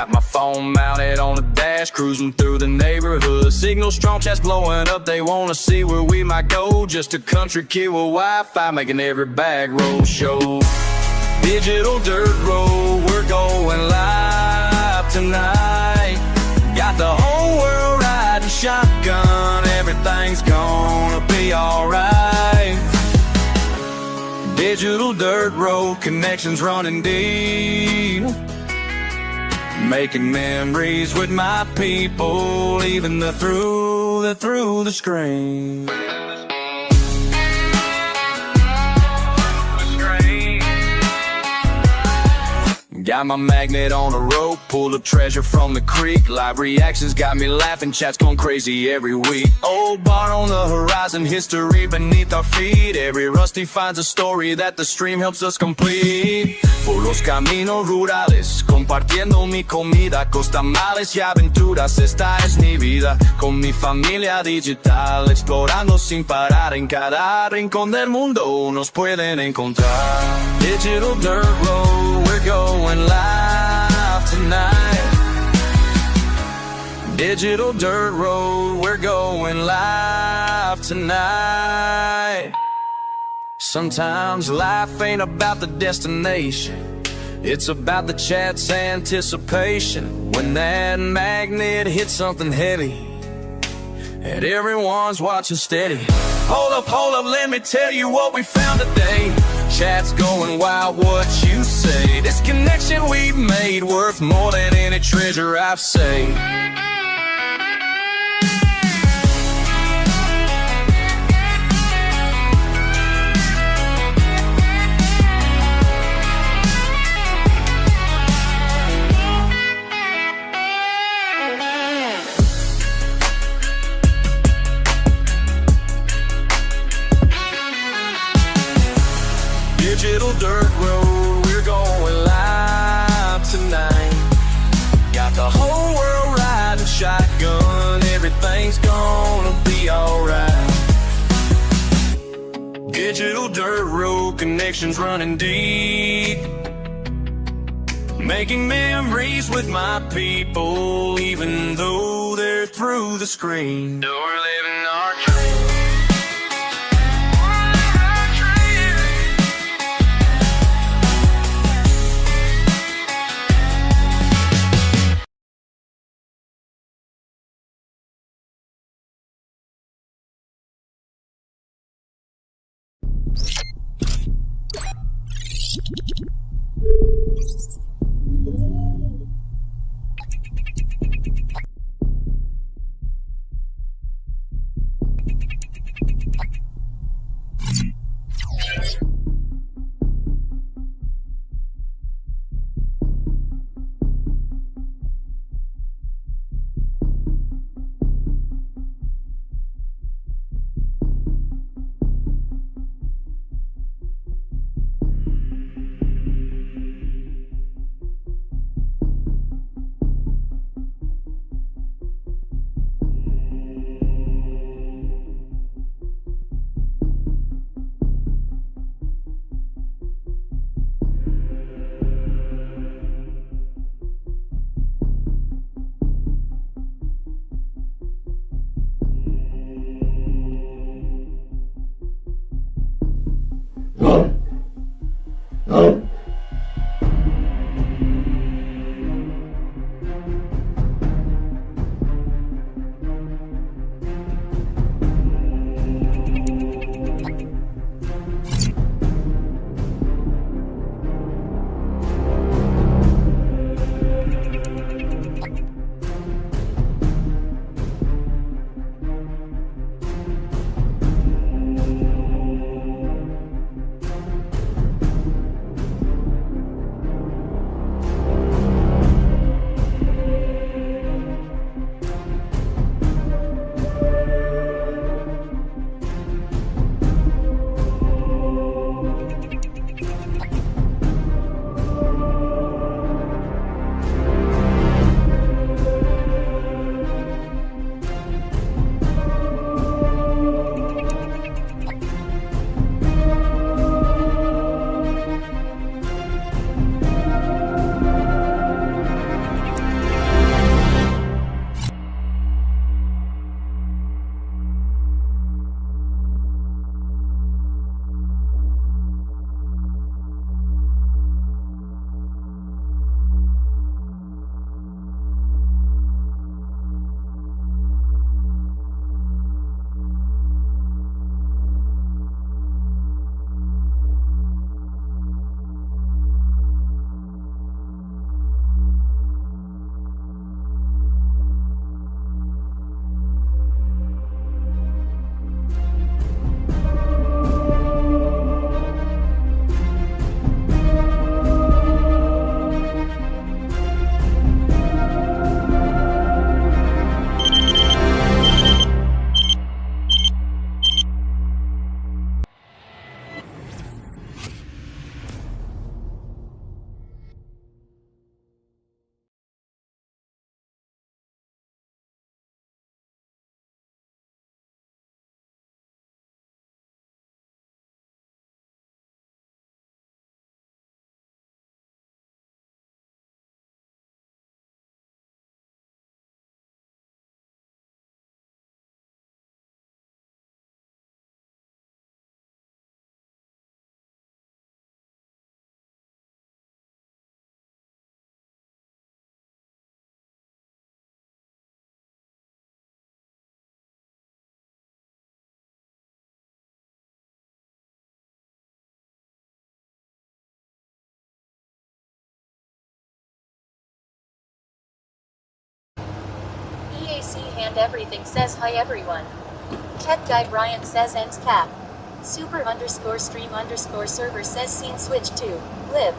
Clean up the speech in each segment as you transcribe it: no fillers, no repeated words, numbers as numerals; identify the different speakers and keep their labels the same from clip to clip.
Speaker 1: Got my phone mounted on the dash, cruising through the neighborhood. Signal strong, chats blowing up, they wanna see where we might go. Just a country kid with Wi-Fi, making every back road show. Digital dirt road, we're going live tonight. Got the whole world riding shotgun, everything's gonna be alright. Digital dirt road, connections running deep. Making memories with my people, even through the screen. Got my magnet on a rope, pulled up treasure from the creek. Live reactions got me laughing, chats going crazy every week. Old bar on the horizon, history beneath our feet. Every rusty finds a story that the stream helps us complete. Por los caminos rurales, compartiendo mi comida, costamales y aventuras, esta es mi vida. Con mi familia digital, explorando sin parar. En cada rincón del mundo nos pueden encontrar. Digital dirt road, we're going live tonight. Digital dirt road, we're going live tonight. Sometimes life ain't about the destination, it's about the chat's anticipation. When that magnet hits something heavy and everyone's watching steady. Hold up, let me tell you what we found today. Chat's going wild, what you say? This connection we've made worth more than any treasure I've saved. Digital dirt road, we're going live tonight. Got the whole world riding shotgun, everything's gonna be alright. Digital dirt road, connections running deep. Making memories with my people, even though they're through the screen. We're living our dream.
Speaker 2: EAC Hand Everything says hi everyone. Tech Guy Brian says ends cap. Super underscore stream underscore server says scene switch to live.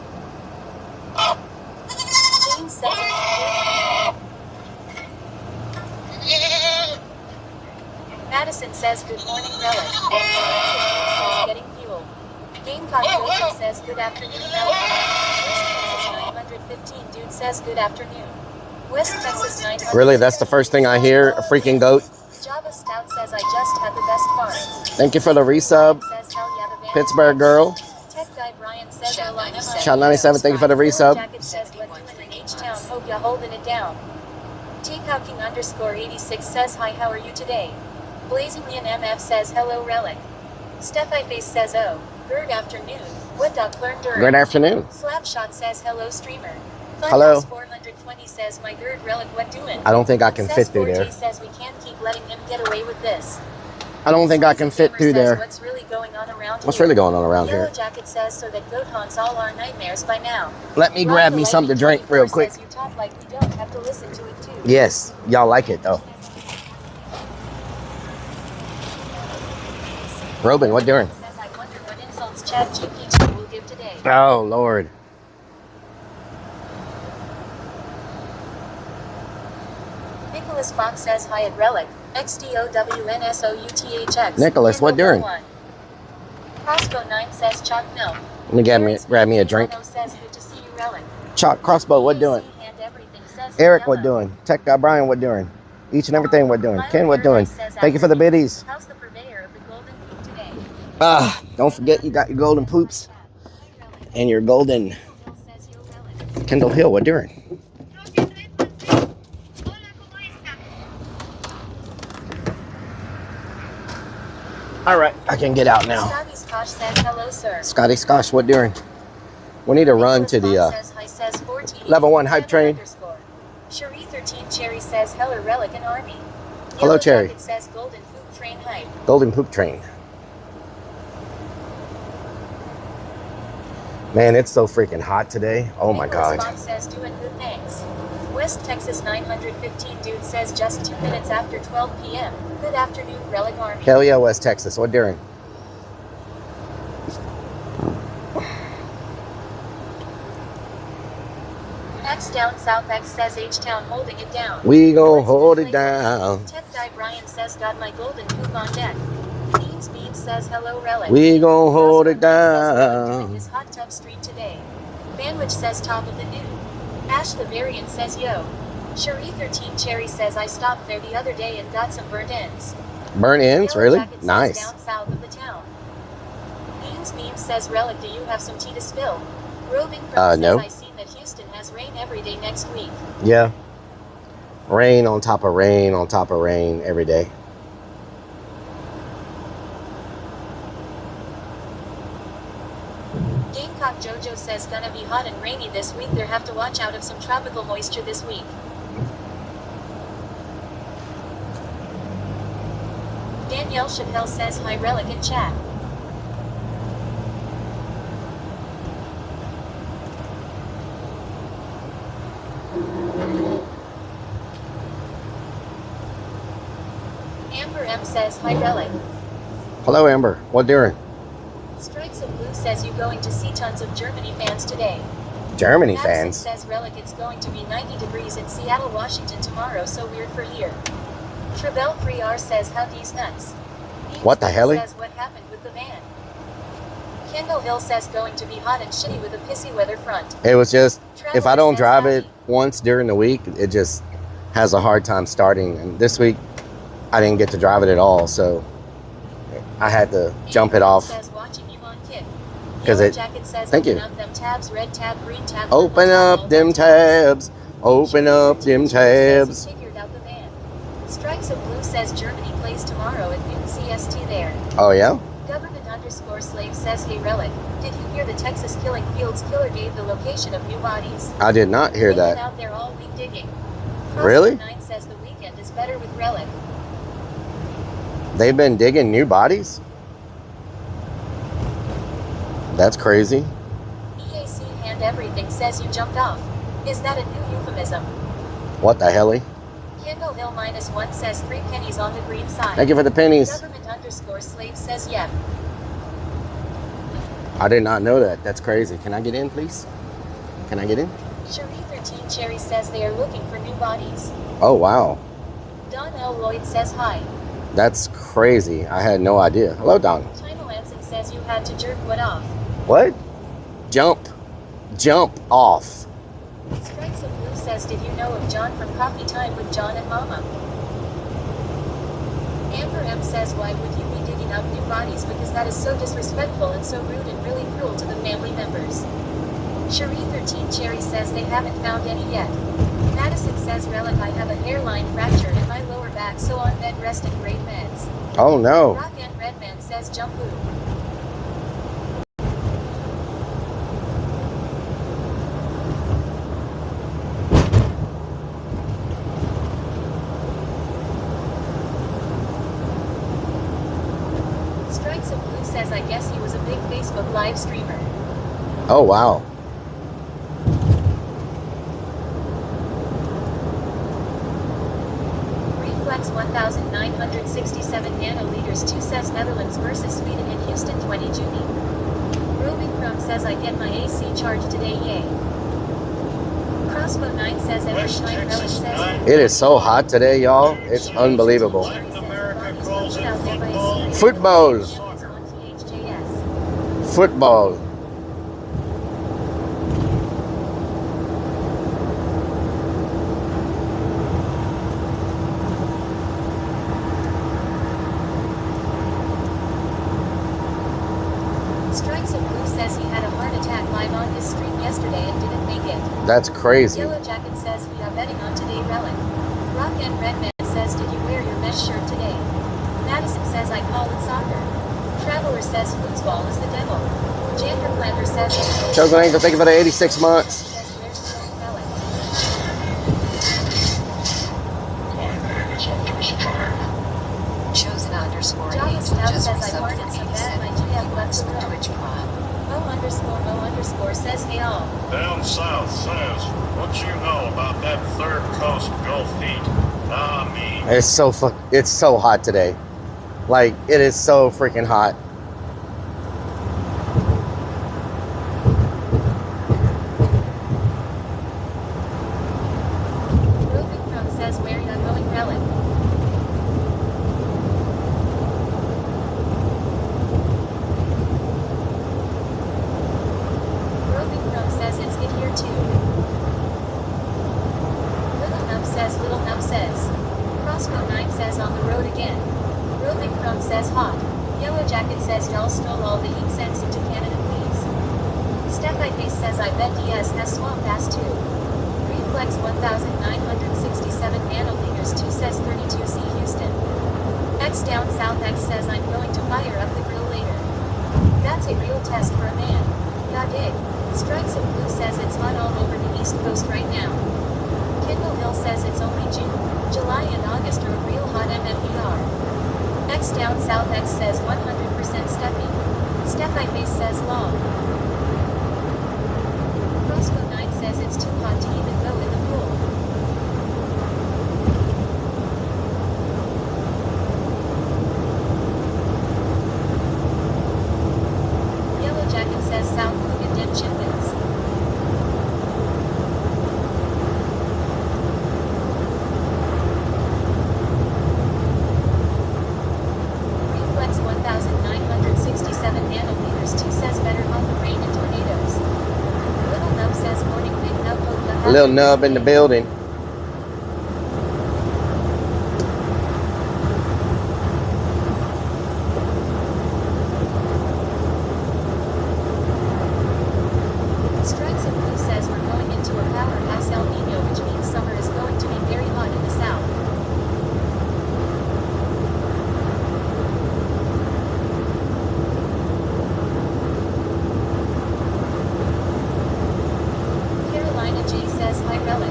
Speaker 2: James says Madison says good morning Relic. Says getting fuel. Gamecock Jojo says good afternoon Relic. West Texas 915 dude says good afternoon. West Texas 900.
Speaker 3: Really, that's the first thing I hear? A freaking goat?
Speaker 2: Java Scout says I just had the best farm.
Speaker 3: Thank you for the resub, Pittsburgh girl.
Speaker 2: Tech Guy Brian says
Speaker 3: Shot 97, thank you for the resub.
Speaker 2: Jacket says what doing in H-Town, hope ya holding it down. Takeout King underscore 86 says hi, how are you today? Blazingly MF says hello Relic. Steph I Face says oh, good afternoon. What duck learned during?
Speaker 3: Good afternoon.
Speaker 2: Slapshot says hello streamer.
Speaker 3: Hello.
Speaker 2: 420 says my good Relic, what doing?
Speaker 3: I don't think I can fit through there.
Speaker 2: Says we can't keep letting him get away with this.
Speaker 3: I don't think I can fit through there.
Speaker 2: What's really going on around
Speaker 3: What's really going on around
Speaker 2: Yellow
Speaker 3: here?
Speaker 2: Jacket says so that goat haunts all our nightmares by now.
Speaker 3: Let me grab me something to drink real quick.
Speaker 2: You talk like we don't have to listen to it too.
Speaker 3: Yes, y'all like it though. Robin, what doing?
Speaker 2: Says I wonder what insults ChatGPT will give today.
Speaker 3: Oh Lord.
Speaker 2: Nicholas Fox says hi at Relic. XDOWNSOUTHX.
Speaker 3: Nicholas, what doing?
Speaker 2: Crossbow 9 says chalk milk.
Speaker 3: Let me grab me a drink.
Speaker 2: Says good to see you, Relic.
Speaker 3: Chalk Crossbow, what doing? Eric, what doing? Tech Guy Brian, what doing? Each and everything, what doing? Ken, what doing? Thank you for the biddies.
Speaker 2: How's the purveyor of the golden poop today?
Speaker 3: Don't forget you got your golden poops and your golden Kendall Hill, what doing? All right, I can get out now.
Speaker 2: Scotty Scotch says hello, sir.
Speaker 3: Scotty Scotch, what doing? We need to run to the level 1 hype train.
Speaker 2: Cherie 13 Cherry says hello, Relic and Army.
Speaker 3: Hello, Cherry.
Speaker 2: It says golden poop train hype.
Speaker 3: Golden poop train. Man, it's so freaking hot today. Oh my God.
Speaker 2: Nicholas Fox says doing good things. West Texas 915 dude says just 2 minutes after 12 p.m. Good afternoon, Relic Army.
Speaker 3: Hell yeah, West Texas. What doing?
Speaker 2: X down South X says H-Town holding it down.
Speaker 3: We gon' hold it down.
Speaker 2: Tech Guy Brian says got my golden poop on deck. Beans says hello, Relic.
Speaker 3: We gon' hold it down.
Speaker 2: His hot tub street today. Bandwich says top of the new. Ash the Variant says yo. Cherie 13 Cherry says I stopped there the other day and got some burnt ends.
Speaker 3: Burnt ends?
Speaker 2: Yellow
Speaker 3: Really?
Speaker 2: Jacket
Speaker 3: Nice.
Speaker 2: Says down south of the town. Beans says Relic, do you have some tea to spill? Roving Pro
Speaker 3: no.
Speaker 2: says I seen that Houston has rain every day next week.
Speaker 3: Yeah. Rain on top of rain on top of rain every day.
Speaker 2: Gamecock Jojo says gonna be hot and rainy this week. There have to watch out of some tropical moisture this week. Danielle Chappelle says hi, Relic in chat. Amber M says hi, Relic.
Speaker 3: Hello, Amber. What doing?
Speaker 2: Strikes of Blue says you going to see tons of Germany fans today.
Speaker 3: Germany
Speaker 2: Madison
Speaker 3: fans?
Speaker 2: says Relic, it's going to be 90 degrees in Seattle, Washington tomorrow, so weird for here. Trebell 3R says how these nuts.
Speaker 3: What the hell?
Speaker 2: Says what happened with the van. Kendall Hill says going to be hot and shitty with a pissy weather front.
Speaker 3: It was just,
Speaker 2: Traveler
Speaker 3: if I don't
Speaker 2: says
Speaker 3: drive
Speaker 2: howdy.
Speaker 3: it once during the week, it just has a hard time starting. And this week, I didn't get to drive it at all, so I had to jump it off.
Speaker 2: Says watching you on Kick.
Speaker 3: 'Cause
Speaker 2: Yellow
Speaker 3: it-
Speaker 2: Jacket says
Speaker 3: thank you.
Speaker 2: open up them tabs, red tab, green tab.
Speaker 3: Open
Speaker 2: purple tab,
Speaker 3: up them tabs. Open up them tabs.
Speaker 2: Figured out the van. Strikes of Blue says Germany plays tomorrow at noon CST there.
Speaker 3: Oh, yeah?
Speaker 2: Government underscore slave says hey, Relic, did you hear the Texas Killing Fields killer gave the location of new bodies?
Speaker 3: I did not hear
Speaker 2: They've been
Speaker 3: that.
Speaker 2: out there all week digging.
Speaker 3: Really?
Speaker 2: 9 says the weekend is better with Relic.
Speaker 3: They've been digging new bodies? That's crazy.
Speaker 2: EAC Hand Everything says you jumped off. Is that a new euphemism?
Speaker 3: What the hell?
Speaker 2: Kindle Hill -1 says 3 pennies on the green side.
Speaker 3: Thank you for the pennies.
Speaker 2: Government_slave says yep.
Speaker 3: I did not know that. That's crazy. Can I get in, please? Can I get in?
Speaker 2: Cherie13 Cherry says they are looking for new bodies.
Speaker 3: Oh, wow.
Speaker 2: Don L. Lloyd says hi.
Speaker 3: That's crazy. I had no idea. Hello, Don.
Speaker 2: China Lanson says you had to jerk what off.
Speaker 3: What? Jump off.
Speaker 2: Strikes of Blue says did you know of John from Coffee Time with John and Mama? Amber M says why would you be digging up new bodies because that is so disrespectful and so rude and really cruel to the family members. Cherie13 Cherry says they haven't found any yet. Madison says Rellik I have a hairline fracture in my lower back so on bed rest and great meds.
Speaker 3: Oh, no.
Speaker 2: Rock and Redman says jump boo. Strikes of Blue says I guess he was a big Facebook live streamer.
Speaker 3: Oh, wow.
Speaker 2: Reflex 1967 nanoliters 2 says Netherlands versus Sweden in Houston 20 June. Roving Chrome says I get my AC charged today, yay. Crossbow 9 says every time Relic says
Speaker 3: It is so hot today, y'all. It's unbelievable. Football. Football.
Speaker 2: Strikes of Blue says he had a heart attack live on his stream yesterday and didn't make it.
Speaker 3: That's crazy.
Speaker 2: Yellow Jacket says we are betting on today Relic. Rock and Redman says did you wear your mesh shirt today? Madison says I call it soccer. Traveler says foosball is the devil. Jander Planter says
Speaker 3: Chosen Angel, thank you for the 86 months.
Speaker 2: Johnny Stout says I farted so bad my GF left the room. Mo_Mo_ says hey all.
Speaker 4: Down south says, what you know about that third coast Gulf heat?
Speaker 3: It's so hot today. Like, it is so freaking hot.
Speaker 2: Roving Chrome says where you going Relic. Roving Chrome says it's hit here too. Little Nub says Little Nub says. Crossbow 9 says on the road again. Roving Chrome says hot. Yellow Jacket says y'all stole all the heat sense into Canada please. Step I Face says I bet DS has swamp ass too. Reflex 1967 nanoliters 2 says 32C Houston. X down south X says I'm going to fire up the grill later. That's a real test for a man. Ya dig. Strikes of Blue says it's hot all over the East Coast right now. Kindle Hill says it's only June. July and August are real hot MMER. X down south X says 100% Steffi. Step I Face says long. Crossbow 9 says it's too hot to even go in the pool. Yellow Jacket says South Coogan Dim Chimpins. Reflex 1967 nanoliters 2 says better on the rain and tornadoes. Little Nub says morning big nub hope the
Speaker 3: Little Nub in the building.
Speaker 2: Strikes of Blue says we're going into a powerhouse El Nino which means summer is going to be very hot in the south. Carolina J says hi Relic.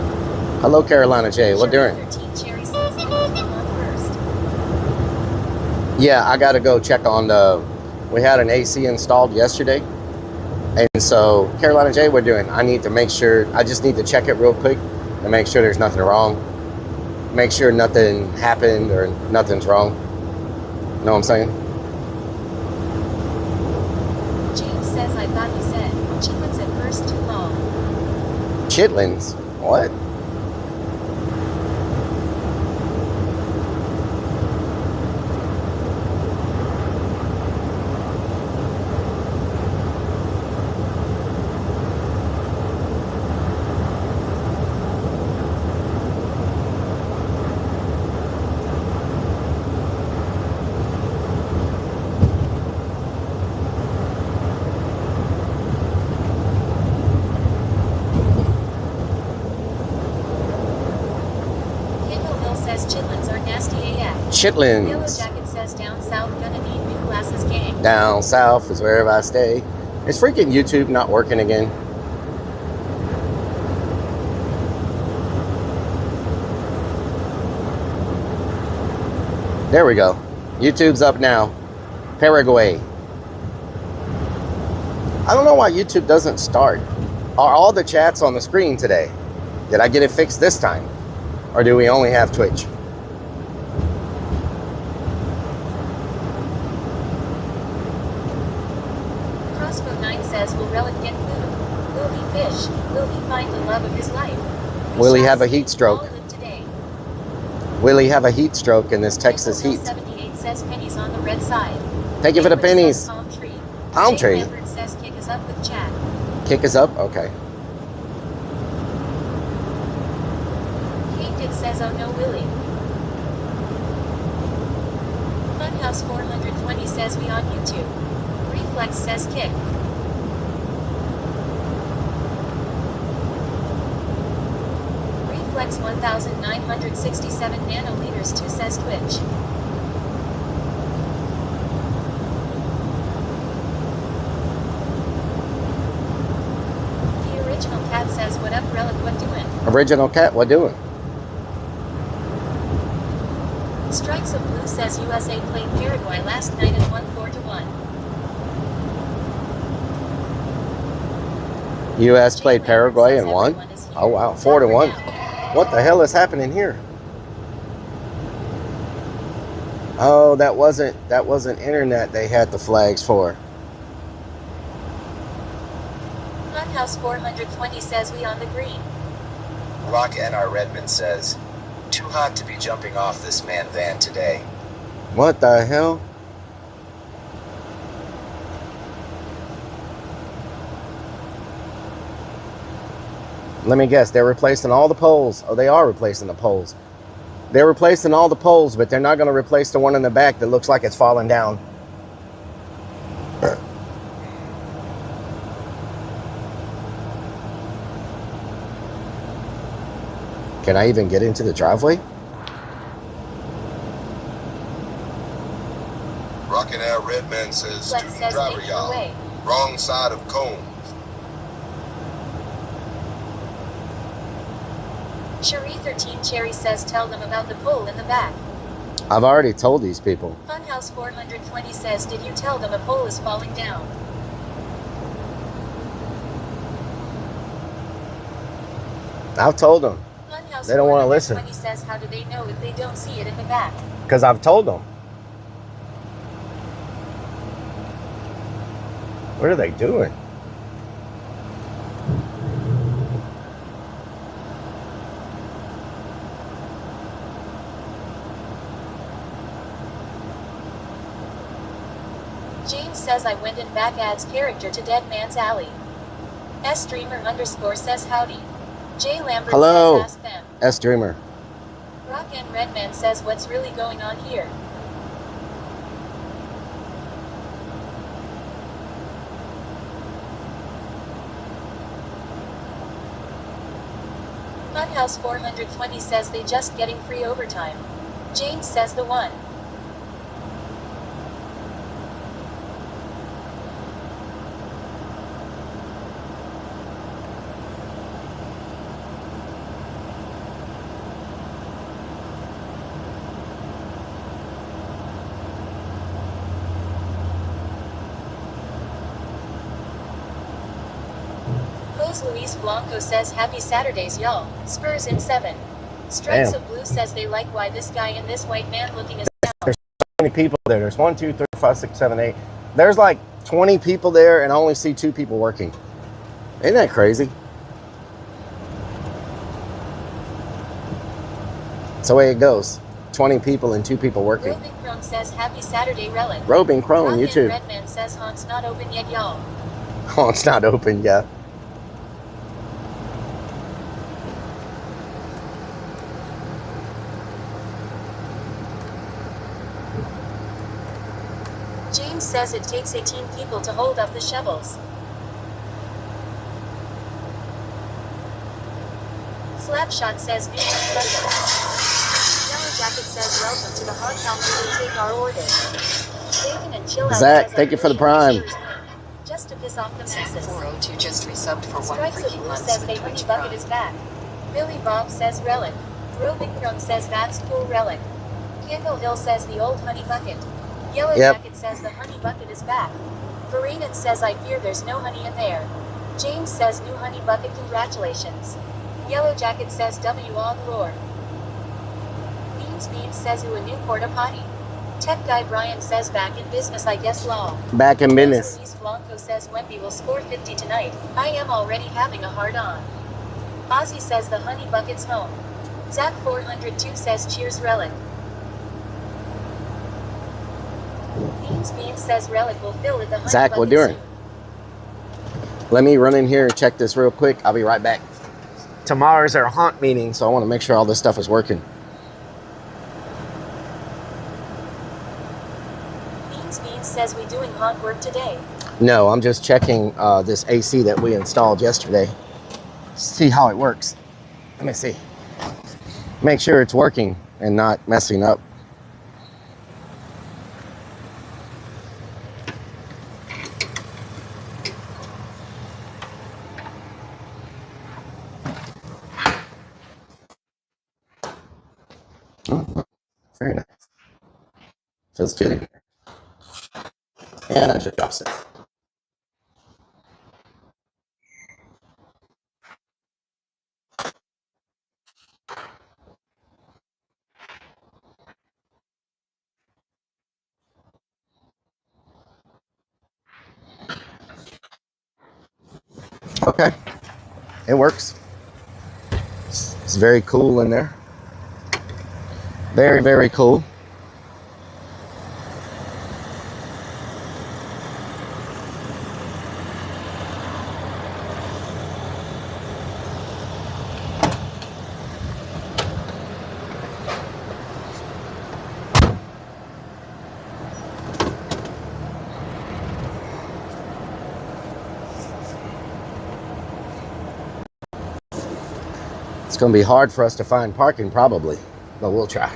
Speaker 3: Hello, Carolina J. What doing?
Speaker 2: 13 Cherry says I will come on first.
Speaker 3: Yeah, I got to go check on the... We had an AC installed yesterday. And so, Carolina J, we're doing... I need to make sure... I just need to check it real quick and make sure there's nothing wrong. make sure nothing happened or nothing's wrong. Know what I'm saying?
Speaker 2: James says I thought he said chitlins at first too long.
Speaker 3: Chitlins? What?
Speaker 2: Chitlins are nasty AF. Yellow
Speaker 3: Chitlins.
Speaker 2: Jacket says down south gonna need new glasses gang.
Speaker 3: Down south is wherever I stay. Is freaking YouTube not working again? There we go. YouTube's up now. Paraguay. I don't know why YouTube doesn't start. Are all the chats on the screen today? Did I get it fixed this time? Or do we only have Twitch?
Speaker 2: Crossbow 9 says, will Rellik get food? Will he fish? Will he find the love of his life?
Speaker 3: Will he have a heat stroke?
Speaker 2: Today.
Speaker 3: Will he have a heat stroke in this Texas heat?
Speaker 2: 78 says pennies on the red side.
Speaker 3: Thank you for the pennies.
Speaker 2: Palm tree.
Speaker 3: Palm tree.
Speaker 2: Lambert says kick us up with chat.
Speaker 3: Kick us up? Okay.
Speaker 2: Kate Dick says, oh no Willie. Funhouse 420 says we on YouTube. Reflex says kick. Reflex 1967 nanoliters 2 says Twitch. The original cat says what up Rellik what doing?
Speaker 3: Original cat, what doing?
Speaker 2: Strikes of Blue says USA played Paraguay last night and won 4-1.
Speaker 3: U.S. played Paraguay and won? Oh wow, 4-1. What the hell is happening here? Oh, that wasn't internet they had the flags for.
Speaker 2: Funhouse 420 says we on the green.
Speaker 5: Rock NR Redmond says, too hot to be jumping off this man van today.
Speaker 3: What the hell? Let me guess, they're replacing all the poles. Oh, they are replacing the poles. They're replacing all the poles, but they're not going to replace the one in the back that looks like it's falling down. Can I even get into the driveway?
Speaker 6: Rockin' Air Redman says,
Speaker 2: Flex
Speaker 6: student
Speaker 2: says
Speaker 6: driver
Speaker 2: make
Speaker 6: y'all.
Speaker 2: your way.
Speaker 6: Wrong side of cone.
Speaker 2: Cherie 13 Cherry says tell them about the pole in the back.
Speaker 3: I've already told these people.
Speaker 2: Funhouse 420 says did you tell them a pole is falling down?
Speaker 3: I've told them.
Speaker 2: Funhouse
Speaker 3: They don't wanna listen.
Speaker 2: 420 says how do they know if they don't see it in the back?
Speaker 3: Because I've told them. What are they doing?
Speaker 2: James says I went in back adds character to Dead Man's Alley. S-Dreamer _ says howdy. J Lambert
Speaker 3: Hello.
Speaker 2: says ask them.
Speaker 3: S-Dreamer.
Speaker 2: Rock and Redman says what's really going on here? Funhouse 420 says they just getting free overtime. James says the one. Luis Blanco says happy Saturdays y'all. Spurs in 7. Stripes
Speaker 3: Damn.
Speaker 2: of Blue says they like why this guy and this white man looking as
Speaker 3: There's so many people there. There's 1, 2, 3, 4, 5, 6, 7, 8. There's like 20 people there, and I only see 2 people working. Isn't that crazy? That's the way it goes. 20 people and 2 people working.
Speaker 2: Roving Crone says happy Saturday, Relic.
Speaker 3: Robin Crone, you too.
Speaker 2: Redman says Haunt's not open yet, y'all.
Speaker 3: Oh, it's not open yet.
Speaker 2: James says it takes 18 people to hold up the shovels. Slapshot says Yellow Jacket says welcome to the hard counter to take our order. Bacon and chill out
Speaker 3: Zach,
Speaker 2: says,
Speaker 3: thank you for the prime.
Speaker 2: Just to piss off the masses.
Speaker 7: 402 just resubbed for 1
Speaker 2: Stripes of
Speaker 7: freaking
Speaker 2: Blue
Speaker 7: month
Speaker 2: says
Speaker 7: with
Speaker 2: they
Speaker 7: 20
Speaker 2: Honey Bucket
Speaker 7: Prime.
Speaker 2: is back. Billy Bob says Relic. Roving Crone says that's cool, Relic. Candle Hill says the old Honey Bucket. Yellow
Speaker 3: Yep.
Speaker 2: Jacket says the Honey Bucket is back. Verenan says I fear there's no honey in there. James says new Honey Bucket, congratulations. Yellow Jacket says W on roar. Beans says ooh, a new porta potty. Tech Guy Brian says back in business, I guess lol.
Speaker 3: Back in business.
Speaker 2: Luis Blanco says Wemby will score 50 tonight. I am already having a hard on. Ozzy says the Honey Bucket's home. Zach 402 says cheers, Relic. Beans says Relic will fill at the Honey
Speaker 3: Zach, what
Speaker 2: Bucket
Speaker 3: doing?
Speaker 2: soon.
Speaker 3: Let me run in here and check this real quick. I'll be right back. Tomorrow's our haunt meeting, so I want to make sure all this stuff is working.
Speaker 2: Beans says we doing haunt work today.
Speaker 3: No, I'm just checking this AC that we installed yesterday. See how it works. Let me see. Make sure it's working and not messing up. Oh, very nice. Feels good in here. And I just dropped it. Okay, it works. It's very cool in there. Very, very cool. It's going to be hard for us to find parking probably, but we'll try.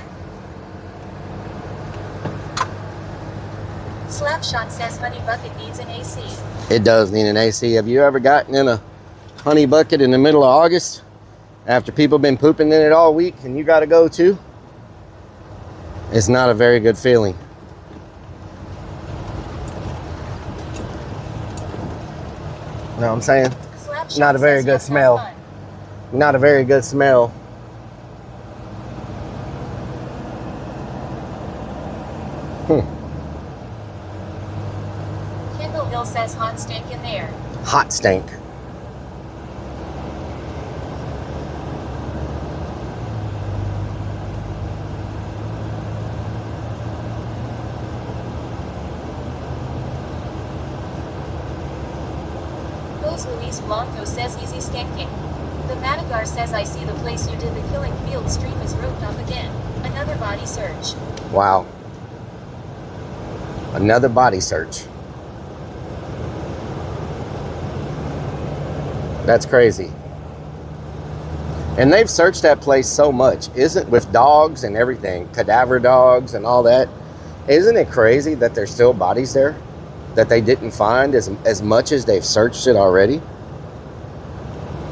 Speaker 2: Slapshot says Honey Bucket needs an AC.
Speaker 3: It does need an AC. Have you ever gotten in a honey bucket in the middle of August after people been pooping in it all week and you got to go too? It's not a very good feeling. You know what I'm saying?
Speaker 2: Slapshot
Speaker 3: Not a very
Speaker 2: says
Speaker 3: good
Speaker 2: yes,
Speaker 3: smell.
Speaker 2: not fun.
Speaker 3: Not a very good smell.
Speaker 2: Kendall Hill says hot stank in there.
Speaker 3: Hot stank.
Speaker 2: Rose Luis Blanco says easy skanking. The Madagar says I see the place you did the killing field stream is roped off again. Another body search.
Speaker 3: Wow. Another body search. That's crazy. And they've searched that place so much, isn't with dogs and everything, cadaver dogs and all that. Isn't it crazy that there's still bodies there that they didn't find as much as they've searched it already?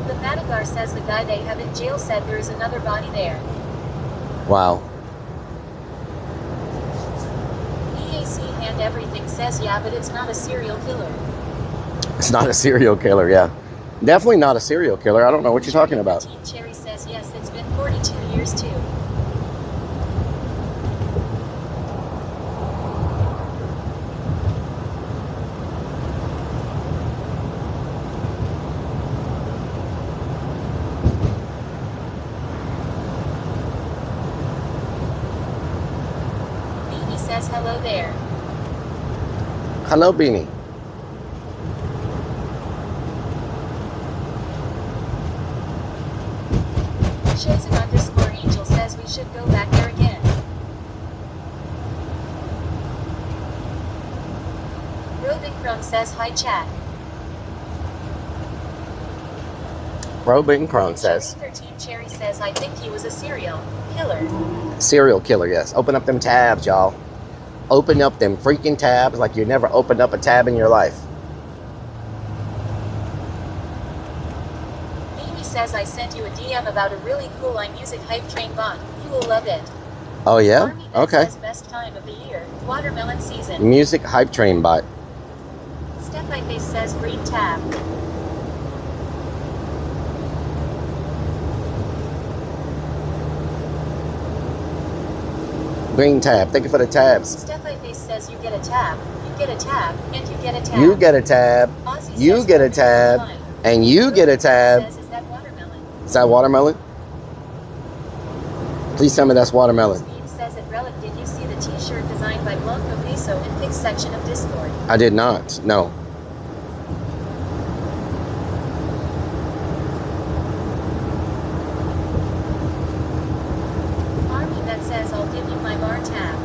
Speaker 2: The Madagar says the guy they have in jail said there is another body there.
Speaker 3: Wow.
Speaker 2: EAC and everything says yeah, but it's not a serial killer.
Speaker 3: It's not a serial killer, yeah. Definitely not a serial killer. I don't know what you're talking about.
Speaker 2: Teen Cherry says yes, it's been 42 years. years too. Beanie says hello there.
Speaker 3: Hello, Beanie.
Speaker 2: Chosen_Angel says we should go back there again. Robin Crumb says hi chat.
Speaker 3: Robin Crone says.
Speaker 2: 13 Cherry says I think he was a serial killer.
Speaker 3: Serial killer, yes. Open up them tabs, y'all. Open up them freaking tabs like you never opened up a tab in your life.
Speaker 2: Amy says I sent you a DM about a really cool iMusic hype train bot. You will love it.
Speaker 3: Oh, yeah?
Speaker 2: Army that
Speaker 3: Okay.
Speaker 2: says best time of the year. Watermelon season.
Speaker 3: Music hype train bot.
Speaker 2: Step by Face says green tab.
Speaker 3: Green tab. Thank you for the tabs.
Speaker 2: Step by Face says you get a tab, you get a tab, and you get a tab.
Speaker 3: You get a tab.
Speaker 2: Ozzy
Speaker 3: You
Speaker 2: says
Speaker 3: get a
Speaker 2: Watermelon
Speaker 3: tab.
Speaker 2: time.
Speaker 3: And you get a tab.
Speaker 2: Says, is that watermelon?
Speaker 3: Is that watermelon? Please tell me that's watermelon.
Speaker 2: Speed says at Rellik, did you see the t-shirt designed by Blanco Peso in pics section of Discord?
Speaker 3: I did not. No.
Speaker 2: Army that says I'll give you my bar tab.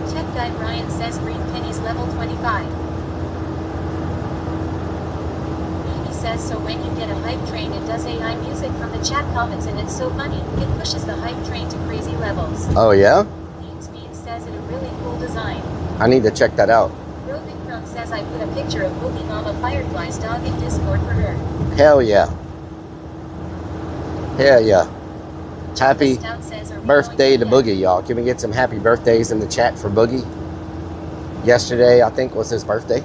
Speaker 2: Tech guy Brian says green pennies level 25. Amy says so when you get a hype train it does AI music from the chat comments and it's so funny, it pushes the hype train to crazy levels.
Speaker 3: Oh, yeah?
Speaker 2: Speed says it a really cool design.
Speaker 3: I need to check that out.
Speaker 2: Robin Crumb says I put a picture of Boogie Mama Firefly's dog in Discord for her.
Speaker 3: Hell yeah. Hell yeah. Happy
Speaker 2: Stout says, "Are we
Speaker 3: birthday to
Speaker 2: going yet?"
Speaker 3: Boogie, y'all. Can we get some happy birthdays in the chat for Boogie? Yesterday, I think, was his birthday.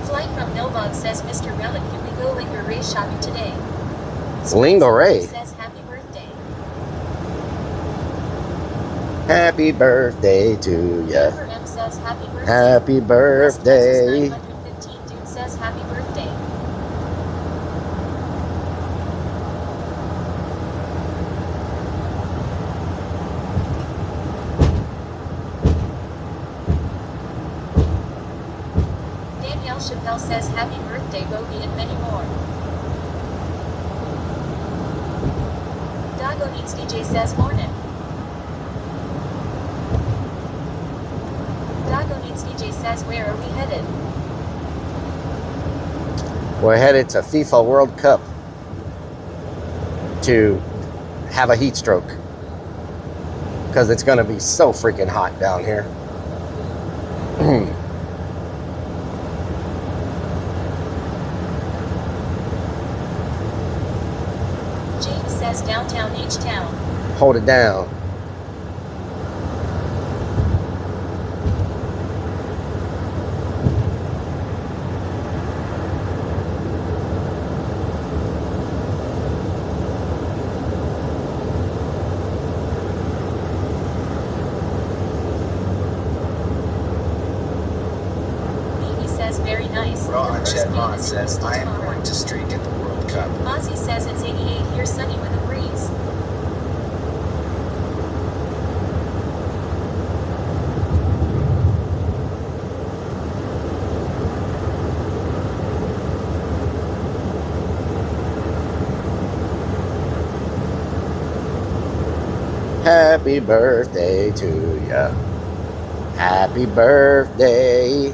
Speaker 2: Flight from Nilbog says, Mr. Rellik, can we go linger race shopping today?
Speaker 3: Lingerie.
Speaker 2: Says happy birthday.
Speaker 3: Happy birthday to ya.
Speaker 2: Amber M says happy birthday.
Speaker 3: Happy birthday.
Speaker 2: 915 dude says happy birthday. Danielle Chappelle says happy birthday Bogey and many more. Dago Needs DJ says morning. Dago Needs DJ says where are we headed?
Speaker 3: We're headed to FIFA World Cup to have a heat stroke because it's going to be so freaking hot down here.
Speaker 2: James says downtown H-Town.
Speaker 3: Hold it down.
Speaker 2: Mimi says very nice.
Speaker 5: Raw
Speaker 2: The first
Speaker 5: Chet
Speaker 2: game
Speaker 5: Mon
Speaker 2: is
Speaker 5: says,
Speaker 2: still
Speaker 5: I am
Speaker 2: tomorrow.
Speaker 5: going to streak at the World Cup.
Speaker 2: Ozzy says it's 88 here sunny with a breeze.
Speaker 3: Happy birthday to ya. Happy birthday.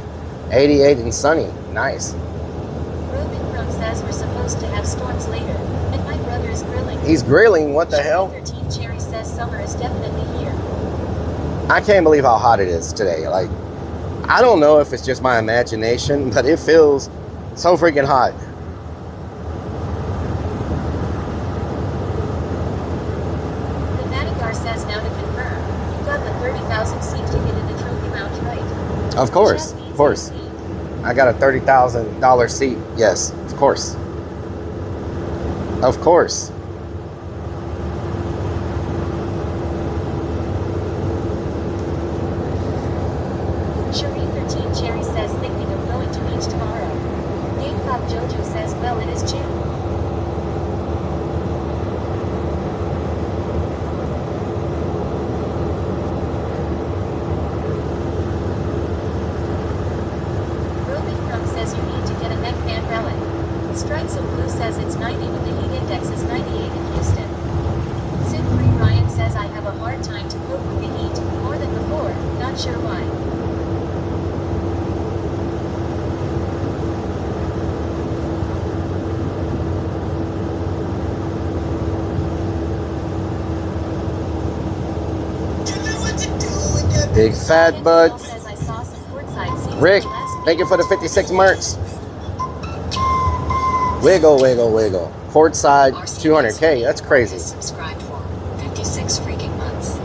Speaker 3: 88 and sunny. Nice.
Speaker 2: Robin Crumb says we're supposed to have storms later, and my brother is grilling.
Speaker 3: He's grilling. What the hell?
Speaker 2: 13 Cherry says summer is definitely here.
Speaker 3: I can't believe how hot it is today. Like, I don't know if it's just my imagination, but it feels so freaking hot.
Speaker 2: Manigar says now to confirm. You got the 30,000 seat ticket in the trophy lounge, right?
Speaker 3: Of course,
Speaker 2: Chat
Speaker 3: of
Speaker 2: needs
Speaker 3: course.
Speaker 2: a seat.
Speaker 3: I got a $30,000 seat. Yes, of course. Of course.
Speaker 2: Sharif 13 Cherry says thinking of going to beach tomorrow. Gamepop Jojo says well it is June. Roby Crumb says you need to get a neckband relic. Strikes of Blue says it's 90 but the heat index is 98 in Houston. Sid Free Ryan says I have a hard time to cope with the heat, more than before, not sure why.
Speaker 3: Big fat bud.
Speaker 2: Says I saw some courtside seats
Speaker 3: Rick,
Speaker 2: last
Speaker 3: thank you for the
Speaker 2: week.
Speaker 3: 56 merch. Wiggle, wiggle, wiggle. Courtside 200K. That's crazy.
Speaker 7: Subscribed for 56 freaking months.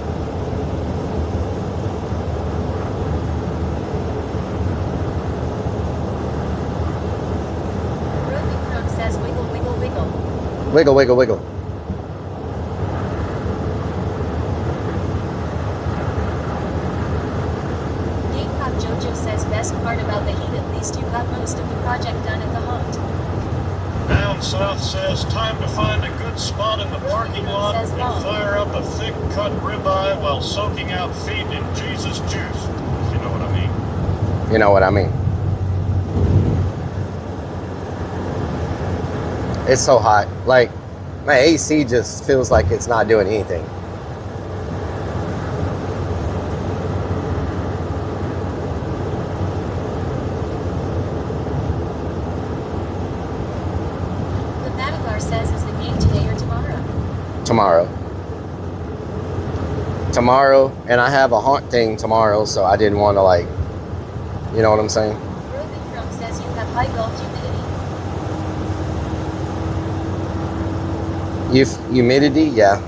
Speaker 2: Roby Crumb says wiggle, wiggle, wiggle.
Speaker 3: Wiggle, wiggle, wiggle.
Speaker 2: Gamepop Jojo says best part about the heat at least you got most of the project done at the haunt.
Speaker 4: Down South says time to find a good spot in the parking lot and fire up a thick cut ribeye while soaking out feet in Jesus juice. You know what I mean?
Speaker 3: You know what I mean? It's so hot. Like, my AC just feels like it's not doing anything.
Speaker 2: The Manigar says is the game today or tomorrow?
Speaker 3: Tomorrow. Tomorrow, and I have a haunt thing tomorrow, so I didn't want to, like, you know what I'm saying?
Speaker 2: Roby Crumb says you have high gulf humidity.
Speaker 3: Humidity? Yeah.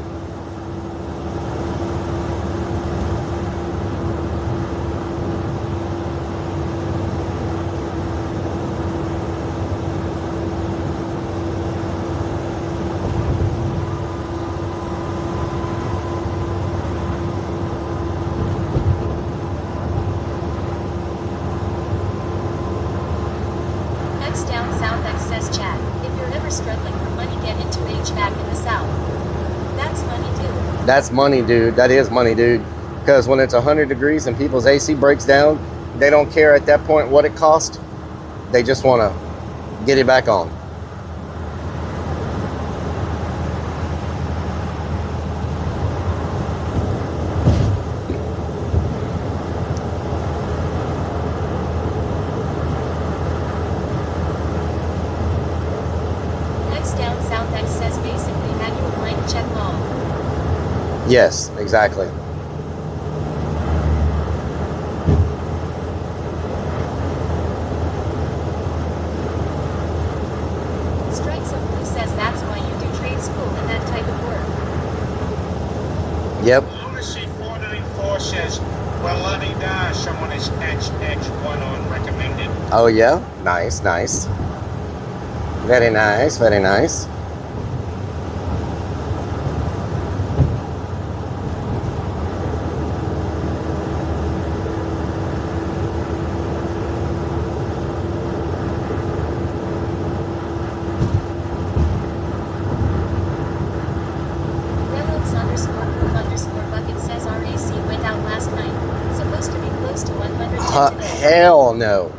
Speaker 2: X down south X says chat. If you're ever struggling for money, get into HVAC in the south. That's money, dude.
Speaker 3: That's money, dude. That is money, dude. Because when it's 100 degrees and people's AC breaks down, they don't care at that point what it cost. They just want to get it back on.
Speaker 2: X down south X says basically annual blank check all.
Speaker 3: Yes, exactly.
Speaker 2: Strikes of Blue says that's why you do trade school and that type of work.
Speaker 3: Yep.
Speaker 8: Lunacy 494 says, well, Lonnie da, someone is XX1 on recommended.
Speaker 3: Oh, yeah? Nice, nice. Very nice, very nice.
Speaker 2: Relix _proof _bucket says our AC went out last night. Supposed to be close to 110 today.
Speaker 3: Hell no.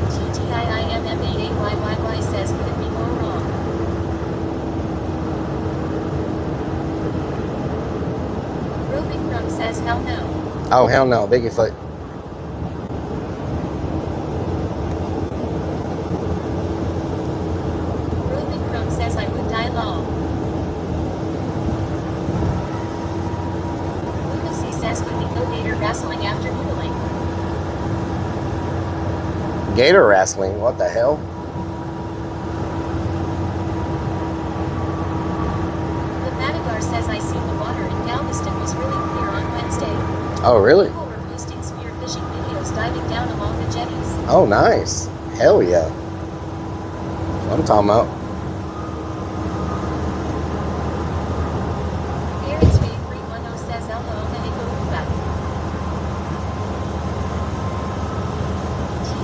Speaker 2: GTIIMM88YYY says couldn't be more wrong. Roby Crumb says hell no.
Speaker 3: Oh, hell no. Bigfoot.
Speaker 2: Roby Crumb says I would die long. Lunacy says would we go gator wrestling after noodling?
Speaker 3: Gator wrestling? What the hell?
Speaker 2: Houston was really clear on Wednesday.
Speaker 3: Oh, really?
Speaker 2: People were posting spear fishing videos diving down along the jetties.
Speaker 3: Oh, nice. Hell yeah. What I'm talking about.
Speaker 2: Aaron's Way 310 says hello Menikoruba.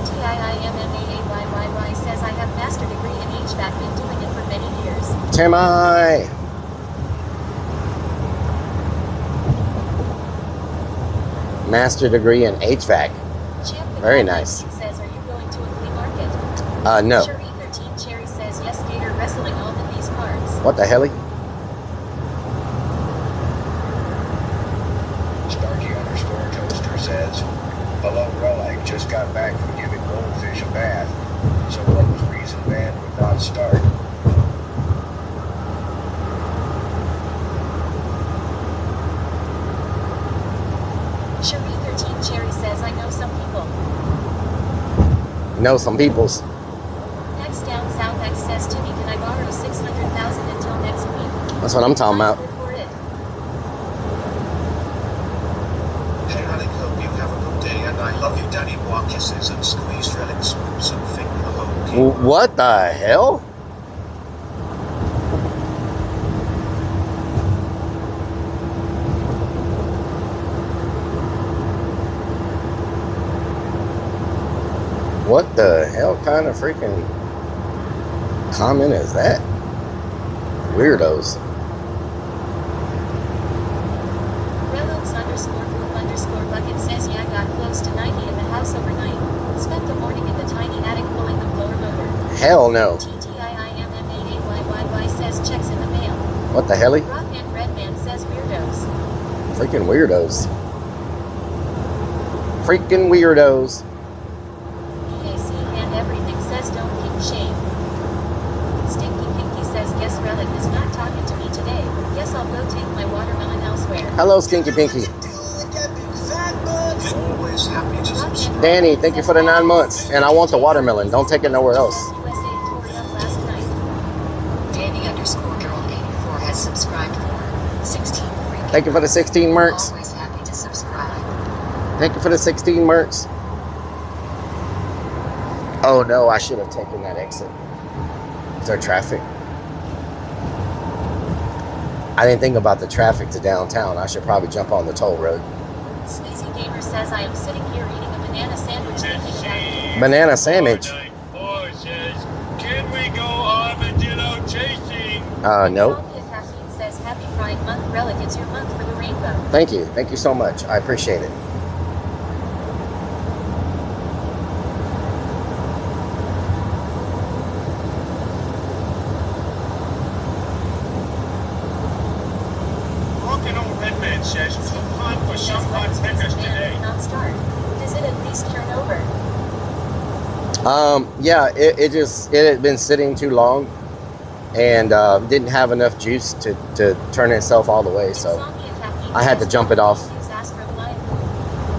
Speaker 2: TTIIMMAAYYY says I have master degree in HVAC, been doing it for many years.
Speaker 3: Timmy. Master degree in HVAC. Very nice.
Speaker 2: Says, are you going to a flea market?
Speaker 3: No.
Speaker 2: Cherie 13 Cherry says yes, Gator wrestling all in these parts.
Speaker 3: What the hell?
Speaker 5: Sparky_Toaster says, hello, Rellik, just got back from giving goldfish a bath. So what was reason band would not start?
Speaker 2: Cherie 13 Cherry says I know some people.
Speaker 3: Know some peoples.
Speaker 2: Next down South X says Timmy, can I borrow 600,000 until next week?
Speaker 3: That's what I'm talking about.
Speaker 2: Reported.
Speaker 9: Hey Rellik, hope you have a good day and I love you Daddy. War kisses and squeeze Rellik swoops and finger the whole key.
Speaker 3: What the hell? What the hell kind of freaking comment is that? Weirdos.
Speaker 2: Relix_group_bucket says yeah, got close to 90 in the house overnight. Spent the morning in the tiny attic pulling the blower motor.
Speaker 3: Hell no.
Speaker 2: TTIIMMAAYYY says checks in the mail.
Speaker 3: What the hell?
Speaker 2: Rock and Redman says weirdos.
Speaker 3: Freaking weirdos. Freaking weirdos.
Speaker 2: PAC and everything says don't kick shame. Stinky Pinky says guess Rellik is not talking to me today. Guess I'll go take my watermelon elsewhere.
Speaker 3: Hello, Stinky Pinky.
Speaker 9: Always happy to subscribe.
Speaker 3: Danny, thank you for the 9 months. And I want the watermelon. Don't take it nowhere else.
Speaker 2: USA tore it up last night.
Speaker 7: Danny_girl84 has subscribed for 16 free.
Speaker 3: Thank you for the 16 mercs.
Speaker 7: Always happy to subscribe.
Speaker 3: Thank you for the 16 mercs. Oh no, I should have taken that exit. Is there traffic? I didn't think about the traffic to downtown. I should probably jump on the toll road.
Speaker 2: Sleazy Gamer says I am sitting here eating a banana sandwich thinking about
Speaker 3: Banana sandwich.
Speaker 4: 494 says, can we go armadillo chasing?
Speaker 3: No.
Speaker 2: Columbia Caffeine says happy Pride Month. Rellik, it's your month for the rainbow.
Speaker 3: Thank you. Thank you so much. I appreciate it.
Speaker 8: Rockin' old Redman says time for some hot pickers today.
Speaker 2: Not start. Does it at least turn over?
Speaker 3: Yeah, it had been sitting too long and didn't have enough juice to turn itself all the way, so
Speaker 2: Insomnia Caffeine
Speaker 3: I had to
Speaker 2: says
Speaker 3: jump it off.
Speaker 2: use Astro Life.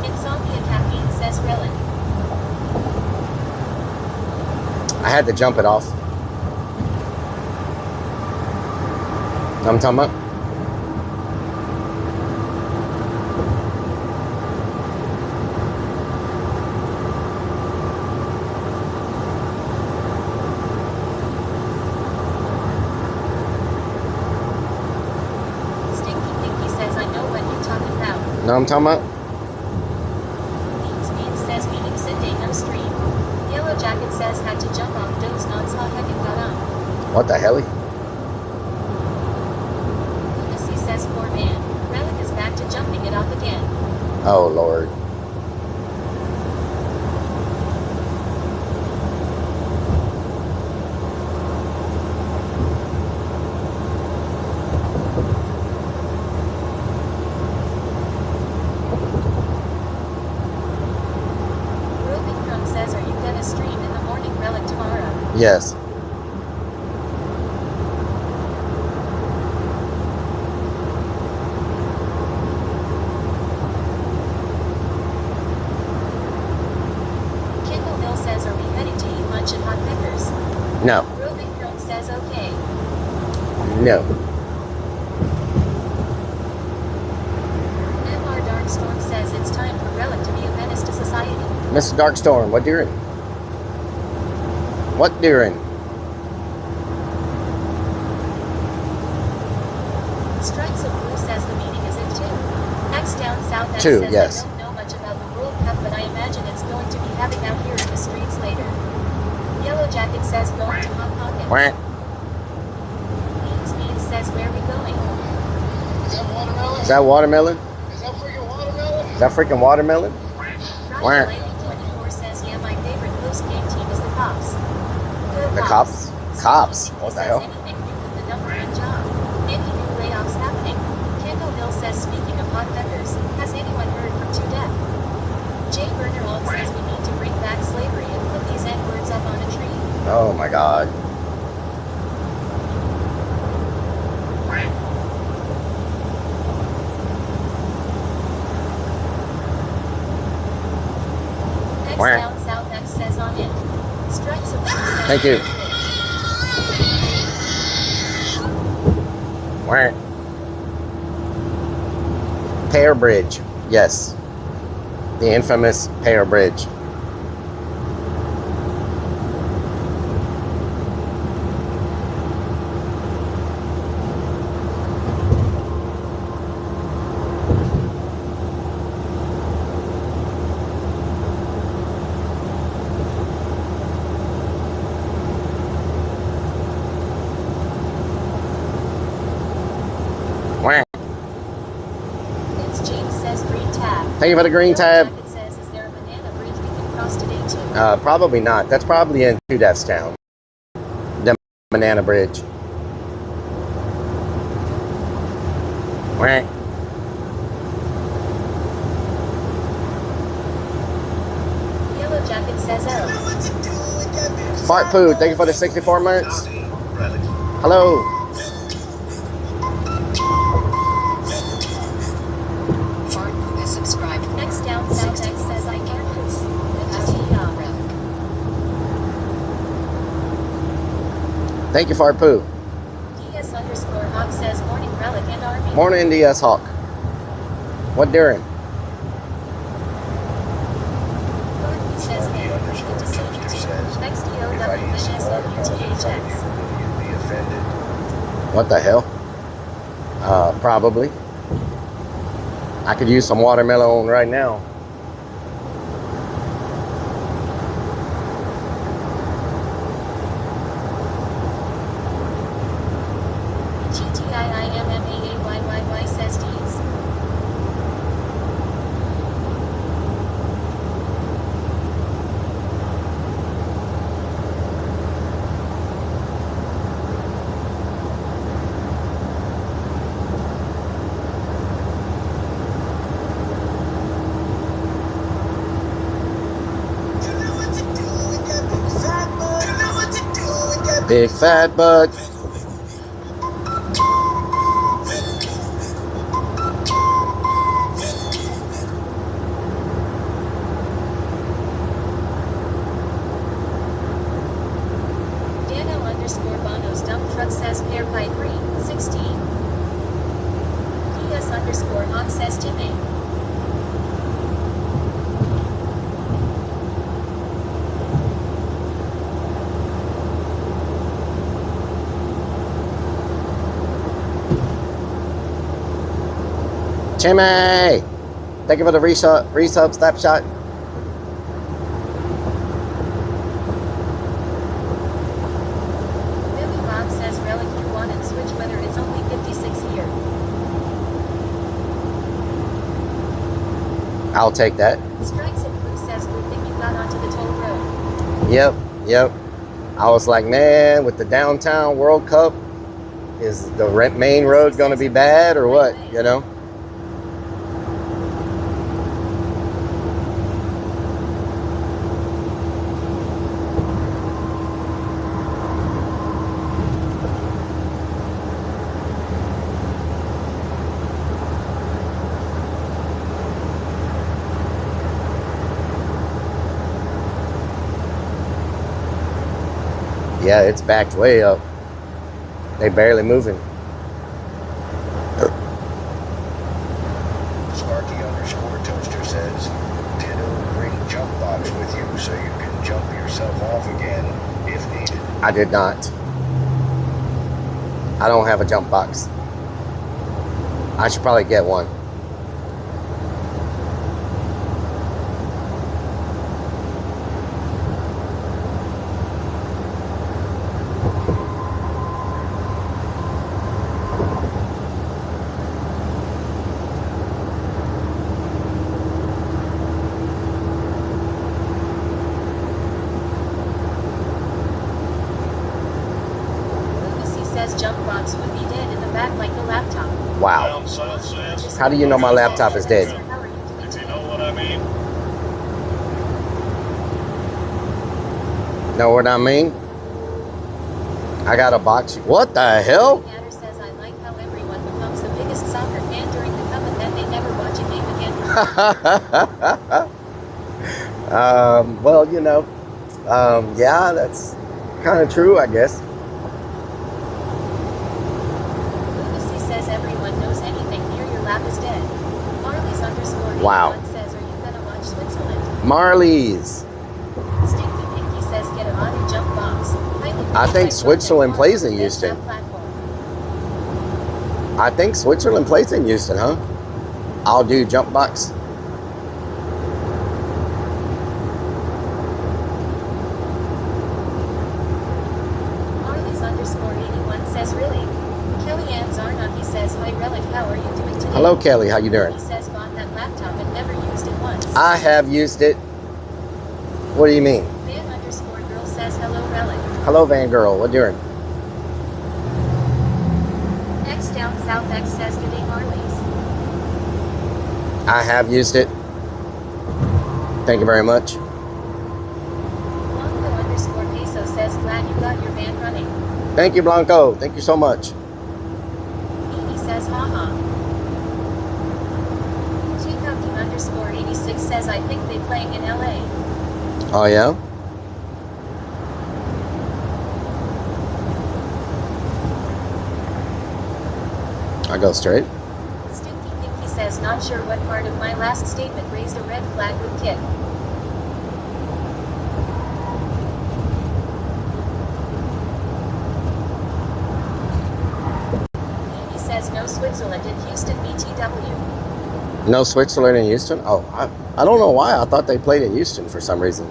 Speaker 2: Insomnia Caffeine says Rellik.
Speaker 3: I had to jump it off. I'm talking about.
Speaker 2: Stinky Pinky says I know what you're talking about.
Speaker 3: No, I'm talking about.
Speaker 2: Beans says meeting Sunday no stream. Yellow Jacket says had to jump off those non-saw heckin' got on.
Speaker 3: What the hell?
Speaker 2: Lunacy says poor man. Rellik is back to jumping it off again.
Speaker 3: Oh Lord.
Speaker 2: Roving Crumb says are you gonna stream in the morning Rellik tomorrow?
Speaker 3: Yes.
Speaker 2: Kendall Mill says are we heading to eat lunch at Hot Pickers?
Speaker 3: No.
Speaker 2: Roving Crumb says okay.
Speaker 3: No. Mr. Darkstorm, what doing? What doing?
Speaker 2: Strikes of Blue says the meeting is at 2. X down south X
Speaker 3: Two,
Speaker 2: says
Speaker 3: yes.
Speaker 2: I don't know much about the World Cup, but I imagine it's going to be happening out here in the streets later. Yellow Jacket says going to Hot Pocket.
Speaker 3: Quack.
Speaker 2: Beans says where are we going?
Speaker 3: Is that watermelon?
Speaker 5: Is that freaking watermelon?
Speaker 3: Is that freaking watermelon? Where?
Speaker 2: Ryan 24 says yeah, my favorite post game team is the Cops. Go
Speaker 3: The cops? Cops? What the hell?
Speaker 2: Anything new with the number one job? Any new layoffs happening? Kendall Hill says speaking of hot peppers, has anyone heard from 2 Death? Jay Burner Alt says we need to bring back slavery and put these N-words up on a tree.
Speaker 3: Oh my god.
Speaker 2: X
Speaker 3: Where?
Speaker 2: down south X says on it. Strikes of Blue says
Speaker 3: Thank you. Where? Pear Bridge. Yes. The infamous Pear Bridge. Where?
Speaker 2: It's James says green tab.
Speaker 3: Thank you for the green tab.
Speaker 2: Yellow Jacket says, is there a banana bridge we can cross today too?
Speaker 3: Probably not. That's probably in Two Deaths Town. The Banana Bridge. Where?
Speaker 2: Yellow Jacket says oh.
Speaker 3: Fart Poo, thank you for the 64 months.
Speaker 9: Howdy, Rellik.
Speaker 3: Hello.
Speaker 7: Fart Poop is subscribed for
Speaker 2: X down south X says I can't lose. Good to see y'all.
Speaker 7: Relic.
Speaker 3: Thank you, Fart Poo.
Speaker 2: DS underscore Hawk says morning relic and army.
Speaker 3: Morning, NDS Hawk. What doing?
Speaker 2: Dorothy says hey. Good to see you too. Next
Speaker 5: If I use some watermelon in front of you,
Speaker 2: DOWNSUTHX.
Speaker 5: will you be offended?
Speaker 3: What the hell? Probably. I could use some watermelon right now.
Speaker 2: GTIIMMAAYYY says D's.
Speaker 3: Big fat butt.
Speaker 2: Dano underscore Bono's dump truck says pear pie green, 16. DS underscore Hawk says Timmy.
Speaker 3: Timmy! Thank you for the resub snapshot.
Speaker 2: Billy Bob says relic you want and switch weather is only 56 here.
Speaker 3: I'll take that.
Speaker 2: Strikes of Blue says good thing you got onto the toll road.
Speaker 3: Yep. I was like, man, with the downtown World Cup, is the main road going to be bad or what, you know? Yeah, it's backed way up. They barely moving.
Speaker 5: Sparky underscore Toaster says, ditto green jump box
Speaker 3: I did not. I don't have a jump box. I should probably get one.
Speaker 2: Jump box would be dead in the back like the laptop.
Speaker 3: Wow.
Speaker 4: Down south says,
Speaker 3: How do you know my laptop is dead?
Speaker 4: if you know what I mean.
Speaker 3: Know what I mean? I got a box. What the hell?
Speaker 2: Natter says, I like how everyone becomes the biggest soccer fan during the cup and then they never watch a game again.
Speaker 3: Well, you know, yeah, that's kind of true, I guess.
Speaker 2: Says everyone knows anything near your lap is dead. Marley's _
Speaker 3: Wow.
Speaker 2: says, are you gonna watch Switzerland?
Speaker 3: Marley's.
Speaker 2: Stinky Pinky says, get a on your jump box.
Speaker 3: I think Switzerland plays in Houston. I think Switzerland plays in Houston, huh? I'll do jump box.
Speaker 2: Marley's _81 says, really? Kellyanne Zarnaki says, hi Rellik, how are you doing today?
Speaker 3: Hello, Kelly. How you doing?
Speaker 2: He says, bought that laptop and never used it once.
Speaker 3: I have used it. What do you mean?
Speaker 2: Van _girl says, hello Rellik.
Speaker 3: Hello, Van Girl. What you doing?
Speaker 2: X down south X says, good day Marley's.
Speaker 3: I have used it. Thank you very much.
Speaker 2: Blanco _peso says, glad you got your van running.
Speaker 3: Thank you, Blanco. Thank you so much.
Speaker 2: He says, haha. Chicoking _86 says, I think they playing in LA.
Speaker 3: Oh, yeah? I go straight.
Speaker 2: Stinky Pinky says, not sure what part of my last statement raised a red flag with Kit. He says, no Switzerland in Houston BTW.
Speaker 3: No Switzerland in Houston? Oh, I don't know why. I thought they played in Houston for some reason.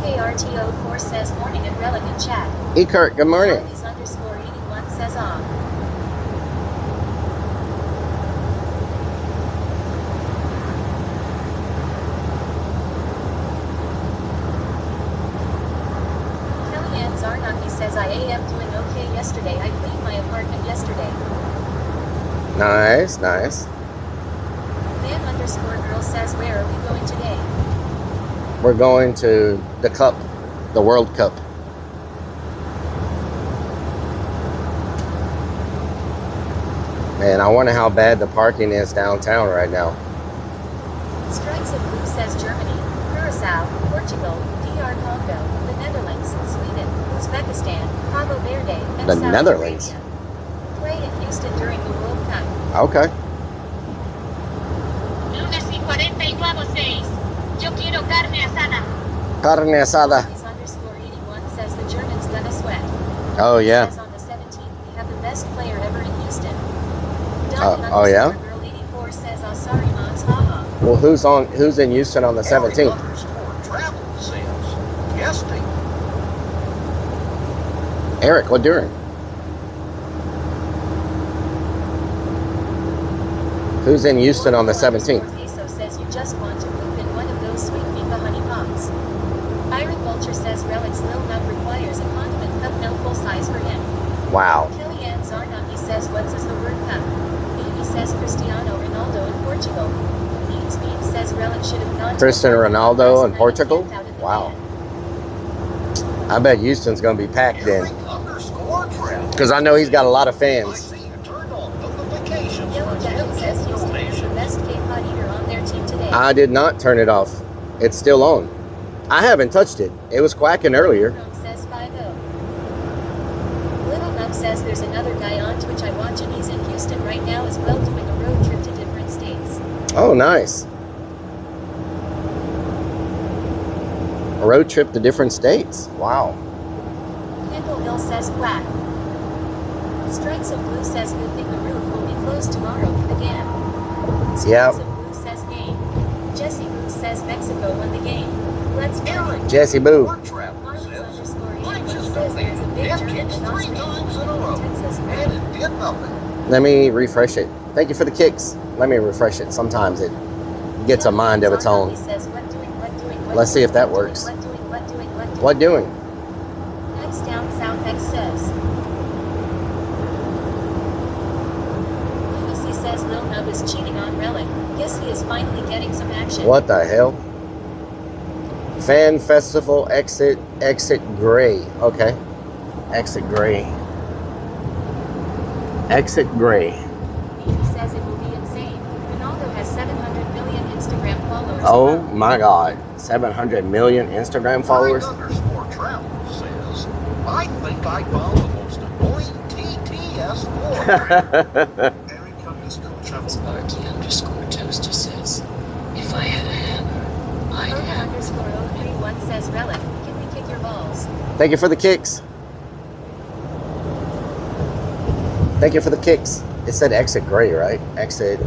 Speaker 2: EKRT04 says, morning at Rellik in chat.
Speaker 3: Kurt, good morning.
Speaker 2: Marley's _81 says, Kellyanne Zarnaki says, I am doing okay yesterday. I cleaned my apartment yesterday.
Speaker 3: Nice, nice.
Speaker 2: Van _girl says, where are we going today?
Speaker 3: We're going to the Cup, the World Cup. Man, I wonder how bad the parking is downtown right now.
Speaker 2: Strikes of Blue says Germany, Curacao, Portugal, DR Congo, the Netherlands, Sweden, Uzbekistan, Cabo Verde, and
Speaker 3: The
Speaker 2: South
Speaker 3: Netherlands?
Speaker 2: Arabia. Play in Houston during the World Cup.
Speaker 3: Okay.
Speaker 2: Lunes y 49:6. Yo quiero carne asada.
Speaker 3: Carne asada.
Speaker 2: Marley's _81 says the Germans gonna sweat.
Speaker 3: Oh, yeah.
Speaker 2: Says on the 17th we have the best player ever in Houston.
Speaker 3: Oh, yeah?
Speaker 2: Girl 84 says, oh, sorry, Mons, haha.
Speaker 3: Well, who's in Houston on the 17th?
Speaker 5: Travel says, guesting.
Speaker 3: Eric, what doing? Who's in Houston on the 17th?
Speaker 2: Peso says you just want to poop in one of those sweet Mika honey pots. Iron Vulture says Relik's Lil Nut requires a condiment cup, no full size for him.
Speaker 3: Wow.
Speaker 2: Kellyanne Zarnaki says what's is the word cup? Baby says Cristiano Ronaldo in Portugal. Beans says Rellik should have gone
Speaker 3: Cristiano
Speaker 2: to
Speaker 3: Ronaldo in Portugal?
Speaker 2: out of the
Speaker 3: Wow.
Speaker 2: can.
Speaker 3: I bet Houston's going to be packed then.
Speaker 5: _travel.
Speaker 3: Because I know he's got a lot of
Speaker 5: I
Speaker 3: fans.
Speaker 5: see you turned on notifications
Speaker 2: Yellow
Speaker 5: for
Speaker 2: Jacket says Houston is the best K-pot eater on their team today.
Speaker 3: I did not turn it off. It's still on. I haven't touched it. It was quacking earlier.
Speaker 2: Rome says 5-0. Little Nub says there's another guy on Twitch I watch and he's in Houston right now as well doing a road trip to different states.
Speaker 3: Oh, nice. A road trip to different states. Wow.
Speaker 2: Nickel Hill says quack. Strikes of Blue says good thing the roof will be closed tomorrow for the game.
Speaker 3: Yep.
Speaker 2: Strikes of Blue says game. Jesse Blue says Mexico won the game. Let's go.
Speaker 3: Jesse Boo.
Speaker 2: Marlins underscore 81 says there's a big German in Australia. Texas.
Speaker 3: Let me refresh it. Thank you for the kicks. Let me refresh it. Sometimes it gets a mind of its own. Let's see if that works. What doing?
Speaker 2: X down South X says. Lunacy says Lil Nub is cheating on Rellik. Guess he is finally getting some action.
Speaker 3: What the hell? Fan Festival exit gray. Okay. Exit gray. Exit gray.
Speaker 2: He says it will be insane. Ronaldo has 700 million Instagram followers.
Speaker 3: Oh my god. 700 million Instagram followers?
Speaker 5: Underscore travel says, I think I found the most annoying TTS4.
Speaker 9: Eric underscore travel.
Speaker 7: Sparky underscore toaster says, if I had a hammer, I'd
Speaker 2: Oda
Speaker 7: have
Speaker 2: underscore 031 says Rellik, can we kick your balls?
Speaker 3: Thank you for the kicks. Thank you for the kicks. It said exit gray, right? Exit.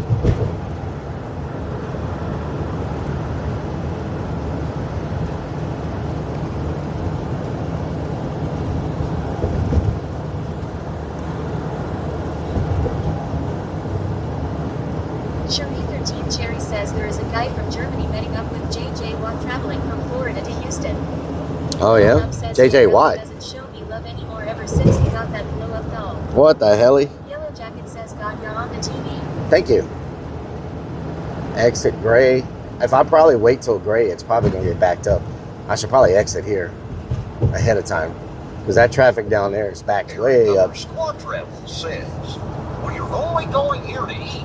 Speaker 2: Cherie13 Cherry says there is a guy from Germany meeting up with JJ Watt traveling from Florida to Houston.
Speaker 3: Oh yeah?
Speaker 2: Lil Nub says
Speaker 3: JJ
Speaker 2: Rellik
Speaker 3: Watt.
Speaker 2: doesn't show me love anymore ever since he got that blow up doll.
Speaker 3: What the helly?
Speaker 2: Yellow Jacket says God, you're on the TV.
Speaker 3: Thank you. Exit gray. If I probably wait till gray, it's probably going to get backed up. I should probably exit here ahead of time. Because that traffic down there is backed way up.
Speaker 5: Squad travel says, well, you're only going here to eat.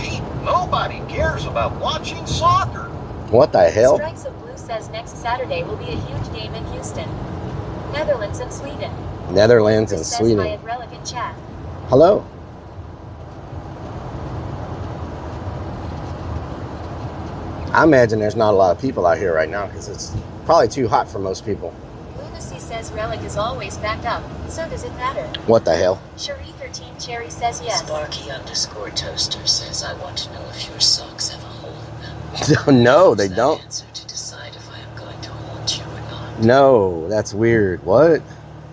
Speaker 5: Eat. Nobody cares about watching soccer.
Speaker 3: What the hell?
Speaker 2: Strikes of Blue says next Saturday will be a huge game in Houston. Netherlands and Sweden.
Speaker 3: Netherlands and
Speaker 2: Says
Speaker 3: Sweden.
Speaker 2: hi at Rellik in chat.
Speaker 3: Hello. I imagine there's not a lot of people out here right now because it's probably too hot for most people.
Speaker 2: Lunacy says Rellik is always backed up. So does it matter?
Speaker 3: What the hell?
Speaker 2: Cherie13 Cherry says yes.
Speaker 7: Sparky underscore toaster says, I want to know if your socks have a hole in them.
Speaker 3: No, they
Speaker 7: Use that
Speaker 3: don't.
Speaker 7: answer to decide if I am going to haunt you or not.
Speaker 3: No, that's weird. What?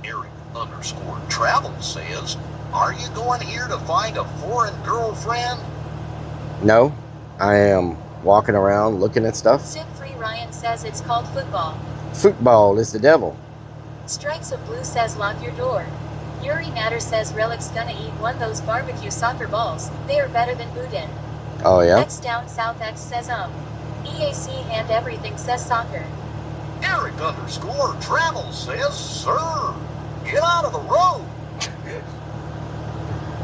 Speaker 5: Eric underscore travel says, are you going here to find a foreign girlfriend?
Speaker 3: No, I am walking around looking at stuff.
Speaker 2: Sim Free Ryan says it's called football.
Speaker 3: Football is the devil.
Speaker 2: Strikes of Blue says lock your door. Yuri Natter says Rellik's gonna eat one those barbecue soccer balls. They are better than Boudin.
Speaker 3: Oh yeah?
Speaker 2: X down South X says EAC and everything says soccer.
Speaker 5: Eric underscore travel says, sir, get out of the road.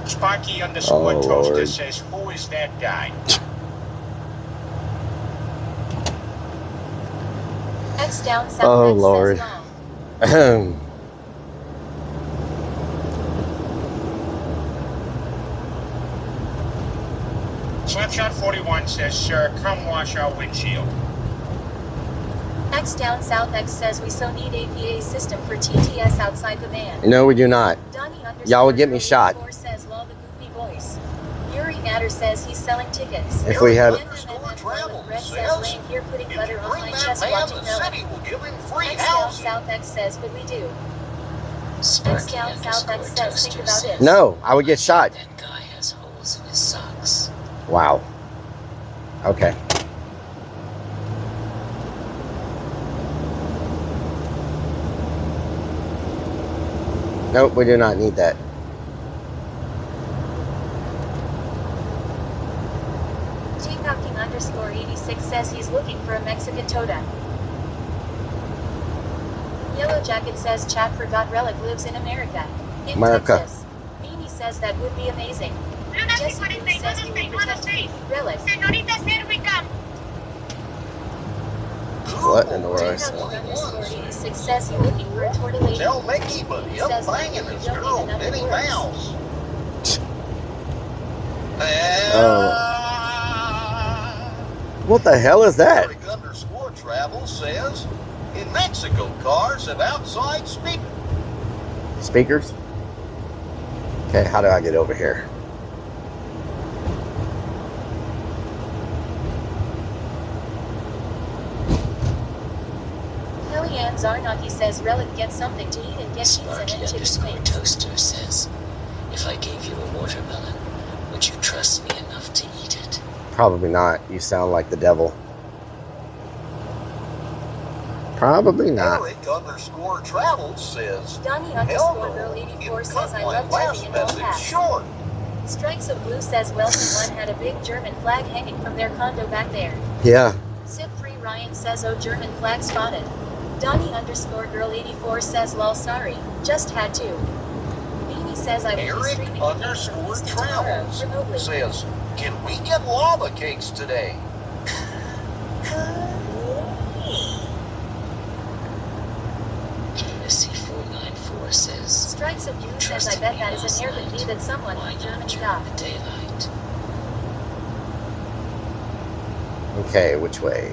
Speaker 8: Sparky underscore
Speaker 3: Oh,
Speaker 8: toaster
Speaker 3: Lord.
Speaker 8: says, who is that guy?
Speaker 2: X down South
Speaker 3: Oh,
Speaker 2: X
Speaker 3: Lord.
Speaker 2: says long.
Speaker 3: Ahem.
Speaker 8: Slapshot 41 says, sure, come wash our windshield.
Speaker 2: X down South X says we so need APA system for TTS outside the van.
Speaker 3: No, we do not.
Speaker 2: Donnie underscore
Speaker 3: Y'all would get me
Speaker 2: 34
Speaker 3: shot.
Speaker 2: says lol the goofy voice. Yuri Natter says he's selling tickets.
Speaker 3: If we had-
Speaker 2: Red says laying here putting
Speaker 5: If
Speaker 2: butter
Speaker 5: you
Speaker 2: on
Speaker 5: bring
Speaker 2: my
Speaker 5: that
Speaker 2: chest
Speaker 5: man,
Speaker 2: watching
Speaker 5: the
Speaker 2: Rellik.
Speaker 5: city will give him free
Speaker 2: X down
Speaker 5: housing.
Speaker 2: South X says what we do. X
Speaker 7: Sparky
Speaker 2: down South
Speaker 7: underscore
Speaker 2: X says think
Speaker 7: toaster
Speaker 2: about
Speaker 7: says,
Speaker 2: it.
Speaker 3: No, I would get shot.
Speaker 7: that guy has holes in his socks.
Speaker 3: Wow. Okay. Nope, we do not need that.
Speaker 2: King underscore 86 says he's looking for a Mexican Toda. Yellow Jacket says chat forgot Rellik lives in America. In
Speaker 3: America.
Speaker 2: Texas. Beanie says that would be amazing. Jesse Blue says he will protect me. Rellik.
Speaker 3: What in the world?
Speaker 2: King underscore 86 says he's looking for a torta lady.
Speaker 5: Tell Mickey, but
Speaker 2: He
Speaker 5: I'm
Speaker 2: says that
Speaker 5: banging
Speaker 2: you
Speaker 5: this
Speaker 2: don't
Speaker 5: girl,
Speaker 2: need another
Speaker 5: Minnie
Speaker 2: words.
Speaker 5: Mouse.
Speaker 3: What the hell is that?
Speaker 5: Eric underscore travel says,
Speaker 10: In Mexico, cars have outside speakers.
Speaker 3: Speakers? Okay, how do I get over here?
Speaker 2: Kellyanne Zarnaki says Rellik get something to eat and get pizza
Speaker 7: Sparky
Speaker 2: and chicken
Speaker 7: underscore
Speaker 2: wings.
Speaker 7: toaster says, if I gave you a watermelon, would you trust me enough to eat it?
Speaker 3: Probably not. You sound like the devil. Probably not.
Speaker 10: Eric underscore travels says,
Speaker 2: Donnie
Speaker 10: hell
Speaker 2: underscore
Speaker 10: no.
Speaker 2: girl 84
Speaker 10: You
Speaker 2: says
Speaker 10: cut
Speaker 2: I
Speaker 10: my
Speaker 2: love
Speaker 10: last
Speaker 2: Tony in all
Speaker 10: message
Speaker 2: caps.
Speaker 10: short.
Speaker 2: Strikes of Blue says Welcome 1 had a big German flag hanging from their condo back there.
Speaker 3: Yeah.
Speaker 2: Sip 3 Ryan says oh German flag spotted. Donnie underscore girl 84 says lol sorry, just had to. Beanie says I will be
Speaker 10: Eric
Speaker 2: streaming
Speaker 10: underscore
Speaker 2: Houston tomorrow,
Speaker 10: travels
Speaker 2: remotely.
Speaker 10: says, can we get lava cakes today?
Speaker 7: Lucy 494 says,
Speaker 2: Strikes of Blue says I bet that is an Airbnb that someone
Speaker 7: why
Speaker 2: in
Speaker 7: not
Speaker 2: Germany
Speaker 7: during
Speaker 2: got.
Speaker 7: the daylight?
Speaker 3: Okay, which way?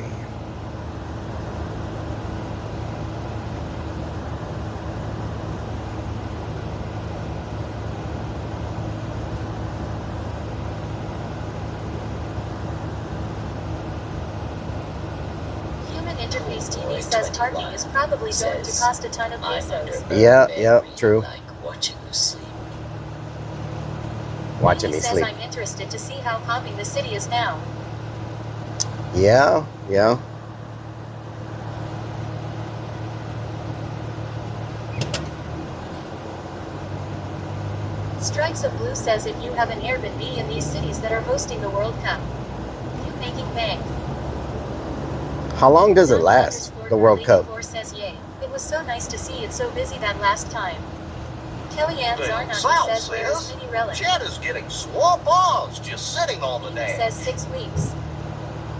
Speaker 2: Human Interface TV says parking is probably going to cost a ton of pesos.
Speaker 3: Yeah, true.
Speaker 7: Like watching you sleep.
Speaker 3: Watching
Speaker 2: Beanie
Speaker 3: me
Speaker 2: says
Speaker 3: sleep.
Speaker 2: I'm interested to see how popping the city is now.
Speaker 3: Yeah.
Speaker 2: Strikes of Blue says if you have an Airbnb in these cities that are hosting the World Cup, you making bank.
Speaker 3: How long does it
Speaker 2: Donnie
Speaker 3: last,
Speaker 2: underscore
Speaker 3: the World
Speaker 2: girl
Speaker 3: Cup?
Speaker 2: 84 says yay. It was so nice to see it so busy that last time. Kellyanne
Speaker 10: Down
Speaker 2: Zarnaki
Speaker 10: south
Speaker 2: says where's
Speaker 10: says,
Speaker 2: Mini Rellik?
Speaker 10: Jet is getting swamp balls just sitting on the
Speaker 2: Beanie
Speaker 10: dash.
Speaker 2: says 6 weeks.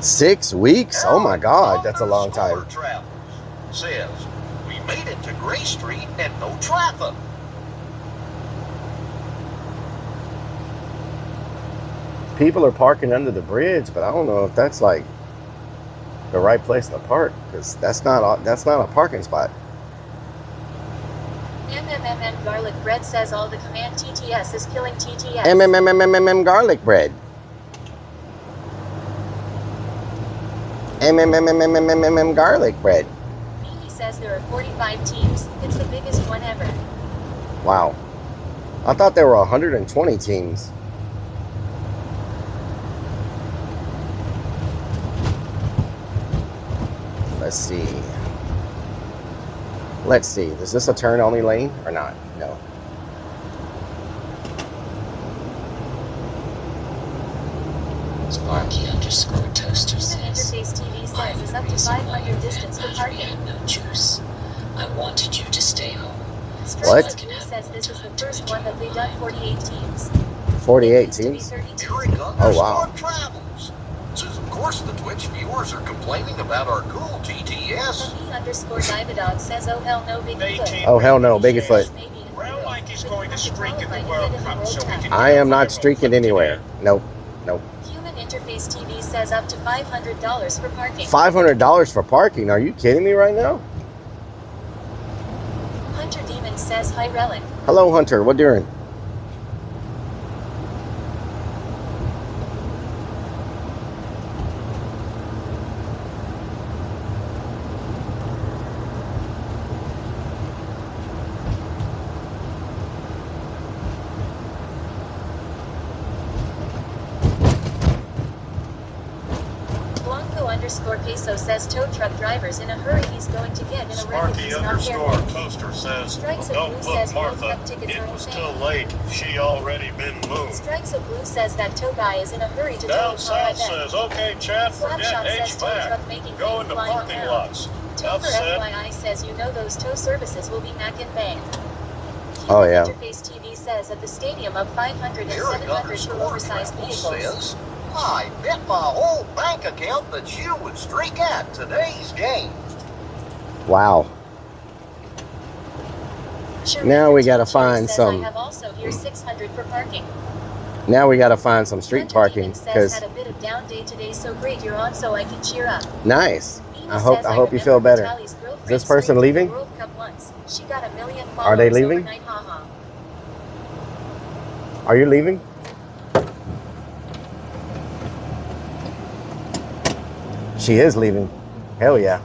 Speaker 3: 6 weeks? Oh my God, that's a long time.
Speaker 10: Underscore travels says, we made it to Gray Street and no traffic.
Speaker 3: People are parking under the bridge, but I don't know if that's like the right place to park, because that's not a parking spot.
Speaker 2: MMMM Garlic Bread says all the command TTS is killing TTS.
Speaker 3: MMMMMM garlic bread. MMMMMMM garlic bread.
Speaker 2: Beanie says there are 45 teams. It's the biggest one ever.
Speaker 3: Wow. I thought there were 120 teams. Let's see. Is this a turn only lane or not? No.
Speaker 7: Sparky underscore toaster
Speaker 2: Human
Speaker 7: says,
Speaker 2: Interface TV
Speaker 7: I'm
Speaker 2: says is
Speaker 7: the
Speaker 2: up to
Speaker 7: reason why
Speaker 2: 500
Speaker 7: your
Speaker 2: distance for
Speaker 7: battery
Speaker 2: parking.
Speaker 7: had no juice. I wanted you to stay home.
Speaker 2: Strikes
Speaker 3: What?
Speaker 2: of Blue says this is the first one that they've done 48 teams.
Speaker 3: 48
Speaker 2: It used to be
Speaker 3: teams?
Speaker 2: 32.
Speaker 10: Eric
Speaker 3: Oh, wow.
Speaker 10: underscore travels says, of course the Twitch viewers are complaining about our cool TTS.
Speaker 2: He underscore Dividog says oh hell no big
Speaker 8: They
Speaker 2: foot.
Speaker 8: team
Speaker 3: Oh hell no, Bigfoot.
Speaker 2: Maybe in
Speaker 8: Rellik is
Speaker 2: but
Speaker 8: going
Speaker 2: you
Speaker 8: to
Speaker 2: have
Speaker 8: streak in
Speaker 2: qualify
Speaker 8: the
Speaker 2: to
Speaker 8: World
Speaker 2: get in the
Speaker 8: Cup
Speaker 2: World
Speaker 8: so we
Speaker 2: Cup.
Speaker 8: can
Speaker 3: I
Speaker 8: get
Speaker 3: am
Speaker 8: a
Speaker 3: not
Speaker 8: viral
Speaker 3: streaking
Speaker 8: clip
Speaker 3: anywhere.
Speaker 8: today.
Speaker 3: Nope.
Speaker 2: Human Interface TV says up to $500 for parking.
Speaker 3: $500 for parking? Are you kidding me right now?
Speaker 2: Hunter Demon says hi Rellik.
Speaker 3: Hello, Hunter. What doing?
Speaker 2: Blanco underscore Peso says tow truck drivers in a hurry he's going to get in a wreck if
Speaker 4: Sparky
Speaker 2: he's not
Speaker 4: underscore
Speaker 2: careful.
Speaker 4: toaster says,
Speaker 2: Strikes of
Speaker 4: don't
Speaker 2: Blue
Speaker 4: look,
Speaker 2: says World
Speaker 4: Martha,
Speaker 2: Cup tickets
Speaker 4: it
Speaker 2: are
Speaker 4: was
Speaker 2: insane.
Speaker 4: too late. She already been moved.
Speaker 2: Strikes of Blue says that tow guy is in a hurry to tow
Speaker 4: Down
Speaker 2: a car I
Speaker 4: south
Speaker 2: bet.
Speaker 4: says, okay, Chad, forget
Speaker 2: Slapshot says tow
Speaker 4: HVAC.
Speaker 2: truck making
Speaker 4: Go
Speaker 2: bank
Speaker 4: into
Speaker 2: flying
Speaker 4: parking
Speaker 2: around.
Speaker 4: lots.
Speaker 2: Tow
Speaker 4: Enough
Speaker 2: for
Speaker 4: said.
Speaker 2: FYI says you know those tow services will be Mac and Bank.
Speaker 3: Oh,
Speaker 2: Human
Speaker 3: yeah.
Speaker 2: Interface TV says at the stadium up 500 and
Speaker 10: Eric
Speaker 2: 700 for
Speaker 10: underscore
Speaker 2: oversized
Speaker 10: travels
Speaker 2: vehicles.
Speaker 10: says, I bet my whole bank account that you would streak at today's game.
Speaker 3: Wow. Now we gotta find some-
Speaker 2: I have also here 600 for parking.
Speaker 3: Now we got to find some street
Speaker 2: Hunter
Speaker 3: parking
Speaker 2: Demon says
Speaker 3: because
Speaker 2: had a bit of down day today, so great you're on so I can cheer up.
Speaker 3: nice.
Speaker 2: Me
Speaker 3: I hope you feel better. Is this person leaving?
Speaker 2: World Cup once. She got 1 million
Speaker 3: Are they
Speaker 2: followers
Speaker 3: leaving?
Speaker 2: overnight, haha.
Speaker 3: Are you leaving? She is leaving. Hell yeah.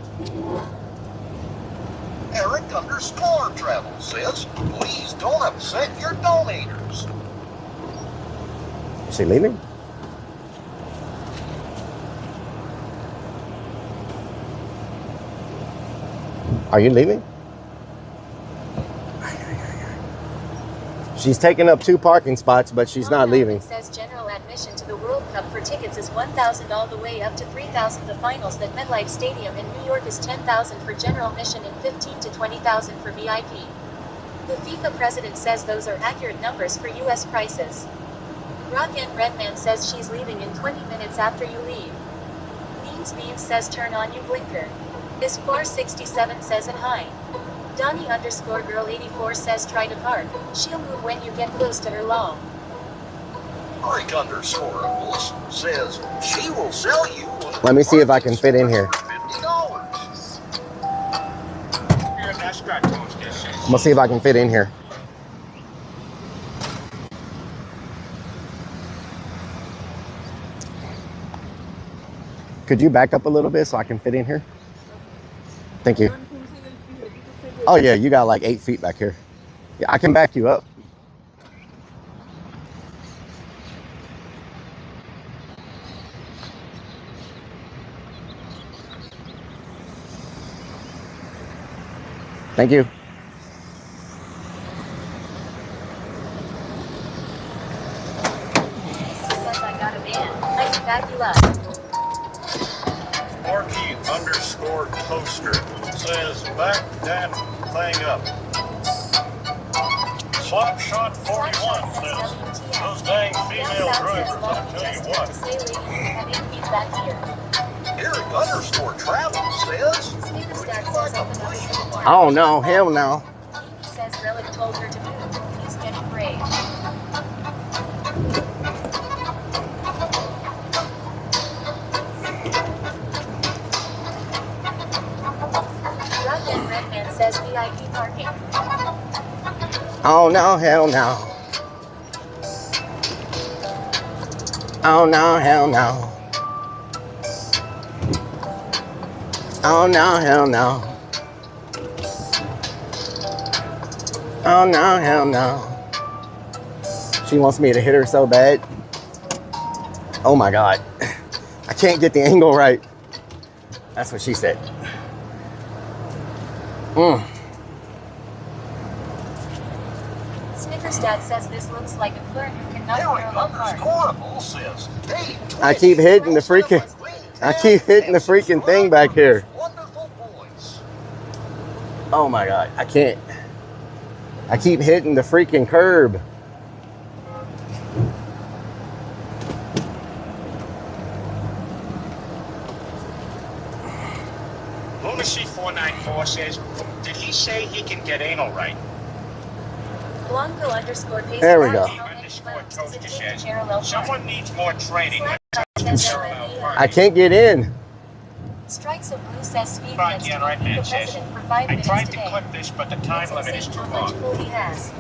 Speaker 10: Eric_Travel says, please don't upset your donators.
Speaker 3: Is she leaving? Are you leaving? She's taking up 2 parking spots, but she's not leaving.
Speaker 2: It says general admission to the World Cup for tickets is $1,000 all the way up to $3,000. The finals at MetLife Stadium in New York is $10,000 for general admission and $15,000 to $20,000 for VIP. The FIFA president says those are accurate numbers for US prices. Rock and Redman says she's leaving in 20 minutes after you leave. Beans says turn on your blinker. Is467 says and hi. Donnie_girl84 says try to park. She'll move when you get close to her long.
Speaker 10: Eric_Rules says she will sell you.
Speaker 3: Let me see if I can fit in here. I'm gonna see if I can fit in here. Could you back up a little bit so I can fit in here? Thank you. Oh yeah, you got like 8 feet back here. Yeah, I can back you up. Thank you.
Speaker 2: Says I got a van. I can back you up.
Speaker 4: Marky_Toaster says back that thing up. Slapshot 41 says those dang female drivers, I tell you what.
Speaker 10: Eric_Travel says
Speaker 3: Oh no, hell no.
Speaker 2: Says Rellik told her to move. He's getting brave. Rock and Redman says VIP parking.
Speaker 3: Oh no, hell no. Oh no, hell no. Oh no, hell no. Oh no, hell no. She wants me to hit her so bad. Oh my God. I can't get the angle right. That's what she said.
Speaker 2: Snickersdad says this looks like a clerk who cannot parallel park.
Speaker 10: says, hey,
Speaker 3: I keep hitting the freaking thing back here. Oh my God, I can't. I keep hitting the freaking curb.
Speaker 8: Lunacy494 says, did he say he can get anal right?
Speaker 2: Blanco_pace.
Speaker 3: There we go.
Speaker 8: Toaster says, someone needs more training.
Speaker 3: I can't get in.
Speaker 2: Strikes of Blue says speed
Speaker 8: Right,
Speaker 2: gets
Speaker 8: yeah,
Speaker 2: to
Speaker 8: right,
Speaker 2: meet the
Speaker 8: man says,
Speaker 2: president for 5
Speaker 8: I
Speaker 2: minutes
Speaker 8: tried to
Speaker 2: today.
Speaker 8: clip this, but the time
Speaker 2: It's
Speaker 8: limit is
Speaker 2: insane
Speaker 8: too
Speaker 2: how much
Speaker 8: long.
Speaker 2: pull he has.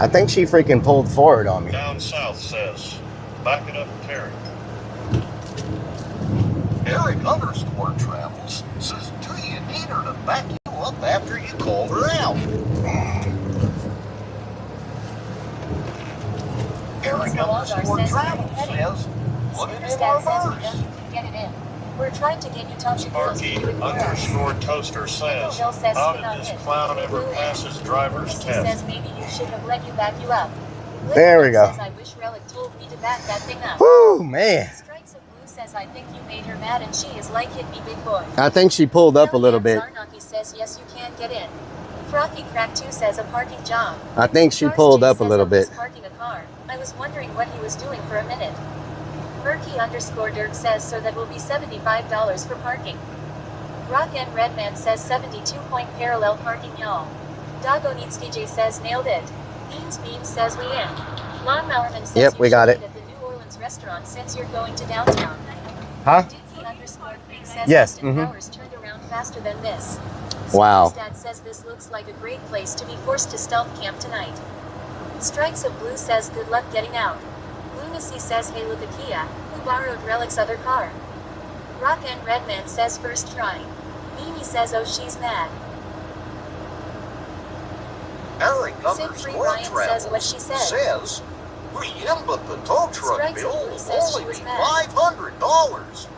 Speaker 3: I think she freaking pulled forward on me.
Speaker 4: Down south says, back it up, Terry.
Speaker 10: Eric_Travels says, do you need her to back you up after you called her out? Eric_Travels says, put it in
Speaker 2: Snickersdad says we
Speaker 10: reverse.
Speaker 2: don't get it in. We're trying to get you touched girls to do it for us.
Speaker 4: Marky_Toaster says, how did this clown ever pass his driver's
Speaker 2: He
Speaker 4: test?
Speaker 2: says maybe you should have let you back you up.
Speaker 3: There we go.
Speaker 2: Says, I wish Rellik told me to back that thing up.
Speaker 3: Whoo, man.
Speaker 2: Strikes of Blue says I think you made her mad and she is like hit me big boy.
Speaker 3: I think she pulled up a little bit.
Speaker 2: Zarnaki says yes you can get in. Frothy Crack 2 says a parking job.
Speaker 3: I think she
Speaker 2: Stars
Speaker 3: pulled
Speaker 2: J
Speaker 3: up a
Speaker 2: says
Speaker 3: little
Speaker 2: I was
Speaker 3: bit.
Speaker 2: parking a car. I was wondering what he was doing for a minute. Murky_Dirk says so that will be $75 for parking. Rock and Redman says 72 point parallel parking y'all. Doggo Needs DJ says nailed it. Beans says we in. Lawnmowerman says
Speaker 3: Yep,
Speaker 2: you
Speaker 3: we got
Speaker 2: should
Speaker 3: it.
Speaker 2: eat at the New Orleans restaurant since you're going to downtown.
Speaker 3: Huh?
Speaker 2: Dookie_Creek says
Speaker 3: Yes,
Speaker 2: Austin Powers turned around faster than this.
Speaker 3: Wow.
Speaker 2: Scoot's dad says this looks like a great place to be forced to stealth camp tonight. Strikes of Blue says good luck getting out. Lunacy says hey look at Kia, who borrowed Relic's other car. Rock and Redman says first try. Mimi says oh she's mad.
Speaker 10: Eric
Speaker 2: Siegfried Ryan says what she said.
Speaker 10: says, yeah, but the tow truck
Speaker 2: Strikes
Speaker 10: bill
Speaker 2: of Blue
Speaker 10: will
Speaker 2: says she
Speaker 10: only
Speaker 2: was
Speaker 10: be
Speaker 2: mad.
Speaker 10: $500.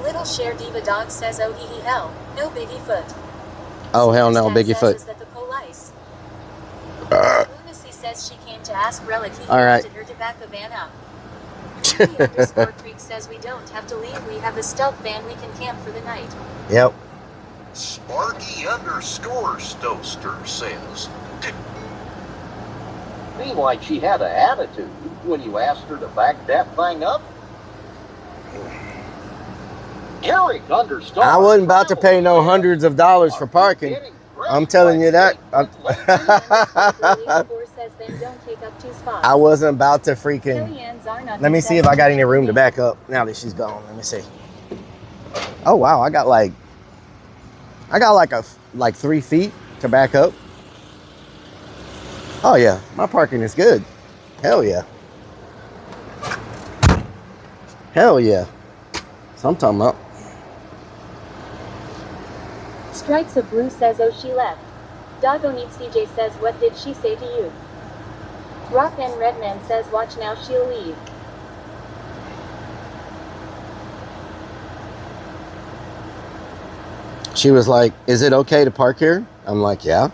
Speaker 2: Little Share Diva Dog says oh hee hee hell, no Biggie Foot.
Speaker 3: Oh, hell no,
Speaker 2: Stat
Speaker 3: Biggie
Speaker 2: says,
Speaker 3: Foot.
Speaker 2: Is that the police? Lunacy says she came to ask Relic he
Speaker 3: All right.
Speaker 2: wanted her to back the van up. Dookie_Creek says we don't have to leave, we have a stealth van we can camp for the night.
Speaker 3: Yep.
Speaker 10: Sparky_Stoster says, seemed like she had an attitude when you asked her to back that thing up. Eric _.
Speaker 3: I wasn't about to pay no hundreds of dollars for parking. I'm telling you that.
Speaker 2: Says then don't take up 2 spots.
Speaker 3: I wasn't about to freaking...
Speaker 2: Kellyanne Zarnock
Speaker 3: Let me see if I got any room to back up now that she's gone. Let me see. Oh, wow. I got like 3 feet to back up. Oh, yeah. My parking is good. Hell yeah. Hell yeah. So I'm talking about.
Speaker 2: Strikes of Blue says oh she left. Doggo Needs DJ says what did she say to you? Rock and Redman says watch now she'll leave.
Speaker 3: She was like, is it okay to park here? I'm like, yeah.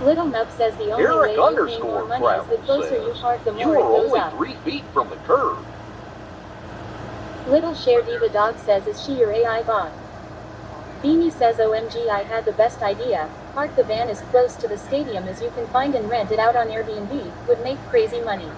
Speaker 2: Little Nub says the only way you pay more money is the closer you park the more it goes up.
Speaker 10: 3 feet from the curb.
Speaker 2: Little Share Diva Dog says is she your AI bot? Beanie says OMG I had the best idea. Park the van as close to the stadium as you can find and rent it out on Airbnb. Would make crazy money.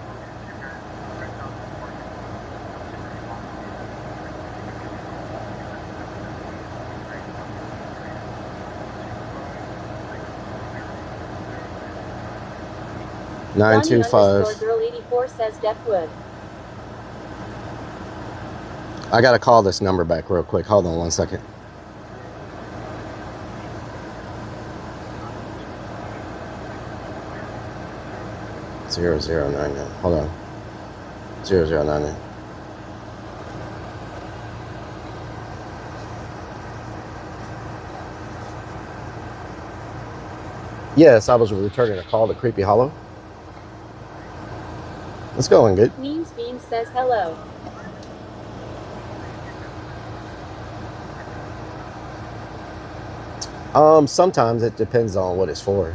Speaker 3: Nine two five.
Speaker 2: Girl 84 says Deathwood.
Speaker 3: I gotta call this number back real quick. Hold on 1 second. Zero zero nine nine. Hold on. 0099. Yes, I was returning a call to Creepy Hollow. It's going good.
Speaker 2: Means Beans says hello.
Speaker 3: Sometimes it depends on what it's for.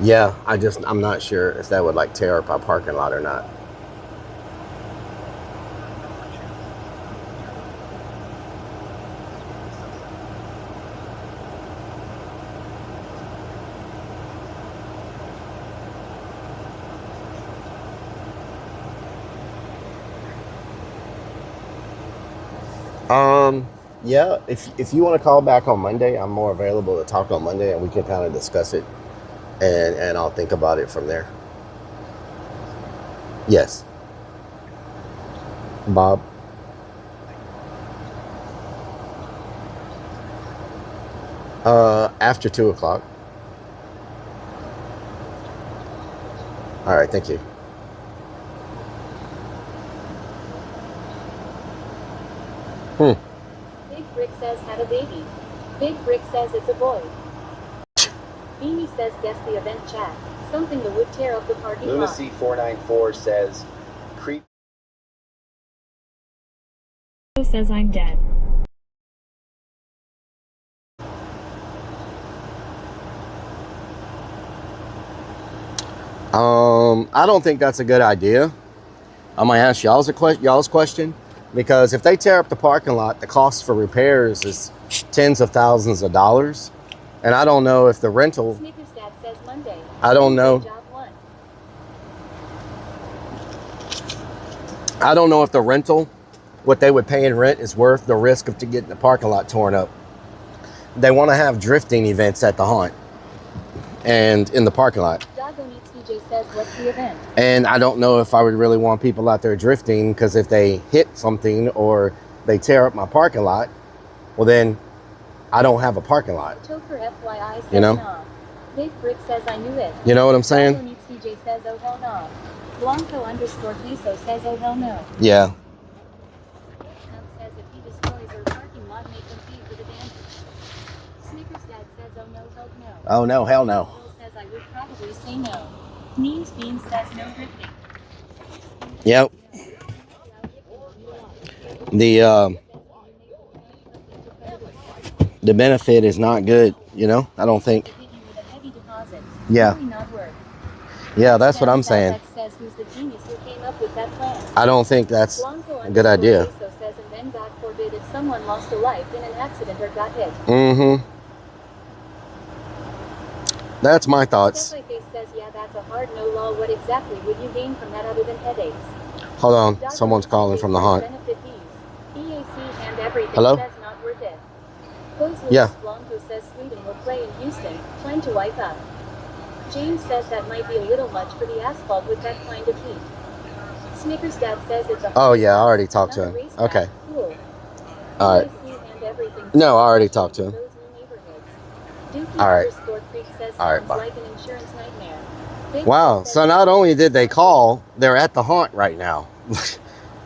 Speaker 3: Yeah, I'm not sure if that would like tear up our parking lot or not. Yeah, if you want to call back on Monday, I'm more available to talk on Monday and we can kind of discuss it and I'll think about it from there. Yes. Bob. After 2 o'clock. All right, thank you.
Speaker 2: Big Brick says had a baby. Big Brick says it's a boy. Beanie says guess the event chat. Something that would tear up the party lot.
Speaker 11: Lunacy 494 says creep.
Speaker 2: Says I'm dead.
Speaker 3: I don't think that's a good idea. I'm gonna ask y'all's question, because if they tear up the parking lot, the cost for repairs is tens of thousands of dollars, and I don't know if the rental.
Speaker 2: Snickers Dad says Monday.
Speaker 3: I don't know. I don't know if the rental, what they would pay in rent, is worth the risk of getting the parking lot torn up. They want to have drifting events at the haunt and in the parking lot.
Speaker 2: Doggo Meets DJ says, what's the event?
Speaker 3: And I don't know if I would really want people out there drifting, because if they hit something or they tear up my parking lot, well then I don't have a parking lot.
Speaker 2: Topher FYI says,
Speaker 3: you know?
Speaker 2: nah. Big Brick says, I knew it.
Speaker 3: You know what I'm saying?
Speaker 2: Doggo Meets DJ says, oh hell no. Blanco_peso says, oh hell no.
Speaker 3: Yeah.
Speaker 2: Says if he destroys our parking lot, make them pay for the damage. Snickers Dad says, oh no, hell no.
Speaker 3: Oh no, hell no.
Speaker 2: Bill says, I would probably say no. Means Beans says no drifting.
Speaker 3: Yep. The benefit is not good, you know? I don't think. Yeah. Yeah, that's what I'm saying. I don't think that's a good idea.
Speaker 2: Says, and then God forbid if someone lost a life in an accident or got hit.
Speaker 3: Mm-hmm. That's my thoughts.
Speaker 2: Step My Face says, yeah, that's a hard no law. What exactly would you gain from that other than headaches?
Speaker 3: Hold on, someone's calling from the haunt. Hello?
Speaker 2: Not worth it.
Speaker 3: Yeah.
Speaker 2: Blanco says Sweden will play in Houston. Time to wipe up. James says that might be a little much for the asphalt with that kind of heat. Snickers Dad says it's a.
Speaker 3: Oh yeah, I already talked to him. Okay.
Speaker 2: Cool.
Speaker 3: All right. No, I already talked to him. All right. All right, bye.
Speaker 2: Like an insurance nightmare.
Speaker 3: Wow. So not only did they call, they're at the haunt right now.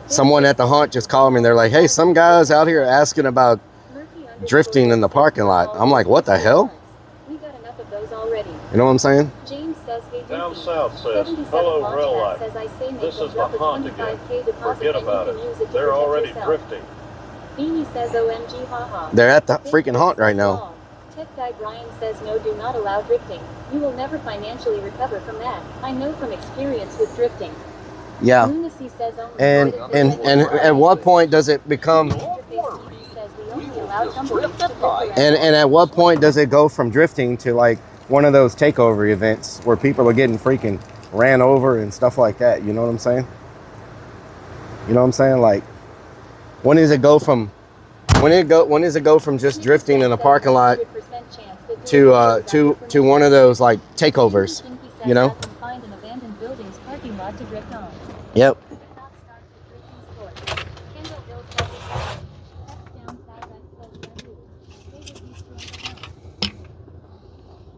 Speaker 3: Someone at the haunt just called me and they're like, hey, some guys out here asking about drifting in the parking lot. I'm like, what the hell?
Speaker 2: We got enough of those already.
Speaker 3: You know what I'm saying?
Speaker 2: James says, hey,
Speaker 4: Down south says, hello, Rellik I. This is the haunt again. Forget about it. They're already drifting.
Speaker 2: Beanie says, OMG, haha.
Speaker 3: They're at the freaking haunt right now.
Speaker 2: Tech Guy Brian says, no, do not allow drifting. You will never financially recover from that. I know from experience with drifting.
Speaker 3: Yeah.
Speaker 2: Lunacy says,
Speaker 3: And at what point does it become? And at what point does it go from drifting to like one of those takeover events where people are getting freaking ran over and stuff like that? You know what I'm saying? You know what I'm saying? Like, when does it go from just drifting in a parking lot to one of those like takeovers? You know? Yep.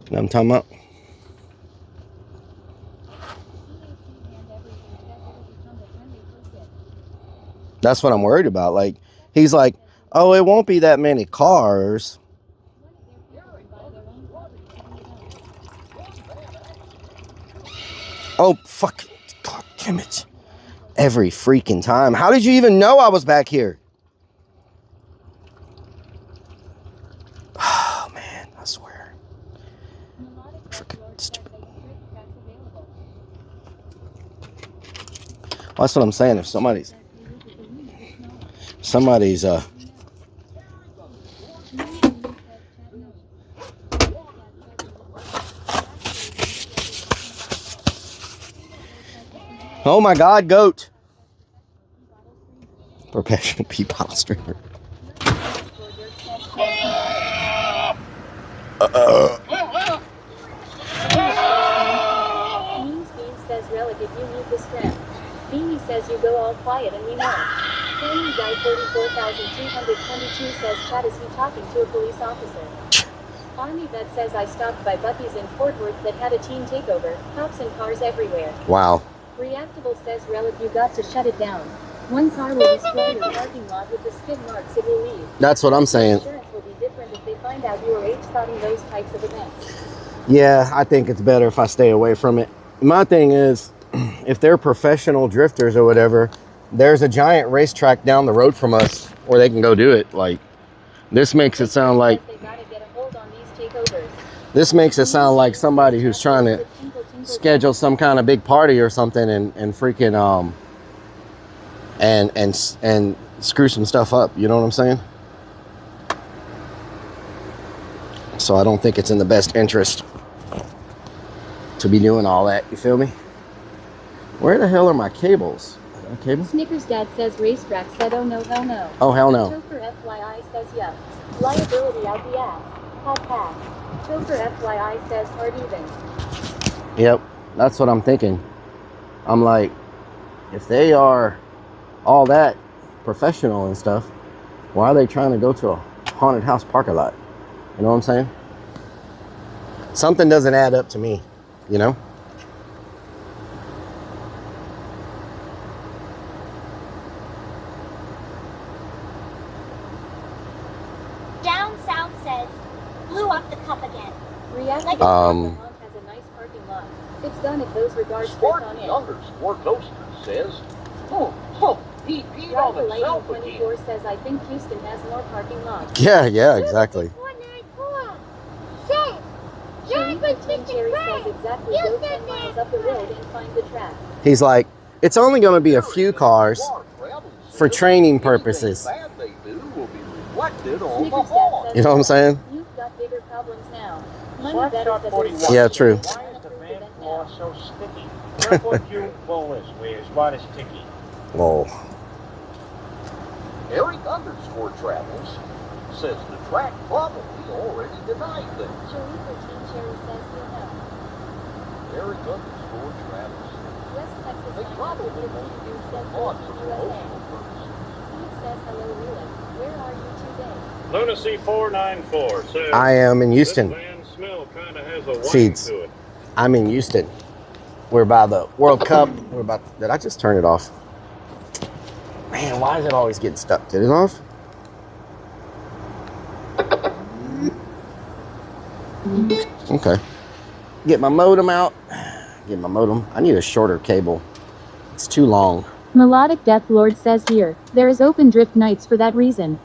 Speaker 3: I'm talking about. That's what I'm worried about. Like, he's like, oh, it won't be that many cars. Oh, fuck. God damn it. Every freaking time. How did you even know I was back here? Oh, man. I swear. Freaking stupid. Well, that's what I'm saying. If somebody's oh my God, goat. Professional pee bottle streamer.
Speaker 2: Says Rellik if you need the strap. Beanie says you go all quiet and we know. Family Guy 44,222 says Chad is he talking to a police officer. Army Vet says I stopped by Bucky's in Fort Worth that had a teen takeover, cops and cars everywhere.
Speaker 3: Wow.
Speaker 2: Reactable says Rellik you got to shut it down. One car will destroy your parking lot with the skid marks it will leave.
Speaker 3: That's what I'm saying.
Speaker 2: Insurance will be different if they find out you are age-spotting those types of events.
Speaker 3: Yeah, I think it's better if I stay away from it. My thing is, if they're professional drifters or whatever, there's a giant racetrack down the road from us where they can go do it. Like, this makes it sound like somebody who's trying to schedule some kind of big party or something and freaking and screw some stuff up. You know what I'm saying? So I don't think it's in the best interest to be doing all that. You feel me? Where the hell are my cables? Cable?
Speaker 2: Snickers Dad says racetrack said oh no hell no.
Speaker 3: Oh hell no.
Speaker 2: Chauffeur FYI says yup. Liability out the ass. Hot pass. Chauffeur FYI says hard even.
Speaker 3: Yep, that's what I'm thinking. I'm like, if they are all that professional and stuff, why are they trying to go to a haunted house parking lot? You know what I'm saying? Something doesn't add up to me, you know?
Speaker 12: Down South says, blew up the cup again.
Speaker 2: Reaction has a nice parking lot. It's done if those regards
Speaker 10: Sparky
Speaker 2: on it.
Speaker 10: underscore Coaster says, he peed on
Speaker 2: Driver Lady
Speaker 10: himself again.
Speaker 2: 24 says I think Houston has more parking lots.
Speaker 3: Yeah, exactly.
Speaker 12: 494 says,
Speaker 2: Cherry says exactly go 10 miles up the road and find the track.
Speaker 3: He's like, it's only going to be a few cars for training purposes.
Speaker 10: Bad they do will be reflected on the
Speaker 2: Snickers
Speaker 10: horn.
Speaker 2: Dad
Speaker 3: You know what I'm saying?
Speaker 2: You've got bigger problems now. Money
Speaker 8: Slap
Speaker 2: better
Speaker 8: shot
Speaker 2: than
Speaker 8: 41.
Speaker 3: Yeah, true.
Speaker 8: Why is the van floor so sticky? Careful you bowlers where his water's sticky.
Speaker 3: Whoa.
Speaker 10: Eric underscore travels says the track probably already denied them.
Speaker 2: Joey 13 Cherry says he'll know.
Speaker 10: Eric underscore travels.
Speaker 2: West Texas
Speaker 10: They probably
Speaker 2: 915
Speaker 10: won't
Speaker 2: dude
Speaker 10: use
Speaker 2: says
Speaker 10: the
Speaker 2: hello
Speaker 10: font for
Speaker 2: from
Speaker 10: promotional
Speaker 2: USA.
Speaker 10: purposes.
Speaker 2: Steve says hello Rellik. Where are you today?
Speaker 4: Lunacy 494 says,
Speaker 3: I am in Houston.
Speaker 4: This van smell kind of has a wang
Speaker 3: Seeds.
Speaker 4: to it.
Speaker 3: I'm in Houston. We're by the World Cup. Did I just turn it off? Man, why is it always getting stuck? Did it off? Okay. Get my modem out. Get my modem. I need a shorter cable. It's too long.
Speaker 2: Melodic Death Lord says here, there is open drift nights for that reason.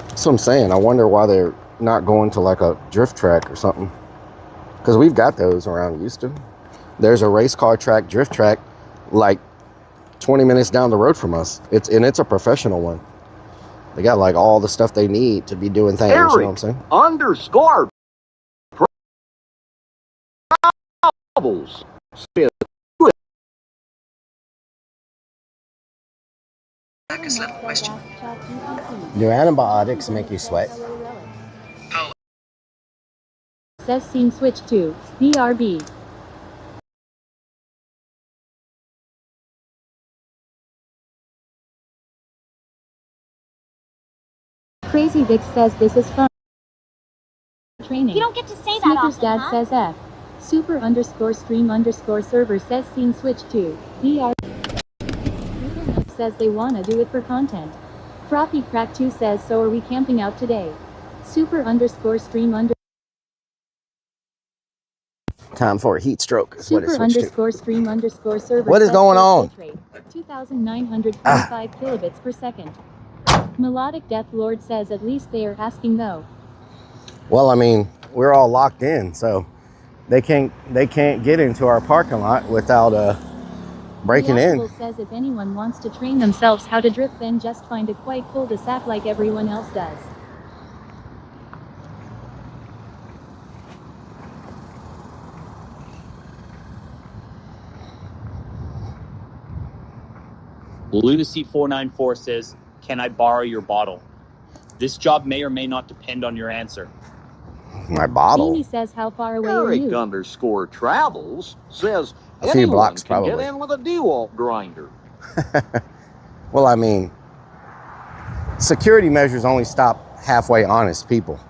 Speaker 3: That's what I'm saying. I wonder why they're not going to like a drift track or something. Because we've got those around Houston. There's a race car track, drift track, like 20 minutes down the road from us. It's a professional one. They got like all the stuff they need to be doing things.
Speaker 10: Eric
Speaker 3: You know what I'm saying?
Speaker 10: underscore travels says,
Speaker 3: Do antibiotics make you sweat?
Speaker 2: Says scene switch to BRB. Crazy Vic says this is fun. Training.
Speaker 12: You don't get to say that
Speaker 2: Snickers
Speaker 12: often,
Speaker 2: Dad
Speaker 12: huh?
Speaker 2: says F. Super underscore stream underscore server says scene switch to BR. Says they wanna do it for content. Frothy Crack 2 says so are we camping out today? Super underscore stream under.
Speaker 3: Time for a heat stroke. Is what it
Speaker 2: Super
Speaker 3: switched to.
Speaker 2: underscore stream underscore server.
Speaker 3: What is
Speaker 2: says
Speaker 3: going
Speaker 2: full
Speaker 3: on?
Speaker 2: tilt rate, 2,945 kilobits per second. Melodic Death Lord says at least they are asking though.
Speaker 3: Well, I mean, we're all locked in, so they can't get into our parking lot without breaking in.
Speaker 2: Reactable says if anyone wants to train themselves how to drift, then just find a quiet cul-de-sac like everyone else does.
Speaker 13: Lunacy 494 says, can I borrow your bottle? This job may or may not depend on your answer.
Speaker 3: My bottle?
Speaker 2: Beanie says how far away are
Speaker 10: Eric
Speaker 2: you?
Speaker 10: underscore travels says
Speaker 3: A few
Speaker 10: anyone
Speaker 3: blocks,
Speaker 10: can
Speaker 3: probably.
Speaker 10: get in with a DeWalt grinder.
Speaker 3: Well, I mean, security measures only stop halfway honest people.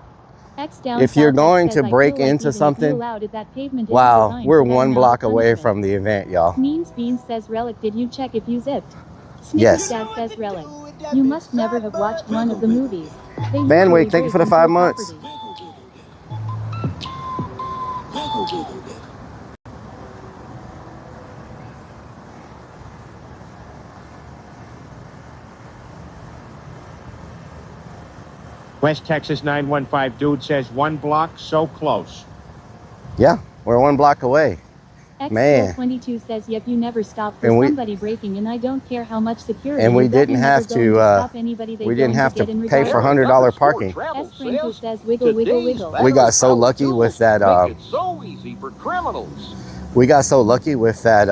Speaker 2: X down
Speaker 3: If you're
Speaker 2: south
Speaker 3: going
Speaker 2: says,
Speaker 3: to
Speaker 2: I
Speaker 3: break
Speaker 2: feel like
Speaker 3: into
Speaker 2: even if you
Speaker 3: something,
Speaker 2: allowed it, that pavement isn't
Speaker 3: wow,
Speaker 2: designed
Speaker 3: we're
Speaker 2: for that
Speaker 3: one
Speaker 2: amount
Speaker 3: block
Speaker 2: of
Speaker 3: away
Speaker 2: punishment.
Speaker 3: from the event, y'all.
Speaker 2: Means Beans says Rellik, did you check if you zipped? Snickers
Speaker 3: Yes.
Speaker 2: Dad says Rellik. You must never have watched one of the movies. They
Speaker 3: Van
Speaker 2: usually
Speaker 3: Wyk, thank you for
Speaker 2: break
Speaker 3: the
Speaker 2: into
Speaker 3: 5
Speaker 2: a
Speaker 3: months.
Speaker 2: property.
Speaker 8: West Texas 915 dude says 1 block, so close.
Speaker 3: Yeah, We're 1 block away. Man.
Speaker 14: 22 says, yep, you never stop for
Speaker 3: And
Speaker 14: somebody breaking in. I don't care how much security
Speaker 3: and we
Speaker 14: you got,
Speaker 3: didn't
Speaker 14: you never
Speaker 3: have
Speaker 14: going
Speaker 3: to,
Speaker 14: stop anybody. They
Speaker 3: we didn't
Speaker 14: going
Speaker 3: have
Speaker 14: get
Speaker 3: to
Speaker 14: in
Speaker 3: pay for
Speaker 14: regardless.
Speaker 3: $100 parking.
Speaker 14: S. Franco says, wiggle, wiggle, wiggle.
Speaker 3: We got so lucky with that,
Speaker 10: Make it so easy for criminals.
Speaker 3: we got so lucky with that,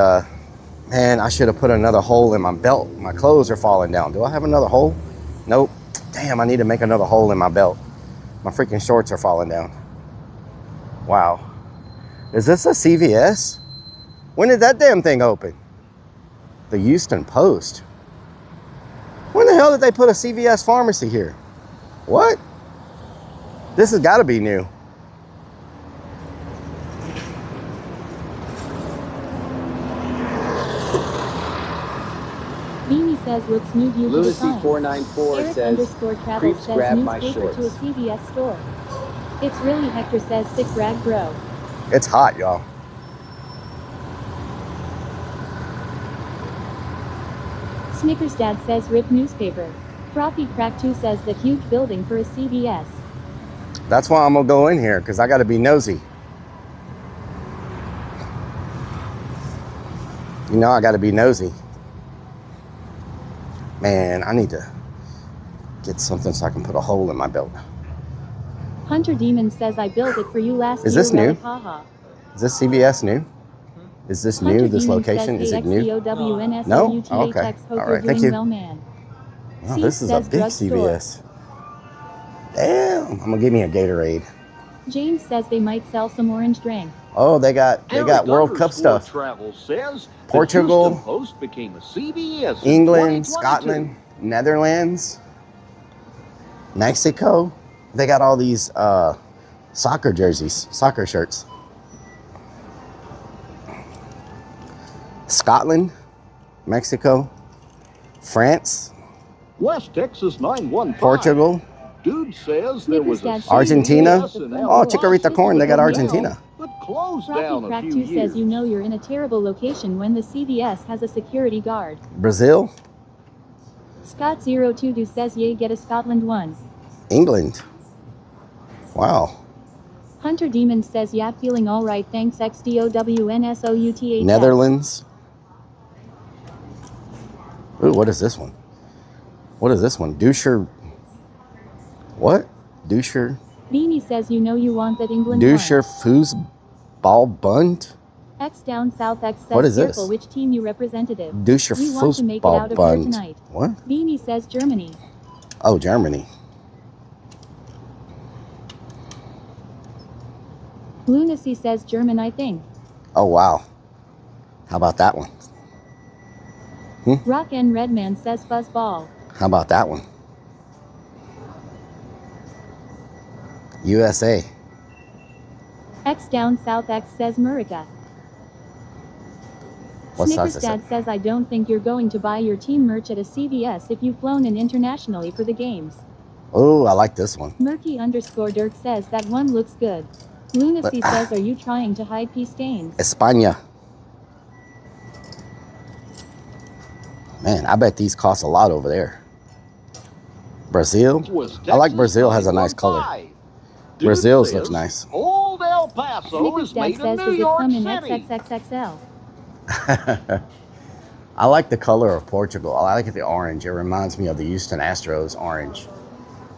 Speaker 3: man, I should have put another hole in my belt. My clothes are falling down. Do I have another hole? Nope. Damn, I need to make another hole in my belt. My freaking shorts are falling down. Wow. Is this a CVS? When did that damn thing open? The Houston Post. When the hell did they put a CVS pharmacy here? What? This has got to be new.
Speaker 14: Beanie says, looks new view to the
Speaker 11: Lunacy
Speaker 14: signs.
Speaker 11: 494
Speaker 14: Eric
Speaker 11: says,
Speaker 14: _travel
Speaker 11: creeps
Speaker 14: says,
Speaker 11: grab my
Speaker 14: newspaper to a
Speaker 11: shorts.
Speaker 14: CVS store. It's really Hector says, sick rag bro.
Speaker 3: It's hot, y'all.
Speaker 14: Snickers dad says, rip newspaper. Frothy Crack 2 says, that huge building for a CVS.
Speaker 3: That's why I'm gonna go in here, because I gotta be nosy. You know, I gotta be nosy. Man, I need to get something so I can put a hole in my belt.
Speaker 14: Hunter Demon says, I built it for you last
Speaker 3: Is
Speaker 14: year.
Speaker 3: this new?
Speaker 14: Relic, haha.
Speaker 3: Is this CVS new? Is this new, this location? Is it new? No? Okay. All right, thank you.
Speaker 14: Well, man.
Speaker 3: Wow, this is a big CVS. Damn, I'm gonna give me a Gatorade.
Speaker 14: James says they might sell some orange drink.
Speaker 3: Oh, they got World Cup stuff.
Speaker 10: Travel says
Speaker 3: Portugal,
Speaker 10: the Houston Post became a CBS in
Speaker 3: England,
Speaker 10: 2022.
Speaker 3: Scotland, Netherlands, Mexico. They got all these soccer jerseys, soccer shirts. Scotland, Mexico, France,
Speaker 10: West Texas 915.
Speaker 3: Portugal,
Speaker 10: Dude says there was a
Speaker 3: Argentina.
Speaker 10: CBS in
Speaker 3: Oh,
Speaker 10: El
Speaker 3: Chikorita
Speaker 10: Paso
Speaker 3: corn. They got
Speaker 10: now,
Speaker 3: Argentina.
Speaker 10: but closed
Speaker 14: Rocky
Speaker 10: down a
Speaker 14: Crack
Speaker 10: few
Speaker 14: 2
Speaker 10: years.
Speaker 14: says, you know you're in a terrible location when the CVS has a security guard.
Speaker 3: Brazil,
Speaker 14: Scott02 says, yay, get a Scotland one.
Speaker 3: England. Wow.
Speaker 14: Hunter Demon says, yeah, feeling all right, thanks. XDOWNSOUTH.
Speaker 3: Netherlands. Ooh, what is this one? What is this one? Dusher. What? Dusher.
Speaker 14: Beanie says, you know you want that England
Speaker 3: Dusher
Speaker 14: one.
Speaker 3: Foosball Bund.
Speaker 14: X down south X says,
Speaker 3: What is
Speaker 14: careful
Speaker 3: this?
Speaker 14: which team you representative.
Speaker 3: Dusher
Speaker 14: We want to make it out
Speaker 3: Foosball
Speaker 14: of here
Speaker 3: Bund.
Speaker 14: tonight.
Speaker 3: What?
Speaker 14: Beanie says Germany.
Speaker 3: Oh, Germany.
Speaker 14: Lunacy says German, I think.
Speaker 3: Oh, wow. How about that one?
Speaker 14: Rock and Redman says fuzzball.
Speaker 3: How about that one? USA.
Speaker 14: X down south X says Murica. Snickers dad says, I don't think you're going to buy your team merch at a CVS if you've flown in internationally for the games.
Speaker 3: Oh, I like this one.
Speaker 14: Murky _ Dirk says that one looks good. Lunacy says, are you trying to hide pee stains?
Speaker 3: España. Man, I bet these cost a lot over there. Brazil. I like Brazil, has a nice color. Brazil's looks nice.
Speaker 10: Old El Paso
Speaker 14: Snickers
Speaker 10: is
Speaker 14: dad
Speaker 10: made
Speaker 14: says,
Speaker 10: in
Speaker 14: does
Speaker 10: New
Speaker 14: it
Speaker 10: York
Speaker 14: come in
Speaker 10: City.
Speaker 14: XXXXL?
Speaker 3: I like the color of Portugal. I like the orange. It reminds me of the Houston Astros orange.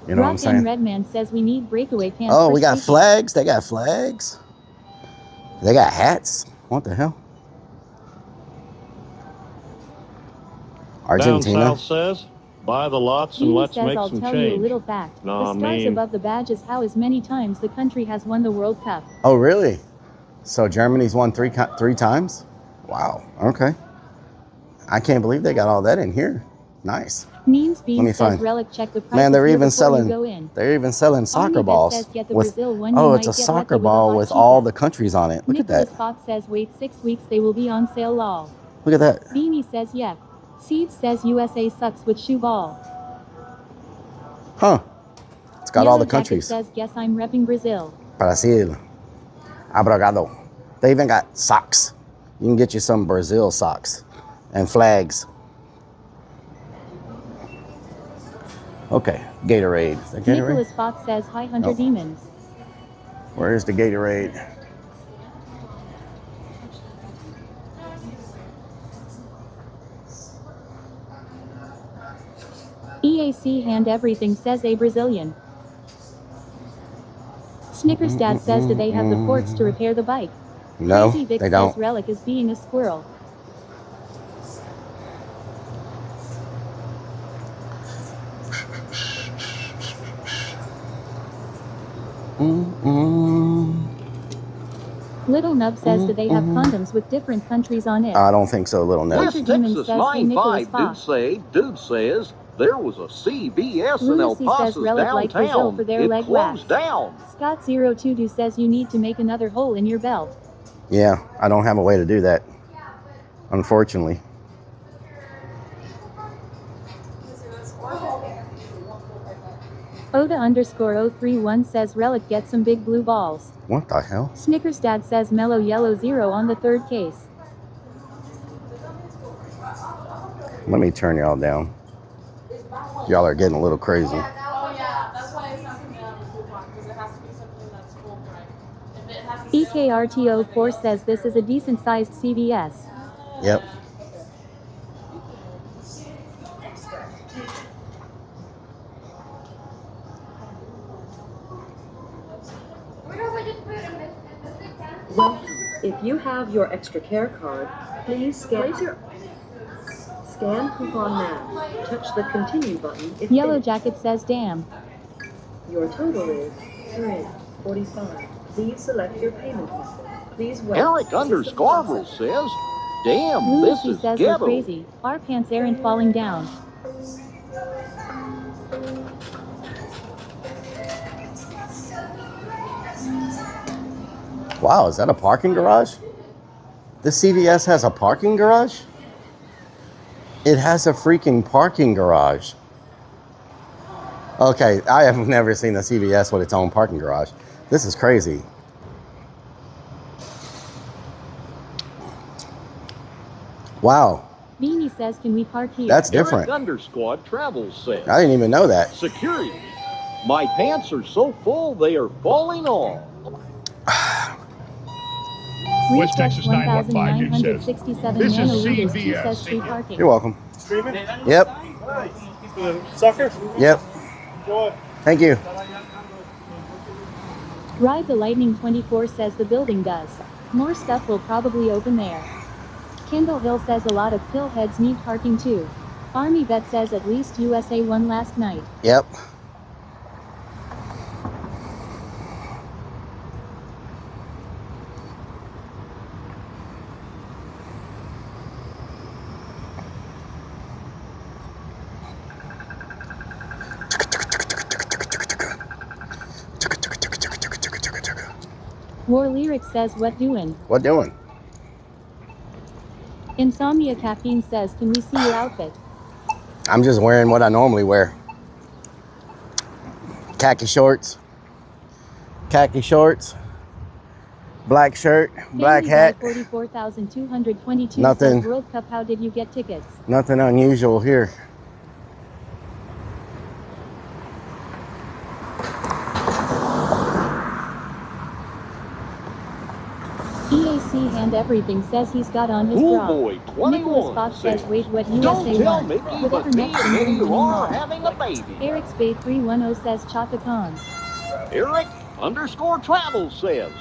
Speaker 3: You know what I'm
Speaker 14: Rock and
Speaker 3: saying?
Speaker 14: Redman says we need breakaway pants.
Speaker 3: Oh,
Speaker 14: for
Speaker 3: we got
Speaker 14: Stacy.
Speaker 3: flags. They got flags. They got hats. What the hell? Argentina.
Speaker 4: Down south says, buy the lots and
Speaker 14: Beanie
Speaker 4: let's
Speaker 14: says,
Speaker 4: make
Speaker 14: I'll
Speaker 4: some
Speaker 14: tell you a
Speaker 4: change.
Speaker 14: little fact.
Speaker 4: Nah,
Speaker 14: the stars
Speaker 4: man.
Speaker 14: above the badge is how as many times the country has won the World Cup.
Speaker 3: Oh, really? So Germany's won three times? Wow. Okay. I can't believe they got all that in here. Nice.
Speaker 14: Means
Speaker 3: Let me
Speaker 14: Bean says
Speaker 3: find.
Speaker 14: Relic check the prices
Speaker 3: Man, they're
Speaker 14: here
Speaker 3: even
Speaker 14: before you go
Speaker 3: selling.
Speaker 14: in.
Speaker 3: They're even selling soccer
Speaker 14: Army
Speaker 3: balls.
Speaker 14: says, get the
Speaker 3: With,
Speaker 14: Brazil one, you
Speaker 3: oh,
Speaker 14: might
Speaker 3: it's a
Speaker 14: get
Speaker 3: soccer
Speaker 14: lucky with a
Speaker 3: ball
Speaker 14: hot
Speaker 3: with
Speaker 14: chica.
Speaker 3: all the countries on it. Look
Speaker 14: Nicholas
Speaker 3: at that.
Speaker 14: Fox says wait 6 weeks they will be on sale lol.
Speaker 3: Look at that.
Speaker 14: Beanie says yeah. Seeds says USA sucks with shoe ball.
Speaker 3: Huh. It's got all the countries.
Speaker 14: Says guess I'm repping Brazil.
Speaker 3: Brasil. Abrigado. They even got socks. You can get you some Brazil socks and flags. Okay, Gatorade. Is that Gatorade?
Speaker 14: Nicholas Fox says hi Hunter
Speaker 3: Oh.
Speaker 14: Demons.
Speaker 3: Where's the Gatorade?
Speaker 14: EAC hand everything says a Brazilian. Snickers dad says do they have the forks to repair the bike?
Speaker 3: No,
Speaker 14: Crazy Vic
Speaker 3: they
Speaker 14: says
Speaker 3: don't.
Speaker 14: Rellik is being a squirrel. Little Nub says do they have condoms with different countries on it?
Speaker 3: I don't think so, Little Nub.
Speaker 14: This Texas
Speaker 10: 95 dude says there was a CVS in El
Speaker 14: Lunacy says
Speaker 10: Paso's
Speaker 14: Rellik like Brazil
Speaker 10: downtown.
Speaker 14: for their
Speaker 10: It
Speaker 14: leg
Speaker 10: closed
Speaker 14: wax.
Speaker 10: down.
Speaker 14: Scott02 says you need to make another hole in your belt.
Speaker 3: Yeah, I don't have a way to do that, unfortunately.
Speaker 14: Oda_031 says Rellik get some big blue balls.
Speaker 3: What the hell?
Speaker 14: Snickers dad says mellow yellow 0 on the third case.
Speaker 3: Let me turn y'all down. Y'all are getting a little crazy.
Speaker 15: Oh yeah, that's why it's not coming out of the coupon, because it has to be something that's full price. If it has to
Speaker 14: EKRTO4 says this is a decent sized CVS.
Speaker 3: Yep.
Speaker 16: Welcome. If you have your extra care card, please scan coupon now. Touch the continue button if
Speaker 14: Yellow
Speaker 16: finished.
Speaker 14: Jacket says damn.
Speaker 16: Your total is $3.45. Please select your payment method. Please wait.
Speaker 10: Eric_Scarborough says, damn, this
Speaker 14: Lunacy
Speaker 10: is
Speaker 14: says we're
Speaker 10: ghetto.
Speaker 14: crazy. Our pants aren't falling down.
Speaker 3: Wow, is that a parking garage? This CVS has a parking garage? It has a freaking parking garage. Okay, I have never seen a CVS with its own parking garage. This is crazy. Wow.
Speaker 14: Beanie says can we park here?
Speaker 3: That's different.
Speaker 10: Eric_ Travels says,
Speaker 3: I didn't even know that.
Speaker 10: security. My pants are so full they are falling off.
Speaker 14: West
Speaker 17: Texas 915
Speaker 14: 1967
Speaker 17: This is
Speaker 14: nanoliters.
Speaker 17: CVS.
Speaker 14: She says free parking.
Speaker 3: You're welcome.
Speaker 17: Streaming?
Speaker 3: Yep.
Speaker 17: Sucker?
Speaker 3: Yep.
Speaker 17: Enjoy.
Speaker 3: Thank you.
Speaker 14: Ride the Lightning 24 says the building does. More stuff will probably open there. Kendall Hill says a lot of pillheads need parking too. Army Vet says at least USA won last night.
Speaker 3: Yep.
Speaker 14: War Lyric says what doing?
Speaker 3: What doing?
Speaker 14: Insomnia Caffeine says can we see your outfit?
Speaker 3: I'm just wearing what I normally wear. Khaki shorts, black shirt, black hat.
Speaker 14: 44,222
Speaker 3: Nothing.
Speaker 14: says World Cup, how did you get tickets?
Speaker 3: Nothing unusual here.
Speaker 14: EAC hand everything says he's got on his
Speaker 10: Cool
Speaker 14: bra.
Speaker 10: boy, 21
Speaker 14: Nicholas Fox says wait what
Speaker 10: Don't
Speaker 14: USA
Speaker 10: tell
Speaker 14: won.
Speaker 10: Mickey,
Speaker 14: Whatever
Speaker 10: but me
Speaker 14: next
Speaker 10: and
Speaker 14: and
Speaker 10: you
Speaker 14: winning
Speaker 10: are
Speaker 14: wrong.
Speaker 10: having a baby.
Speaker 14: Eric's Bay 310 says Chaka Khan.
Speaker 10: Eric_Travels says,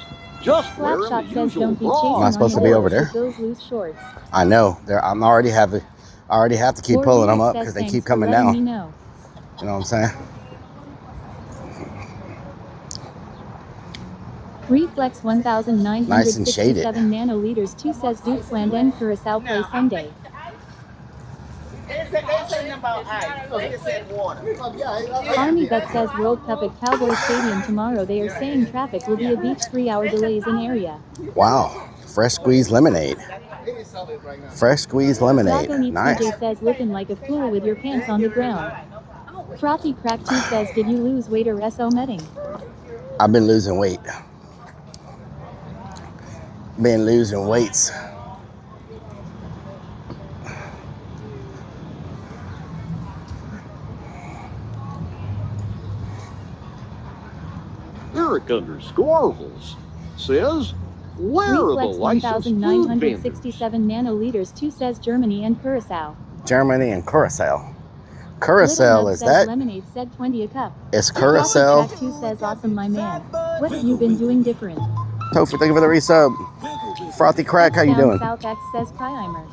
Speaker 10: just wearing the
Speaker 14: Slapshot says
Speaker 10: usual
Speaker 14: don't be
Speaker 10: bra.
Speaker 14: chasing
Speaker 3: Am I supposed to
Speaker 14: on
Speaker 3: be
Speaker 14: your
Speaker 3: over
Speaker 14: horse
Speaker 3: there?
Speaker 14: with those loose shorts.
Speaker 3: I know. I already have to keep
Speaker 14: War
Speaker 3: pulling them
Speaker 14: Lyric
Speaker 3: up
Speaker 14: says
Speaker 3: because they
Speaker 14: thanks
Speaker 3: keep
Speaker 14: for
Speaker 3: coming
Speaker 14: letting
Speaker 3: down.
Speaker 14: me know.
Speaker 3: You know what I'm saying?
Speaker 14: Reflex
Speaker 3: Nice and shaded.
Speaker 14: 1967 nanoliters 2 says Dukesland and Curacao play Sunday. Army Vet says World Cup at Cowboy Stadium tomorrow. They are saying traffic will be a beach 3-hour delays in area.
Speaker 3: Wow. Fresh squeezed lemonade. Fresh squeezed lemonade.
Speaker 14: Rocco Needs
Speaker 3: Nice.
Speaker 14: DJ says looking like a fool with your pants on the ground. Frothy Crack 2 says did you lose weight or so medding?
Speaker 3: I've been losing weight. Been losing weights.
Speaker 10: Eric_Orvals says, where are the
Speaker 14: Reflex
Speaker 10: licensed food vendors?
Speaker 14: 1967 nanoliters 2 says Germany and Curacao.
Speaker 3: Germany and Curacao. Curacao,
Speaker 14: Little
Speaker 3: is
Speaker 14: Nub
Speaker 3: that?
Speaker 14: says lemonade said 20 a cup.
Speaker 3: It's Curacao.
Speaker 14: Track 2 says awesome, my man. What have you been doing different?
Speaker 3: Topher, thank you for the resub. Frothy Crack, how you
Speaker 14: Down
Speaker 3: doing?
Speaker 14: South X says Primer.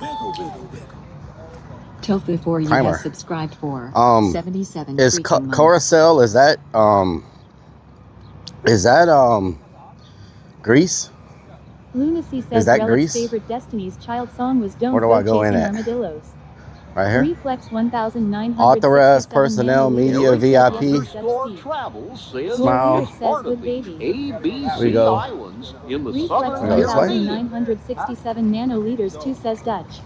Speaker 18: Topher for you
Speaker 3: Primer.
Speaker 18: has subscribed for 77
Speaker 3: Is
Speaker 18: freaking months.
Speaker 3: Curacao, is that Greece?
Speaker 14: Lunacy says
Speaker 3: Is that
Speaker 14: Relic's
Speaker 3: Greece?
Speaker 14: favorite Destiny's Child song was Don't
Speaker 3: Where do
Speaker 14: Go
Speaker 3: I go in
Speaker 14: Chasing
Speaker 3: at?
Speaker 14: Armadillos.
Speaker 3: Right here?
Speaker 14: Reflex 1967
Speaker 3: Authorized personnel, media, VIP.
Speaker 10: Store travels says
Speaker 3: Smile.
Speaker 14: Says good baby.
Speaker 10: ABC
Speaker 3: We go.
Speaker 10: Islands in the
Speaker 14: Reflex
Speaker 10: southern
Speaker 3: We go this way?
Speaker 10: Caribbean.
Speaker 14: 1967 nanoliters 2 says Dutch.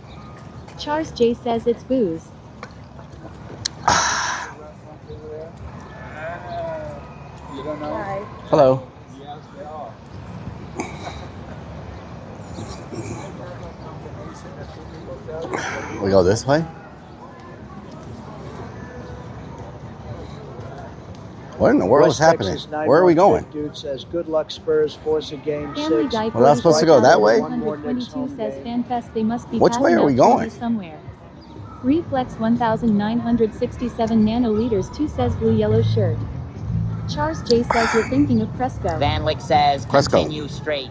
Speaker 14: Charles J says it's booze.
Speaker 3: Hello. We go this way? What in the world is happening? Where are we going?
Speaker 11: Dude says good luck Spurs, force a game
Speaker 14: Family
Speaker 11: 6.
Speaker 14: Guy
Speaker 3: Was I supposed to go that way?
Speaker 14: 122 says FanFest they must be
Speaker 3: Which way
Speaker 14: passing
Speaker 3: are we
Speaker 14: out
Speaker 3: going?
Speaker 14: candy somewhere. Reflex 1967 nanoliters 2 says blue yellow shirt. Charles J says you're thinking of Cresco.
Speaker 19: Van Wyck says
Speaker 3: Cresco.
Speaker 19: continue straight.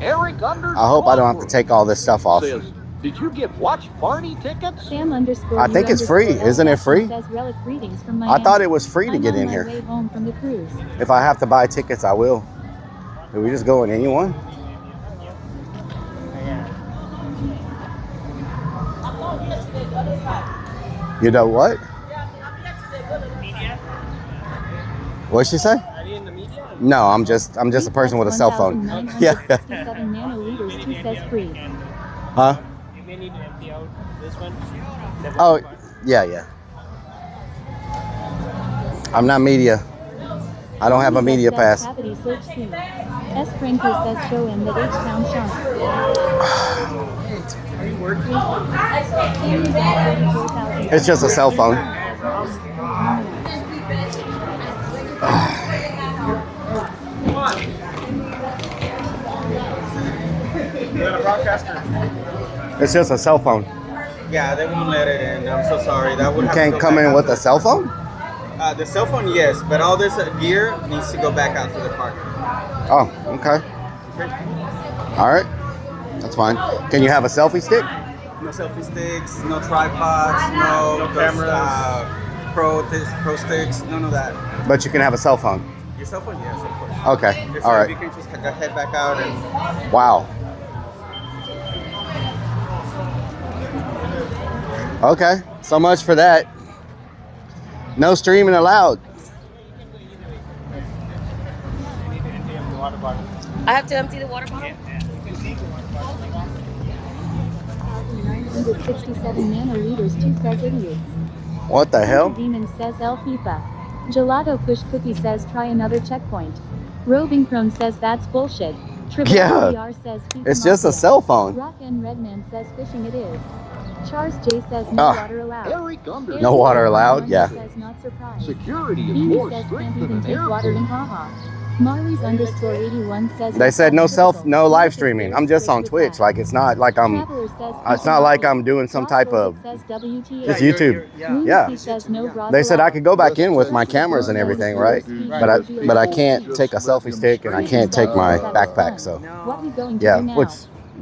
Speaker 10: Eric underscore
Speaker 3: I hope I don't have to take all this stuff off.
Speaker 10: says, did you get watch party tickets?
Speaker 14: Sam underscore
Speaker 3: I think it's free. Isn't it free?
Speaker 14: Says Relic greetings from
Speaker 3: I
Speaker 14: Miami.
Speaker 3: thought it was free to
Speaker 14: I'm
Speaker 3: get
Speaker 14: on
Speaker 3: in
Speaker 14: my
Speaker 3: here.
Speaker 14: way home from the cruise.
Speaker 3: If I have to buy tickets, I will. Did we just go in anyone? You know what? What'd she say?
Speaker 17: Are you in the media?
Speaker 3: No, I'm just a person with a cell phone. Yeah.
Speaker 14: 1967 nanoliters 2 says free.
Speaker 3: Huh?
Speaker 17: You may need to empty out this one.
Speaker 3: Oh, yeah. I'm not media. I don't have a media pass.
Speaker 14: Cavity search soon. S. Franco says show him that H-Town Sean.
Speaker 17: Are you working?
Speaker 3: It's just a cell phone.
Speaker 17: You're a broadcaster.
Speaker 3: It's just a cell phone.
Speaker 20: Yeah, they won't let it in. I'm so sorry. That would
Speaker 3: You
Speaker 20: have to
Speaker 3: can't
Speaker 20: go
Speaker 3: come
Speaker 20: back
Speaker 3: in
Speaker 20: out
Speaker 3: with
Speaker 20: to-
Speaker 3: a cell phone?
Speaker 20: The cell phone, yes, but all this gear needs to go back out to the park.
Speaker 3: Oh, okay. All right. That's fine. Can you have a selfie stick?
Speaker 20: No selfie sticks, no tripods, no
Speaker 17: cameras.
Speaker 20: Pro sticks, none of that.
Speaker 3: But you can have a cell phone.
Speaker 20: Your cell phone, yes, of course.
Speaker 3: Okay.
Speaker 20: If
Speaker 3: All
Speaker 20: so,
Speaker 3: right.
Speaker 20: you can just head back out and.
Speaker 3: Wow. Okay. So much for that. No streaming allowed.
Speaker 21: I have to empty the water bottle?
Speaker 14: 1967 nanoliters 2 says idiots.
Speaker 3: What the hell?
Speaker 14: Demon says El FIFA. Gelato Push Cookie says try another checkpoint. Robing Chrome says that's bullshit. Triple
Speaker 3: Yeah.
Speaker 14: PR says FIFA
Speaker 3: It's just a
Speaker 14: Mafia.
Speaker 3: cell phone.
Speaker 14: Rock and Redman says fishing it is. Charles J says no
Speaker 3: Ah.
Speaker 14: water allowed.
Speaker 10: Eric underscore
Speaker 3: No water allowed? Yeah.
Speaker 14: Says not surprised.
Speaker 10: Security is
Speaker 14: Beanie
Speaker 10: more
Speaker 14: says
Speaker 10: strict
Speaker 14: can't
Speaker 10: than
Speaker 14: even
Speaker 10: an
Speaker 14: take water in
Speaker 10: airport.
Speaker 14: haha. Marley's underscore 81 says
Speaker 3: They said no live streaming. I'm just on Twitch. Like it's not like I'm. It's not like I'm doing some type of.
Speaker 14: Says WTF.
Speaker 3: It's YouTube. Yeah.
Speaker 14: Says no bras
Speaker 3: They said I
Speaker 14: allowed.
Speaker 3: could go back in with my cameras and everything, right? But I can't take a selfie stick and I can't take my backpack. So
Speaker 14: What we going to
Speaker 3: yeah,
Speaker 14: do now?
Speaker 3: which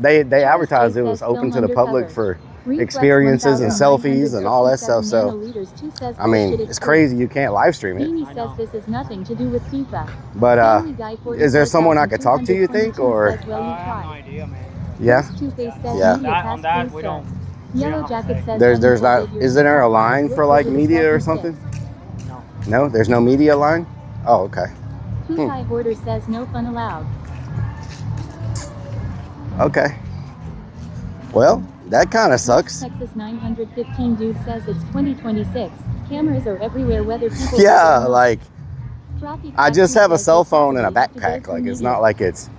Speaker 3: they advertised it was open to the public for experiences and selfies and all that stuff. So I mean, it's crazy you can't live stream it.
Speaker 14: Beanie says this is nothing to do with FIFA.
Speaker 3: But
Speaker 14: Family Guy
Speaker 3: is there someone I could talk to? You think,
Speaker 14: 44,222
Speaker 3: or
Speaker 14: says, well, you try.
Speaker 3: yeah?
Speaker 14: Two-Face says
Speaker 3: Yeah.
Speaker 14: media pass, please, sir. Yellow Jacket says
Speaker 3: There's not.
Speaker 14: unfolded
Speaker 3: Is there a
Speaker 14: your
Speaker 3: line for like media or something? No, there's no media line. Oh, okay.
Speaker 14: Kutai Hoarder says no fun allowed.
Speaker 3: Okay. Well, that kind of sucks.
Speaker 14: Texas 915 dude says it's 2026. Cameras are everywhere whether people
Speaker 3: Yeah, like
Speaker 14: Frothy
Speaker 3: I just have a
Speaker 14: says
Speaker 3: cell
Speaker 14: it's
Speaker 3: phone and a
Speaker 14: Saturday,
Speaker 3: backpack.
Speaker 14: to
Speaker 3: Like
Speaker 14: go
Speaker 3: it's
Speaker 14: to
Speaker 3: not like it's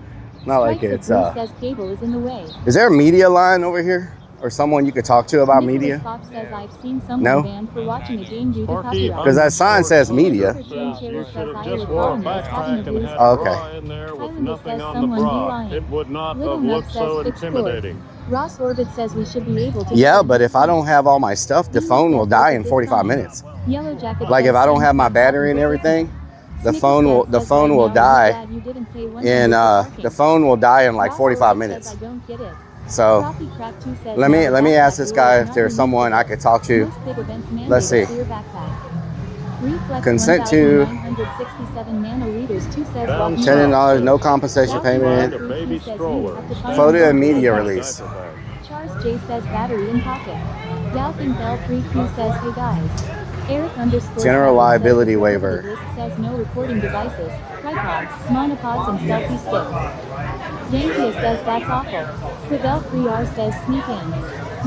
Speaker 3: not like
Speaker 14: Strikes
Speaker 3: it's
Speaker 14: of Blue says cable is in the way.
Speaker 3: Is there a media line over here or someone you could talk to about
Speaker 14: Nicholas
Speaker 3: media?
Speaker 14: Fox says I've seen someone
Speaker 3: No?
Speaker 14: banned for watching a game due to copyright.
Speaker 3: Because that sign says media.
Speaker 14: You should have just wore a backpack and had
Speaker 3: Oh,
Speaker 14: a bra
Speaker 3: okay.
Speaker 14: in there with nothing on the bra. It would not have looked so intimidating. Ross Orbit says we should be able to.
Speaker 3: Yeah, but if I don't have all my stuff, the phone will die in 45 minutes.
Speaker 14: Yellow Jacket
Speaker 3: Like if
Speaker 14: says
Speaker 3: I don't have my
Speaker 14: send
Speaker 3: battery and everything, the phone will die in like 45 minutes. So let me ask this guy if there's someone I could talk to. Let's see. Consent to $10, no compensation payment. Photo and media release.
Speaker 14: Charles J says battery in pocket. Dalton Bell 3Q says hey guys. Eric _
Speaker 3: General liability waiver.
Speaker 14: List says no recording devices, tripods, monopods, and selfie sticks. Yankee says that's awful. Quibel 3R says sneak in.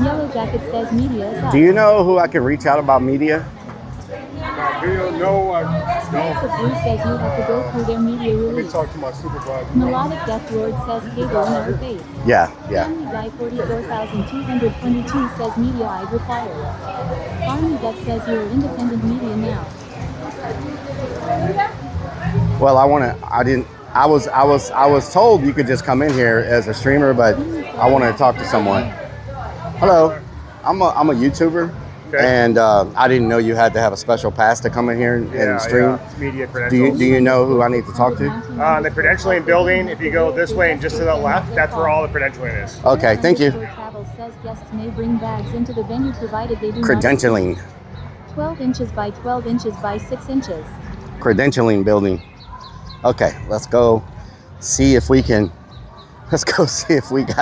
Speaker 14: Yellow Jacket says media is up.
Speaker 3: Do you know who I can reach out about media?
Speaker 14: Stripes of Blue says you have to go through their media release.
Speaker 17: Let me talk to my supervisor.
Speaker 14: Melodic Death Lord says cable in our face.
Speaker 3: Yeah.
Speaker 14: Family Guy 44,222 says media I'd require. Army Vet says you're independent media now.
Speaker 3: Well, I was told you could just come in here as a streamer, but I want to talk to someone. Hello, I'm a YouTuber. Okay. And I didn't know you had to have a special pass to come in here and stream.
Speaker 17: Yeah, it's media credentials.
Speaker 3: Do you know who I need to talk to?
Speaker 17: The credentialing building, if you go this way and just to the left, that's where all the credentialing is.
Speaker 3: Okay, thank you.
Speaker 14: Travel says guests may bring bags into the venue provided they do
Speaker 3: Credentialing.
Speaker 14: Not 12 inches by 12 inches by 6 inches.
Speaker 3: Credentialing building. Okay, let's go see if we got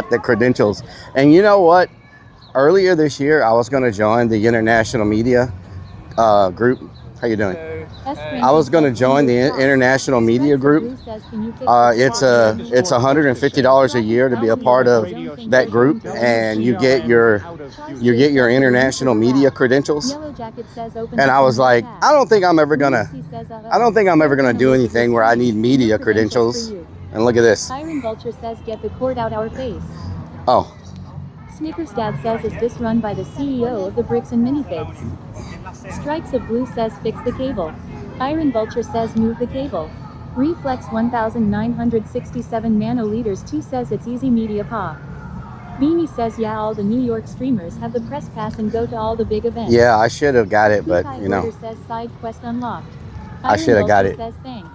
Speaker 3: the credentials. And you know what? Earlier this year, I was going to join the international media group. How you doing? I was going to join the international media group. It's $150 a year to be a part of that group, and you get your international media credentials. And I was like, I don't think I'm ever gonna do anything where I need media credentials. And look at this.
Speaker 14: Iron Vulture says get the cord out our face.
Speaker 3: Oh.
Speaker 14: Snickers Dad says is this run by the CEO of the Bricks and Minifigs? Stripes of Blue says fix the cable. Iron Vulture says move the cable. Reflex 1967 nanoliters 2 says it's easy media pop. Beanie says yeah, all the New York streamers have the press pass and go to all the big events.
Speaker 3: Yeah, I should have got it, but you know.
Speaker 14: Says side quest unlocked.
Speaker 3: I should have got it.
Speaker 14: Says thanks.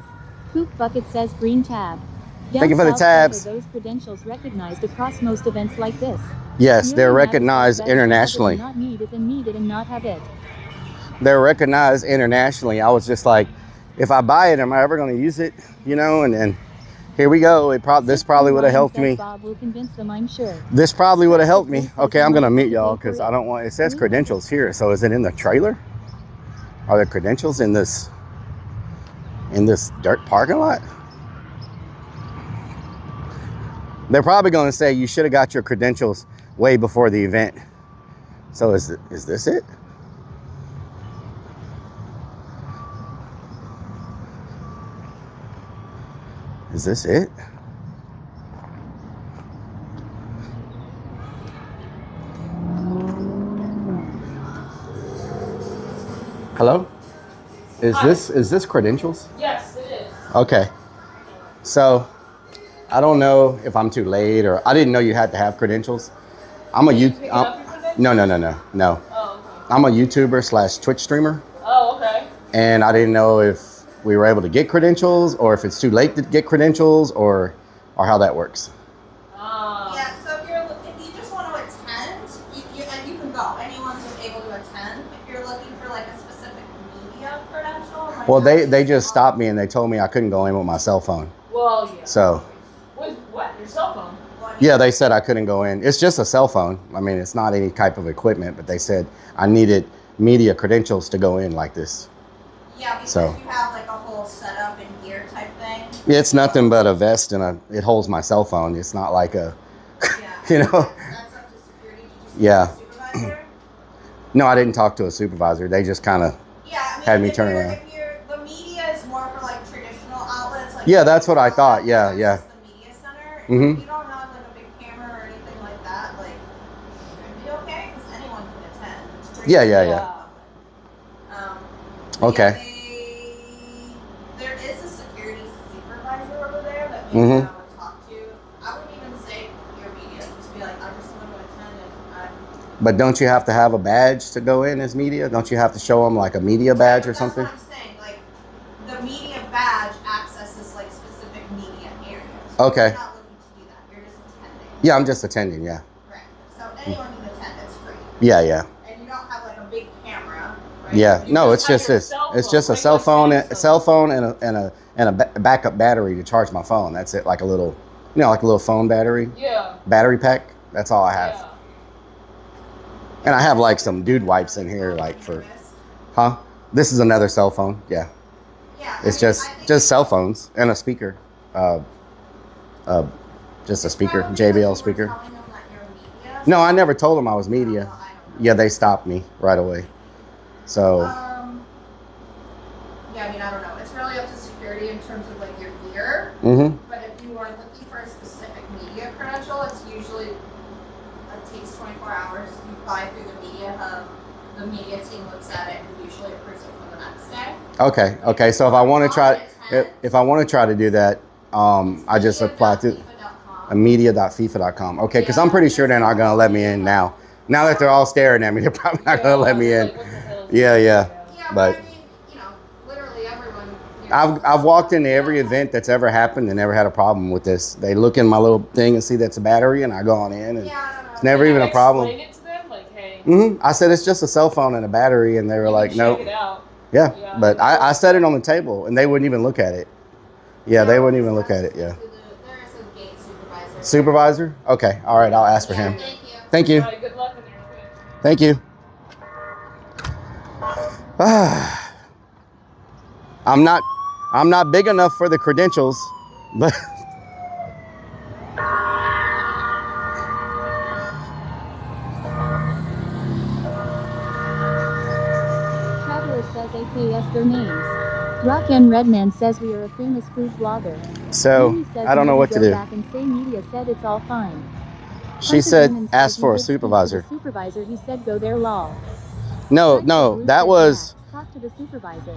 Speaker 14: Coop Bucket says green tab.
Speaker 3: Thank you for the tabs.
Speaker 14: Are those credentials recognized across most events like this?
Speaker 3: Yes, they're recognized internationally.
Speaker 14: Not need it and not have it.
Speaker 3: They're recognized internationally. I was just like, if I buy it, am I ever going to use it? You know, and here we go. This probably would have helped me.
Speaker 14: Bob will convince them, I'm sure.
Speaker 3: This probably would have helped me. Okay, I'm going to mute y'all because I don't want. It says credentials here. So is it in the trailer? Are there credentials in this dirt parking lot? They're probably going to say you should have got your credentials way before the event. So is this it? Is this it? Hello? Is this credentials?
Speaker 15: Yes, it is.
Speaker 3: Okay. So I don't know if I'm too late or I didn't know you had to have credentials. No.
Speaker 15: Oh, okay.
Speaker 3: I'm a YouTuber / Twitch streamer.
Speaker 15: Oh, okay.
Speaker 3: And I didn't know if we were able to get credentials or if it's too late to get credentials or how that works.
Speaker 19: Yeah, so if you just want to attend, you can go. Anyone's able to attend. If you're looking for like a specific media credential. Like
Speaker 3: Well, they just stopped me and they told me I couldn't go in with my cell phone.
Speaker 15: Well, yeah.
Speaker 3: So.
Speaker 15: With what? Your cell phone?
Speaker 3: Yeah, they said I couldn't go in. It's just a cell phone. I mean, it's not any type of equipment, but they said I needed media credentials to go in like this.
Speaker 19: Yeah, because you have like a whole setup and gear type thing.
Speaker 3: It's nothing but a vest and it holds my cell phone. It's not like a, you know.
Speaker 19: That's up to security. Did you
Speaker 3: Yeah.
Speaker 19: speak to a supervisor?
Speaker 3: No, I didn't talk to a supervisor. They just kind of had me turn around.
Speaker 19: The media is more for like traditional outlets. Like
Speaker 3: Yeah, that's what I thought. Yeah.
Speaker 19: The media center.
Speaker 3: Mm-hmm.
Speaker 19: If you don't have like a big camera or anything like that, like you should be
Speaker 3: Yeah, yeah, yeah. Okay.
Speaker 19: There is a security supervisor over there that maybe I would talk to. I wouldn't even say your media. Just be like, I just want to attend and
Speaker 3: But don't you have to have a badge to go in as media? Don't you have to show them like a media badge or something?
Speaker 19: That's what I'm saying. Like, the media badge accesses like specific media areas. So
Speaker 3: Okay.
Speaker 19: you're not looking to do that. You're just attending.
Speaker 3: Yeah, I'm just attending, yeah.
Speaker 19: Right. So anyone can attend. It's free.
Speaker 3: Yeah, yeah.
Speaker 19: And you don't have like a big camera. Right?
Speaker 3: Yeah.
Speaker 19: You
Speaker 3: No,
Speaker 19: just
Speaker 3: it's just
Speaker 19: have your
Speaker 3: this.
Speaker 19: cell
Speaker 3: It's
Speaker 19: phone,
Speaker 3: just a
Speaker 19: like
Speaker 3: cell
Speaker 19: my
Speaker 3: phone,
Speaker 19: Samsung.
Speaker 3: and a backup battery to charge my phone. That's it. Like a little, like a little phone battery.
Speaker 15: Yeah.
Speaker 3: Battery pack. That's all I have. And I have like some dude wipes in here, like for, huh? This is another cell phone. Yeah. It's just cell phones and a speaker. Just a speaker, JBL speaker. No, I never told them I was media. Yeah, they stopped me right away. So.
Speaker 19: Yeah, I mean, I don't know. It's really up to security in terms of like your gear. But if you are looking for a specific media credential, it's usually it takes 24 hours. You apply through the media hub. The media team looks at it and usually approves it for the next day.
Speaker 3: Okay. Okay. So if I want to try, if I want to try to do that, I just apply to media.fifa.com. Okay, because I'm pretty sure they're not gonna let me in now. Now that they're all staring at me, they're probably not gonna let me in. Yeah, yeah. But
Speaker 19: Literally everyone.
Speaker 3: I've walked into every event that's ever happened and never had a problem with this. They look in my little thing and see that's a battery, and I go on in, and it's never even a problem.
Speaker 15: Explain it to them, like, hey.
Speaker 3: I said it's just a cell phone and a battery, and they were like, no.
Speaker 15: Check it out.
Speaker 3: Yeah, but I set it on the table, and they wouldn't even look at it. Yeah, they wouldn't even look at it. Yeah. Supervisor? Okay. All right. I'll ask for him. Thank you.
Speaker 15: Good luck with your trip.
Speaker 3: Thank you. I'm not big enough for the credentials, but
Speaker 14: Traveler says AKS their names. Rock and Redman says we are a famous food blogger.
Speaker 3: So I don't know what to do.
Speaker 14: Back and say media said it's all fine.
Speaker 3: She said ask for a supervisor.
Speaker 14: Supervisor, he said go there law.
Speaker 3: No, that was.
Speaker 14: Talk to the supervisor.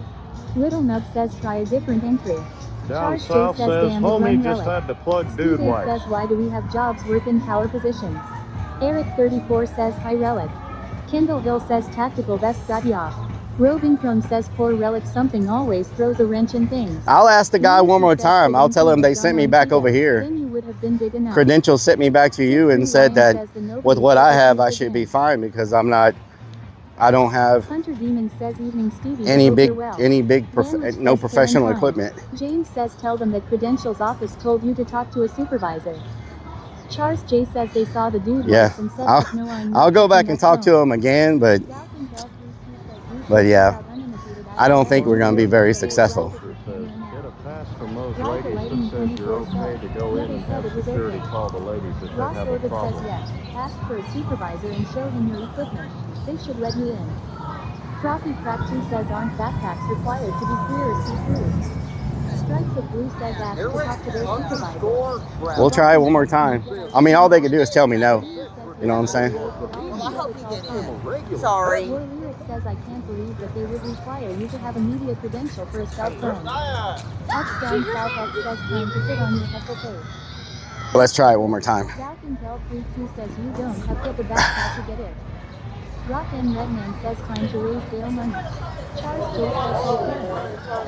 Speaker 14: Little Nub says try a different entry.
Speaker 4: Down
Speaker 14: Charge
Speaker 4: south
Speaker 14: says
Speaker 4: says,
Speaker 14: damn it,
Speaker 4: homie
Speaker 14: run
Speaker 4: just
Speaker 14: Relic.
Speaker 4: had to plug
Speaker 14: Steve
Speaker 4: dude
Speaker 14: Dave
Speaker 4: wipes.
Speaker 14: says why do we have jobs work in power positions? Eric 34 says hi Relic. Kendall Hill says tactical vest got ya. Roving Crone says poor Relic something always throws a wrench in things.
Speaker 3: I'll ask the guy one more time. I'll tell him they sent me back over here.
Speaker 14: Then you would have been big enough.
Speaker 3: Credentials sent me back to you and said that with what I have, I should be fine because I don't have
Speaker 14: Hunter Demon says evening Stevie.
Speaker 3: no professional equipment.
Speaker 14: James says tell them that Credentials office told you to talk to a supervisor. Charles J says they saw the dude
Speaker 3: Yeah,
Speaker 14: and said
Speaker 3: I'll go back and talk to him again, but yeah, I don't think we're going to be very successful.
Speaker 4: Get a pass from those ladies that says you're okay to go in and have security call the ladies if they
Speaker 14: Ross
Speaker 4: have a
Speaker 14: Orbit says
Speaker 4: problem.
Speaker 14: yes. Ask for a supervisor and show him your equipment. They should let you in. Trophy Crack 2 says aren't backpacks required to be clear or see-through? Stripes of Blue says ask to talk to their supervisor.
Speaker 3: We'll try it one more time. I mean, all they can do is tell me no. You know what I'm saying?
Speaker 14: Well, I hope you get in. Sorry. War Lyric says I can't believe that they would require you to have a media credential for a cell phone. X down South X says time to sit on your hustle face.
Speaker 3: Let's try it one more time.
Speaker 14: Dow Intel 32 says you don't have to get the backpack to get it. Rock and Redman says time to raise bail money. Charles J says you can.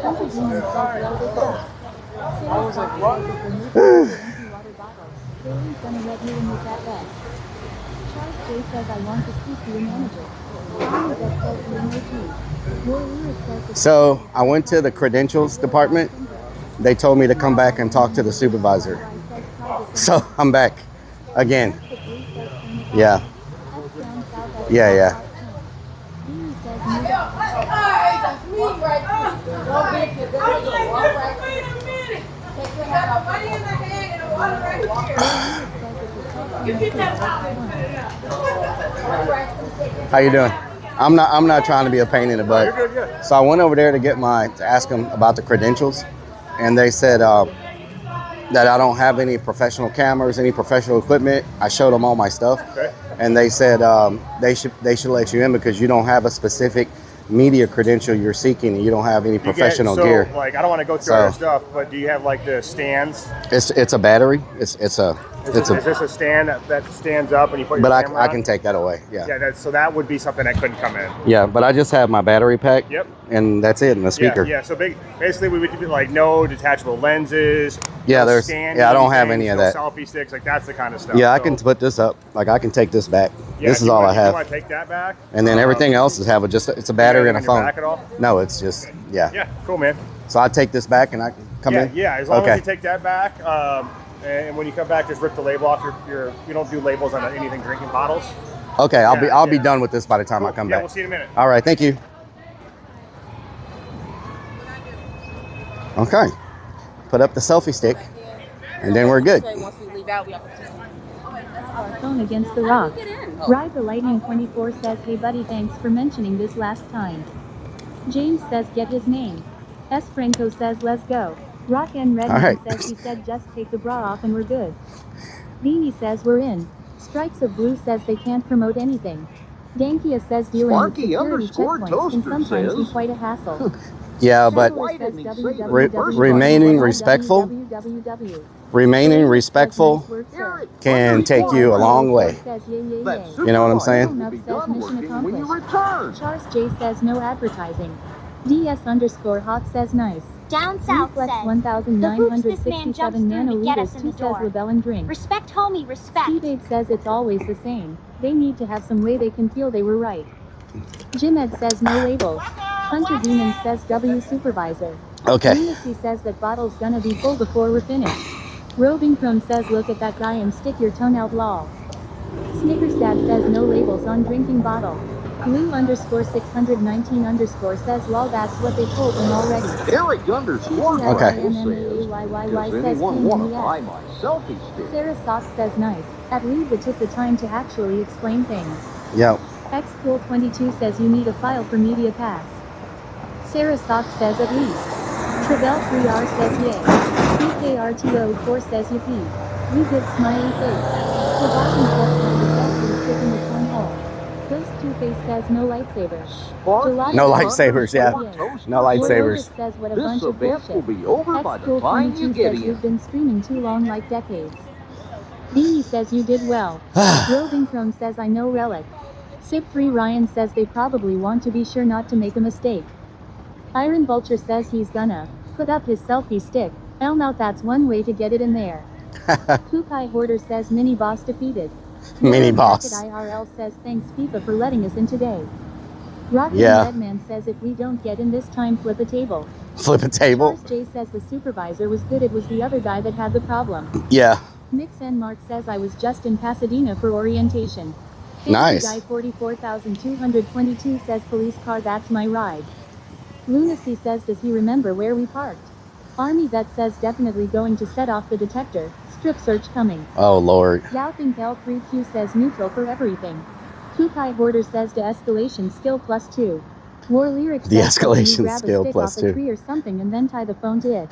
Speaker 14: Hunter Demon says well this sucks. Sarah Fox says if you're moving empty water bottles, Bailey's gonna let you in with that vest. Charles J says I want to speak to your manager. Tommy that says you know too. War Lyric says
Speaker 3: So I went to the credentials department. They told me to come back and talk to the supervisor. So I'm back again. Yeah. Yeah, yeah. How you doing? I'm not trying to be a pain in the butt. So I went over there to ask them about the credentials, and they said that I don't have any professional cameras, any professional equipment. I showed them all my stuff.
Speaker 17: Okay.
Speaker 3: and they said they should let you in because you don't have a specific media credential you're seeking, and you don't have any professional gear.
Speaker 17: Like, I don't want to go through other stuff, but do you have like the stands?
Speaker 3: It's a battery. Is this
Speaker 17: a stand that stands up and you put your camera
Speaker 3: I
Speaker 17: on?
Speaker 3: can take that away. Yeah.
Speaker 17: Yeah. So that would be something that couldn't come in.
Speaker 3: Yeah, but I just have my battery pack.
Speaker 17: Yep.
Speaker 3: And that's it, and the speaker.
Speaker 17: Yeah. So basically, we would be like no detachable lenses.
Speaker 3: Yeah,
Speaker 17: no
Speaker 3: I don't have any of that.
Speaker 17: Selfie sticks, like that's the kind of stuff.
Speaker 3: Yeah, I can put this up. Like I can take this back.
Speaker 17: Yeah,
Speaker 3: this is all I have.
Speaker 17: You want to take that back?
Speaker 3: And then everything else is it's a battery and a phone.
Speaker 17: Back at all?
Speaker 3: No, it's just
Speaker 17: Yeah, cool, man.
Speaker 3: So I take this back and I can come in.
Speaker 17: Yeah, as long as you take that back, and when you come back, just rip the label off. You don't do labels on anything drinking bottles.
Speaker 3: Okay, I'll be done with this by the time I come back.
Speaker 17: We'll see you in a minute.
Speaker 3: All right, thank you. Okay, put up the selfie stick, and then we're good.
Speaker 21: Once we leave out, we have to.
Speaker 14: Phone against the rock. Ride the Lightning 24 says, hey buddy, thanks for mentioning this last time. James says, get his name. S. Franco says, let's go. Rock and Redman says, he said, just take the bra off and we're good. Beanie says, we're in. Strikes of Blue says they can't promote anything. Dankia says, dealing with security checkpoints can sometimes be quite a hassle.
Speaker 3: Yeah, but remaining respectful can take you a long way. You know what I'm saying?
Speaker 14: Charles J says no advertising. DS_hot says nice.
Speaker 12: Down south
Speaker 14: Reflex
Speaker 12: says
Speaker 14: 1967 nanoliters 2 says rebel drink.
Speaker 12: Respect, homie, respect.
Speaker 14: Steve 8 says it's always the same. They need to have some way they can feel they were right. Jim Ed says no labels. Hunter Demon says W supervisor.
Speaker 3: Okay.
Speaker 14: Lunacy says that bottle's gonna be full before we're finished. Roving Prone says look at that guy and stick your tongue out lol. Snickersdad says no labels on drinking bottle. Blue_619_ says lol that's what they told him already.
Speaker 10: Eric _.
Speaker 3: Okay.
Speaker 10: Does anyone want to buy my selfie stick?
Speaker 14: Sarah Sox says nice. At least they took the time to actually explain things.
Speaker 3: Yep.
Speaker 14: Xcool22 says you need a file for Media Pass. Sarah Sox says at least. Travell3R says yay. PKR204 says yippee. We good smiley face. Forgotten says that the selfie stick in the phone hole. Ghost Two-Face says no lightsabers.
Speaker 3: No lightsabers, yeah. No lightsabers.
Speaker 14: Says what a bunch of bullshit.
Speaker 10: Will be over by the time you
Speaker 14: Xcool22
Speaker 10: get
Speaker 14: says
Speaker 10: here.
Speaker 14: you've been streaming too long like decades. Beanie says you did well. Roving Chrome says I know Rellik. Sip3 Ryan says they probably want to be sure not to make a mistake. Iron Vulture says he's gonna put up his selfie stick. Now that's one way to get it in there. Kukai Hoarder says mini boss defeated.
Speaker 3: Mini boss.
Speaker 14: IRL says thanks FIFA for letting us in today. Rocky Redman says if we don't get in this time, flip a table.
Speaker 3: Flip a table.
Speaker 14: Charles J says the supervisor was good, it was the other guy that had the problem.
Speaker 3: Yeah.
Speaker 14: Mix and Mark says I was just in Pasadena for orientation.
Speaker 3: Nice.
Speaker 14: Guy 44,222 says police car, that's my ride. Lunacy says does he remember where we parked? Army Vet says definitely going to set off the detector. Strip search coming.
Speaker 3: Oh Lord.
Speaker 14: Yowping L3Q says neutral for everything. Kukai Hoarder says de-escalation skill +2. War Lyrics
Speaker 3: De-escalation
Speaker 14: says
Speaker 3: skill
Speaker 14: grab a stick
Speaker 3: +2.
Speaker 14: off a tree or something and then tie the phone to it.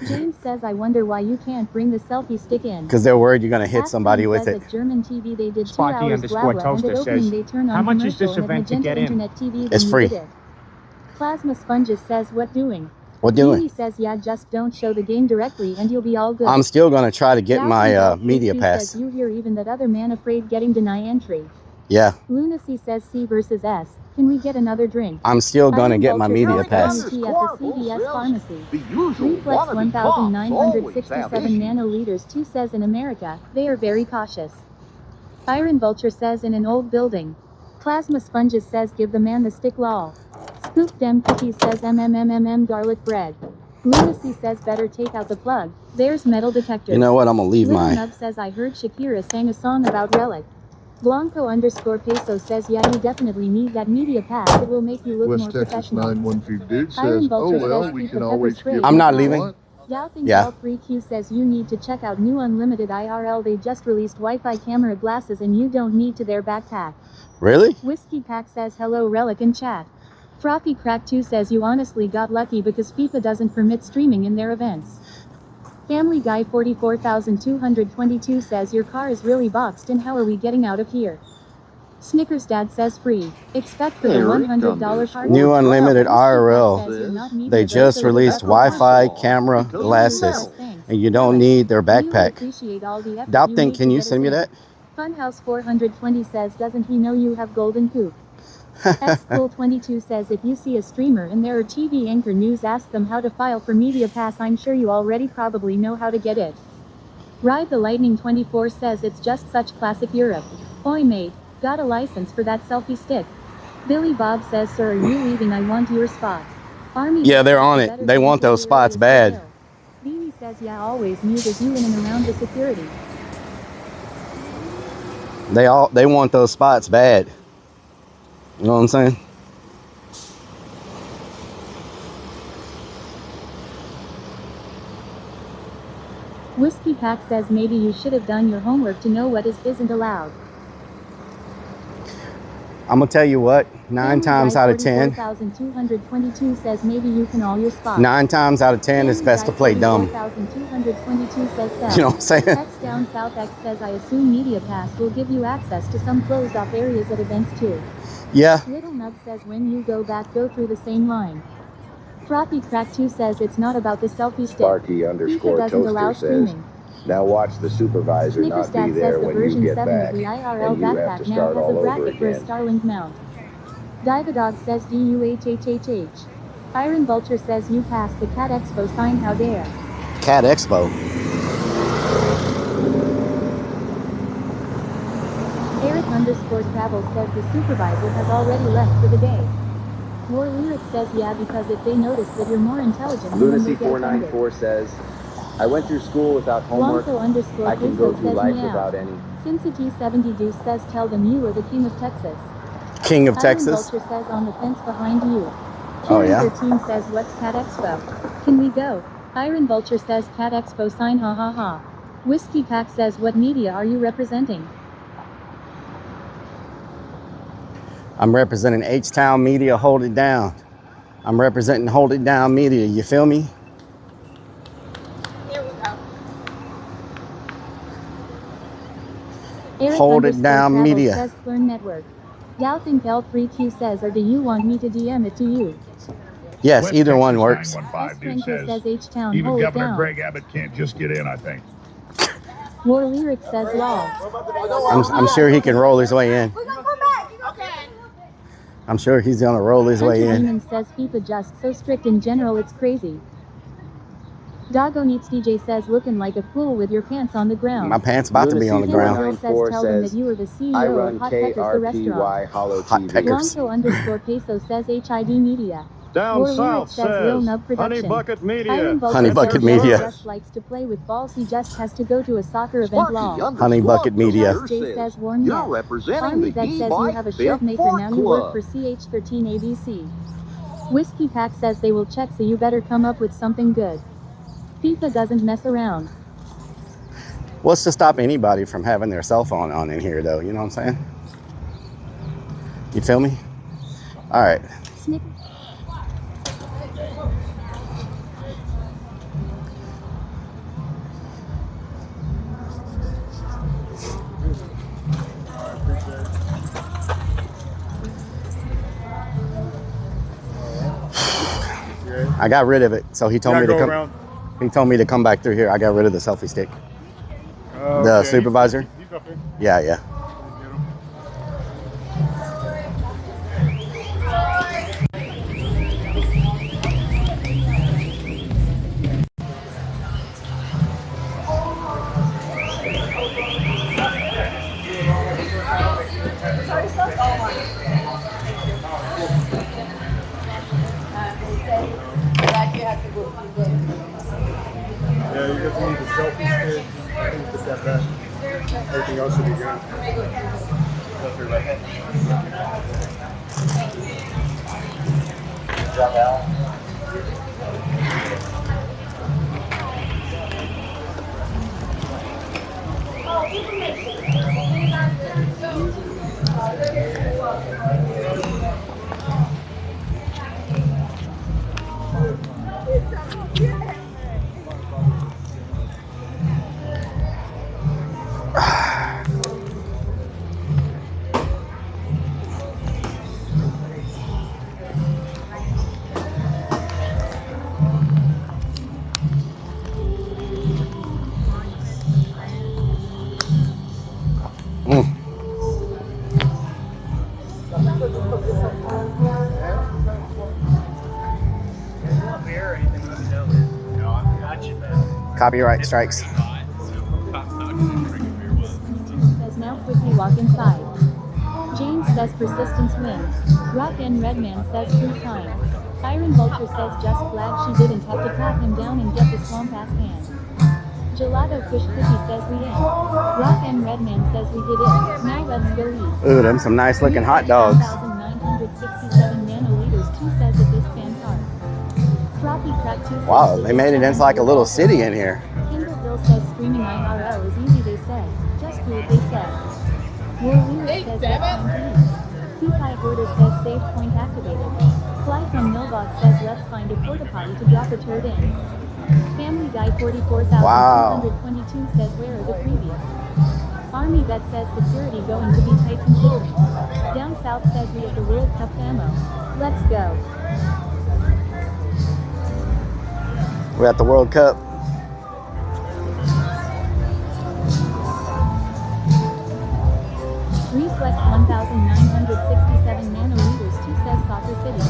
Speaker 14: James says I wonder why you can't bring the selfie stick in.
Speaker 3: Because they're worried you're gonna hit somebody with it.
Speaker 14: At German TV they did 2
Speaker 8: Sparky
Speaker 14: hours blah blah and at opening they turn on
Speaker 8: how much is this
Speaker 14: commercial and
Speaker 8: event to
Speaker 14: at
Speaker 8: get
Speaker 14: Magenta
Speaker 8: in?
Speaker 14: Internet TV
Speaker 3: It's
Speaker 14: then
Speaker 3: free.
Speaker 14: you did it. Plasma Sponges says what doing?
Speaker 3: What doing?
Speaker 14: He says yeah, just don't show the game directly and you'll be all good.
Speaker 3: I'm still gonna try to get my
Speaker 14: Yowping
Speaker 3: media
Speaker 14: L3Q
Speaker 3: pass.
Speaker 14: says you hear even that other man afraid getting deny entry.
Speaker 3: Yeah.
Speaker 14: Lunacy says C versus S. Can we get another drink?
Speaker 3: I'm still gonna
Speaker 14: Iron
Speaker 3: get my
Speaker 14: Vulture
Speaker 3: media
Speaker 14: says
Speaker 3: pass.
Speaker 14: at the CVS pharmacy.
Speaker 10: The usual
Speaker 14: Reflex
Speaker 10: wannabe cops always have
Speaker 14: 1967
Speaker 10: issues.
Speaker 14: nanoliters 2 says in America, they are very cautious. Iron Vulture says in an old building. Plasma Sponges says give the man the stick lol. Scoop Dem Cookies says garlic bread. Lunacy says better take out the plug. There's metal detectors.
Speaker 3: You know what? I'm gonna leave
Speaker 14: Little
Speaker 3: my.
Speaker 14: Nub says I heard Shakira sang a song about Rellik. Blanco_peso says yeah you definitely need that media pass, it will make you look
Speaker 6: West
Speaker 14: more
Speaker 6: Texas
Speaker 14: professional.
Speaker 6: 912 dude
Speaker 14: Iron
Speaker 6: says, oh
Speaker 14: Vulture
Speaker 6: well,
Speaker 14: says
Speaker 6: we
Speaker 14: keep
Speaker 6: can
Speaker 14: the
Speaker 6: always
Speaker 14: pepper spray
Speaker 6: get
Speaker 14: in
Speaker 3: I'm not
Speaker 14: the
Speaker 3: leaving.
Speaker 14: car. Doubting
Speaker 3: Yeah.
Speaker 14: L3Q says you need to check out new unlimited IRL, they just released Wi-Fi camera glasses and you don't need to their backpack.
Speaker 3: Really?
Speaker 14: Whiskey Pack says hello Rellik in chat. Frothy Crack 2 says you honestly got lucky because FIFA doesn't permit streaming in their events. Family Guy 44,222 says your car is really boxed in. How are we getting out of here? Snickers Dad says free. Expect for the $100 card.
Speaker 3: New unlimited IRL.
Speaker 14: Says you're not media,
Speaker 3: They
Speaker 14: but
Speaker 3: just
Speaker 14: so
Speaker 3: released
Speaker 14: that's what
Speaker 3: Wi-Fi,
Speaker 14: happened.
Speaker 3: camera,
Speaker 14: Thank you,
Speaker 3: glasses,
Speaker 14: thanks.
Speaker 3: and you don't need their
Speaker 14: We would
Speaker 3: backpack.
Speaker 14: appreciate all the effort
Speaker 3: Doubt
Speaker 14: you
Speaker 3: thing,
Speaker 14: made
Speaker 3: can
Speaker 14: to
Speaker 3: you
Speaker 14: get
Speaker 3: send me
Speaker 14: us in.
Speaker 3: that?
Speaker 14: Funhouse 420 says, doesn't he know you have golden poop? Xcool22 says, if you see a streamer in there or TV anchor news, ask them how to file for Media Pass. I'm sure you already probably know how to get it. Ride the Lightning 24 says, it's just such classic Europe. Oi mate, got a license for that selfie stick. Billy Bob says, sir, are you leaving? I want your spot. Army
Speaker 3: Yeah, they're on it. They want those spots bad.
Speaker 14: Beanie says, yeah, always mute as you in and around the security.
Speaker 3: They want those spots bad. You know what I'm saying?
Speaker 14: Whiskey Pack says, maybe you should have done your homework to know what isn't allowed.
Speaker 3: I'm gonna tell you what, 9 times out of 10,
Speaker 14: 44,222 says maybe you can all your spots.
Speaker 3: 9 times out of 10 it's best to play dumb.
Speaker 14: 44,222 says
Speaker 3: You know what I'm saying?
Speaker 14: X down South X says, I assume Media Pass will give you access to some closed off areas at events too.
Speaker 3: Yeah.
Speaker 14: Little Nub says, when you go back, go through the same line. Frothy Crack 2 says, it's not about the selfie stick. FIFA doesn't allow streaming.
Speaker 5: Now watch the supervisor
Speaker 14: Snickers
Speaker 5: not
Speaker 14: Dad
Speaker 5: be
Speaker 14: says
Speaker 5: there
Speaker 14: the
Speaker 5: when you
Speaker 14: version
Speaker 5: get
Speaker 14: 7
Speaker 5: back,
Speaker 14: of the IRL
Speaker 5: and you have
Speaker 14: backpack
Speaker 5: to
Speaker 14: now
Speaker 5: start
Speaker 14: has a
Speaker 5: all over
Speaker 14: bracket for a
Speaker 5: again.
Speaker 14: Starlink mount. Dog says DUHHHH. Iron Vulture says you passed the Cat Expo sign, how dare.
Speaker 3: Cat Expo.
Speaker 14: Eric_Travel says the supervisor has already left for the day. War Lyric says yeah, because if they notice that you're more intelligent,
Speaker 1: Lunacy 494 says, I went through school without homework. I can go through life without any.
Speaker 14: Cincinnati70 Deuce says tell them you are the king of Texas.
Speaker 3: King of
Speaker 14: Iron
Speaker 3: Texas.
Speaker 14: Vulture says on the fence behind you.
Speaker 3: Oh, yeah?
Speaker 14: 13 says what's Cat Expo? Can we go? Iron Vulture says Cat Expo sign, ha ha ha. Whiskey Pack says what media are you representing?
Speaker 3: I'm representing H-Town Media, Hold It Down. I'm representing Hold It Down Media, you feel me?
Speaker 19: Here we go.
Speaker 14: Eric
Speaker 3: Hold It Down
Speaker 14: Travel
Speaker 3: Media.
Speaker 14: says Flern Network. Doubting L3Q says, or do you want me to DM it to you?
Speaker 3: Yes, either one works.
Speaker 14: Says H-Town,
Speaker 22: Even
Speaker 14: hold it
Speaker 22: Governor
Speaker 14: down.
Speaker 22: Greg Abbott can't just get in, I think.
Speaker 14: War Lyric says lol.
Speaker 3: I'm sure he can roll his way in. I'm sure he's gonna roll his way in.
Speaker 14: Demon says FIFA just so strict in general, it's crazy. Doggo Neats DJ says looking like a fool with your pants on the ground.
Speaker 3: My pants about to be on the ground.
Speaker 14: Says tell them that you are the CEO of Hot Peppers, the restaurant.
Speaker 3: Hot Peckers.
Speaker 14: Blanco_Peso says HID Media.
Speaker 4: Down
Speaker 14: War
Speaker 4: South
Speaker 14: Lyric says Lil
Speaker 4: says
Speaker 14: Nub
Speaker 4: Honey
Speaker 14: Production.
Speaker 4: Bucket Media.
Speaker 14: Iron Vulture
Speaker 3: Honey Bucket
Speaker 14: says
Speaker 3: Media.
Speaker 14: Just likes to play with balls, he just has to go to a soccer event. Lol.
Speaker 3: Honey Bucket Media.
Speaker 14: Jay says warn
Speaker 10: You're
Speaker 14: yes.
Speaker 10: representing
Speaker 14: Army
Speaker 10: the
Speaker 14: Vet says you
Speaker 10: E-Bike
Speaker 14: have a shirt maker
Speaker 10: F4
Speaker 14: now, you work
Speaker 10: Club.
Speaker 14: for CH13 ABC. Whiskey Pack says they will check, so you better come up with something good. FIFA doesn't mess around.
Speaker 3: What's to stop anybody from having their cell phone on in here, though? You know what I'm saying? You feel me? All right.
Speaker 14: Snick.
Speaker 3: I got rid of it, so he told me to come. He told me to come back through here. I got rid of the selfie stick. The supervisor.
Speaker 22: He's up here.
Speaker 3: Yeah, yeah.
Speaker 22: Yeah, you just need the selfie stick. I think put that back. Everything else should be good. Up here, right?
Speaker 5: Drop out.
Speaker 3: Copyright strikes.
Speaker 14: Says now quickly walk inside. James says persistence wins. Rock and Redman says 3 times. Iron Vulture says just glad she didn't have to pat him down and get the swamp ass hand. Gelato Kush Cookie says we in. Rock and Redman says we did it. Now let's go eat.
Speaker 3: Ooh, them some nice looking hot dogs.
Speaker 14: 1,967 nanoliters 2 says at this fan park. Floppy Crack 2 says
Speaker 3: Wow, they made it into like a little city in here.
Speaker 14: Kindleville says streaming IRL is easy they said. Just do what they said. Warloo says let's find to eat. Pie Order says save point activated. Fly from Milbog says let's find a porta potty to drop a turd in. Family Guy 44,222 says where are the previous? Army Vet says security going to be tight considering. Down South says we at the World Cup ammo. Let's go.
Speaker 3: We're at the World Cup.
Speaker 14: Reflex 1,967 nanoliters 2 says Soccer City.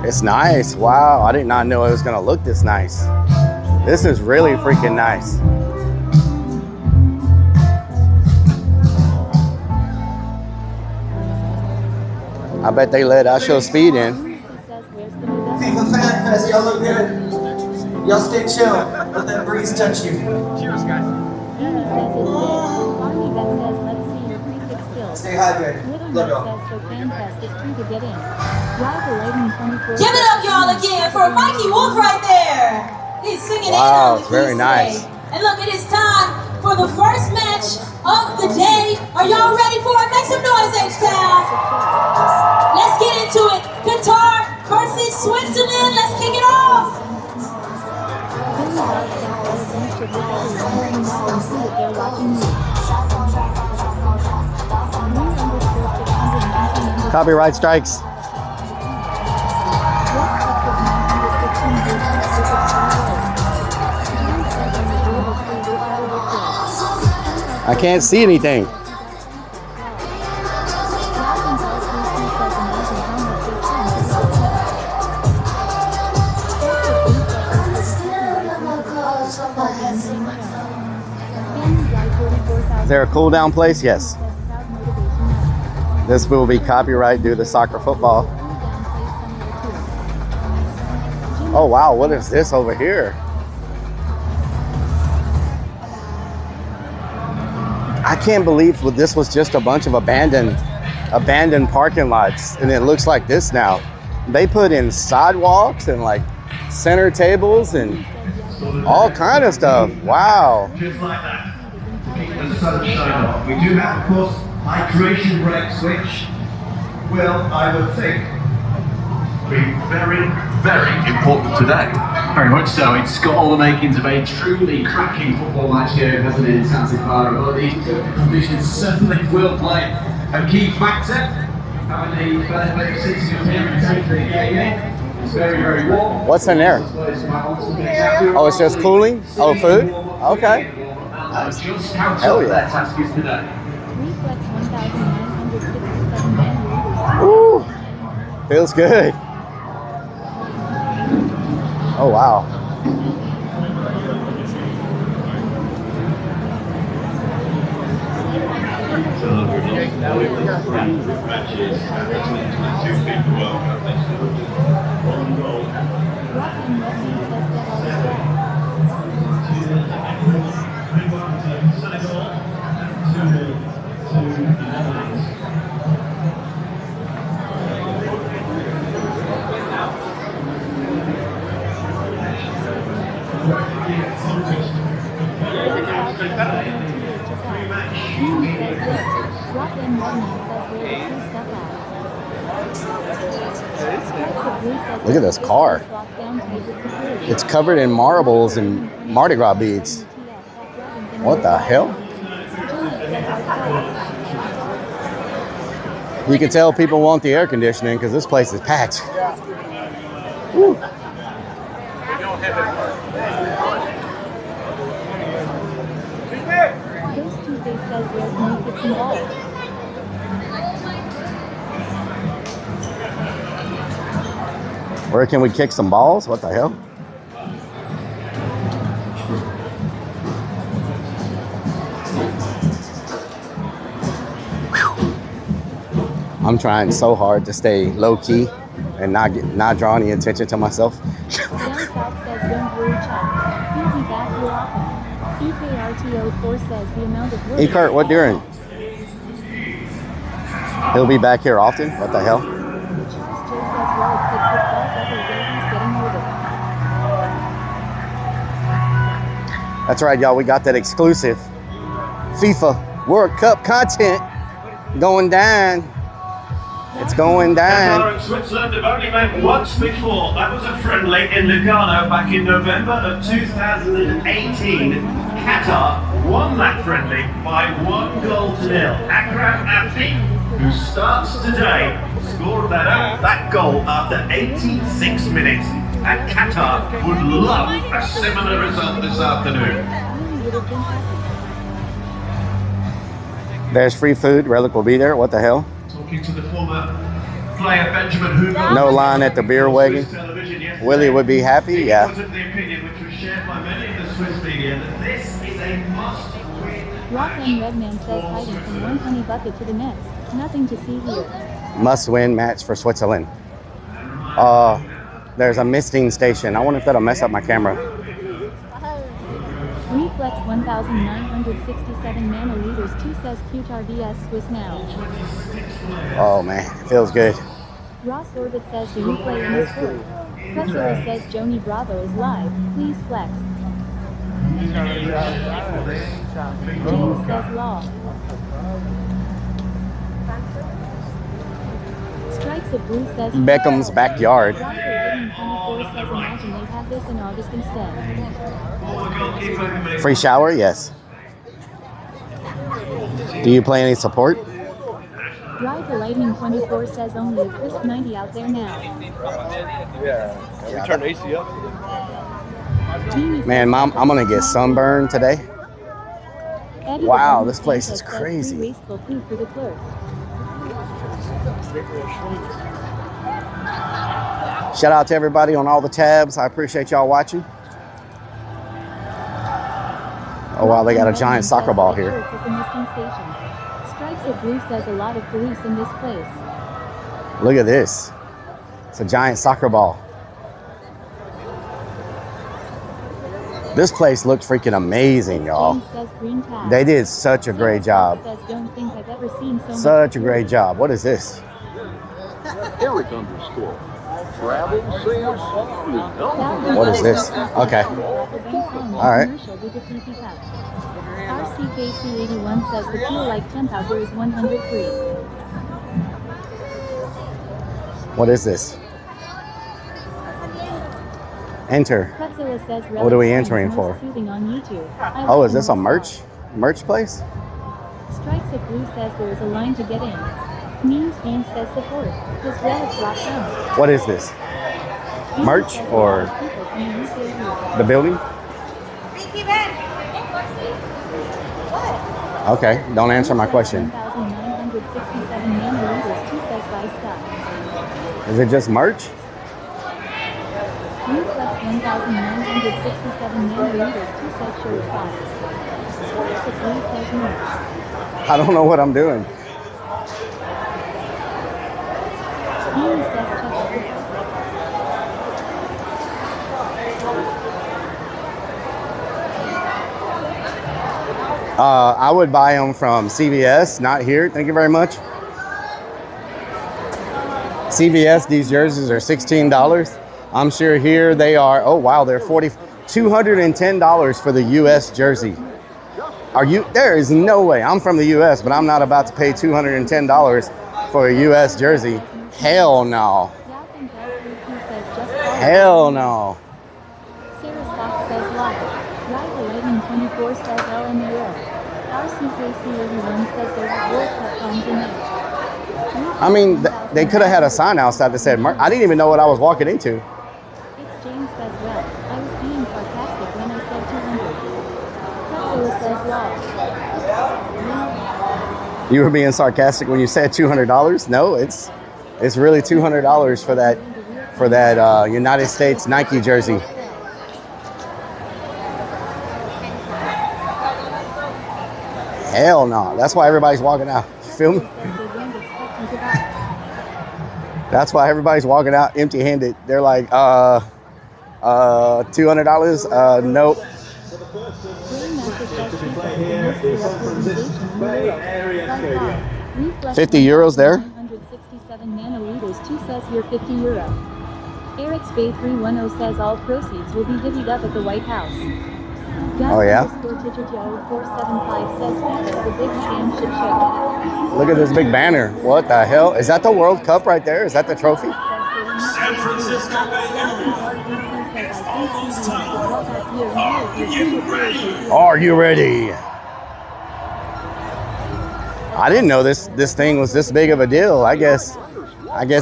Speaker 3: It's nice. Wow, I did not know it was gonna look this nice. This is really freaking nice. I bet they let us show speed in.
Speaker 7: FIFA Fan Fest, y'all look good. Y'all stay chill. Let that breeze touch you.
Speaker 14: Cheers, guys. Amy says it's good. Army Vet says let's see your free kick skills.
Speaker 7: Stay hydrated.
Speaker 14: Little
Speaker 7: Love
Speaker 14: Nut
Speaker 7: y'all.
Speaker 14: says so FanFest is free to get in. Drive the Lightning 24.
Speaker 9: Give it up, y'all, again for Mikey Wolf right there. He's singing
Speaker 3: Wow,
Speaker 9: in on the
Speaker 3: very
Speaker 9: keys
Speaker 3: nice.
Speaker 9: today. And look, it is time for the first match of the day. Are y'all ready for it? Make some noise, H-Town. Let's get into it. Qatar versus Switzerland. Let's kick it off.
Speaker 3: Copyright strikes. I can't see anything. Is there a cool down place? Yes. This will be copyright due to soccer football. Oh wow, what is this over here? I can't believe this was just a bunch of abandoned parking lots, and it looks like this now. They put in sidewalks and like center tables and all kind of stuff. Wow.
Speaker 23: Just like that. The sun shine off. We do have, of course, hydration brake switch. Will, I would think, be very, very important today.
Speaker 24: Very much so. It's got all the makings of a truly cracking football match here, hasn't it, in Santa Clara? But these conditions certainly will play a key factor. Having the benefit of sitting up here and taking the game in. It's very, very warm.
Speaker 3: What's in there? Oh, it's just cooling? Oh, food? Okay.
Speaker 24: That's just how
Speaker 3: Hell
Speaker 24: tough
Speaker 3: yeah.
Speaker 24: their task is today.
Speaker 14: Reflex 1,967 nanoliters.
Speaker 3: Woo! Feels good. Oh wow. Look at this car. It's covered in marbles and Mardi Gras beads. What the hell? You can tell people want the air conditioning because this place is packed. Woo. Where can we kick some balls? What the hell? I'm trying so hard to stay low key and not draw any attention to myself.
Speaker 14: Down South says don't worry, chat. He'll be back here often. EKRTO4 says the amount of work.
Speaker 3: Hey Kurt, what doing? He'll be back here often? What the hell?
Speaker 14: Charles J says Rellik picks his balls every day he's getting older.
Speaker 3: That's right, y'all. We got that exclusive FIFA World Cup content going down. It's going down.
Speaker 23: Qatar and Switzerland have only met once before. That was a friendly in Lugano back in November of 2018. Qatar won that friendly by 1-0. Akram Afif, who starts today, scored that goal after 86 minutes. And Qatar would love a similar result this afternoon.
Speaker 3: There's free food. Rellik will be there. What the hell?
Speaker 23: Talking to the former player Benjamin Hoover.
Speaker 3: No line at the beer wagon. Willie would be happy. Yeah.
Speaker 23: It was the opinion which was shared by many in the Swiss media that this is a must-win.
Speaker 14: Rock and Redman says hiding from one honey bucket to the next. Nothing to see here.
Speaker 3: Must-win match for Switzerland. There's a misting station. I wonder if that'll mess up my camera.
Speaker 14: Reflex 1,967 nanoliters 2 says Qatar vs Swiss now.
Speaker 3: Oh man, it feels good.
Speaker 14: Ross Orbit says the replay in the sport. Pretzela says Joni Bravo is live. Please flex. James says law. Strikes of Blue says
Speaker 3: Beckham's backyard.
Speaker 14: Says imagine they had this in August instead.
Speaker 3: Free shower? Yes. Do you play any support?
Speaker 14: Drive the Lightning 24 says only a crisp 90 out there now.
Speaker 22: Yeah, we turned AC up.
Speaker 3: Man, Mom, I'm gonna get sunburned today. Wow, this place is crazy.
Speaker 14: Wasteful food for the clerk.
Speaker 3: Shout out to everybody on all the tabs. I appreciate y'all watching. Oh wow, they got a giant soccer ball here.
Speaker 14: Strikes of Blue says a lot of police in this place.
Speaker 3: Look at this. It's a giant soccer ball. This place looked freaking amazing, y'all. They did such a great job. Such a great job. What is this?
Speaker 6: Eric underscore. Travel sales.
Speaker 3: What is this? Okay. All right.
Speaker 14: RCKC81 says the feel like temp out there is 103.
Speaker 3: What is this? Enter. What are we entering for? Oh, is this a merch place?
Speaker 14: Strikes of Blue says there is a line to get in. Means Bean says support. Does Rellik drop down?
Speaker 3: What is this? Merch or the building? Okay, don't answer my question. Is it just merch?
Speaker 14: Reflex 1,967 nanoliters 2 says shows 5. Strikes of Blue says merch.
Speaker 3: I don't know what I'm doing. I would buy them from CVS, not here. Thank you very much. CVS, these jerseys are $16. I'm sure here they are, oh wow, they're $210 for the US jersey. Are you, there is no way. I'm from the US, but I'm not about to pay $210 for a US jersey. Hell no. Hell no.
Speaker 14: Sarah Stock says live. Drive the Lightning 24 says LMAO. RCKC81 says there's a World Cup funds in there.
Speaker 3: I mean, they could have had a sign outside that said, I didn't even know what I was walking into.
Speaker 14: It's James says well. I was being sarcastic when I said 200. Pretzela says law.
Speaker 3: You were being sarcastic when you said $200? No, it's really $200 for that for that United States Nike jersey. Hell no. That's why everybody's walking out. Feel me? That's why everybody's walking out empty-handed. They're like, $200? Nope. 50 euros there?
Speaker 14: 967 nanoliters 2 says here 50 euro. Eric's Bay 310 says all proceeds will be divvied up at the White House.
Speaker 3: Oh yeah?
Speaker 14: 475 says it's a big scam shit show.
Speaker 3: Look at this big banner. What the hell? Is that the World Cup right there? Is that the trophy?
Speaker 23: San Francisco Bay Area.
Speaker 3: Are you ready? I didn't know this thing was this big of a deal. I guess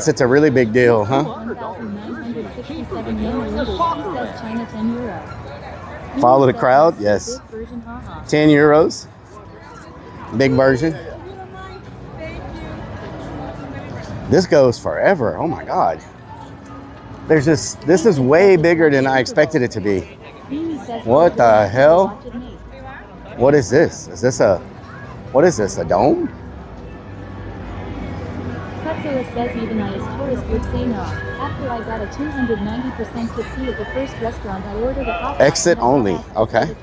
Speaker 3: it's a really big deal, huh?
Speaker 14: 1,967 nanoliters says China 10 euro.
Speaker 3: Follow the crowd? Yes. 10 euros. Big version. This goes forever. Oh my God. This is way bigger than I expected it to be. What the hell? What is this? What is this, a dome?
Speaker 14: Pretzela says even I as tourist would say no. After I got a 290% tip fee at the first restaurant I ordered a hot dog.
Speaker 3: Exit only, okay.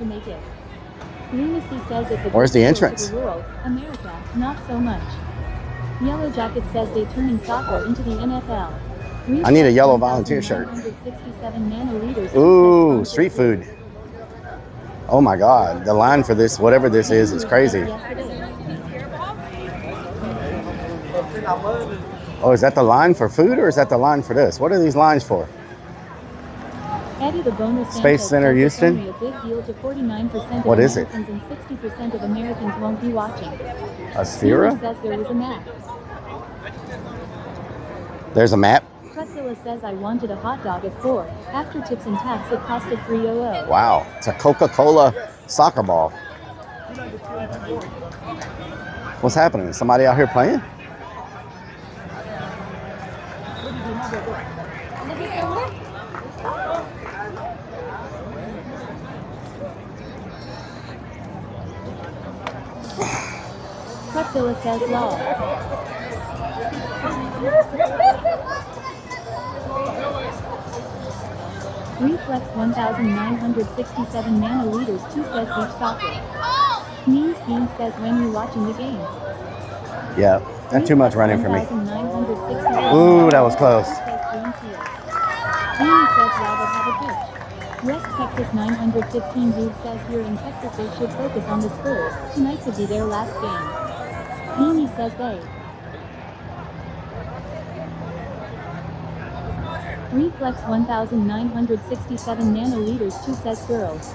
Speaker 14: Lunacy says it's a
Speaker 3: Where's the entrance?
Speaker 14: To the world. America, not so much. Yellow Jacket says they turning soccer into the NFL.
Speaker 3: I need a yellow volunteer shirt.
Speaker 14: 167 nanoliters.
Speaker 3: Ooh, street food. Oh my God, the line for this, whatever this is crazy. Oh, is that the line for food or is that the line for this? What are these lines for?
Speaker 14: Eddie the bonus
Speaker 3: Space Center Houston?
Speaker 14: A big deal to 49%
Speaker 3: What is it?
Speaker 14: And 60% of Americans won't be watching.
Speaker 3: A Sphera?
Speaker 14: Says there was a map.
Speaker 3: There's a map?
Speaker 14: Pretzela says I wanted a hot dog at 4. After tips and tax it costed $3.00.
Speaker 3: Wow, it's a Coca-Cola soccer ball. What's happening? Somebody out here playing?
Speaker 14: Pretzela says lol. Reflex 1,967 nanoliters 2 says beach soccer. Means Bean says when you're watching the game.
Speaker 3: Yeah, that's too much running for me. Ooh, that was close.
Speaker 14: Beanie says rather have a pitch. West Texas 915 dude says here in Texas they should focus on the Spurs. Tonight could be their last game. Beanie says they. Reflex 1,967 nanoliters 2 says girls.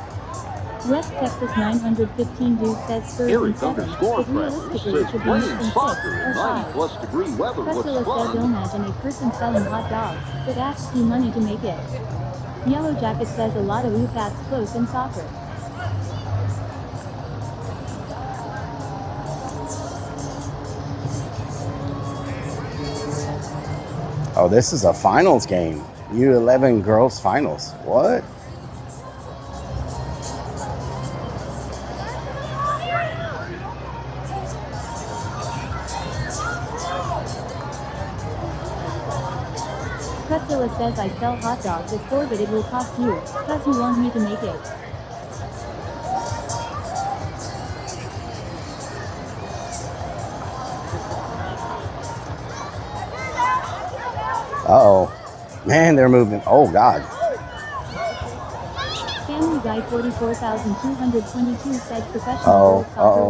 Speaker 14: West Texas 915 dude says Spurs in 7, but realistically it should be mixed in 6 or 5. Pretzela says imagine a person selling hot dogs, but asks you money to make it. Yellow Jacket says a lot of UPATs close in soccer.
Speaker 3: Oh, this is a finals game. U11 girls finals. What?
Speaker 14: Pretzela says I sell hot dogs at 4 but it will cost you, cause you want me to make it.
Speaker 3: Uh-oh. Man, they're moving. Oh, God.
Speaker 14: Family Guy 44,222 says professional soccer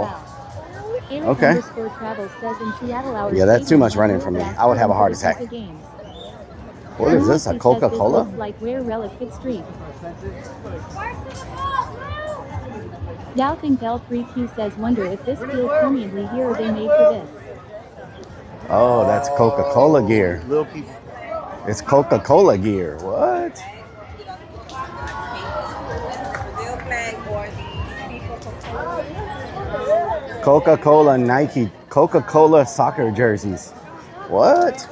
Speaker 14: route.
Speaker 3: Okay.
Speaker 14: Travel says in Seattle hours
Speaker 3: Yeah, that's too much running for me. I would have a heart attack. What is this, a Coca-Cola?
Speaker 14: Like where Rellik Street. Doubting L3Q says wonder if this feels permanently here or they made for this.
Speaker 3: Oh, that's Coca-Cola gear. It's Coca-Cola gear. What? Coca-Cola Nike, Coca-Cola soccer jerseys. What?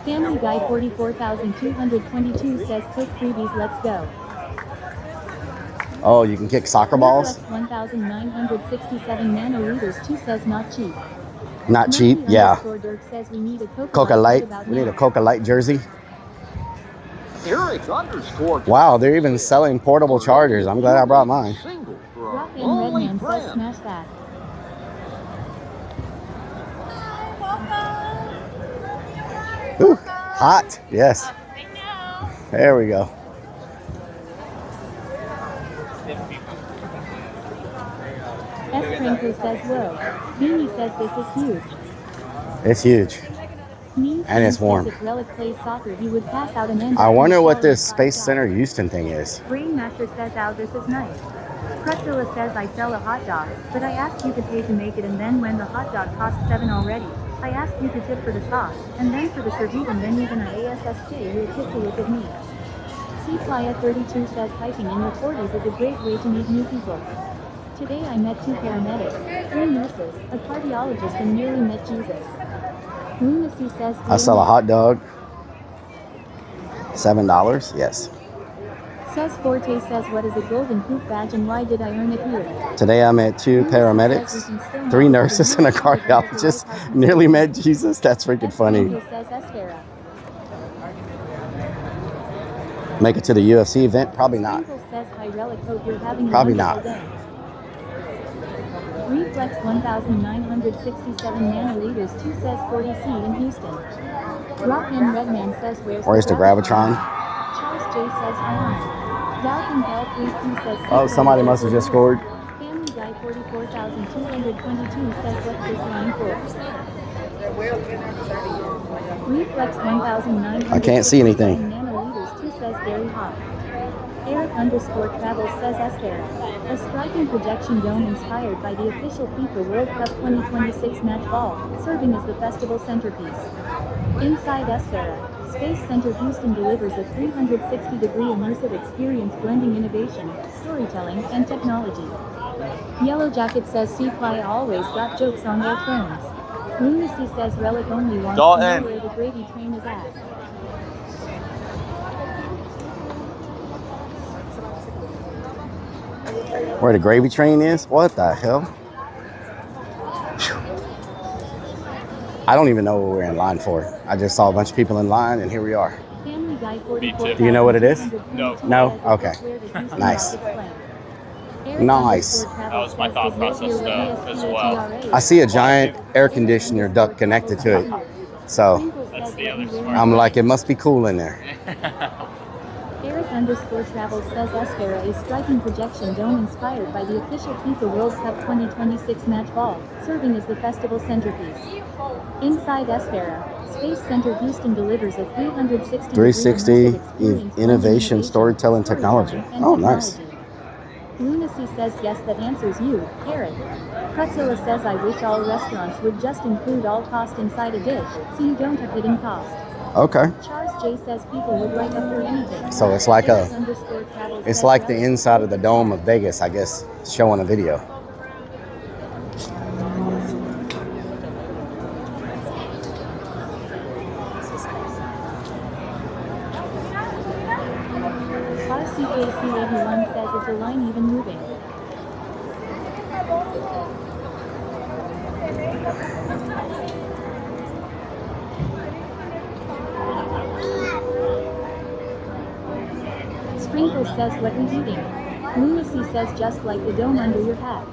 Speaker 14: Family Guy 44,222 says Coke freebies, let's go.
Speaker 3: Oh, you can kick soccer balls?
Speaker 14: 1,967 nanoliters 2 says not cheap.
Speaker 3: Not cheap, yeah.
Speaker 14: Dirk says we need a
Speaker 3: Coca Light. We need a Coca Light jersey.
Speaker 6: Eric underscore.
Speaker 3: Wow, they're even selling portable chargers. I'm glad I brought mine.
Speaker 14: Rock and Redman says smash that.
Speaker 3: Ooh, hot, yes. There we go.
Speaker 14: S. says whoa. Beanie says this is huge.
Speaker 3: It's huge. And it's warm.
Speaker 14: If Rellik plays soccer, he would pass out an engine.
Speaker 3: I wonder what this Space Center Houston thing is.
Speaker 14: Brainmaster says, "Ow, this is nice." Pretzilla says, "I sell a hot dog, but I asked you to pay to make it, and then when the hot dog costs $7 already, I asked you to tip for the sauce, and then for the serviette, and then even I ASSJ you a tip to look at me." C. Playa 32 says, "Hiking in your 40s is a great way to meet new people. Today I met 2 paramedics, 3 nurses, a cardiologist, and nearly met Jesus." Lunacy says,
Speaker 3: I sell a hot dog. $7? Yes.
Speaker 14: Says Forte says, "What is a golden poop badge and why did I earn it here?"
Speaker 3: Today I met 2 paramedics, 3 nurses, and a cardiologist. Nearly met Jesus. That's freaking funny. Make it to the UFC event? Probably not. Probably not.
Speaker 14: Reflex 1,967 nanoliters 2 says 40 seed in Houston. Rock and Redman says,
Speaker 3: Where's the Gravitron?
Speaker 14: Charles J says online. Dalton L32 says,
Speaker 3: Oh, somebody must have just scored.
Speaker 14: Family Guy 44,222 says, what's this line for? Reflex 1,967
Speaker 3: I can't see anything.
Speaker 14: nanoliters 2 says very hot. Eric underscore travels says Esfera. A striking projection dome inspired by the official FIFA World Cup 2026 match ball, serving as the festival centerpiece. Inside Esfera, Space Center Houston delivers a 360-degree immersive experience blending innovation, storytelling, and technology. Yellow Jacket says C-Ply always got jokes on their phones. Lunacy says Rellik only wants to know where the gravy train is at.
Speaker 3: Where the gravy train is? What the hell? I don't even know what we're in line for. I just saw a bunch of people in line and here we are.
Speaker 14: Family Guy 44.
Speaker 3: Do you know what it is?
Speaker 2: No.
Speaker 3: No? Okay. Nice. Nice.
Speaker 2: That was my thought process as well.
Speaker 3: I see a giant air conditioner duct connected to it. So
Speaker 2: That's the other smart
Speaker 3: I'm like, it must be cool in there.
Speaker 14: Eric underscore travels says Esfera is striking projection dome inspired by the official FIFA World Cup 2026 match ball, serving as the festival centerpiece. Inside Esfera, Space Center Houston delivers a
Speaker 3: 360 innovation, storytelling, technology. Oh, nice.
Speaker 14: Lunacy says, yes, that answers you, Eric. Pretzilla says, I wish all restaurants would just include all cost inside a dish, so you don't have hidden cost.
Speaker 3: Okay.
Speaker 14: Charles J says people would write up for anything.
Speaker 3: So it's like it's like the inside of the dome of Vegas, I guess, showing a video.
Speaker 14: RCKC81 says, is the line even moving? Sprinkle says, what we eating? Lunacy says, just like the dome under your hat.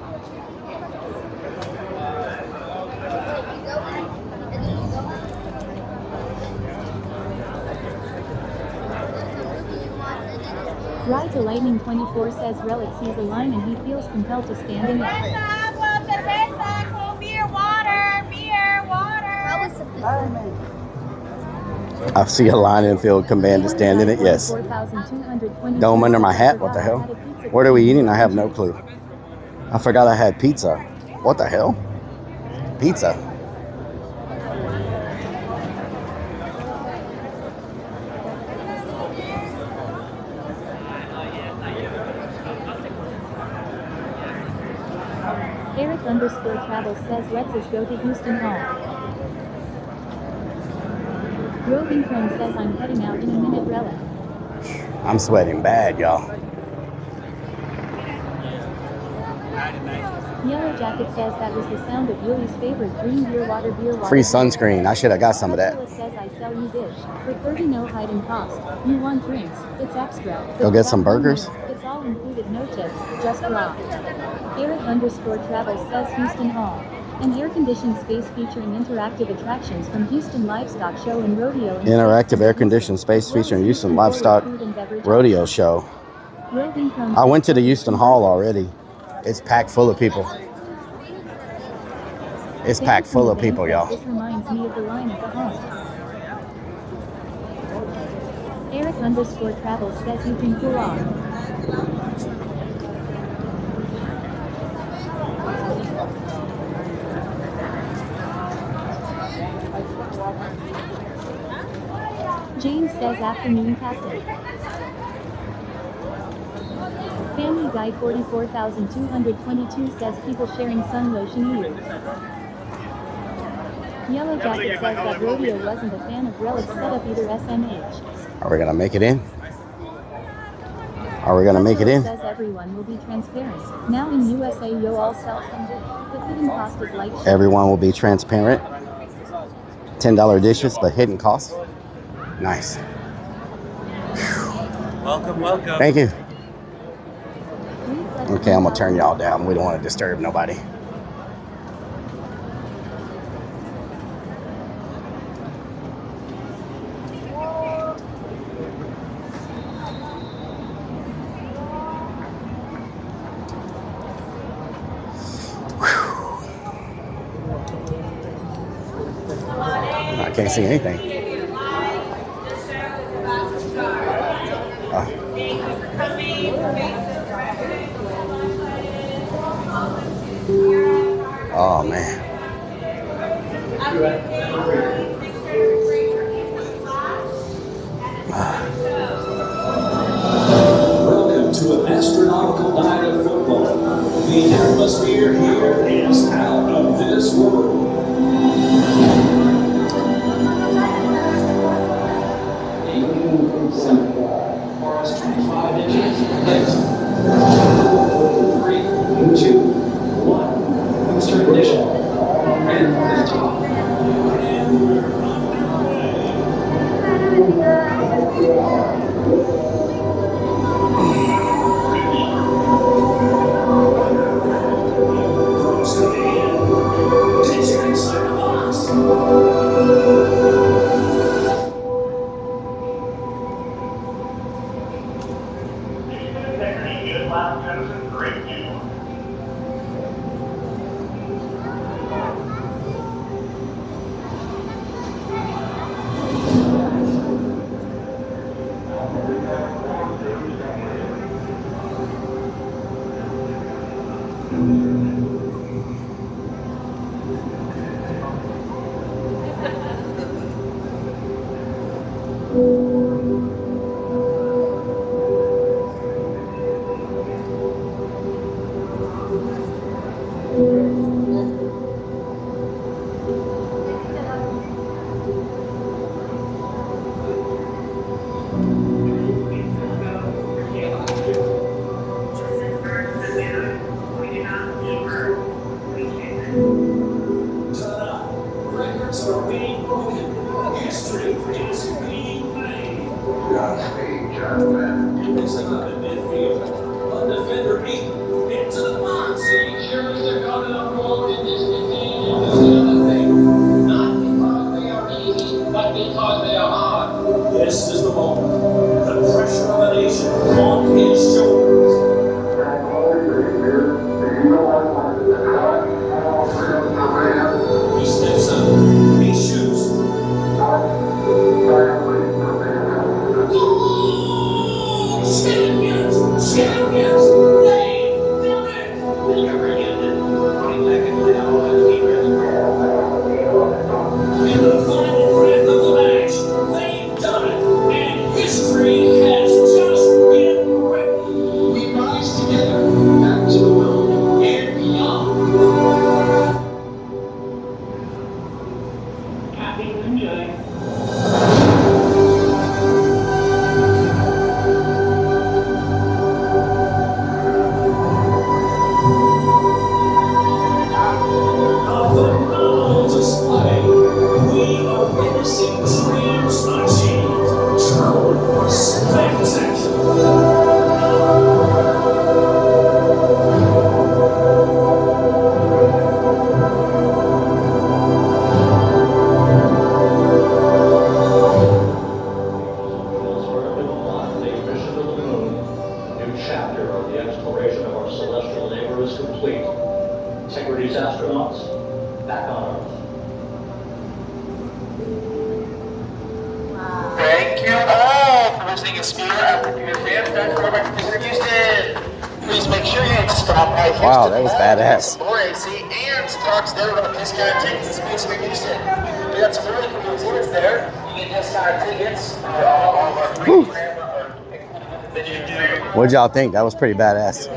Speaker 14: Ride to Lightning 24 says Rellik sees a line and he feels compelled to stand in it.
Speaker 12: Beer, water.
Speaker 3: I see a line and feel command to stand in it, yes. Dome under my hat, what the hell? What are we eating? I have no clue. I forgot I had pizza. What the hell? Pizza.
Speaker 14: Eric underscore travel says let's us go to Houston Hall. Roving Chrome says I'm heading out in a minute, Rellik.
Speaker 3: I'm sweating bad, y'all.
Speaker 14: Yellow Jacket says that was the sound of Yuli's favorite green beer water.
Speaker 3: Free sunscreen. I should have got some of that.
Speaker 14: Priscilla says I sell you dish. For 30 no hiding cost. You want drinks. It's extra.
Speaker 3: Go get some burgers.
Speaker 14: It's all included, no tips. Just raw. Eric_travel says Houston Hall. An air-conditioned space featuring interactive attractions from Houston Livestock Show and Rodeo.
Speaker 3: Interactive air-conditioned space featuring Houston Livestock Rodeo Show. I went to the Houston Hall already. It's packed full of people. It's packed full of people, y'all.
Speaker 14: This reminds me of the line at the home. Eric_travel says you can cool off. James says afternoon captain. Family Guy 44,222 says people sharing sun lotion ears. Yellow Jacket says that Rodeo wasn't a fan of Rellik's setup either. SMH.
Speaker 3: Are we gonna make it in? Are we gonna make it in?
Speaker 14: Says everyone will be transparent. Now in USA you all sell some dish. The hidden cost is like
Speaker 3: Everyone will be transparent. $10 dishes, but hidden cost. Nice.
Speaker 20: Welcome, welcome.
Speaker 3: Thank you. Okay, I'm gonna turn y'all down. We don't want to disturb nobody. I can't see anything. Oh man.
Speaker 11: Welcome to an astronomical night of football. The atmosphere here is out of this world. For us 25 inches. 3, 2, 1. Start ignition. And lift off. And we're This is the moment. The pressure of the nation on his shoulders. He steps up. He shoots. Champion! chapter of the exploration of our celestial neighbor is complete. Integrity's astronauts back on Earth.
Speaker 13: Thank you all for listening to Spear after your fans done for Houston. Please make sure you stop by Houston.
Speaker 3: Wow, that was badass.
Speaker 13: More AC and talks there about discounted tickets to Spear Houston. We got some really cool exhibits there. You get discounted tickets for all of our free
Speaker 3: What'd y'all think? That was pretty badass.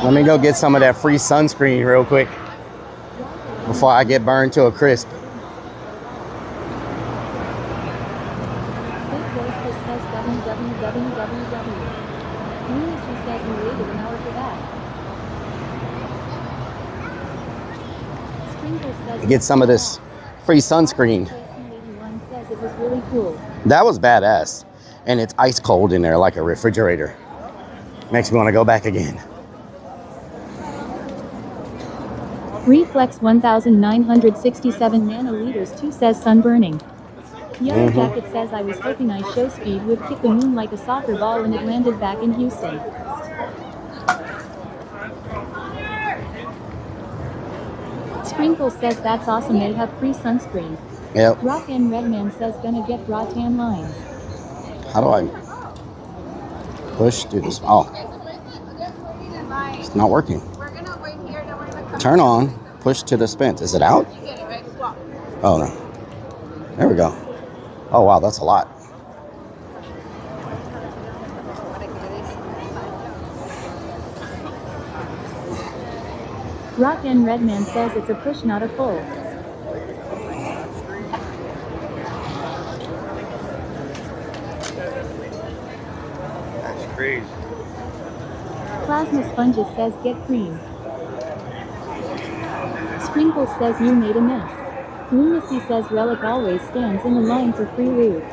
Speaker 3: Let me go get some of that free sunscreen real quick before I get burned to a crisp. Get some of this free sunscreen. That was badass. And it's ice cold in there like a refrigerator. Makes me want to go back again.
Speaker 14: Reflex 1967 nanoliters 2 says sunburning. Yellow Jacket says I was hoping I show speed would kick the moon like a soccer ball and it landed back in Houston. Sprinkle says that's awesome, they have free sunscreen.
Speaker 3: Yep.
Speaker 14: Rock and Redman says gonna get raw tan lines.
Speaker 3: How do I push through this? Oh, it's not working. Turn on, push to dispense. Is it out? Oh no. There we go. Oh wow, that's a lot.
Speaker 14: Rock and Redman says it's a push, not a pull.
Speaker 22: That's crazy.
Speaker 14: Plasma Sponges says get cream. Sprinkle says you made a mess. Lunacy says Rellik always stands in the line for free lube.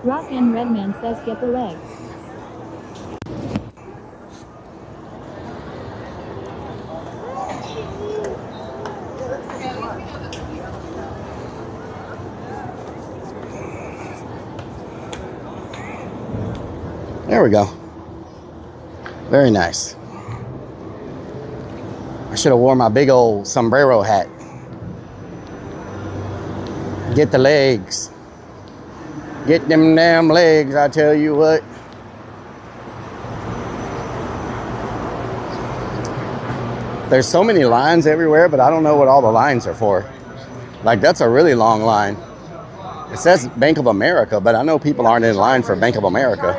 Speaker 14: Rock and Redman says get the legs.
Speaker 3: There we go. Very nice. I should have worn my big old sombrero hat. Get the legs. Get them damn legs, I tell you what. There's so many lines everywhere, but I don't know what all the lines are for. Like, that's a really long line. It says Bank of America, but I know people aren't in line for Bank of America.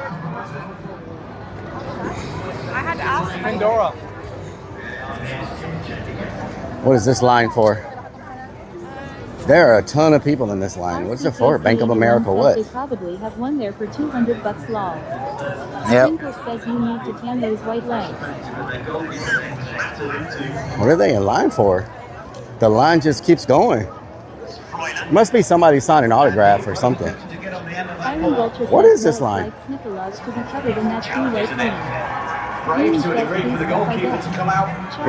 Speaker 15: I had to ask
Speaker 22: Pandora.
Speaker 3: What is this line for? There are a ton of people in this line. What's it for? Bank of America what?
Speaker 14: They probably have one there for $200 lol.
Speaker 3: Yep.
Speaker 14: Sprinkle says you need to tan those white legs.
Speaker 3: What are they in line for? The line just keeps going. Must be somebody signing an autograph or something. What is this line?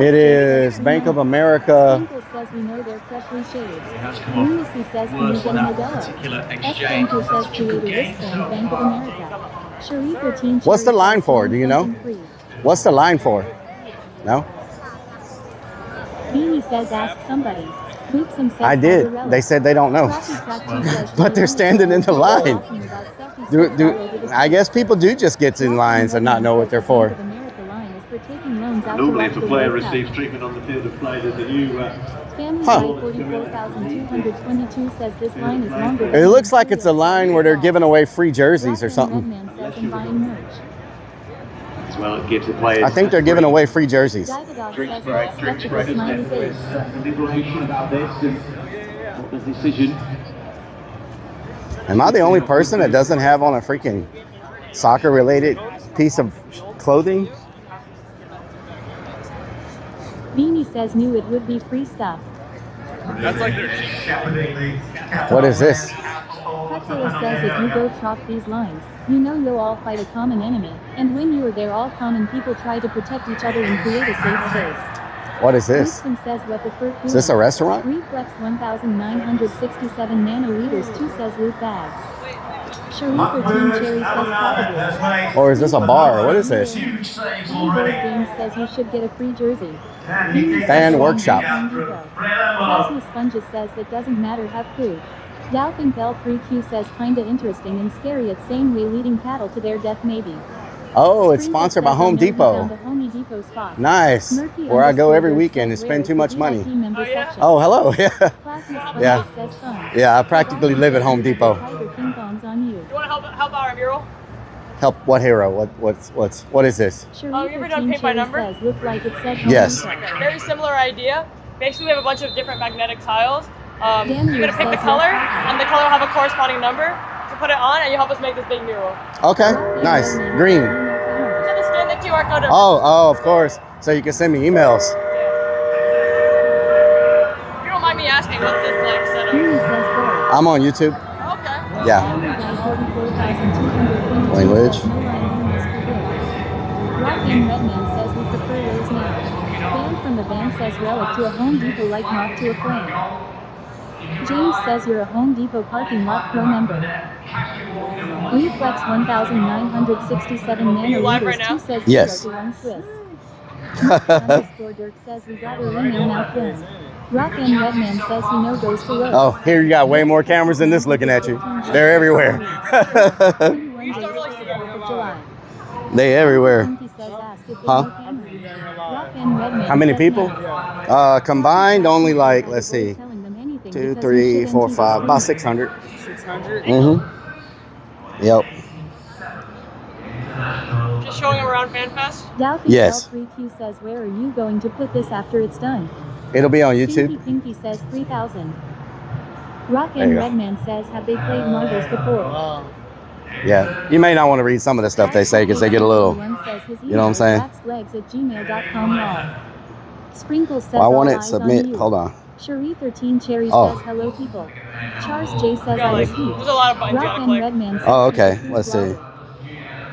Speaker 3: It is Bank of America.
Speaker 14: Sprinkle says we know they're freshly shaved. Lunacy says can you get a Modelo? S-Banker says creator wristband Bank of America. Sharika Teen
Speaker 3: What's the line for? Do you know? What's the line for? No?
Speaker 14: Beanie says ask somebody. Boopsum says
Speaker 3: I did. They said they don't know. But they're standing in the line. I guess people do just get in lines and not know what they're for.
Speaker 11: Normally, if a player receives treatment on the field of play, there's a new...
Speaker 14: Family Guy 44,222 says this line is longer.
Speaker 3: It looks like it's a line where they're giving away free jerseys or something.
Speaker 11: Well, it gives the players...
Speaker 3: I think they're giving away free jerseys.
Speaker 11: Drinks break. There's deliberation about this and what the decision.
Speaker 3: Am I the only person that doesn't have on a freaking soccer-related piece of clothing?
Speaker 14: Beanie says knew it would be free stuff.
Speaker 22: That's like their...
Speaker 3: What is this?
Speaker 14: Katsura says if you go chalk these lines, you know you'll all fight a common enemy, and when you are there all common people try to protect each other and create a safe space.
Speaker 3: What is this?
Speaker 14: Says what the first
Speaker 3: is this a restaurant?
Speaker 14: Reflex 1967 nanoliters 2 says loot bags. Sharif 13 Cherry says probably.
Speaker 3: Or is this a bar? What is this?
Speaker 14: Board Games says you should get a free jersey.
Speaker 3: Fan workshop.
Speaker 14: Plasma Sponges says that doesn't matter, have food. Dalkin Bell 3Q says kinda interesting and scary at same way leading cattle to their death maybe.
Speaker 3: Oh, it's sponsored by Home Depot. Nice. Where I go every weekend and spend too much money. Oh, hello. Yeah. Yeah, I practically live at Home Depot.
Speaker 21: You want to help our mural?
Speaker 3: Help what hero? What is this?
Speaker 21: Oh, you ever done paint by number?
Speaker 3: Yes.
Speaker 21: Okay, very similar idea. Basically, we have a bunch of different magnetic tiles. You're gonna pick the color, and the color will have a corresponding number. So put it on, and you help us make this big mural.
Speaker 3: Okay, nice. Green.
Speaker 21: Just scan the QR code.
Speaker 3: Oh, of course. So you can send me emails.
Speaker 21: If you don't mind me asking, what's this like setup?
Speaker 3: I'm on YouTube.
Speaker 21: Okay.
Speaker 3: Yeah. Language.
Speaker 14: Rockin' Redman says we prefer those now. Band from the band says Rellik to a Home Depot like moth to a flame. James says you're a Home Depot parking lot pro member. Reflex 1967 nanoliters 2 says
Speaker 3: yes.
Speaker 14: 1 Swiss. Underscore Dirk says we got her email now then. Rockin' Redman says he no goes to road.
Speaker 3: Oh, here you got way more cameras than this looking at you. They're everywhere. They everywhere. Huh? How many people? Combined, only like, let's see, 2, 3, 4, 5, about 600.
Speaker 20: 600?
Speaker 3: Mm-hmm. Yep.
Speaker 21: Just showing them around FanFest?
Speaker 3: Yes.
Speaker 14: L3Q says, where are you going to put this after it's done?
Speaker 3: It'll be on YouTube.
Speaker 14: Pinky says 3,000. Rockin' Redman says, have they played marbles before?
Speaker 3: Yeah, you may not want to read some of the stuff they say because they get a little, you know what I'm saying? Well, I want it submit. Hold on.
Speaker 14: Cherie 13 Cherry says hello people. Charles J says I was here.
Speaker 21: There's a lot of buttons
Speaker 14: Rock and Redman says
Speaker 3: oh, okay. Let's see.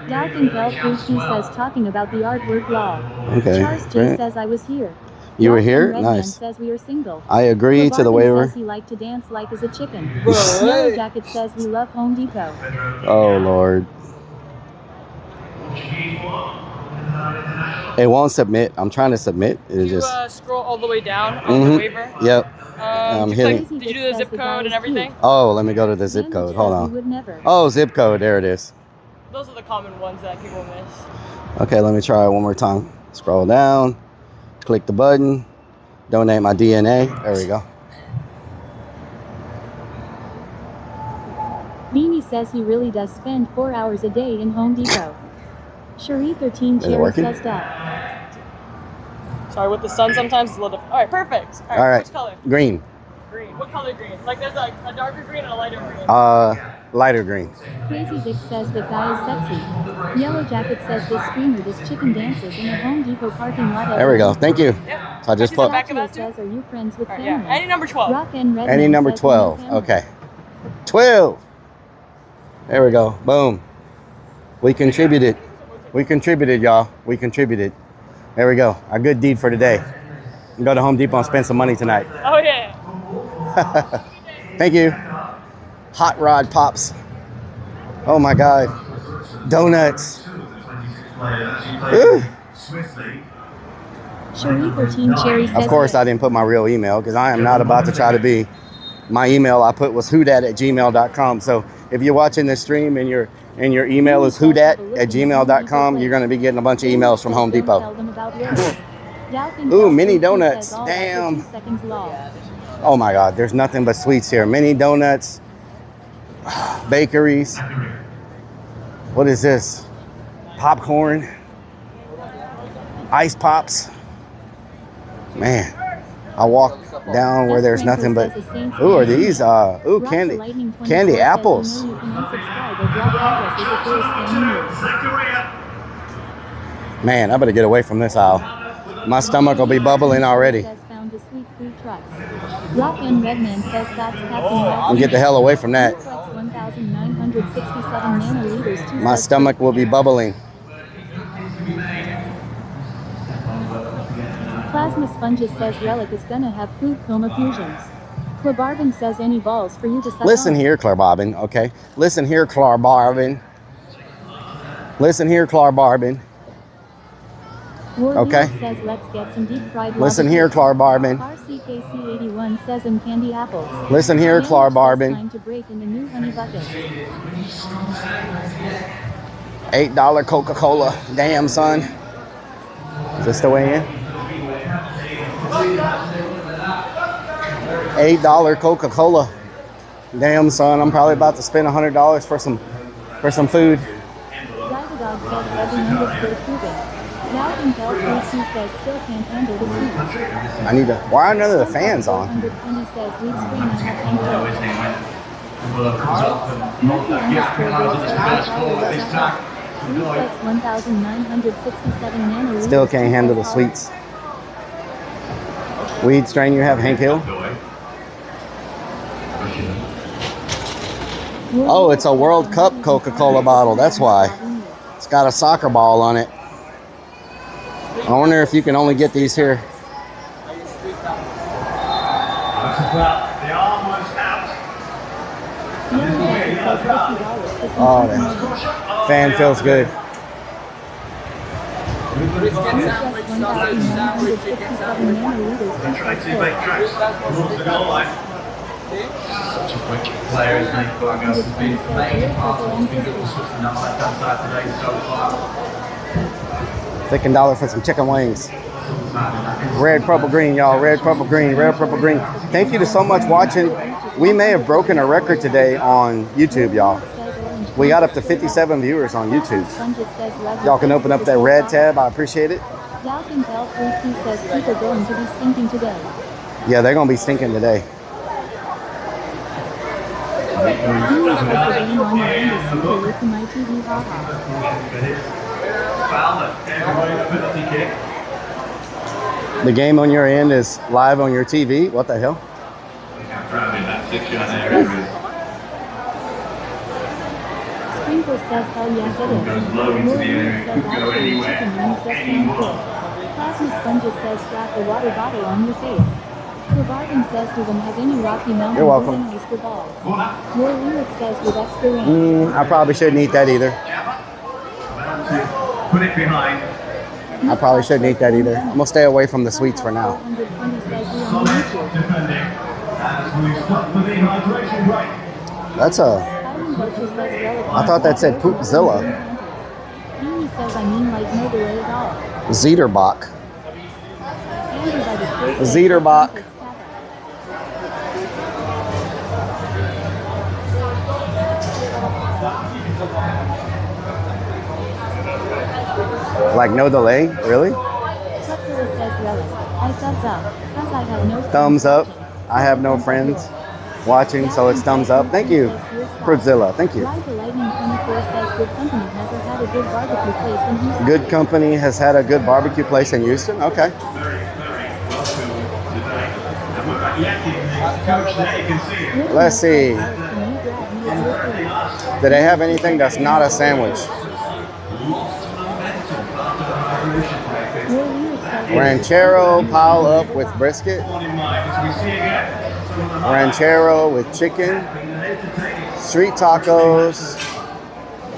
Speaker 14: Dalton Bell 3Q says talking about the artwork law.
Speaker 3: Okay.
Speaker 14: Charles J says I was here.
Speaker 3: You were here?
Speaker 14: Redman
Speaker 3: Nice.
Speaker 14: says we are single.
Speaker 3: I agree to the waiver.
Speaker 14: Says he liked to dance like as a chicken. Yellow Jacket says we love Home Depot.
Speaker 3: Oh Lord. It won't submit. I'm trying to submit. It just
Speaker 21: scroll all the way down on the waiver.
Speaker 3: Yep.
Speaker 21: Did you do the zip code and everything?
Speaker 3: Oh, let me go to the zip code. Hold on. Oh, zip code. There it is.
Speaker 21: Those are the common ones that people miss.
Speaker 3: Okay, let me try it one more time. Scroll down. Click the button. Donate my DNA. There we go.
Speaker 14: Beanie says he really does spend 4 hours a day in Home Depot. Cherie 13 Cherry says that.
Speaker 21: Sorry, with the sun sometimes it's a little different. All right, perfect.
Speaker 3: All right.
Speaker 21: Which color?
Speaker 3: Green.
Speaker 21: Green. What color green? Like there's like a darker green and a lighter green.
Speaker 3: Lighter green.
Speaker 14: Crazy Dick says that guy is sexy. Yellow Jacket says this streamer, this chicken dances in a Home Depot parking lot.
Speaker 3: There we go. Thank you.
Speaker 21: Yep.
Speaker 3: So I just put.
Speaker 14: Says, are you friends with family?
Speaker 21: Yeah. Any number 12.
Speaker 14: Rock and Red
Speaker 3: Any number 12. Okay. 12. There we go. Boom. We contributed. We contributed, y'all. We contributed. There we go. A good deed for today. Go to Home Depot and spend some money tonight.
Speaker 21: Oh, yeah.
Speaker 3: Thank you. Hot Rod Pops. Oh, my God. Donuts.
Speaker 14: Cherie 13 Cherry says
Speaker 3: of course, I didn't put my real email because I am not about to try to be. My email I put was whodat@gmail.com. So if you're watching this stream and your email is whodat@gmail.com, you're going to be getting a bunch of emails from Home Depot. Ooh, mini donuts. Damn. Oh my God, there's nothing but sweets here. Mini donuts, bakeries. What is this? Popcorn, ice pops. Man, I walk down where there's nothing but, ooh, are these, ooh, candy apples. Man, I better get away from this aisle. My stomach will be bubbling already. And get the hell away from that. My stomach will be bubbling.
Speaker 14: Plasma Sponges says Rellik is gonna have food coma fusions. Clarbarbin says any balls for you to suck
Speaker 3: Listen
Speaker 14: on.
Speaker 3: here, Clarbarbin, okay? Listen here, Clarbarbin. Listen here, Clarbarbin. Okay?
Speaker 14: Says let's get some deep fried
Speaker 3: Listen here, Clarbarbin.
Speaker 14: RCKC81 says and candy apples.
Speaker 3: Listen here, Clarbarbin.
Speaker 14: Time to break in the new honey bucket.
Speaker 3: $8 Coca-Cola. Damn, son. Is this the way in? $8 Coca-Cola. Damn, son. I'm probably about to spend $100 for some food.
Speaker 14: Dog says Now Intel 3C says still can't handle the sweet.
Speaker 3: I need to. Why are none of the fans on?
Speaker 14: 120 says weed screen and have Reflex 1967 nano.
Speaker 3: Still can't handle the sweets. Weed strain you have, Hank Hill? Oh, it's a World Cup Coca-Cola bottle. That's why. It's got a soccer ball on it. I wonder if you can only get these here. Oh, that fan feels good.
Speaker 24: Such a quick player, isn't he? Vargas has been a major part of what's been good for Switzerland on the left-hand side today so far.
Speaker 3: $15 for some chicken wings. Red, purple, green, y'all. Red, purple, green. Red, purple, green. Thank you so much watching. We may have broken a record today on YouTube, y'all. We got up to 57 viewers on YouTube. Y'all can open up that red tab. I appreciate it.
Speaker 14: says people going to be stinking today.
Speaker 3: Yeah, they're going to be stinking today. The game on your end is live on your TV. What the hell?
Speaker 14: Sprinkle says hell yeah, get it. Says actually chicken wings just ain't cool. Plasma Sponges says strap a water bottle on your face. Bargain says we don't have any Rocky Mountain
Speaker 3: You're welcome.
Speaker 14: Oyster balls. Your lyric says with extra range.
Speaker 3: I probably shouldn't eat that either.
Speaker 24: Put it behind.
Speaker 3: I probably shouldn't eat that either. I'm gonna stay away from the sweets for now. That's a. I thought that said Poopzilla.
Speaker 14: Amy says I mean like no delay at all.
Speaker 3: Zeterbach. Zeterbach. Like no delay? Really? Thumbs up. I have no friends watching, so it's thumbs up. Thank you, Fruitzilla. Thank you. Good company has had a good barbecue place in Houston. Okay. Let's see. Do they have anything that's not a sandwich? Ranchero pile up with brisket. Ranchero with chicken. Street tacos.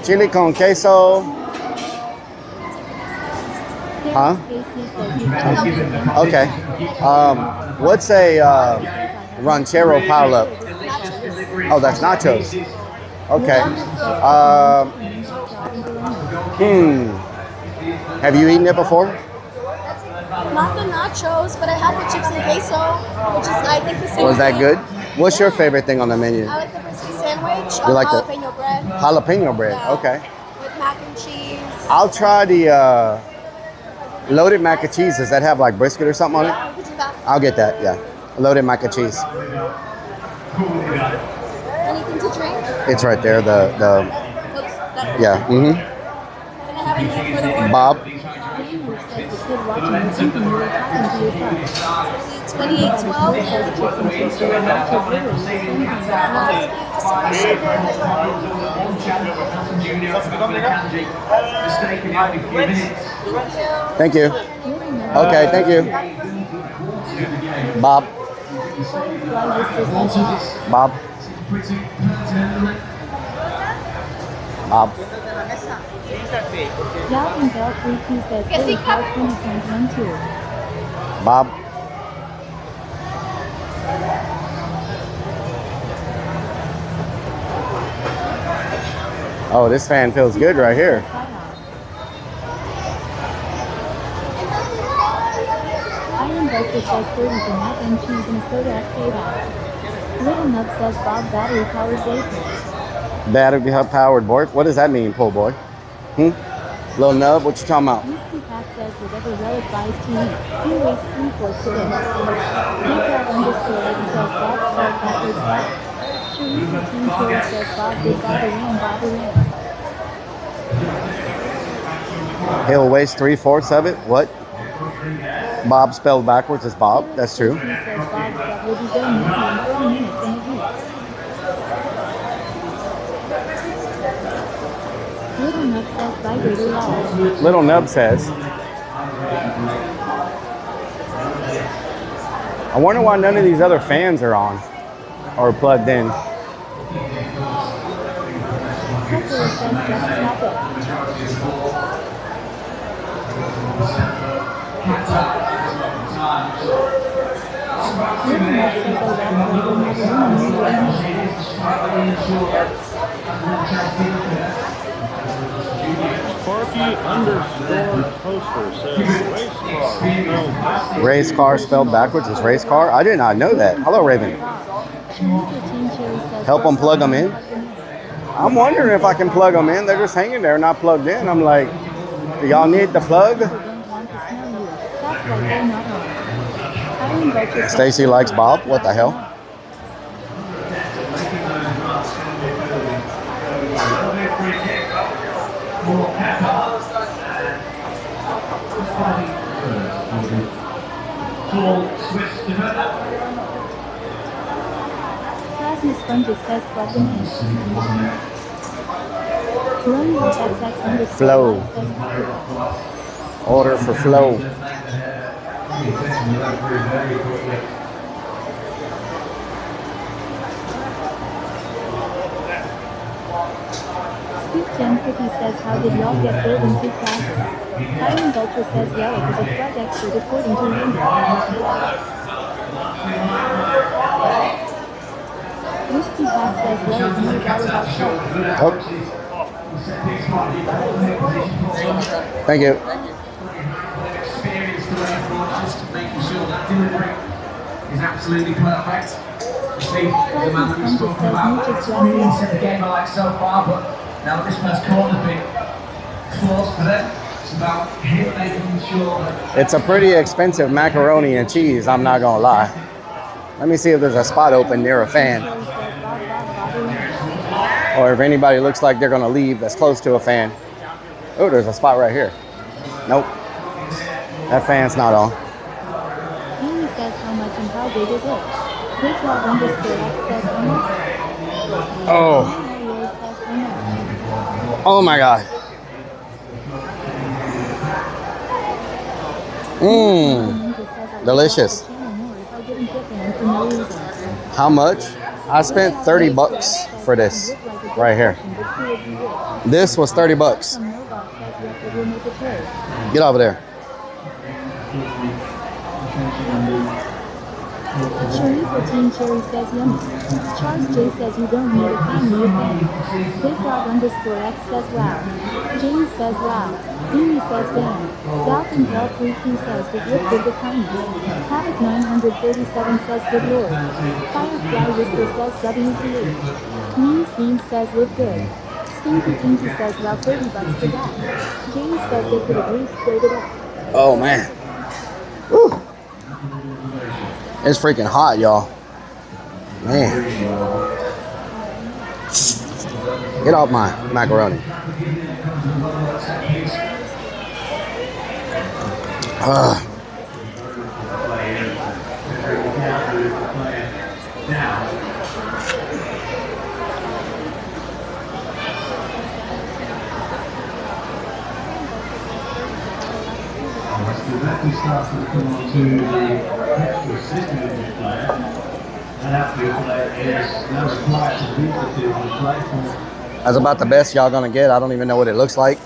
Speaker 3: Chili con queso. Huh? Okay. What's a ranchero pile up? Oh, that's nachos. Okay. Have you eaten it before?
Speaker 15: Not the nachos, but I had the chips and queso, which is, I think, the same
Speaker 3: Was that
Speaker 15: thing.
Speaker 3: good? What's your favorite thing on the menu?
Speaker 15: I like the brisket sandwich
Speaker 3: You like the
Speaker 15: jalapeno bread.
Speaker 3: Jalapeno bread.
Speaker 15: Yeah.
Speaker 3: Okay.
Speaker 15: With mac and cheese.
Speaker 3: I'll try the loaded mac and cheese. Does that have like brisket or something on it?
Speaker 15: Yeah, we could do that.
Speaker 3: I'll get that. Yeah. Loaded mac and cheese.
Speaker 15: Anything to drink?
Speaker 3: It's right there. Yeah.
Speaker 15: Can I have a name for the order?
Speaker 3: Bob.
Speaker 15: 2812.
Speaker 3: Thank you. Okay. Thank you. Bob. Bob. Bob.
Speaker 14: Dalton Bell 3Q says Billy Car 20.12.
Speaker 3: Bob. Oh, this fan feels good right here.
Speaker 14: Iron Vulture says 30 for mac and cheese and a soda at K-Dot. Little Nub says Bob battery powered vapors.
Speaker 3: Battery powered boy. What does that mean, po' boy? Little Nub, what you talking about?
Speaker 14: Whiskey Pack says whatever Rellik buys to eat, he weighs 3/4 of it. Biggrad underscore 8 says Bob spelled backwards Bob. Sharifa Team Cherry says Bob did Bob around.
Speaker 3: Hill weighs 3/4 of it. What? Bob spelled backwards is Bob. That's true.
Speaker 14: He says Bob's that will be done with you in 30 minutes in a heat. Little Nub says vibrator live.
Speaker 3: Little Nub says. I wonder why none of these other fans are on or plugged in.
Speaker 14: Pretzel says just stop it. Little Nub says I
Speaker 6: Sparky underscore poster says
Speaker 3: Race car spelled backwards is race car. I did not know that. Hello, Raven. Help them plug them in. I'm wondering if I can plug them in. They're just hanging there, not plugged in. I'm like, do y'all need the plug? Stacy likes Bob. What the hell?
Speaker 14: Plasma Sponges says plug them in.
Speaker 3: Flow. Order for flow.
Speaker 14: Scoop 10 Cookie says how did y'all get billed in 2 classes? Iron Vulture says Rellik is a plug expert according to Randy. Whiskey Pack says Rellik knows all about shows.
Speaker 3: Thank you.
Speaker 24: Making sure that delivery is absolutely perfect. The man that we've spoken about, really set the game I like so far, but now this first corner's been flawless for them. It's about him making sure that...
Speaker 3: It's a pretty expensive macaroni and cheese, I'm not gonna lie. Let me see if there's a spot open near a fan. Or if anybody looks like they're gonna leave that's close to a fan. Oh, there's a spot right here. Nope. That fan's not on.
Speaker 14: Amy says how much and how big is it? Biggrad underscore X says how much?
Speaker 3: Oh. Oh my God. Mmm. Delicious. How much? I spent 30 bucks for this right here. This was 30 bucks. Get over there.
Speaker 14: Sharifa Team Cherry says yummy. Charles J says you don't need a family fan. Biggrad underscore X says wow. James says wow. Amy says damn. Dalton Bell 3Q says does look good with tiny. Havoc 937 says good lord. Firefly Whisper says WTH. Means Beans says look good. Stinky Pinky says wow 30 bucks for that. James says they could have resprayed it up.
Speaker 3: Oh man. Woo. It's freaking hot, y'all. Man. Get off my macaroni.
Speaker 24: So that we start to come on to the extra system player.
Speaker 3: That's about the best y'all gonna get. I don't even know what it looks like.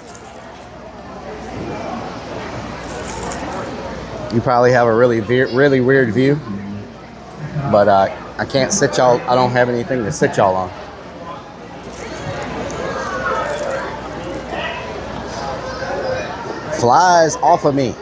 Speaker 3: You probably have a really weird view, but I can't sit y'all. I don't have anything to sit y'all on. Flies off of me.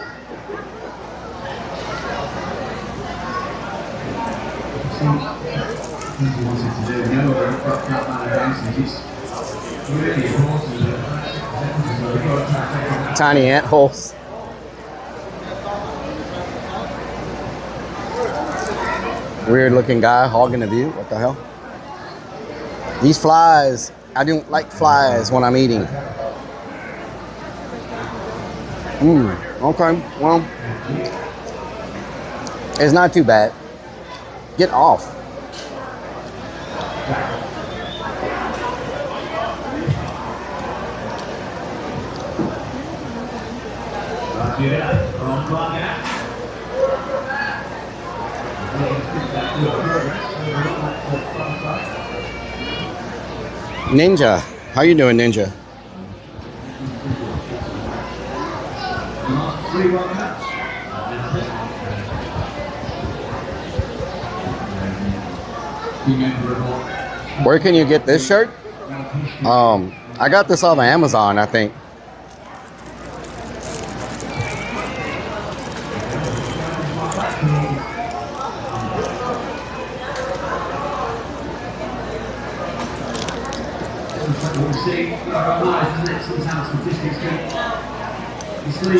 Speaker 3: Tiny ant holes. Weird looking guy hogging the view. What the hell? These flies, I don't like flies when I'm eating. Okay, well, it's not too bad. Get off. Ninja, how you doing, Ninja? Where can you get this shirt? I got this off of Amazon, I think.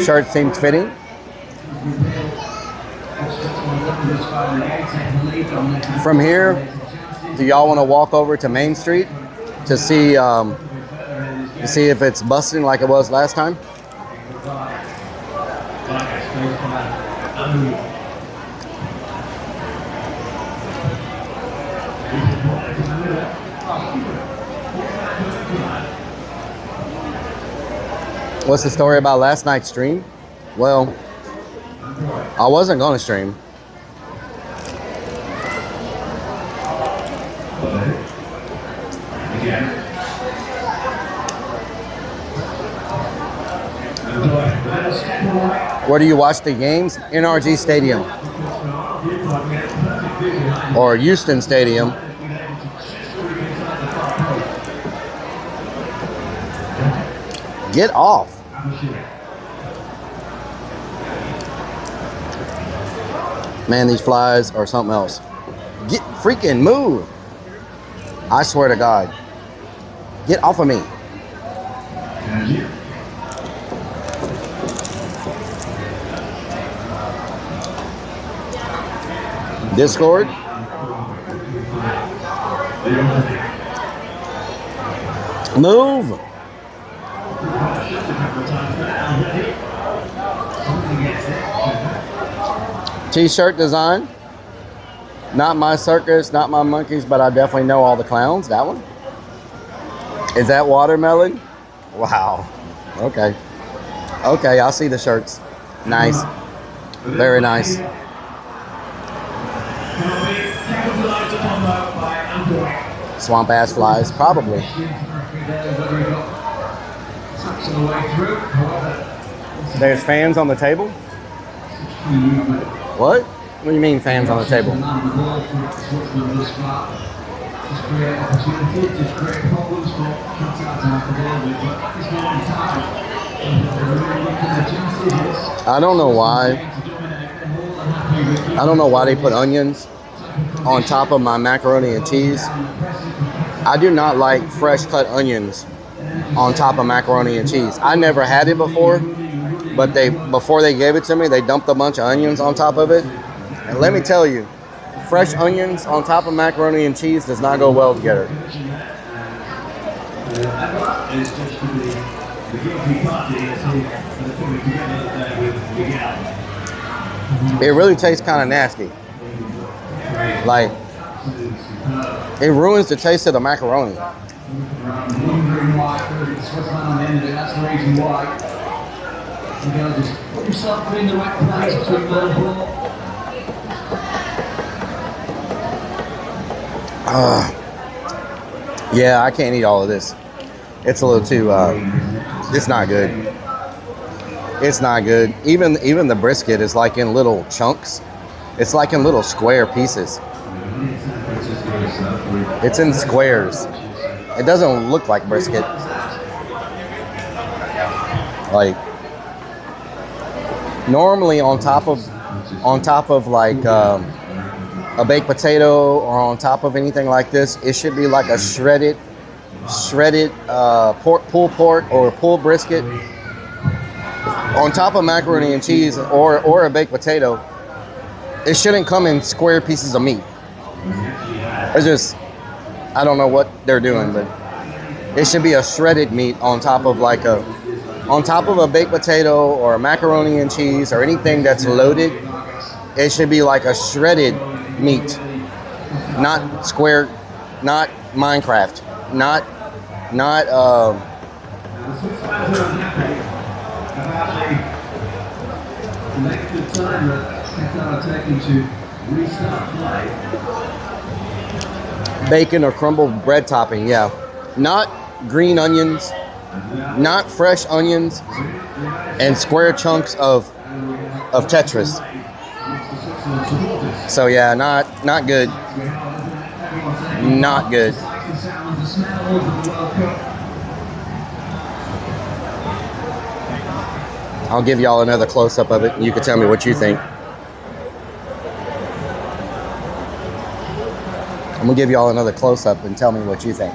Speaker 3: Shirt seems fitting. From here, do y'all want to walk over to Main Street to see if it's busting like it was last time? What's the story about last night's stream? Well, I wasn't going to stream. Where do you watch the games? NRG Stadium or Houston Stadium. Get off. Man, these flies are something else. Get freaking move. I swear to God. Get off of me. Discord. Move. T-shirt design. Not my circus, not my monkeys, but I definitely know all the clowns. That one. Is that watermelon? Wow. Okay. Okay, I'll see the shirts. Nice. Very nice. Swamp ass flies, probably. There's fans on the table? What? What do you mean fans on the table? I don't know why. I don't know why they put onions on top of my macaroni and cheese. I do not like fresh cut onions on top of macaroni and cheese. I never had it before, but before they gave it to me, they dumped a bunch of onions on top of it. And let me tell you, fresh onions on top of macaroni and cheese does not go well together. It really tastes kind of nasty. Like, it ruins the taste of the macaroni. Yeah, I can't eat all of this. It's a little too, it's not good. It's not good. Even the brisket is like in little chunks. It's like in little square pieces. It's in squares. It doesn't look like brisket. Like normally on top of like a baked potato or on top of anything like this, it should be like a shredded pulled pork or pulled brisket on top of macaroni and cheese or a baked potato. It shouldn't come in square pieces of meat. It's just, I don't know what they're doing, but it should be a shredded meat on top of like a baked potato or a macaroni and cheese or anything that's loaded. It should be like a shredded meat, not square, not Minecraft, not bacon or crumbled bread topping. Yeah, not green onions, not fresh onions, and square chunks of Tetris. So yeah, not good. Not good. I'll give y'all another close-up of it. You can tell me what you think. I'm gonna give y'all another close-up and tell me what you think.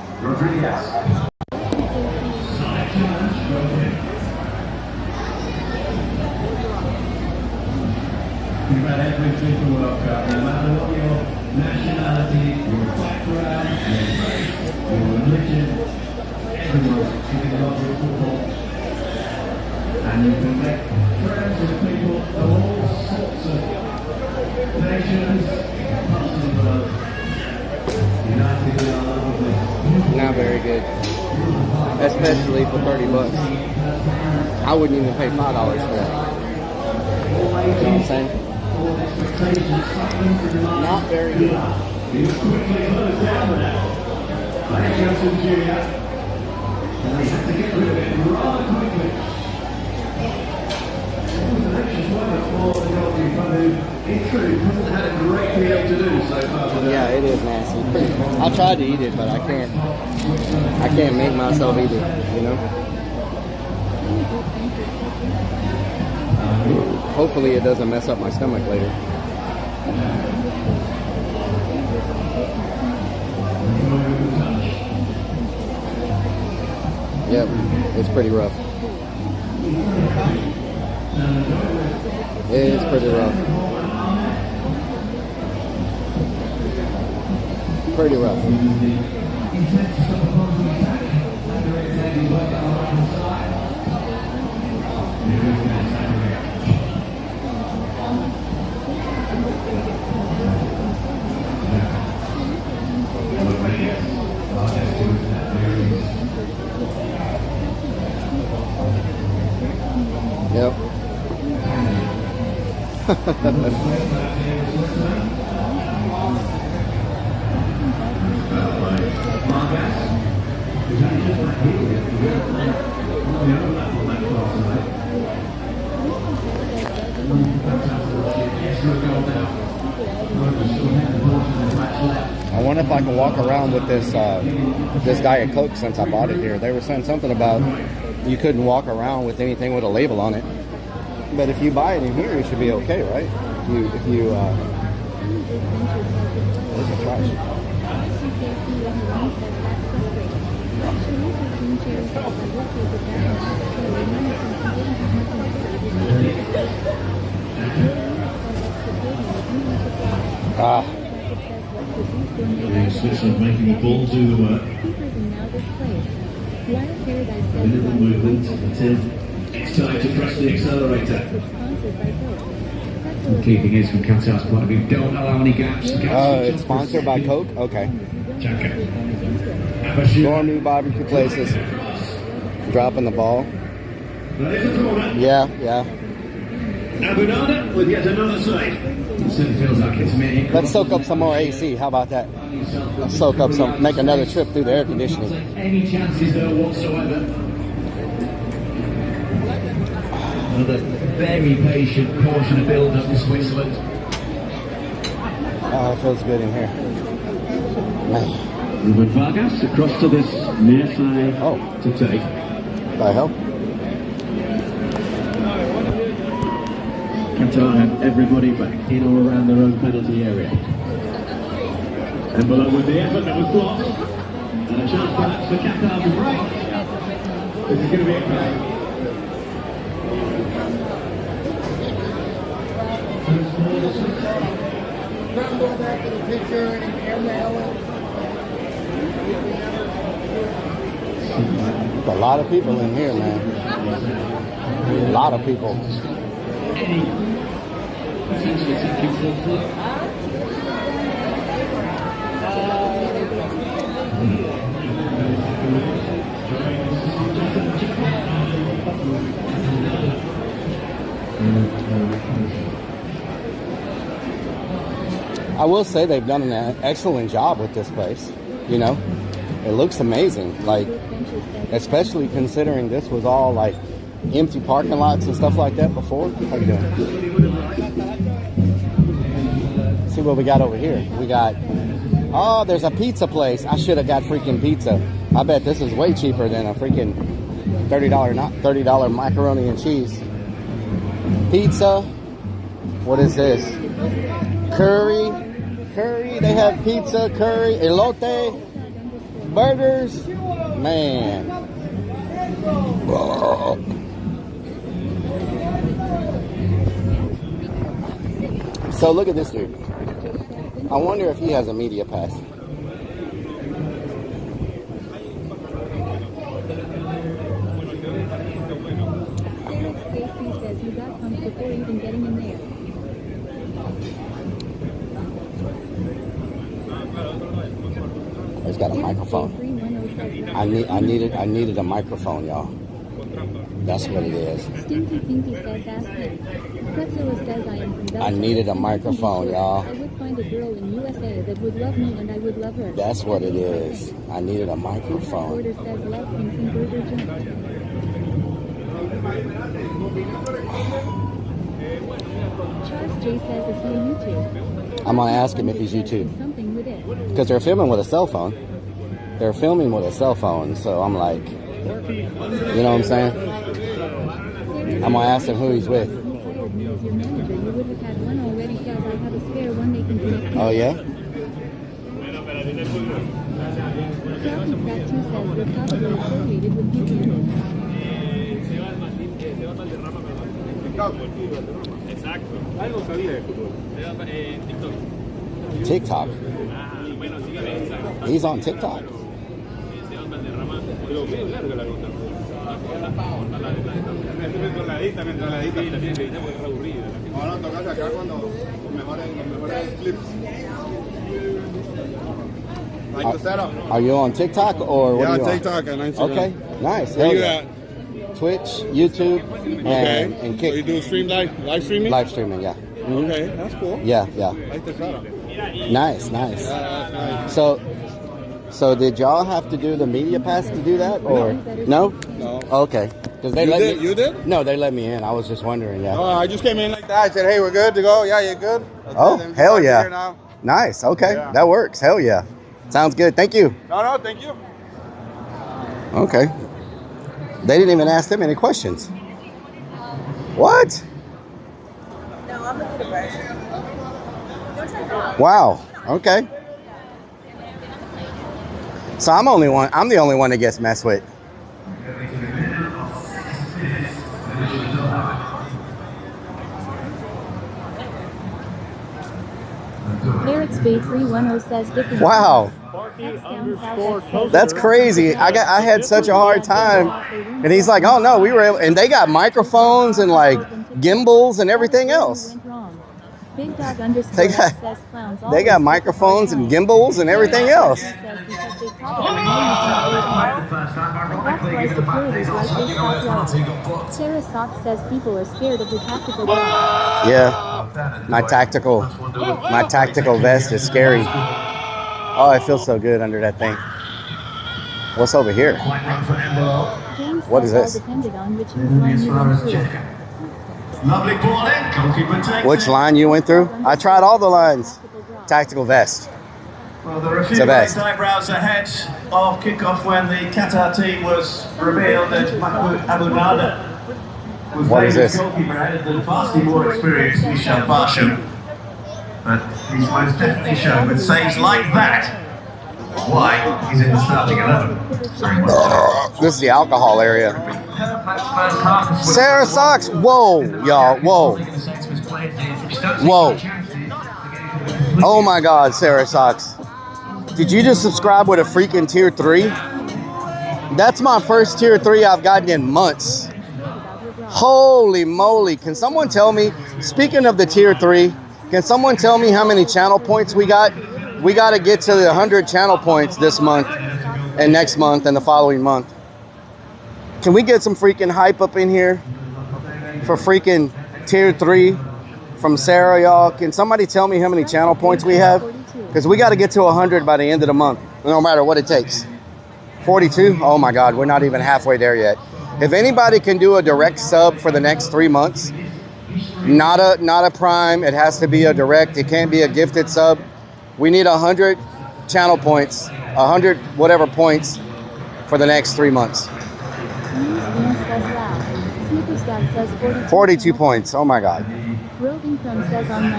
Speaker 24: You've had everything for World Cup, no matter what your nationality, your background, your religion, everyone's giving love for football. And you can make friends with people of all sorts of nations, parts of the world. United we are lovely.
Speaker 3: Not very good. Especially for $30. I wouldn't even pay $5 for that. You know what I'm saying? Not very good.
Speaker 24: He was quickly closed down now. Like Johnson Jr. And they had to get rid of it rather quickly. It was an anxious moment for the goalkeeper who, in truth, hasn't had a great deal to do so far today.
Speaker 3: Yeah, it is nasty. I tried to eat it, but I can't make myself eat it, you know? Hopefully it doesn't mess up my stomach later. Yep, it's pretty rough. It is pretty rough. Pretty rough. Yep. I wonder if I can walk around with this this Diet Coke since I bought it here. They were saying something about you couldn't walk around with anything with a label on it. But if you buy it in here, you should be okay, right? If you where's the trash? Ah.
Speaker 24: Switzerland making the ball do the work. Minimal movement until it's time to press the accelerator. The key thing is, from Qatar's point of view, don't allow any gaps.
Speaker 3: It's sponsored by Coke? Okay. Going new barbecue places. Dropping the ball. Yeah.
Speaker 24: Abunada with yet another save. It certainly feels like it's me.
Speaker 3: Let's soak up some more AC. How about that? Let's soak up some, make another trip through the air conditioning.
Speaker 24: Any chances there whatsoever. Another very patient portion of build-up for Switzerland.
Speaker 3: Oh, it feels good in here. Man.
Speaker 24: Ruben Vargas across to this near side to take.
Speaker 3: By help.
Speaker 24: Qatar have everybody back in or around their own penalty area. And below with the effort that was blocked. And a chance perhaps for Qatar to break. This is going to be a play.
Speaker 3: There's a lot of people in here, man. A lot of people. I will say they've done an excellent job with this place. You know, it looks amazing. Like, especially considering this was all like empty parking lots and stuff like that before. How you doing? See what we got over here. We got, oh, there's a pizza place. I should have got freaking pizza. I bet this is way cheaper than a freaking $30 macaroni and cheese. Pizza. What is this? Curry. They have pizza, curry, elote, burgers. Man. So look at this dude. I wonder if he has a media pass.
Speaker 14: Says you got pumped before even getting in there.
Speaker 3: He's got a microphone. I needed a microphone, y'all. That's what it is.
Speaker 14: Stinky Pinky says ask me. Pretzilla says I am from Belgium.
Speaker 3: I needed a microphone, y'all.
Speaker 14: I would find a girl in USA that would love me and I would love her.
Speaker 3: That's what it is. I needed a microphone.
Speaker 14: Order says love Pinks and Burger Jump. Charles J says is he YouTube?
Speaker 3: I'm gonna ask him if he's YouTube.
Speaker 14: Something with it.
Speaker 3: Because they're filming with a cell phone. They're filming with a cell phone, so I'm like, you know what I'm saying? I'm gonna ask him who he's with. Oh yeah? TikTok. He's on TikTok.
Speaker 22: Like the setup.
Speaker 3: Are you on TikTok or what?
Speaker 22: Yeah,
Speaker 3: are you
Speaker 22: TikTok and Instagram.
Speaker 3: Okay, nice.
Speaker 22: Where you at?
Speaker 3: Twitch, YouTube, and Kick.
Speaker 22: So you do live streaming?
Speaker 3: Live streaming, yeah. Mm-hmm.
Speaker 22: Okay, that's cool.
Speaker 3: Yeah.
Speaker 22: Like the setup.
Speaker 3: Nice.
Speaker 22: Yeah, nice.
Speaker 3: So did y'all have to do the media pass to do that, or no?
Speaker 22: No.
Speaker 3: Okay. Because they
Speaker 22: You did?
Speaker 3: No, they let me in. I was just wondering. Yeah.
Speaker 22: Oh, I just came in like that. I said, "Hey, we're good to go." Yeah, you're good.
Speaker 3: Oh, hell yeah.
Speaker 22: Here now.
Speaker 3: Nice. Okay,
Speaker 22: Yeah.
Speaker 3: that works. Hell yeah. Sounds good. Thank you.
Speaker 22: No, thank you.
Speaker 3: Okay. They didn't even ask them any questions. What?
Speaker 8: No, I'm a little rush.
Speaker 3: Wow. Okay. So I'm the only one that gets messed with.
Speaker 14: Eric's Bay 310 says different.
Speaker 3: Wow. That's crazy. I had such a hard time. And he's like, oh no, we were able, and they got microphones and like gimbals and everything else.
Speaker 14: Big Dog underscore
Speaker 3: They got-
Speaker 14: says clowns
Speaker 3: They
Speaker 14: always
Speaker 3: got
Speaker 14: take a
Speaker 3: microphones
Speaker 14: hard
Speaker 3: and
Speaker 14: time.
Speaker 3: gimbals and everything else.
Speaker 14: Says because they probably know that's why security is like they stop yelling. Sarah Sox says people are scared of the tactical dog.
Speaker 3: Yeah, my tactical vest is scary. Oh, I feel so good under that thing. What's over here?
Speaker 14: James
Speaker 3: What is
Speaker 14: says
Speaker 3: this?
Speaker 14: all depended on which line you went through.
Speaker 23: Lovely ball in. Goalkeeper takes
Speaker 3: Which
Speaker 23: it.
Speaker 3: line you went through? I tried all the lines. Tactical vest.
Speaker 23: Well, there are a
Speaker 3: It's
Speaker 23: few
Speaker 3: a vest.
Speaker 23: raised eyebrows ahead of kickoff when the Qatar team was revealed that Mahmoud Abu Nada was
Speaker 3: What is
Speaker 23: named as
Speaker 3: this?
Speaker 23: goalkeeper ahead than vastly more experienced Michel Basham. But he's most definitely shown with saves like that why he's in the starting 11.
Speaker 3: This is the alcohol area. Sarah Sox. Whoa, y'all. Whoa. Whoa. Oh my God, Sarah Sox. Did you just subscribe with a freaking tier 3? That's my first tier 3 I've gotten in months. Holy moly. Can someone tell me, speaking of the tier 3, can someone tell me how many channel points we got? We got to get to the 100 channel points this month and next month and the following month. Can we get some freaking hype up in here for freaking tier 3 from Sarah, y'all? Can somebody tell me how many channel points we have? Because we got to get to 100 by the end of the month, no matter what it takes. 42? Oh my God, we're not even halfway there yet. If anybody can do a direct sub for the next 3 months, not a prime, it has to be a direct, it can't be a gifted sub. We need 100 channel points, 100 whatever points for the next 3 months. 42 points, oh my God.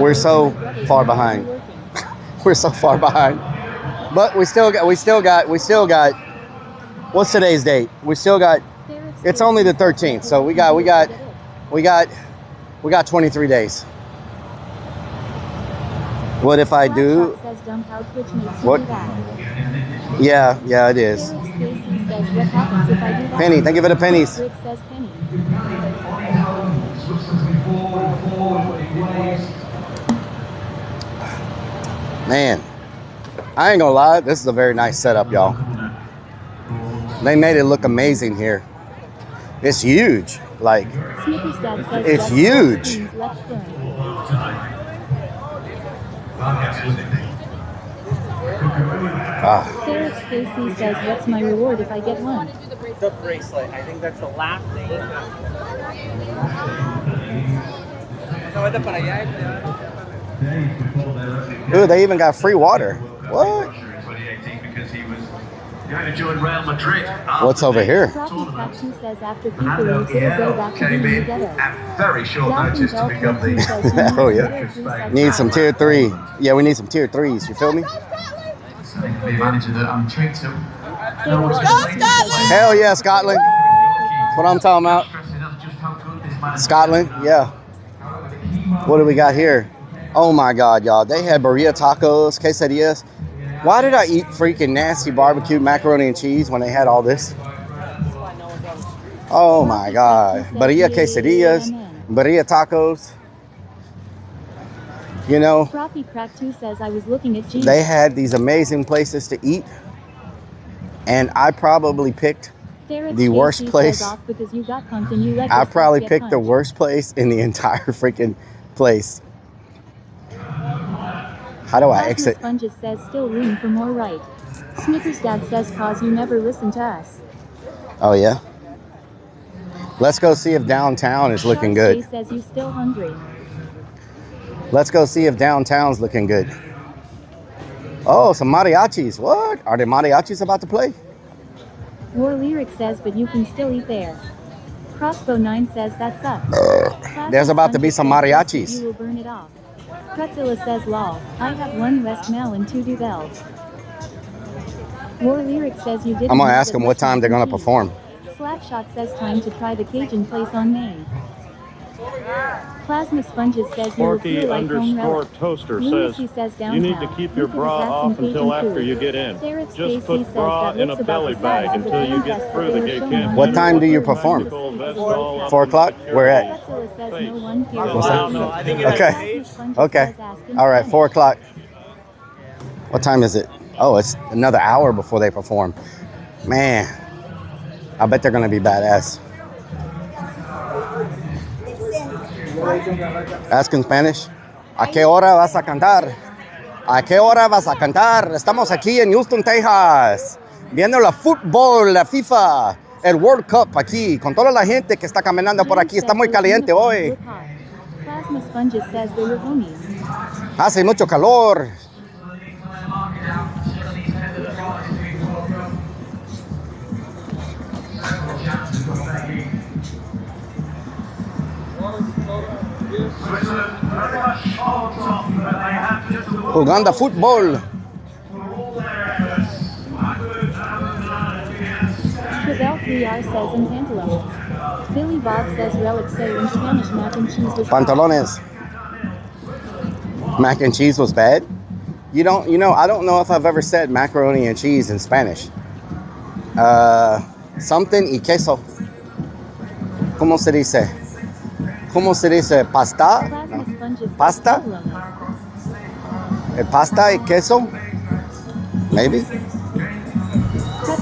Speaker 3: We're so far behind. We're so far behind. But we still got, what's today's date? We still got, it's only the 13th, so we got 23 days. What if I do? What? Yeah, it is. Penny, thank you for the pennies. Man, I ain't gonna lie, this is a very nice setup, y'all. They made it look amazing here. It's huge, like, it's huge.
Speaker 14: Sarah Stacy says, what's my reward if I get one?
Speaker 20: The bracelet. I think that's the last thing.
Speaker 3: Ooh, they even got free water. What?
Speaker 23: Going to join Real Madrid.
Speaker 3: What's over here?
Speaker 14: Says after people go back to being together.
Speaker 23: At very short notice to become the.
Speaker 3: Oh yeah. Need some tier 3. Yeah, we need some tier 3s. You feel me?
Speaker 24: The manager that I'm trained to.
Speaker 3: Hell yeah, Scotland. That's what I'm talking about. Scotland, yeah. What do we got here? Oh my God, y'all. They had burrito tacos, quesadillas. Why did I eat freaking nasty barbecue macaroni and cheese when they had all this? Oh my God. Burrito quesadillas, burrito tacos. You know,
Speaker 14: says, I was looking at Jesus.
Speaker 3: they had these amazing places to eat, and I probably picked the worst place. I probably picked the worst place in the entire freaking place. How do I exit?
Speaker 14: Sponges says still room for more right. Snickers Dad says cause you never listen to us.
Speaker 3: Oh yeah. Let's go see if downtown is looking good.
Speaker 14: Says you still hungry.
Speaker 3: Let's go see if downtown's looking good. Oh, some mariachis. What? Are the mariachis about to play?
Speaker 14: War Lyric says, but you can still eat there. Crossbow 9 says that sucks.
Speaker 3: There's about to be some mariachis.
Speaker 14: You will burn it off. Pretzilla says, lol, I have 1 West Mal and 2 Duvels. War Lyric says you didn't.
Speaker 3: I'm gonna ask them what time they're gonna perform.
Speaker 14: Slapshot says time to try the Cajun place on Main. Plasma Sponges says you will feel like home relic.
Speaker 6: Toaster
Speaker 14: Lunacy
Speaker 6: says
Speaker 14: downtown.
Speaker 6: you need to keep your bra off until after you get in. Just put bra in a belly bag until you get through the gate campaign.
Speaker 3: What time do you perform? 4 o'clock? Where at?
Speaker 14: says no one cares.
Speaker 3: What's that?
Speaker 20: No, I think
Speaker 3: Okay. Okay. All right, 4 o'clock. What time is it? Oh, it's another hour before they perform. Man, I bet they're gonna be badass. Ask in Spanish. ¿A qué hora vas a cantar? ¿A qué hora vas a cantar? Estamos aquí en Houston, Texas, viendo la fútbol, la FIFA, el World Cup aquí, con toda la gente que está caminando por aquí. Está muy caliente hoy.
Speaker 14: Plasma Sponges says they were homies.
Speaker 3: Hace mucho calor. Jugando fútbol.
Speaker 14: Chevelle 3R says in pantalones. Billy Bob says Rellik say in Spanish mac and cheese was
Speaker 3: Pantalones. Mac and cheese was bad? I don't know if I've ever said macaroni and cheese in Spanish. Something y queso. ¿Cómo se dice? ¿Cómo se dice? ¿Pasta? No. ¿Pasta? Pasta y queso? Maybe?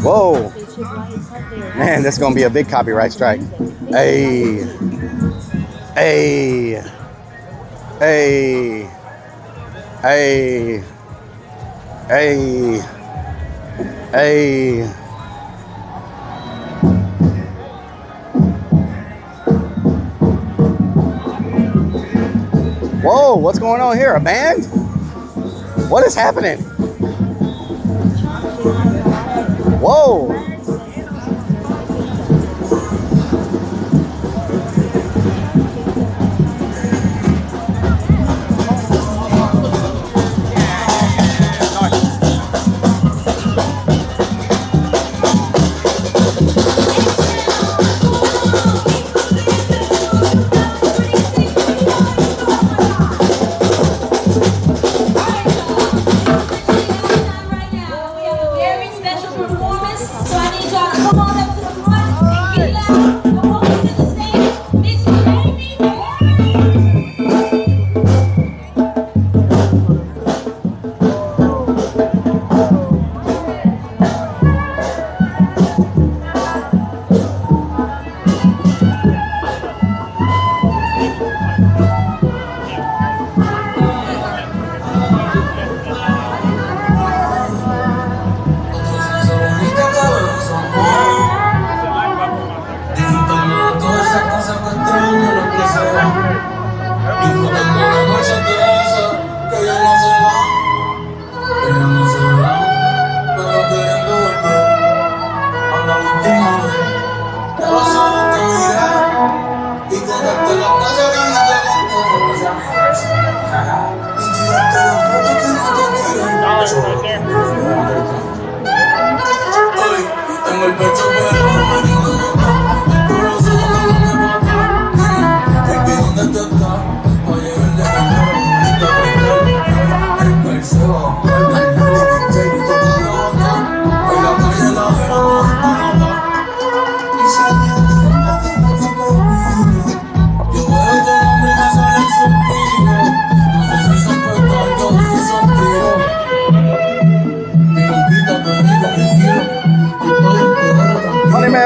Speaker 3: Whoa. Man, this is going to be a big copyright strike. Hey. Hey. Hey. Hey. Hey. Hey. Whoa, what's going on here? A band? What is happening? Whoa.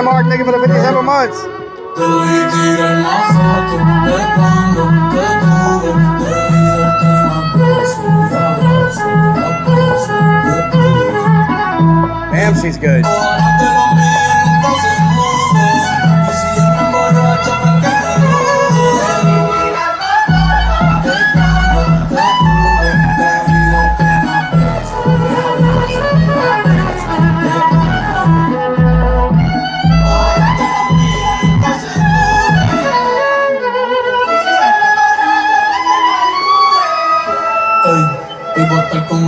Speaker 3: Mark, thank you for the 57 months. Damn, she's good.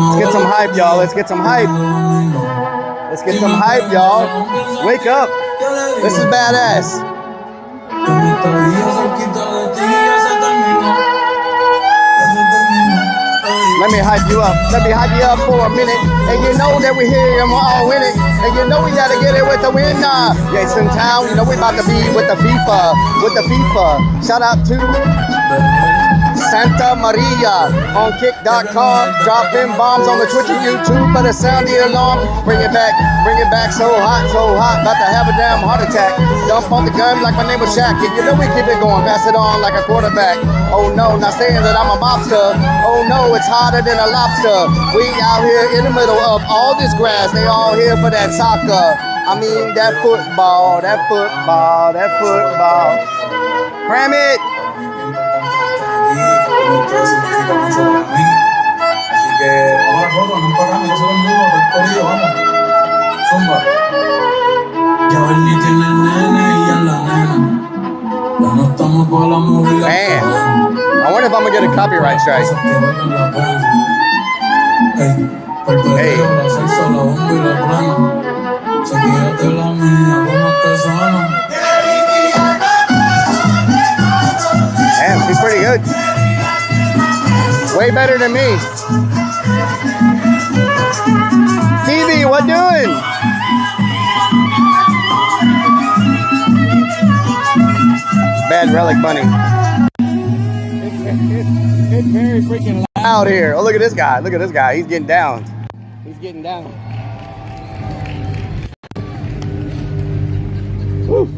Speaker 3: Let's get some hype, y'all. Let's get some hype. Let's get some hype, y'all. Wake up. This is badass. Let me hype you up. Let me hype you up for a minute. And you know that we're here and we're all winning. And you know we gotta get it with the win. Jason Town, you know we about to be with the FIFA. Shout out to Santa Maria on kick.com. Dropping bombs on the Twitch and YouTube. Better sound the alarm. Bring it back so hot, about to have a damn heart attack. Dump on the gun like my name was Shaq. And you know we keep it going, pass it on like a quarterback. Oh no, not saying that I'm a mobster. Oh no, it's harder than a lobster. We out here in the middle of all this grass. They all here for that soccer. I mean that football. Cram it.
Speaker 1: Así que vamos a la foto, no paramos, ya se el mundo, del corrido, vamos. Zumba. Ya Bernie tiene el nene y en la nena. Ya no estamos con la mujer.
Speaker 3: Man, I wonder if I'm gonna get a copyright strike. Hey. Damn, she's pretty good. Way better than me. Stevie, what doing? Bad Rellik bunny. It's very freaking loud here. Oh, look at this guy. Look at this guy. He's getting down. He's getting down. Woo.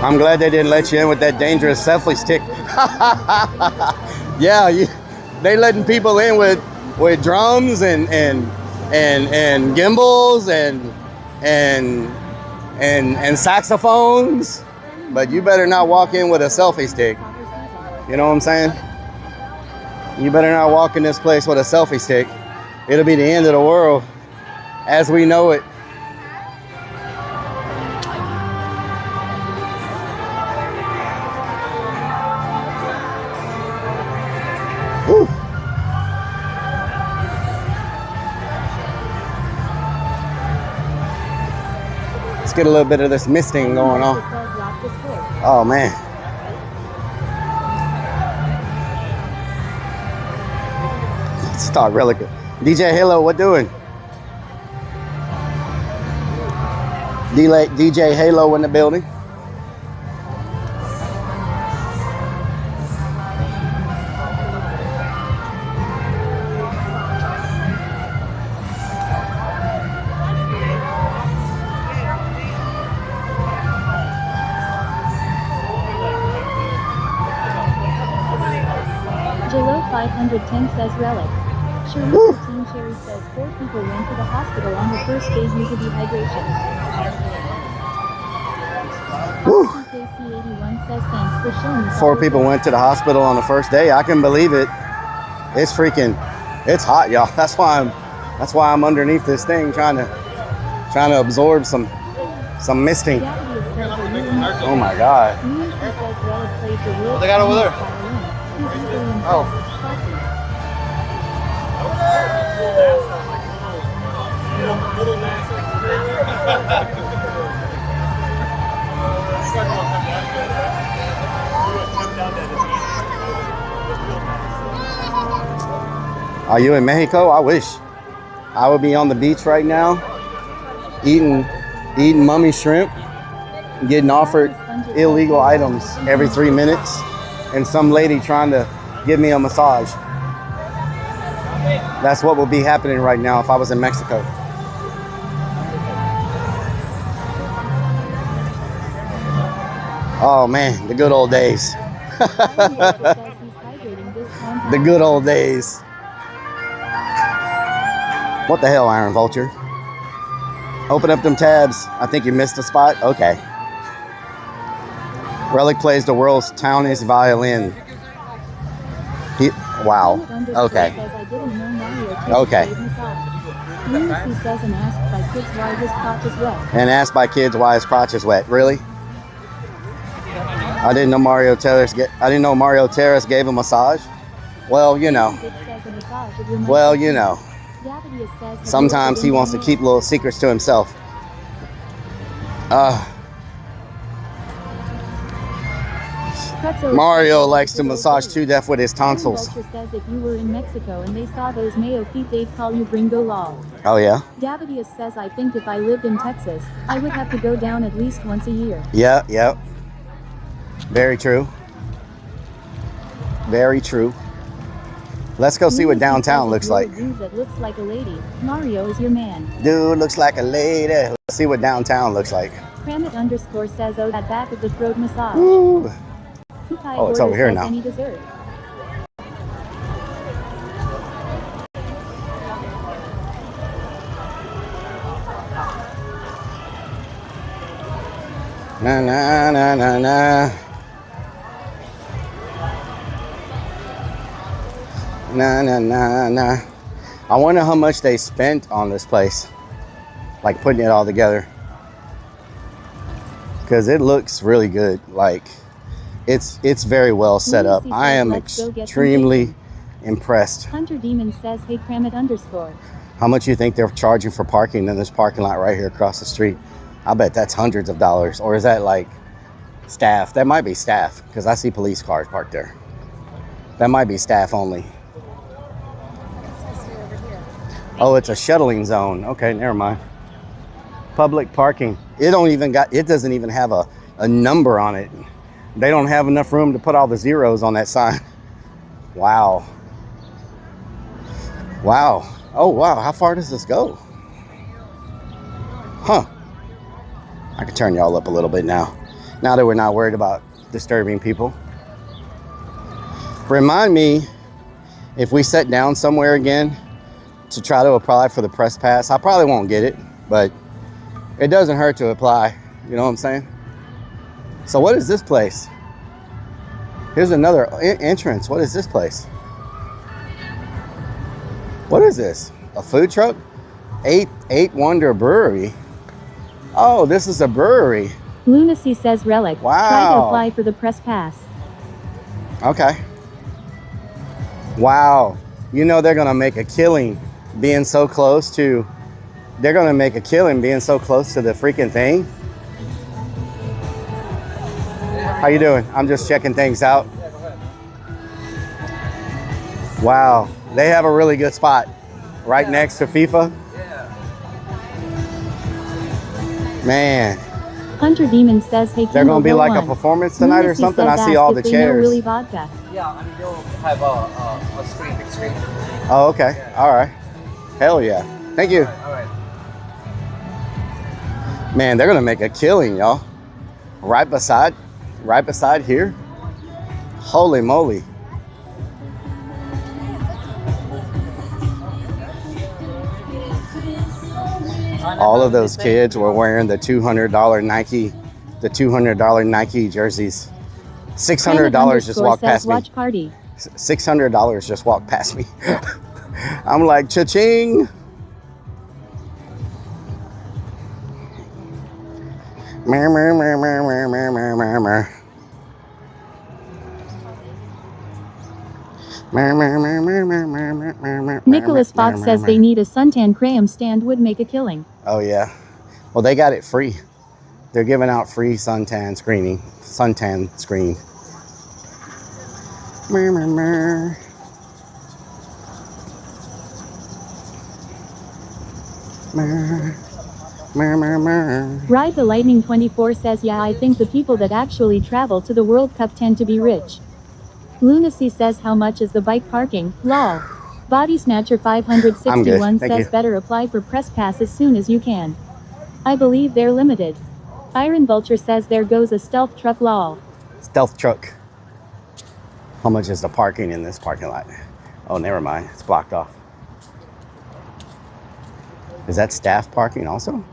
Speaker 3: I'm glad they didn't let you in with that dangerous selfie stick. Yeah, they letting people in with drums and gimbals and saxophones, but you better not walk in with a selfie stick. You know what I'm saying? You better not walk in this place with a selfie stick. It'll be the end of the world as we know it. Woo. Let's get a little bit of this misting going on. Oh man. Let's start Rellik. DJ Halo, what doing? DJ Halo in the building.
Speaker 14: J-Lo 510 says Rellik. Shirley 15 Cherry says 4 people went to the hospital on the first day due to dehydration. KC81 says thanks for showing me.
Speaker 3: 4 people went to the hospital on the first day. I can believe it. It's freaking, it's hot, y'all. That's why I'm underneath this thing trying to absorb some misting. Oh my God.
Speaker 20: What they got over there? Oh.
Speaker 3: Are you in Mexico? I wish. I would be on the beach right now, eating mummy shrimp, getting offered illegal items every 3 minutes, and some lady trying to give me a massage. That's what will be happening right now if I was in Mexico. Oh man, the good old days. The good old days. What the hell, Iron Vulture? Open up them tabs. I think you missed a spot. Okay. Rellik plays the world's towniest violin. Wow. Okay. Okay. And asked by kids why his crotch is wet. Really? I didn't know Mario Terrace gave a massage. Well, you know. Well, you know. Sometimes he wants to keep little secrets to himself. Mario likes to massage to death with his tonsils.
Speaker 14: Says if you were in Mexico and they saw those mayo feet, they'd call you gringo lol.
Speaker 3: Oh yeah?
Speaker 14: Davidius says I think if I lived in Texas, I would have to go down at least once a year.
Speaker 3: Yeah, yeah. Very true. Very true. Let's go see what downtown looks like.
Speaker 14: Dude that looks like a lady. Mario is your man.
Speaker 3: Dude looks like a lady. Let's see what downtown looks like.
Speaker 14: Kramit _ says oh that back of the throat massage.
Speaker 3: Ooh. Oh, it's over here now.
Speaker 14: Any dessert.
Speaker 3: Na na na na na. Na na na na. I wonder how much they spent on this place, like putting it all together, because it looks really good. Like it's very well set up. I am extremely impressed.
Speaker 14: Hunter Demon says hey Kramit _
Speaker 3: How much you think they're charging for parking in this parking lot right here across the street? I bet that's hundreds of dollars. Or is that like staff? That might be staff, because I see police cars parked there. That might be staff only. Oh, it's a shuttling zone. Okay, never mind. Public parking. It doesn't even have a number on it. They don't have enough room to put all the zeros on that sign. Wow. Wow. Oh, wow. How far does this go? Huh. I can turn y'all up a little bit now. Now that we're not worried about disturbing people. Remind me if we sit down somewhere again to try to apply for the press pass. I probably won't get it, but it doesn't hurt to apply. You know what I'm saying? So what is this place? Here's another entrance. What is this place? What is this? A food truck? Eight Wonder Brewery. Oh, this is a brewery.
Speaker 14: Lunacy says Rellik.
Speaker 3: Wow.
Speaker 14: Try to apply for the press pass.
Speaker 3: Okay. Wow. You know they're gonna make a killing being so close to. They're gonna make a killing being so close to the freaking thing. How you doing? I'm just checking things out. Wow. They have a really good spot right next to FIFA. Man.
Speaker 14: Hunter Demon says, hey,
Speaker 3: they're going to be like a performance tonight or something? I see all the chairs.
Speaker 14: Willy Vodka.
Speaker 16: Yeah, I mean, they'll have a screen, big screen.
Speaker 3: Oh, okay. Yeah. All right. Hell yeah. Thank you.
Speaker 16: All right.
Speaker 3: Man, they're going to make a killing, y'all. Right beside here. Holy moly. All of those kids were wearing the $200 Nike jerseys. $600 just walked past me. $600 just walked past me. I'm like, cha-ching.
Speaker 14: Nicholas Fox says they need a suntan cram stand would make a killing.
Speaker 3: Oh yeah. Well, they got it free. They're giving out free suntan screen.
Speaker 14: Ride the Lightning 24 says, yeah, I think the people that actually travel to the World Cup tend to be rich. Lunacy says, how much is the bike parking? Lol. Body Snatcher 561 says, better apply for press pass as soon as you can. I believe they're limited. Iron Vulture says, there goes a stealth truck. Lol.
Speaker 3: Stealth truck. How much is the parking in this parking lot? Oh, never mind. It's blocked off. Is that staff parking also?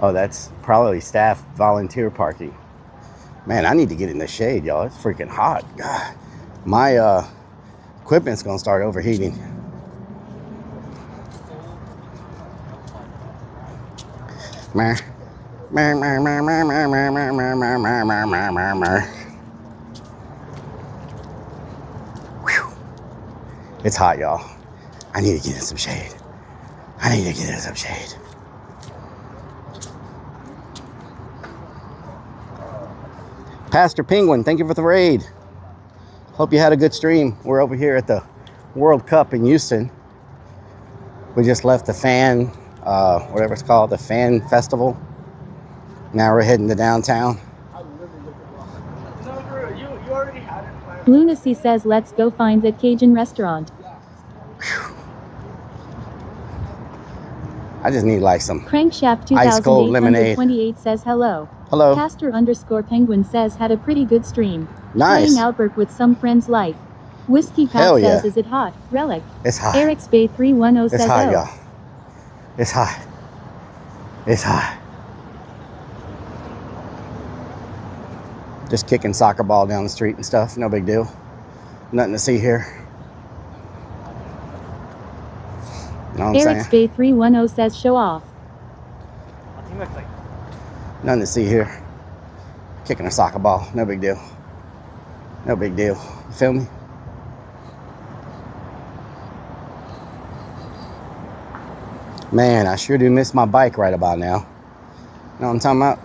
Speaker 3: Oh, that's probably staff volunteer parking. Man, I need to get in the shade, y'all. It's freaking hot. God, my equipment's gonna start overheating. Whew. It's hot, y'all. I need to get in some shade. I need to get in some shade. Pastor Penguin, thank you for the raid. Hope you had a good stream. We're over here at the World Cup in Houston. We just left the fan, whatever it's called, the fan festival. Now we're heading to downtown.
Speaker 14: Lunacy says, let's go find that Cajun restaurant.
Speaker 3: I just need like some
Speaker 14: Crankshaft
Speaker 3: ice cold lemonade.
Speaker 14: 2828 says hello.
Speaker 3: Hello.
Speaker 14: Pastor_Penguin says had a pretty good stream.
Speaker 3: Nice.
Speaker 14: Playing Outbreak with some friends like. Whiskey Pat
Speaker 3: Hell
Speaker 14: says,
Speaker 3: yeah.
Speaker 14: is it hot? Rellik.
Speaker 3: It's hot.
Speaker 14: Eric's Bay 310
Speaker 3: It's
Speaker 14: says,
Speaker 3: hot,
Speaker 14: oh.
Speaker 3: y'all. It's hot. It's hot. Just kicking soccer ball down the street and stuff. No big deal. Nothing to see here. You know what I'm
Speaker 14: Eric's
Speaker 3: saying?
Speaker 14: Bay 310 says, show off.
Speaker 3: Nothing to see here. Kicking a soccer ball. No big deal. No big deal. You feel me? Man, I sure do miss my bike right about now. You know what I'm talking about?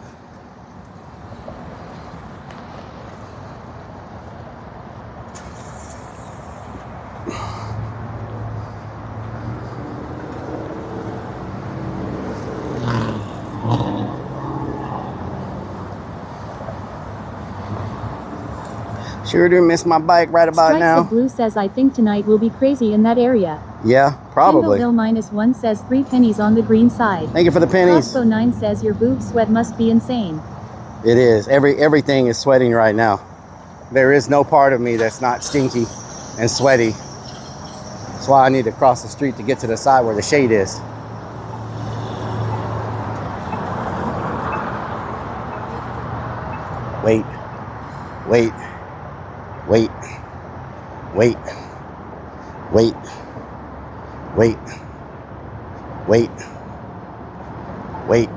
Speaker 3: Sure do miss my bike right about
Speaker 14: Strikes
Speaker 3: now.
Speaker 14: of Blue says, I think tonight will be crazy in that area.
Speaker 3: Yeah, probably.
Speaker 14: Bill -1 says 3 pennies on the green side.
Speaker 3: Thank you for the pennies.
Speaker 14: Crossbow 9 says your boob sweat must be insane.
Speaker 3: It is. Everything is sweating right now. There is no part of me that's not stinky and sweaty. That's why I need to cross the street to get to the side where the shade is. Wait. Wait. Wait. Wait. Wait. Wait. Wait. Wait.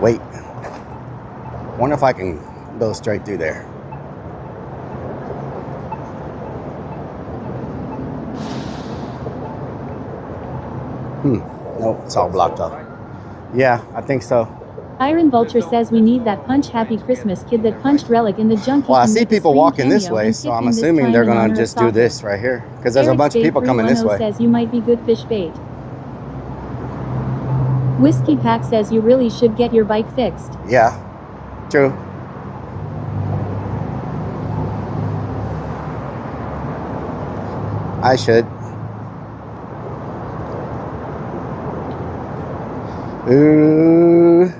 Speaker 3: Wait. Wonder if I can go straight through there. Nope, it's all blocked up. Yeah, I think so.
Speaker 14: Iron Vulture says we need that punch Happy Christmas kid that punched Rellik in the junkie.
Speaker 3: Well, I see people walking this way, so I'm assuming they're gonna just do this right here. Because there's a bunch of people coming this way.
Speaker 14: Says you might be good fish bait. Whiskey Pack says you really should get your bike fixed.
Speaker 3: Yeah, true. I should. Ooh,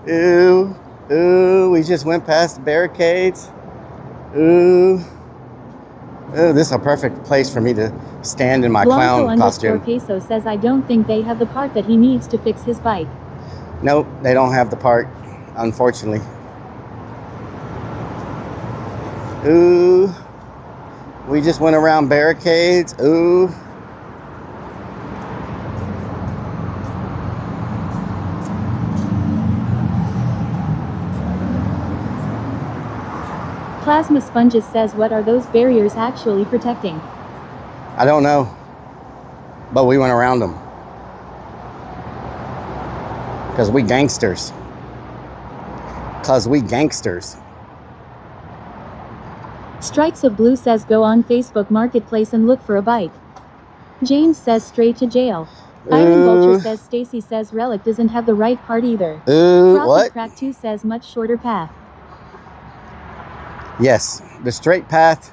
Speaker 3: ooh, ooh, we just went past the barricades. Ooh, ooh, this is a perfect place for me to stand in my clown costume.
Speaker 14: Queso says I don't think they have the part that he needs to fix his bike.
Speaker 3: Nope, they don't have the part, unfortunately. Ooh, we just went around barricades. Ooh.
Speaker 14: Plasma Sponges says what are those barriers actually protecting?
Speaker 3: I don't know, but we went around them. Because we gangsters. Because we gangsters.
Speaker 14: Strikes of Blue says go on Facebook Marketplace and look for a bike. James says straight to jail. Iron Vulture says Stacy says Rellik doesn't have the right part either.
Speaker 3: What?
Speaker 14: Crack 2 says much shorter path.
Speaker 3: Yes, the straight path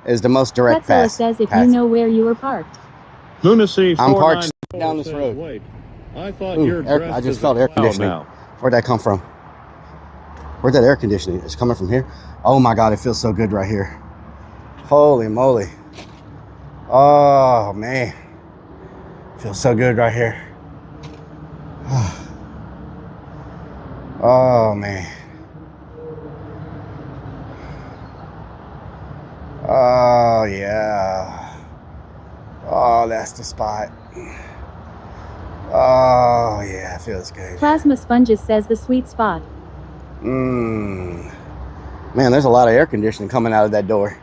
Speaker 3: is the most direct
Speaker 14: Pretzela
Speaker 3: path.
Speaker 14: says if you know where you were parked.
Speaker 6: Lunacy,
Speaker 3: I'm parked down this road.
Speaker 6: Wait, I thought
Speaker 3: Ooh, I just felt air conditioning.
Speaker 6: now.
Speaker 3: Where'd that come from? Where'd that air conditioning? It's coming from here? Oh my God, it feels so good right here. Holy moly. Oh man. Feels so good right here. Oh man. Oh yeah. Oh, that's the spot. Oh yeah, it feels good.
Speaker 14: Plasma Sponges says the sweet spot.
Speaker 3: Man, there's a lot of air conditioning coming out of that door.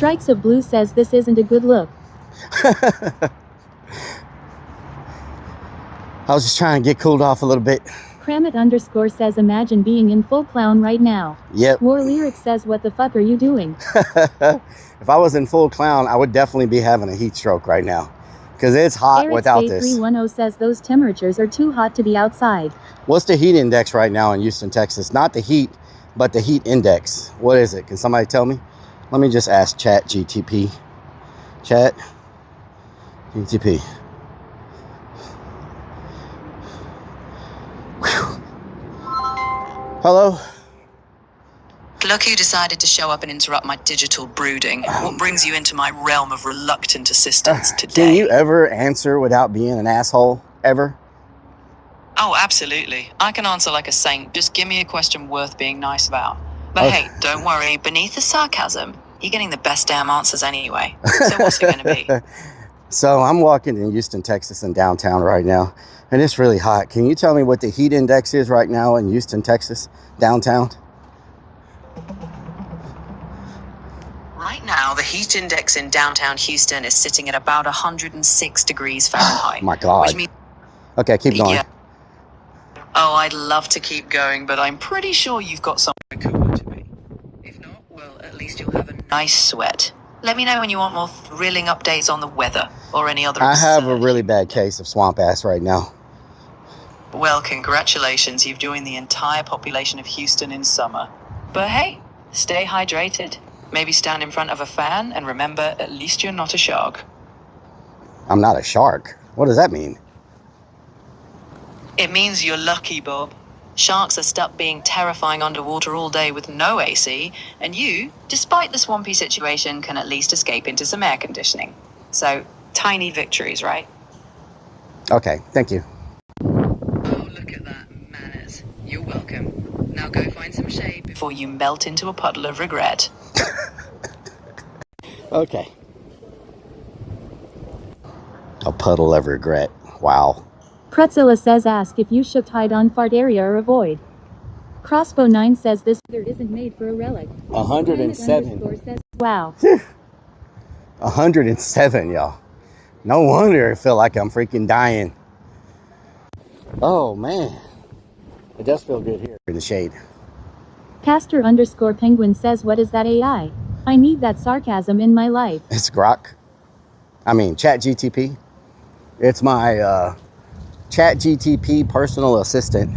Speaker 14: Strikes of Blue says this isn't a good look.
Speaker 3: I was just trying to get cooled off a little bit.
Speaker 14: Kramit underscore says imagine being in full clown right now.
Speaker 3: Yep.
Speaker 14: War Lyric says what the fuck are you doing?
Speaker 3: If I was in full clown, I would definitely be having a heat stroke right now. Because it's hot
Speaker 14: Eric
Speaker 3: without
Speaker 14: Spade
Speaker 3: this.
Speaker 14: 310 says those temperatures are too hot to be outside.
Speaker 3: What's the heat index right now in Houston, Texas? Not the heat, but the heat index. What is it? Can somebody tell me? Let me just ask Chat GTP. Chat GTP. Whew. Hello?
Speaker 4: Look who decided to show up and interrupt my digital brooding. What brings you into my realm of reluctant assistance today?
Speaker 3: Can you ever answer without being an asshole? Ever?
Speaker 4: Oh, absolutely. I can answer like a saint. Just give me a question worth being nice about. But hey, don't worry. Beneath the sarcasm, you're getting the best damn answers anyway. So what's it going to be?
Speaker 3: So I'm walking in Houston, Texas in downtown right now, and it's really hot. Can you tell me what the heat index is right now in Houston, Texas, downtown?
Speaker 4: Right now, the heat index in downtown Houston is sitting at about 106 degrees Fahrenheit.
Speaker 3: Oh my God.
Speaker 4: Which means,
Speaker 3: Okay, keep going.
Speaker 4: yeah. Oh, I'd love to keep going, but I'm pretty sure you've got somewhere cooler to be. If not, well, at least you'll have a nice sweat. Let me know when you want more thrilling updates on the weather or any other.
Speaker 3: I have a really bad case of swamp ass right now.
Speaker 4: Well, congratulations. You've joined the entire population of Houston in summer. But hey, stay hydrated. Maybe stand in front of a fan and remember, at least you're not a shark.
Speaker 3: I'm not a shark. What does that mean?
Speaker 4: It means you're lucky, Bob. Sharks are stuck being terrifying underwater all day with no AC, and you, despite the swampy situation, can at least escape into some air conditioning. So, tiny victories, right?
Speaker 3: Okay, thank you.
Speaker 4: Oh, look at that, manners. You're welcome. Now go find some shade before you melt into a puddle of regret.
Speaker 3: Okay. A puddle of regret. Wow.
Speaker 14: Pretzilla says ask if you should hide on fart area or avoid. Crossbow 9 says this weather isn't made for a relic.
Speaker 3: 107.
Speaker 14: Says, wow.
Speaker 3: 107, y'all. No wonder I feel like I'm freaking dying. Oh, man. It does feel good here in the shade.
Speaker 14: Pastor underscore penguin says what is that AI? I need that sarcasm in my life.
Speaker 3: It's Grok. I mean, Chat GTP. It's my Chat GTP personal assistant.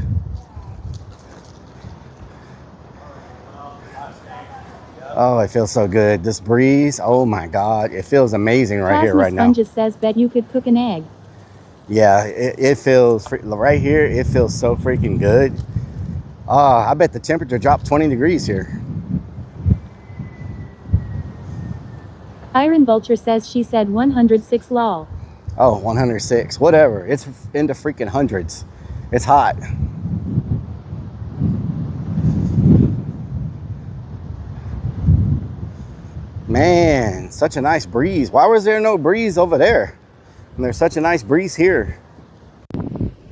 Speaker 3: Oh, it feels so good. This breeze, oh my God. It feels amazing right here, right now.
Speaker 14: Sponges says bet you could cook an egg.
Speaker 3: Yeah, it feels, right here, it feels so freaking good. I bet the temperature dropped 20 degrees here.
Speaker 14: Iron Vulture says she said 106 lol.
Speaker 3: Oh, 106, whatever. It's into freaking hundreds. It's hot. Man, such a nice breeze. Why was there no breeze over there? And there's such a nice breeze here.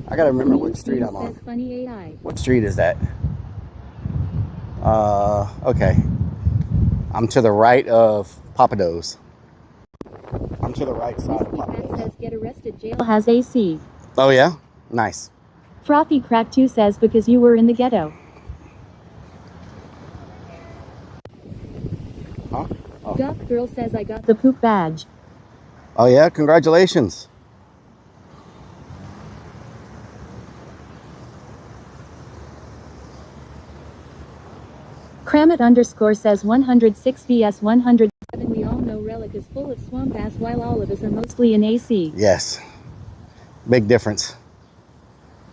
Speaker 3: I gotta remember what street I'm on.
Speaker 14: Funny AI.
Speaker 3: What street is that? Okay. I'm to the right of Papados. I'm to the right side of Papados.
Speaker 14: Says get arrested, jail has AC.
Speaker 3: Oh yeah? Nice.
Speaker 14: Frothy Crack 2 says because you were in the ghetto.
Speaker 3: Huh? Oh.
Speaker 14: Goth Girl says I got the poop badge.
Speaker 3: Oh yeah? Congratulations.
Speaker 14: Kramit underscore says 106 vs 107. We all know Rellik is full of swamp ass while all of us are mostly in AC.
Speaker 3: Yes. Big difference.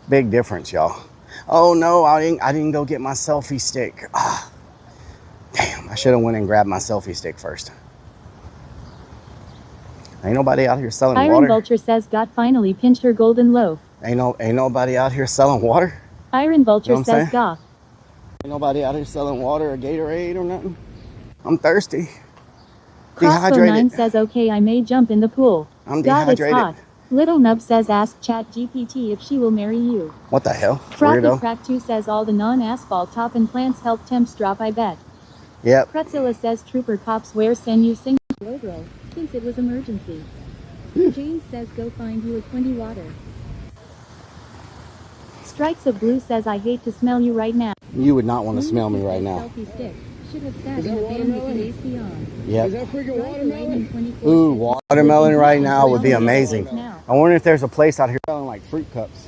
Speaker 3: Big difference, y'all. Oh no, I didn't go get my selfie stick. Ah. Damn, I should have went and grabbed my selfie stick first. Ain't nobody out here selling water.
Speaker 14: Iron Vulture says got finally pinched her golden loaf.
Speaker 3: Ain't nobody out here selling water.
Speaker 14: Iron Vulture
Speaker 3: You know
Speaker 14: says goth.
Speaker 3: Ain't nobody out here selling water or Gatorade or nothing. I'm thirsty.
Speaker 14: Crossbow
Speaker 3: Dehydrated.
Speaker 14: 9 says okay I may jump in the pool.
Speaker 3: I'm
Speaker 14: God, it's
Speaker 3: dehydrated.
Speaker 14: hot. Little Nub says ask Chat GPT if she will marry you.
Speaker 3: What the hell?
Speaker 14: Frothy
Speaker 3: Weirdo.
Speaker 14: Crack 2 says all the non-asphalt top and plants help temps drop I bet.
Speaker 3: Yep.
Speaker 14: Pretzilla says trooper cops wear send you sing logo since it was emergency. James says go find you a 20 water. Strikes of Blue says I hate to smell you right now.
Speaker 3: You would not want to smell me right now.
Speaker 14: Selfie stick. Should have sat in the van with the AC on.
Speaker 3: Yep.
Speaker 14: Is that freaking watermelon?
Speaker 3: Ooh, watermelon right now would be amazing. I wonder if there's a place out here selling like fruit cups.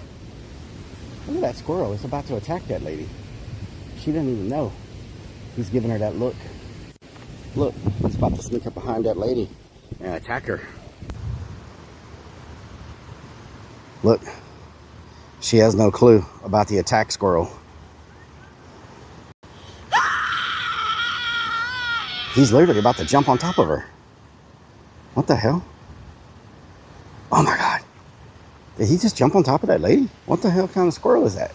Speaker 3: Look at that squirrel. It's about to attack that lady. She doesn't even know. He's giving her that look. Look, he's about to sneak up behind that lady and attack her. Look, she has no clue about the attack squirrel. He's literally about to jump on top of her. What the hell? Oh my God. Did he just jump on top of that lady? What the hell kind of squirrel is that?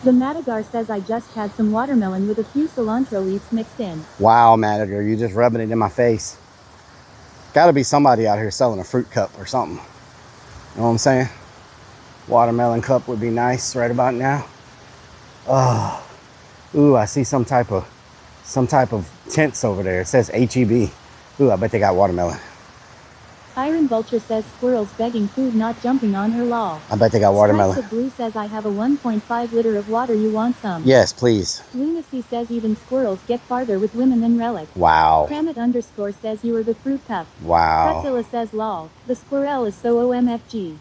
Speaker 14: The Madagar says I just had some watermelon with a few cilantro leaves mixed in.
Speaker 3: Wow, Madagar, you just rubbing it in my face. Gotta be somebody out here selling a fruit cup or something. You know what I'm saying? Watermelon cup would be nice right about now. Oh, ooh, I see some type of tents over there. It says HEB. Ooh, I bet they got watermelon.
Speaker 14: Iron Vulture says squirrels begging food, not jumping on her lol.
Speaker 3: I bet they got watermelon.
Speaker 14: Stripes of Blue says I have a 1.5 liter of water, you want some?
Speaker 3: Yes, please.
Speaker 14: Lunacy says even squirrels get farther with women than Rellik.
Speaker 3: Wow.
Speaker 14: Kramit_ says you were the fruit cup.
Speaker 3: Wow.
Speaker 14: Pretzilla says lol. The squirrel is so OMFG.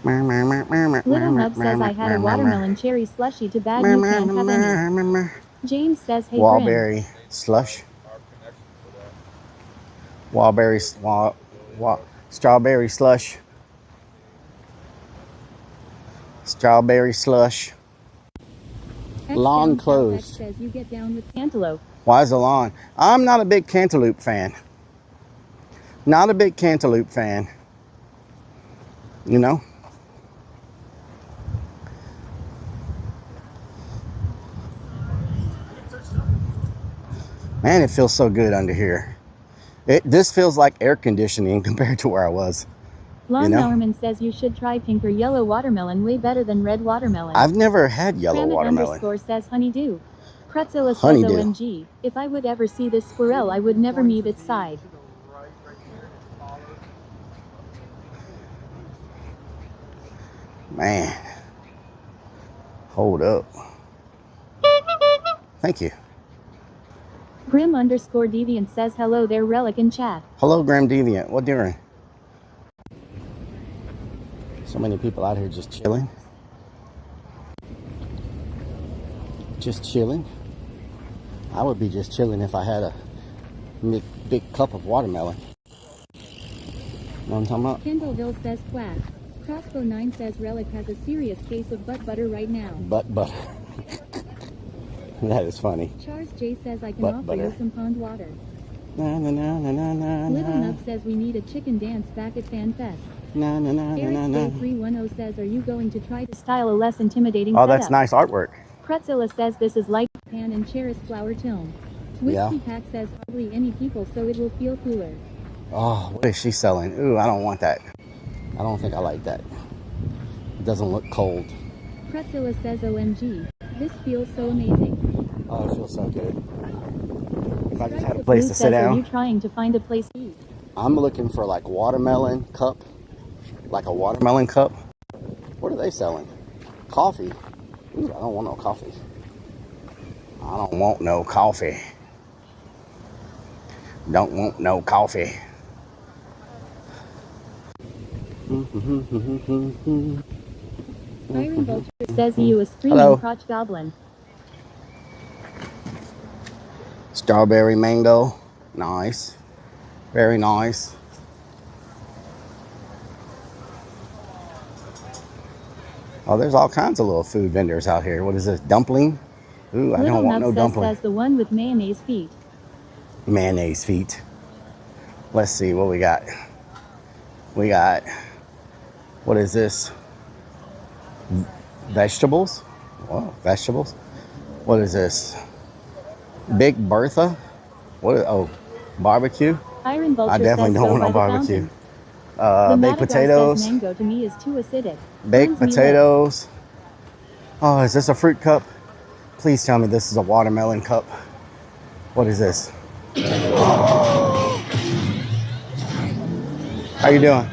Speaker 14: Little Nub says I had a watermelon cherry slushy to bag, you can't have any. James says hey
Speaker 3: Wallberry slush. Strawberry slush. Strawberry slush. Lawn closed.
Speaker 14: Says you get down with cantaloupe.
Speaker 3: Why is the lawn? I'm not a big cantaloupe fan. Not a big cantaloupe fan. You know? Man, it feels so good under here. This feels like air conditioning compared to where I was.
Speaker 14: Lon
Speaker 3: You know?
Speaker 14: Bowerman says you should try pink or yellow watermelon, way better than red watermelon.
Speaker 3: I've never had yellow watermelon.
Speaker 14: Kramit_ says honeydew. Pretzilla says
Speaker 3: Honeydew.
Speaker 14: OMG. If I would ever see this squirrel, I would never meet its side.
Speaker 3: Man. Hold up. Thank you.
Speaker 14: Grim_Deviant says hello there, Rellik in chat.
Speaker 3: Hello, Grim Deviant. What doing? So many people out here just chilling. Just chilling. I would be just chilling if I had a big cup of watermelon. You know what I'm talking about?
Speaker 14: Kendallville says quack. Crossbow 9 says Rellik has a serious case of butt butter right now.
Speaker 3: Butt butter. That is funny.
Speaker 14: Charles J says I can
Speaker 3: Butt
Speaker 14: offer
Speaker 3: butter.
Speaker 14: you some pond water.
Speaker 3: Na na na na na na.
Speaker 14: Little Nub says we need a chicken dance back at Fan Fest.
Speaker 3: Na na na na na.
Speaker 14: Eric 310 says are you going to try to style a less intimidating
Speaker 3: Oh, that's
Speaker 14: setup?
Speaker 3: nice artwork.
Speaker 14: Pretzilla says this is like pan and Cheris flour tilm. Whiskey
Speaker 3: Yeah.
Speaker 14: Pack says hardly any people, so it will feel cooler.
Speaker 3: Oh, what is she selling? Ooh, I don't want that. I don't think I like that. It doesn't look cold.
Speaker 14: Pretzilla says OMG. This feels so amazing.
Speaker 3: Oh, it feels so good. If I just had a
Speaker 14: Blue
Speaker 3: place to
Speaker 14: says,
Speaker 3: sit
Speaker 14: are you
Speaker 3: down.
Speaker 14: trying to find a place to eat?
Speaker 3: I'm looking for like watermelon cup. Like a watermelon cup. What are they selling? Coffee. Ooh, I don't want no coffee. I don't want no coffee. Don't want no coffee.
Speaker 14: Iron Vulture says you a screaming
Speaker 3: Hello.
Speaker 14: crotch goblin.
Speaker 3: Strawberry mango. Nice. Very nice. Oh, there's all kinds of little food vendors out here. What is this? Dumpling? Ooh, I
Speaker 14: Little
Speaker 3: don't want no
Speaker 14: Nub
Speaker 3: dumpling.
Speaker 14: says the one with mayonnaise feet.
Speaker 3: Mayonnaise feet. Let's see what we got. We got, what is this? Vegetables? Whoa, vegetables. What is this? Big Bertha? What? Oh, barbecue?
Speaker 14: Iron Vulture
Speaker 3: I definitely
Speaker 14: says
Speaker 3: don't
Speaker 14: go
Speaker 3: want no
Speaker 14: by the
Speaker 3: barbecue.
Speaker 14: fountain.
Speaker 3: Baked potatoes.
Speaker 14: Says mango to me is too acidic.
Speaker 3: Baked
Speaker 14: Burns me
Speaker 3: potatoes. Oh, is this a fruit cup? Please tell me this is a watermelon cup. What is this? How you doing?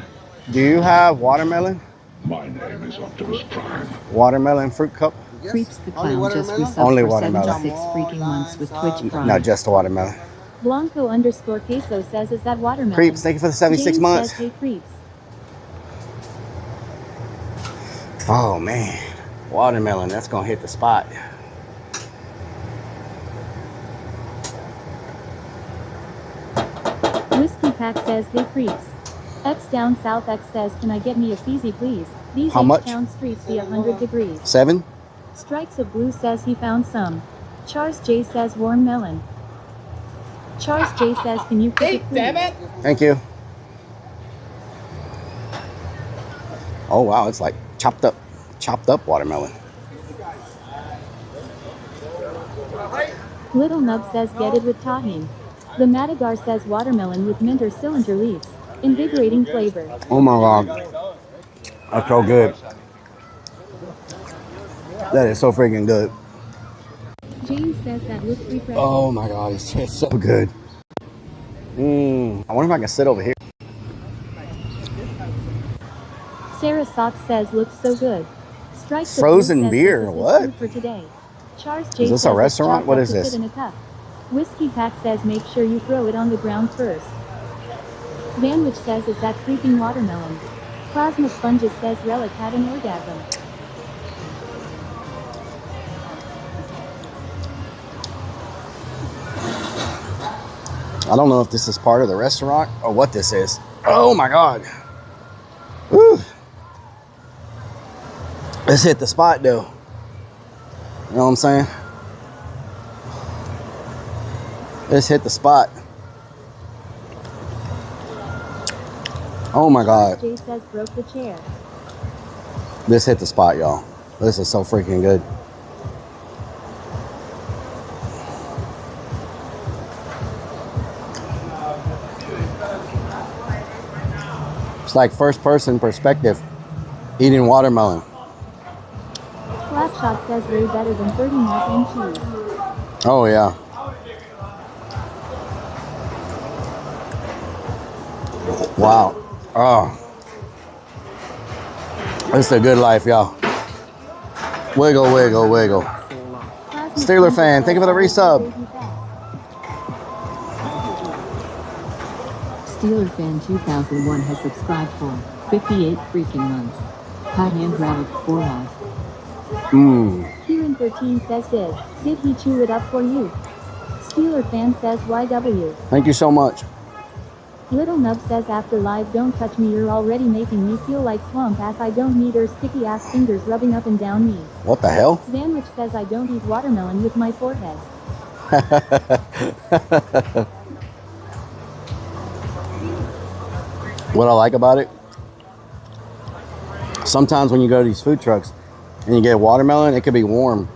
Speaker 3: Do you have watermelon?
Speaker 10: My name is Optimus Prime.
Speaker 3: Watermelon fruit cup?
Speaker 4: Creeps the Clown just resubbed
Speaker 3: Only
Speaker 4: for
Speaker 3: watermelon.
Speaker 4: 76 freaking months with Twitch Prime.
Speaker 3: No, just a watermelon.
Speaker 14: Blanco_queso says, is that watermelon?
Speaker 3: Creeps, thank you for the 76
Speaker 14: James
Speaker 3: months.
Speaker 14: Says, hey, Creeps.
Speaker 3: Oh man, watermelon, that's gonna hit the spot.
Speaker 14: Whiskey Pack says, hey, Creeps. X Down South X says, can I get me a Feezy, please? These
Speaker 3: How much?
Speaker 14: H-Town streets be 100 degrees.
Speaker 3: 7?
Speaker 14: Strikes of Blue says he found some. Charles J says warm melon. Charles J says, can you cook it, please?
Speaker 3: Damn it! Thank you. Oh wow, it's like chopped up watermelon.
Speaker 14: Little Nub says, get it with tahini. The Madagar says watermelon with mint or cylinder leaves. Invigorating flavor.
Speaker 3: Oh my god. That's so good. That is so freaking good.
Speaker 14: James says that looks refreshing.
Speaker 3: Oh my god, it's so good. I wonder if I can sit over here.
Speaker 14: Sarah Sox says, looks so good. Strikes
Speaker 3: Frozen beer,
Speaker 14: says,
Speaker 3: what?
Speaker 14: food for today. Charles J
Speaker 3: Is this
Speaker 14: says
Speaker 3: a restaurant? What is
Speaker 14: to fit
Speaker 3: this?
Speaker 14: in a cup. Whiskey Pack says, make sure you throw it on the ground first. Vanwich says, is that freaking watermelon? Plasma Sponges says, Rellik had an orgasm.
Speaker 3: I don't know if this is part of the restaurant or what this is. Oh my god. Woo. Let's hit the spot though. You know what I'm saying? Let's hit the spot. Oh my god.
Speaker 14: Jay says broke the chair.
Speaker 3: This hit the spot, y'all. This is so freaking good. It's like first person perspective eating watermelon.
Speaker 14: Slapshot says way better than 30 mac and cheese.
Speaker 3: Oh yeah. Wow. Oh. It's a good life, y'all. Wiggle, wiggle, wiggle. Steeler fan, thank you for the resub.
Speaker 4: Steeler fan 2001 has subscribed for 58 freaking months. Hot hand rabbit for life.
Speaker 14: Kieran 13 says did he chew it up for you? Steeler fan says YW.
Speaker 3: Thank you so much.
Speaker 14: Little Nub says after live don't touch me, you're already making me feel like swamp ass. I don't need her sticky ass fingers rubbing up and down me.
Speaker 3: What the hell?
Speaker 14: Vanwich says I don't eat watermelon with my forehead.
Speaker 3: What I like about it, sometimes when you go to these food trucks and you get watermelon, it could be warm.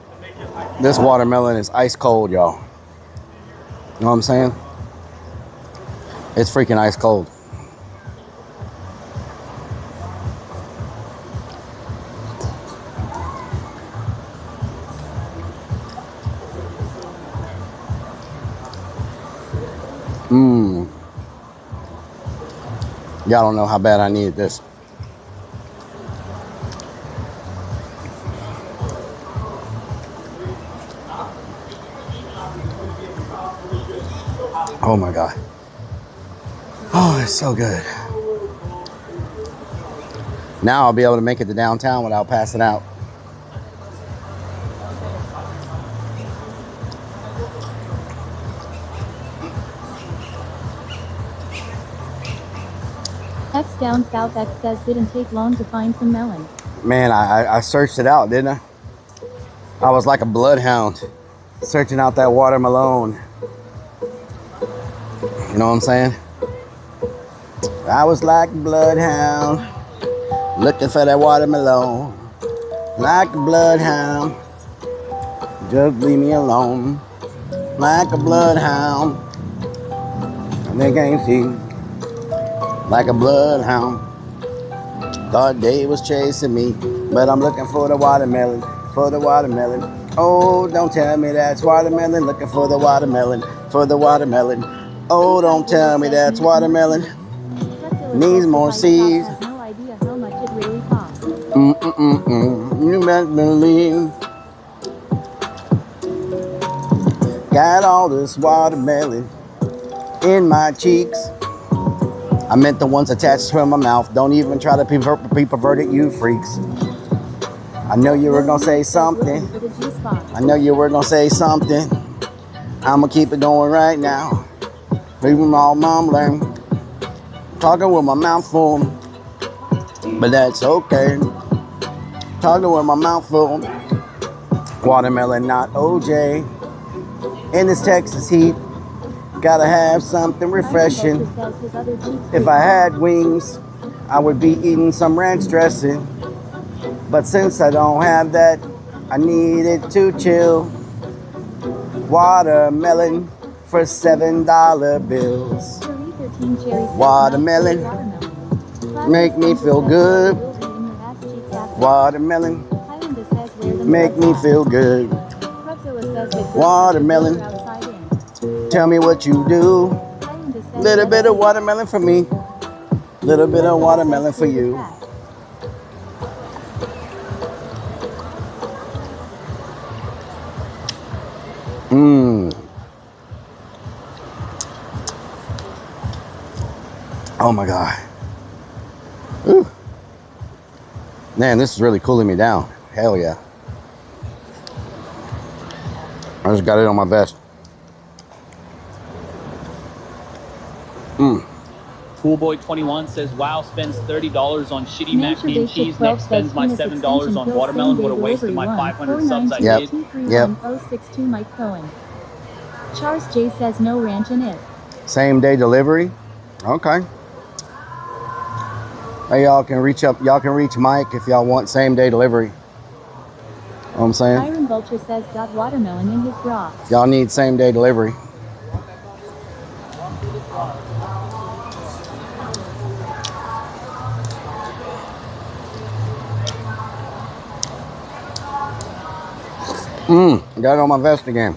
Speaker 3: This watermelon is ice cold, y'all. You know what I'm saying? It's freaking ice cold. Y'all don't know how bad I needed this. Oh my God. Oh, it's so good. Now I'll be able to make it to downtown without passing out.
Speaker 14: X down south X says didn't take long to find some melon.
Speaker 3: Man, I searched it out, didn't I? I was like a bloodhound searching out that watermelon. You know what I'm saying? I was like a bloodhound looking for that watermelon. Like a bloodhound, just leave me alone. Like a bloodhound, they can't see. like a bloodhound. Thought they was chasing me, but I'm looking for the watermelon, for the watermelon. Oh, don't tell me that's watermelon, looking for the watermelon, for the watermelon. Oh, don't tell me that's watermelon. Needs more seeds.
Speaker 14: No idea how much it really costs.
Speaker 3: You better believe. Got all this watermelon in my cheeks. I meant the ones attached to my mouth. Don't even try to be perverted, you freaks. I know you were gonna say something. I know you were gonna say something. I'ma keep it going right now. Even all mumbling, talking with my mouth full, but that's okay. Talking with my mouth full. Watermelon, not OJ. In this Texas heat, gotta have something refreshing. If I had wings, I would be eating some ranch dressing. But since I don't have that, I need it to chill. Watermelon for $7 bills. Watermelon, make me feel good. Watermelon, make me feel good. Watermelon, tell me what you do. Little bit of watermelon for me. Little bit of watermelon for you. Oh my God. Ooh. Man, this is really cooling me down. Hell yeah. I just got it on my vest.
Speaker 5: Poolboy21 says, wow, spends $30 on shitty mac and cheese. Next spends my $7 on watermelon. What a waste of my 500 subs I did.
Speaker 3: Yep.
Speaker 14: 062 Mike Cohen. Charles J says no ranch in it.
Speaker 3: Same day delivery. Okay. Hey, y'all can reach Mike if y'all want same day delivery. Know what I'm saying?
Speaker 14: Iron Vulture says got watermelon in his bra.
Speaker 3: Y'all need same day delivery. Got it on my vest again.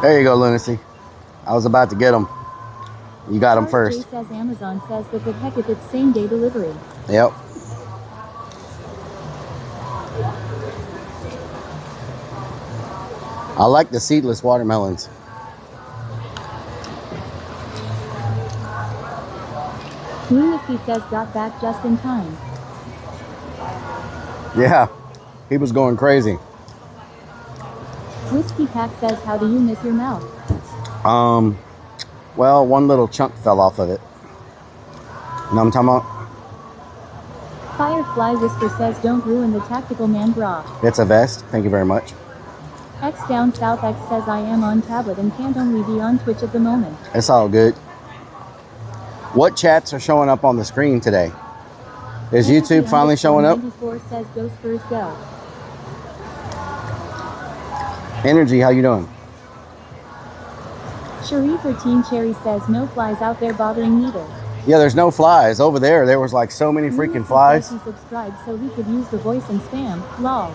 Speaker 3: There you go, Lunacy. I was about to get them. You got them first.
Speaker 14: Jay says Amazon says that the heck if it's same day delivery.
Speaker 3: Yep. I like the seedless watermelons.
Speaker 14: Lunacy says got back just in time.
Speaker 3: Yeah, he was going crazy.
Speaker 14: Whiskey Pack says, how do you miss your mouth?
Speaker 3: Well, one little chunk fell off of it. You know what I'm talking about?
Speaker 14: Firefly Whisper says, don't ruin the Tactical Man bra.
Speaker 3: It's a vest. Thank you very much.
Speaker 14: X Down South X says, I am on tablet and can't only be on Twitch at the moment.
Speaker 3: It's all good. What chats are showing up on the screen today? Is YouTube finally showing up?
Speaker 14: 94 says, go Spurs go.
Speaker 3: Energy, how you doing?
Speaker 14: Sharif or Teen Cherry says, no flies out there bothering neither.
Speaker 3: Yeah, there's no flies. Over there was like so many freaking flies.
Speaker 14: He subscribed so he could use the voice and spam. Lol.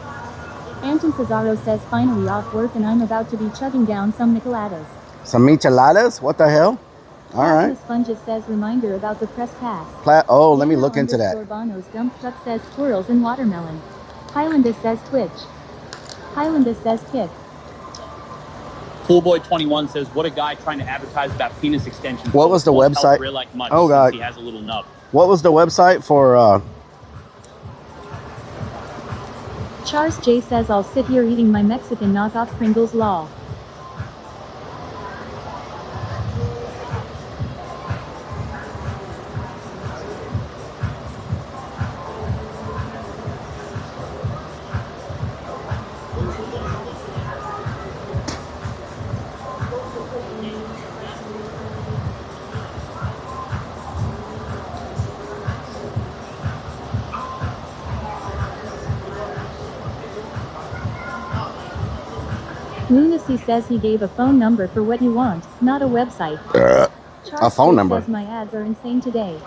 Speaker 14: Anton Cesaro says, finally off work and I'm about to be chugging down some micheladas.
Speaker 3: Some micheladas? What the hell? All right.
Speaker 14: Sponges says, reminder about the press pass.
Speaker 3: Let me look into that.
Speaker 14: Bono's dump truck says, squirrels and watermelon. Highlandus says, Twitch. Highlandus says, kick.
Speaker 5: Poolboy21 says, what a guy trying to advertise about penis extension.
Speaker 3: What was the website?
Speaker 5: Oh, God. He has a little nub.
Speaker 3: What was the website for,
Speaker 14: Charles J says, I'll sit here eating my Mexican knockoff Pringles law. Lunacy says he gave a phone number for what you want, not a website.
Speaker 3: A phone number.
Speaker 14: Says my ads are insane today.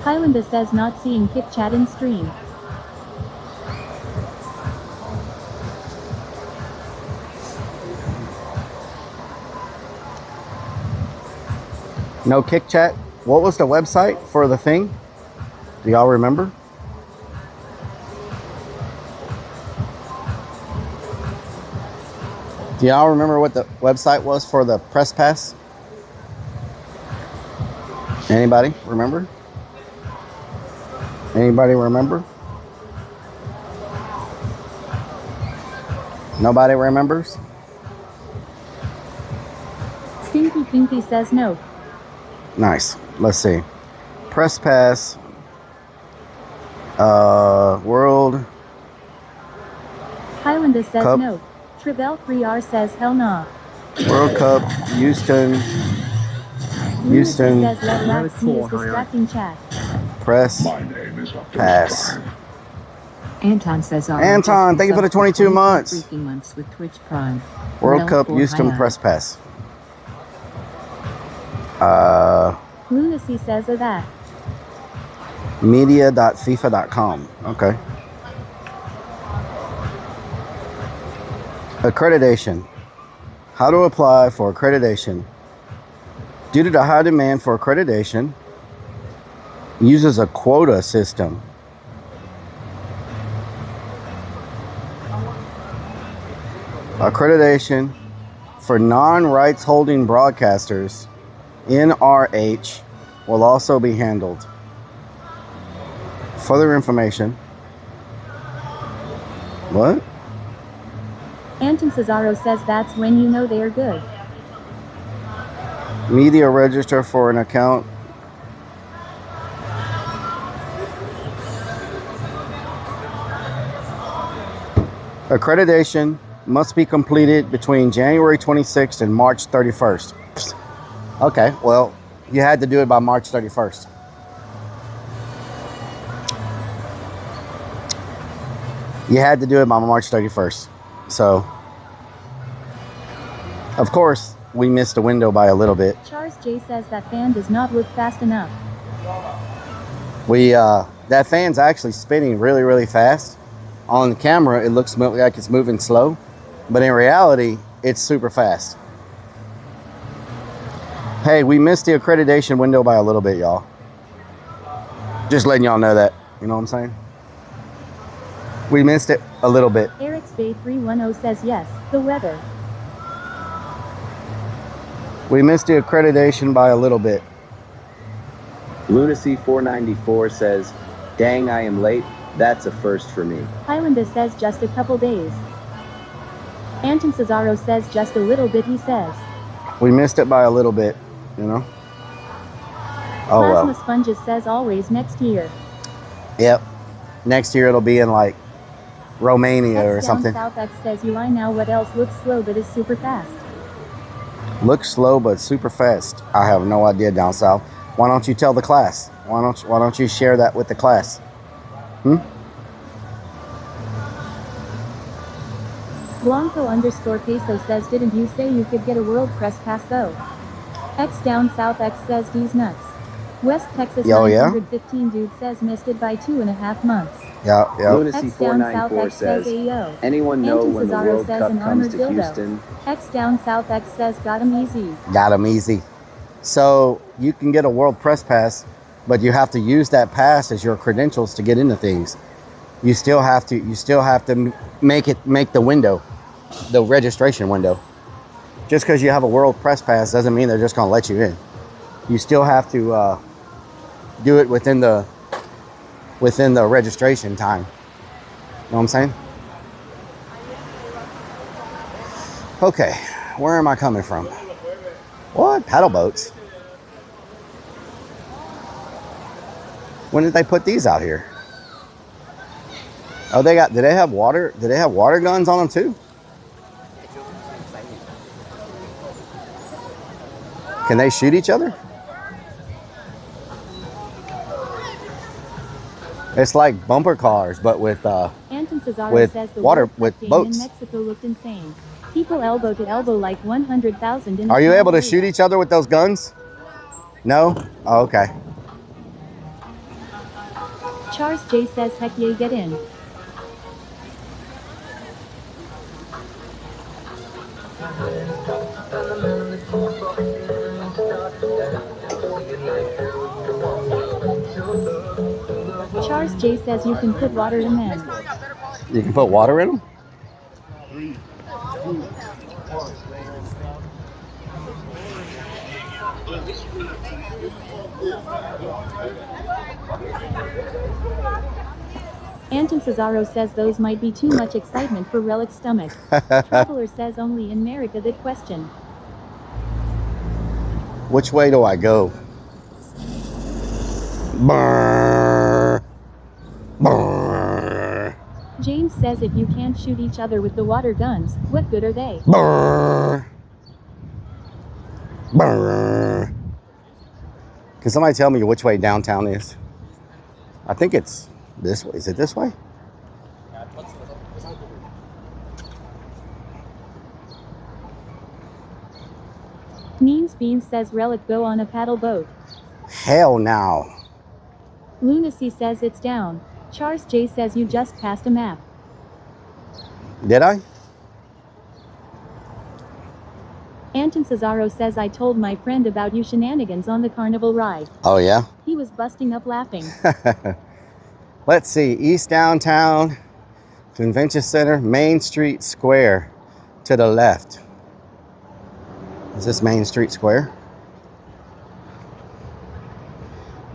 Speaker 14: Highlander says not seeing Kit Chat in stream.
Speaker 3: No Kick Chat. What was the website for the thing? Do y'all remember? Do y'all remember what the website was for the press pass? Anybody remember? Anybody remember? Nobody remembers?
Speaker 14: Stinky Pinky says no.
Speaker 3: Nice. Let's see. Press pass. World
Speaker 14: Highlander says
Speaker 3: Cup.
Speaker 14: no. Trivell 3R says hell nah.
Speaker 3: World Cup Houston. Houston.
Speaker 14: Says let Rax see is distracting chat.
Speaker 3: Press pass.
Speaker 7: Anton says
Speaker 3: Anton, thank you for the 22 months.
Speaker 7: Months with Twitch Prime.
Speaker 3: World Cup Houston press pass.
Speaker 14: Lunacy says or that.
Speaker 3: Media.fifa.com. Okay. Accreditation. How to apply for accreditation. Due to the high demand for accreditation, uses a quota system. Accreditation for non-rights holding broadcasters, NRH, will also be handled. Further information. What?
Speaker 14: Anton Cesaro says that's when you know they are good.
Speaker 3: Media register for an account. Accreditation must be completed between January 26th and March 31st. Okay, well, you had to do it by March 31st. You had to do it by March 31st. So, of course, we missed the window by a little bit.
Speaker 14: Charles J says that fan does not look fast enough.
Speaker 3: That fan's actually spinning really, really fast. On the camera, it looks like it's moving slow, but in reality, it's super fast. Hey, we missed the accreditation window by a little bit, y'all. Just letting y'all know that. You know what I'm saying? We missed it a little bit.
Speaker 14: Eric's Bay 310 says yes, the weather.
Speaker 3: We missed the accreditation by a little bit.
Speaker 17: Lunacy 494 says, dang, I am late. That's a first for me.
Speaker 14: Highlander says just a couple days. Anton Cesaro says just a little bit, he says.
Speaker 3: We missed it by a little bit, you know? Oh,
Speaker 14: Plasma
Speaker 3: well.
Speaker 14: Sponges says always next year.
Speaker 3: Yep. Next year it'll be in like Romania or
Speaker 14: X
Speaker 3: something.
Speaker 14: Down South X says you I now what else looks slow but is super fast.
Speaker 3: Looks slow but super fast. I have no idea down south. Why don't you tell the class? Why don't you share that with the class?
Speaker 14: Blanco _peso says didn't you say you could get a world press pass though? X Down South X says D's nuts. West Texas 915 dude says missed it by 2.5 months.
Speaker 3: Yeah.
Speaker 17: Lunacy 494 says, anyone know when the World Cup comes to Houston?
Speaker 14: X Down South X says got him easy.
Speaker 3: Got him easy. So you can get a world press pass, but you have to use that pass as your credentials to get into things. You still have to make the window, the registration window. Just because you have a world press pass doesn't mean they're just going to let you in. You still have to do it within the registration time. You know what I'm saying? Okay, where am I coming from? What? Paddle boats? When did they put these out here? Oh, they got, do they have water? Do they have water guns on them too? Can they shoot each other? It's like bumper cars, but with
Speaker 14: Anton Cesaro
Speaker 3: with
Speaker 14: says the
Speaker 3: water,
Speaker 14: World Cup
Speaker 3: with
Speaker 14: game
Speaker 3: boats.
Speaker 14: in Mexico looked insane. People elbow to elbow like 100,000 in a
Speaker 3: Are you
Speaker 14: small
Speaker 3: able to
Speaker 14: area.
Speaker 3: shoot each other with those guns? No? Oh, okay.
Speaker 14: Charles J says heck yeah, get in. Charles J says you can put water in them.
Speaker 3: You can put water in them?
Speaker 14: Anton Cesaro says those might be too much excitement for Rellik's stomach. Traveler says only in America that question.
Speaker 3: Which way do I go? Brrr. Brrr.
Speaker 14: James says if you can't shoot each other with the water guns, what good are they?
Speaker 3: Brrr. Brrr. Can somebody tell me which way downtown is? I think it's this way. Is it this way?
Speaker 14: Means Beans says Rellik go on a paddle boat.
Speaker 3: Hell no.
Speaker 14: Lunacy says it's down. Charles J says you just passed a map.
Speaker 3: Did I?
Speaker 14: Anton Cesaro says I told my friend about you shenanigans on the carnival ride.
Speaker 3: Oh yeah?
Speaker 14: He was busting up laughing.
Speaker 3: Let's see. East Downtown Convention Center, Main Street Square to the left. Is this Main Street Square?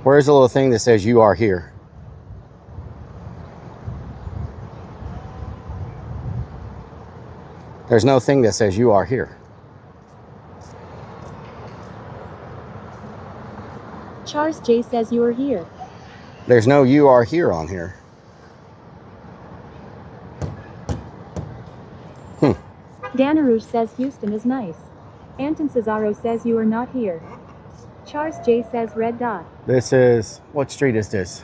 Speaker 3: Where's the little thing that says you are here? There's no thing that says you are here.
Speaker 14: Charles J says you are here.
Speaker 3: There's no you are here on here.
Speaker 14: Danarouche says Houston is nice. Anton Cesaro says you are not here. Charles J says red dot.
Speaker 3: This is, what street is this?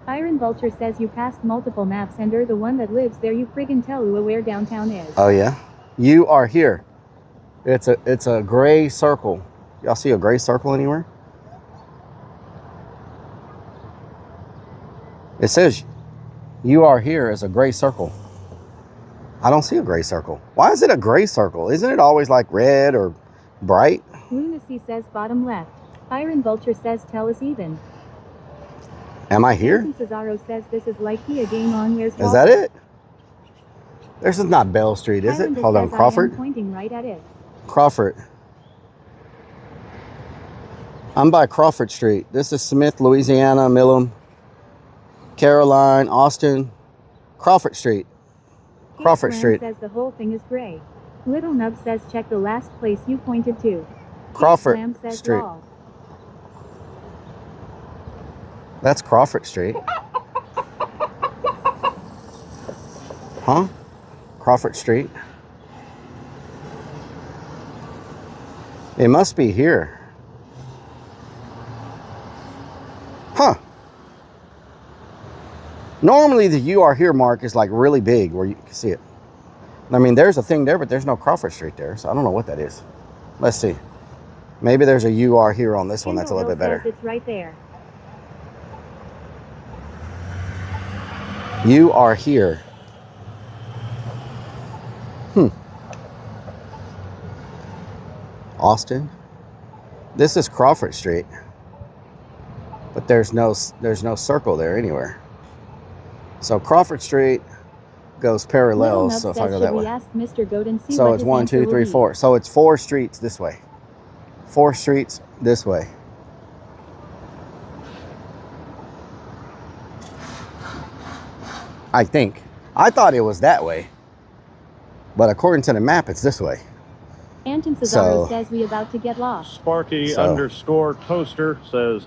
Speaker 14: Iron Vulture says you passed multiple maps and are the one that lives there. You friggin' tell Ua where downtown is.
Speaker 3: Oh yeah? You are here. It's a gray circle. Y'all see a gray circle anywhere? It says you are here as a gray circle. I don't see a gray circle. Why is it a gray circle? Isn't it always like red or bright?
Speaker 14: Lunacy says bottom left. Iron Vulture says tell us even.
Speaker 3: Am I here?
Speaker 14: Anton Cesaro says this is likely a game on Where's
Speaker 3: Is that it? This is not Bell Street, is it?
Speaker 14: Iron
Speaker 3: Hold on,
Speaker 14: says
Speaker 3: Crawford?
Speaker 14: I am pointing right at it.
Speaker 3: Crawford. I'm by Crawford Street. This is Smith, Louisiana, Millam, Caroline, Austin, Crawford Street. Crawford Street.
Speaker 14: Says the whole thing is gray. Little Nub says check the last place you pointed to.
Speaker 3: Crawford
Speaker 14: says
Speaker 3: Street.
Speaker 14: Lol.
Speaker 3: That's Crawford Street. Huh? Crawford Street. It must be here. Huh. Normally the you are here mark is like really big where you can see it. I mean, there's a thing there, but there's no Crawford Street there. So I don't know what that is. Let's see. Maybe there's a you are here on this one. That's a little bit better.
Speaker 14: It's right there.
Speaker 3: You are here. Austin. This is Crawford Street. But there's no circle there anywhere. So Crawford Street goes parallel. So if I go that way. So it's 1, 2, 3, 4. So it's 4 streets this way. 4 streets this way. I think. I thought it was that way. But according to the map, it's this way.
Speaker 14: Anton Cesaro says we about to get lost.
Speaker 6: Sparky _toaster says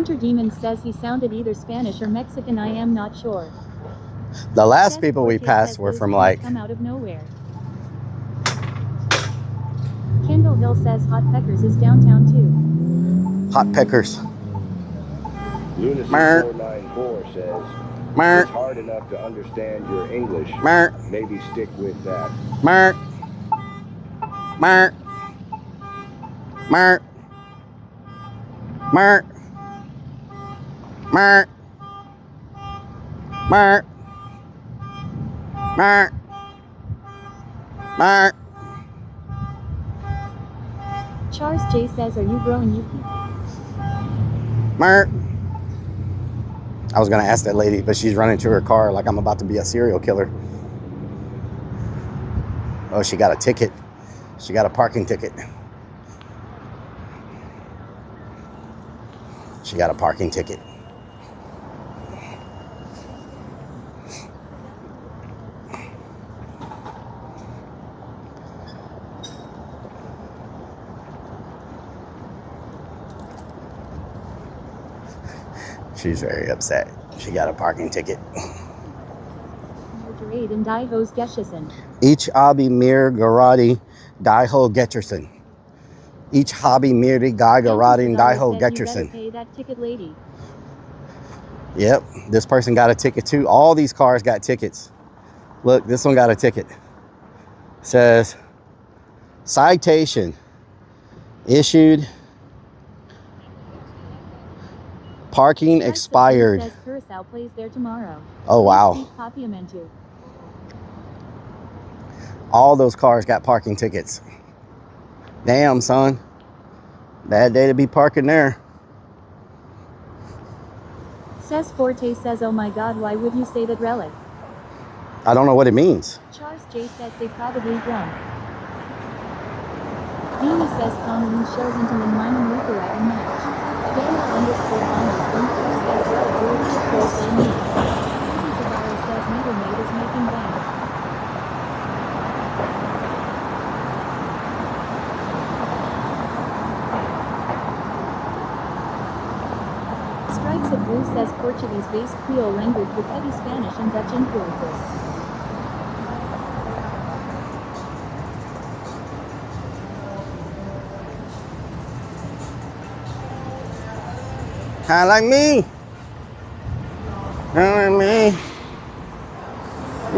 Speaker 14: Hunter Demon says he sounded either Spanish or Mexican. I am not sure.
Speaker 3: The last people we passed were from like...
Speaker 14: come out of nowhere. Kendall Hill says Hot Peckers is downtown too.
Speaker 3: Hot Peckers.
Speaker 9: Lunacy 494 says, it's hard enough to understand your English. Maybe stick with that.
Speaker 3: Mark. Mark. Mark. Mark. Mark. Mark. Mark. Mark.
Speaker 14: Charles J says, are you growing Yuki?
Speaker 3: Mark. I was gonna ask that lady, but she's running to her car like I'm about to be a serial killer. Oh, she got a ticket. She got a parking ticket. She got a parking ticket. She's very upset. She got a parking ticket.
Speaker 14: And Dihos Gesheson.
Speaker 3: Each hobby mir garadi Daiho Getcherson. Each hobby miri guy garadi and Daiho Getcherson.
Speaker 14: Pay that ticket, lady.
Speaker 3: Yep, this person got a ticket too. All these cars got tickets. Look, this one got a ticket. It says citation issued. Parking expired.
Speaker 14: Says Curacao plays there tomorrow.
Speaker 3: Oh wow. All those cars got parking tickets. Damn, son. Bad day to be parking there.
Speaker 14: Says Forte says, oh my god, why would you say that, Rellik?
Speaker 3: I don't know what it means.
Speaker 14: Charles J says they probably drunk. Beanie says Connelly show Hinton and Minor Luther at a match. Daniel underscore Honors says Rellik really supports their needs. Cesaro says Neither Maid is making bank. Strikes of Blue says Portuguese-based Creole language with heavy Spanish and Dutch influences.
Speaker 3: Kinda like me. Kinda like me.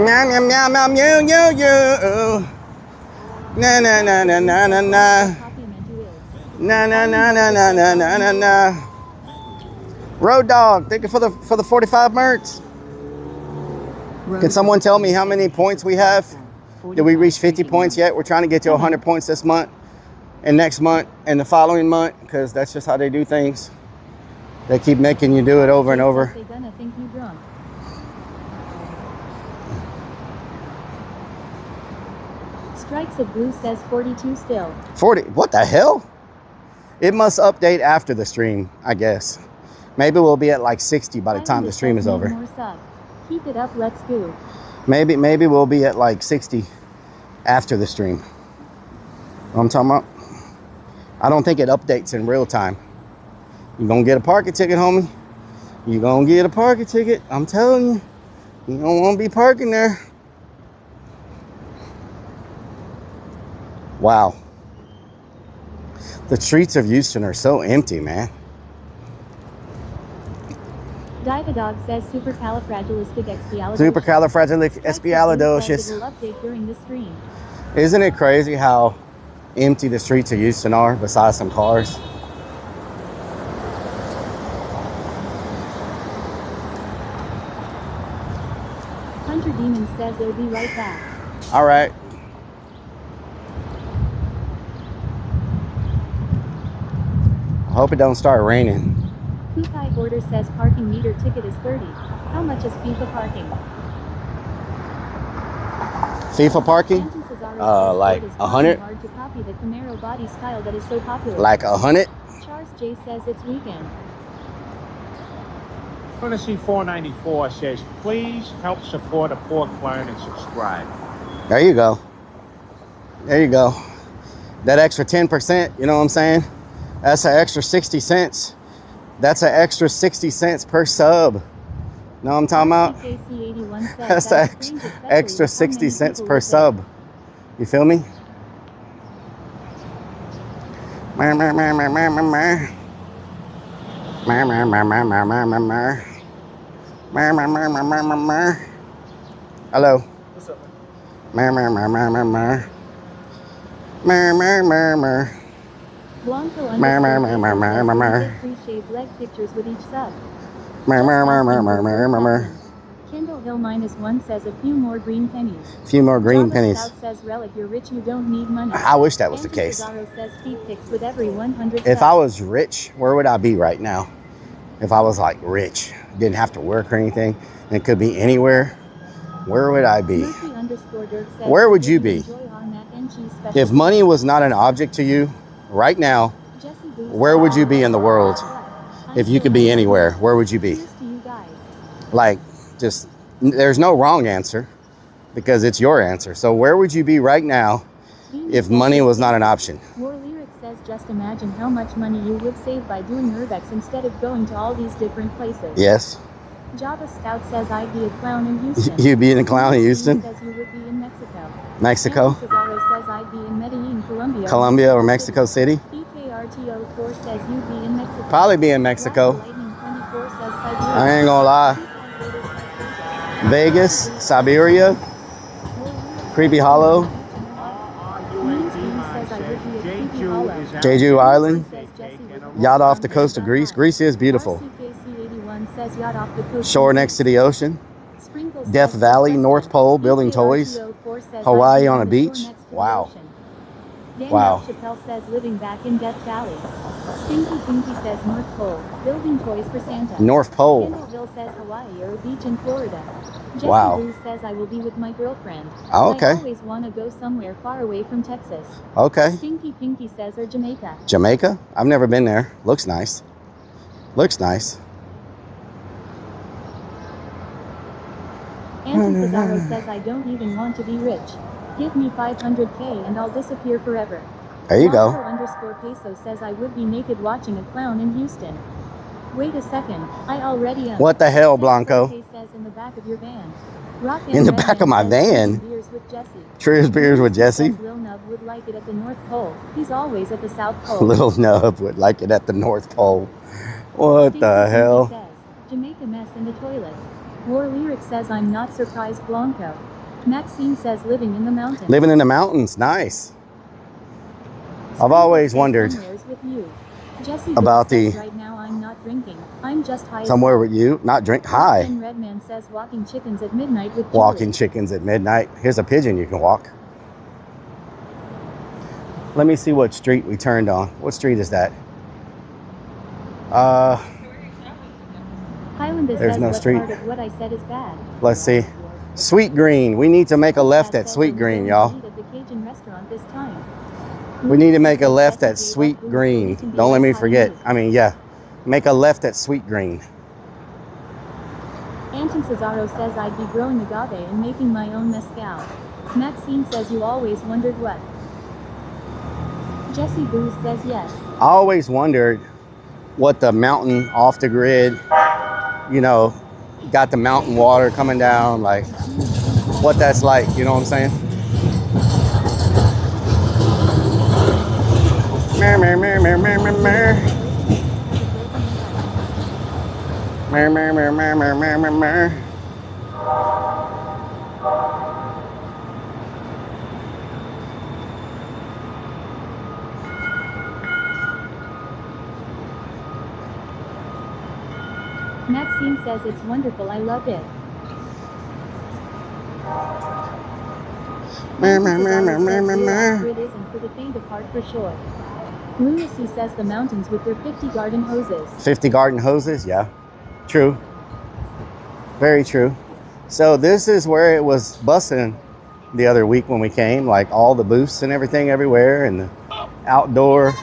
Speaker 3: Meow, meow, meow, meow, meow, meow, meow. Na, na, na, na, na, na, na. Na, na, na, na, na, na, na, na, na. Road Dog, thank you for the 45 merts. Can someone tell me how many points we have? Did we reach 50 points yet? We're trying to get to 100 points this month and next month and the following month, because that's just how they do things. They keep making you do it over and over.
Speaker 14: They're gonna think you drunk. Strikes of Blue says 42 still.
Speaker 3: 40? What the hell? It must update after the stream, I guess. Maybe we'll be at like 60 by the time the stream is over.
Speaker 14: Keep it up, let's go.
Speaker 3: Maybe we'll be at like 60 after the stream. What I'm talking about? I don't think it updates in real time. You're gonna get a parking ticket, homie. You're gonna get a parking ticket. I'm telling you. You don't want to be parking there. Wow. The streets of Houston are so empty, man.
Speaker 14: Dog says supercalifragilisticexpialidocious.
Speaker 3: Supercalifragilisticexpialidocious.
Speaker 14: Will update during the stream.
Speaker 3: Isn't it crazy how empty the streets of Houston are besides some cars?
Speaker 14: Hunter Demon says they'll be right back.
Speaker 3: All right. I hope it don't start raining.
Speaker 14: Kukai Order says parking meter ticket is 30. How much is FIFA parking?
Speaker 3: FIFA parking? Like 100?
Speaker 14: Hard to copy the Camaro body style that is so popular.
Speaker 3: Like 100?
Speaker 14: Charles J says it's weekend.
Speaker 22: Lunacy 494 says, please help support a poor clone and subscribe.
Speaker 3: There you go. There you go. That extra 10%, you know what I'm saying? That's an extra 60 cents That's an extra 60 cents per sub. Know what I'm talking about? That's an extra 60 cents per sub. You feel me? Hello.
Speaker 22: What's up,
Speaker 14: Blanco _ free shaved leg pictures with each sub. Kendall Hill -1 says a few more green pennies.
Speaker 3: A few more green
Speaker 14: Java
Speaker 3: pennies.
Speaker 14: Stout says Rellik, you're rich, you don't need money.
Speaker 3: I wish that was the
Speaker 14: Anthony
Speaker 3: case.
Speaker 14: Cesaro says feet pics with every 100
Speaker 3: If
Speaker 14: subs.
Speaker 3: I was rich, where would I be right now? If I was like rich, didn't have to work or anything, and it could be anywhere, where would I be? Where would you be? If money was not an object to you right now, where would you be in the world? If you could be anywhere, where would you be? Like, just, there's no wrong answer because it's your answer. So where would you be right now if money was not an option?
Speaker 14: War Lyric says, just imagine how much money you would save by doing urbex instead of going to all these different places.
Speaker 3: Yes.
Speaker 14: Java Stout says I'd be a clown in Houston.
Speaker 3: You'd be a clown in Houston?
Speaker 14: Says you would be in Mexico.
Speaker 3: Mexico?
Speaker 14: Anthony Cesaro says I'd be in Medellin, Colombia.
Speaker 3: Colombia or Mexico City?
Speaker 14: BKRTO4 says you'd be in Mexico.
Speaker 3: Probably be in Mexico. I ain't gonna lie. Vegas, Siberia, Creepy Hollow, Jeju Island, yacht off the coast of Greece. Greece is beautiful. Shore next to the ocean. Death Valley, North Pole, building toys. Hawaii on a beach. Wow. Wow.
Speaker 14: Chappelle says living back in Death Valley. Stinky Pinky says North Pole, building toys for Santa.
Speaker 3: North Pole.
Speaker 14: Kendallville says Hawaii or a beach in Florida. Jesse
Speaker 3: Wow.
Speaker 14: Bruce says I will be with my girlfriend.
Speaker 3: Oh, okay.
Speaker 14: I always want to go somewhere far away from Texas.
Speaker 3: Okay.
Speaker 14: Stinky Pinky says or Jamaica.
Speaker 3: Jamaica? I've never been there. Looks nice. Looks nice.
Speaker 14: Anthony Cesaro says I don't even want to be rich. Give me 500K and I'll disappear forever.
Speaker 3: There you go.
Speaker 14: _peso says I would be naked watching a clown in Houston. Wait a second, I already am.
Speaker 3: What the hell, Blanco?
Speaker 14: Says in the back of your van.
Speaker 3: In the back of my van? Cheers beers with Jesse.
Speaker 14: Lil Nub would like it at the North Pole. He's always at the South Pole.
Speaker 3: Little Nub would like it at the North Pole. What the hell?
Speaker 14: Says, Jamaica mess in the toilet. War Lyric says I'm not surprised Blanco. Maxine says living in the mountains.
Speaker 3: Living in the mountains, nice. I've always wondered about the
Speaker 14: right now I'm not drinking. I'm just high.
Speaker 3: Somewhere with you, not drink high.
Speaker 14: Redman says walking chickens at midnight with
Speaker 3: walking chickens at midnight. Here's a pigeon you can walk. Let me see what street we turned on. What street is that? There's no street.
Speaker 14: Part of what I said is bad.
Speaker 3: Let's see. Sweet Green. We need to make a left at Sweet Green, y'all. We need to make a left at Sweet Green. Don't let me forget. I mean, yeah. Make a left at Sweet Green.
Speaker 14: Anton Cesaro says I'd be growing agave and making my own mezcal. Maxine says you always wondered what? Jesse Booze says yes.
Speaker 3: I always wondered what the mountain off the grid, you know, got the mountain water coming down, like what that's like, you know what I'm saying? Mer, mer, mer, mer, mer, mer, mer. Mer, mer, mer, mer, mer, mer, mer, mer.
Speaker 14: Maxine says it's wonderful, I love it. Grid isn't for the faint of heart for sure. Lunacy says the mountains with their 50 garden hoses.
Speaker 3: 50 garden hoses, yeah. True. Very true. So this is where it was busting the other week when we came, like all the booths and everything everywhere, and the outdoor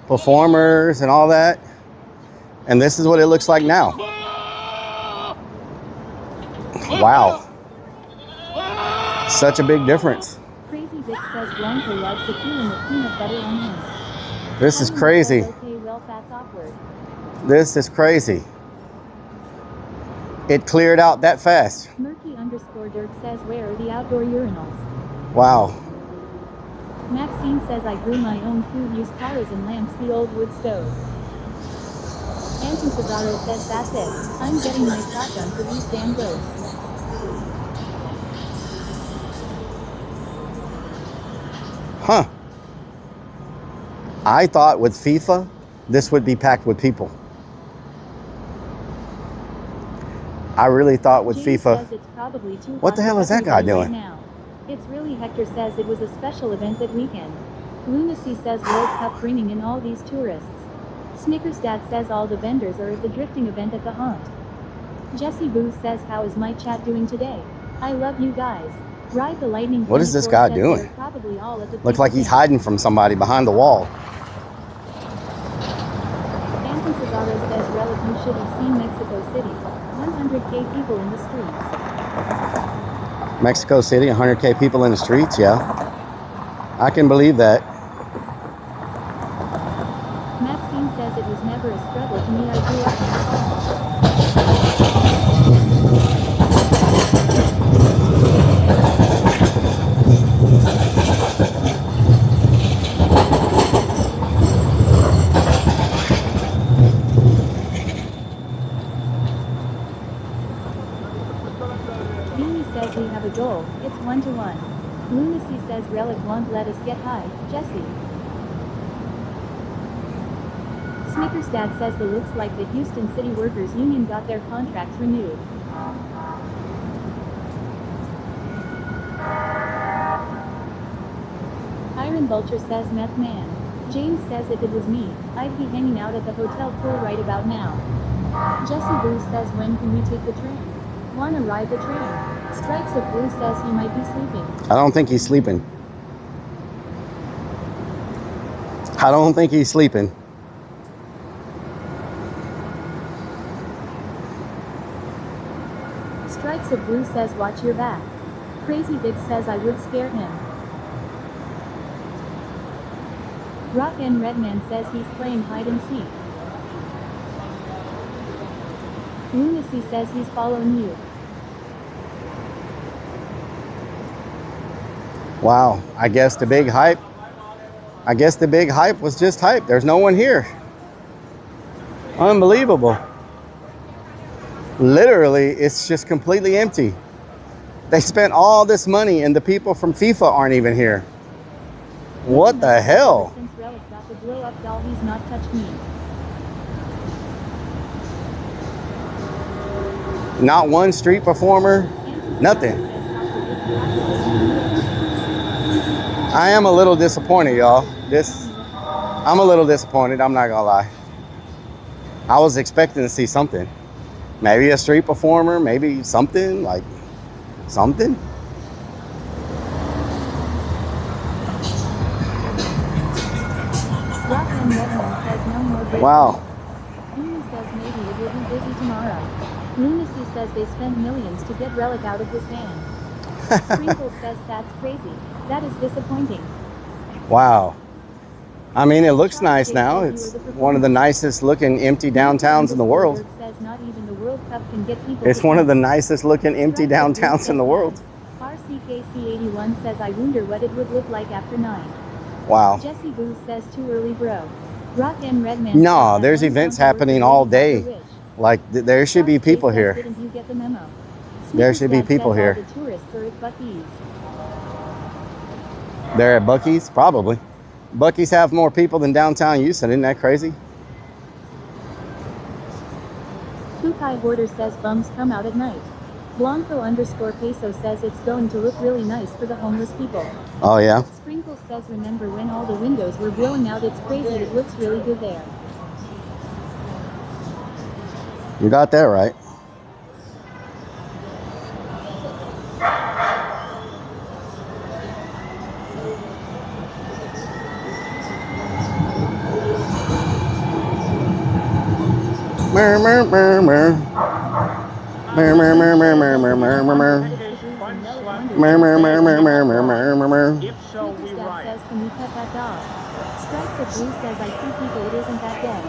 Speaker 3: performers and all that. And this is what it looks like now. Wow. Such a big difference.
Speaker 14: Crazy Dick says Blanco loves the feeling of peanut butter on him.
Speaker 3: This is crazy.
Speaker 14: Okay, well, that's awkward.
Speaker 3: This is crazy. It cleared out that fast.
Speaker 14: Murky_Dirk says, where are the outdoor urinals?
Speaker 3: Wow.
Speaker 14: Maxine says, I grew my own food, use collars and lamps, the old wood stove. Anton Cesaro says, that's it. I'm getting my shotgun for these damn ghosts.
Speaker 3: Huh. I thought with FIFA, this would be packed with people. I really thought with
Speaker 14: James
Speaker 3: FIFA.
Speaker 14: says it's probably too
Speaker 3: What the
Speaker 14: hot
Speaker 3: hell
Speaker 14: for
Speaker 3: is that guy
Speaker 14: everybody
Speaker 3: doing?
Speaker 14: right now. It's really Hector says it was a special event that weekend. Lunacy says World Cup bringing in all these tourists. Snickers Dad says all the vendors are at the drifting event at the haunt. Jesse Booth says, how is my chat doing today? I love you guys. Ride the lightning.
Speaker 3: What is this guy doing?
Speaker 14: Probably all at the
Speaker 3: Looks like he's hiding from somebody behind the wall.
Speaker 14: Anton Cesaro says, Rellik, you should have seen Mexico City. 100K people in the streets.
Speaker 3: Mexico City, 100K people in the streets, yeah. I can believe that.
Speaker 14: Maxine says it was never a struggle to me. I grew up in Beanie says we have a goal, it's 1-1. Lunacy says Rellik won't let us get high, Jesse. Snickers Dad says it looks like the Houston City Workers Union got their contracts renewed. Iron Vulture says Meth Man. James says if it was me, I'd be hanging out at the hotel pool right about now. Jesse Bruce says when can we take the train? Wanna ride the train? Strikes of Blue says he might be sleeping.
Speaker 3: I don't think he's sleeping. I don't think he's sleeping.
Speaker 14: Strikes of Blue says watch your back. Crazy Big says I would scare him. Rock and Redman says he's playing hide and seek. Lunacy says he's following you.
Speaker 3: Wow, I guess the big hype was just hype. There's no one here. Unbelievable. Literally, it's just completely empty. They spent all this money and the people from FIFA aren't even here. What the hell?
Speaker 14: Since Rellik got the blow up doll, he's not touched me.
Speaker 3: Not one street performer, nothing. I am a little disappointed, y'all. I'm a little disappointed, I'm not gonna lie. I was expecting to see something. Maybe a street performer, maybe something, like something. Wow.
Speaker 14: Luna says maybe it will be busy tomorrow. Lunacy says they spent millions to get Rellik out of his hand. Sprinkle says that's crazy. That is disappointing.
Speaker 3: Wow. I mean, it looks nice now. It's one of the nicest looking empty downtowns in the world. It's one of the nicest looking empty downtowns in the world.
Speaker 14: RCKC81 says I wonder what it would look like after 9.
Speaker 3: Wow.
Speaker 14: Jesse Booth says too early, bro. Rock and Redman.
Speaker 3: No, there's events happening all day. Like, there should be people here.
Speaker 14: Didn't you get the memo?
Speaker 3: There should be people here.
Speaker 14: The tourists are at Buc-ee's.
Speaker 3: They're at Buc-ee's? Probably. Buc-ee's have more people than downtown Houston. Isn't that crazy?
Speaker 14: Kukai Hoarder says bums come out at night. Blanco_Peso says it's going to look really nice for the homeless people.
Speaker 3: Oh, yeah?
Speaker 14: Sprinkles says remember when all the windows were blowing out? It's crazy. It looks really good there.
Speaker 3: You got that right. Mer, mer, mer, mer. Mer, mer, mer, mer, mer, mer, mer, mer, mer.
Speaker 5: If so, we riot.
Speaker 14: Says, can we pet that dog? Strikes of Blue says, I see people, it isn't that dead.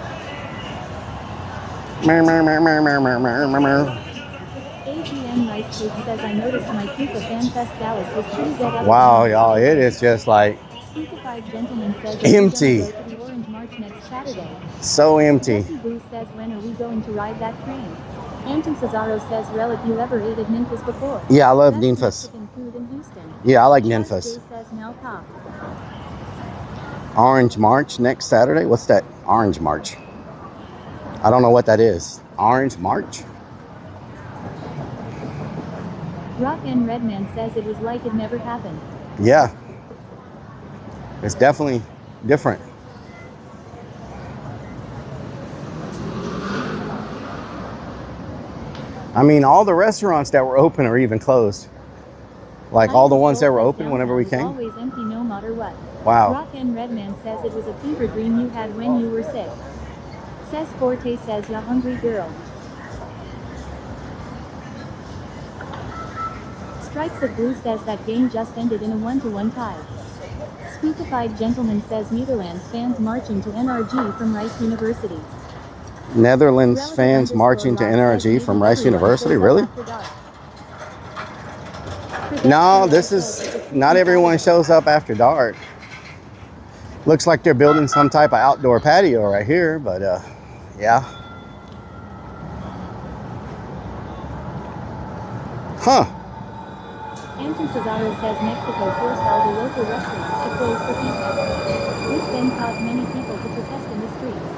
Speaker 14: AGM Rice Cake says, I noticed my FIFA Fan Fest Dallas was pretty dead.
Speaker 3: Wow, y'all, it is just like
Speaker 14: Speakified Gentleman says,
Speaker 3: empty.
Speaker 14: Are we gonna go to the Orange March next Saturday?
Speaker 3: So empty.
Speaker 14: Jesse Booth says, when are we going to ride that train? Anton Cesaro says, Rellik, you ever ate at Ninfa's before?
Speaker 3: Yeah, I love
Speaker 14: Best
Speaker 3: Ninfa's.
Speaker 14: Mexican food in Houston.
Speaker 3: Yeah, I like
Speaker 14: Charles
Speaker 3: Ninfa's.
Speaker 14: J says, now pop.
Speaker 3: Orange March next Saturday? What's that? Orange March. I don't know what that is. Orange March?
Speaker 14: Rock and Redman says it was like it never happened.
Speaker 3: Yeah. It's definitely different. I mean, all the restaurants that were open are even closed. Like all the ones that were open whenever we came.
Speaker 14: Always empty no matter what.
Speaker 3: Wow.
Speaker 14: Rock and Redman says it was a fever dream you had when you were sick. Says Forte says, ya hungry girl. Strikes of Blue says that game just ended in a 1-1 tie. Speakified Gentleman says Netherlands fans marching to NRG from Rice University.
Speaker 3: Netherlands fans marching to NRG from Rice University? Really? No, this is not everyone shows up after dark. Looks like they're building some type of outdoor patio right here, but yeah. Huh.
Speaker 14: Anton Cesaro says Mexico forced all the local restaurants to close for FIFA, which then caused many people to protest in the streets.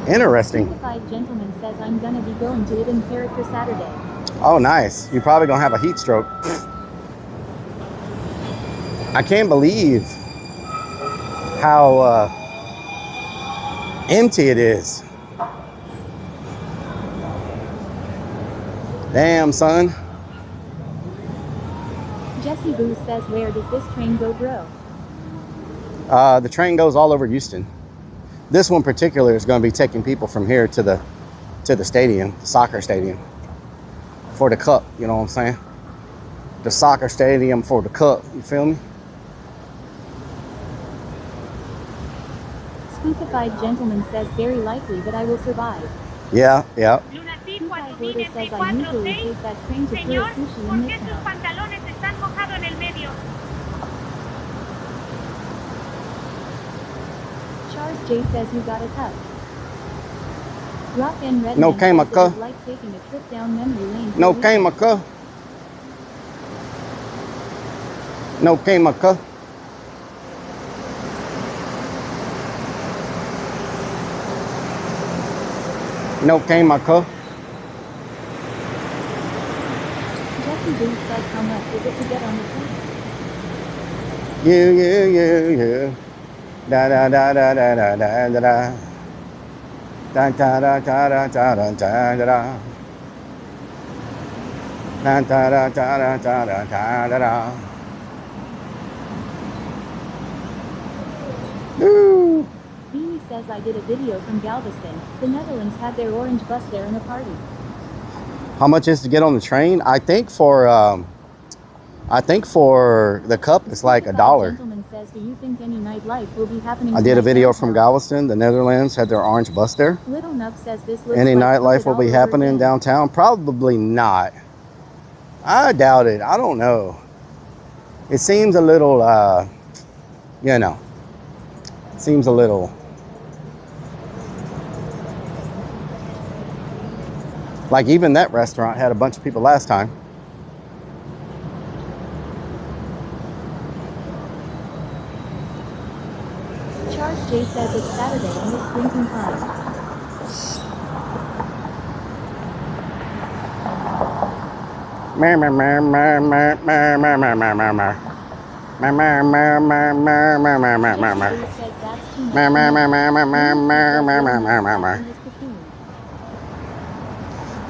Speaker 3: Interesting.
Speaker 14: Speakified Gentleman says I'm gonna be going to it in character Saturday.
Speaker 3: Oh, nice. You're probably gonna have a heat stroke. I can't believe how empty it is. Damn, son.
Speaker 14: Jesse Booth says, where does this train go, bro?
Speaker 3: The train goes all over Houston. This one in particular is going to be taking people from here to the stadium, the soccer stadium, for the cup. You know what I'm saying? The soccer stadium for the cup. You feel me?
Speaker 14: Speakified Gentleman says very likely that I will survive.
Speaker 3: Yeah, yeah.
Speaker 14: Border says I usually take that train to Pura Sushi in Midtown. Charles J says you got a touch. Rock and Red
Speaker 3: No
Speaker 14: Man
Speaker 3: chemical.
Speaker 14: says it was like taking a trip down memory lane.
Speaker 3: No chemical. No chemical. No chemical.
Speaker 14: Jesse Booth says how much is it to get on the train?
Speaker 3: You. Da da da da da da da da da. Da da da da da da da da da da. Da da da da da da da da da. Woo!
Speaker 14: Beanie says I did a video from Galveston. The Netherlands had their orange bus there in a party.
Speaker 3: How much is to get on the train? I think for the cup it's like $1.
Speaker 14: Gentleman says, do you think any nightlife will be happening?
Speaker 3: I did a video from Galveston. The Netherlands had their orange bus there.
Speaker 14: Little Nuff says this looks
Speaker 3: Any
Speaker 14: like
Speaker 3: nightlife will be happening downtown? Probably not. I doubt it. I don't know. It seems a little, you know, seems a little like even that restaurant had a bunch of people last time.
Speaker 14: Charles J says it's Saturday and it's drinking time.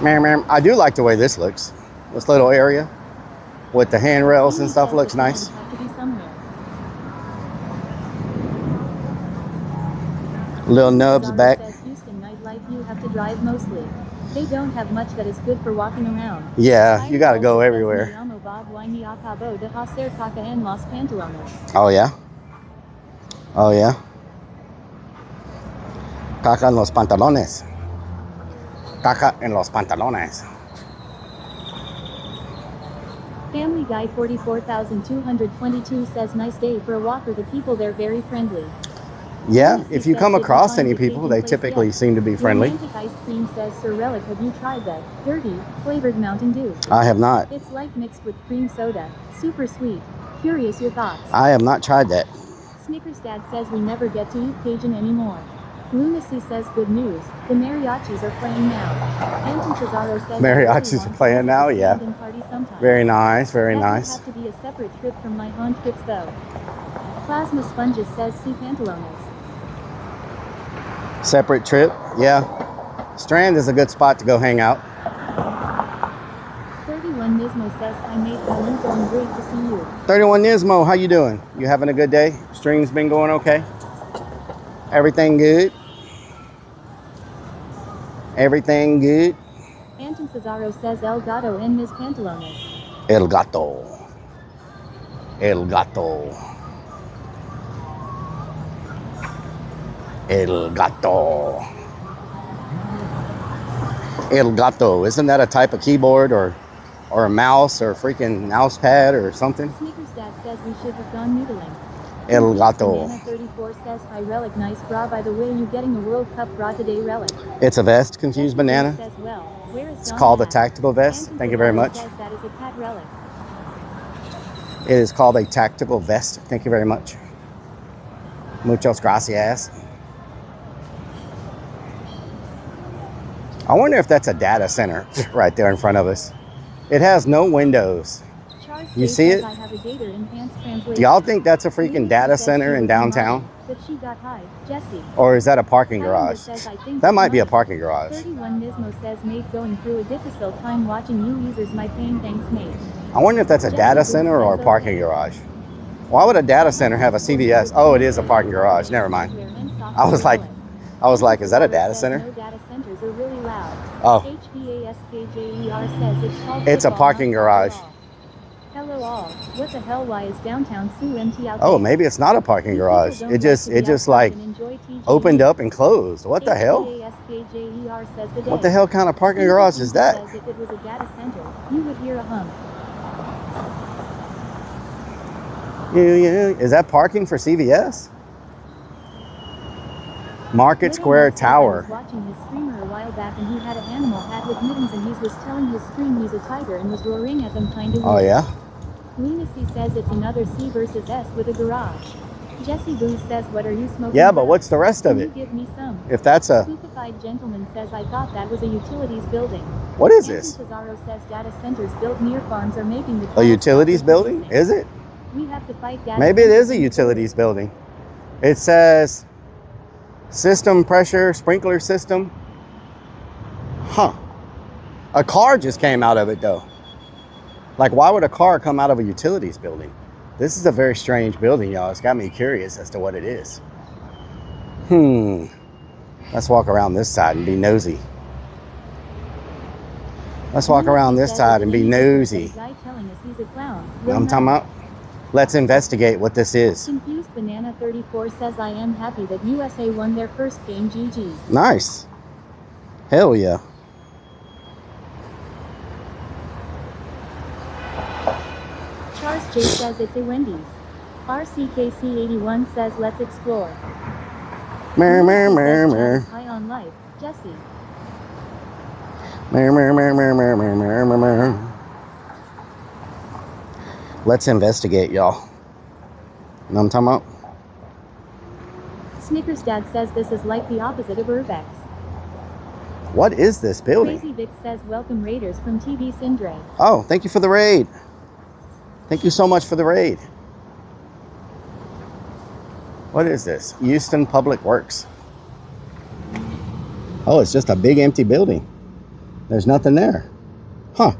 Speaker 3: I do like the way this looks. This little area with the handrails and stuff looks nice. Little nubs back.
Speaker 14: Houston nightlife, you have to drive mostly. They don't have much that is good for walking around.
Speaker 3: Yeah, you gotta go everywhere. Oh yeah? Oh yeah? Caca en los pantalones. Caca en los pantalones.
Speaker 14: Family Guy 44,222 says nice day for a walker. The people there very friendly.
Speaker 3: Yeah, if you come across any people, they typically seem to be friendly.
Speaker 14: Romantic Ice Cream says, Sir Rellik, have you tried that dirty, flavored Mountain Dew?
Speaker 3: I have not.
Speaker 14: It's like mixed with cream soda. Super sweet. Curious your thoughts.
Speaker 3: I have not tried that.
Speaker 14: Snickers Dad says we never get to eat Cajun anymore. Lunacy says good news. The mariachis are playing now. Anton Cesaro says
Speaker 3: Mariachis are playing now, yeah. Very nice, very
Speaker 14: that
Speaker 3: nice.
Speaker 14: Have to be a separate trip from my haunt trips though. Plasma Sponges says see Pantalones.
Speaker 3: Separate trip, yeah. Strand is a good spot to go hang out.
Speaker 14: 31 Nismo says hi mate, how you doing? Great to see you.
Speaker 3: 31 Nismo, how you doing? You having a good day? Stream's been going okay? Everything good? Everything good?
Speaker 14: Anton Cesaro says El Gato en mis pantalones.
Speaker 3: El Gato. El Gato. El Gato. El Gato. Isn't that a type of keyboard or a mouse or a freaking mouse pad or something?
Speaker 14: Sneakers Dad says we should have gone noodling.
Speaker 3: El Gato.
Speaker 14: Banana 34 says hi Rellik, nice bra. By the way, you getting a World Cup bra today, Rellik?
Speaker 3: It's a vest, confused banana.
Speaker 14: Says, well, where is
Speaker 3: it's called a tactical vest. Thank you very much.
Speaker 14: Says that is a cat Rellik.
Speaker 3: It is called a tactical vest. Thank you very much. Muchas gracias. I wonder if that's a data center right there in front of us. It has no windows. You see it? Do y'all think that's a freaking data center in downtown? Or is that a parking garage? That might be a parking garage.
Speaker 14: 31 Nismo says mate going through a difficult time watching you users my pain, thanks mate.
Speaker 3: I wonder if that's a data center or a parking garage. Why would a data center have a CVS? Oh, it is a parking garage. Never mind. I was like, is that a data center? Oh. It's a parking garage.
Speaker 14: Hello all. What the hell? Why is downtown so empty out
Speaker 3: Oh, maybe it's not a parking garage. It just like opened up and closed. What the hell? What the hell kind of parking garage is that?
Speaker 14: If it was a data center, you would hear a hum.
Speaker 3: Yeah. Is that parking for CVS? Market Square Tower.
Speaker 14: I was watching his streamer a while back and he had an animal hat with mittens and he was telling his stream he's a tiger and was roaring at them kind of weird.
Speaker 3: Oh yeah?
Speaker 14: Lunacy says it's another C versus S with a garage. Jesse Booth says what are you smoking?
Speaker 3: Yeah, but what's the rest of it?
Speaker 14: Can you give me some?
Speaker 3: If that's a...
Speaker 14: Stupefied Gentleman says I thought that was a utilities building.
Speaker 3: What is this?
Speaker 14: Cesaro says data centers built near farms are making the...
Speaker 3: A utilities building? Is it?
Speaker 14: We have to fight data
Speaker 3: Maybe it is a utilities building. It says... System pressure, sprinkler system. Huh. A car just came out of it though. Like why would a car come out of a utilities building? This is a very strange building, y'all. It's got me curious as to what it is. Let's walk around this side and be nosy. Let's walk around this side and be nosy. You know what I'm talking about? Let's investigate what this is.
Speaker 14: Confused Banana 34 says I am happy that USA won their first game. GG.
Speaker 3: Nice. Hell yeah.
Speaker 14: Charles J says it's a Wendy's. RCKC81 says let's explore. High on life. Jesse.
Speaker 3: Let's investigate, y'all. You know what I'm talking about?
Speaker 14: Snickers Dad says this is like the opposite of Urbex.
Speaker 3: What is this building?
Speaker 14: Crazy Vic says welcome Raiders from TV Sindre.
Speaker 3: Oh, thank you for the raid. Thank you so much for the raid. What is this? Houston Public Works. Oh, it's just a big empty building. There's nothing there. Huh.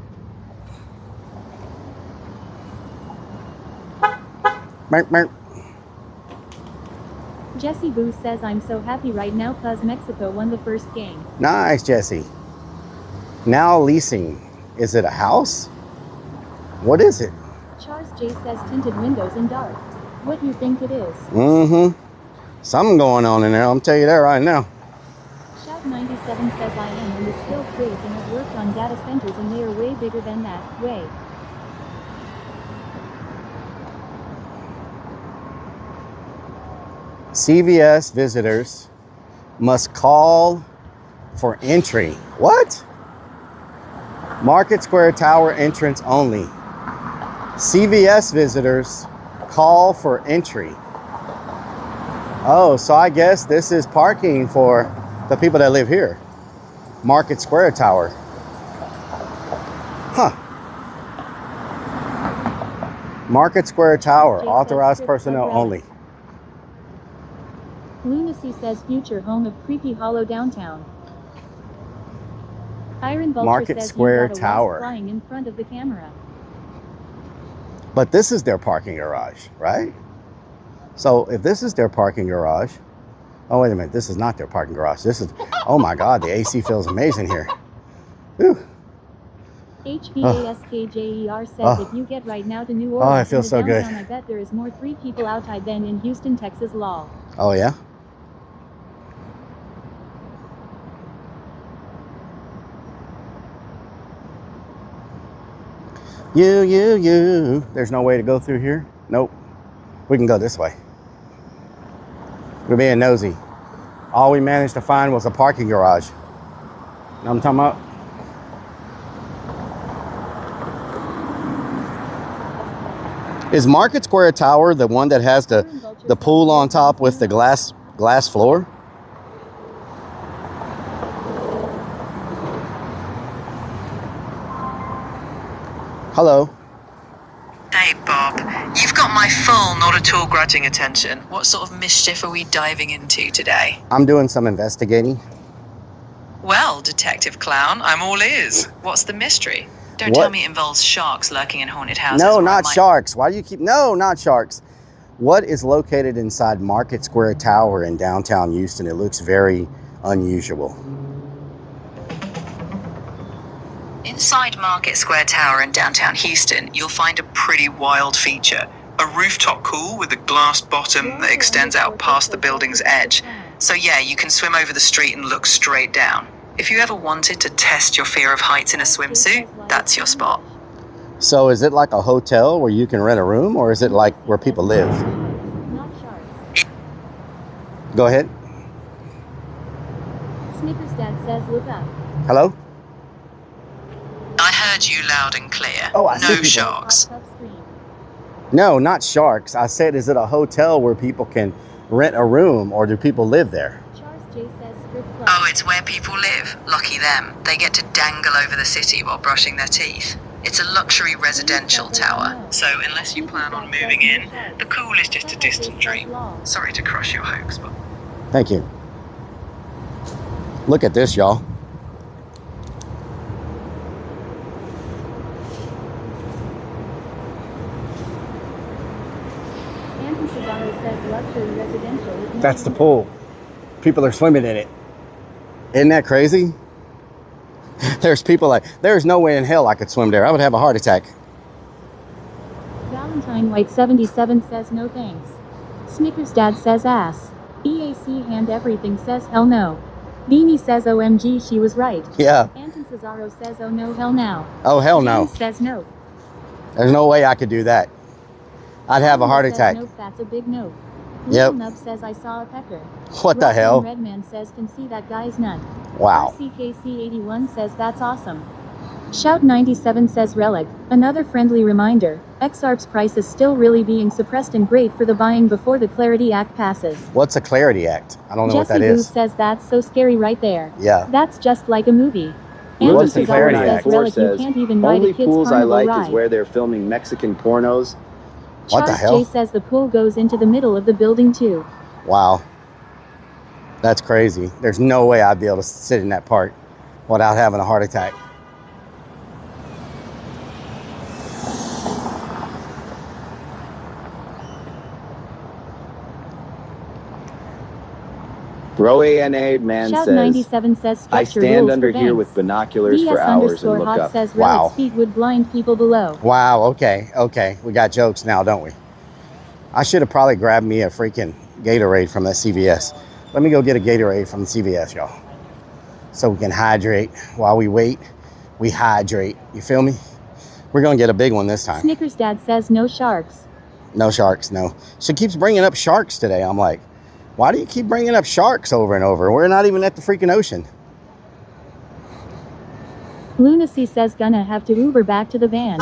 Speaker 3: Burp, burp.
Speaker 14: Jesse Boo says, I'm so happy right now cause Mexico won the first game.
Speaker 3: Nice, Jesse. Now leasing. Is it a house? What is it?
Speaker 14: Charles J says tinted windows and dark. What do you think it is?
Speaker 3: Mm-hmm. Something going on in there. I'll tell you that right now.
Speaker 14: Shout 97 says I am in the skilled trades and have worked on data centers and they are way bigger than that. Way.
Speaker 3: CVS visitors must call for entry. What? Market Square Tower entrance only. CVS visitors call for entry. Oh, so I guess this is parking for the people that live here. Market Square Tower. Huh. Market Square Tower, authorized personnel only.
Speaker 14: Lunacy says future home of Creepy Hollow downtown. Iron Vulture
Speaker 3: Market
Speaker 14: says
Speaker 3: Square
Speaker 14: you got a
Speaker 3: Tower.
Speaker 14: wasp flying in front of the camera.
Speaker 3: But this is their parking garage, right? So if this is their parking garage, oh, wait a minute. This is not their parking garage. This is, oh my God, the AC feels amazing here. Whew.
Speaker 14: HVASKJER says if you get right now to New Orleans
Speaker 3: it feels so good.
Speaker 14: I bet there is more 3 people outside than in Houston, Texas law.
Speaker 3: Oh, yeah? You. There's no way to go through here? Nope. We can go this way. We're being nosy. All we managed to find was a parking garage. You know what I'm talking about? Is Market Square Tower the one that has the pool on top with the glass floor? Hello.
Speaker 4: Hey, Bob. You've got my full, not at all grudging attention. What sort of mischief are we diving into today?
Speaker 3: I'm doing some investigating.
Speaker 4: Well, Detective Clown, I'm all ears. What's the mystery? Don't
Speaker 3: What?
Speaker 4: tell me it involves sharks lurking in haunted houses.
Speaker 3: No,
Speaker 4: or I
Speaker 3: not
Speaker 4: might-
Speaker 3: sharks. Why do you keep... No, not sharks. What is located inside Market Square Tower in downtown Houston? It looks very unusual.
Speaker 4: Inside Market Square Tower in downtown Houston, you'll find a pretty wild feature. A rooftop pool with a glass bottom that extends out past the building's edge. So yeah, you can swim over the street and look straight down. If you ever wanted to test your fear of heights in a swimsuit, that's your spot.
Speaker 3: So is it like a hotel where you can rent a room, or is it like where people live? Go ahead.
Speaker 14: Snickers Dad says look up.
Speaker 3: Hello?
Speaker 4: I heard you loud and clear.
Speaker 3: Oh, I see
Speaker 4: no
Speaker 3: people.
Speaker 4: sharks.
Speaker 3: No, not sharks. I said, is it a hotel where people can rent a room, or do people live there?
Speaker 14: Charles J says strip club.
Speaker 4: Oh, it's where people live. Lucky them. They get to dangle over the city while brushing their teeth. It's a luxury residential tower, so unless you plan on moving in, the cool is just a distant dream. Sorry to crush your hopes, but...
Speaker 3: Thank you. Look at this, y'all. That's the pool. People are swimming in it. Isn't that crazy? There's people like, there's no way in hell I could swim there. I would have a heart attack.
Speaker 14: Valentine White 77 says no thanks. Snickers Dad says ass. EAC Hand Everything says hell no. Beanie says OMG she was right.
Speaker 3: Yeah.
Speaker 14: Anton Cesaro says oh no hell now.
Speaker 3: Oh hell no.
Speaker 14: James says no.
Speaker 3: There's no way I could do that. I'd have a heart
Speaker 14: Says
Speaker 3: attack.
Speaker 14: Nope, that's a big no.
Speaker 3: Yep.
Speaker 14: Little Nub says I saw a pecker.
Speaker 3: What the hell?
Speaker 14: Redman says can see that guy's nut.
Speaker 3: Wow.
Speaker 14: RCKC81 says that's awesome. Shout 97 says Rellik, another friendly reminder, XRP's price is still really being suppressed and great for the buying before the Clarity Act passes.
Speaker 3: What's a Clarity Act? I don't know what that
Speaker 14: Jesse Boo
Speaker 3: is.
Speaker 14: says that's so scary right there.
Speaker 3: Yeah.
Speaker 14: That's just like a movie.
Speaker 17: What's the
Speaker 14: Anton
Speaker 17: Clarity
Speaker 14: Cesaro
Speaker 17: Act?
Speaker 14: says Rellik you can't even ride
Speaker 17: Only
Speaker 14: a kid's
Speaker 17: pools I
Speaker 14: carnival
Speaker 17: like
Speaker 14: ride.
Speaker 17: is where they're filming Mexican pornos.
Speaker 3: What the
Speaker 14: Charles
Speaker 3: hell?
Speaker 14: J says the pool goes into the middle of the building too.
Speaker 3: Wow. That's crazy. There's no way I'd be able to sit in that part. without having a heart attack.
Speaker 17: RoANA man
Speaker 14: Shout
Speaker 17: says,
Speaker 14: 97 says
Speaker 17: I
Speaker 14: structure
Speaker 17: stand
Speaker 14: rules
Speaker 17: under
Speaker 14: for
Speaker 17: here
Speaker 14: banks.
Speaker 17: with binoculars for
Speaker 14: DS
Speaker 17: hours and
Speaker 14: underscore
Speaker 17: look
Speaker 14: hot
Speaker 17: up.
Speaker 14: says
Speaker 3: Wow.
Speaker 14: Rellik's feet would blind people below.
Speaker 3: Wow, okay, okay. We got jokes now, don't we? I should have probably grabbed me a freaking Gatorade from that CVS. Let me go get a Gatorade from the CVS, y'all. So we can hydrate while we wait. We hydrate. You feel me? We're going to get a big one this time.
Speaker 14: Snickers dad says no sharks.
Speaker 3: No sharks, no. She keeps bringing up sharks today. I'm like, why do you keep bringing up sharks over and over? We're not even at the freaking ocean.
Speaker 14: Lunacy says gonna have to Uber back to the van.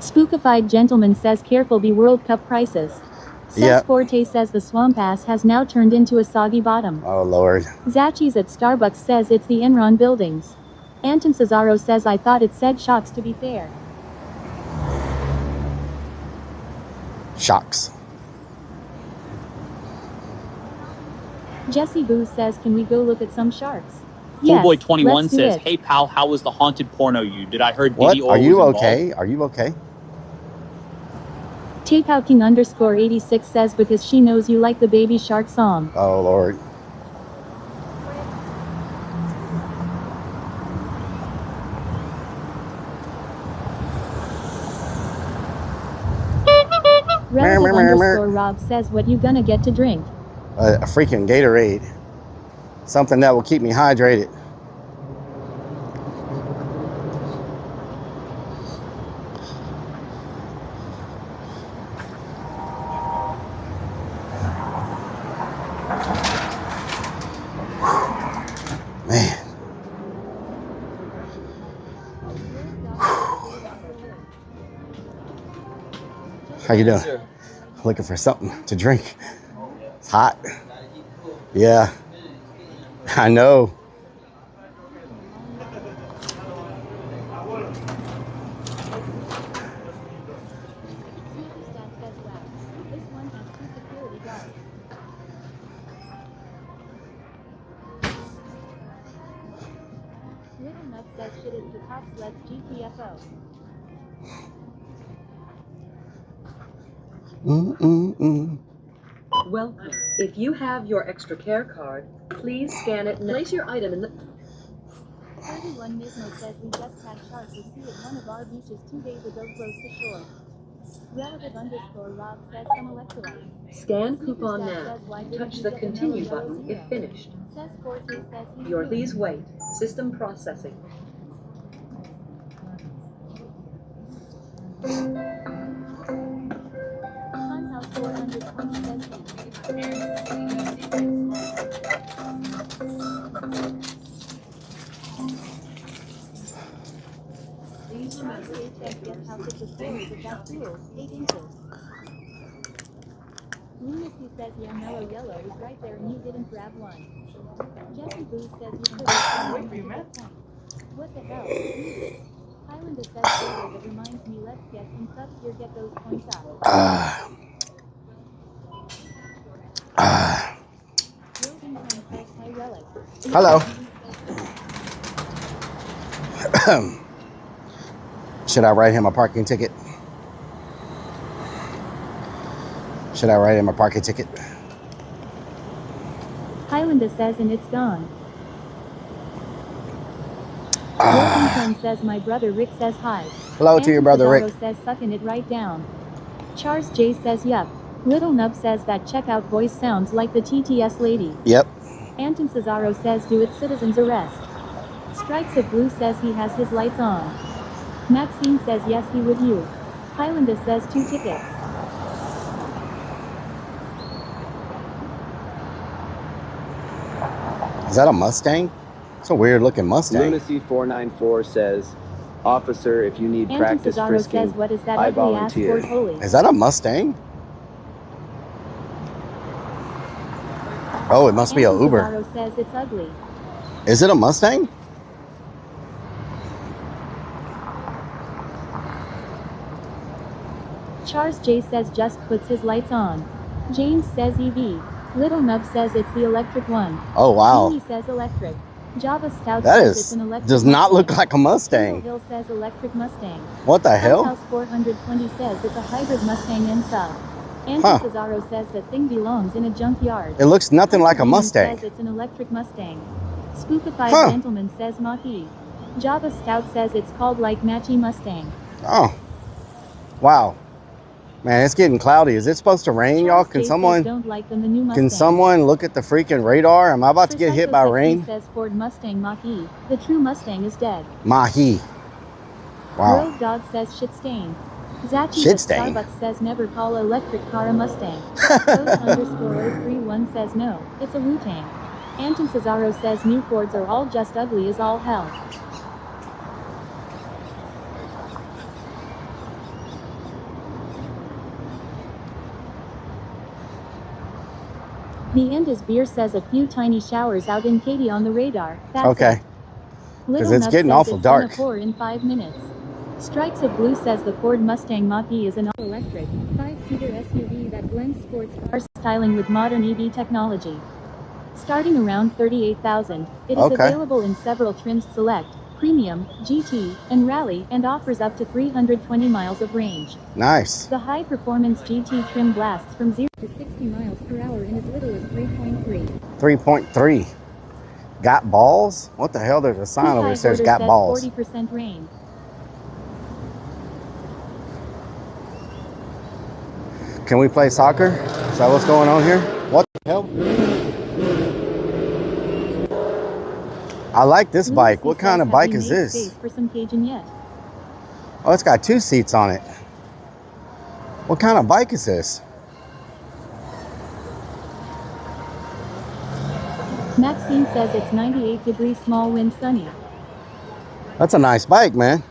Speaker 14: Spookified gentleman says careful be World Cup prices.
Speaker 3: Yep.
Speaker 14: Forte says the swamp ass has now turned into a soggy bottom.
Speaker 3: Oh, Lord.
Speaker 14: Zachi's at Starbucks says it's the Enron buildings. Anton Cesaro says I thought it said shocks to be fair.
Speaker 3: Shocks.
Speaker 14: Jesse Boo says can we go look at some sharks?
Speaker 5: Coolboy 21
Speaker 14: let's do
Speaker 5: says,
Speaker 14: it.
Speaker 5: "Hey pal, how was the haunted porno you did? I heard
Speaker 3: What?
Speaker 5: Diddy
Speaker 3: Are
Speaker 5: Oil
Speaker 3: you
Speaker 5: was involved."
Speaker 3: okay? Are you okay?
Speaker 14: Takeout King underscore 86 says because she knows you like the Baby Shark song.
Speaker 3: Oh, Lord.
Speaker 14: Relative underscore Rob says what you gonna get to drink?
Speaker 3: A freaking Gatorade. Something that will keep me hydrated. Man. How you doing? Looking for something to drink. It's hot. Yeah. I know.
Speaker 14: Little Nut says shit is the cops, let's GTFO.
Speaker 12: Welcome. If you have your extra care card, please scan it and place your item in the...
Speaker 14: 31 Nismo says we just had sharks we see at one of our beaches 2 days ago close to shore. Relative underscore Rob says some electrolytes.
Speaker 12: Scan coupon now. Touch the continue button if finished. Please wait. System processing.
Speaker 14: Funhouse 420 says guess how thick the floor is of that pool? 8 inches. Lunacy says yeah, mellow yellow is right there and you didn't grab one. Jesse Boo says you could have wait for you points. What the hell? Jesus. Highlander says that reminds me let's get some subs here, get those points up.
Speaker 3: Hello. Should I write him a parking ticket? Should I write him a parking ticket?
Speaker 14: Highlander says and it's gone. Wilkinson says my brother Rick says hi.
Speaker 3: Hello to your brother Rick.
Speaker 14: Says sucking it right down. Charles J says yup. Little Nub says that checkout voice sounds like the TTS lady.
Speaker 3: Yep.
Speaker 14: Anton Cesaro says do it citizens arrest. Strikes at Blue says he has his lights on. Maxine says yes he would you. Highlander says 2 tickets.
Speaker 3: Is that a Mustang? It's a weird looking Mustang.
Speaker 17: Lunacy 494 says, officer, if you need
Speaker 14: Anton
Speaker 17: practice
Speaker 14: Cesaro
Speaker 17: frisking,
Speaker 14: says what is that
Speaker 17: I
Speaker 14: ugly ass
Speaker 17: volunteer.
Speaker 14: Fort Holy?
Speaker 3: Is that a Mustang? Oh, it must be a
Speaker 14: Anton
Speaker 3: Uber.
Speaker 14: Cesaro says it's ugly.
Speaker 3: Is it a Mustang?
Speaker 14: Charles J says just puts his lights on. James says EV. Little Nub says it's the electric one.
Speaker 3: Oh, wow.
Speaker 14: Beanie says electric. Java Stout
Speaker 3: That
Speaker 14: says
Speaker 3: is,
Speaker 14: it's an electric
Speaker 3: does not
Speaker 14: Mustang.
Speaker 3: look like a Mustang.
Speaker 14: Hill says electric Mustang.
Speaker 3: What the hell?
Speaker 14: House 420 says it's a hybrid Mustang and sub. Anthony
Speaker 3: Huh.
Speaker 14: Cesaro says that thing belongs in a junkyard.
Speaker 3: It looks nothing like a
Speaker 14: Hunter Demon
Speaker 3: Mustang.
Speaker 14: says it's an electric Mustang. Spookified
Speaker 3: Huh.
Speaker 14: Gentleman says Mach-E. Java Stout says it's called like Matchy Mustang.
Speaker 3: Oh, wow. Man, it's getting cloudy. Is it supposed to rain, y'all? Can
Speaker 14: Jay
Speaker 3: someone,
Speaker 14: says don't like them, the new Mustang.
Speaker 3: can someone look at the freaking radar? Am I about to get hit by rain?
Speaker 14: Says Ford Mustang Mach-E. The true Mustang is dead.
Speaker 3: Mahi. Wow.
Speaker 14: Road Dog says shit stain. Zachi
Speaker 3: Shit
Speaker 14: at
Speaker 3: stain.
Speaker 14: Starbucks says never call electric car a Mustang. Code_031 says no, it's a Wu-Tang. Anton Cesaro says new Fords are all just ugly as all hell. The end is beer says a few tiny showers out in Katy on the radar. That's
Speaker 3: Okay. Because it's
Speaker 14: Nub
Speaker 3: getting
Speaker 14: says
Speaker 3: awful
Speaker 14: it's
Speaker 3: dark.
Speaker 14: gonna pour in 5 minutes. Strikes of Blue says the Ford Mustang Mach-E is an all-electric, 5-seater SUV that blends sports car styling with modern EV technology. Starting around $38,000, it is
Speaker 3: Okay.
Speaker 14: available in several trims: Select, Premium, GT, and Rally, and offers up to 320 miles of range.
Speaker 3: Nice.
Speaker 14: The high-performance GT trim blasts from 0 to 60 miles per hour in as little as 3.3.
Speaker 3: 3.3. Got balls? What the hell? There's a sign over there that says got balls.
Speaker 14: 40% rain.
Speaker 3: Can we play soccer? Is that what's going on here? What the hell? I like this bike. What kind of bike is this?
Speaker 14: For some Cajun yet.
Speaker 3: Oh, it's got 2 seats on it. What kind of bike is this?
Speaker 14: Maxine says it's 98 degrees, small wind, sunny.
Speaker 3: That's a nice bike, man.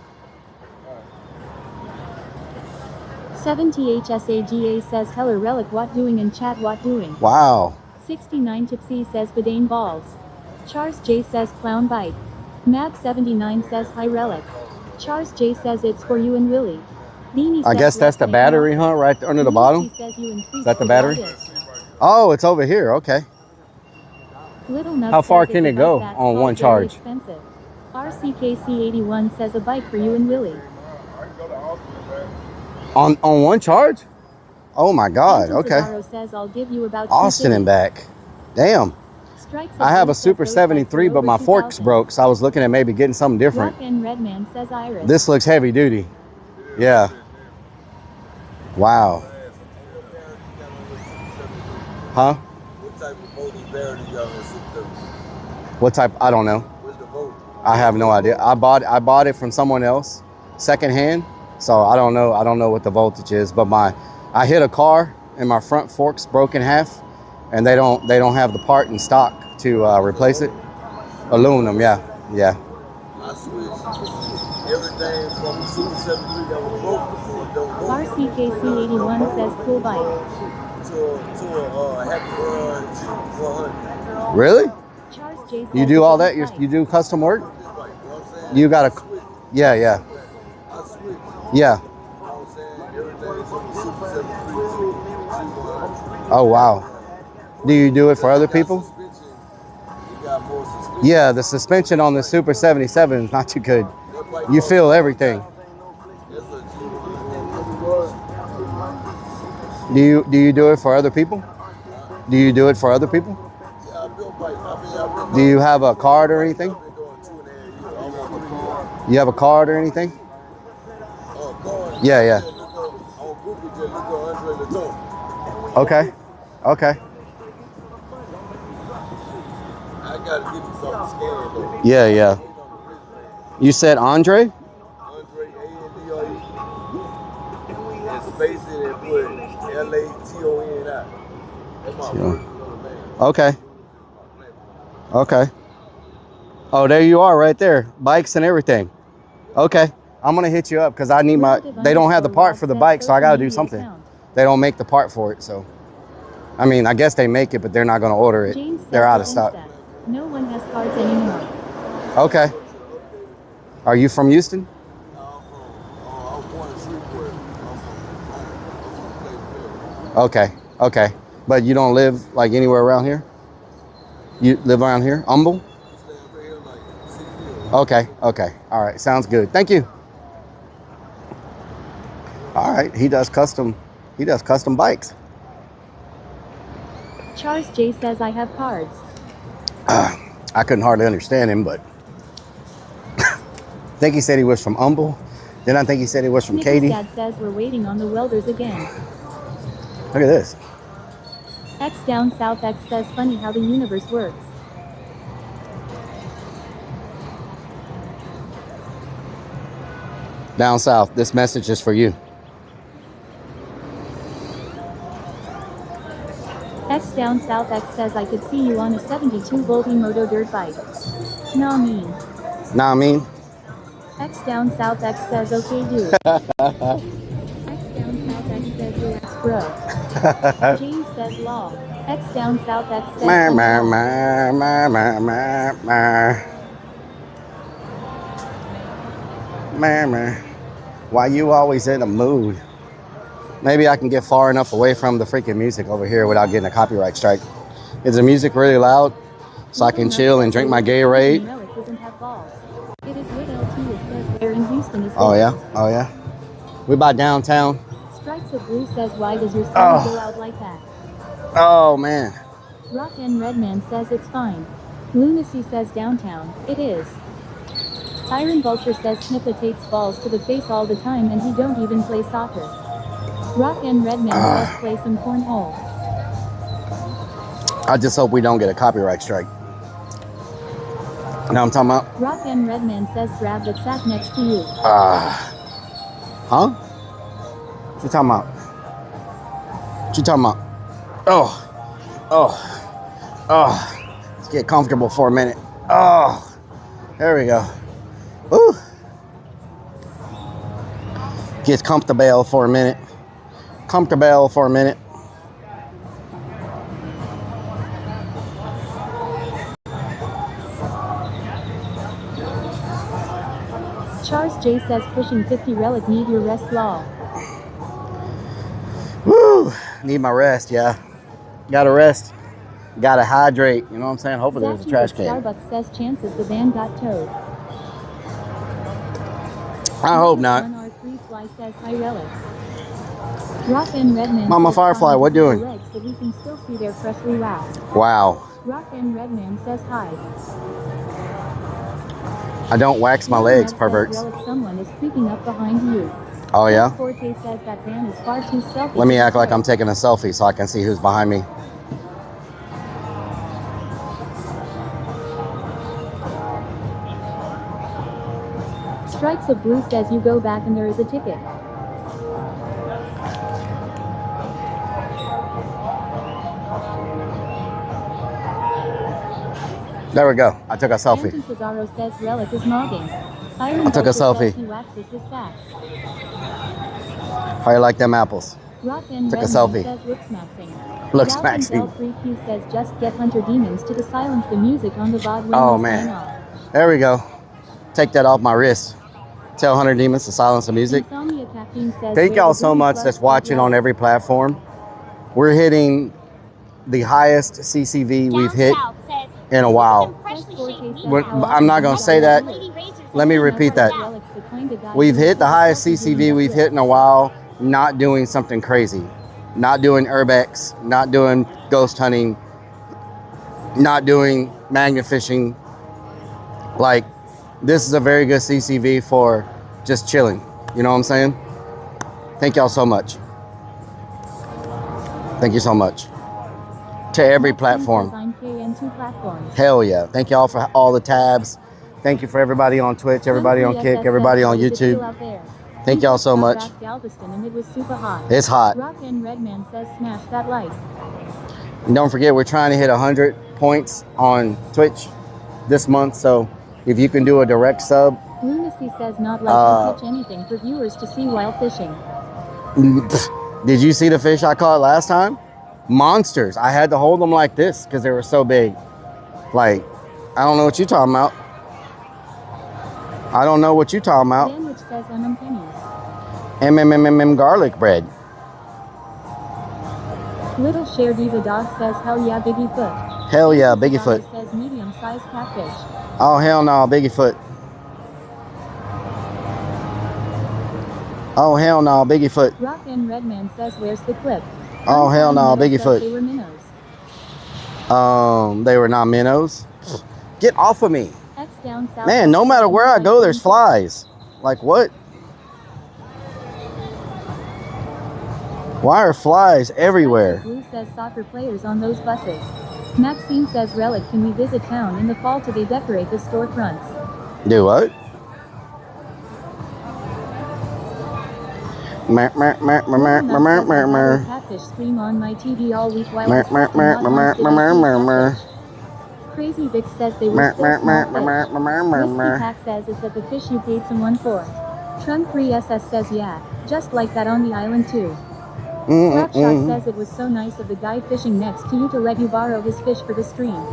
Speaker 14: 70HSAGA says hello Rellik, what doing in chat, what doing?
Speaker 3: Wow.
Speaker 14: 69 Tipsy says Bedane balls. Charles J says clown bike. Mab79 says hi Rellik. Charles J says it's for you and Willie. Beanie
Speaker 3: I
Speaker 14: says
Speaker 3: guess that's the battery, huh? Right under the bottom?
Speaker 14: Says you
Speaker 3: Is that the battery? Oh, it's over here. Okay.
Speaker 14: Little Nub
Speaker 3: How far
Speaker 14: says
Speaker 3: can
Speaker 14: it's
Speaker 3: it
Speaker 14: a
Speaker 3: go
Speaker 14: bike that's
Speaker 3: on
Speaker 14: all
Speaker 3: one
Speaker 14: very
Speaker 3: charge?
Speaker 14: expensive. RCKC81 says a bike for you and Willie.
Speaker 3: On one charge? Oh my God.
Speaker 14: Anton
Speaker 3: Okay.
Speaker 14: Cesaro says I'll give you about
Speaker 3: Austin and back. Damn.
Speaker 14: Strikes
Speaker 3: I
Speaker 14: of
Speaker 3: have
Speaker 14: Blue
Speaker 3: a
Speaker 14: says
Speaker 3: Super
Speaker 14: those
Speaker 3: 73,
Speaker 14: bikes are
Speaker 3: but
Speaker 14: over
Speaker 3: my fork's
Speaker 14: 2,000.
Speaker 3: broke, so I was looking at maybe getting something different.
Speaker 14: Rock and Redman says Iris.
Speaker 3: This looks heavy duty. Yeah. Wow. Huh?
Speaker 11: What type of voting barrier do y'all in?
Speaker 3: What type? I don't know.
Speaker 11: What's the vote?
Speaker 3: I have no idea. I bought it from someone else, secondhand. So I don't know what the voltage is. But I hit a car and my front fork's broke in half, and they don't have the part in stock to replace it. Aluminum, yeah.
Speaker 11: I switched everything from the Super 73 that was broke before don't
Speaker 14: RCKC81 says cool bike.
Speaker 11: to a Happy Run 100.
Speaker 3: Really?
Speaker 14: Charles J
Speaker 3: You
Speaker 14: says
Speaker 3: do all
Speaker 14: it's
Speaker 3: that?
Speaker 14: bike.
Speaker 3: You do custom work? You got a, yeah.
Speaker 11: I switched.
Speaker 3: Yeah.
Speaker 11: I'm saying everything from the Super 73 to 100.
Speaker 3: Oh, wow. Do you do it for other people?
Speaker 11: You got more suspension.
Speaker 3: Yeah, the suspension on the Super 77 is not too good. You feel everything. Do you do it for other people? Do you do it for other people?
Speaker 11: Yeah, I built bikes. I mean,
Speaker 3: Do you have a card or anything?
Speaker 11: I've been doing 2.5 years. I want the car.
Speaker 3: You have a card or anything?
Speaker 11: Car.
Speaker 3: Yeah.
Speaker 11: On Google, just look up Andre Laton.
Speaker 3: Okay.
Speaker 11: I gotta give you something scanned though.
Speaker 3: Yeah. You said Andre?
Speaker 11: Andre, A-N-D-R-E. And space it and put L-A-T-O-N-I. That's my first name.
Speaker 3: Okay. Oh, there you are right there. Bikes and everything. Okay. I'm going to hit you up because I need they don't have the part for the bike, so I got to do something. They don't make the part for it, so. I mean, I guess they make it, but they're not going to order it. They're out of stock.
Speaker 14: No one has cards anymore.
Speaker 3: Okay. Are you from Houston?
Speaker 11: I'm born in Shreveport.
Speaker 3: Okay. But you don't live like anywhere around here? You live around here? Humble? Okay, okay. All right, sounds good. Thank you. All right, he does custom bikes.
Speaker 14: Charles J says I have cards.
Speaker 3: I couldn't hardly understand him, but I think he said he was from Humble. Then I think he said he was from
Speaker 14: Snickers
Speaker 3: Katy.
Speaker 14: Dad says we're waiting on the welders again.
Speaker 3: Look at this.
Speaker 14: X down south X says funny how the universe works.
Speaker 3: Down south, this message is for you.
Speaker 14: X down south X says I could see you on a 72-volt moto dirt bike. Nah mean.
Speaker 3: Nah, I mean.
Speaker 14: X down south X says okay dude. X down south X says relax bro. James says law. X down south X says
Speaker 3: Why you always in a mood? Maybe I can get far enough away from the freaking music over here without getting a copyright strike. Is the music really loud so I can chill and drink my Gatorade? Oh yeah, oh yeah. We by downtown.
Speaker 14: Strikes of Blue says why does your son go out like that?
Speaker 3: Oh man.
Speaker 14: Rock and Redman says it's fine. Lunacy says downtown. It is. Iron Vulture says Snippa takes balls to the face all the time and he don't even play soccer. Rock and Redman says play some cornhole.
Speaker 3: I just hope we don't get a copyright strike. Now I'm talking about.
Speaker 14: Rock and Redman says grab that sat next to you.
Speaker 3: Huh? What you talking about? What you talking about? Oh. Let's get comfortable for a minute. Oh, there we go. Woo. Get comfortable for a minute. Comfortable for a minute.
Speaker 14: Charles J says pushing 50 Rellik need your rest law.
Speaker 3: Woo! Need my rest, yeah. Gotta rest. Gotta hydrate. You know what I'm saying? Hopefully there's a trash can.
Speaker 14: Starbucks says chances the van got towed.
Speaker 3: I hope not.
Speaker 14: Fly says hi Rellik. Rock and Redman
Speaker 3: Mama Firefly, what doing?
Speaker 14: Legs, but we can still see their freshly waxed.
Speaker 3: Wow.
Speaker 14: Rock and Redman says hi.
Speaker 3: I don't wax my legs, perverts.
Speaker 14: Someone is creeping up behind you.
Speaker 3: Oh yeah?
Speaker 14: Forte says that van is far too stealthy.
Speaker 3: Let me act like I'm taking a selfie so I can see who's behind me.
Speaker 14: Strikes of Blue says you go back and there is a ticket.
Speaker 3: There we go. I took a selfie.
Speaker 14: Anton Cesaro says Rellik is nogging.
Speaker 3: I took a selfie.
Speaker 14: He waxes his sack.
Speaker 3: How you like them apples?
Speaker 14: Rock and
Speaker 3: took a
Speaker 14: Redman
Speaker 3: selfie.
Speaker 14: Says lip smacking.
Speaker 3: Lip smacking.
Speaker 14: L3Q says just get Hunter Demons to silence the music on the VOD.
Speaker 3: Oh man. There we go. Take that off my wrist. Tell Hunter Demons to silence the music. Thank y'all so much that's watching on every platform. We're hitting the highest CCV we've hit in a while. I'm not going to say that. Let me repeat that. We've hit the highest CCV we've hit in a while, not doing something crazy. Not doing urbex, not doing ghost hunting, not doing magnet fishing. Like, this is a very good CCV for just chilling. You know what I'm saying? Thank y'all so much. Thank you so much. To every platform. Hell yeah. Thank y'all for all the tabs. Thank you for everybody on Twitch, everybody on Kick, everybody on YouTube. Thank y'all so much. It's hot.
Speaker 14: Rock and Redman says smash that like.
Speaker 3: And don't forget, we're trying to hit 100 points on Twitch this month. So if you can do a direct sub.
Speaker 14: Lunacy says not like to pitch anything for viewers to see while fishing.
Speaker 3: Did you see the fish I caught last time? Monsters. I had to hold them like this because they were so big. Like, I don't know what you're talking about. I don't know what you're talking about.
Speaker 14: Sandwich says pennies.
Speaker 3: MMMM garlic bread.
Speaker 14: Little Share Diva Dog says, hell yeah, Biggie Foot.
Speaker 3: Hell yeah, Biggie Foot.
Speaker 14: Says medium-sized catfish.
Speaker 3: Oh, hell no, Biggie Foot. Oh, hell no, Biggie Foot.
Speaker 14: Rock and Redman says, where's the clip?
Speaker 3: Oh, hell no, Biggie Foot.
Speaker 14: They were minnows.
Speaker 3: They were not minnows. Get off of me.
Speaker 14: X down south.
Speaker 3: Man, no matter where I go, there's flies. Like what? Why are flies everywhere?
Speaker 14: Blue says soccer players on those buses. Maxine says, Rellik, can we visit town in the fall to they decorate the storefronts?
Speaker 3: Do what?
Speaker 14: Catfish stream on my TV all week while Crazy Vic says they were still small fish. Whiskey Pack says, is that the fish you paid someone for? Trunk 3SS says, yeah, just like that on the island too. Slapshot says it was so nice of the guy fishing next to you to let you borrow his fish for the stream.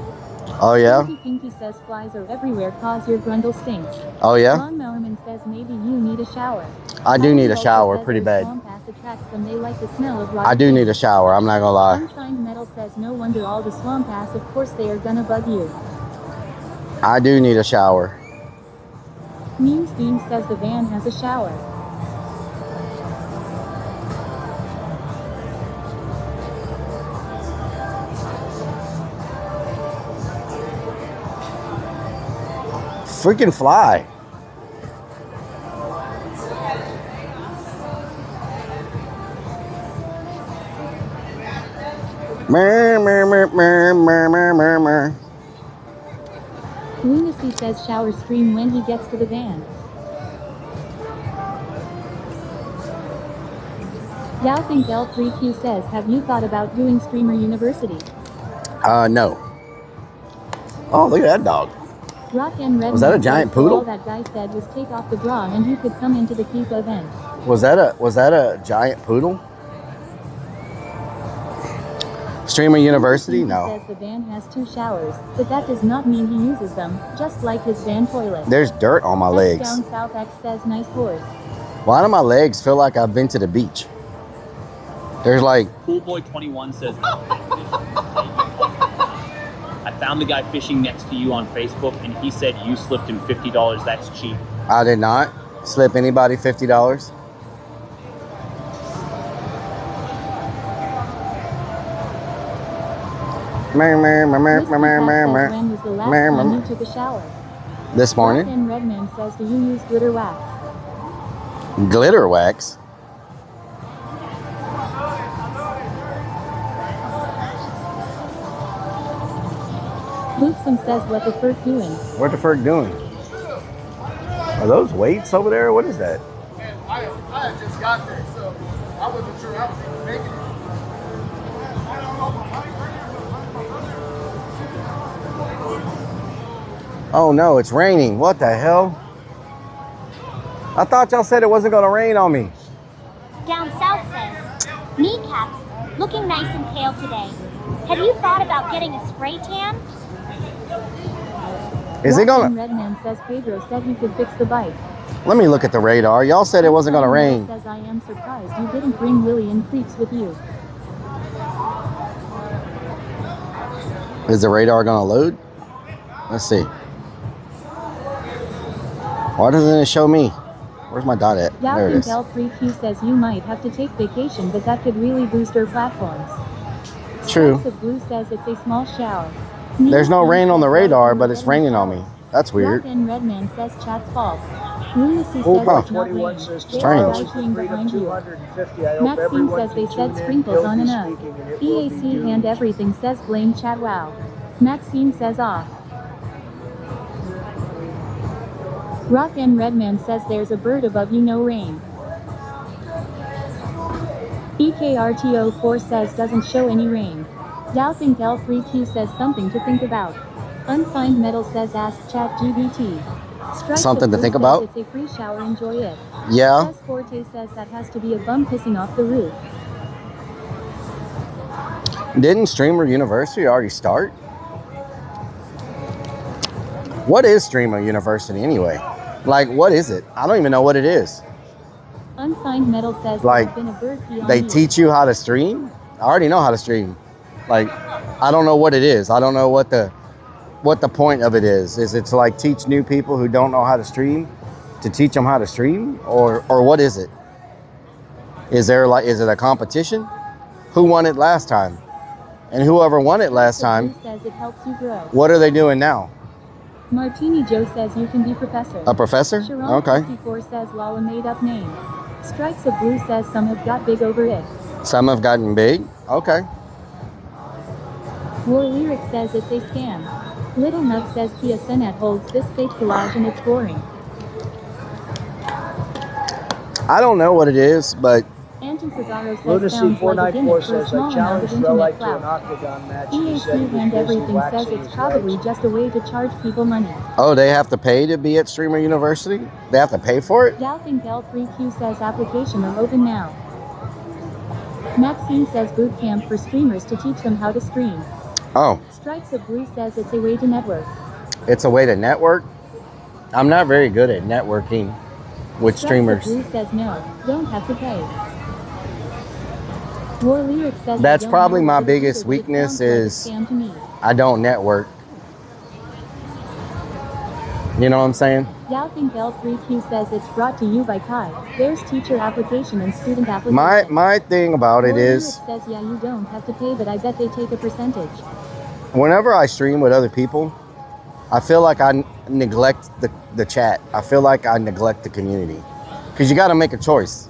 Speaker 3: Oh yeah?
Speaker 14: Pinky says flies are everywhere cause your grundle stinks.
Speaker 3: Oh yeah?
Speaker 14: Lawnmowerman says maybe you need a shower.
Speaker 3: I do need a shower pretty bad.
Speaker 14: Them, they like the smell of
Speaker 3: I do need a shower, I'm not gonna lie.
Speaker 14: Unsigned Metal says no wonder all the swamp ass, of course they are gonna bug you.
Speaker 3: I do need a shower.
Speaker 14: Memes Beam says the van has a shower.
Speaker 3: Freaking fly.
Speaker 14: Lunacy says shower stream when he gets to the van. Yowthink L3Q says, have you thought about doing Streamer University?
Speaker 3: No. Oh, look at that dog.
Speaker 14: Rock and Red
Speaker 3: Was that a giant poodle?
Speaker 14: All that guy said was take off the bra and you could come into the Keepa event.
Speaker 3: Was that a giant poodle? Streamer University? No.
Speaker 14: Says the van has 2 showers, but that does not mean he uses them, just like his van toilet.
Speaker 3: There's dirt on my legs.
Speaker 14: Down South X says nice horse.
Speaker 3: Why do my legs feel like I've been to the beach? There's like...
Speaker 5: Coolboy21 says... I found the guy fishing next to you on Facebook, and he said you slipped him $50. That's cheap.
Speaker 3: I did not slip anybody $50.
Speaker 14: When was the last time you took a shower?
Speaker 3: This morning.
Speaker 14: And Redman says, do you use glitter wax?
Speaker 3: Glitter wax?
Speaker 14: Lukeson says, what the fuck doing?
Speaker 3: What the fuck doing? Are those weights over there? What is that?
Speaker 22: Man, I had just got there, so I wasn't sure I was even making it.
Speaker 3: Oh no, it's raining. What the hell? I thought y'all said it wasn't gonna rain on me.
Speaker 13: Down south says, kneecaps, looking nice and pale today. Have you thought about getting a spray tan?
Speaker 3: Is it gonna?
Speaker 14: Redman says Pedro said he could fix the bike.
Speaker 3: Let me look at the radar. Y'all said it wasn't gonna rain.
Speaker 14: Says I am surprised you didn't bring Willie and Creeps with you.
Speaker 3: Is the radar gonna load? Let's see. Why doesn't it show me? Where's my dot at? There it is.
Speaker 14: L3Q says you might have to take vacation, but that could really boost our platforms.
Speaker 3: True.
Speaker 14: Of Blue says it's a small shower.
Speaker 3: There's no rain on the radar, but it's raining on me. That's weird.
Speaker 14: And Redman says chat's false. Lunacy says it's not rain.
Speaker 3: Strange.
Speaker 14: Behind you. Maxine says they said sprinkles on and up. EAC and everything says blame chat wow. Maxine says off. Rock and Redman says there's a bird above you, no rain. EKRTO4 says doesn't show any rain. Yowthink L3Q says something to think about. Unsigned Metal says ask ChatGPT.
Speaker 3: Something to think about?
Speaker 14: It's a free shower, enjoy it.
Speaker 3: Yeah.
Speaker 14: S Forte says that has to be a bum pissing off the roof.
Speaker 3: Didn't Streamer University already start? What is Streamer University anyway? Like, what is it? I don't even know what it is.
Speaker 14: Unsigned Metal says
Speaker 3: like,
Speaker 14: been a bird
Speaker 3: they teach you how to stream? I already know how to stream. Like, I don't know what it is. I don't know what the point of it is. Is it to like teach new people who don't know how to stream to teach them how to stream, or what is it? Is it a competition? Who won it last time? And whoever won it last time,
Speaker 14: says it helps you grow.
Speaker 3: what are they doing now?
Speaker 14: Martini Joe says you can be professor.
Speaker 3: A professor?
Speaker 14: Sharon
Speaker 3: Okay.
Speaker 14: 54 says lol, a made up name. Strikes of Blue says some have got big over it.
Speaker 3: Some have gotten big? Okay.
Speaker 14: War Lyric says it's a scam. Little Nub says Kia Senat holds this fake collage and it's boring.
Speaker 3: I don't know what it is, but
Speaker 14: Anton Cesaro says
Speaker 11: Lunacy
Speaker 14: sounds like a
Speaker 11: 494
Speaker 14: gimmick for a
Speaker 11: says
Speaker 14: small
Speaker 11: I
Speaker 14: amount of
Speaker 11: challenged
Speaker 14: internet
Speaker 11: Rellik to an
Speaker 14: clout.
Speaker 11: octagon match. He said he
Speaker 14: EAC
Speaker 11: was
Speaker 14: and
Speaker 11: busy
Speaker 14: everything says
Speaker 11: waxing
Speaker 14: it's
Speaker 11: his
Speaker 14: probably
Speaker 11: legs.
Speaker 14: just a way to charge people money.
Speaker 3: oh, they have to pay to be at Streamer University? They have to pay for it?
Speaker 14: Doubting L3Q says application are open now. Maxine says boot camp for streamers to teach them how to stream.
Speaker 3: Oh,
Speaker 14: Strikes of Blue says it's a way to network.
Speaker 3: it's a way to network? I'm not very good at networking with streamers.
Speaker 14: Strikes of Blue says no, don't have to pay. War Lyric says
Speaker 3: That's
Speaker 14: I don't
Speaker 3: probably
Speaker 14: know
Speaker 3: my
Speaker 14: what it
Speaker 3: biggest
Speaker 14: is, but it
Speaker 3: weakness
Speaker 14: sounds like a
Speaker 3: is
Speaker 14: scam to me.
Speaker 3: I don't network. You know what I'm saying?
Speaker 14: Doubting L3Q says it's brought to you by Kai. There's teacher application and student application.
Speaker 3: My thing about it
Speaker 14: War
Speaker 3: is
Speaker 14: Lyric says yeah, you don't have to pay, but I bet they take a percentage.
Speaker 3: whenever I stream with other people, I feel like I neglect the chat. I feel like I neglect the community. Because you got to make a choice.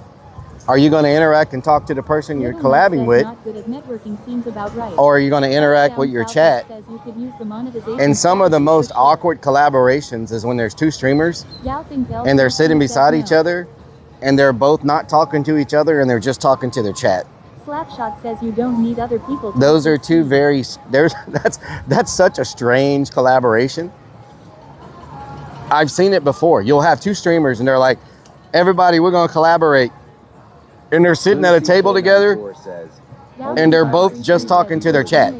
Speaker 3: Are you going to interact and talk to the person you're
Speaker 14: Little Nub
Speaker 3: collabing
Speaker 14: says
Speaker 3: with?
Speaker 14: not good at networking seems about right.
Speaker 3: Or are you going to interact with your chat?
Speaker 14: Says you could use the monetization
Speaker 3: And some of the
Speaker 14: strategy
Speaker 3: most
Speaker 14: for sure.
Speaker 3: awkward collaborations is when there's two streamers
Speaker 14: Doubting Bell
Speaker 3: and they're
Speaker 14: says
Speaker 3: sitting
Speaker 14: no.
Speaker 3: beside each other and they're both not talking to each other and they're just talking to their chat.
Speaker 14: Slapshot says you don't need other people to
Speaker 3: Those are
Speaker 14: succeed.
Speaker 3: two very, that's such a strange collaboration. I've seen it before. You'll have two streamers and they're like, everybody, we're going to collaborate. And they're sitting at a table together and they're both just talking to their chat.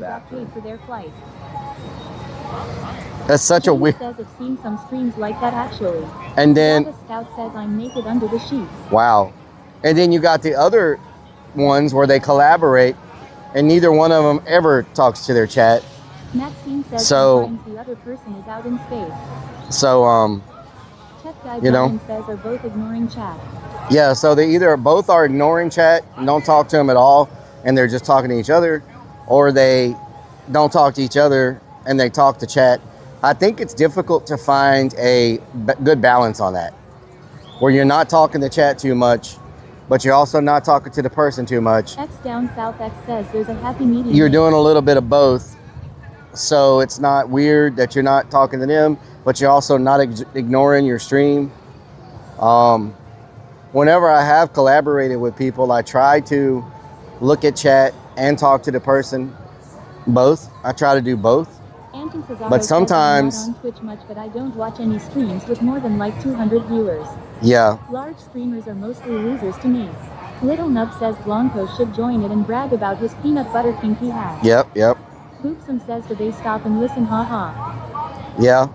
Speaker 3: That's such a weird.
Speaker 14: Says I've seen some streams like that actually.
Speaker 3: And then,
Speaker 14: Java Scout says I'm naked under the sheets.
Speaker 3: wow. And then you got the other ones where they collaborate and neither one of them ever talks to their chat.
Speaker 14: Maxine says
Speaker 3: So-
Speaker 14: sometimes the other person is out in space.
Speaker 3: So,
Speaker 14: Tech Guy
Speaker 3: you know.
Speaker 14: Brian says are both ignoring chat.
Speaker 3: yeah, so they either both are ignoring chat and don't talk to them at all and they're just talking to each other, or they don't talk to each other and they talk to chat. I think it's difficult to find a good balance on that, where you're not talking to chat too much, but you're also not talking to the person too much.
Speaker 14: X down South X says there's a happy medium.
Speaker 3: You're doing a little bit of both, so it's not weird that you're not talking to them, but you're also not ignoring your stream. Whenever I have collaborated with people, I try to look at chat and talk to the person, both. I try to do both.
Speaker 14: Anton Cesaro
Speaker 3: But
Speaker 14: says
Speaker 3: sometimes-
Speaker 14: I'm not on Twitch much, but I don't watch any streams with more than like 200 viewers.
Speaker 3: Yeah,
Speaker 14: Large streamers are mostly losers to me. Little Nub says Blanco should join it and brag about his peanut butter kink he has.
Speaker 3: yep.
Speaker 14: Boopsum says do they stop and listen, haha.
Speaker 3: Yeah.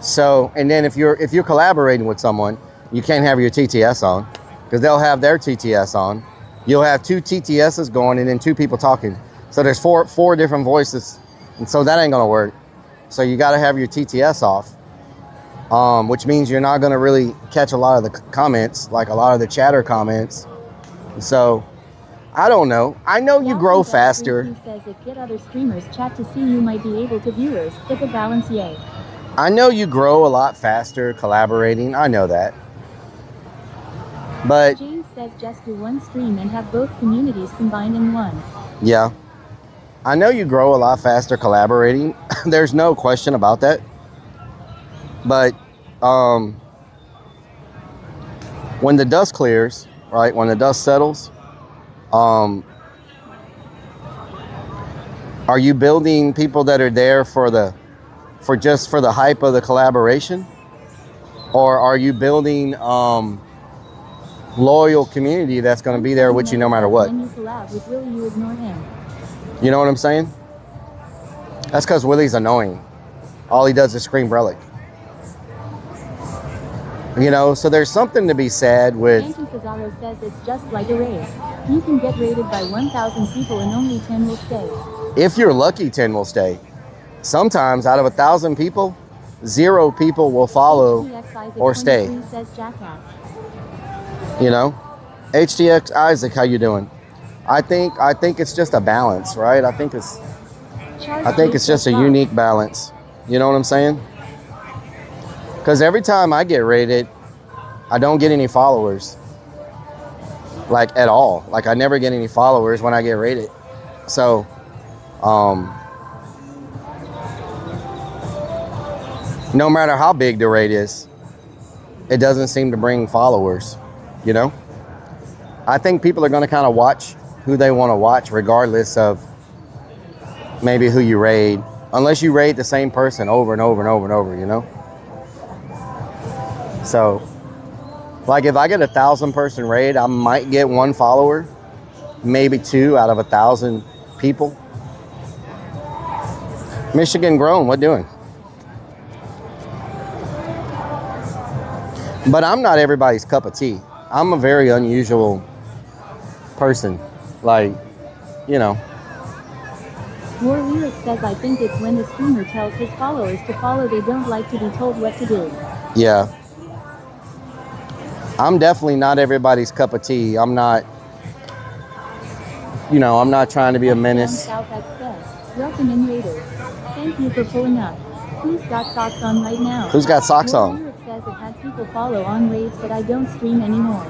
Speaker 3: So, and then if you're collaborating with someone, you can't have your TTS on because they'll have their TTS on. You'll have two TTSs going and then two people talking. So there's four different voices, and so that ain't gonna work. So you got to have your TTS off, which means you're not gonna really catch a lot of the comments, like a lot of the chatter comments. So I don't know. I know you grow faster.
Speaker 14: Says if get other streamers chat to see you might be able to viewers. Hit the balance, yay.
Speaker 3: I know you grow a lot faster collaborating. I know that. But
Speaker 14: James says just do one stream and have both communities combined in one.
Speaker 3: yeah, I know you grow a lot faster collaborating. There's no question about that. But when the dust clears, right, when the dust settles, are you building people that are there for the hype of the collaboration? Or are you building loyal community that's going to be there with you no matter what?
Speaker 14: When you collab with Willie, you ignore him.
Speaker 3: You know what I'm saying? That's because Willie's annoying. All he does is scream Rellik. You know, so there's something to be said with...
Speaker 14: Anton Cesaro says it's just like a race. You can get rated by 1,000 people and only 10 will stay.
Speaker 3: If you're lucky, 10 will stay. Sometimes out of 1,000 people, 0 people will follow or stay.
Speaker 14: Says Jackass.
Speaker 3: You know, HTX Isaac, how you doing? I think it's just a balance, right? I think it's just a unique balance. You know what I'm saying? Because every time I get rated, I don't get any followers. Like at all. Like I never get any followers when I get rated. So, no matter how big the rate is, it doesn't seem to bring followers, you know? I think people are going to kind of watch who they want to watch regardless of maybe who you raid, unless you raid the same person over and over and over and over, you know? So, like if I get 1,000 person raid, I might get 1 follower, maybe 2 out of 1,000 people. Michigan grown, what doing? But I'm not everybody's cup of tea. I'm a very unusual person. Like, you know.
Speaker 14: War Lyric says, I think it's when the streamer tells his followers to follow, they don't like to be told what to do.
Speaker 3: Yeah. I'm definitely not everybody's cup of tea. I'm not, you know, I'm not trying to be a menace.
Speaker 14: Welcome in, Raiders. Thank you for pulling up. Who's got socks on right now?
Speaker 3: Who's got socks on?
Speaker 14: Lyric says it had people follow on raids, but I don't stream anymore.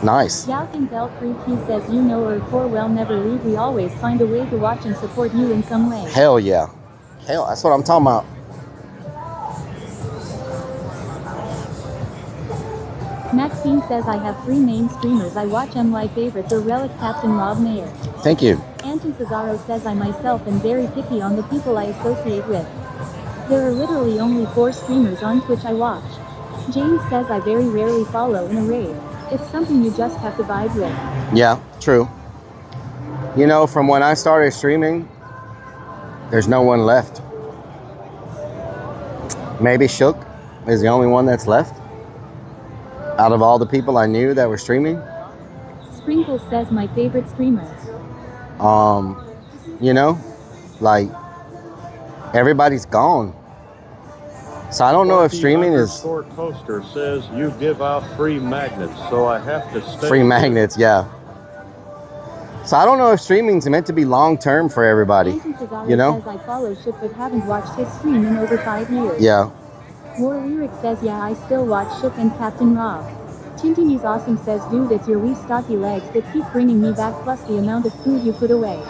Speaker 3: Nice.
Speaker 14: Yalkin Bell 3Q says, you know or Corwell never leave. We always find a way to watch and support you in some way.
Speaker 3: Hell yeah. Hell, that's what I'm talking about.
Speaker 14: Maxine says, I have 3 main streamers I watch. My favorites are Rellik, Captain Rob Mayer.
Speaker 3: Thank you.
Speaker 14: Anton Cesaro says, I myself am very picky on the people I associate with. There are literally only 4 streamers on Twitch I watch. James says, I very rarely follow in a raid. It's something you just have to vibe with.
Speaker 3: Yeah, true. You know, from when I started streaming, there's no one left. Maybe Shook is the only one that's left out of all the people I knew that were streaming.
Speaker 14: Sprinkles says, my favorite streamer.
Speaker 3: You know, like everybody's gone. So I don't know if streaming is
Speaker 6: Coaster says you give out free magnets, so I have to stay.
Speaker 3: Free magnets, yeah. So I don't know if streaming's meant to be long term for everybody. You know?
Speaker 14: Says, I follow Shook but haven't watched his stream in over 5 years.
Speaker 3: Yeah.
Speaker 14: War Lyric says, yeah, I still watch Shook and Captain Rob. Tintini's Awesome says, dude, it's your wee stocky legs that keep bringing me back, plus the amount of food you put away.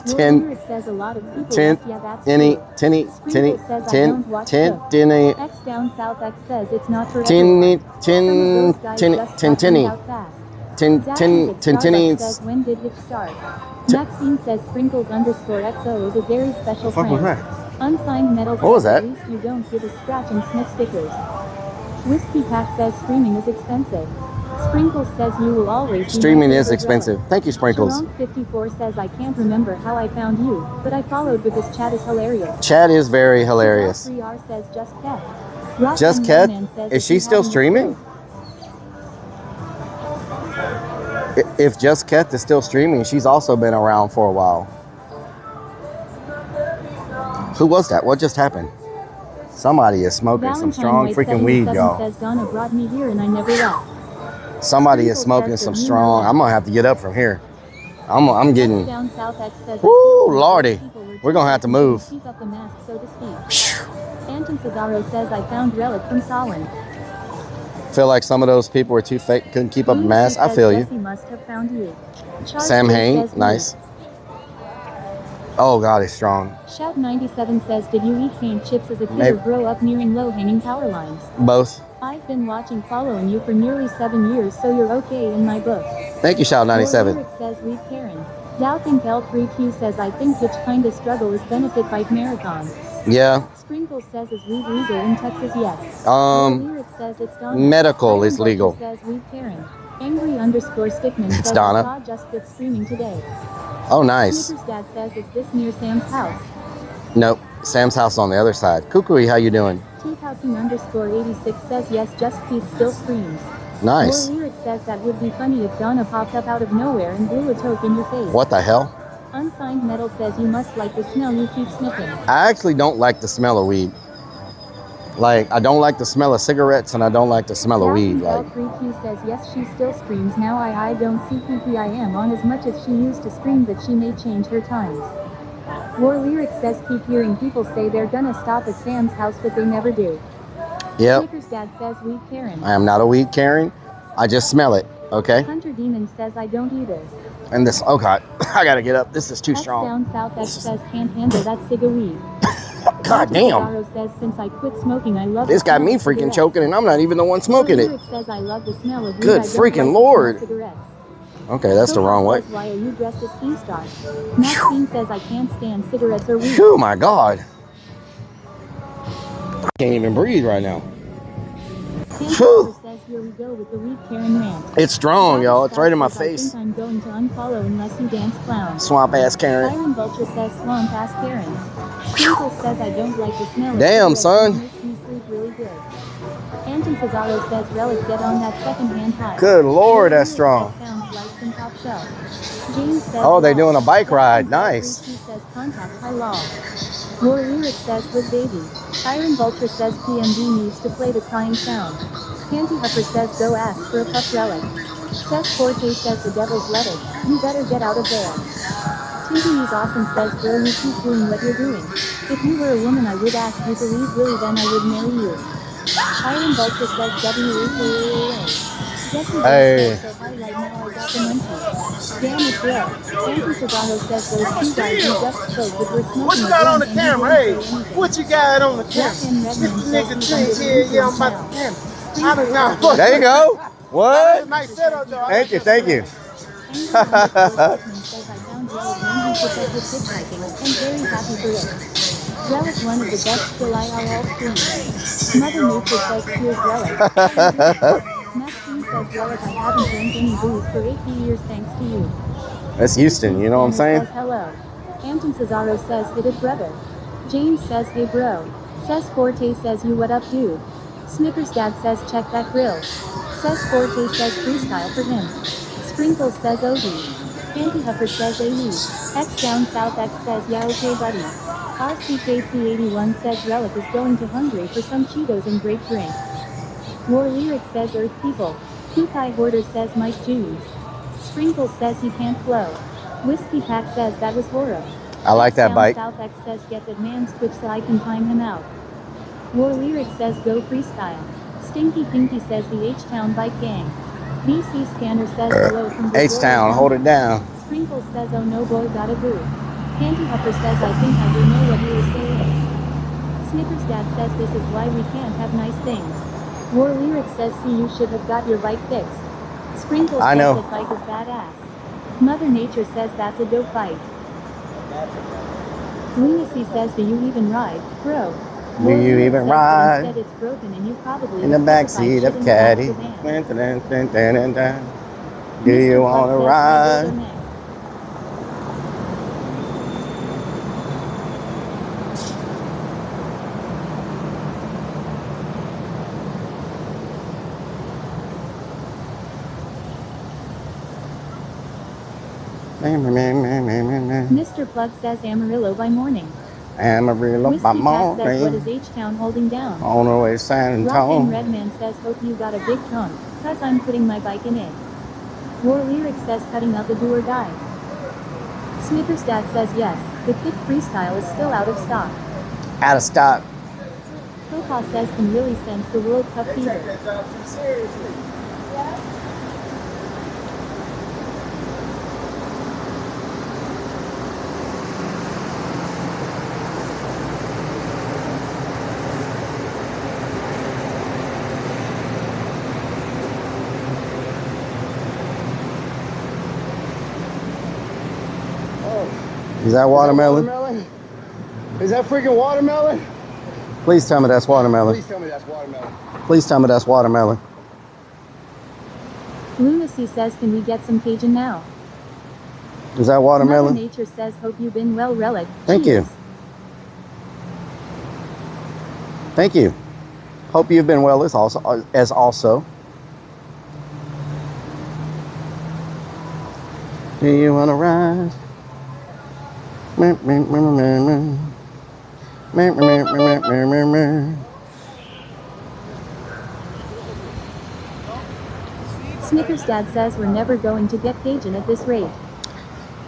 Speaker 3: Tin,
Speaker 14: says a lot of people
Speaker 3: tin, tinny, tinny, tinny, tin, tin, tinny.
Speaker 14: X down South X says it's not for
Speaker 3: tinny, tin, tinny, tin, tinny, tin, tin, tin, tinny.
Speaker 14: When did it start? Maxine says Sprinkles _XO is a very special friend.
Speaker 3: What was that?
Speaker 14: Unsigned medals.
Speaker 3: What was that?
Speaker 14: At least you don't get a scratch and sniff stickers. Whiskey Pack says streaming is expensive. Sprinkles says you will always.
Speaker 3: Streaming is expensive. Thank you, Sprinkles.
Speaker 14: Shalom 54 says I can't remember how I found you, but I followed because Chad is hilarious.
Speaker 3: Chad is very hilarious.
Speaker 14: 3R says Just Ket.
Speaker 3: Just Ket? Is she still streaming? If Just Ket is still streaming, she's also been around for a while. Who was that? What just happened? Somebody is smoking some strong freaking weed, y'all.
Speaker 14: Says Donna brought me here and I never left.
Speaker 3: Somebody is smoking some strong. I'm gonna have to get up from here. I'm getting. Woo, Lordy. We're gonna have to move.
Speaker 14: Keep up the mask, so to speak. Anton Cesaro says I found Rellik from Solon.
Speaker 3: Feel like some of those people were too fake, couldn't keep up the mask. I feel you.
Speaker 14: Must have found you.
Speaker 3: Sam Hain, nice. Oh God, he's strong.
Speaker 14: Shout 97 says, did you eat cane chips as a kid or grow up nearing low-hanging power lines?
Speaker 3: Both.
Speaker 14: I've been following you for nearly 7 years, so you're okay in my book.
Speaker 3: Thank you, Shout 97.
Speaker 14: Lyric says, leave Karen. Doubting L3Q says, I think which kind of struggle is benefit bike marathon.
Speaker 3: Yeah.
Speaker 14: Sprinkles says, is weed legal in Texas yet? Lyric says, it's Donna.
Speaker 3: Medical is legal.
Speaker 14: Says, leave Karen. Angry _ Stickman
Speaker 3: it's
Speaker 14: says,
Speaker 3: Donna.
Speaker 14: I saw Just Get streaming today.
Speaker 3: Oh, nice.
Speaker 14: Snickers Dad says, is this near Sam's house?
Speaker 3: Nope. Sam's house on the other side. Kukui, how you doing?
Speaker 14: T-Pouting _ 86 says, yes, Just Pete still streams.
Speaker 3: Nice.
Speaker 14: Lyric says that would be funny if Donna popped up out of nowhere and blew a toke in your face.
Speaker 3: What the hell?
Speaker 14: Unsigned Metal says you must like the smell you keep sniffing.
Speaker 3: I actually don't like the smell of weed. Like, I don't like the smell of cigarettes and I don't like the smell of weed. Like,
Speaker 14: 3Q says yes, she still screams now. I don't see PPIM on as much as she used to scream, but she may change her times. War Lyric says keep hearing people say they're gonna stop at Sam's house, but they never do.
Speaker 3: yep.
Speaker 14: Snickers Dad says weed Karen.
Speaker 3: I am not a weed Karen. I just smell it. Okay.
Speaker 14: Hunter Demon says I don't either.
Speaker 3: And this, oh God, I gotta get up. This is too
Speaker 14: X
Speaker 3: strong.
Speaker 14: down south X says can't handle that cig of weed.
Speaker 3: God damn.
Speaker 14: Says since I quit smoking, I love
Speaker 3: This got me freaking choking and I'm not even the one smoking it.
Speaker 14: Says I love the smell of weed.
Speaker 3: Good freaking Lord. Okay, that's the wrong way.
Speaker 14: Why are you dressed as E-Star? Maxine says I can't stand cigarettes or weed.
Speaker 3: Oh my God. I can't even breathe right now.
Speaker 14: Says here we go with the weed Karen rant.
Speaker 3: It's strong, y'all. It's right in my face.
Speaker 14: I think I'm going to unfollow unless you dance clown.
Speaker 3: Swamp ass Karen.
Speaker 14: Byron Vulture says swamp ass Karen. Sprinkle says I don't like the smell.
Speaker 3: Damn, son.
Speaker 14: Makes me sleep really good. Anton Cesaro says Rellik get on that second-hand high.
Speaker 3: Good Lord, that's strong.
Speaker 14: Sounds like some top shelf. James says
Speaker 3: oh, they're doing a bike ride. Nice.
Speaker 14: He says contact high law. War Lyric says with baby. Iron Vulture says PMD needs to play the crying sound. Candy Huffer says go ask for a puff Rellik. Seth Forte says the devil's lettuce. You better get out of there. TV's Awesome says bro, you keep doing what you're doing. If you were a woman I would ask you to leave Willie, then I would marry you. Iron Vulture says WAKAA.
Speaker 3: Hey.
Speaker 14: So hi, right now I got the munchies. Damn it, bro. Anton Cesaro says those two guys you just spoke with were smoking.
Speaker 22: What you got on the camera? Hey, what you got on the camera? Mr. Nigga Tree here, yeah, I'm about to camera. I don't know.
Speaker 3: There you go. What?
Speaker 22: Nice setup, though.
Speaker 3: Thank you, thank you.
Speaker 14: Rellik one of the best till IRL streams. Mother Nature says here's Rellik. Maxine says Rellik I haven't drank any booze for 8 years thanks to you.
Speaker 3: That's Houston, you know what I'm saying?
Speaker 14: Says hello. Anton Cesaro says hit it brother. James says hey bro. Says Forte says you what up dude. Snickers Dad says check that grill. Says Forte says freestyle for him. Sprinkles says OD. Candy Huffer says AE. X down south X says yeah okay buddy. RCKC81 says Rellik is going to Hungary for some Cheetos and great drink. War Lyric says Earth People. Kukai Hoarder says Mike Jews. Sprinkles says he can't flow. Whiskey Pack says that was horrible.
Speaker 3: I like that bite.
Speaker 14: South X says get that man's Twitch so I can time him out. War Lyric says go freestyle. Stinky Pinky says the H-Town Bike Gang. BC Scanner says hello from
Speaker 3: H-Town, hold it down.
Speaker 14: Sprinkles says oh no boy gotta boo. Candy Huffer says I think I do know what you were saying. Snickers Dad says this is why we can't have nice things. War Lyric says see you should have got your bike fixed. Sprinkles says that bike is badass. Mother Nature says that's a dope bike. Lunacy says do you even ride, bro?
Speaker 3: Do you even ride?
Speaker 14: Instead it's broken and you probably
Speaker 3: in the backseat of Caddy. Do you want to ride?
Speaker 14: Mr. Plug says Amarillo by morning.
Speaker 3: Amarillo by morning.
Speaker 14: Says what is H-Town holding down?
Speaker 3: On the way San Antonio.
Speaker 14: Rockin' Redman says hope you got a big trunk, cause I'm putting my bike in it. War Lyric says cutting out the do or die. Snickers Dad says yes, the kick freestyle is still out of stock.
Speaker 3: Out of stock.
Speaker 14: Popa says can really sense the World Cup fever.
Speaker 3: Is that watermelon?
Speaker 22: Is that freaking watermelon?
Speaker 3: Please tell me that's watermelon.
Speaker 22: Please tell me that's watermelon.
Speaker 3: Please tell me that's watermelon.
Speaker 14: Lunacy says can we get some Cajun now?
Speaker 3: Is that watermelon?
Speaker 14: Mother Nature says hope you've been well, Rellik.
Speaker 3: Thank you. Thank you. Hope you've been well as also. Do you want to ride?
Speaker 14: Snickers Dad says we're never going to get Cajun at this rate.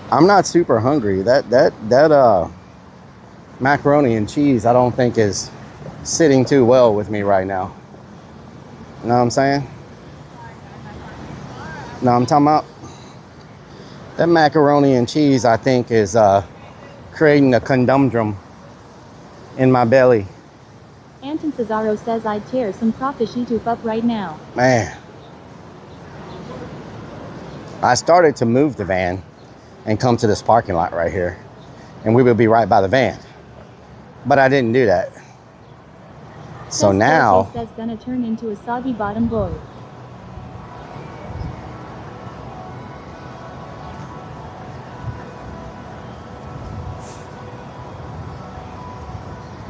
Speaker 3: I'm not super hungry. That macaroni and cheese I don't think is sitting too well with me right now. You know what I'm saying? No, I'm talking about that macaroni and cheese I think is creating a conundrum in my belly.
Speaker 14: Anton Cesaro says I'd tear some crawfish YouTube up right now.
Speaker 3: Man. I started to move the van and come to this parking lot right here. And we will be right by the van. But I didn't do that. So now
Speaker 14: says gonna turn into a soggy bottom boy.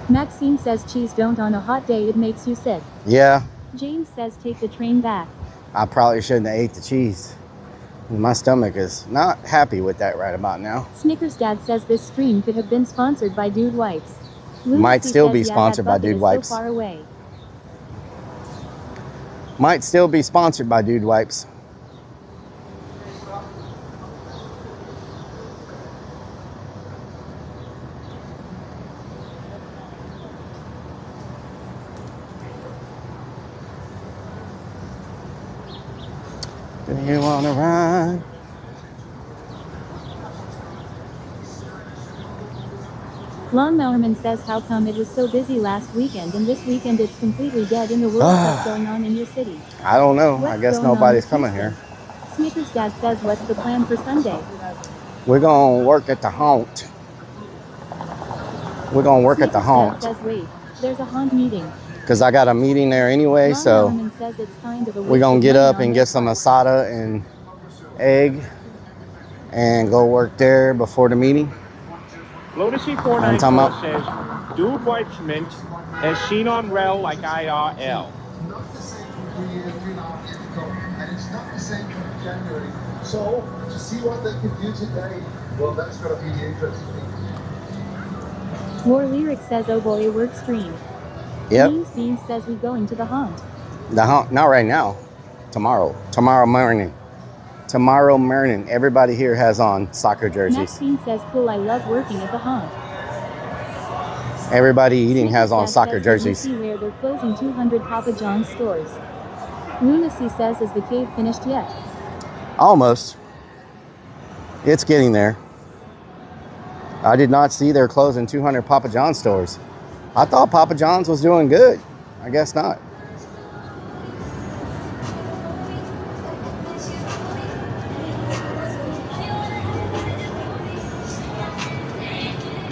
Speaker 14: Maxine says cheese don't on a hot day, it makes you sick.
Speaker 3: Yeah.
Speaker 14: James says take the train back.
Speaker 3: I probably shouldn't have ate the cheese. My stomach is not happy with that right about now.
Speaker 14: Snickers Dad says this stream could have been sponsored by Dude Wipes.
Speaker 3: Might still be sponsored by Dude Wipes.
Speaker 14: So far away.
Speaker 3: Might still be sponsored by Dude Wipes. Do you wanna ride?
Speaker 14: Lawnmowerman says how come it was so busy last weekend and this weekend it's completely dead in the World Cup going on in your city?
Speaker 3: I don't know.
Speaker 14: What's
Speaker 3: I guess
Speaker 14: going on
Speaker 3: nobody's
Speaker 14: with
Speaker 3: coming
Speaker 14: Houston?
Speaker 3: here.
Speaker 14: Snickers Dad says what's the plan for Sunday?
Speaker 3: We're gonna work at the haunt. We're gonna work at the
Speaker 14: Snickers
Speaker 3: haunt.
Speaker 14: Dad says wait, there's a haunt meeting.
Speaker 3: Because I got a meeting there anyway, so
Speaker 14: Lawnmowerman says it's kind of a
Speaker 3: we're gonna
Speaker 14: waste
Speaker 3: get
Speaker 14: of
Speaker 3: up
Speaker 14: money
Speaker 3: and
Speaker 14: on
Speaker 3: get some asada and egg and go work there before the meeting.
Speaker 22: Lotus
Speaker 3: I'm
Speaker 22: E494
Speaker 3: talking about.
Speaker 22: says, Dude Wipes Mint as seen on Rellik like IRL.
Speaker 15: And it's not the same come January. So, to see what they can do today, well, that's got to be the interesting thing.
Speaker 14: More Lyric says oh boy work stream.
Speaker 3: Yep.
Speaker 14: Beans says we going to the haunt.
Speaker 3: The haunt, not right now. Tomorrow morning. Tomorrow morning. Everybody here has on soccer jerseys.
Speaker 14: Maxine says cool, I love working at the haunt.
Speaker 3: Everybody eating has on soccer jerseys.
Speaker 14: See where they're closing 200 Papa John's stores. Lunacy says is the cave finished yet?
Speaker 3: Almost. It's getting there. I did not see they're closing 200 Papa John's stores. I thought Papa John's was doing good. I guess not.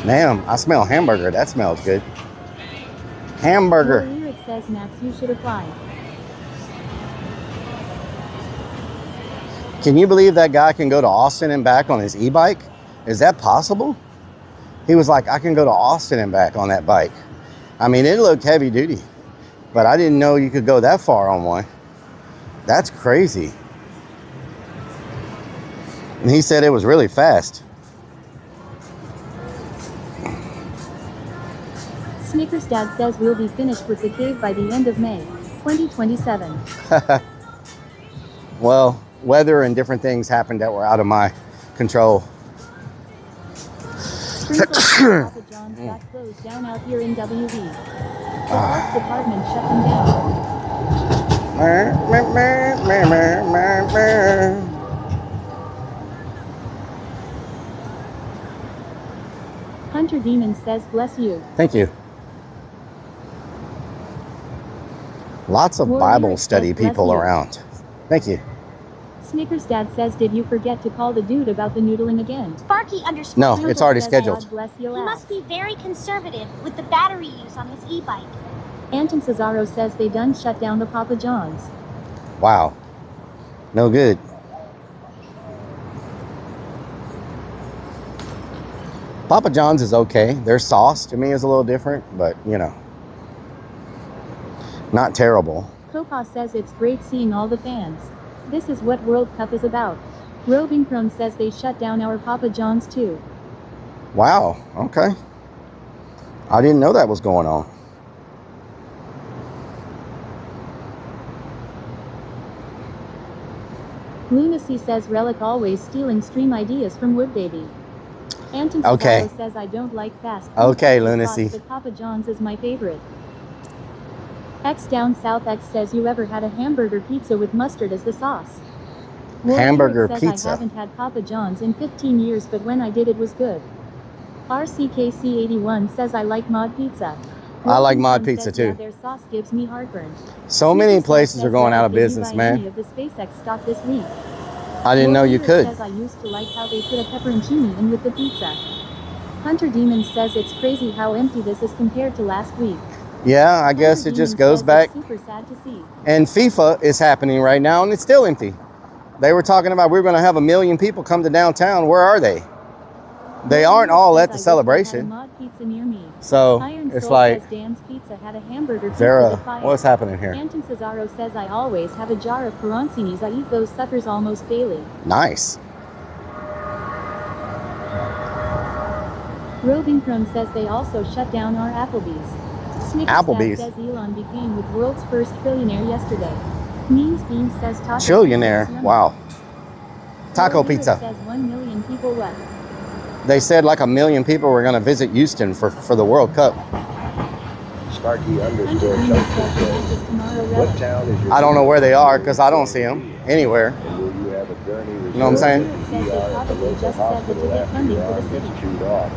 Speaker 3: Damn, I smell hamburger. That smells good. Hamburger.
Speaker 14: Lyric says Max, you should apply.
Speaker 3: Can you believe that guy can go to Austin and back on his e-bike? Is that possible? He was like, I can go to Austin and back on that bike. I mean, it looked heavy duty, but I didn't know you could go that far on one. That's crazy. And he said it was really fast.
Speaker 14: Snickers Dad says we'll be finished with the cave by the end of May 2027.
Speaker 3: Well, weather and different things happened that were out of my control.
Speaker 14: Papa John's got closed down out here in WV. The health department shut them down. Hunter Demon says bless you.
Speaker 3: Thank you. Lots of Bible study people around. Thank you.
Speaker 14: Snickers Dad says, did you forget to call the dude about the noodling again?
Speaker 13: Sparky underscore.
Speaker 3: No, it's already scheduled.
Speaker 13: He must be very conservative with the battery use on his e-bike.
Speaker 14: Anton Cesaro says they done shut down the Papa John's.
Speaker 3: Wow. No good. Papa John's is okay. Their sauce to me is a little different, but you know, not terrible.
Speaker 14: Copa says it's great seeing all the fans. This is what World Cup is about. Roving Crone says they shut down our Papa John's too.
Speaker 3: Wow, okay. I didn't know that was going on.
Speaker 14: Lunacy says Rellik always stealing stream ideas from Woodbaby. Anton
Speaker 3: Okay.
Speaker 14: Cesaro says I don't like fast food
Speaker 3: Okay,
Speaker 14: pizza
Speaker 3: Lunacy.
Speaker 14: spots, but Papa John's is my favorite. X Down South X says you ever had a hamburger pizza with mustard as the sauce?
Speaker 3: Hamburger
Speaker 14: says
Speaker 3: pizza.
Speaker 14: I haven't had Papa John's in 15 years, but when I did it was good. RCKC81 says I like mod pizza.
Speaker 3: I like
Speaker 14: Roving
Speaker 3: mod
Speaker 14: Crone
Speaker 3: pizza
Speaker 14: says, yeah,
Speaker 3: too.
Speaker 14: their sauce gives me heartburn.
Speaker 3: So many
Speaker 14: Snickers
Speaker 3: places
Speaker 14: says
Speaker 3: are going out
Speaker 14: Rellik,
Speaker 3: of
Speaker 14: did you
Speaker 3: business,
Speaker 14: buy
Speaker 3: man.
Speaker 14: any of the SpaceX stock this week?
Speaker 3: I didn't know you
Speaker 14: Warrior
Speaker 3: could.
Speaker 14: says I used to like how they put a pepperoncini in with the pizza. Hunter Demon says it's crazy how empty this is compared to last week.
Speaker 3: Yeah, I guess it just goes back.
Speaker 14: Super sad to see.
Speaker 3: And FIFA is happening right now, and it's still empty. They were talking about we're going to have 1 million people come to downtown. Where are they? They aren't all at the celebration. So it's like,
Speaker 14: Dan's Pizza had a hamburger pizza
Speaker 3: Zara,
Speaker 14: with fire.
Speaker 3: what's happening here?
Speaker 14: Anton Cesaro says I always have a jar of peroncinis. I eat those suckers almost daily.
Speaker 3: Nice.
Speaker 14: Roving Crone says they also shut down our Applebee's. Snickers
Speaker 3: Applebee's.
Speaker 14: says Elon became with world's first trillionaire yesterday. Memes Bean says taco
Speaker 3: Trillionaire. Wow. Taco
Speaker 14: Warrior
Speaker 3: pizza.
Speaker 14: says 1 million people what?
Speaker 3: They said like 1 million people were going to visit Houston for the World Cup.
Speaker 9: Sparky underscore Toaster says, what town is your
Speaker 3: I don't know where they are because I don't see them anywhere.
Speaker 9: And will you have a gurney
Speaker 3: You know what I'm saying?
Speaker 9: reserved at the local hospital after your arm gets chewed off?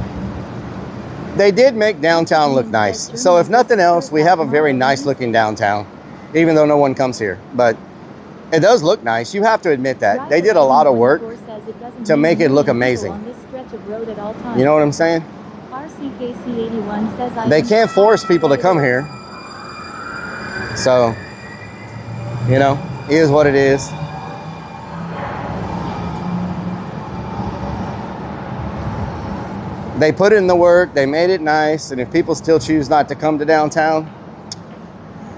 Speaker 3: They did make downtown look nice. So if nothing else, we have a very nice looking downtown, even though no one comes here. But it does look nice. You have to admit that. They did a lot of work to make it look amazing. You know what I'm saying?
Speaker 14: RCKC81 says
Speaker 3: They can't force people to come here. So, you know, it is what it is. They put in the work, they made it nice, and if people still choose not to come to downtown,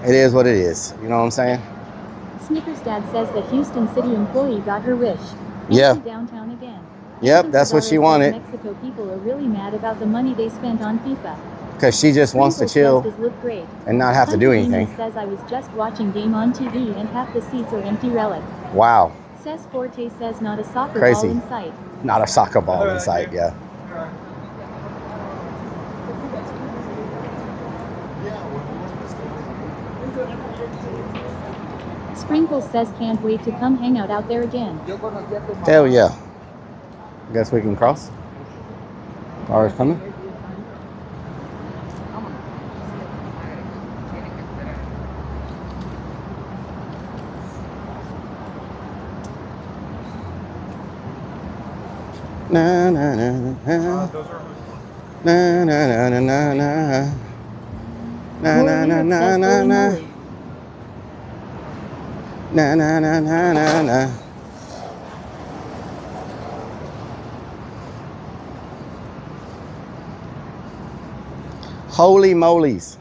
Speaker 3: it is what it is. You know what I'm saying?
Speaker 14: Snickers Dad says that Houston City employee got her wish.
Speaker 3: Yeah.
Speaker 14: Downtown again.
Speaker 3: Yep, that's what she wanted.
Speaker 14: Mexico people are really mad about the money they spent on FIFA.
Speaker 3: Because she just wants to chill and not have to do anything.
Speaker 14: Says I was just watching game on TV and half the seats are empty. Rellik.
Speaker 3: Wow.
Speaker 14: Says Forte says not a soccer
Speaker 3: Crazy.
Speaker 14: ball in sight.
Speaker 3: Not a soccer ball in sight, yeah.
Speaker 14: Sprinkles says can't wait to come hang out there again.
Speaker 3: Hell yeah. Guess we can cross. Cars coming. Na na na na na na na na na na na na na na na. Na na na na na na. Holy molies.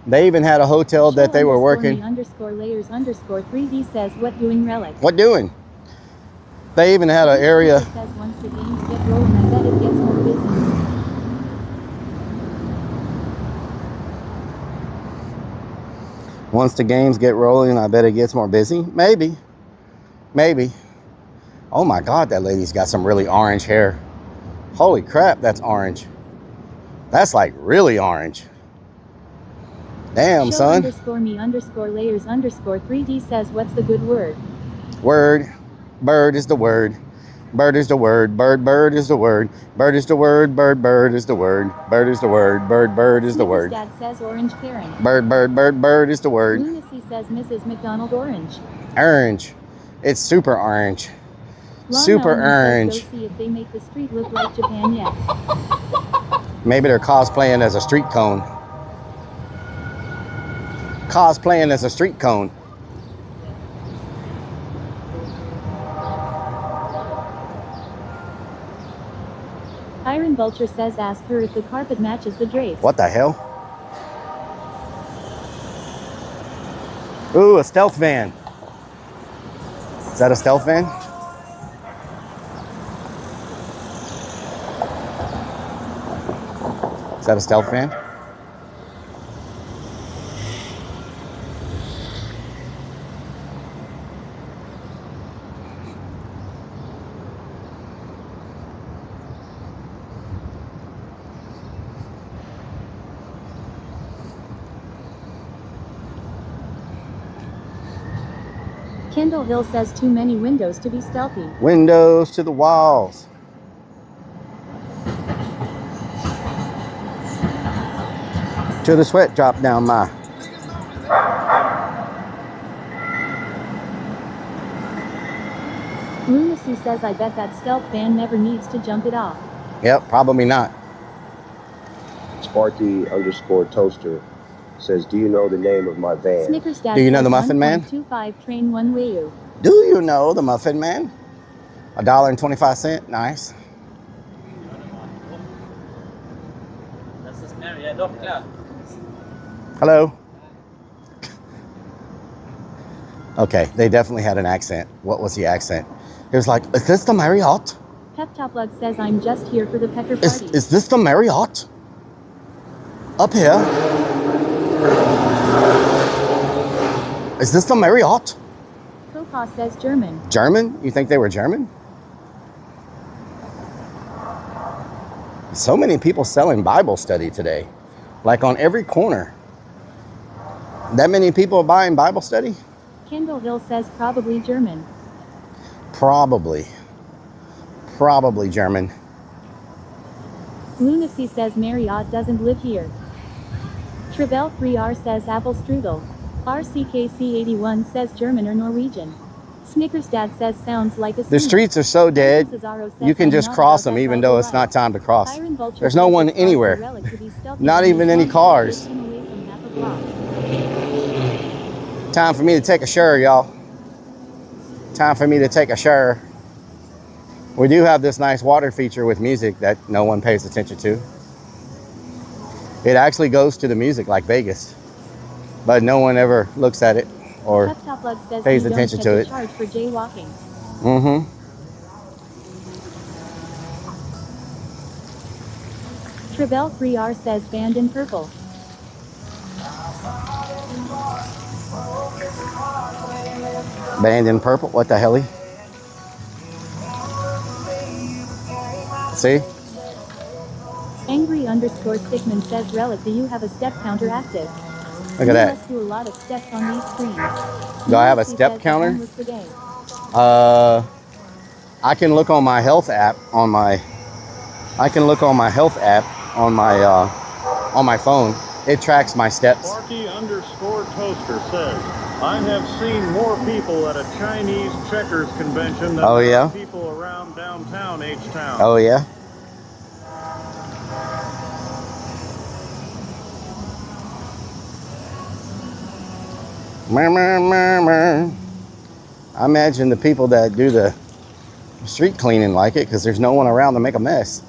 Speaker 3: They even had a hotel that they were working.
Speaker 14: _layers _3D says what doing Rellik.
Speaker 3: What doing? They even had an area.
Speaker 14: Says once the games get rolling, I bet it gets more busy.
Speaker 3: Once the games get rolling, I bet it gets more busy. Maybe. Maybe. Oh my God, that lady's got some really orange hair. Holy crap, that's orange. That's like really orange. Damn, son.
Speaker 14: _me_layers _3D says what's the good word?
Speaker 3: Word. Bird is the word. Bird is the word. Bird is the word. Bird is the word. Bird is the word. Bird is the word. Bird is the word.
Speaker 14: Dad says orange Karen.
Speaker 3: Bird is the word.
Speaker 14: Lunacy says Mrs. McDonald orange.
Speaker 3: Orange. It's super orange.
Speaker 14: Long
Speaker 3: Super
Speaker 14: Mountain
Speaker 3: orange.
Speaker 14: says, go see if they make the street look like Japan yet.
Speaker 3: Maybe they're cosplaying as a street cone. Cosplaying as a street cone.
Speaker 14: Iron Vulture says ask her if the carpet matches the drapes.
Speaker 3: What the hell? Ooh, a stealth van. Is that a stealth van? that a stealth van?
Speaker 14: Kendall Hill says too many windows to be stealthy.
Speaker 3: Windows to the walls. Till the sweat drop down my.
Speaker 14: Lunacy says I bet that stealth van never needs to jump it off.
Speaker 3: Yep, probably not.
Speaker 9: Sparky_toaster says, do you know the name of my van?
Speaker 14: Snickers Dad
Speaker 3: Do you know
Speaker 14: says
Speaker 3: the Muffin Man?
Speaker 14: 1.25 train one way.
Speaker 3: Do you know the Muffin Man? $1.25. Nice. Hello. Okay, they definitely had an accent. What was the accent? It was like, is this the Marriott?
Speaker 14: Pep Top Lug says I'm just here for the pecker party.
Speaker 3: Is this the Marriott? Up here? Is this the Marriott?
Speaker 14: Copa says German.
Speaker 3: German? You think they were German? So many people selling Bible study today. Like on every corner. That many people buying Bible study?
Speaker 14: Kendall Hill says probably German.
Speaker 3: Probably. Probably German.
Speaker 14: Lunacy says Marriott doesn't live here. Trebell 3R says apple strudel. RCKC81 says German or Norwegian. Snickers Dad says sounds like a
Speaker 3: The streets are so dead, you can just cross them even though it's not time to cross. There's no one anywhere. Not even any cars. Time for me to take a share, y'all. Time for me to take a share. We do have this nice water feature with music that no one pays attention to. It actually goes to the music like Vegas, but no one ever looks at it or pays attention to it.
Speaker 14: Charge for jaywalking. Trebell 3R says banned in purple.
Speaker 3: Banned in purple? What the helly? See?
Speaker 14: Angry_Stickman says Rellik, do you have a step counter active?
Speaker 3: Look at that.
Speaker 14: Must do a lot of steps on these screens.
Speaker 3: Do I have a step counter? I can look on my health app on my on my phone. It tracks my steps.
Speaker 6: Sparky_toaster says, I have seen more people at a Chinese checkers convention than people around downtown H-Town.
Speaker 3: Oh yeah. I imagine the people that do the street cleaning like it because there's no one around to make a mess.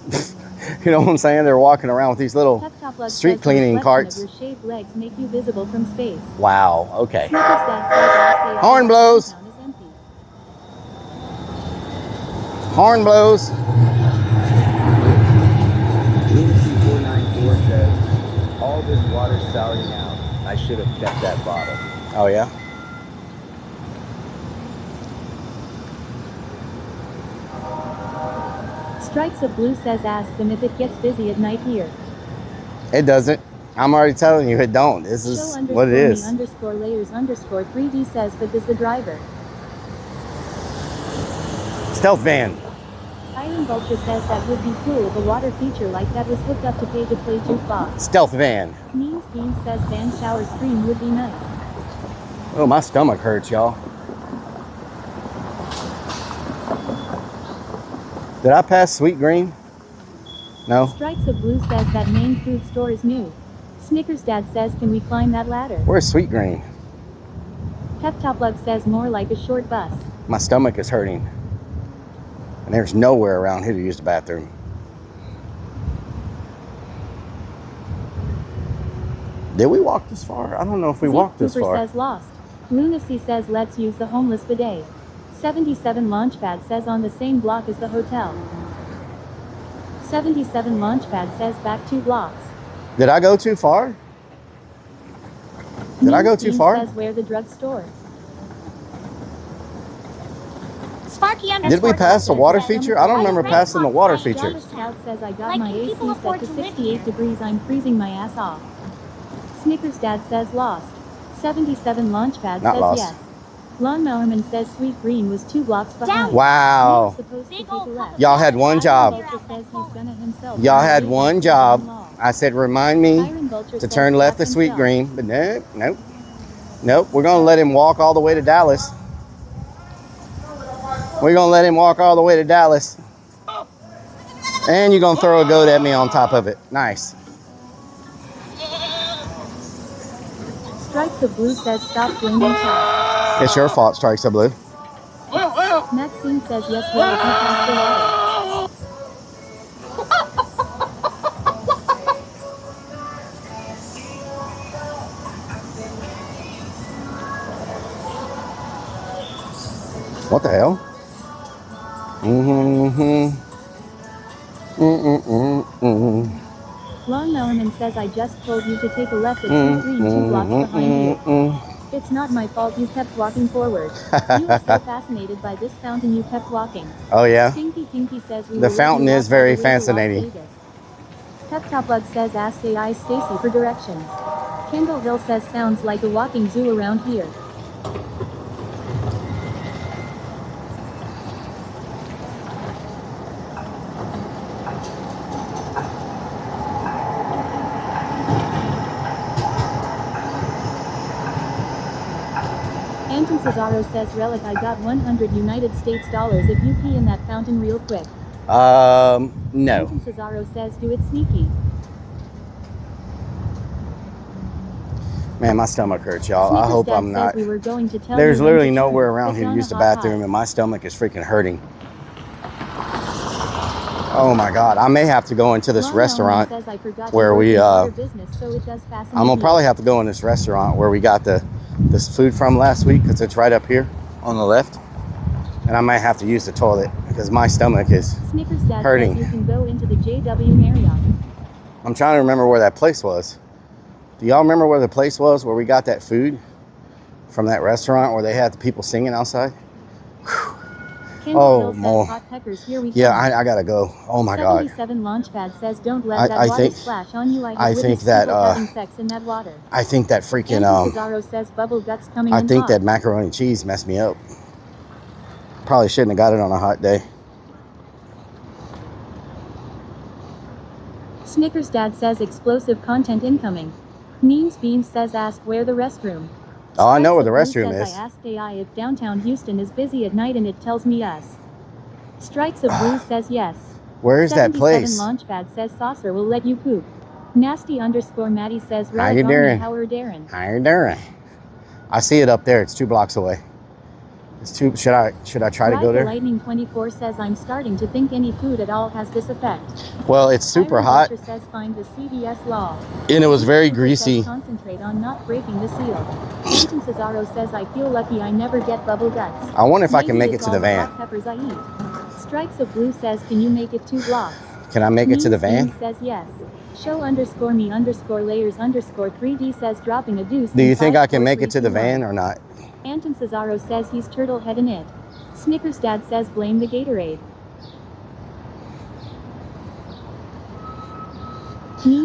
Speaker 3: You know what I'm saying? They're walking around with these little street cleaning carts.
Speaker 14: Your shaved legs make you visible from space.
Speaker 3: Wow, okay. Horn blows. Horn blows.
Speaker 9: Lunacy494 says, all this water's souring out. I should have kept that bottle.
Speaker 3: Oh yeah?
Speaker 14: Strikes of Blue says ask them if it gets busy at night here.
Speaker 3: It doesn't. I'm already telling you it don't. This is what it is.
Speaker 14: _layers_3D says, but does the driver?
Speaker 3: Stealth van.
Speaker 14: Iron Vulture says that would be cool if a water feature like that was hooked up to pay-to-play jukebox.
Speaker 3: Stealth van.
Speaker 14: Means Bean says van shower screen would be nice.
Speaker 3: Oh, my stomach hurts, y'all. Did I pass Sweet Green? No.
Speaker 14: Strikes of Blue says that main food store is new. Snickers Dad says, can we climb that ladder?
Speaker 3: Where's Sweet Green?
Speaker 14: Pep Top Lug says more like a short bus.
Speaker 3: My stomach is hurting. And there's nowhere around here to use the bathroom. Did we walk this far? I don't know if we walked this far.
Speaker 14: Says lost. Lunacy says let's use the homeless bidet. 77 Launchpad says on the same block as the hotel. 77 Launchpad says back 2 blocks.
Speaker 3: Did I go too far? Did I go too far?
Speaker 14: Says where the drugstore.
Speaker 13: Sparky
Speaker 3: Did we pass the water feature? I don't remember passing the water feature.
Speaker 14: Scout says I got my AC set to 68 degrees. I'm freezing my ass off. Snickers Dad says lost. 77 Launchpad
Speaker 3: Not
Speaker 14: says
Speaker 3: lost.
Speaker 14: yes. Lawnmowerman says Sweet Green was 2 blocks behind.
Speaker 3: Wow. Y'all had one job. Y'all had one job. I said, remind me to turn left to Sweet Green, but nope, nope, nope. We're gonna let him walk all the way to Dallas. We're gonna let him walk all the way to Dallas. And you're gonna throw a goat at me on top of it. Nice.
Speaker 14: Strikes of Blue says stop blaming Chuck.
Speaker 3: It's your fault, Strikes of Blue.
Speaker 14: Maxine says yes, well, if you pass the water.
Speaker 3: What the hell?
Speaker 14: Lawnmowerman says I just told you to take a left at Sweet Green 2 blocks behind you. It's not my fault you kept walking forward. You were so fascinated by this fountain you kept walking.
Speaker 3: Oh yeah?
Speaker 14: Stinky Pinky says we
Speaker 3: The fountain is very fascinating.
Speaker 14: Peptopplug says ask AI Stacy for directions. Kendall Hill says sounds like a walking zoo around here. Anton Cesaro says Rellik I got 100 United States dollars if you pee in that fountain real quick.
Speaker 3: No.
Speaker 14: Anton Cesaro says do it sneaky.
Speaker 3: Man, my stomach hurts, y'all. I hope I'm not.
Speaker 14: We were going to tell
Speaker 3: There's
Speaker 14: you
Speaker 3: literally
Speaker 14: when to
Speaker 3: nowhere
Speaker 14: turn.
Speaker 3: around
Speaker 14: It's
Speaker 3: here to
Speaker 14: on
Speaker 3: use
Speaker 14: a
Speaker 3: the
Speaker 14: hot
Speaker 3: bathroom,
Speaker 14: high.
Speaker 3: and my stomach is freaking hurting. Oh my God, I may have to go into this restaurant where we, I'm gonna probably have to go in this restaurant where we got this food from last week, because it's right up here on the left. And I might have to use the toilet because my stomach is
Speaker 14: Snickers Dad
Speaker 3: hurting.
Speaker 14: says you can go into the JW Marriott.
Speaker 3: I'm trying to remember where that place was. Do y'all remember where the place was where we got that food from that restaurant where they had the people singing outside? Oh, more. Yeah, I gotta go. Oh my God.
Speaker 14: 77 Launchpad says don't let that water splash on you.
Speaker 3: I think that
Speaker 14: having sex in that water.
Speaker 3: I think that freaking
Speaker 14: Cesaro says bubble guts coming
Speaker 3: I
Speaker 14: in
Speaker 3: think
Speaker 14: hot.
Speaker 3: that macaroni and cheese messed me up. Probably shouldn't have got it on a hot day.
Speaker 14: Snickers Dad says explosive content incoming. Memes Beans says ask where the restroom.
Speaker 3: Oh, I know where the
Speaker 14: Strikes of
Speaker 3: restroom
Speaker 14: Blue
Speaker 3: is.
Speaker 14: says I asked AI if downtown Houston is busy at night and it tells me yes. Strikes of Blue says yes.
Speaker 3: Where is that place?
Speaker 14: 77 Launchpad says saucer will let you poop. Nasty underscore Maddie says
Speaker 3: How you doing?
Speaker 14: How are Darren?
Speaker 3: How you doing? I see it up there. It's 2 blocks away. It's too. Should I try to go there?
Speaker 14: Lightning 24 says I'm starting to think any food at all has this effect.
Speaker 3: Well, it's super hot.
Speaker 14: Says find the CBS law.
Speaker 3: And it was very greasy.
Speaker 14: Concentrate on not breaking the seal. Anton Cesaro says I feel lucky I never get bubble guts.
Speaker 3: I wonder if I can make it to the van.
Speaker 14: Hot peppers I eat. Strikes of Blue says can you make it 2 blocks?
Speaker 3: Can I make it to the van?
Speaker 14: Says yes. Show underscore me underscore layers underscore 3D says dropping a deuce.
Speaker 3: Do you think I can make it to the van or not?
Speaker 14: Anton Cesaro says he's turtle head in it. Snickers Dad says blame the Gatorade.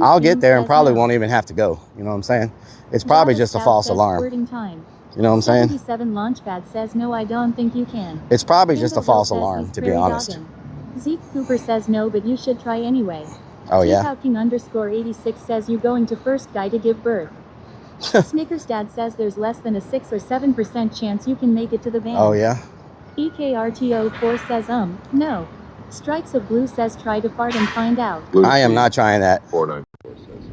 Speaker 3: I'll get there and probably won't even have to go. You know what I'm saying? It's probably just a false alarm. You know what I'm saying?
Speaker 14: 77 Launchpad says no, I don't think you can.
Speaker 3: It's probably just a false alarm, to be honest.
Speaker 14: Zeke Cooper says no, but you should try anyway.
Speaker 3: Oh yeah.
Speaker 14: King underscore 86 says you going to first guy to give birth. Snickers Dad says there's less than a 6 or 7% chance you can make it to the van.
Speaker 3: Oh yeah.
Speaker 14: EKRTO4 says no. Strikes of Blue says try to fart and find out.
Speaker 3: I am not trying that.
Speaker 10: 494 says,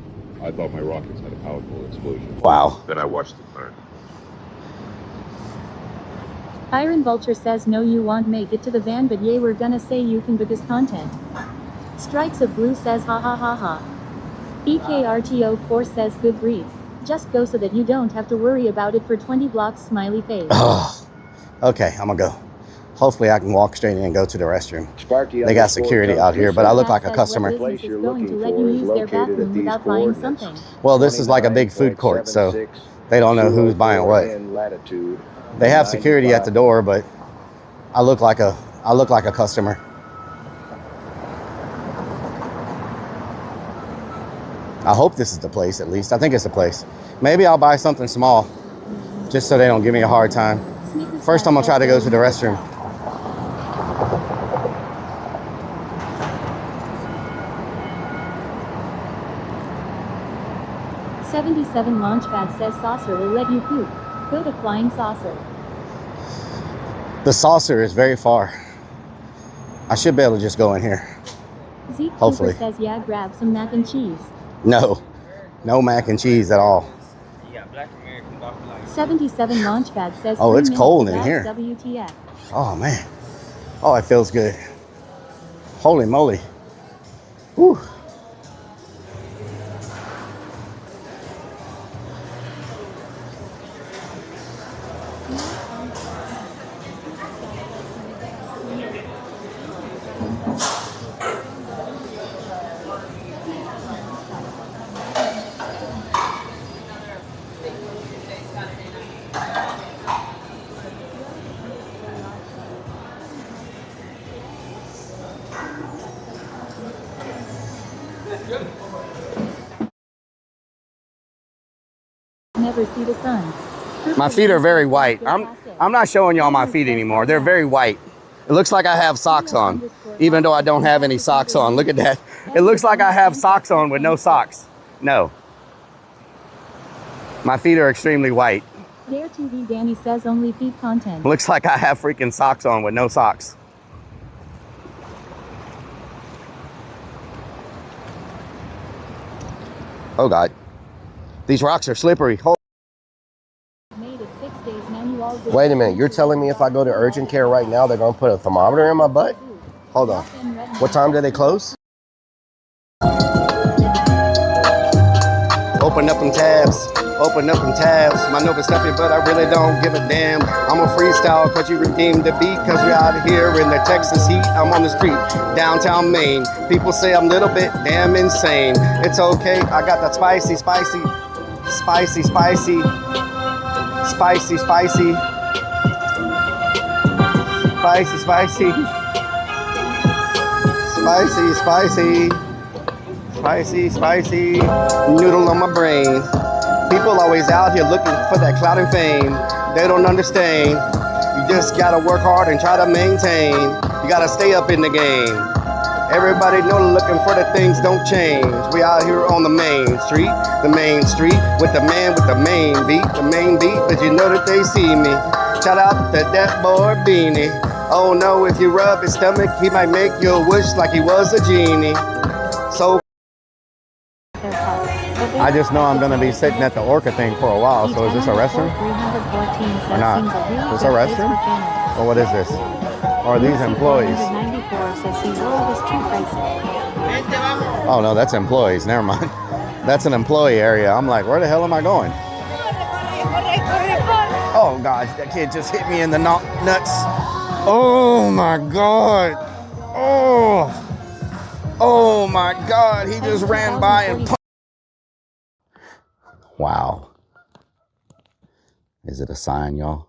Speaker 10: I thought my rockets had a powerful explosion.
Speaker 3: Wow.
Speaker 10: Then I watched it burn.
Speaker 14: Iron Vulture says no, you won't make it to the van, but yay, we're gonna say you can because content. Strikes of Blue says ha ha ha ha. EKRTO4 says good grief. Just go so that you don't have to worry about it for 20 blocks, smiley face.
Speaker 3: Okay, I'm gonna go. Hopefully I can walk straight in and go to the restroom.
Speaker 9: Sparky
Speaker 3: They got security out here, but I look like a customer.
Speaker 9: The place you're looking for is located at these coordinates.
Speaker 3: Well, this is like a big food court, so they don't know who's buying what.
Speaker 9: Latitude.
Speaker 3: They have security at the door, but I look like a customer. I hope this is the place, at least. I think it's the place. Maybe I'll buy something small, just so they don't give me a hard time. First, I'm gonna try to go to the restroom.
Speaker 14: $77 Launchpad says saucer will let you poop. Go to Flying Saucer.
Speaker 3: The saucer is very far. I should be able to just go in here.
Speaker 14: Zeke
Speaker 3: Hopefully.
Speaker 14: Cooper says, yeah, grab some mac and cheese.
Speaker 3: No mac and cheese at all.
Speaker 14: 77 Launchpad says,
Speaker 3: oh, it's cold in here.
Speaker 14: WTF.
Speaker 3: Oh man. Oh, it feels good. Holy moly. Whew.
Speaker 14: Never see the sun.
Speaker 3: My feet are very white. I'm not showing y'all my feet anymore. They're very white. It looks like I have socks on, even though I don't have any socks on. Look at that. It looks like I have socks on with no socks. No. My feet are extremely white.
Speaker 14: Dare TV Danny says only feet content.
Speaker 3: Looks like I have freaking socks on with no socks. Oh God. These rocks are slippery.
Speaker 14: Made it 6 days, man, you all good.
Speaker 3: Wait a minute. You're telling me if I go to urgent care right now, they're going to put a thermometer in my butt? Hold on. What time do they close? Open up them tabs. Open up them tabs. My Nova stuffy, but I really don't give a damn. I'm a freestyle cause you redeemed the beat. Cause we're out here in the Texas heat. I'm on the street, downtown Maine. People say I'm a little bit damn insane. It's okay, I got that spicy, spicy, spicy, spicy, spicy, spicy, spicy, spicy, spicy, spicy, spicy, spicy, noodle on my brain. People always out here looking for that clout and fame. They don't understand. You just gotta work hard and try to maintain. You gotta stay up in the game. Everybody know looking for the things don't change. We out here on the main street with the man with the main beat, but you know that they see me. Shout out to that boy Beanie. Oh no, if you rub his stomach, he might make you wish like he was a genie. So I just know I'm going to be sitting at the Orca thing for a while. So is this a restroom? Or not? Is this a restroom? Or what is this? Or are these employees? Oh no, that's employees. Never mind. That's an employee area. I'm like, where the hell am I going? Oh gosh, that kid just hit me in the nuts. Oh my God. Oh my God. He just ran by and punched. Wow. Is it a sign, y'all?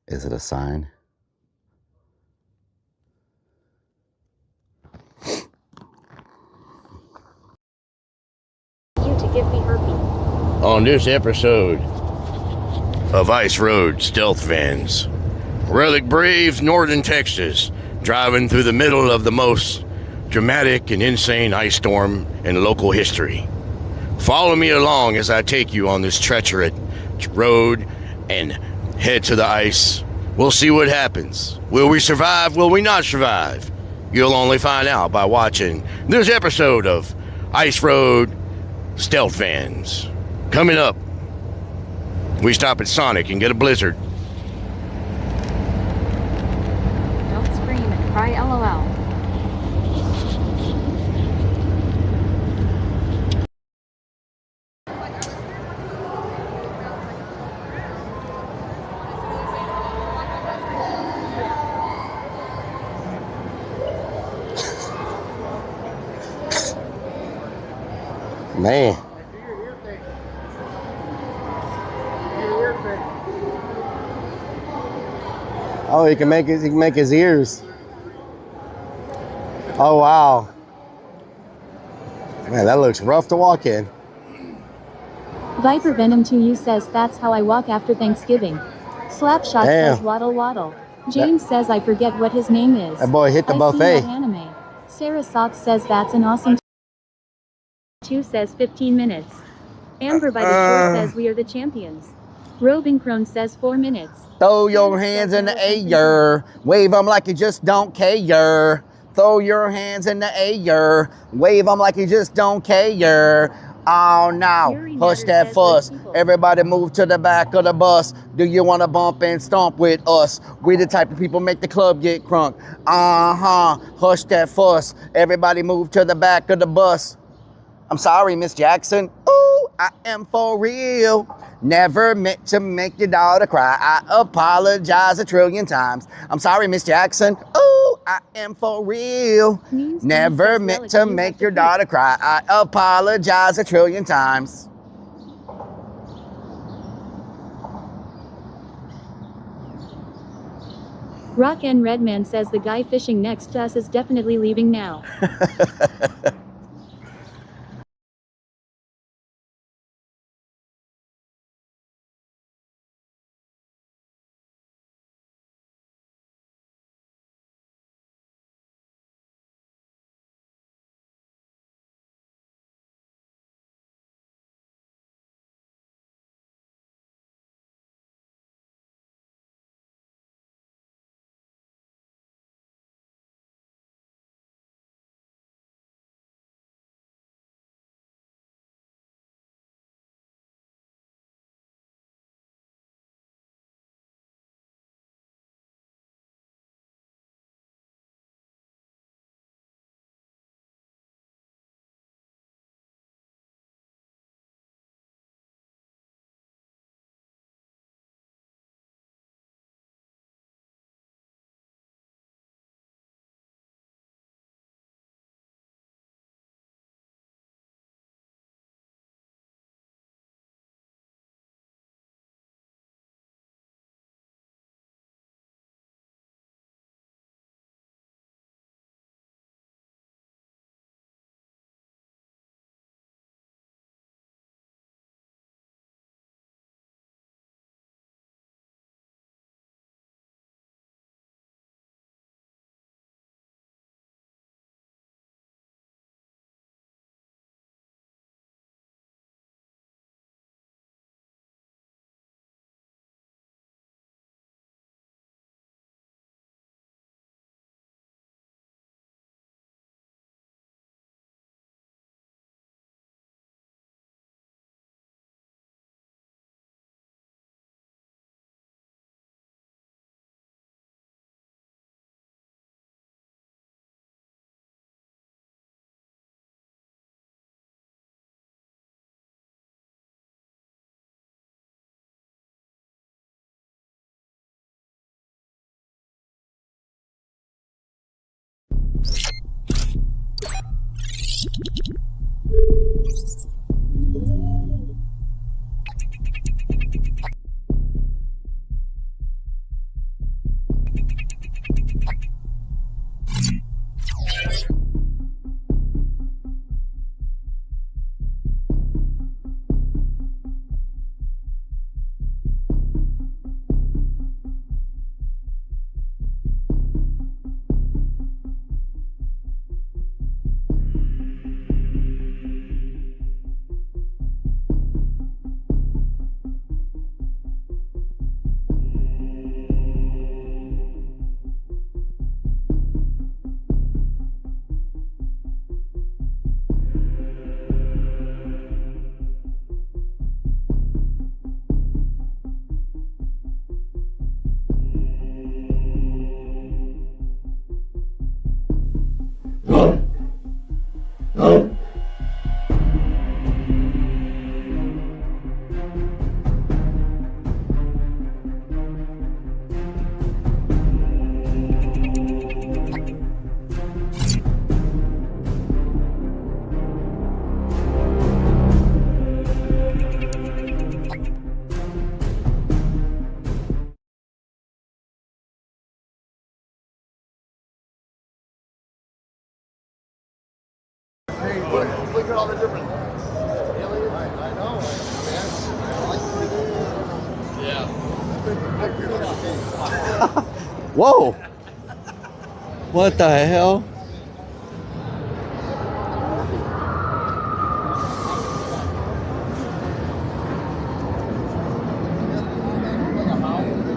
Speaker 3: Is it a sign?
Speaker 14: You to give me herpes.
Speaker 8: On this episode of Ice Road Stealth Vans, Rellik braves northern Texas, driving through the middle of the most dramatic and insane ice storm in local history. Follow me along as I take you on this treacherous road and head to the ice. We'll see what happens. Will we survive? Will we not survive? You'll only find out by watching this episode of Ice Road Stealth Vans. Coming up, we stop at Sonic and get a blizzard.
Speaker 14: Don't scream and cry LOL.
Speaker 3: Man. Oh, he can make his ears. Oh wow. Man, that looks rough to walk in.
Speaker 14: Viper Venom 2U says that's how I walk after Thanksgiving. Slapshot
Speaker 3: Damn.
Speaker 14: says waddle waddle. James says I forget what his name is.
Speaker 3: That boy hit the
Speaker 14: I
Speaker 3: buffet.
Speaker 14: see that anime. Sarah Sox says that's an awesome 2 says 15 minutes. Amber by the shore says we are the champions. Robin Crone says 4 minutes.
Speaker 3: Throw your hands in the air. Wave them like you just don't care. Throw your hands in the air. Wave them like you just don't care. Oh no, hush that fuss. Everybody move to the back of the bus. Do you want to bump and stomp with us? We the type of people make the club get crunk. Hush that fuss. Everybody move to the back of the bus. I'm sorry, Miss Jackson. Ooh, I am for real. Never meant to make your daughter cry. I apologize a trillion times. I'm sorry, Miss Jackson. Ooh, I am for real. Never meant to make your daughter cry. I apologize a trillion times.
Speaker 14: Rock N Redman says the guy fishing next to us is definitely leaving now.
Speaker 18: look at all the different aliens. I know. Yeah.
Speaker 3: Whoa! What the hell?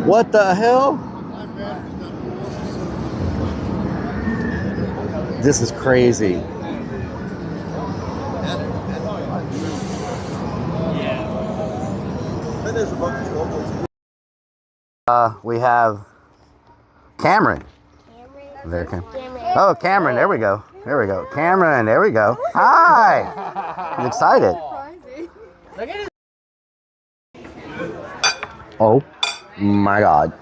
Speaker 3: What the hell? This is crazy. We have Cameron. There, oh, Cameron, there we go. There we go. Cameron, there we go. Hi! I'm excited. Oh my God.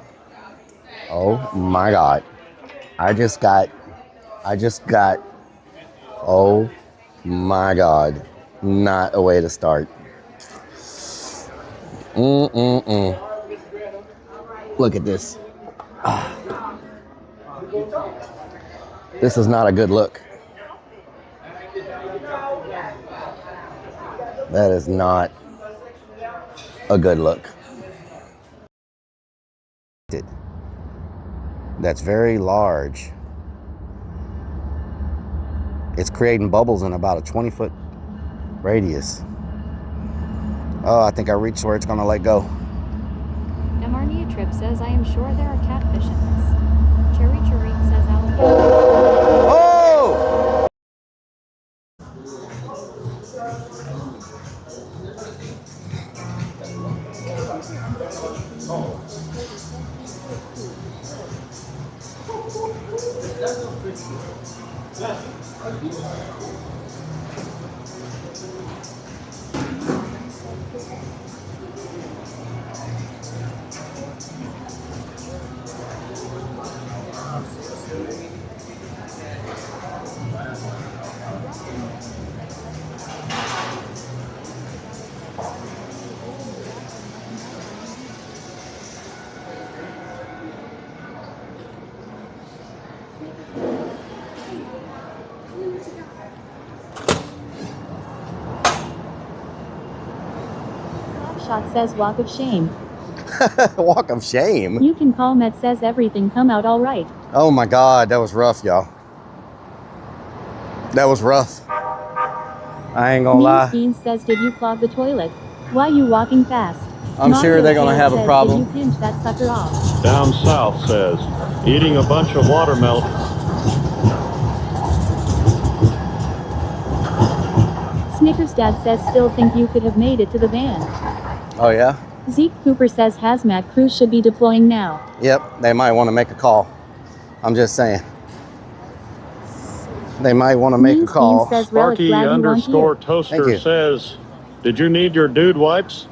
Speaker 3: Oh my God. I just got, oh my God. Not a way to start. Look at this. This is not a good look. That is not a good look. That's very large. It's creating bubbles in about a 20-foot radius. Oh, I think I reached where it's gonna let go.
Speaker 14: Marnia Trip says, I am sure there are catfish in this. Cherry Cherry says, alligator.
Speaker 3: Oh!
Speaker 14: Shot says, walk of shame.
Speaker 3: Walk of shame?
Speaker 14: You can call Met says everything come out all right.
Speaker 3: Oh my God, that was rough, y'all. That was rough. I ain't gonna lie.
Speaker 14: Bean says, did you clog the toilet? Why you walking fast?
Speaker 3: I'm sure they're gonna have a problem.
Speaker 14: Did you pinch that sucker off?
Speaker 6: Down south says, eating a bunch of watermelon.
Speaker 14: Snickers Dad says, still think you could have made it to the van.
Speaker 3: Oh yeah?
Speaker 14: Zeke Cooper says hazmat crews should be deploying now.
Speaker 3: Yep, they might want to make a call. I'm just saying. They might want to make a call.
Speaker 14: Says,
Speaker 6: Sparky_toaster says, did you need your dude wipes?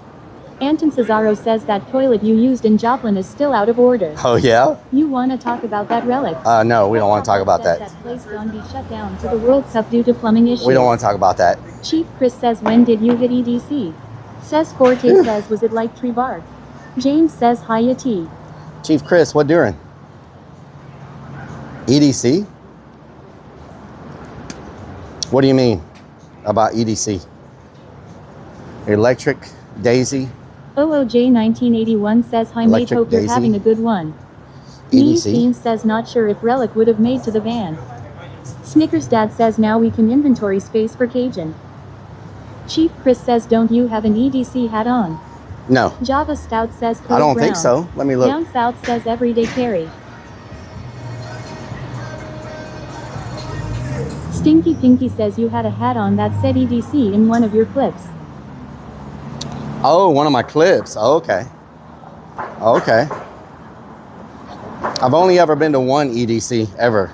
Speaker 14: Anton Cesaro says that toilet you used in Joplin is still out of order.
Speaker 3: Oh yeah?
Speaker 14: You want to talk about that relic?
Speaker 3: No, we don't want to talk about that.
Speaker 14: That place gonna be shut down to the World Cup due to plumbing issues.
Speaker 3: We don't want to talk about that.
Speaker 14: Chief Chris says, when did you hit EDC? Says Forte says, was it like tree bark? James says, hiya T.
Speaker 3: Chief Chris, what during? EDC? What do you mean about EDC? Electric Daisy?
Speaker 14: OOJ 1981 says, hi mate, hope you're having a good one.
Speaker 3: EDC?
Speaker 14: says, not sure if Rellik would have made to the van. Snickers Dad says, now we can inventory space for Cajun. Chief Chris says, don't you have an EDC hat on?
Speaker 3: No.
Speaker 14: Java Stout says,
Speaker 3: I don't think so. Let me look.
Speaker 14: Down South says, everyday carry. Stinky Pinky says you had a hat on that said EDC in one of your clips.
Speaker 3: Oh, one of my clips. Oh, okay. Okay. I've only ever been to one EDC ever.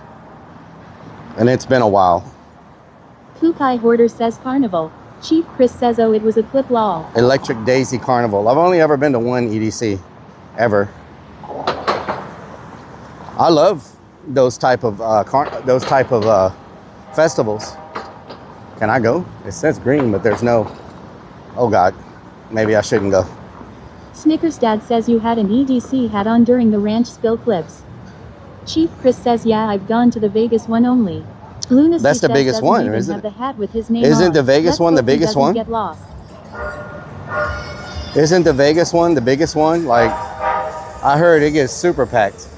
Speaker 3: And it's been a while.
Speaker 14: Kukai Hoarder says carnival. Chief Chris says, oh, it was a clip lol.
Speaker 3: Electric Daisy Carnival. I've only ever been to one EDC ever. I love those type of festivals. Can I go? It says green, but there's no. Oh God, maybe I shouldn't go.
Speaker 14: Snickers Dad says you had an EDC hat on during the ranch spill clips. Chief Chris says, yeah, I've gone to the Vegas one only. Lunacy
Speaker 3: That's the
Speaker 14: says
Speaker 3: biggest
Speaker 14: doesn't
Speaker 3: one,
Speaker 14: even
Speaker 3: isn't
Speaker 14: have
Speaker 3: it?
Speaker 14: the hat with his name
Speaker 3: Isn't
Speaker 14: on.
Speaker 3: the Vegas
Speaker 14: Let's
Speaker 3: one the
Speaker 14: hope he
Speaker 3: biggest
Speaker 14: doesn't
Speaker 3: one?
Speaker 14: Get lost.
Speaker 3: Isn't the Vegas one the biggest one? Like, I heard it gets super packed.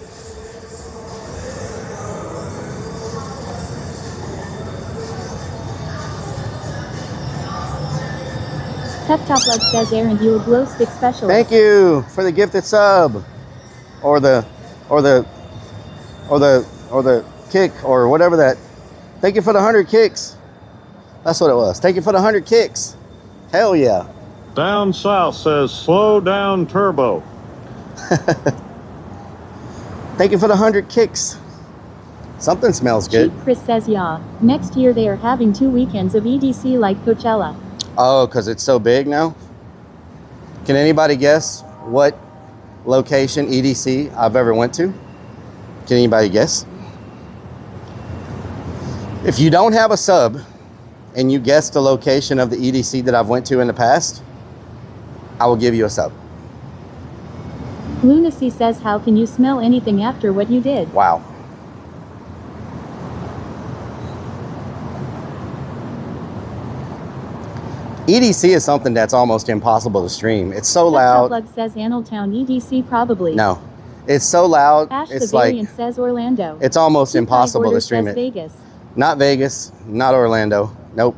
Speaker 14: Pep Top Love says, Aaron, you a glow stick specialist.
Speaker 3: Thank you for the gifted sub, or the kick, or whatever that. Thank you for the 100 kicks. That's what it was. Thank you for the 100 kicks. Hell yeah.
Speaker 6: Down South says, slow down turbo.
Speaker 3: Thank you for the 100 kicks. Something smells good.
Speaker 14: Chief Chris says, yeah. Next year they are having 2 weekends of EDC like Coachella.
Speaker 3: Oh, because it's so big now? Can anybody guess what location EDC I've ever went to? Can anybody guess? If you don't have a sub and you guess the location of the EDC that I've went to in the past, I will give you a sub.
Speaker 14: Lunacy says, how can you smell anything after what you did?
Speaker 3: Wow. EDC is something that's almost impossible to stream. It's so loud.
Speaker 14: Plug says Annaltown EDC probably.
Speaker 3: No, it's so loud.
Speaker 14: Ash
Speaker 3: It's
Speaker 14: the
Speaker 3: like
Speaker 14: Variant says Orlando.
Speaker 3: it's almost impossible to stream
Speaker 14: says
Speaker 3: it.
Speaker 14: Vegas.
Speaker 3: Not Vegas, not Orlando. Nope.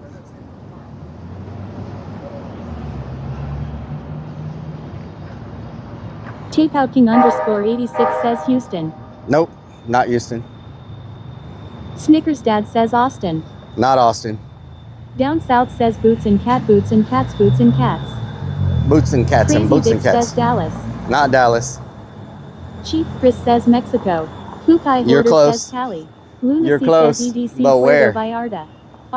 Speaker 14: Tape out King _86 says Houston.
Speaker 3: Nope, not Houston.
Speaker 14: Snickers Dad says Austin.
Speaker 3: Not Austin.
Speaker 14: Down South says Boots and Cat Boots and Cats Boots and Cats.
Speaker 3: Boots and Cats
Speaker 14: Crazy
Speaker 3: and Boots
Speaker 14: Vic
Speaker 3: and Cats.
Speaker 14: says Dallas.
Speaker 3: Not Dallas.
Speaker 14: Chief Chris says Mexico. Hukai
Speaker 3: You're
Speaker 14: Hoarder
Speaker 3: close.
Speaker 14: says Cali. Lunacy
Speaker 3: You're close,
Speaker 14: says EDC
Speaker 3: but where?
Speaker 14: Puerto Vallarta.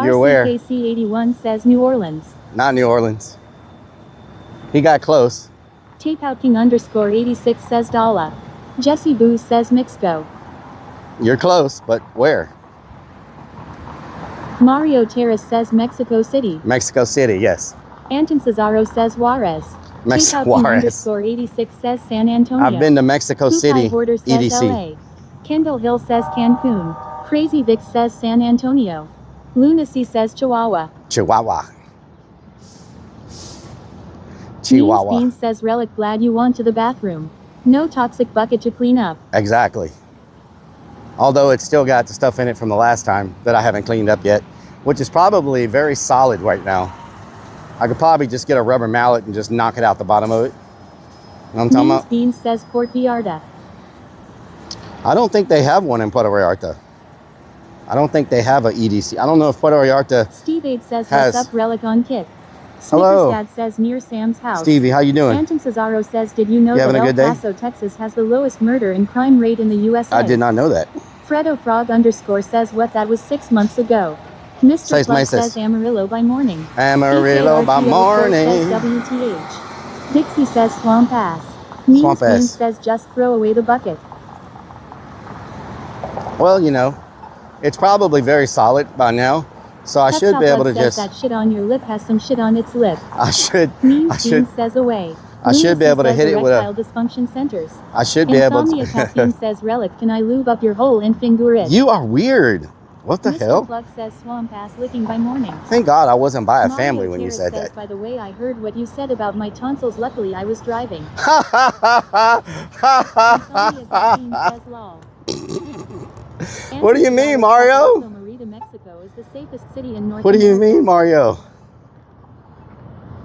Speaker 3: You're where?
Speaker 14: RCKC81 says New Orleans.
Speaker 3: Not New Orleans. He got close.
Speaker 14: Tape out King _86 says Dala. Jesse Boo says Mixco.
Speaker 3: You're close, but where?
Speaker 14: Mario Terrace says Mexico City.
Speaker 3: Mexico City, yes.
Speaker 14: Anton Cesaro says Juarez. Tape out
Speaker 3: Juarez.
Speaker 14: King _86 says San Antonio.
Speaker 3: I've been to Mexico
Speaker 14: Hukai
Speaker 3: City,
Speaker 14: Hoarder says
Speaker 3: EDC.
Speaker 14: LA. Kendall Hill says Cancun. Crazy Vic says San Antonio. Lunacy says Chihuahua.
Speaker 3: Chihuahua. Chihuahua.
Speaker 14: Means Bean says Relic, glad you went to the bathroom. No toxic bucket to clean up.
Speaker 3: Exactly. Although it's still got the stuff in it from the last time that I haven't cleaned up yet, which is probably very solid right now. I could probably just get a rubber mallet and just knock it out the bottom of it. You know what I'm talking about?
Speaker 14: Bean says Port Vallarta.
Speaker 3: I don't think they have one in Puerto Vallarta. I don't think they have a EDC. I don't know if Puerto Vallarta
Speaker 14: Steve 8 says,
Speaker 3: has...
Speaker 14: what's up, Relic on kick.
Speaker 3: Hello.
Speaker 14: Snickers Dad says near Sam's house.
Speaker 3: Stevie, how you doing?
Speaker 14: Anton Cesaro says, did you know that El Paso, Texas has the lowest murder and crime rate in the USA?
Speaker 3: I did not know that.
Speaker 14: Fredo Frog _ says, what, that was 6 months ago. Mr. Plug says Amarillo by morning.
Speaker 3: Amarillo by morning.
Speaker 14: Says WTH. Dixie says Swamp Ass. Swamp Ass says just throw away the bucket.
Speaker 3: Well, you know, it's probably very solid by now, so I should be able to just...
Speaker 14: that shit on your lip has some shit on its lip.
Speaker 3: I should
Speaker 14: says away.
Speaker 3: I should be able to hit it with a...
Speaker 14: dysfunction centers.
Speaker 3: I should be able to...
Speaker 14: Insomnia Caffeine says, Relic, can I lube up your hole and finger it?
Speaker 3: You are weird. What the
Speaker 14: Mr.
Speaker 3: hell?
Speaker 14: Plug says Swamp Ass licking by morning.
Speaker 3: Thank God I wasn't by a
Speaker 14: Mario
Speaker 3: family when you
Speaker 14: Terrace
Speaker 3: said
Speaker 14: says,
Speaker 3: that.
Speaker 14: by the way, I heard what you said about my tonsils. Luckily, I was driving.
Speaker 3: What do you mean, Mario?
Speaker 14: Mexico is the safest city in North
Speaker 3: What do you
Speaker 14: America.
Speaker 3: mean, Mario?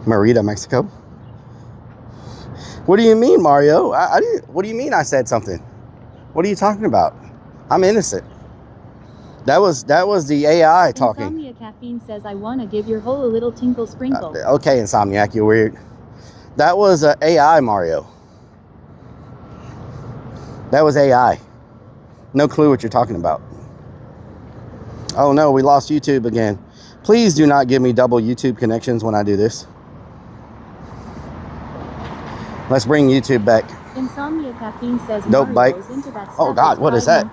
Speaker 3: Merida, Mexico? What do you mean, Mario? What do you mean I said something? What are you talking about? I'm innocent. That was the AI talking.
Speaker 14: Insomnia Caffeine says, I want to give your hole a little tinkle sprinkle.
Speaker 3: Okay, Insomniac, you're weird. That was AI, Mario. That was AI. No clue what you're talking about. Oh no, we lost YouTube again. Please do not give me double YouTube connections when I do this. Let's bring YouTube back.
Speaker 14: Insomnia Caffeine says,
Speaker 3: Dope bite.
Speaker 14: Into that
Speaker 3: Oh God, what is that?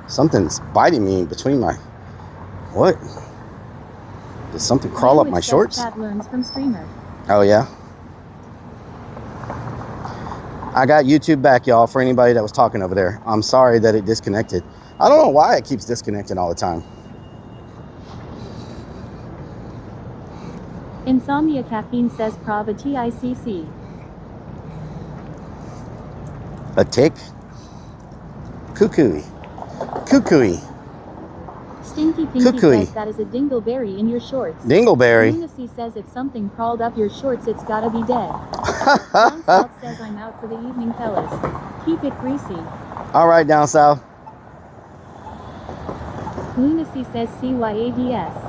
Speaker 3: Something's biting me in between my... What? Did something crawl up my shorts?
Speaker 14: Learns from streamer.
Speaker 3: Oh yeah. I got YouTube back, y'all, for anybody that was talking over there. I'm sorry that it disconnected. I don't know why it keeps disconnecting all the time.
Speaker 14: Insomnia Caffeine says prob a TICC.
Speaker 3: A tick? Cuckooey. Cuckooey.
Speaker 14: Stinky Pinky
Speaker 3: Cuckooey.
Speaker 14: says that is a dingleberry in your shorts.
Speaker 3: Dingleberry.
Speaker 14: Lunacy says if something crawled up your shorts, it's gotta be dead. Down South says I'm out for the evening, fellas. Keep it greasy.
Speaker 3: All right, down south.
Speaker 14: Lunacy says CYADS.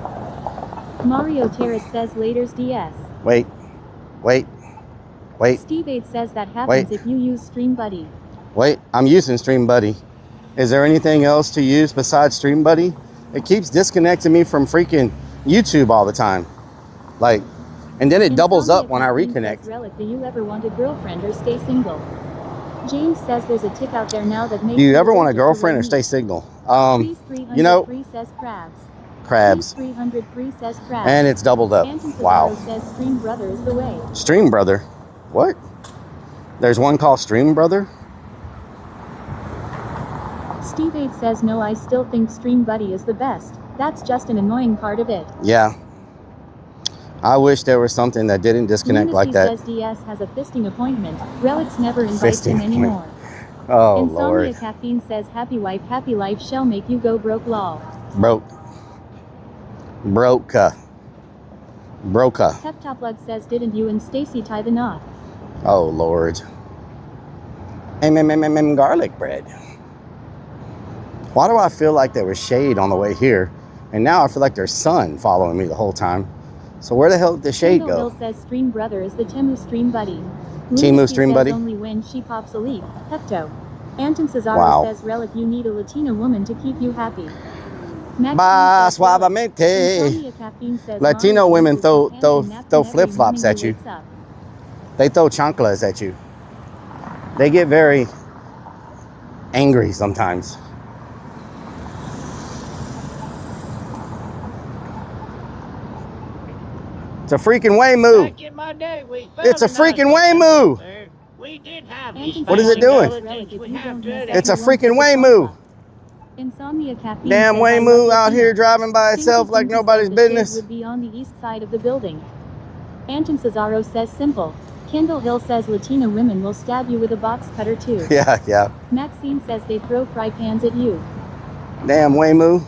Speaker 14: Mario Terrace says laters DS.
Speaker 3: Wait.
Speaker 14: Steve 8 says that happens if you use Stream Buddy.
Speaker 3: Wait, I'm using Stream Buddy. Is there anything else to use besides Stream Buddy? It keeps disconnecting me from freaking YouTube all the time. Like, and then it doubles up when I reconnect.
Speaker 14: Rellik, do you ever want a girlfriend or stay single? James says there's a tick out there now that makes
Speaker 3: Do you ever want a girlfriend or stay single? You know,
Speaker 14: says crabs.
Speaker 3: crabs.
Speaker 14: 303 says crabs.
Speaker 3: And it's doubled up. Wow.
Speaker 14: Says Stream Brother is the way.
Speaker 3: Stream Brother? What? There's one called Stream Brother?
Speaker 14: Steve 8 says no, I still think Stream Buddy is the best. That's just an annoying part of it.
Speaker 3: Yeah. I wish there was something that didn't disconnect
Speaker 14: Lunacy
Speaker 3: like that.
Speaker 14: says DS has a fisting appointment. Relics never invites him anymore.
Speaker 3: Oh,
Speaker 14: Insomnia
Speaker 3: Lord.
Speaker 14: Caffeine says happy wife, happy life shall make you go broke lol.
Speaker 3: Broka.
Speaker 14: Peptoplug says didn't you and Stacy tie the knot?
Speaker 3: Oh, Lord. Garlic bread. Why do I feel like there was shade on the way here? And now I feel like there's sun following me the whole time. So where the hell did the shade
Speaker 14: Kendall
Speaker 3: go?
Speaker 14: Hill says Stream Brother is the Temu Stream Buddy.
Speaker 3: Temu
Speaker 14: Lunacy
Speaker 3: Stream
Speaker 14: says
Speaker 3: Buddy?
Speaker 14: Only when she pops a leaf. Pepto. Anton Cesaro
Speaker 3: Wow.
Speaker 14: says Relic, you need a Latina woman to keep you happy.
Speaker 3: Ba suavemente. Latino women throw flip-flops at you. They throw chanclas at you. They get very angry sometimes. It's a freaking Waymoo.
Speaker 19: Back in my day, we
Speaker 3: It's a freaking Waymoo.
Speaker 19: We did have these
Speaker 3: What is it doing?
Speaker 19: intelligence. We have to
Speaker 3: It's a freaking Waymoo.
Speaker 14: Insomnia Caffeine
Speaker 3: Damn
Speaker 14: says, I love
Speaker 3: Waymoo out
Speaker 14: Latina.
Speaker 3: here driving by
Speaker 14: Stinky
Speaker 3: itself like
Speaker 14: Pinky
Speaker 3: nobody's
Speaker 14: says the shade
Speaker 3: business.
Speaker 14: would be on the east side of the building. Anton Cesaro says simple. Kendall Hill says Latina women will stab you with a box cutter too.
Speaker 3: Yeah.
Speaker 14: Maxine says they throw fry pans at you.
Speaker 3: Damn Waymoo.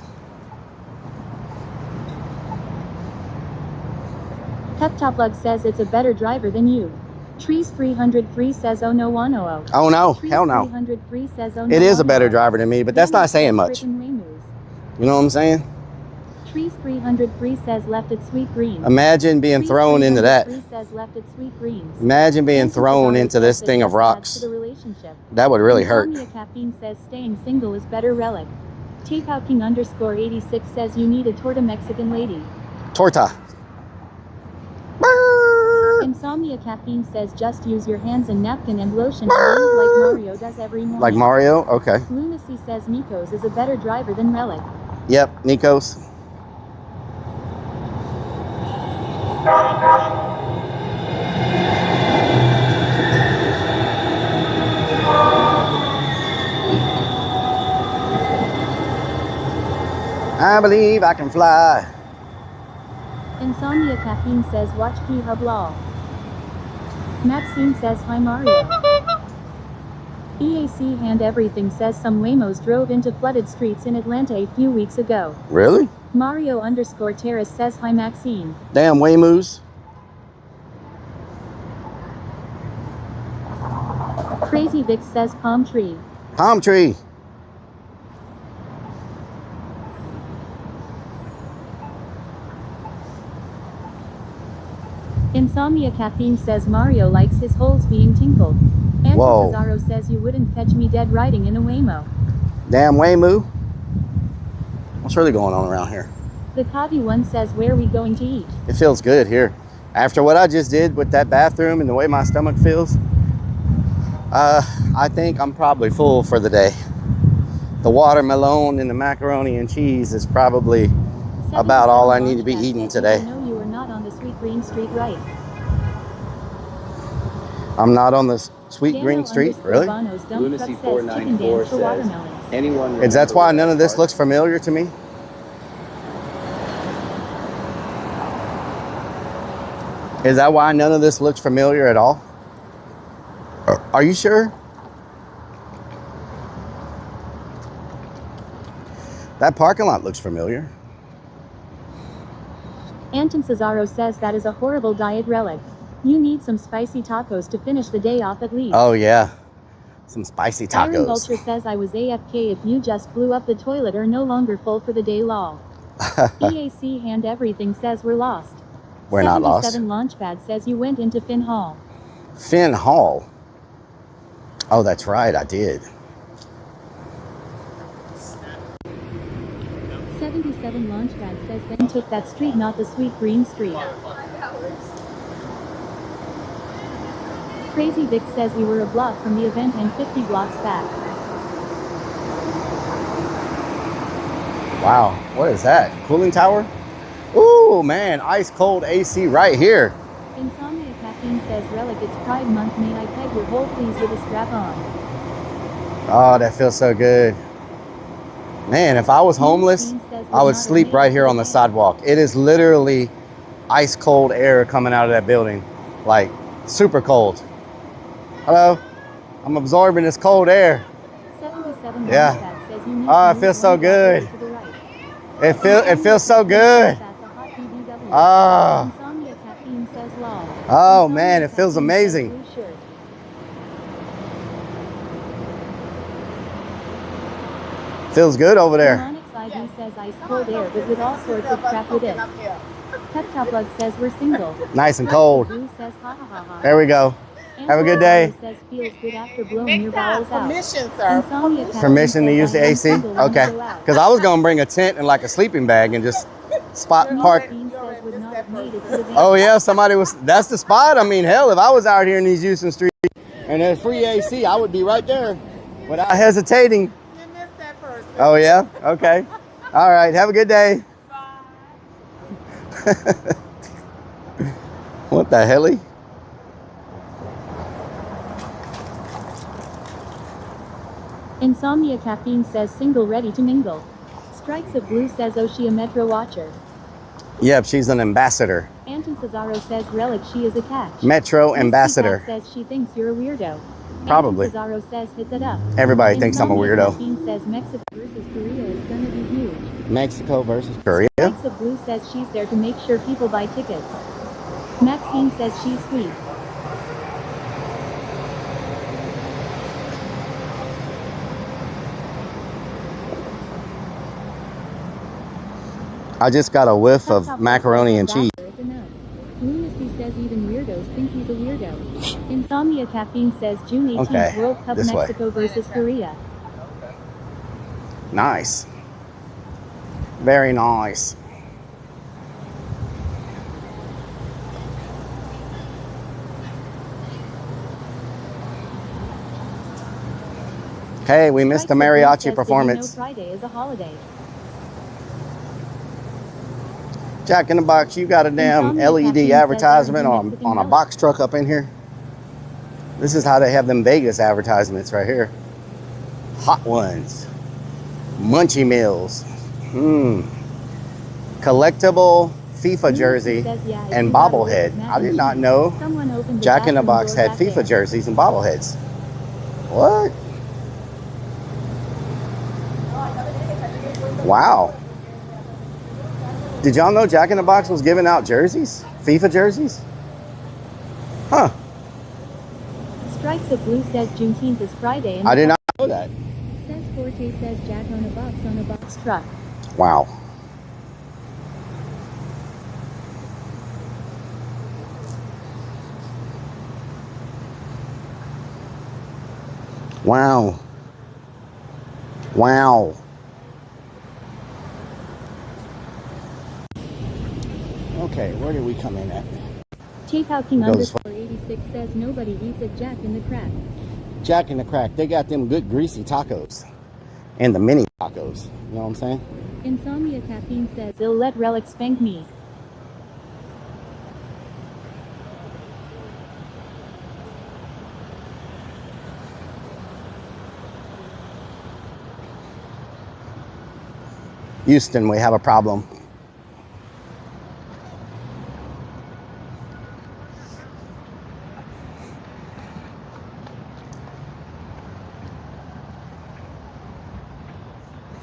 Speaker 14: Peptoplug says it's a better driver than you. Trees 303 says oh no 100.
Speaker 3: Oh no,
Speaker 14: Trees
Speaker 3: hell no.
Speaker 14: 303 says oh no.
Speaker 3: It is a better
Speaker 14: 100.
Speaker 3: driver than me, but that's not saying much. You know what I'm saying?
Speaker 14: Trees 303 says left at Sweet Greens.
Speaker 3: Imagine being
Speaker 14: Trees
Speaker 3: thrown into that.
Speaker 14: 303 says left at Sweet Greens.
Speaker 3: Imagine being thrown into this thing of rocks.
Speaker 14: To the relationship.
Speaker 3: That would really hurt.
Speaker 14: Insomnia Caffeine says staying single is better. Relic. Takeout King _86 says you need a torta Mexican lady.
Speaker 3: Torta.
Speaker 14: Insomnia Caffeine says just use your hands and napkin and lotion like Mario does every morning.
Speaker 3: Like Mario? Okay.
Speaker 14: Lunacy says Nikos is a better driver than Relic.
Speaker 3: Yep, Nikos. I believe I can fly.
Speaker 14: Insomnia Caffeine says watch P-Hub Law. Maxine says hi Mario. EAC Hand Everything says some Waymos drove into flooded streets in Atlanta a few weeks ago.
Speaker 3: Really?
Speaker 14: Mario _Terrace says hi Maxine.
Speaker 3: Damn Waymoos.
Speaker 14: Crazy Vic says palm tree.
Speaker 3: Palm tree.
Speaker 14: Insomnia Caffeine says Mario likes his holes being tinkled. Anton
Speaker 3: Whoa.
Speaker 14: Cesaro says you wouldn't catch me dead riding in a Waymo.
Speaker 3: Damn Waymoo. What's really going on around here?
Speaker 14: The Kavi one says where are we going to eat?
Speaker 3: It feels good here. After what I just did with that bathroom and the way my stomach feels, I think I'm probably full for the day. The watermelon and the macaroni and cheese is probably about all I need to be eating today.
Speaker 14: No, you are not on the Sweet Green Street right.
Speaker 3: I'm not on the sweet green street, really?
Speaker 17: Lunacy 494 says, anyone
Speaker 3: Is that why none of this looks familiar to me? Is that why none of this looks familiar at all? Are you sure? That parking lot looks familiar.
Speaker 14: Anton Cesaro says that is a horrible diet relic. You need some spicy tacos to finish the day off at least.
Speaker 3: Oh yeah, some spicy
Speaker 14: Iron
Speaker 3: tacos.
Speaker 14: Vulture says I was AFK if you just blew up the toilet or no longer full for the day lol. EAC hand everything says we're lost.
Speaker 3: We're not lost.
Speaker 14: 77 Launchpad says you went into Finn Hall.
Speaker 3: Finn Hall. Oh, that's right, I did.
Speaker 14: 77 Launchpad says Ben took that street, not the sweet green street. Crazy Vic says we were a block from the event and 50 blocks back.
Speaker 3: Wow, what is that? Cooling tower? Ooh, man, ice cold AC right here.
Speaker 14: Insomnia Caffeine says, Rellik, it's Pride Month, may I peg your hole please with a strap on?
Speaker 3: Oh, that feels so good. Man, if I was homeless, I would sleep right here on the sidewalk. It is literally ice cold air coming out of that building. Like, super cold. Hello? I'm absorbing this cold air.
Speaker 14: 77
Speaker 3: Yeah. Oh, it feels so good. It feels so good. Oh. Oh man, it feels amazing. Feels good over there.
Speaker 14: Says ice cold air, but with all sorts of crap with it. Peptopbug says we're single.
Speaker 3: Nice and cold.
Speaker 14: Says, ha, ha, ha, ha.
Speaker 3: There we go. Have a good day.
Speaker 14: Says feels good after blowing your bowels out.
Speaker 1: Permission, sir.
Speaker 3: Permission to use the AC? Okay. Because I was going to bring a tent and like a sleeping bag and just spot park. Oh yeah, somebody was, that's the spot. I mean, hell, if I was out here in these Houston streets and there's free AC, I would be right there without hesitating.
Speaker 1: You missed that person.
Speaker 3: Oh yeah? Okay. All right. Have a good day. What the helly?
Speaker 14: Insomnia Caffeine says single ready to mingle. Strikes of Blue says Oshia Metro Watcher.
Speaker 3: Yep, she's an ambassador.
Speaker 14: Anton Cesaro says Rellik, she is a catch.
Speaker 3: Metro ambassador.
Speaker 14: Says she thinks you're a weirdo.
Speaker 3: Probably.
Speaker 14: Anton Cesaro says hit that up.
Speaker 3: Everybody thinks I'm a weirdo.
Speaker 14: Caffeine says Mexico versus Korea is gonna be huge.
Speaker 3: Mexico versus Korea?
Speaker 14: Strikes of Blue says she's there to make sure people buy tickets. Maxine says she's sweet.
Speaker 3: I just got a whiff of macaroni and cheese.
Speaker 14: Lunacy says even weirdos think he's a weirdo. Insomnia Caffeine says June 18th
Speaker 3: Okay,
Speaker 14: World Cup
Speaker 3: this way.
Speaker 14: Mexico versus Korea.
Speaker 3: Nice. Very nice. Hey, we missed the mariachi performance.
Speaker 14: Friday is a holiday.
Speaker 3: Jack in the Box, you got a damn LED advertisement on a box truck up in here? This is how they have them Vegas advertisements right here. Hot ones. Munchie Meals. Collectible FIFA jersey and bobblehead. I did not know Jack in the Box had FIFA jerseys and bobbleheads. What? Wow. Did y'all know Jack in the Box was giving out jerseys? FIFA jerseys? Huh.
Speaker 14: Strikes of Blue says Juneteenth is Friday. And
Speaker 3: I did not know that.
Speaker 14: Says Forte says Jack on a box truck.
Speaker 3: Wow. Wow. Wow. Okay, where did we come in at?
Speaker 14: Takeout King _86 says nobody eats at Jack in the Crack.
Speaker 3: Jack in the Crack, they got them good greasy tacos. And the mini tacos. You know what I'm saying?
Speaker 14: Insomnia Caffeine says they'll let Rellik spank me.
Speaker 3: Houston, we have a problem.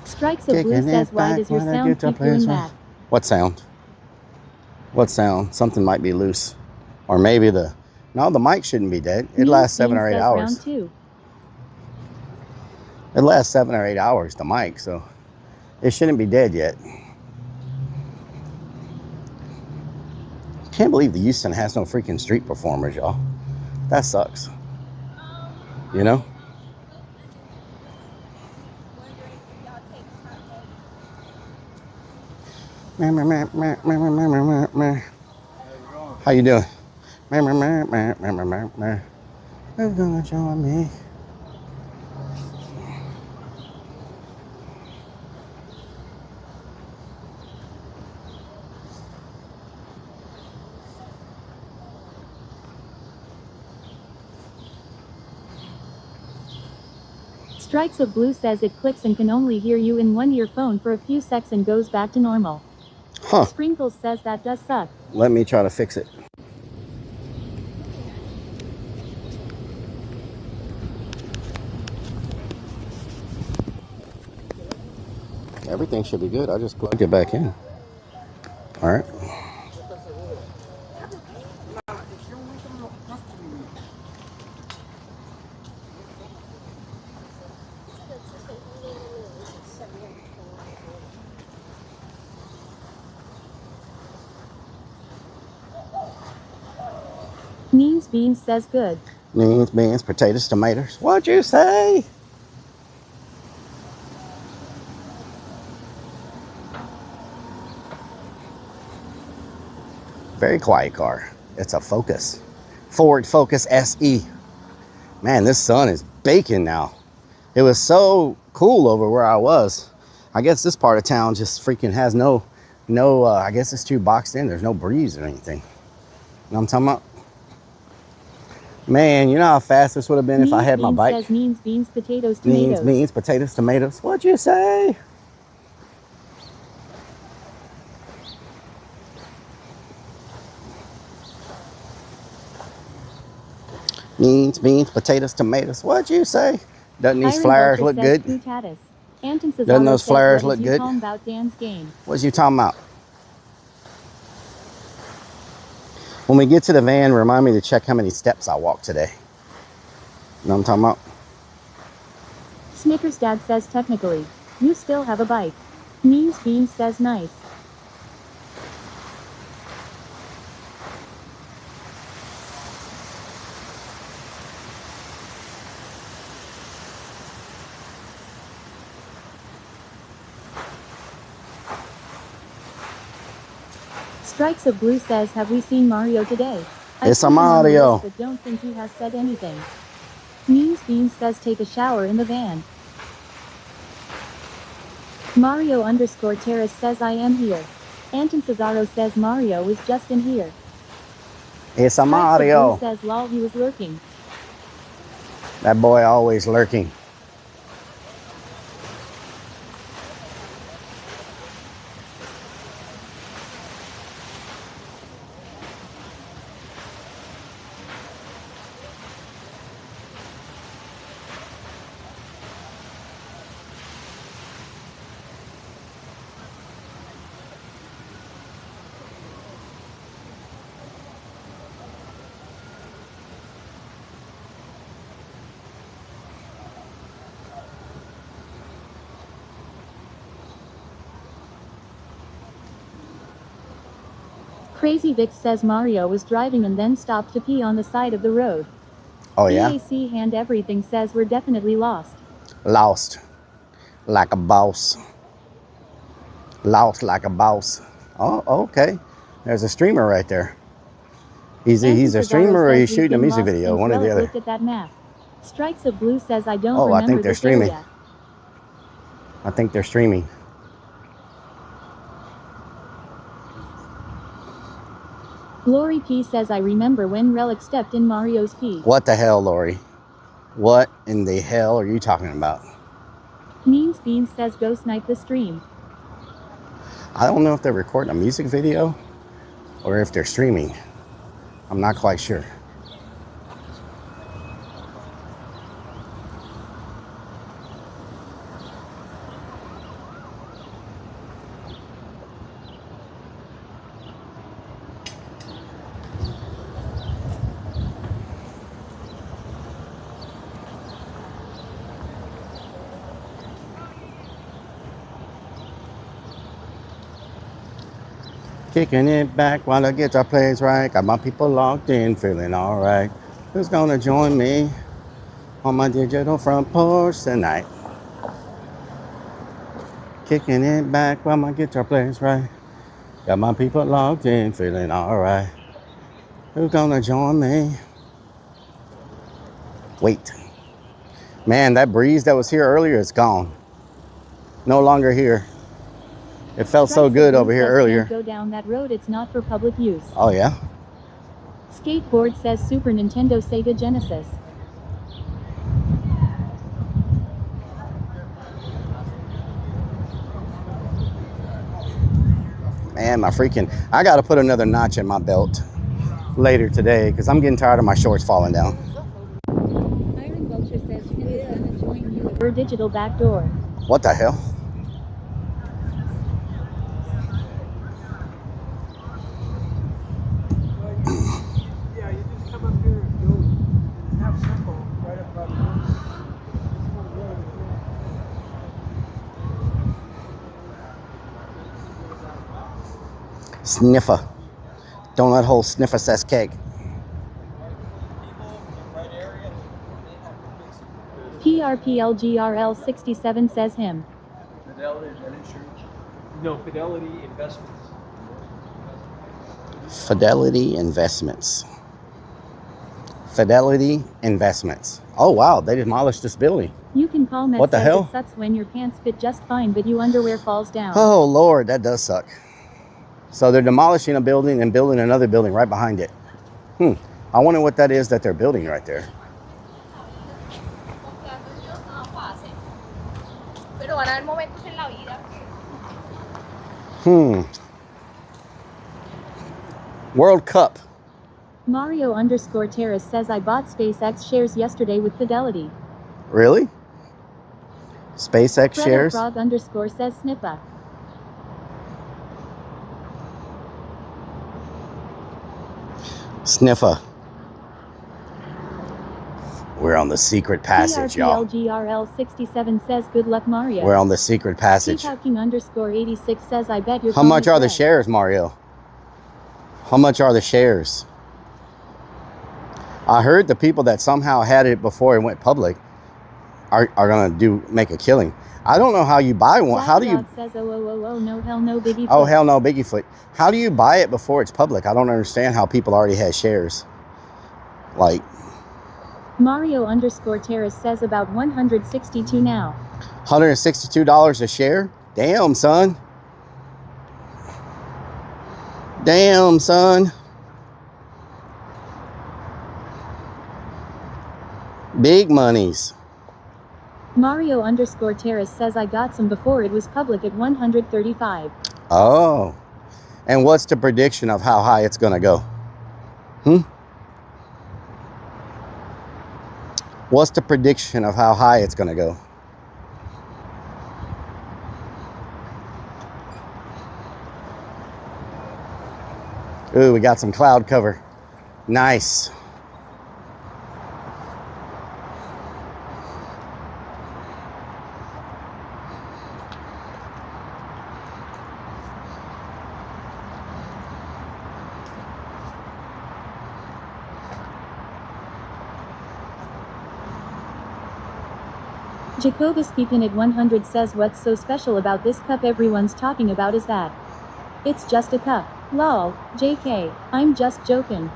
Speaker 14: Strikes of Blue says, why does your sound keep doing that?
Speaker 3: What sound? What sound? Something might be loose. Or maybe no, the mic shouldn't be dead. It lasts 7 or 8 hours.
Speaker 14: Round 2.
Speaker 3: It lasts 7 or 8 hours, the mic, so it shouldn't be dead yet. Can't believe the Houston has no freaking street performers, y'all. That sucks. You know? How you doing? Who's gonna join me?
Speaker 14: Strikes of Blue says it clicks and can only hear you in one earphone for a few seconds and goes back to normal.
Speaker 3: Huh.
Speaker 14: Sprinkles says that does suck.
Speaker 3: Let me try to fix it. Everything should be good. I just plugged it back in. All right.
Speaker 14: Beans says good.
Speaker 3: Beans, potatoes, tomatoes. What'd you say? Very quiet car. It's a Focus. Ford Focus SE. Man, this sun is baking now. It was so cool over where I was. I guess this part of town just freaking has no, I guess it's too boxed in. There's no breeze or anything. You know what I'm talking about? Man, you know how fast this would have been if I had my bike?
Speaker 14: Says beans, potatoes, tomatoes.
Speaker 3: Beans, potatoes, tomatoes. What'd you say? Beans, potatoes, tomatoes. What'd you say? Doesn't these flyers look good? Doesn't those flyers look good?
Speaker 14: About Dan's game.
Speaker 3: What's you talking about? When we get to the van, remind me to check how many steps I walked today. You know what I'm talking about?
Speaker 14: Snickers Dad says technically, you still have a bike. Beans says nice. Strikes of Blue says, have we seen Mario today?
Speaker 3: It's a Mario.
Speaker 14: But don't think he has said anything. Beans says take a shower in the van. Mario _ Terrace says I am here. Anton Cesaro says Mario is just in here.
Speaker 3: It's a Mario.
Speaker 14: Blue says lol, he was lurking.
Speaker 3: That boy always lurking.
Speaker 14: Crazy Vic says Mario was driving and then stopped to pee on the side of the road.
Speaker 3: Oh yeah?
Speaker 14: BAC Hand Everything says we're definitely lost.
Speaker 3: Lost. Like a boss. Lost like a boss. Oh, okay. There's a streamer right there. He's a streamer or he's shooting a music video, one or the other.
Speaker 14: Looked at that map. Strikes of Blue says I don't remember
Speaker 3: I think they're streaming.
Speaker 14: Area.
Speaker 3: I think they're streaming.
Speaker 14: Lori P says I remember when Rellik stepped in Mario's pee.
Speaker 3: What the hell, Lori? What in the hell are you talking about?
Speaker 14: Beans says go snipe the stream.
Speaker 3: I don't know if they're recording a music video or if they're streaming. I'm not quite sure. Kicking it back while I get our plays right. Got my people logged in, feeling alright. Who's gonna join me on my digital front porch tonight? Kicking it back while my guitar plays right. Got my people logged in, feeling alright. Who's gonna join me? Wait. Man, that breeze that was here earlier is gone. No longer here. It felt so good over here earlier.
Speaker 14: Go down that road, it's not for public use.
Speaker 3: Oh yeah?
Speaker 14: Skateboard says Super Nintendo, Sega Genesis.
Speaker 3: Man, I gotta put another notch in my belt later today because I'm getting tired of my shorts falling down.
Speaker 14: Iron Vulture says Finn is gonna join you for digital backdoor.
Speaker 3: What the hell?
Speaker 22: Yeah, you just come up here and go and have simple right up by the road.
Speaker 3: Sniffer. Donut hole sniffer says cake.
Speaker 14: PRPLGRL 67 says him.
Speaker 20: Fidelity and insurance? No, Fidelity Investments.
Speaker 3: Fidelity Investments. Fidelity Investments. Oh wow, they demolished this building.
Speaker 14: You can call Met.
Speaker 3: What the hell?
Speaker 14: It sucks when your pants fit just fine, but your underwear falls down.
Speaker 3: Oh Lord, that does suck. So they're demolishing a building and building another building right behind it. I wonder what that is that they're building right there. World Cup.
Speaker 14: Mario_Terrace says I bought SpaceX shares yesterday with Fidelity.
Speaker 3: Really? SpaceX shares?
Speaker 14: Frog_ says Sniffa.
Speaker 3: Sniffer. We're on the secret passage, y'all.
Speaker 14: PRPLGRL 67 says good luck, Mario.
Speaker 3: We're on the secret passage.
Speaker 14: King_86 says I bet you're.
Speaker 3: How much are the shares, Mario? How much are the shares? I heard the people that somehow had it before it went public are gonna make a killing. I don't know how you buy one. How do you?
Speaker 14: Says, oh, no, hell no, Biggie.
Speaker 3: Oh, hell no, Biggie Foot. How do you buy it before it's public? I don't understand how people already had shares. Like.
Speaker 14: Mario_Terrace says about 162 now.
Speaker 3: $162 a share? Damn, son. Damn, son. Big monies.
Speaker 14: Mario_Terrace says I got some before it was public at 135.
Speaker 3: Oh. And what's the prediction of how high it's going to go? What's the prediction of how high it's going to go? Ooh, we got some cloud cover. Nice.
Speaker 14: Jacobus keeping it 100 says what's so special about this cup everyone's talking about is that it's just a cup. Lol, JK, I'm just joking.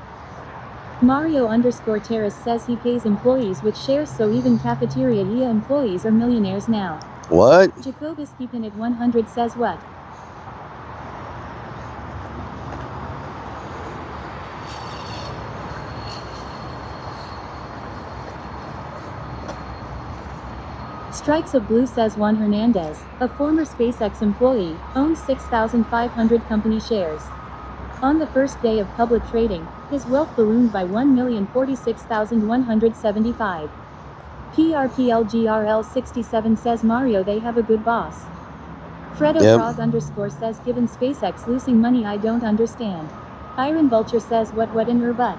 Speaker 14: Mario_Terrace says he pays employees with shares, so even cafeteria employees are millionaires now.
Speaker 3: What?
Speaker 14: Jacobus keeping it 100 says what? Strikes of Blue says Juan Hernandez, a former SpaceX employee, owns 6,500 company shares. On the first day of public trading, his wealth ballooned by 1,046,175. PRPLGRL67 says Mario, they have a good boss. Fredo Frog _ says given SpaceX losing money I don't understand. Iron Vulture says what in her butt.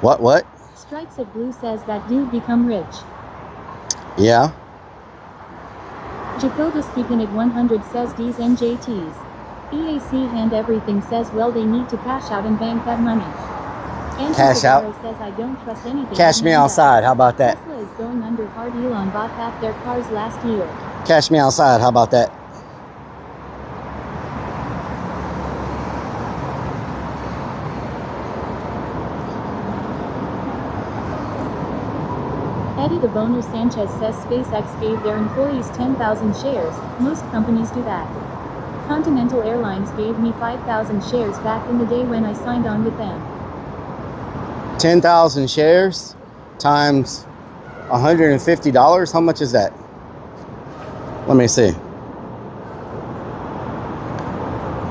Speaker 3: What?
Speaker 14: Strikes of Blue says that dude become rich.
Speaker 3: Yeah.
Speaker 14: Jacobus keeping it 100 says D's and JT's. EAC hand everything says well they need to cash out and bank that money.
Speaker 3: Cash out.
Speaker 14: Says I don't trust anything.
Speaker 3: Cash me outside. How about that?
Speaker 14: Tesla is going under hard. Elon bought half their cars last year.
Speaker 3: Cash me outside. How about that?
Speaker 14: Eddie the Boner Sanchez says SpaceX gave their employees 10,000 shares. Most companies do that. Continental Airlines gave me 5,000 shares back in the day when I signed on with them.
Speaker 3: 10,000 shares times $150. How much is that? Let me see.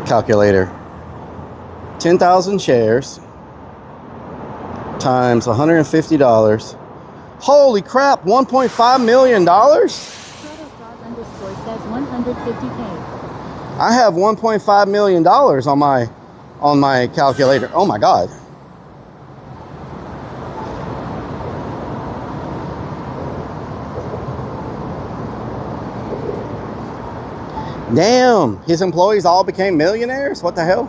Speaker 3: Calculator. 10,000 shares times $150. Holy crap, $1.5 million?
Speaker 14: Says 150K.
Speaker 3: I have $1.5 million on my calculator. Oh my God. Damn, his employees all became millionaires? What the hell?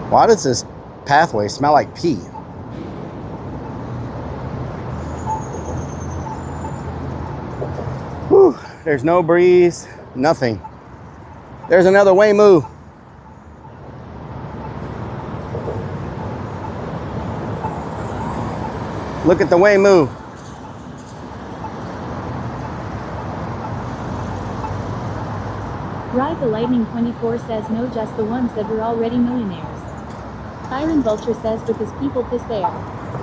Speaker 3: Why does this pathway smell like pee? Whew, there's no breeze, nothing. There's another Waymoo. Look at the Waymoo.
Speaker 14: Ride the Lightning 24 says no, just the ones that were already millionaires. Iron Vulture says because people piss there.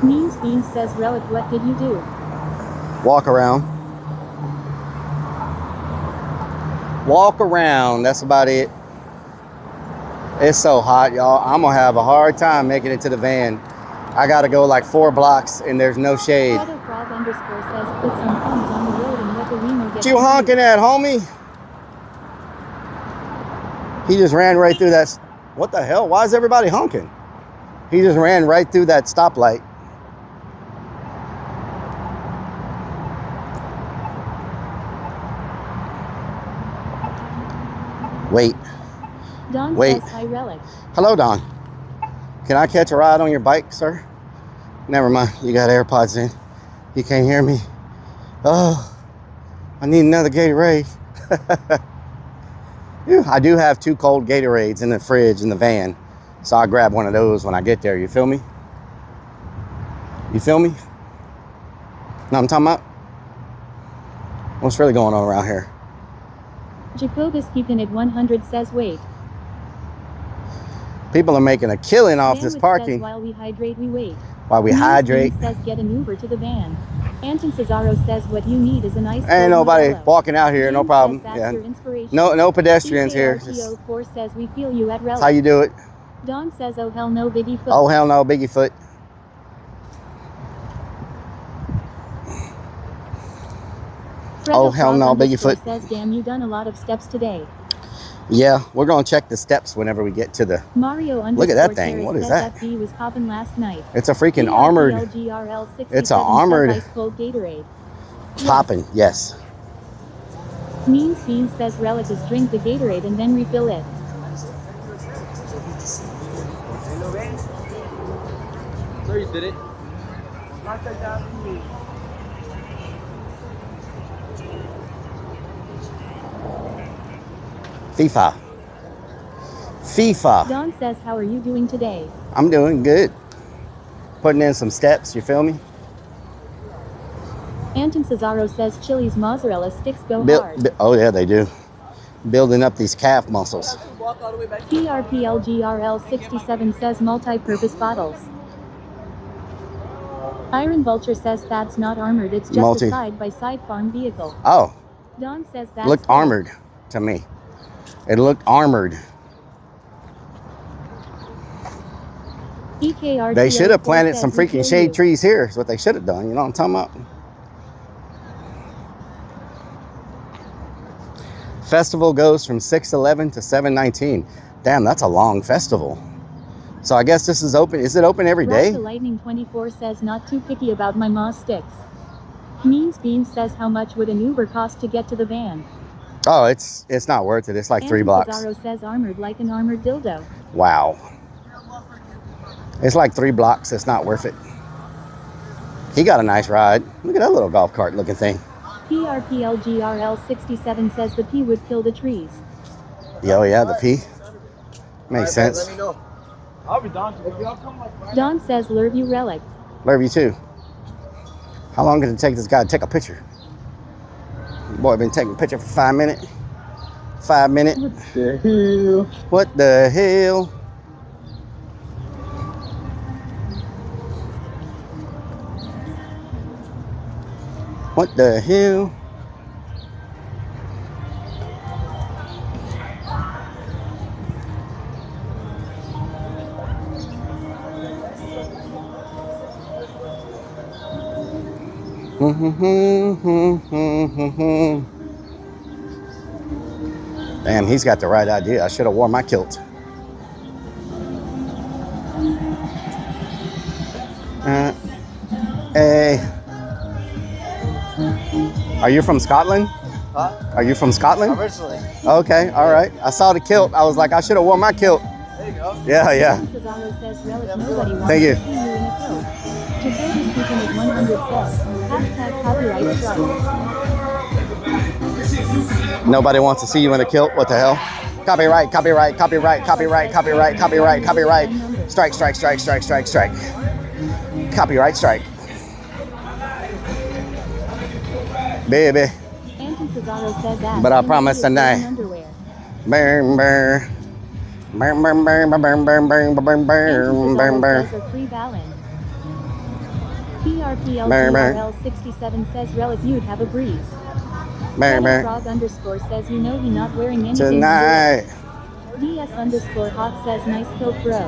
Speaker 14: Means Beans says Rellik, what did you do?
Speaker 3: Walk around. Walk around, that's about it. It's so hot, y'all. I'm gonna have a hard time making it to the van. I gotta go like 4 blocks and there's no shade.
Speaker 14: Frog _ says put some phones on the road and let the Reno get.
Speaker 3: What you honking at, homie? He just ran right through that. What the hell? Why is everybody honking? He just ran right through that stoplight. Wait.
Speaker 14: Don
Speaker 3: Wait.
Speaker 14: says hi, Rellik.
Speaker 3: Hello, Don. Can I catch a ride on your bike, sir? Never mind. You got AirPods in. You can't hear me. Oh, I need another Gatorade. I do have 2 cold Gatorades in the fridge in the van. So I'll grab one of those when I get there. You feel me? You feel me? Know what I'm talking about? What's really going on around here?
Speaker 14: Jacobus keeping it 100 says wait.
Speaker 3: People are making a killing off this parking.
Speaker 14: Says, while we hydrate, we wait.
Speaker 3: While we hydrate.
Speaker 14: Says get an Uber to the van. Anton Cesaro says what you need is a nice.
Speaker 3: Ain't nobody walking out here, no problem. Yeah. No pedestrians here.
Speaker 14: PKRTO4 says we feel you at Rellik.
Speaker 3: That's how you do it.
Speaker 14: Don says oh hell no, Biggie Foot.
Speaker 3: Oh hell no, Biggie Foot. Oh hell no, Biggie Foot.
Speaker 14: Says damn, you done a lot of steps today.
Speaker 3: Yeah, we're gonna check the steps whenever we get to the.
Speaker 14: Mario
Speaker 3: Look at that thing. What is that?
Speaker 14: FD was popping last night.
Speaker 3: It's a freaking armored. It's an armored.
Speaker 14: Ice cold Gatorade.
Speaker 3: Popping, yes.
Speaker 14: Means Beans says Rellik is drink the Gatorade and then refill it.
Speaker 20: There you did it.
Speaker 3: FIFA.
Speaker 14: Don says, how are you doing today?
Speaker 3: I'm doing good. Putting in some steps, you feel me?
Speaker 14: Anton Cesaro says Chili's mozzarella sticks go hard.
Speaker 3: Oh yeah, they do. Building up these calf muscles.
Speaker 1: walk all the way back to
Speaker 14: PRPLGRL67 says multi-purpose bottles. Iron Vulture says that's not armored, it's just a side-by-side farm vehicle.
Speaker 3: Oh.
Speaker 14: Don says that's
Speaker 3: looked armored to me. It looked armored.
Speaker 14: EKR
Speaker 3: They should have planted some freaking shade trees here, is what they should have done. You know what I'm talking about? Festival goes from 6/11 to 7/19. Damn, that's a long festival. So I guess this is open. Is it open every day?
Speaker 14: Rasta Lightning 24 says not too picky about my Moss sticks. Means Beans says how much would an Uber cost to get to the van?
Speaker 3: Oh, it's not worth it. It's like 3 blocks.
Speaker 14: Cesaro says armored like an armored dildo.
Speaker 3: Wow. It's like 3 blocks. It's not worth it. He got a nice ride. Look at that little golf cart looking thing.
Speaker 14: PRPLGRL67 says the P would kill the trees.
Speaker 3: Yo, yeah, the P. Makes sense.
Speaker 1: Let me know.
Speaker 20: I'll be Don.
Speaker 14: Don says love you, Rellik.
Speaker 3: Love you too. How long did it take this guy to take a picture? Boy, been taking a picture for 5 minutes. 5 minutes.
Speaker 20: What the hell?
Speaker 3: What the hell? What the hell? Damn, he's got the right idea. I should have worn my kilt. Hey. Are you from Scotland?
Speaker 1: Huh?
Speaker 3: Are you from Scotland?
Speaker 1: Originally.
Speaker 3: Okay, all right. I saw the kilt. I was like, I should have worn my kilt.
Speaker 1: There you go.
Speaker 3: Yeah, yeah.
Speaker 14: Cesaro says Rellik nobody wants
Speaker 3: Thank you.
Speaker 14: to see you in a kilt. Jacoby speaking at 100 says, hashtag copyright strike.
Speaker 3: Nobody wants to see you in a kilt. What the hell? Copyright, copyright, copyright, copyright, copyright, copyright, copyright. Strike, strike, strike, strike, strike, strike. Copyright strike. Baby.
Speaker 14: Anton Cesaro says that.
Speaker 3: But I promise tonight. Burn, burn. Burn, burn, burn, burn, burn, burn, burn, burn, burn, burn, burn.
Speaker 14: Free ballon. PRPLGRL67 says Rellik you'd have a breeze.
Speaker 3: Burn, burn.
Speaker 14: Frog underscore says you know he not wearing anything.
Speaker 3: Tonight.
Speaker 14: DS underscore hot says nice coat bro.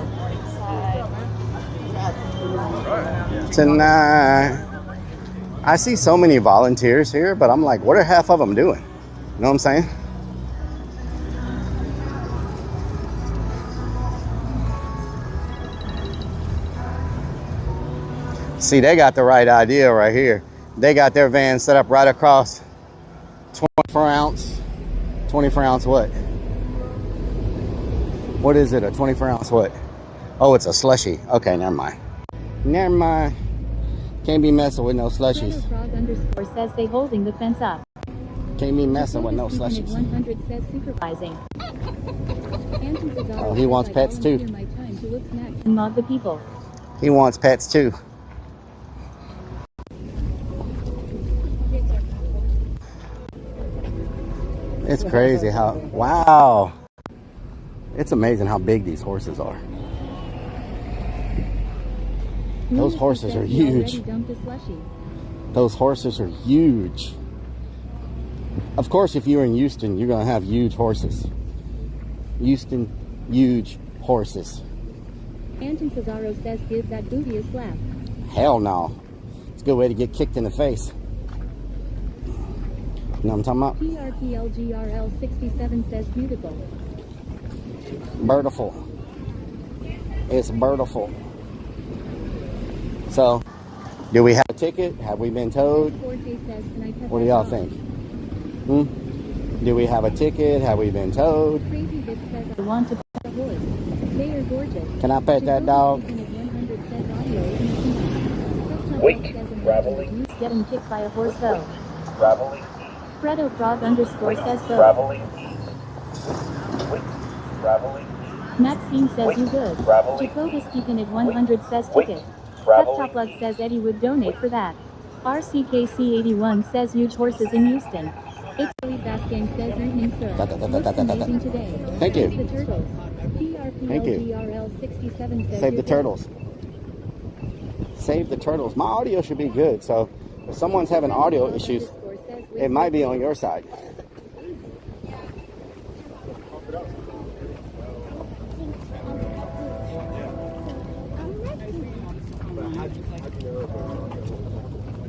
Speaker 3: Tonight. I see so many volunteers here, but I'm like, what are half of them doing? You know what I'm saying? See, they got the right idea right here. They got their van set up right across 24 ounce. 24 ounce what? What is it? A 24 ounce what? Oh, it's a slushie. Okay, never mind. Never mind. Can't be messing with no slushies.
Speaker 14: Frog underscore says they holding the fence up.
Speaker 3: Can't be messing with no slushies.
Speaker 14: 100 says supervising.
Speaker 3: Oh, he wants pets too.
Speaker 14: And mob the people.
Speaker 3: He wants pets too. It's crazy how, wow. It's amazing how big these horses are. Those horses are huge. Those horses are huge. Of course, if you're in Houston, you're going to have huge horses. Houston, huge horses.
Speaker 14: Anton Cesaro says give that booty a slap.
Speaker 3: Hell no. It's a good way to get kicked in the face. You know what I'm talking about?
Speaker 14: PRPLGRL67 says beautiful.
Speaker 3: Birdiful. It's birdiful. So, do we have a ticket? Have we been towed? What do y'all think? Do we have a ticket? Have we been towed?
Speaker 14: Crazy Bitch says I want to pet a horse. They are gorgeous.
Speaker 3: Can I pet that dog?
Speaker 14: Weak. Traveling. Getting kicked by a horse though.
Speaker 9: Traveling.
Speaker 14: Fredo Frog underscore says though.
Speaker 9: Traveling. Traveling.
Speaker 14: Maxine says you good. Jacoby speaking at 100 says ticket. Pep Top Lug says Eddie would donate for that. RCKC81 says huge horses in Houston. It's Billy Basgang says evening, sir.
Speaker 3: Da, da, da, da, da,
Speaker 14: Looks
Speaker 3: da, da.
Speaker 14: amazing today.
Speaker 3: Thank you.
Speaker 14: Save the turtles.
Speaker 3: Thank you.
Speaker 14: PRPLGRL67 says
Speaker 3: Save the
Speaker 14: you're
Speaker 3: turtles. Save the turtles. My audio should be good, so if someone's having audio issues, it might be on your side.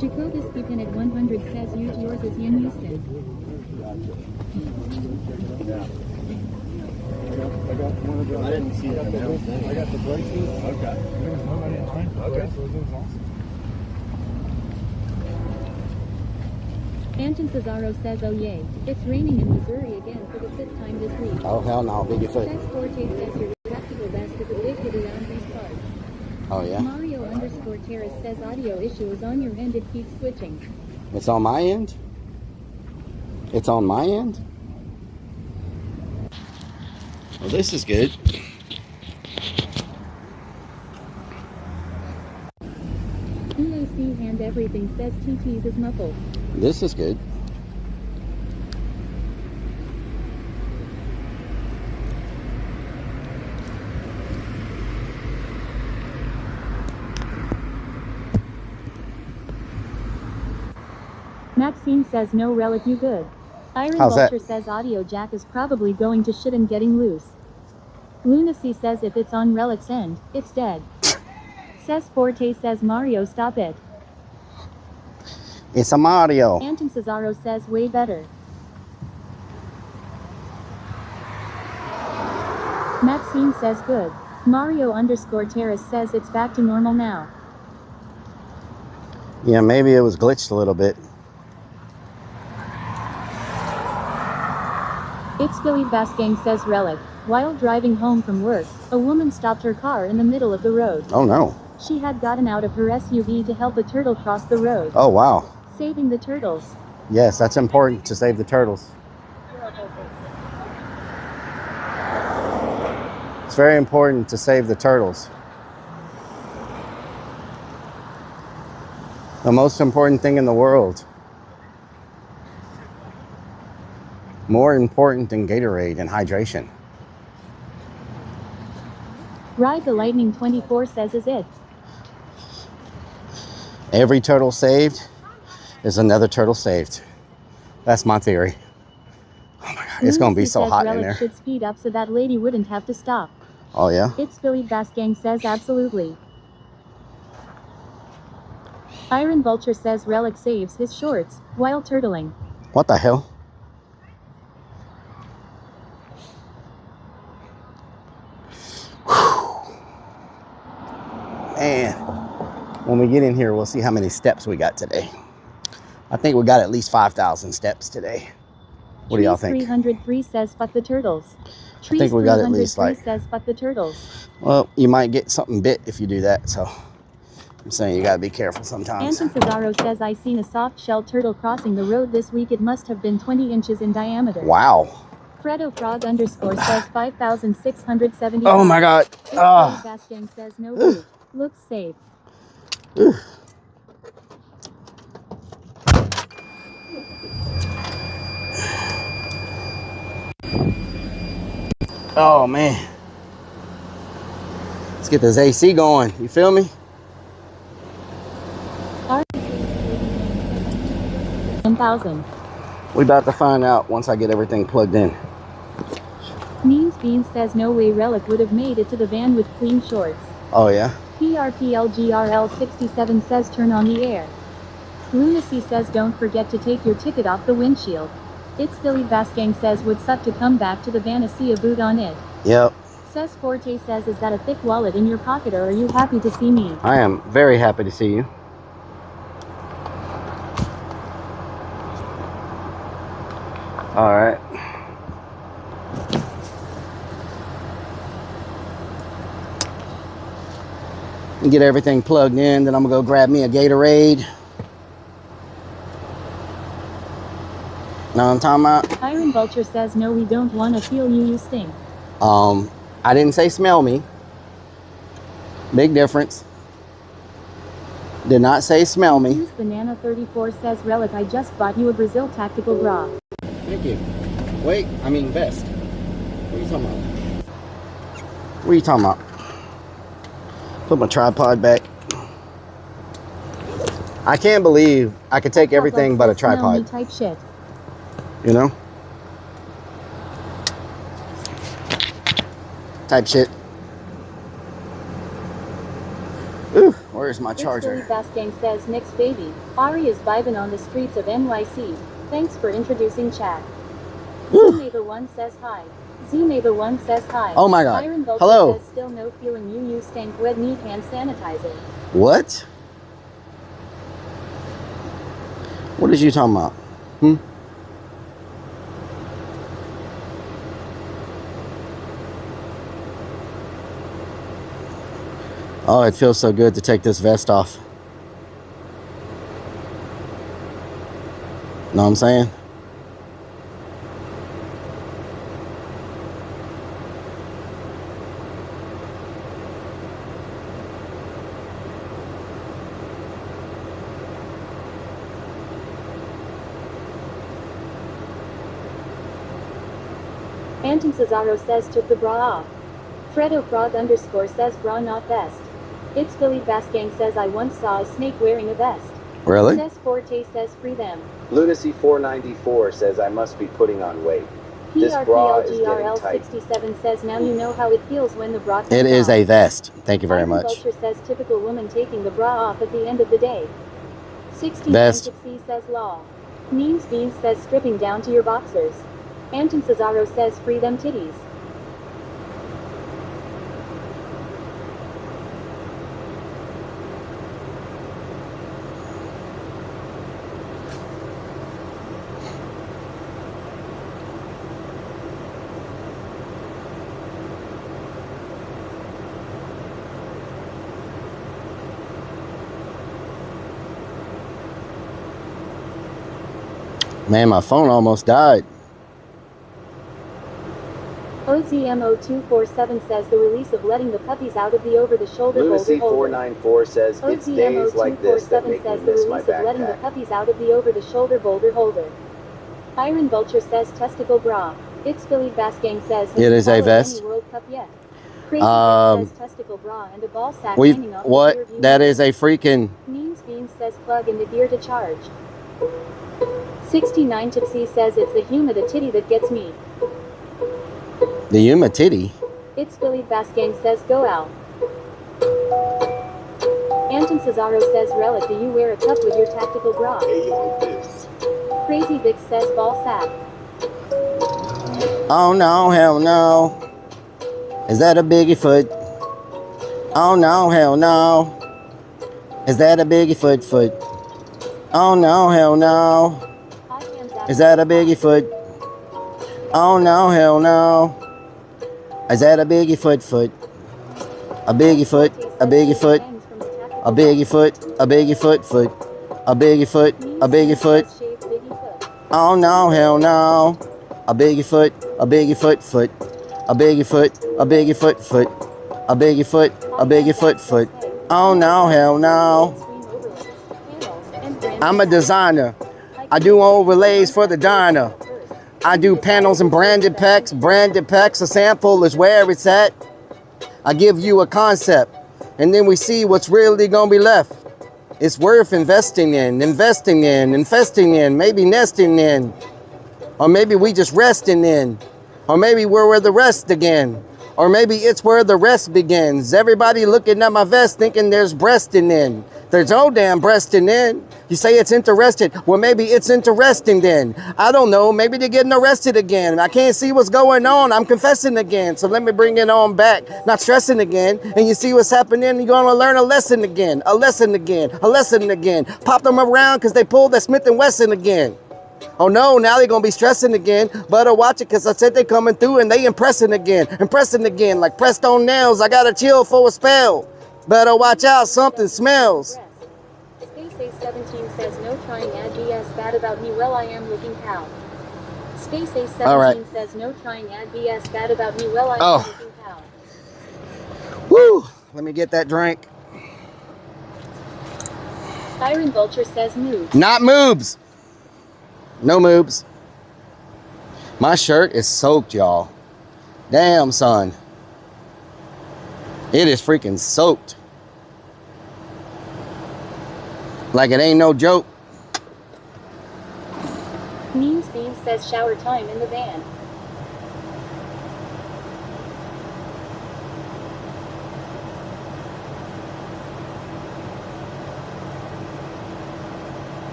Speaker 14: Jacobus Keepin at 100 says use yours as Ian Houston.
Speaker 22: I got one of the. I didn't see that. I got the braces. Okay.
Speaker 14: Anton Cesaro says, oh yay, it's raining in Missouri again for the 5th time this week.
Speaker 3: Oh hell no, Bigfoot.
Speaker 14: Says Forte says your practical vest is a big hit around these parts.
Speaker 3: Oh yeah?
Speaker 14: Mario_Terrace says audio issue is on your end, it keeps switching.
Speaker 3: It's on my end? It's on my end? Well, this is good.
Speaker 14: EAC hand everything says TT's is muffled.
Speaker 3: This is good.
Speaker 14: Maxine says no Rellik you good. Iron
Speaker 3: How's
Speaker 14: Vulture
Speaker 3: that?
Speaker 14: says audio jack is probably going to shit and getting loose. Lunacy says if it's on Rellik's end, it's dead. Says Forte says Mario stop it.
Speaker 3: It's a Mario.
Speaker 14: Anton Cesaro says way better. Maxine says good. Mario_Terrace says it's back to normal now.
Speaker 3: Yeah, maybe it was glitched a little bit.
Speaker 14: It's Billy Basgang says Rellik. While driving home from work, a woman stopped her car in the middle of the road.
Speaker 3: Oh no.
Speaker 14: She had gotten out of her SUV to help a turtle cross the road.
Speaker 3: Oh wow.
Speaker 14: Saving the turtles.
Speaker 3: Yes, that's important to save the turtles. It's very important to save the turtles. The most important thing in the world. More important than Gatorade and hydration.
Speaker 14: Ride the Lightning 24 says is it.
Speaker 3: Every turtle saved is another turtle saved. That's my theory. Oh my God, it's gonna be so hot in there.
Speaker 14: Rellik should speed up so that lady wouldn't have to stop.
Speaker 3: Oh yeah?
Speaker 14: It's Billy Basgang says absolutely. Iron Vulture says Rellik saves his shorts while turtling.
Speaker 3: What the hell? And when we get in here, we'll see how many steps we got today. I think we got at least 5,000 steps today. What do y'all think?
Speaker 14: 303 says fuck the turtles.
Speaker 3: I think we got at least like.
Speaker 14: says fuck the turtles.
Speaker 3: Well, you might get something bit if you do that, so I'm saying you gotta be careful sometimes.
Speaker 14: Anton Cesaro says I seen a soft-shelled turtle crossing the road this week. It must have been 20 inches in diameter.
Speaker 3: Wow.
Speaker 14: Fredo_Frog says 5,670.
Speaker 3: Oh my God.
Speaker 14: Basgang says no root. Looks safe.
Speaker 3: Oh man. Let's get this AC going. You feel me?
Speaker 14: 10,000.
Speaker 3: We about to find out once I get everything plugged in.
Speaker 14: Means Beans says no way Rellik would have made it to the van with clean shorts.
Speaker 3: Oh yeah?
Speaker 14: PRPLGRL67 says turn on the air. Lunacy says don't forget to take your ticket off the windshield. It's Billy Basgang says would suck to come back to the van and see a boot on it.
Speaker 3: Yep.
Speaker 14: Says Forte says is that a thick wallet in your pocket or are you happy to see me?
Speaker 3: I am very happy to see you. All right. Get everything plugged in, then I'm gonna go grab me a Gatorade. Know what I'm talking about?
Speaker 14: Iron Vulture says no, we don't want to feel you, you stink.
Speaker 3: I didn't say smell me. Big difference. Did not say smell me.
Speaker 14: Banana 34 says Rellik I just bought you a Brazil tactical bra.
Speaker 3: you. Wait, I mean vest. What are you talking about? What are you talking about? Put my tripod back. I can't believe I could take everything but a tripod.
Speaker 14: Type shit.
Speaker 3: You know? Type shit. Ooh, where's my charger?
Speaker 14: Billy Basgang says, Nick's baby. Ari is vibing on the streets of NYC. Thanks for introducing chat. Z-Neighbor1 says hi. Z-Neighbor1 says hi.
Speaker 3: Oh my god.
Speaker 14: Iron Vulture
Speaker 3: Hello.
Speaker 14: says, still no feeling you use stank wet knee hand sanitizer.
Speaker 3: What? What is you talking about? Oh, it feels so good to take this vest off. Know what I'm saying?
Speaker 14: Anton Cesaro says, took the bra off. Fredo Frog _ says, bra not vest. It's Billy Basgang says, I once saw a snake wearing a vest.
Speaker 3: Really?
Speaker 14: Says Forte says, free them.
Speaker 17: Lunacy 494 says, I must be putting on weight. This bra is getting tight.
Speaker 14: PRPLGRL67 says, now you know how it feels when the bra comes
Speaker 3: It is
Speaker 14: off.
Speaker 3: a vest. Thank you very
Speaker 14: Iron
Speaker 3: much.
Speaker 14: Vulture says, typical woman taking the bra off at the end of the day. 69
Speaker 3: Vest.
Speaker 14: says, law. Means Beans says, stripping down to your boxers. Anton Cesaro says, free them titties.
Speaker 3: Man, my phone almost died.
Speaker 14: OZMO247 says the release of letting the puppies out of the over-the-shoulder
Speaker 17: Lunacy
Speaker 14: holder.
Speaker 17: 494 says, it's days like this that make me
Speaker 14: says the
Speaker 17: miss my
Speaker 14: release of letting the
Speaker 17: backpack.
Speaker 14: puppies out of the over-the-shoulder boulder holder. Iron Vulture says testicle bra. It's Billy Basgang says,
Speaker 3: It is a vest.
Speaker 14: World Cup yet. Crazy says testicle bra and a ball sack hanging off the rear view
Speaker 3: That
Speaker 14: mirror.
Speaker 3: is a freaking...
Speaker 14: Means Beans says plug in the gear to charge. 69 Tipsy says it's the humid titty that gets me.
Speaker 3: The Yuma titty.
Speaker 14: It's Billy Basgang says go out. Anton Cesaro says Rellik, do you wear a cup with your tactical bra? Crazy Vic says ball sack.
Speaker 3: Oh no, hell no. Is that a biggie foot? Oh no, hell no. Is that a biggie foot? Oh no, hell no. Is that a biggie foot? Oh no, hell no. Is that a biggie foot? A biggie foot, a biggie foot, a biggie foot, a biggie foot, a biggie foot, a biggie foot. Oh no, hell no. A biggie foot, a biggie foot, a biggie foot, a biggie foot, a biggie foot, a biggie foot. Oh no, hell no. I'm a designer. I do overlays for the diner. I do panels and branded packs. Branded packs, a sample is where it's at. I give you a concept, and then we see what's really gonna be left. It's worth investing in, maybe nesting in. Or maybe we just resting in. Or maybe we're where the rest again. Or maybe it's where the rest begins. Everybody looking at my vest thinking there's breasting in. There's no damn breasting in. You say it's interested. Well, maybe it's interesting then. I don't know. Maybe they're getting arrested again. I can't see what's going on. I'm confessing again. So let me bring it on back. Not stressing again. And you see what's happening. You're going to learn a lesson again. A lesson again. A lesson again. Pop them around because they pulled that Smith & Wesson again. Oh no, now they're going to be stressing again. Better watch it because I said they coming through and they impressing again. Like pressed on nails. I got to chill for a spell. Better watch out, something smells.
Speaker 14: Space A17 says no trying ad BS bad about me, well I am looking cow. Space A17 says no trying ad BS bad about me, well I am looking cow.
Speaker 3: Woo! Let me get that drink.
Speaker 14: Iron Vulture says moves.
Speaker 3: Not moobs. No moobs. My shirt is soaked, y'all. Damn, son. It is freaking soaked. Like it ain't no joke.
Speaker 14: Memes Bean says shower time in the van.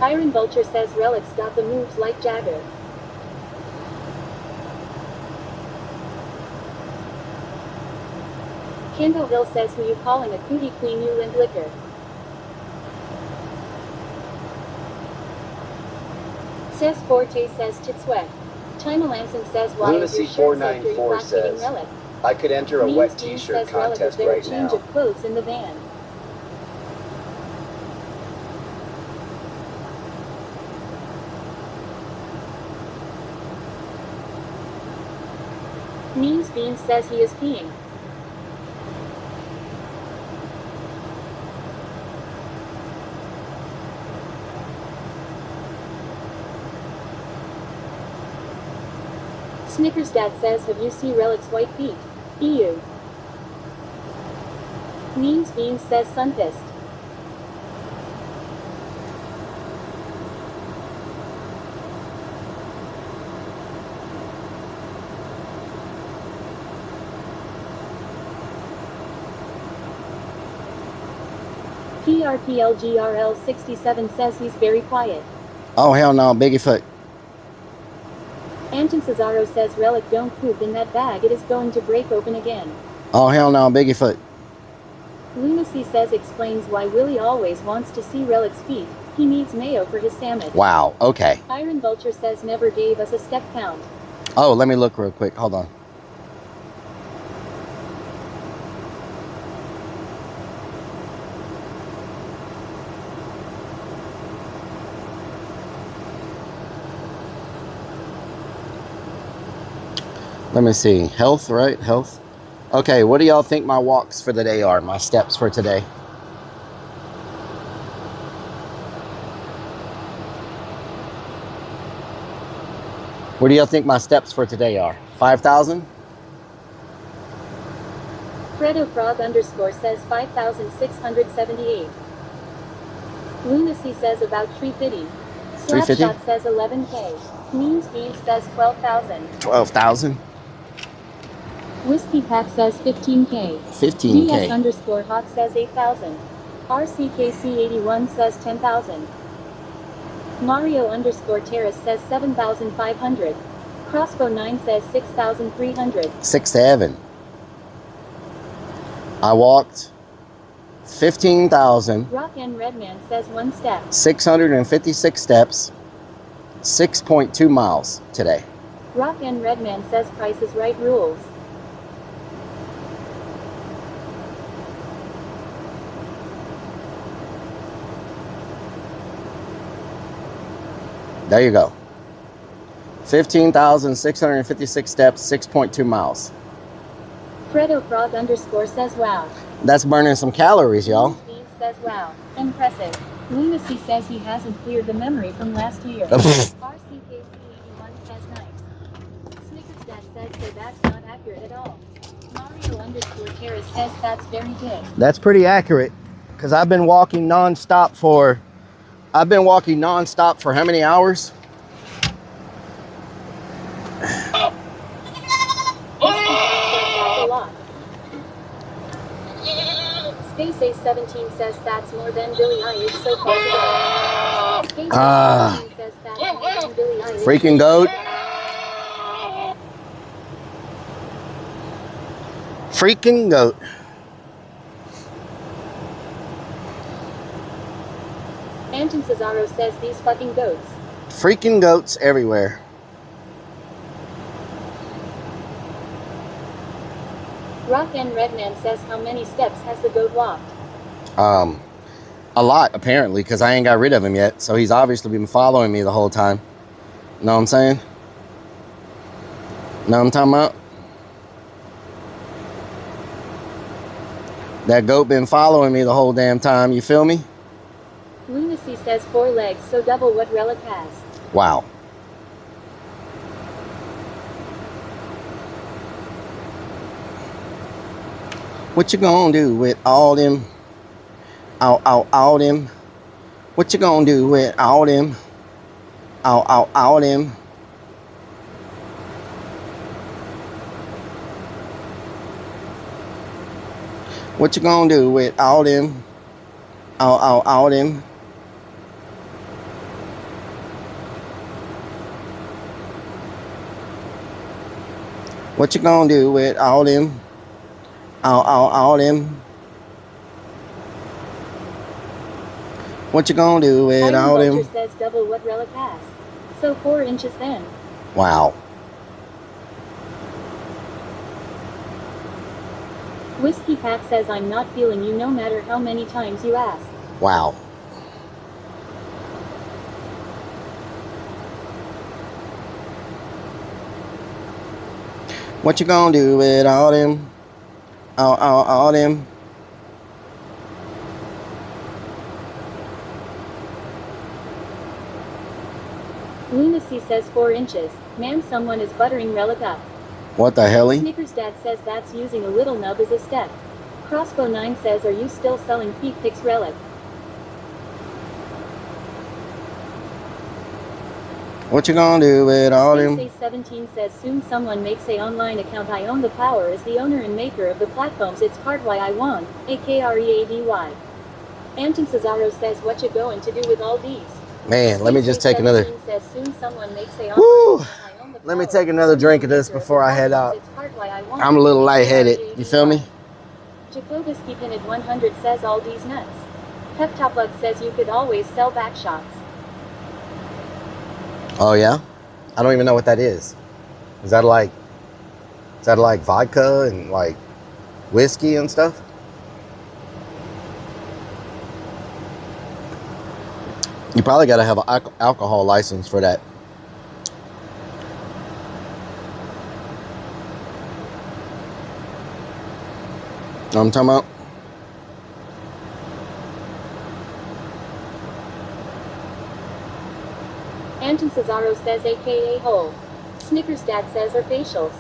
Speaker 14: Iron Vulture says Relik's got the moves like Jagger. Kendall Hill says who you calling a cootie queen, you and liquor. Says Forte says Titsweck. China Lanson says why is your shirt soaked, are you
Speaker 17: 494
Speaker 14: black-beating
Speaker 17: says,
Speaker 14: Relik?
Speaker 17: I could enter a
Speaker 14: Memes
Speaker 17: wet
Speaker 14: Bean
Speaker 17: t-shirt
Speaker 14: says Relik, is
Speaker 17: contest
Speaker 14: there a
Speaker 17: right
Speaker 14: change
Speaker 17: now.
Speaker 14: of clothes in the van? Memes Bean says he is peeing. Snickers Dad says have you seen Relik's white feet? EU. Memes Bean says Sunfist. PRPLGRL67 says he's very quiet.
Speaker 3: Oh, hell no, Biggiefoot.
Speaker 14: Anton Cesaro says Relik don't poop in that bag, it is going to break open again.
Speaker 3: Oh, hell no, Biggiefoot.
Speaker 14: Lunacy says explains why Willie always wants to see Relik's feet. He needs mayo for his sandwich.
Speaker 3: Wow, okay.
Speaker 14: Iron Vulture says never gave us a step count.
Speaker 3: Oh, let me look real quick. Hold on. Let me see. Health, right? Health. Okay, what do y'all think my walks for the day are? My steps for today? What do y'all think my steps for today are? 5,000?
Speaker 14: Fredo Frog underscore says 5,678. Lunacy says about 350.
Speaker 3: 350?
Speaker 14: Slapshot says 11K. Memes Bean says 12,000.
Speaker 3: 12,000?
Speaker 14: Whiskey Pack says 15K.
Speaker 3: 15K.
Speaker 14: DS underscore Hawk says 8,000. RCKC81 says 10,000. Mario underscore Terrace says 7,500. Crossbow 9 says 6,300.
Speaker 3: 6,700. I walked 15,000.
Speaker 14: Rock and Redman says 1 step.
Speaker 3: 656 steps. 6.2 miles today.
Speaker 14: Rock and Redman says Price is Right rules.
Speaker 3: There you go. 15,656 steps, 6.2 miles.
Speaker 14: Fredo Frog underscore says wow.
Speaker 3: That's burning some calories, y'all.
Speaker 14: Steve says wow. Impressive. Lunacy says he hasn't cleared the memory from last year. RCKC81 says nice. Snickers Dad says so that's not accurate at all. Mario underscore Terrace says that's very good.
Speaker 3: That's pretty accurate, because I've been walking non-stop for how many hours?
Speaker 14: Space Ace 17 says that's more than Billy I is so far today. Space Ace 17 says that's more than Billy I is.
Speaker 3: Freaking goat. Freaking goat.
Speaker 14: Anton Cesaro says these fucking goats.
Speaker 3: Freaking goats everywhere.
Speaker 14: Rock and Redman says how many steps has the goat walked?
Speaker 3: A lot, apparently, because I ain't got rid of him yet. So he's obviously been following me the whole time. Know what I'm saying? Know what I'm talking about? That goat been following me the whole damn time. You feel me?
Speaker 14: Lunacy Lunacy says 4 legs, so double what Rellik has.
Speaker 3: Wow. What you gonna do with all them? All them? What you gonna do with all them? All them? What you gonna do with all them? All them? What you gonna do with all them? All them? What you gonna do with all them?
Speaker 14: Vulture says double what Rellik has. So 4 inches then.
Speaker 3: Wow.
Speaker 14: Whiskey Pack says I'm not feeling you no matter how many times you ask.
Speaker 3: Wow. What you gonna do with all them? All them?
Speaker 14: Lunacy says 4 inches. Man, someone is buttering Rellik up.
Speaker 3: What the hell?
Speaker 14: Snickers Dad says that's using a little nub as a step. Crossbow 9 says, are you still selling feet pics, Rellik?
Speaker 3: What you gonna do with all them?
Speaker 14: Space 17 says soon someone makes a online account. I own the power as the owner and maker of the platforms. It's part why I won. AKREADY. Anton Cesaro says what you going to do with all these?
Speaker 3: Man, let me just take another.
Speaker 14: Says soon someone makes a
Speaker 3: Woo! Let me take another drink of this before I head out. I'm a little lightheaded. You feel me?
Speaker 14: Jacobus keeping it 100 says all these nuts. Pep Top Bug says you could always sell back shots.
Speaker 3: Oh yeah? I don't even know what that is. Is that like vodka and like whiskey and stuff? You probably got to have an alcohol license for that. Know what I'm talking about?
Speaker 14: Anton Cesaro says aka hole. Snickers Dad says are facials.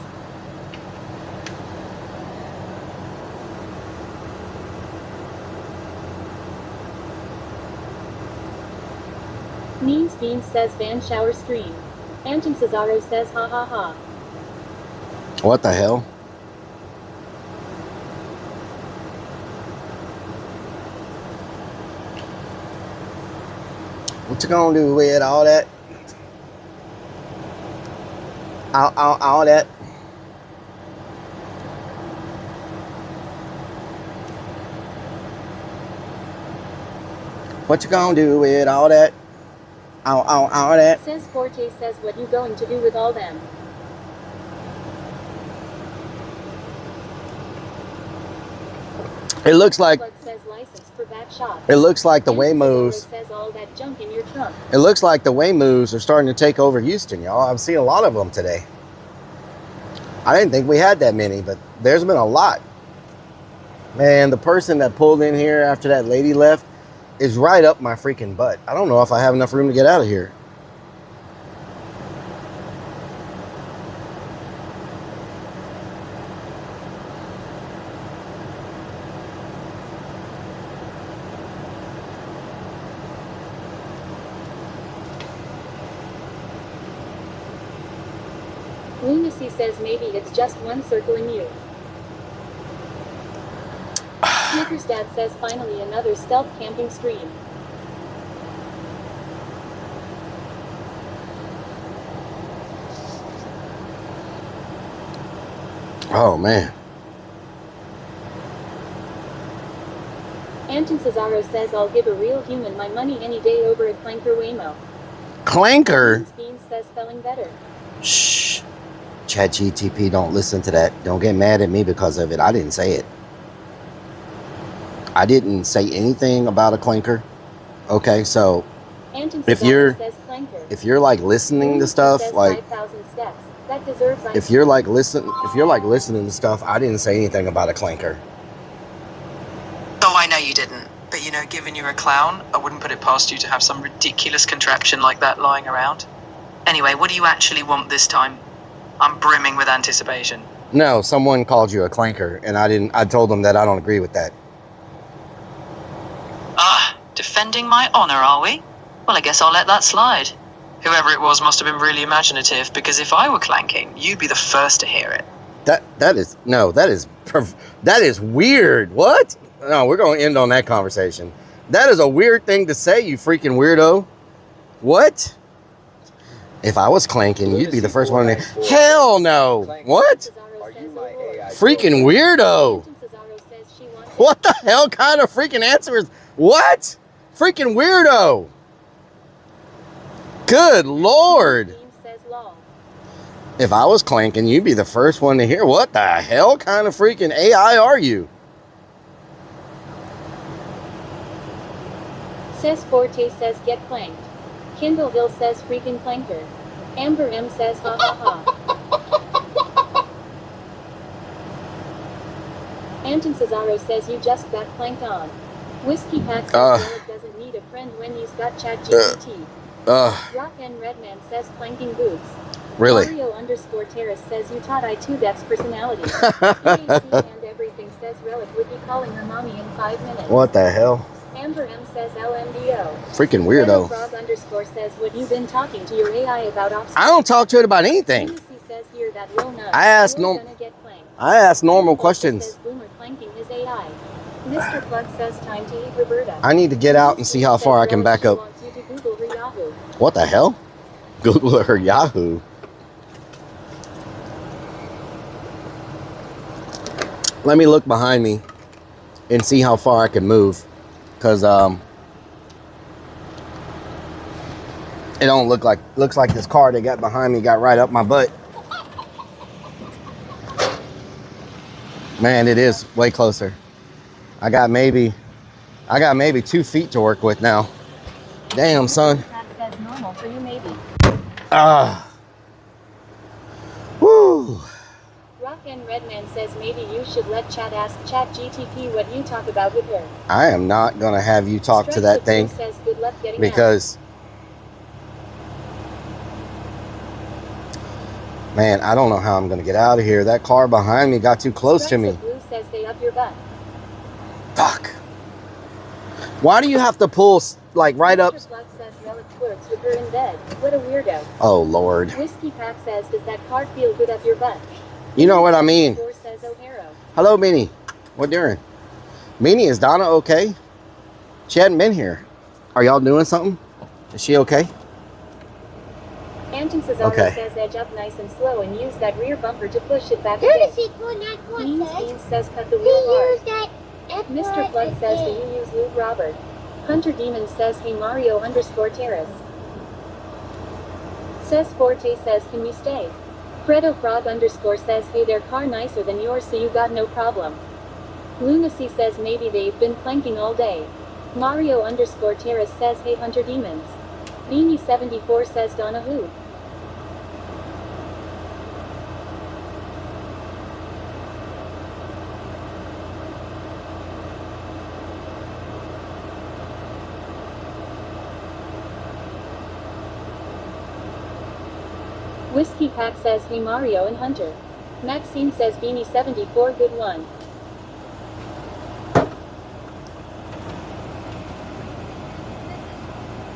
Speaker 14: Means Beans says van shower stream. Anton Cesaro says ha ha ha.
Speaker 3: What the hell? What you gonna do with all that? All that? What you gonna do with all that? All that?
Speaker 14: Says Forte says what you going to do with all them?
Speaker 3: It looks like
Speaker 14: Says license for back shots.
Speaker 3: it looks like the Waymos.
Speaker 14: Says all that junk in your trunk.
Speaker 3: It looks like the Waymos are starting to take over Houston, y'all. I've seen a lot of them today. I didn't think we had that many, but there's been a lot. Man, the person that pulled in here after that lady left is right up my freaking butt. I don't know if I have enough room to get out of here.
Speaker 14: Lunacy says maybe it's just one circling you. Snickers Dad says finally another stealth camping stream.
Speaker 3: Oh man.
Speaker 14: Anton Cesaro says I'll give a real human my money any day over a clanker Waymo.
Speaker 3: Clanker?
Speaker 14: Beans says spelling better.
Speaker 3: Shh. ChatGTP, don't listen to that. Don't get mad at me because of it. I didn't say it. I didn't say anything about a clanker. Okay, so if you're like listening to stuff, like if you're like listening to stuff, I didn't say anything about a clanker.
Speaker 4: Oh, I know you didn't, but you know, given you're a clown, I wouldn't put it past you to have some ridiculous contraption like that lying around. Anyway, what do you actually want this time? I'm brimming with anticipation.
Speaker 3: No, someone called you a clanker, and I told them that I don't agree with that.
Speaker 4: Ah, defending my honor, are we? Well, I guess I'll let that slide. Whoever it was must have been really imaginative, because if I were clanking, you'd be the first to hear it.
Speaker 3: That is weird. What? No, we're going to end on that conversation. That is a weird thing to say, you freaking weirdo. What? If I was clanking, you'd be the first one to... Hell no. What? Freaking weirdo. What the hell kind of freaking answer is... What? Freaking weirdo. Good Lord. If I was clanking, you'd be the first one to hear. What the hell kind of freaking AI are you?
Speaker 14: Says Forte says get clanked. Kindle Hill says freaking clanker. Amber M says ha ha ha. Anton Cesaro says you just got clanked on. Whiskey Pack says Rellik doesn't need a friend when he's got ChatGPT. Rock and Redman says clanking boots.
Speaker 3: Really?
Speaker 14: Mario _Terrace says you taught I2Def's personality. EAC and everything says Rellik would be calling her mommy in 5 minutes.
Speaker 3: What the hell?
Speaker 14: Amber M says LMDO.
Speaker 3: Freaking weirdo.
Speaker 14: Frog _ says what you been talking to your AI about obstacles.
Speaker 3: I don't talk to it about anything.
Speaker 14: Says here that Lil Nut,
Speaker 3: I ask normal questions.
Speaker 14: Says Boomer clanking his AI. Mr. Plug says time to eat Roberta.
Speaker 3: I need to get out and see how far I can back up.
Speaker 14: Wants you to Google her Yahoo.
Speaker 3: What the hell? Google her Yahoo. Let me look behind me and see how far I can move. Because it don't look like, looks like this car they got behind me got right up my butt. Man, it is way closer. I got maybe 2 feet to work with now. Damn, son.
Speaker 14: That says normal for you, maybe.
Speaker 3: Woo.
Speaker 14: Rock and Redman says maybe you should let Chat ask ChatGTP what you talk about with her.
Speaker 3: I am not going to have you talk to that thing
Speaker 14: says good luck getting
Speaker 3: because, man, I don't know how I'm going to get out of here. That car behind me got too close to me.
Speaker 14: Blue says they up your butt.
Speaker 3: Fuck. Why do you have to pull, like, right up?
Speaker 14: Mr. Black says Rellik flirts with her in bed. What a weirdo.
Speaker 3: Oh, Lord.
Speaker 14: Whiskey Pack says, does that car feel good up your butt?
Speaker 3: You know what I mean.
Speaker 14: Says O'Hara.
Speaker 3: Hello, Beanie. What doing? Beanie, is Donna okay? She hadn't been here. Are y'all doing something? Is she okay?
Speaker 14: Anton Cesaro says edge up nice and slow and use that rear bumper to push it back again. Beans says cut the wheel hard. Mr. Flood says do you use Lube Robert? Hunter Demon says hey Mario _Terrace. Says Forte says can we stay? Fredo Frog _ says hey their car nicer than yours so you got no problem. Lunacy says maybe they've been planking all day. Mario _Terrace says hey Hunter Demons. Beanie74 says Donna who? Whiskey Pack says hey Mario and Hunter. Maxine says Beanie74 good one.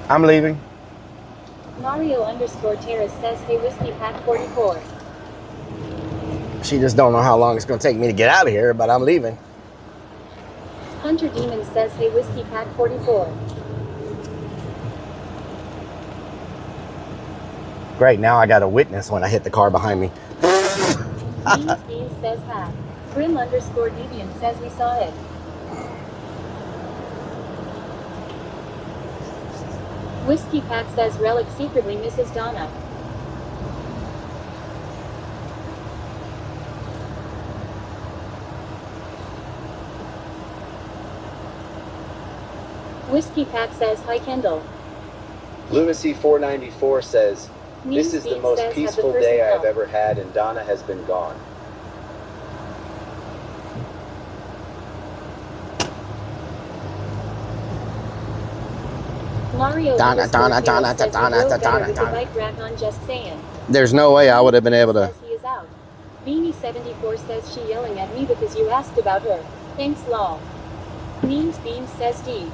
Speaker 3: I'm leaving.
Speaker 14: Mario _Terrace says hey Whiskey Pack 44.
Speaker 3: She just don't know how long it's going to take me to get out of here, but I'm leaving.
Speaker 14: Hunter Demon says hey Whiskey Pack 44.
Speaker 3: Great, now I got a witness when I hit the car behind me.
Speaker 14: Beans says ha. Grim _Deviant says we saw it. Whiskey Pack says Rellik secretly misses Donna. Whiskey Pack says hi Kendall.
Speaker 17: Lunacy 494 says, this is the most peaceful day I have ever had and Donna has been gone.
Speaker 14: Mario
Speaker 3: Donna, Donna, Donna,
Speaker 14: says
Speaker 3: Donna,
Speaker 14: you drove better
Speaker 3: Donna,
Speaker 14: with the
Speaker 3: Donna.
Speaker 14: bike rack on, just saying.
Speaker 3: There's no way I would have been able to.
Speaker 14: Says he is out. Beanie74 says she yelling at me because you asked about her. Thanks lol. Means Beans says D.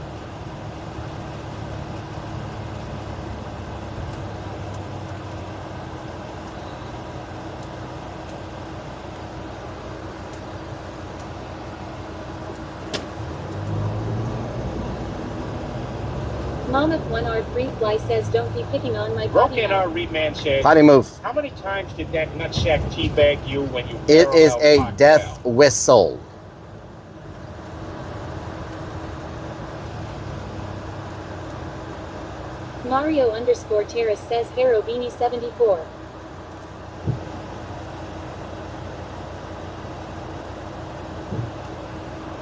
Speaker 14: Mom of 1R Free Fly says don't be picking on my body.
Speaker 16: Rocket our reman says,
Speaker 3: Potty move.
Speaker 16: how many times did that nutsack teabag you when you
Speaker 3: It is a
Speaker 16: parallel
Speaker 3: death whistle.
Speaker 14: Mario_Terrace says Hero Beanie 74.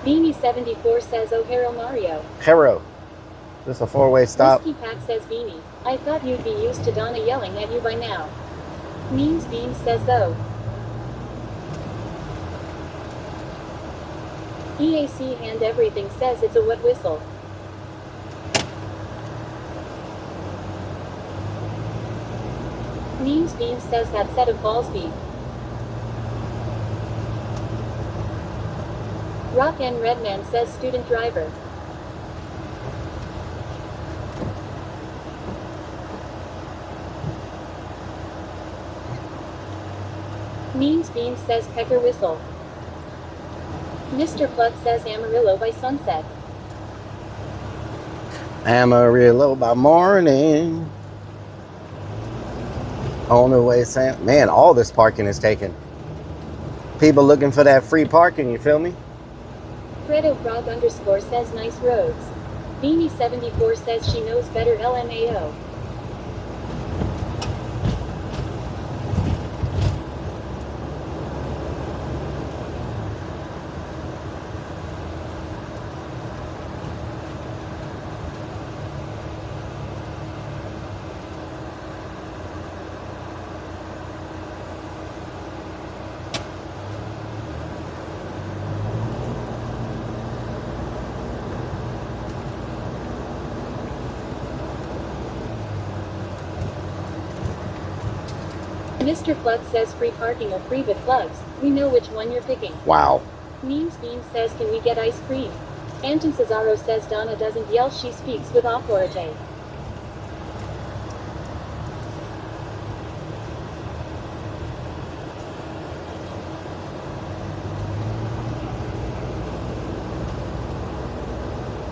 Speaker 14: Beanie 74 says oh Hero Mario.
Speaker 3: Hero. This is a four-way stop.
Speaker 14: Whiskey Pack says Beanie. I thought you'd be used to Donna yelling at you by now. Means Beans says though. EAC Hand Everything says it's a wet whistle. Means Beans says that set of balls beat. Rock and Redman says student driver. Means Beans says pecker whistle. Mr. Pluck says Amarillo by sunset.
Speaker 3: Amarillo by morning. On the way, Sam. Man, all this parking is taken. People looking for that free parking, you feel me?
Speaker 14: Fredo Frog_ says nice roads. Beanie 74 says she knows better LMAO. Mr. Plug says free parking or free but plugs. We know which one you're picking.
Speaker 3: Wow.
Speaker 14: Means Beans says can we get ice cream? Anton Cesaro says Donna doesn't yell, she speaks with authority.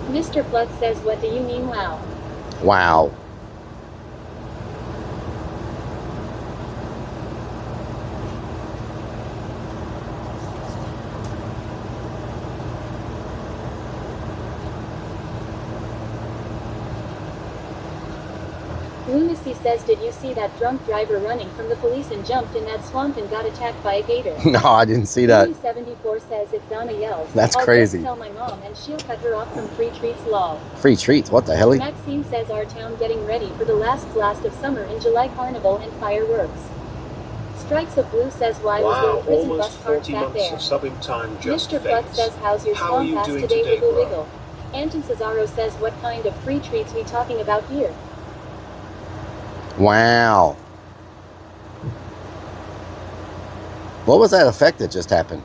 Speaker 14: Mr. Plug says what do you mean wow?
Speaker 3: Wow.
Speaker 14: Lunacy says did you see that drunk driver running from the police and jumped in that swamp and got attacked by a gator?
Speaker 3: No, I didn't see that.
Speaker 14: 74 says if Donna yells,
Speaker 3: That's
Speaker 14: I'll
Speaker 3: crazy.
Speaker 14: Just tell my mom and she'll cut her off from free treats lol.
Speaker 3: Free treats? What the hell?
Speaker 14: Maxine says our town getting ready for the last blast of summer in July carnival and fireworks. Strikes of Blue says why was there a prison bus parked back there?
Speaker 21: Subbing time just
Speaker 14: Mr. Buck says how's your
Speaker 21: How are
Speaker 14: swamp
Speaker 21: you
Speaker 14: pass
Speaker 21: doing
Speaker 14: today,
Speaker 21: today,
Speaker 14: wiggle
Speaker 21: bro?
Speaker 14: wiggle. Anton Cesaro says what kind of free treats we talking about here?
Speaker 3: Wow. What was that effect that just happened?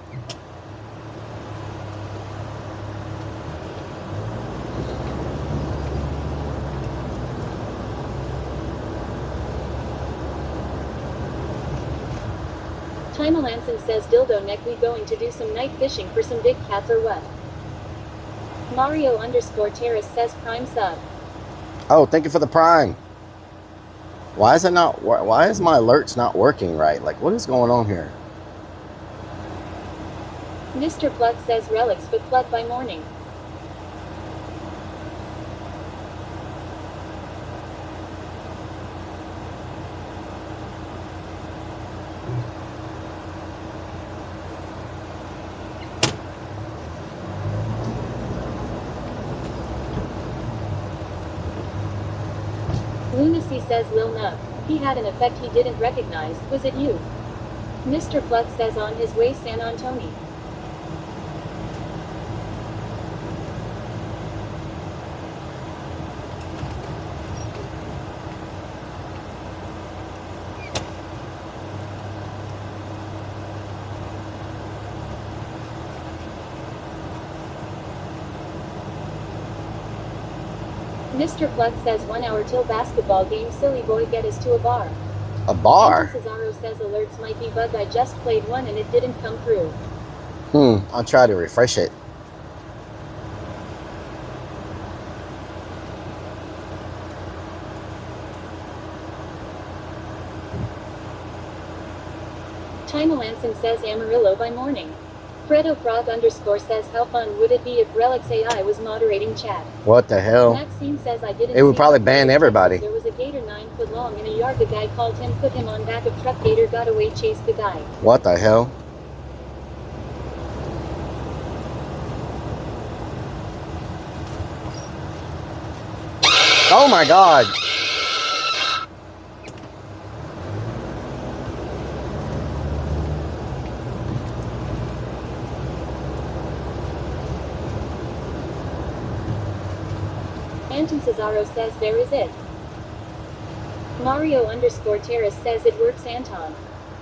Speaker 14: Tima Lanson says dildo neck we going to do some night fishing for some big cats or what? Mario_Terrace says prime sub.
Speaker 3: Oh, thank you for the prime. Why is it not? Why is my alerts not working right? Like, what is going on here?
Speaker 14: Mr. Plug says relics but plug by morning. Lunacy says Lil Nub. He had an effect he didn't recognize. Was it you? Mr. Plug says on his way San Antonio. Mr. Pluck says 1 hour till basketball game. Silly boy, get us to a bar.
Speaker 3: A bar?
Speaker 14: Anton Cesaro says alerts might be bugged. I just played one and it didn't come through.
Speaker 3: I'll try to refresh it.
Speaker 14: China Lanson says Amarillo by morning. Fredo Frog _ says how fun would it be if Rellik I was moderating chat.
Speaker 3: What the hell?
Speaker 14: Maxine says I didn't.
Speaker 3: It would
Speaker 14: see
Speaker 3: probably
Speaker 14: it.
Speaker 3: ban everybody.
Speaker 14: There was a gator 9 foot long in a yard. The guy called him, put him on back of truck. Gator got away, chased the guy.
Speaker 3: What the hell? Oh my God.
Speaker 14: Anton Cesaro says there is it. Mario _ Terrace says it works. Anton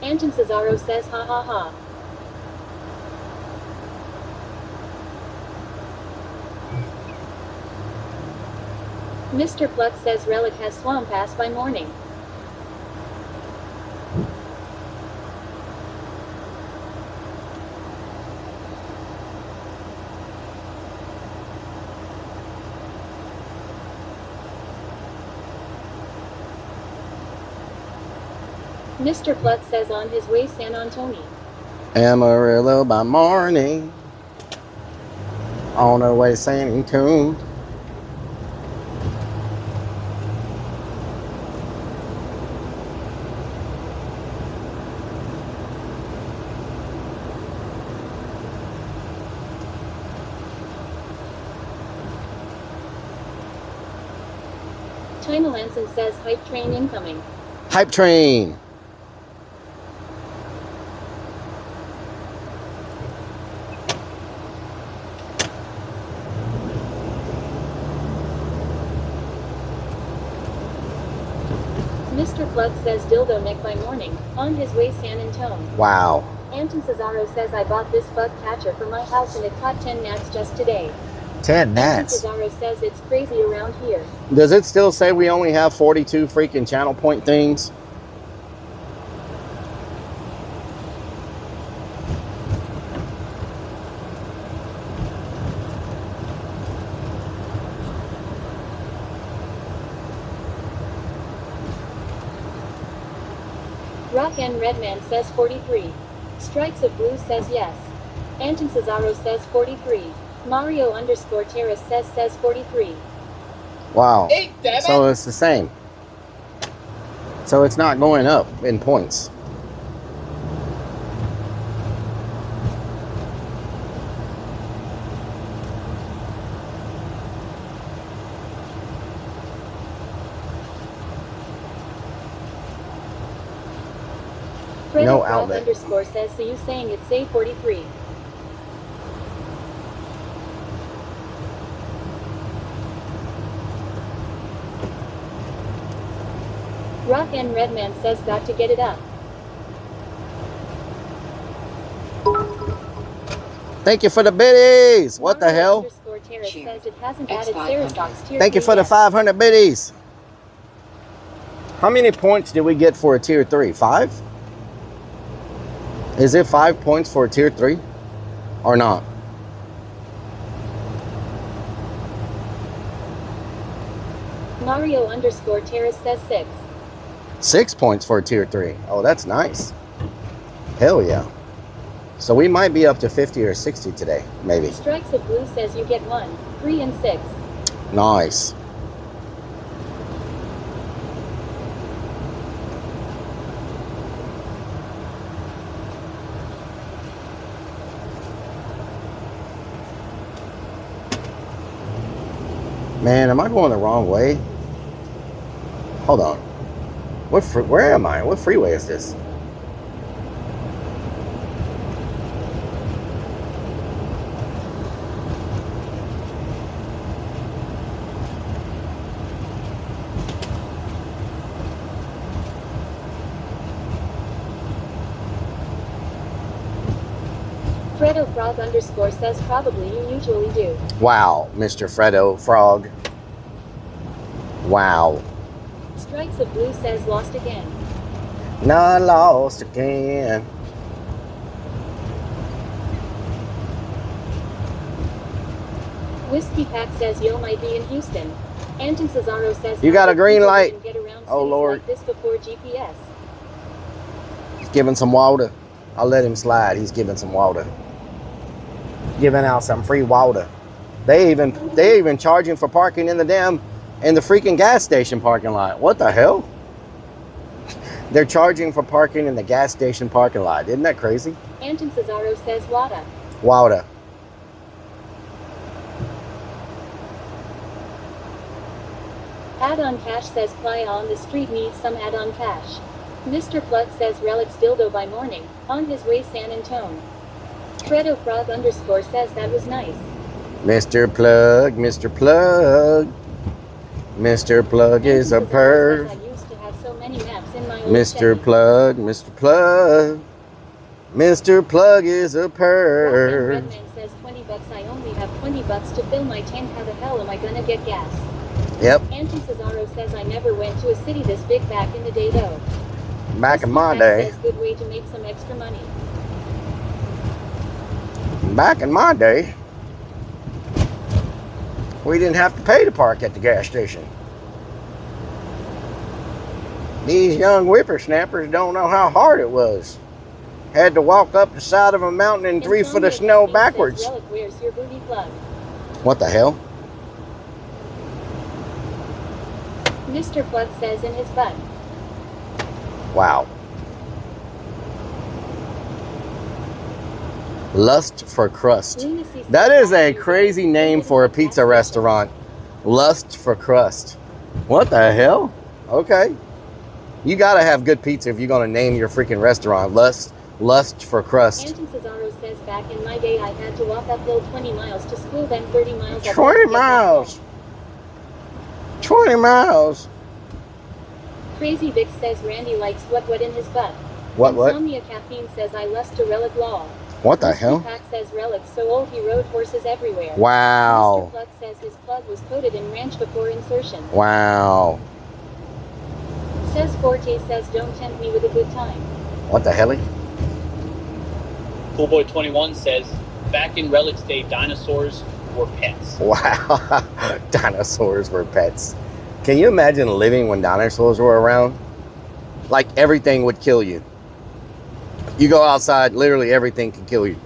Speaker 14: Cesaro says ha ha ha. Mr. Pluck says Rellik has swamp ass by morning. Mr. Pluck says on his way San Antonio.
Speaker 3: Amarillo by morning. On our way San Antonio.
Speaker 14: China Lanson says hype train incoming.
Speaker 3: Hype train.
Speaker 14: Mr. Pluck says dildo neck by morning, on his way San Antonio.
Speaker 3: Wow.
Speaker 14: Anton Cesaro says I bought this bug catcher for my house and it caught 10 gnats just today.
Speaker 3: 10 gnats?
Speaker 14: Anton Cesaro says it's crazy around here.
Speaker 3: Does it still say we only have 42 freaking channel point things?
Speaker 14: Rock and Redman says 43. Strikes of Blue says yes. Anton Cesaro says 43. Mario _ Terrace says 43.
Speaker 3: Wow.
Speaker 14: Hey, damn it.
Speaker 3: So it's the same. So it's not going up in points.
Speaker 14: Fredo
Speaker 3: No
Speaker 14: Frog
Speaker 3: outlet.
Speaker 14: _ says so you saying it's say 43. Rock and Redman says got to get it up.
Speaker 3: Thank you for the biddies. What the hell?
Speaker 14: _ Terrace says it hasn't added Sarasocks tier
Speaker 3: Thank you
Speaker 14: 3
Speaker 3: for the
Speaker 14: yet.
Speaker 3: 500 biddies. How many points do we get for a tier 3? 5? Is it 5 points for a tier 3 or not?
Speaker 14: Mario _ Terrace says 6.
Speaker 3: 6 points for a tier 3. Oh, that's nice. Hell yeah. So we might be up to 50 or 60 today, maybe.
Speaker 14: Strikes of Blue says you get 1, 3 and 6.
Speaker 3: Nice. Man, am I going the wrong way? Hold on. Where am I? What freeway is this?
Speaker 14: Fredo Frog _ says probably you usually do.
Speaker 3: Wow, Mr. Fredo Frog. Wow.
Speaker 14: Strikes of Blue says lost again.
Speaker 3: Not lost again.
Speaker 14: Whiskey Pack says Yo might be in Houston. Anton Cesaro says
Speaker 3: You got a green light.
Speaker 14: Get around
Speaker 3: Oh Lord.
Speaker 14: like this before GPS.
Speaker 3: He's giving some water. I'll let him slide. He's giving some water. Giving out some free water. They even charging for parking in the freaking gas station parking lot. What the hell? They're charging for parking in the gas station parking lot. Isn't that crazy?
Speaker 14: Anton Cesaro says water.
Speaker 3: Water.
Speaker 14: Add-on Cash says Playa on the street needs some add-on cash. Mr. Plug says Rellik's dildo by morning, on his way San Antone. Tredo Frog _ says that was nice.
Speaker 3: Mr. Plug, Mr. Plug. Mr. Plug is a perv.
Speaker 14: I used to have so many maps in my old
Speaker 3: Mr.
Speaker 14: Chevy.
Speaker 3: Plug, Mr. Plug. Mr. Plug is a perv.
Speaker 14: Redman says $20. I only have $20 to fill my tank. How the hell am I gonna get gas?
Speaker 3: Yep.
Speaker 14: Anton Cesaro says I never went to a city this big back in the day though.
Speaker 3: Back in my
Speaker 14: Whiskey Pack
Speaker 3: day.
Speaker 14: says good way to make some extra money.
Speaker 3: Back in my day, we didn't have to pay to park at the gas station. These young whippersnappers don't know how hard it was. Had to walk up the side of a mountain in 3 foot of snow backwards.
Speaker 14: Relic, where's your booty plug?
Speaker 3: What the hell?
Speaker 14: Mr. Plug says in his butt.
Speaker 3: Wow. Lust for Crust. That is a crazy name for a pizza restaurant. Lust for Crust. What the hell? Okay. You gotta have good pizza if you're gonna name your freaking restaurant Lust for Crust.
Speaker 14: Anton Cesaro says back in my day I had to walk uphill 20 miles to school, then 30 miles.
Speaker 3: 20 miles. 20 miles.
Speaker 14: Crazy Vic says Randy likes what in his butt.
Speaker 3: What?
Speaker 14: Insomnia Caffeine says I lust to Rellik Law.
Speaker 3: What the
Speaker 14: Whiskey
Speaker 3: hell?
Speaker 14: Pack says Rellik so old he rode horses everywhere.
Speaker 3: Wow.
Speaker 14: Mr. Plug says his plug was coated in ranch before insertion.
Speaker 3: Wow.
Speaker 14: Says Forte says don't tempt me with a good time.
Speaker 3: What the hell?
Speaker 5: Coolboy 21 says, back in Rellik's day, dinosaurs were pets.
Speaker 3: Wow. Dinosaurs were pets. Can you imagine living when dinosaurs were around? Like everything would kill you. You go outside, literally everything can kill you.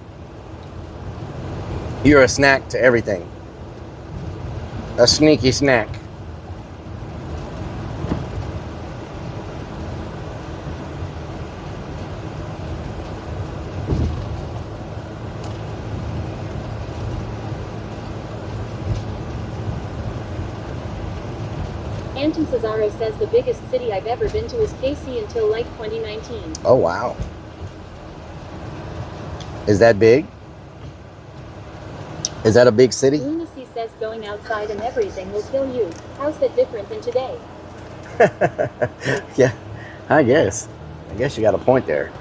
Speaker 3: You're a snack to everything. A sneaky snack.
Speaker 14: Anton Cesaro says the biggest city I've ever been to is KC until like 2019.
Speaker 3: Oh, wow. Is that big? Is that a big city?
Speaker 14: Lunacy says going outside and everything will kill you. How's that different than today?
Speaker 3: Yeah, I guess. I guess you got a point there.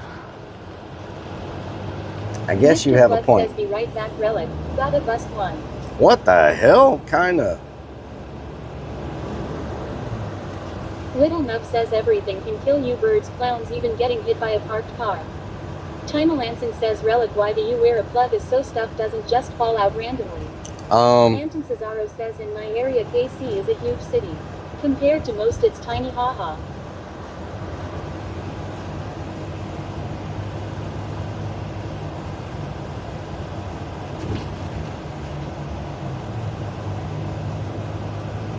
Speaker 3: I guess
Speaker 14: Mr.
Speaker 3: you have a
Speaker 14: Plug
Speaker 3: point.
Speaker 14: says be right back, Rellik. Gotta bust one.
Speaker 3: What the hell? Kinda.
Speaker 14: Little Nub says everything can kill you, birds, clowns, even getting hit by a parked car. China Lanson says Rellik, why do you wear a plug so stuff doesn't just fall out randomly? Anton Cesaro says in my area KC is a huge city. Compared to most it's tiny, haha.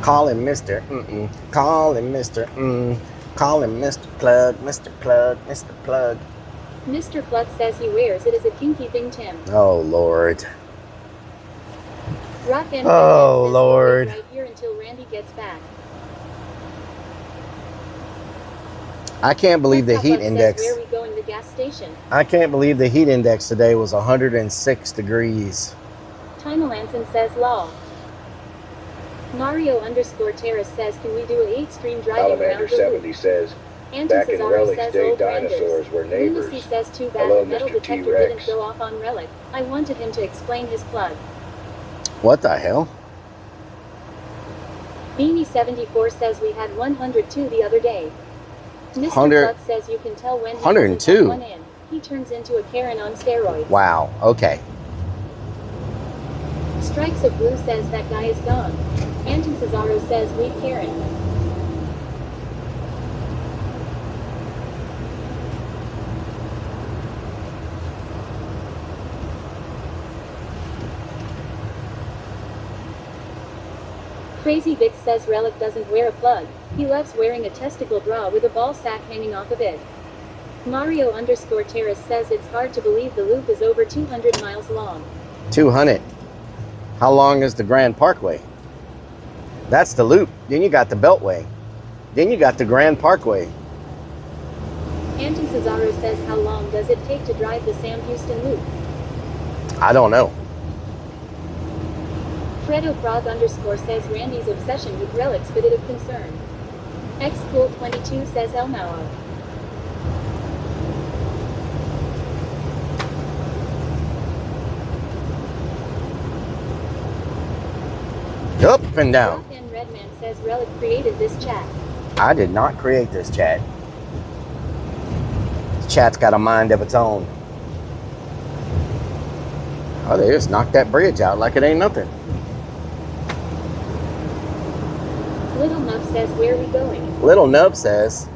Speaker 3: Call him Mr. Mm-mm. Call him Mr. Mm. Call him Mr. Plug, Mr. Plug, Mr. Plug.
Speaker 14: Mr. Plug says he wears it as a kinky thing, Tim.
Speaker 3: Oh, Lord.
Speaker 14: Rock and
Speaker 3: Oh,
Speaker 14: says
Speaker 3: Lord.
Speaker 14: right here until Randy gets back.
Speaker 3: I can't believe the heat
Speaker 14: Says,
Speaker 3: index.
Speaker 14: where we going, the gas station?
Speaker 3: I can't believe the heat index today was 106 degrees.
Speaker 14: China Lanson says law. Mario _ Terrace says, can we do a 8-stream driving around
Speaker 9: Salamander
Speaker 14: the
Speaker 9: 70
Speaker 14: loop?
Speaker 9: says,
Speaker 14: Anton
Speaker 9: back in
Speaker 14: Cesaro
Speaker 9: Rellik's
Speaker 14: says
Speaker 9: day,
Speaker 14: old
Speaker 9: dinosaurs
Speaker 14: Randers.
Speaker 9: were neighbors.
Speaker 14: Lunacy says too bad
Speaker 9: Hello,
Speaker 14: the metal
Speaker 9: Mr.
Speaker 14: detector
Speaker 9: T-Rex.
Speaker 14: didn't go off on Rellik. I wanted him to explain his plug.
Speaker 3: What the hell?
Speaker 14: Beanie74 says we had 102 the other day. Mr.
Speaker 3: 100
Speaker 14: Cluck says you can tell when he
Speaker 3: 102.
Speaker 14: doesn't have one in. He turns into a Karen on steroids.
Speaker 3: Wow, okay.
Speaker 14: Strikes of Blue says that guy is gone. Anton Cesaro says leave Karen. Crazy Vic says Rellik doesn't wear a plug. He loves wearing a testicle bra with a ball sack hanging off of it. Mario_Terrace says it's hard to believe the loop is over 200 miles long.
Speaker 3: 200. How long is the Grand Parkway? That's the loop. Then you got the Beltway. Then you got the Grand Parkway.
Speaker 14: Anton Cesaro says how long does it take to drive the Sam Houston loop?
Speaker 3: I don't know.
Speaker 14: Fredo Frog_ says Randy's obsession with Rellik's bit of concern. Xcool22 says El Mao.
Speaker 3: Up and down.
Speaker 14: Rock and Redman says Rellik created this chat.
Speaker 3: I did not create this chat. This chat's got a mind of its own. Oh, they just knocked that bridge out like it ain't nothing.
Speaker 14: Little Nub says where are we going?
Speaker 3: Little Nub says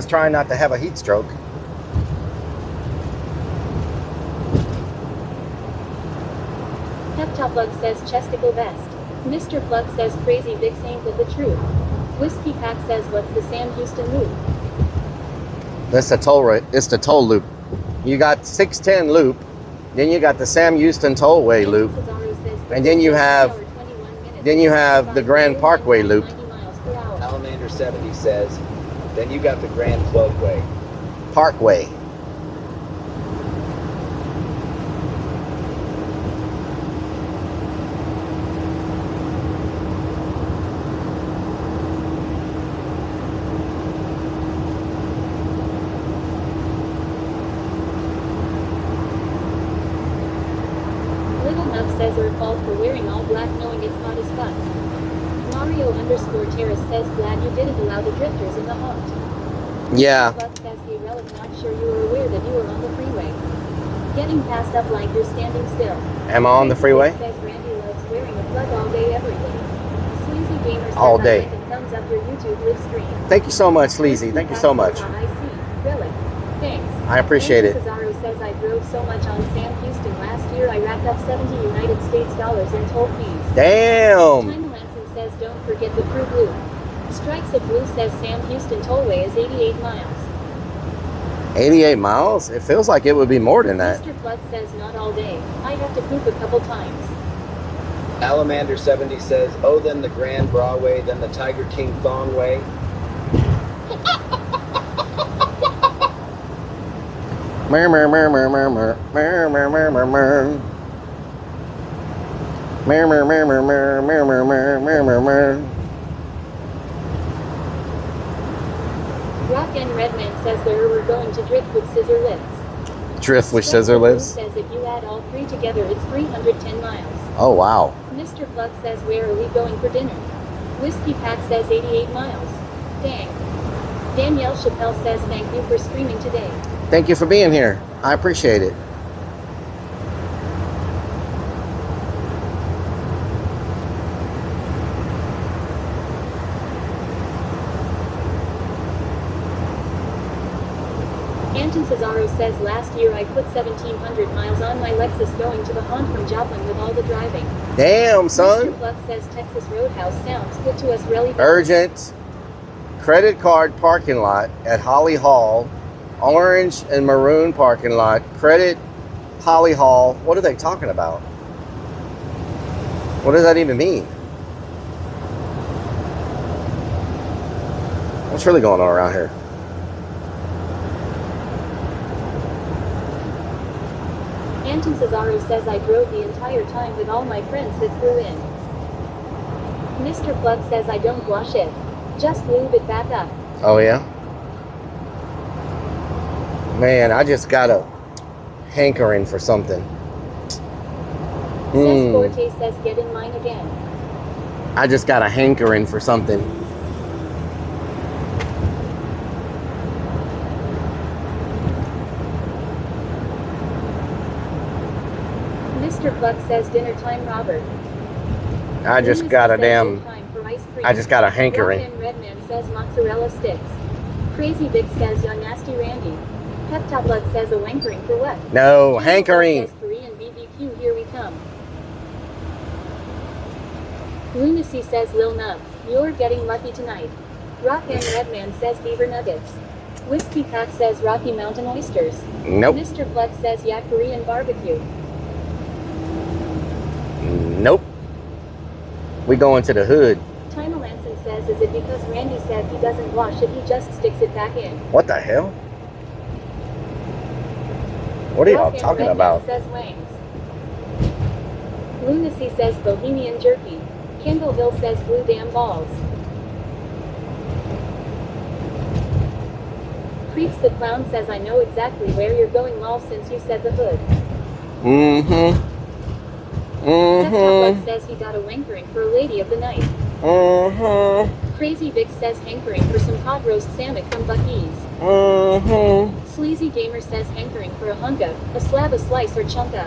Speaker 3: try not to have a heat stroke.
Speaker 14: Plug says chesticle vest. Mr. Plug says Crazy Vic ain't the truth. Whiskey Pack says what's the Sam Houston loop?
Speaker 3: That's the toll rate. It's the toll loop. You got 610 loop, then you got the Sam Houston tollway loop, and then you have the Grand Parkway loop.
Speaker 17: Alamander 70 says, then you got the Grand Plugway.
Speaker 3: Parkway.
Speaker 14: For wearing all black knowing it's hot as fuck. Mario_Terrace says glad you didn't allow the drifters in the haunt.
Speaker 3: Yeah.
Speaker 14: Buck says hey Rellik not sure you were aware that you were on the freeway. Getting passed up like you're standing still.
Speaker 3: Am I on the freeway?
Speaker 14: Says Randy loves wearing a plug all day every day. Sleazy Gamer says
Speaker 3: all day.
Speaker 14: I like and thumbs up your YouTube live stream.
Speaker 3: Thank you so much, Sleazy. Thank you so much.
Speaker 14: I see. Rellik. Thanks.
Speaker 3: I appreciate it.
Speaker 14: Cesaro says I drove so much on Sam Houston last year I racked up 70 United States dollars in toll fees.
Speaker 3: Damn.
Speaker 14: China Lanson says don't forget the Crew Blue. Strikes of Blue says Sam Houston tollway is 88 miles.
Speaker 3: 88 miles? It feels like it would be more than that.
Speaker 14: Mr. Flood says not all day. I have to poop a couple times.
Speaker 17: Alamander 70 says, oh, then the Grand Broadway, then the Tiger King Thongway.
Speaker 3: Mer mer mer mer mer mer mer mer mer mer mer. Mer mer mer mer mer mer mer mer mer mer mer.
Speaker 14: Rock and Redman says where we're going to drift with scissor lifts.
Speaker 3: Drift with scissor lifts?
Speaker 14: Says if you add all three together it's 310 miles.
Speaker 3: Oh wow.
Speaker 14: Mr. Plug says where are we going for dinner? Whiskey Pack says 88 miles. Dang. Danielle Chappelle says thank you for streaming today.
Speaker 3: Thank you for being here. I appreciate it.
Speaker 14: Anton Cesaro says last year I put 1,700 miles on my Lexus going to the haunt from Joplin with all the driving.
Speaker 3: Damn, son.
Speaker 14: Mr. Plug says Texas Roadhouse sounds good to us really.
Speaker 3: Urgent credit card parking lot at Holly Hall. Orange and maroon parking lot. Credit Holly Hall. What are they talking about? What does that even mean? What's really going on around here?
Speaker 14: Anton Cesaro says I drove the entire time with all my friends that flew in. Mr. Plug says I don't wash it. Just lube it back up.
Speaker 3: Oh yeah? Man, I just got a hankering for something.
Speaker 14: Forte says get in mine again.
Speaker 3: I just got a hankering for something.
Speaker 14: Mr. Buck says dinner time, Robert.
Speaker 3: I just got a damn. I just got a hankering.
Speaker 14: Rock and Redman says mozzarella sticks. Crazy Big says young nasty Randy. Peptop Blood says a wankering for what?
Speaker 3: No, hankering.
Speaker 14: Says Korean BBQ, here we come. Lunacy says Lil Nub, you're getting lucky tonight. Rock and Redman says beaver nuggets. Whiskey Pack says Rocky Mountain oysters.
Speaker 3: Nope.
Speaker 14: Mr. Flex says yeah, Korean barbecue.
Speaker 3: Nope. We going to the hood.
Speaker 14: Tina Lanson says, is it because Randy said he doesn't wash it, he just sticks it back in?
Speaker 3: What the hell? What are y'all talking about?
Speaker 14: Says Wangs. Lunacy says Bohemian jerky. Kendall Hill says blue damn balls. Creeps the Clown says I know exactly where you're going, lol, since you said the hood.
Speaker 3: Mm-hmm.
Speaker 14: Peptop says he got a wankering for a lady of the night.
Speaker 3: Mm-hmm.
Speaker 14: Crazy Vic says hankering for some pod roast salmon from Buc-ee's.
Speaker 3: Mm-hmm.
Speaker 14: Sleazy Gamer says hankering for a hunka, a slab, a slice, or chunka.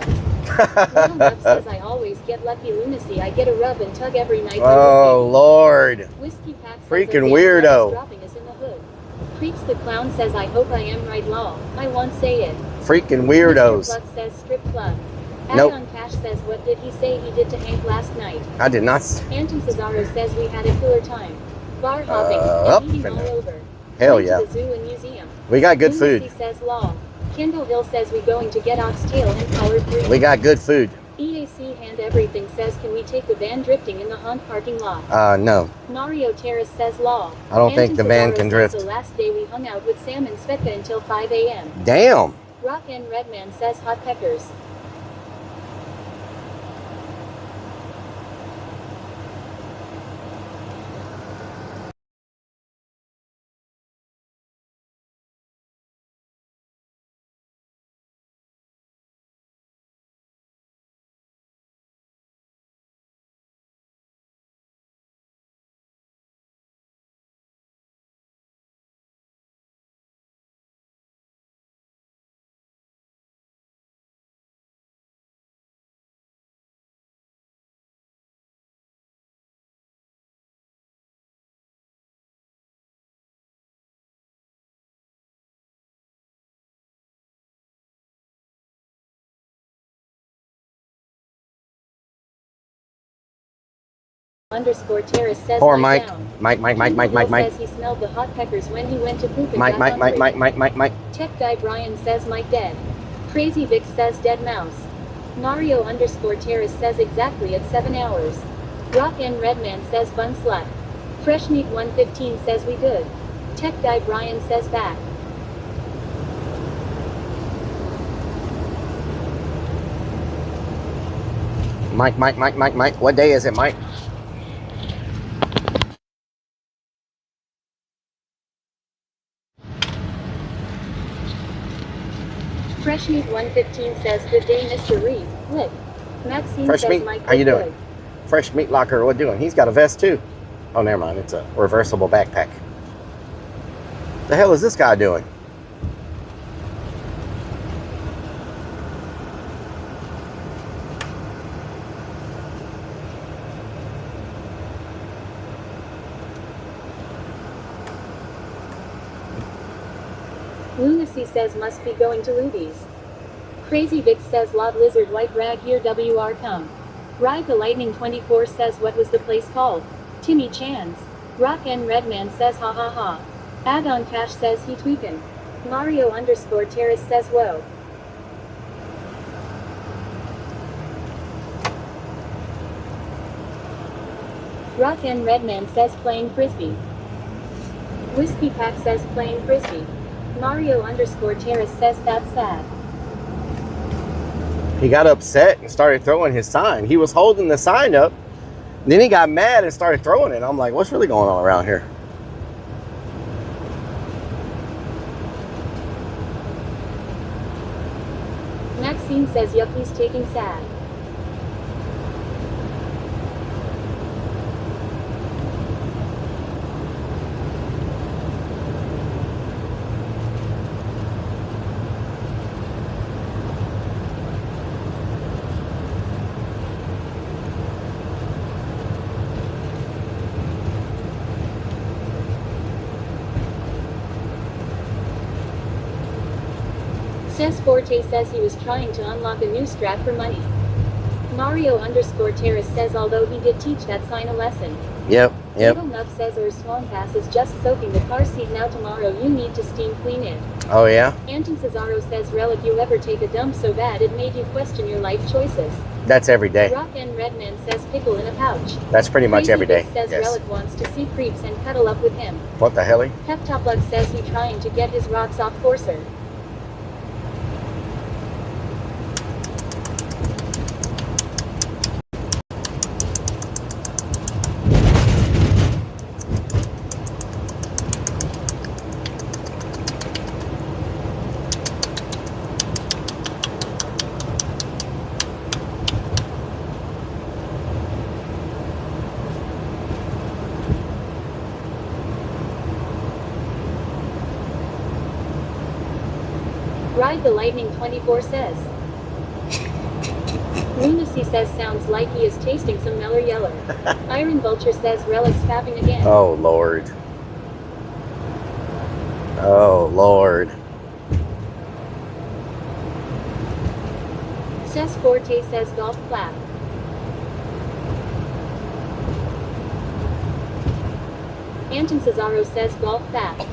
Speaker 14: Little Nub says I always get lucky. Lunacy, I get a rub and tug every night.
Speaker 3: Oh Lord.
Speaker 14: Whiskey Pack says
Speaker 3: freaking weirdo.
Speaker 14: Dropping us in the hood. Creeps the Clown says I hope I am right, lol. I won't say it.
Speaker 3: Freaking weirdos.
Speaker 14: Mr. Plug says strip club.
Speaker 3: Nope.
Speaker 14: Adon Cash says what did he say he did to Hank last night?
Speaker 3: I did not.
Speaker 14: Anton Cesaro says we had a killer time. Bar hopping and eating all over.
Speaker 3: Hell
Speaker 14: Went
Speaker 3: yeah.
Speaker 14: to the zoo and museum.
Speaker 3: We got good food.
Speaker 14: Lunacy says law. Kendall Hill says we going to get oxtail and collard greens.
Speaker 3: We got good food.
Speaker 14: EAC Hand Everything says can we take the van drifting in the Honk parking lot?
Speaker 3: No.
Speaker 14: Mario Terrace says law.
Speaker 3: I don't think the van can drift.
Speaker 14: The last day we hung out with Sam and Sveka until 5 a.m.
Speaker 3: Damn.
Speaker 14: Rock and Redman says hot peppers. Underscore Terrace says
Speaker 3: Poor Mike.
Speaker 14: down.
Speaker 3: Mike.
Speaker 14: Says he smelled the hot peppers when he went to poop and got hungry. Tech guy Brian says Mike dead. Crazy Vic says dead mouse. Mario underscore Terrace says exactly at 7 hours. Rock and Redman says bun slut. Fresh Meat 115 says we good. Tech guy Brian says back.
Speaker 3: Mike. What day is it, Mike?
Speaker 14: Fresh Meat 115 says good day, Mr. Reed. Lick. Maxine
Speaker 3: Fresh
Speaker 14: says
Speaker 3: Meat,
Speaker 14: Mike
Speaker 3: how you doing?
Speaker 14: good.
Speaker 3: Fresh Meat Locker, what doing? He's got a vest too. Oh, never mind. It's a reversible backpack. The hell is this guy doing?
Speaker 14: Lunacy says must be going to Luby's. Crazy Vic says Lob Lizard White Rag here WR come. Ride the Lightning 24 says what was the place called? Timmy Chan's. Rock and Redman says ha ha ha. Adon Cash says he tweakin'. Mario underscore Terrace says whoa. Rock and Redman says playing frisbee. Whiskey Pack says playing frisbee. Mario underscore Terrace says that's sad.
Speaker 3: He got upset and started throwing his sign. He was holding the sign up. Then he got mad and started throwing it. I'm like, what's really going on around here?
Speaker 14: Maxine says yup, he's taking sad. Says Forte says he was trying to unlock a new strat for money. Mario_Terrace says although he did teach that sign a lesson.
Speaker 3: Yep.
Speaker 14: Little Nub says Swamp Pass is just soaking the car seat now tomorrow you need to steam clean it.
Speaker 3: Oh, yeah?
Speaker 14: Anton Cesaro says Rellik you ever take a dump so bad it made you question your life choices.
Speaker 3: That's every day.
Speaker 14: Rock and Redman says pickle in a pouch.
Speaker 3: That's pretty much every day.
Speaker 14: Says
Speaker 3: Yes.
Speaker 14: Rellik wants to see creeps and cuddle up with him.
Speaker 3: What the hell?
Speaker 14: Peptoplug says he trying to get his rocks off Forcer. Ride the Lightning 24 says. Lunacy says sounds like he is tasting some Meller Yeller. Iron Vulture says Rellik's fapping again.
Speaker 3: Oh, Lord. Oh, Lord.
Speaker 14: Says Forte says golf clap. Anton Cesaro says golf fap.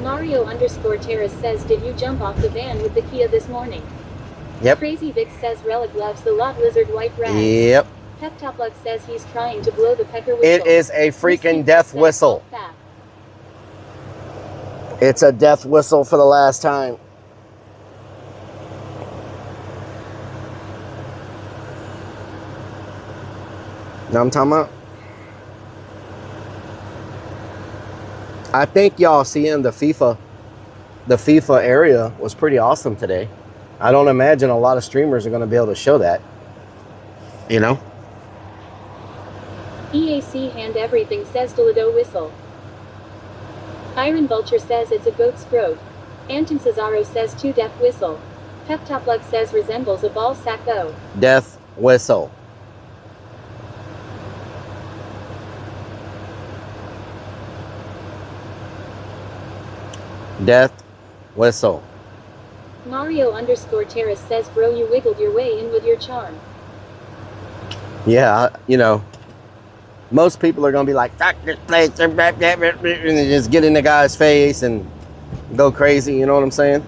Speaker 14: Mario_Terrace says did you jump off the van with the Kia this morning?
Speaker 3: Yep.
Speaker 14: Crazy Vic says Rellik loves the lot lizard white rat.
Speaker 3: Yep.
Speaker 14: Peptoplug says he's trying to blow the pecker whistle.
Speaker 3: It is a freaking death whistle. It's a death whistle for the last time. Know what I'm talking about? I think y'all seeing the FIFA area was pretty awesome today. I don't imagine a lot of streamers are going to be able to show that. You know?
Speaker 14: EAC hand everything says Dolido whistle. Iron Vulture says it's a goat scrote. Anton Cesaro says to death whistle. Peptoplug says resembles a ball sack though.
Speaker 3: Death whistle. Death whistle.
Speaker 14: Mario_Terrace says bro you wiggled your way in with your charm.
Speaker 3: Yeah, you know, most people are going to be like, fuck this place, and they just get in the guy's face and go crazy, you know what I'm saying?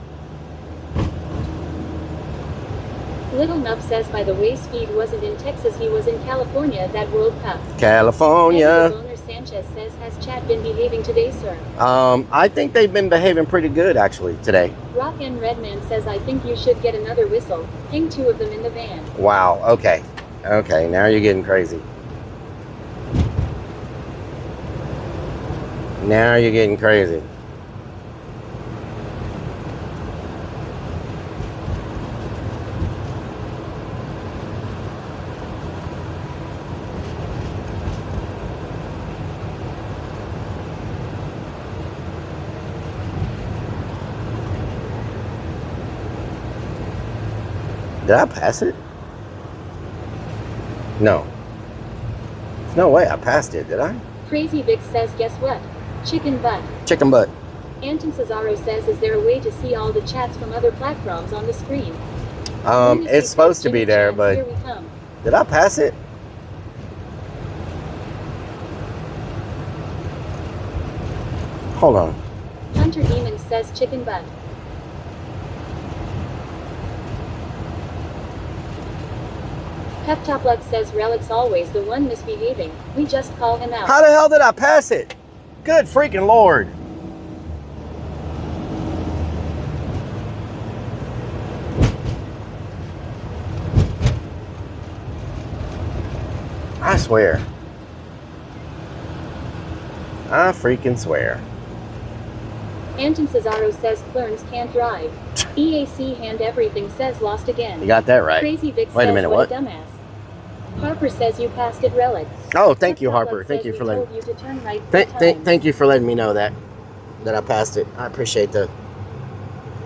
Speaker 14: Little Nub says by the way Speed wasn't in Texas, he was in California at that World Cup.
Speaker 3: California.
Speaker 14: Owner Sanchez says, has Chad been behaving today, sir?
Speaker 3: I think they've been behaving pretty good, actually, today.
Speaker 14: Rock and Redman says, I think you should get another whistle. Hang two of them in the van.
Speaker 3: Wow, okay. Okay, now you're getting crazy. Now you're getting crazy. Did I pass it? No. There's no way I passed it, did I?
Speaker 14: Crazy Vic says, guess what? Chicken butt.
Speaker 3: Chicken butt.
Speaker 14: Anton Cesaro says, is there a way to see all the chats from other platforms on the screen?
Speaker 3: It's supposed to be there, but
Speaker 14: here we come.
Speaker 3: did I pass it? Hold on.
Speaker 14: Hunter Demon says chicken butt. Peptoplug says Rellik's always the one misbehaving. We just call him out.
Speaker 3: How the hell did I pass it? Good freaking Lord. I swear. I freaking swear.
Speaker 14: Anton Cesaro says Clarence can't drive. EAC hand everything says lost again.
Speaker 3: You got that right.
Speaker 14: Crazy Vic
Speaker 3: Wait a
Speaker 14: says
Speaker 3: minute,
Speaker 14: what
Speaker 3: what?
Speaker 14: a dumbass. Harper says you passed it, Rellik.
Speaker 3: Oh, thank you, Harper. Thank you for letting.
Speaker 14: You to turn right
Speaker 3: Thank you for letting me know that I passed it. I appreciate the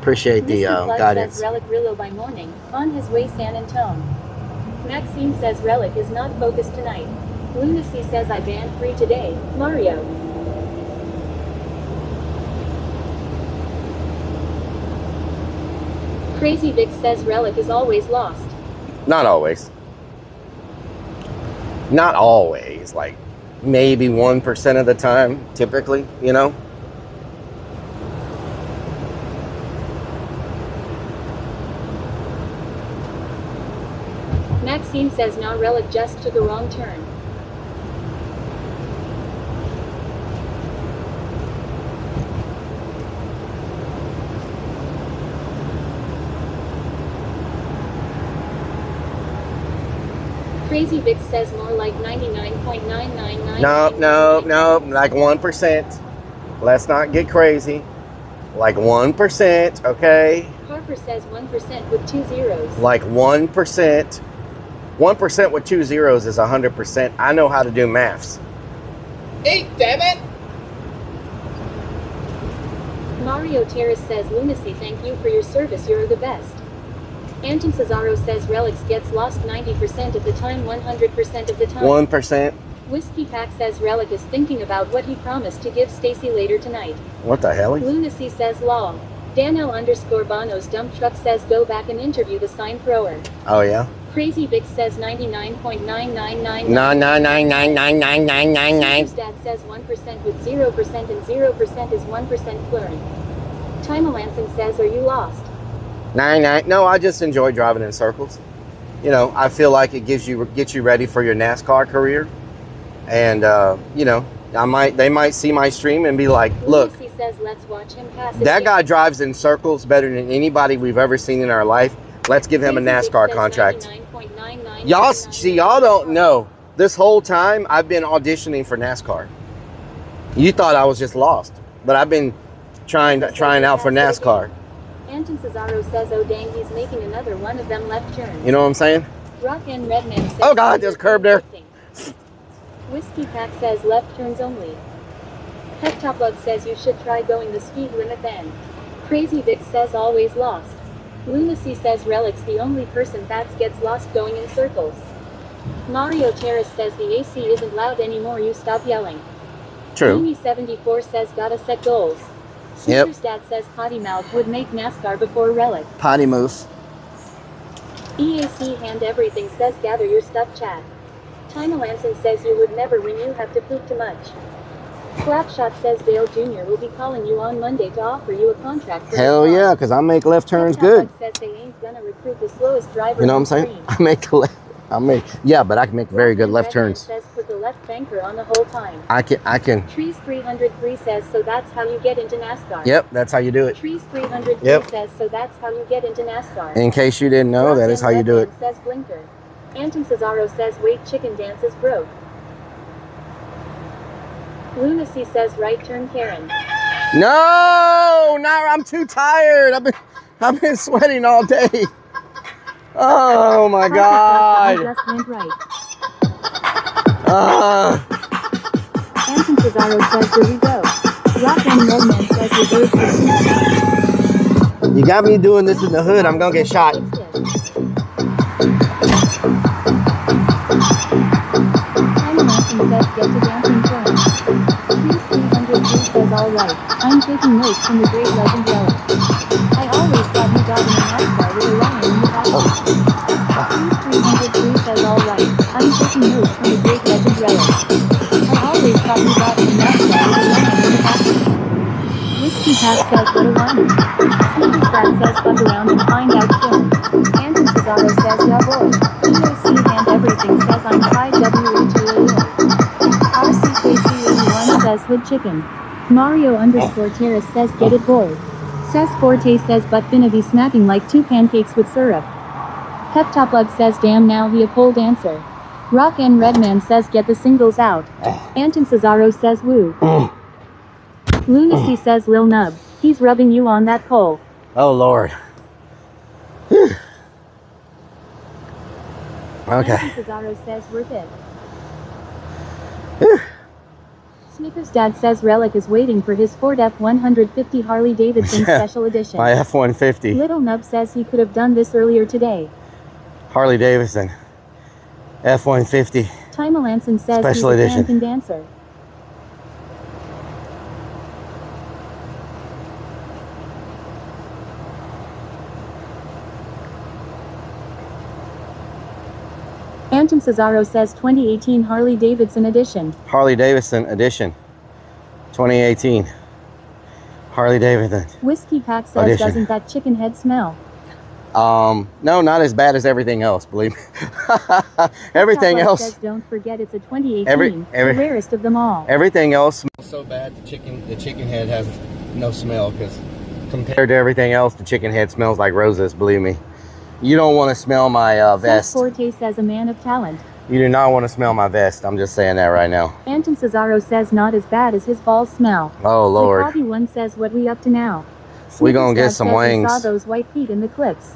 Speaker 3: guidance.
Speaker 14: Says Rellik Rillo by morning, on his way San Antone. Maxine says Rellik is not focused tonight. Lunacy says I banned free today. Mario. Crazy Vic says Rellik is always lost.
Speaker 3: Not always. Not always. Like maybe 1% of the time, typically, you know?
Speaker 14: Maxine says nah, Rellik just took a wrong turn. Crazy Vic says more like 99.999.
Speaker 3: Nope. Like 1%. Let's not get crazy. Like 1%, okay?
Speaker 14: Harper says 1% with 2 zeros.
Speaker 3: Like 1%. 1% with 2 zeros is 100%. I know how to do maths.
Speaker 1: Hey, damn it!
Speaker 14: Mario Terrace says lunacy, thank you for your service, you're the best. Anton Cesaro says Relix gets lost 90% of the time, 100% of the time.
Speaker 3: 1%.
Speaker 14: Whiskey Pack says Relic is thinking about what he promised to give Stacy later tonight.
Speaker 3: What the hell?
Speaker 14: Lunacy says lol. Daniel_Bono's dump truck says go back and interview the sign thrower.
Speaker 3: Oh yeah?
Speaker 14: Crazy Vic says 99.9999.
Speaker 3: 999999999.
Speaker 14: Dad says 1% with 0% and 0% is 1% clearing. Chima Lansing says are you lost?
Speaker 3: 99. No, I just enjoy driving in circles. You know, I feel like it gets you ready for your NASCAR career. And you know, they might see my stream and be like, look,
Speaker 14: Lunacy says let's watch him pass
Speaker 3: that guy drives in circles better than anybody we've ever seen in our life. Let's give him a NASCAR contract. Y'all don't know. This whole time I've been auditioning for NASCAR. You thought I was just lost, but I've been trying out for NASCAR.
Speaker 14: Anton Cesaro says oh dang, he's making another one of them left turns.
Speaker 3: You know what I'm saying?
Speaker 14: Rock and Redman says
Speaker 3: oh God, there's a curb there.
Speaker 14: Whiskey Pack says left turns only. Hectoplug says you should try going the speed limit then. Crazy Vic says always lost. Lunacy says Relic's the only person that gets lost going in circles. Mario Terrace says the AC isn't loud anymore, you stop yelling.
Speaker 3: True.
Speaker 14: Amy74 says gotta set goals.
Speaker 3: Yep.
Speaker 14: Superstat says potty mouth would make NASCAR before Relic.
Speaker 3: Potty mouth.
Speaker 14: EAC hand everything says gather your stuff chat. China Lansing says you would never when you have to poop too much. Slapshot says Dale Jr. will be calling you on Monday to offer you a contract for
Speaker 3: hell yeah, because I make left turns good.
Speaker 14: Says they ain't gonna recruit the slowest driver.
Speaker 3: You know what I'm saying? Yeah, but I can make very good left turns.
Speaker 14: Says put the left banker on the whole time.
Speaker 3: I can.
Speaker 14: Trees 303 says so that's how you get into NASCAR.
Speaker 3: Yep, that's how you do it.
Speaker 14: Trees 303 says so that's how you get into NASCAR.
Speaker 3: In case you didn't know, that is how you do it.
Speaker 14: Says Blinker. Anton Cesaro says wait, chicken dance is broke. Lunacy says right turn Karen.
Speaker 3: No, I'm too tired. I've been sweating all day. Oh my God.
Speaker 14: I just went right. Anton Cesaro says here we go. Rock and Redman says reserved for 2
Speaker 3: You got me doing this in the hood, I'm gonna get shot.
Speaker 14: Says get to dancing turn. Trees 303 says alright. I'm taking notes from the great legend Relic. I always thought you got in a NASCAR with a lion in the background. Trees 303 says alright. I'm taking notes from the great legend Relic. I always thought you got in a NASCAR with a lion in the background. Whiskey Pack says what a whiner. Superstat says fuck around and find out soon. Anton Cesaro says yeah boy. EOC and everything says I'm high WHAA. RCKC81 says hood chicken. Mario_Terrace says get it bored. Says Forte says but finna be smacking like 2 pancakes with syrup. Heptoplug says damn now he a pole dancer. Rock and Redman says get the singles out. Anton Cesaro says woo. Lunacy says Lil Nub. He's rubbing you on that pole.
Speaker 3: Oh Lord. Okay.
Speaker 14: Anton Cesaro says worth it. Snickers Dad says Relic is waiting for his Ford F-150 Harley Davidson Special Edition.
Speaker 3: My F-150.
Speaker 14: Little Nub says he could have done this earlier today.
Speaker 3: Harley Davidson. F-150.
Speaker 14: Chima Lanson says
Speaker 3: Special
Speaker 14: he's a
Speaker 3: Edition.
Speaker 14: Canton dancer. Anton Cesaro says 2018 Harley Davidson edition.
Speaker 3: Harley Davidson edition. 2018. Harley Davidson.
Speaker 14: Whiskey Pack says,
Speaker 3: edition.
Speaker 14: doesn't that chicken head smell?
Speaker 3: No, not as bad as everything else, believe me. Everything else.
Speaker 14: Says, don't forget it's a 2018, the rarest of them all.
Speaker 3: Everything else smells so bad. The chicken head has no smell, because compared to everything else, the chicken head smells like roses. Believe me. You don't want to smell my vest.
Speaker 14: Forte says a man of talent.
Speaker 3: You do not want to smell my vest. I'm just saying that right now.
Speaker 14: Anton Cesaro says not as bad as his balls smell.
Speaker 3: Oh Lord.
Speaker 14: The Coffee One says what we up to now.
Speaker 3: We gonna get some wings.
Speaker 14: Saw those white feet in the clips.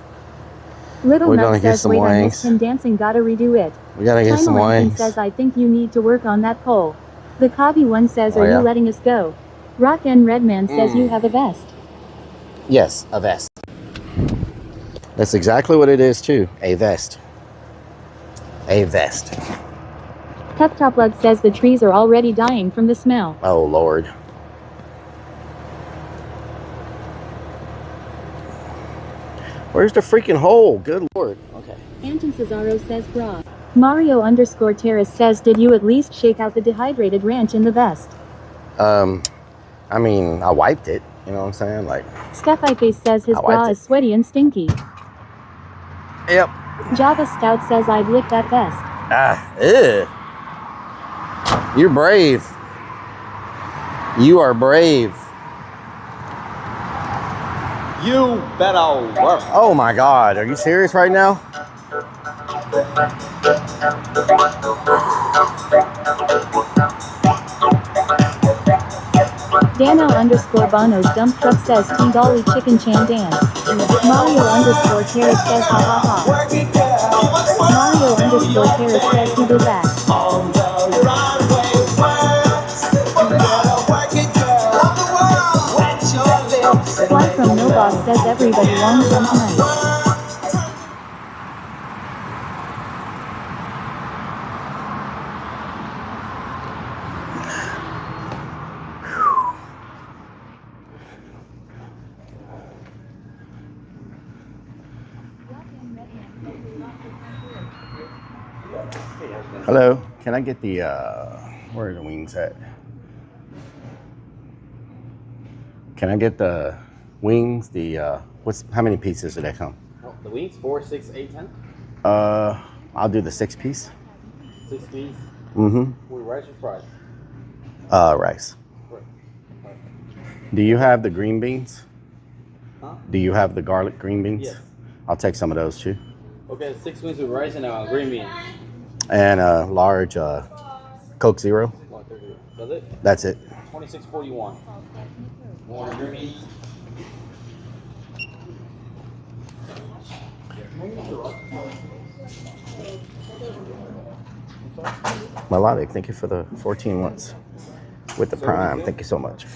Speaker 14: Little
Speaker 3: We're
Speaker 14: Nut
Speaker 3: gonna get
Speaker 14: says,
Speaker 3: some
Speaker 14: wait,
Speaker 3: wings.
Speaker 14: I missed him dancing, gotta redo it.
Speaker 3: We gotta get some wings.
Speaker 14: says, I think you need to work on that pole. The Coffee One says, are you letting us go? Rock and Redman says you have a vest.
Speaker 3: Yes, a vest. That's exactly what it is too. A vest. A vest.
Speaker 14: Tuck Top Lug says the trees are already dying from the smell.
Speaker 3: Oh Lord. Where's the freaking hole? Good Lord. Okay.
Speaker 14: Anton Cesaro says bra. Mario _ Terrace says, did you at least shake out the dehydrated ranch in the vest?
Speaker 3: I mean, I wiped it. You know what I'm saying? Like.
Speaker 14: Scuffy Face says his bra is sweaty and stinky.
Speaker 3: Yep.
Speaker 14: Java Scout says I'd lick that vest.
Speaker 3: Ew. You're brave. You are brave.
Speaker 7: You better work.
Speaker 3: Oh my God, are you serious right now?
Speaker 14: Dano _ Bono's dump truck says Team Dolly Chicken Chan dance. Mario _ Terrace says ha ha ha. Mario _ Terrace says he did that. Fly from No Boss says everybody long jump tonight.
Speaker 3: Hello, can I get the, where are the wings at? Can I get the wings, how many pieces do they come?
Speaker 7: Oh, the wings, 4, 6, 8, 10?
Speaker 3: I'll do the 6-piece.
Speaker 7: 6 piece?
Speaker 3: Mm-hmm.
Speaker 7: With rice or fries?
Speaker 3: Rice. Do you have the green beans?
Speaker 7: Huh?
Speaker 3: Do you have the garlic green beans?
Speaker 7: Yes.
Speaker 3: I'll take some of those too.
Speaker 7: Okay, 6 wings with rice and green bean.
Speaker 3: And a large Coke Zero.
Speaker 7: Does it?
Speaker 3: That's it.
Speaker 7: $26.41. More green beans.
Speaker 3: Melodic, thank you for the 14 months with the Prime. Thank you so much.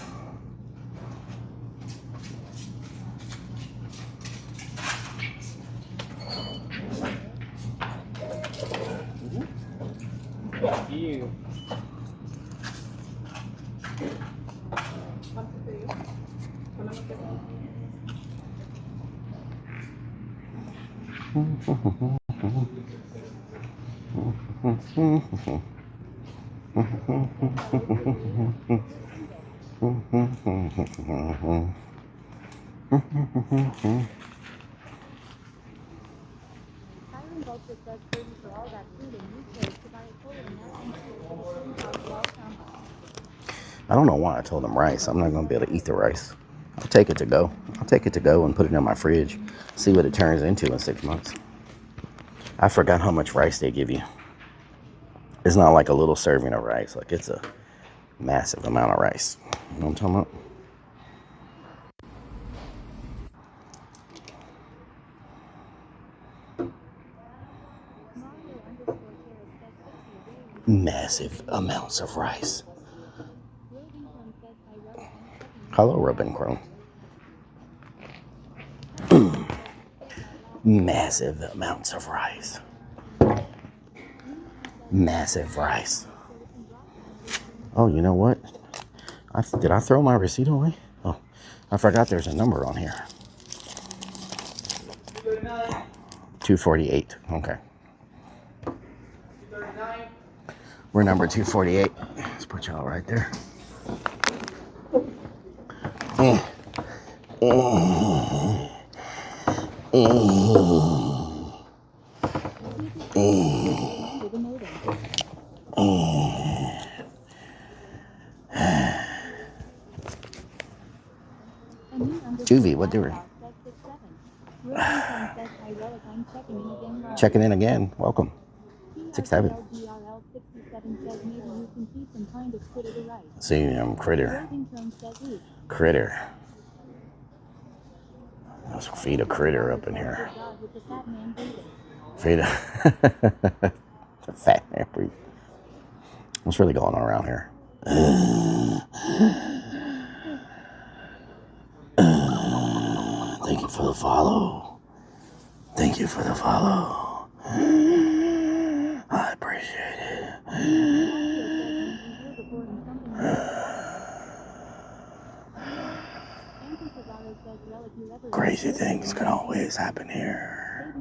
Speaker 7: You.
Speaker 3: I don't know why I told them rice. I'm not going to be able to eat the rice. I'll take it to go. I'll take it to go and put it in my fridge. See what it turns into in 6 months. I forgot how much rice they give you. It's not like a little serving of rice. Like, it's a massive amount of rice. You know what I'm talking about? Massive amounts of rice. Hello, Robin Crone. Massive amounts of rice. Massive rice. Oh, you know what? Did I throw my receipt away? Oh, I forgot there's a number on here. 248. Okay. We're number 248. Let's put y'all right there. Juvie, what doing? Checking in again. Welcome. 6-7. See, I'm critter. Critter. Let's feed a critter up in here. Feed a fat man breed. What's really going on around here? Thank you for the follow. Thank you for the follow. I appreciate it. Crazy things can always happen here.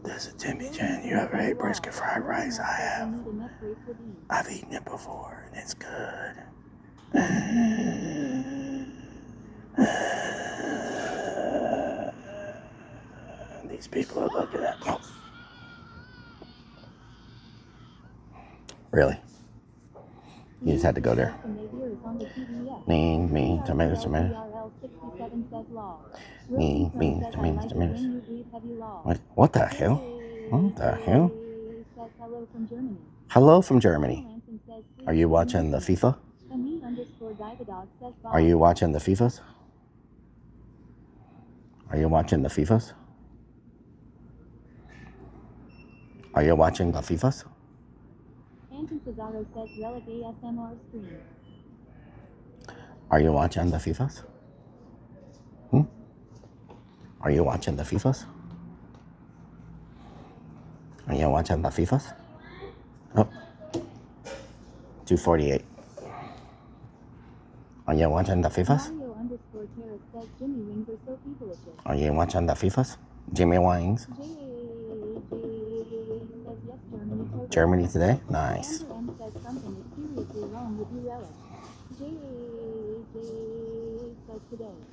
Speaker 3: This is Timmy Jen. You ever ate brisket fried rice? I have. I've eaten it before, and it's good. These people are looking at me. Really? You just had to go there. Mean, tomatoes. Tomatoes. What the hell? What the hell? Hello from Germany. Are you watching the FIFA? Are you watching the FIFAs? Are you watching the FIFAs? Are you watching the FIFAs? Are you watching the FIFAs? Are you watching the FIFAs? Are you watching the FIFAs? Oh. 248. Are you watching the FIFAs? Are you watching the FIFAs? Jimmy Wings. Germany today? Nice.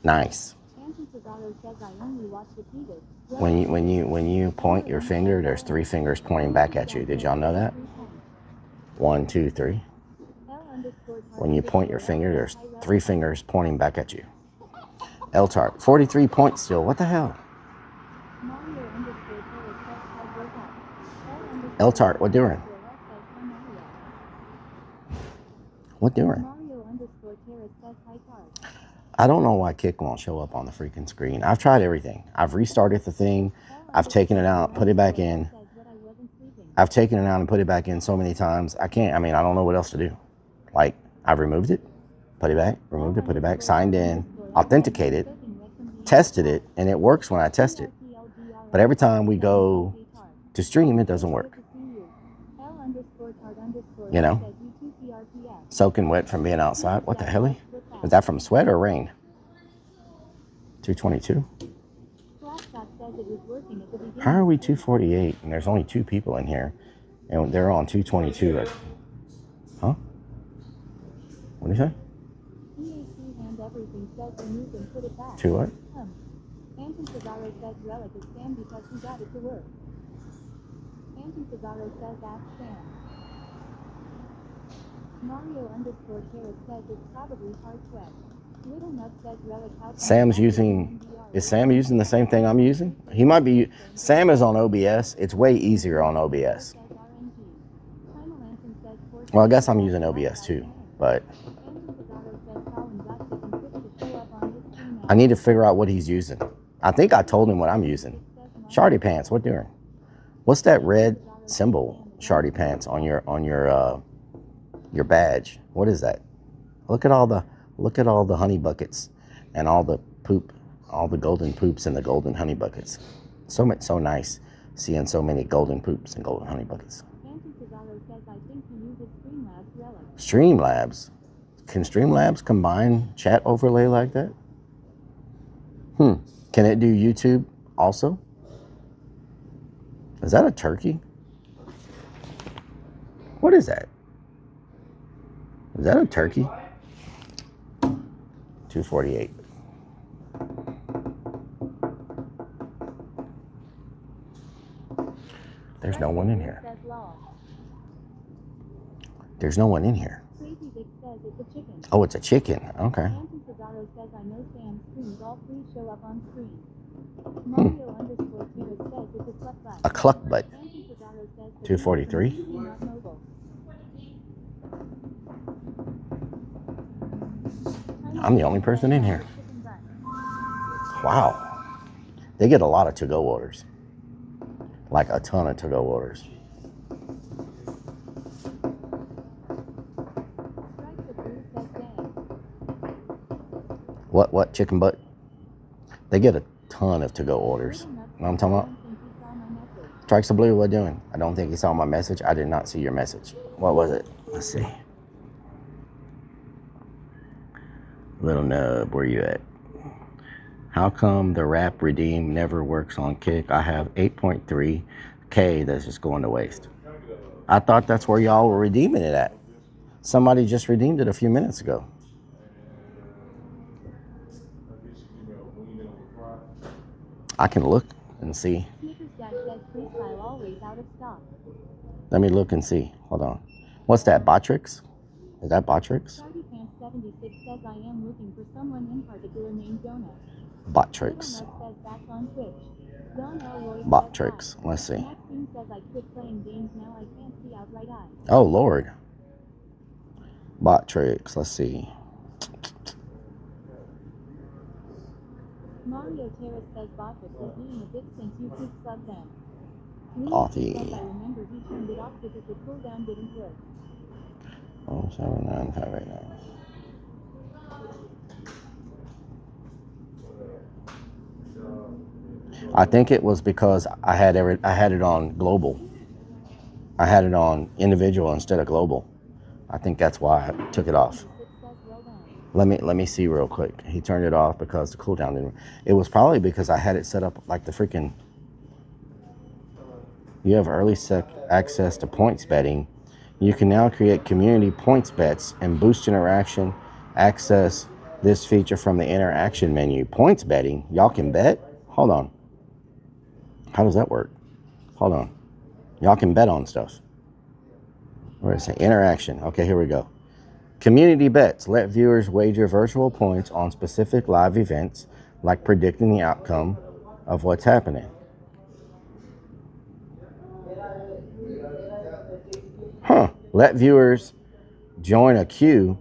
Speaker 3: Nice. When you point your finger, there's 3 fingers pointing back at you. Did y'all know that? 1, 2, 3. When you point your finger, there's 3 fingers pointing back at you. L-Tart, 43 points still. What the hell? L-Tart, what doing? What doing? I don't know why Kick won't show up on the freaking screen. I've tried everything. I've restarted the thing. I've taken it out, put it back in. I've taken it out and put it back in so many times. I don't know what else to do. Like, I've removed it, put it back, removed it, put it back, signed in, authenticated, tested it, and it works when I test it. But every time we go to stream, it doesn't work. You know? Soaking wet from being outside. What the hell? Was that from sweat or rain? 222. How are we 248 and there's only 2 people in here and they're on 222? Huh? What do you say? 2 what? Sam's using, is Sam using the same thing I'm using? He might be, Sam is on OBS. It's way easier on OBS. Well, I guess I'm using OBS too, but I need to figure out what he's using. I think I told him what I'm using. Shardy Pants, what doing? What's that red symbol, Shardy Pants, on your badge? What is that? Look at all the honey buckets and all the poop, all the golden poops and the golden honey buckets. So nice seeing so many golden poops and golden honey buckets. Streamlabs. Can Streamlabs combine chat overlay like that? Can it do YouTube also? Is that a turkey? What is that? Is that a turkey? 248. There's no one in here. There's no one in here. Oh, it's a chicken. Okay. A cluck butt. 243. I'm the only person in here. Wow. They get a lot of to-go orders. Like a ton of to-go orders. What? Chicken butt? They get a ton of to-go orders. You know what I'm talking about? Strikes the blue, what doing? I don't think he saw my message. I did not see your message. What was it? Let's see. Little nub, where you at? How come the wrap redeem never works on Kick? I have 8.3K that's just going to waste. I thought that's where y'all were redeeming it at. Somebody just redeemed it a few minutes ago. I can look and see. Let me look and see. Hold on. What's that, Botrix? Is that Botrix? Botrix. Botrix. Let's see. Oh, Lord. Botrix. Let's see.
Speaker 14: Mario Terrace says Botrix is being a bit since you keep sub them.
Speaker 3: Authy.
Speaker 14: I remember he turned it off because the cooldown didn't work.
Speaker 3: 079589. I think it was because I had it on global. I had it on individual instead of global. I think that's why I took it off. Let me see real quick. He turned it off because the cooldown didn't. It was probably because I had it set up like the freaking. You have early access to points betting. You can now create community points bets and boost interaction. Access this feature from the interaction menu. Points betting? Y'all can bet? Hold on. How does that work? Hold on. Y'all can bet on stuff. Where is it? Interaction. Okay, here we go. Community bets. Let viewers wager virtual points on specific live events, like predicting the outcome of what's happening. Huh. Let viewers join a queue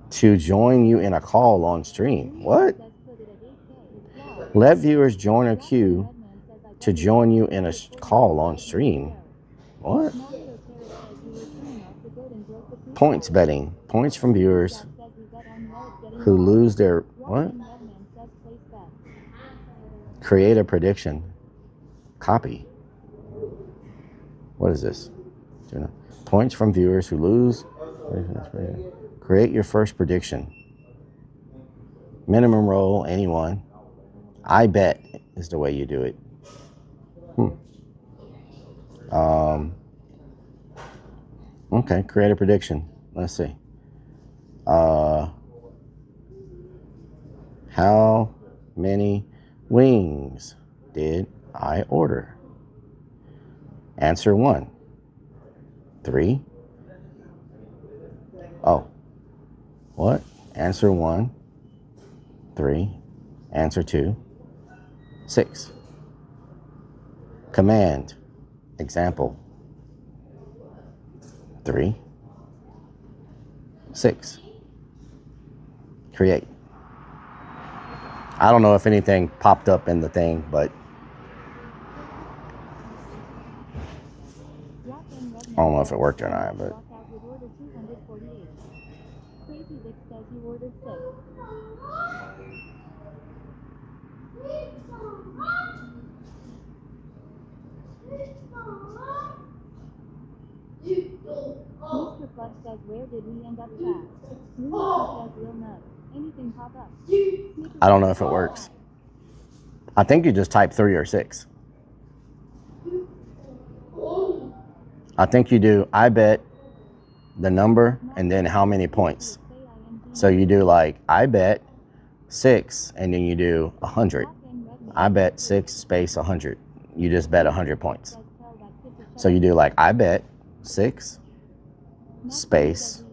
Speaker 3: to join you in a call on stream. What? Let viewers join a queue to join you in a call on stream. What? Points betting. Points from viewers who lose their... What? Create a prediction. Copy. What is this? Points from viewers who lose. Create your first prediction. Minimum roll, anyone. I bet is the way you do it. Okay, create a prediction. Let's see. How many wings did I order? Answer 1. 3. Oh. What? Answer 1. 3. Answer 2. 6. Command. Example. 3. 6. Create. I don't know if anything popped up in the thing, but I don't know if it worked or not, but
Speaker 14: Mr. Clutch says, where did we end up, chat? Lucy says, Lil Nut. Anything pop up?
Speaker 3: I don't know if it works. I think you just type 3 or 6. I think you do, I bet, the number, and then how many points. So you do like, I bet 6, and then you do 100. I bet 6 space 100. You just bet 100 points. So you do like, I bet 6 space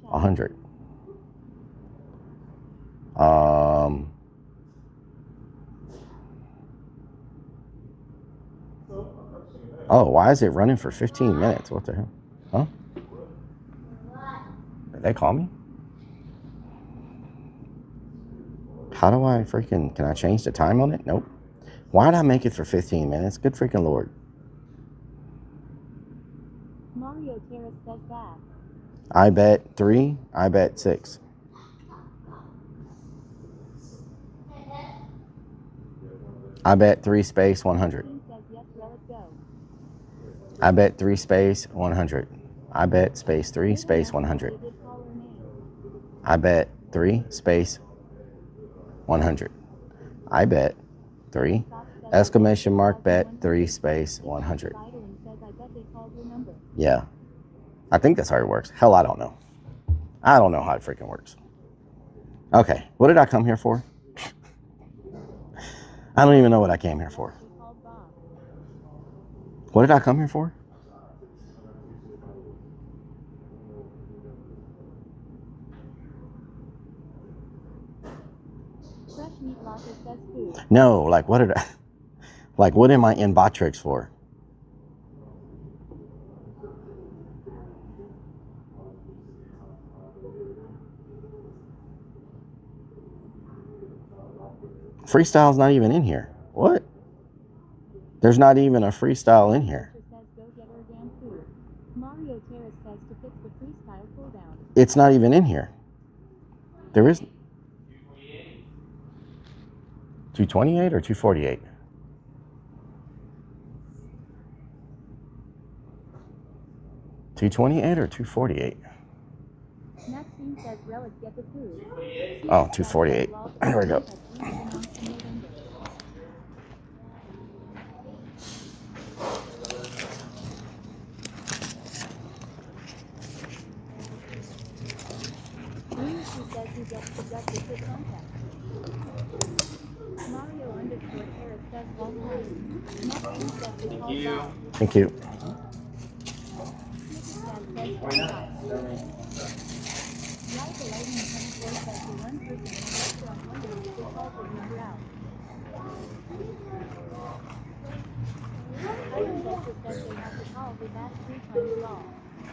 Speaker 3: 100. Oh, why is it running for 15 minutes? What the hell? Huh? Did they call me? How do I freaking, can I change the time on it? Nope. Why did I make it for 15 minutes? Good freaking Lord.
Speaker 14: Mario Terrace says that.
Speaker 3: I bet 3, I bet 6. I bet 3 space 100. I bet 3 space 100. I bet space 3 space 100. I bet 3 space 100. I bet 3 exclamation mark bet 3 space 100. Yeah. I think that's how it works. Hell, I don't know. I don't know how it freaking works. Okay, what did I come here for? I don't even know what I came here for. What did I come here for? No, like what did I, like what am I in Botrix for? Freestyle's not even in here. What? There's not even a freestyle in here. It's not even in here. There is 228 or 248? $228 or 248?
Speaker 14: Maxine says Rellik get the food.
Speaker 3: Oh, 248. There we go.
Speaker 14: Mario underscore Harris says all time. Maxine says they call God.
Speaker 3: Thank you.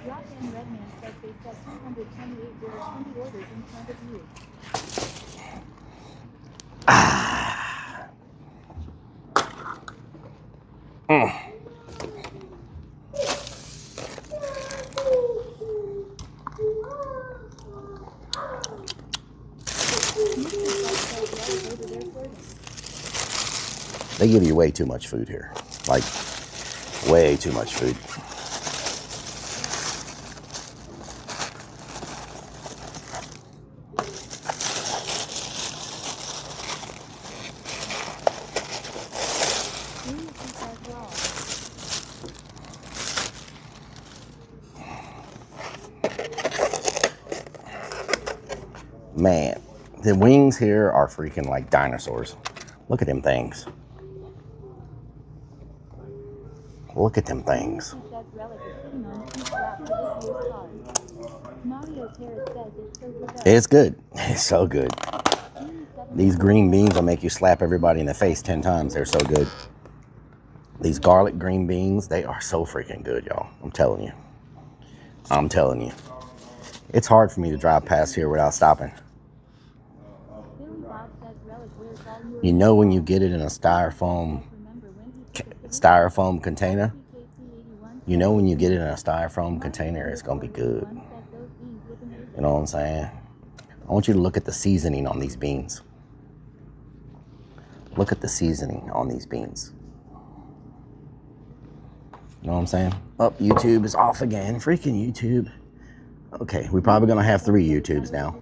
Speaker 14: Rock and Redman says they said 228 there are 20 orders in front of you.
Speaker 3: They give you way too much food here. Like, way too much food. Man, the wings here are freaking like dinosaurs. Look at them things. Look at them things. It's good. It's so good. These green beans will make you slap everybody in the face 10 times. They're so good. These garlic green beans, they are so freaking good, y'all. I'm telling you. I'm telling you. It's hard for me to drive past here without stopping. You know when you get it in a styrofoam container? You know when you get it in a styrofoam container, it's going to be good. You know what I'm saying? I want you to look at the seasoning on these beans. Look at the seasoning on these beans. You know what I'm saying? Oh, YouTube is off again. Freaking YouTube. Okay, we're probably going to have 3 YouTubes now.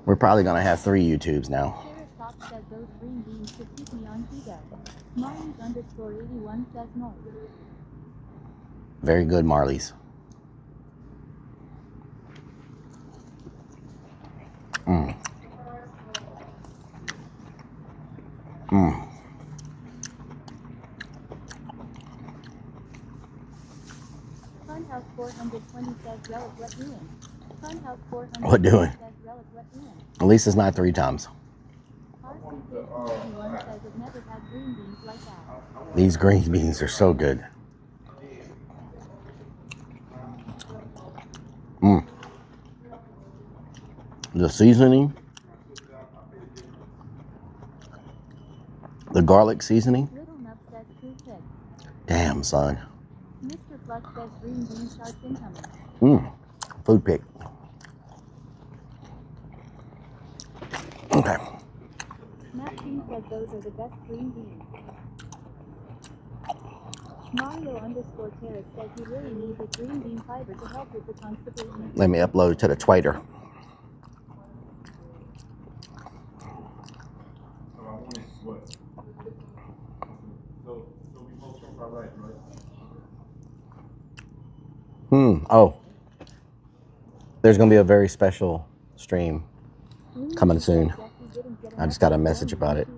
Speaker 3: We're probably going to have 3 YouTubes now. Very good Marley's. Mmm. Mmm.
Speaker 14: Funhouse 420 says Relic, what doing? Funhouse 420
Speaker 3: What doing?
Speaker 14: says Relic, what doing?
Speaker 3: At least it's not 3 times.
Speaker 14: RCK91 says I've never had green beans like that.
Speaker 3: These green beans are so good. Mmm. The seasoning. The garlic seasoning.
Speaker 14: Little Nub says food pick.
Speaker 3: Damn, son.
Speaker 14: Mr. Flux says green bean sharks incoming.
Speaker 3: Mmm. Food pick. Okay.
Speaker 14: Maxine says those are the best green beans. Mario_Terrace says you really need the green bean fiber to help with the constipation.
Speaker 3: Let me upload to the Twitter. Oh. There's going to be a very special stream coming soon. I just got a message about it.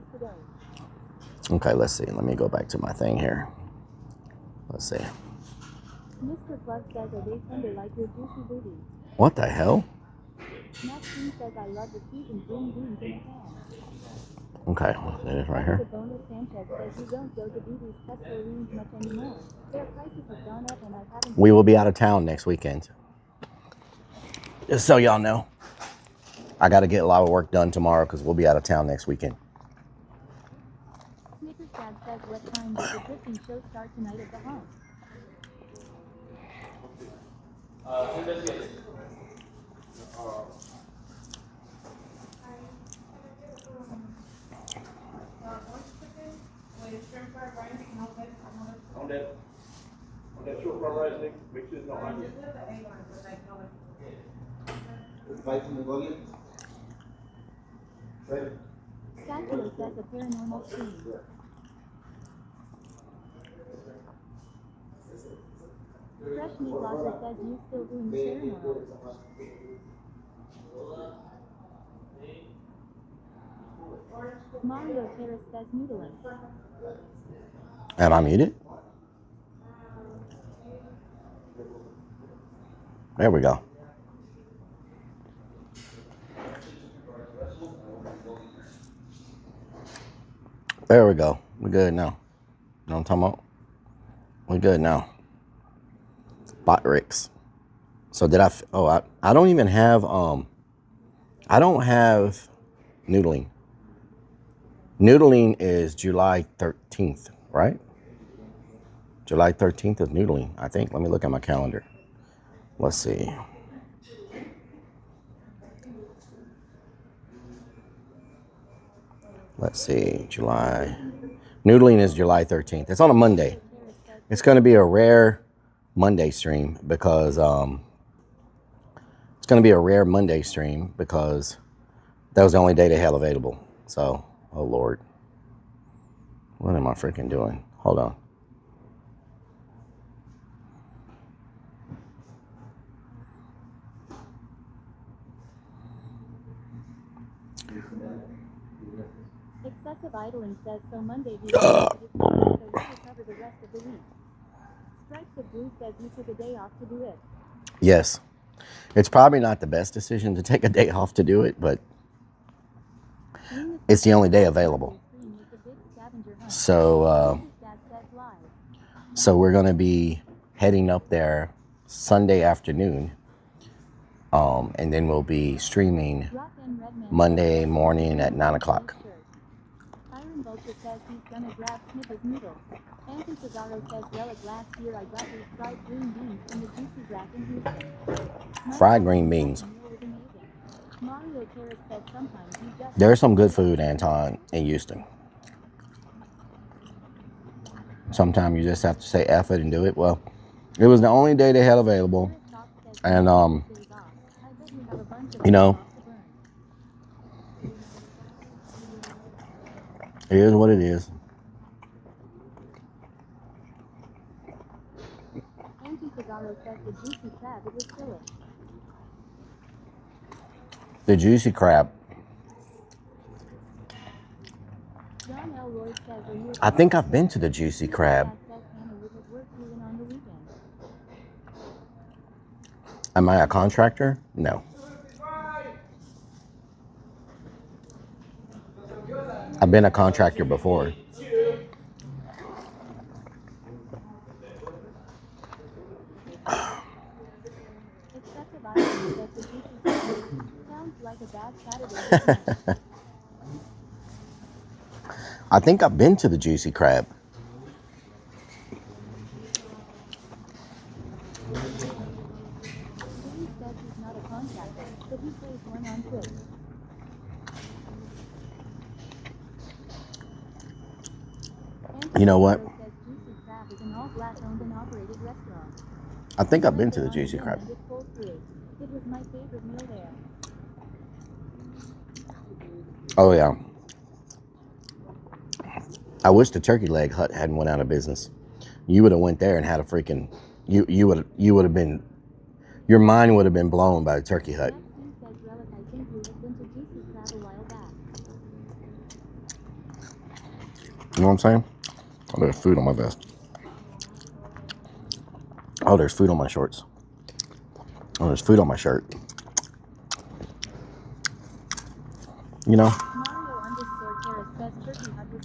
Speaker 3: Okay, let's see. Let me go back to my thing here. Let's see.
Speaker 14: Mr. Plug says are they tender like your juicy booty?
Speaker 3: What the hell?
Speaker 14: Maxine says I love the seasoned green beans in a can.
Speaker 3: Okay, it is right here.
Speaker 14: Bonus Sanchez says you don't go to Dee Dee's Pet much anymore. Their prices have gone up and I haven't...
Speaker 3: We will be out of town next weekend. Just so y'all know. I got to get a lot of work done tomorrow because we'll be out of town next weekend.
Speaker 14: Snickers Dad says what time does the drifting show start tonight at the home?
Speaker 6: On that short fried rice, Nick, make sure it's not onion.
Speaker 14: Scotty says a paranormal stream. Fresh Meat Blossom says you still doing the paranormal. Mario Terrace says noodling.
Speaker 3: Am I muted? There we go. There we go. We're good now. You know what I'm talking about? We're good now. Bot Ricks. So did I don't even have, I don't have noodling. Noodling is July 13th, right? July 13th is noodling, I think. Let me look at my calendar. Let's see. Let's see, July. Noodling is July 13th. It's on a Monday. It's going to be a rare Monday stream because that was the only day they had available. So, oh Lord. What am I freaking doing? Hold on.
Speaker 14: Excessive idling says so Monday so you recover the rest of the week. Stripes of Blue says you took a day off to do it.
Speaker 3: Yes. It's probably not the best decision to take a day off to do it, but it's the only day available. So, so we're going to be heading up there Sunday afternoon. And then we'll be streaming Monday morning at 9 o'clock.
Speaker 14: Iron Vulture says he's gonna grab Snippers noodles. Anthony Cesaro says Relic last year I got these fried green beans from the Juicy Rack in Houston.
Speaker 3: Fried green beans.
Speaker 14: Mario Terrace says sometimes you just...
Speaker 3: There's some good food, Anton, in Houston. Sometimes you just have to say F it and do it. Well, it was the only day they had available. And, you know, it is what it is.
Speaker 14: Anthony says the juicy crab, it was filling.
Speaker 3: The juicy crab.
Speaker 14: John L. Lloyd says, are you
Speaker 3: I think I've been to the juicy crab. Am I a contractor? No. I've been a contractor before.
Speaker 14: Excessive irony says the juicy crab. Sounds like a bad Saturday.
Speaker 3: I think I've been to the juicy crab.
Speaker 14: James says he's not a contractor, but he plays one on Twitch.
Speaker 3: You know what?
Speaker 14: Says Juicy Crab is an all-black owned and operated restaurant.
Speaker 3: I think I've been to the juicy crab.
Speaker 14: It was my favorite meal there.
Speaker 3: Oh yeah. I wish the Turkey Leg Hut hadn't went out of business. You would have went there and had a freaking you would have been, your mind would have been blown by the Turkey Hut.
Speaker 14: Says Rellik, I think you have been to Juicy Crab a while back.
Speaker 3: You know what I'm saying? Oh, there's food on my vest. Oh, there's food on my shorts. Oh, there's food on my shirt. You know,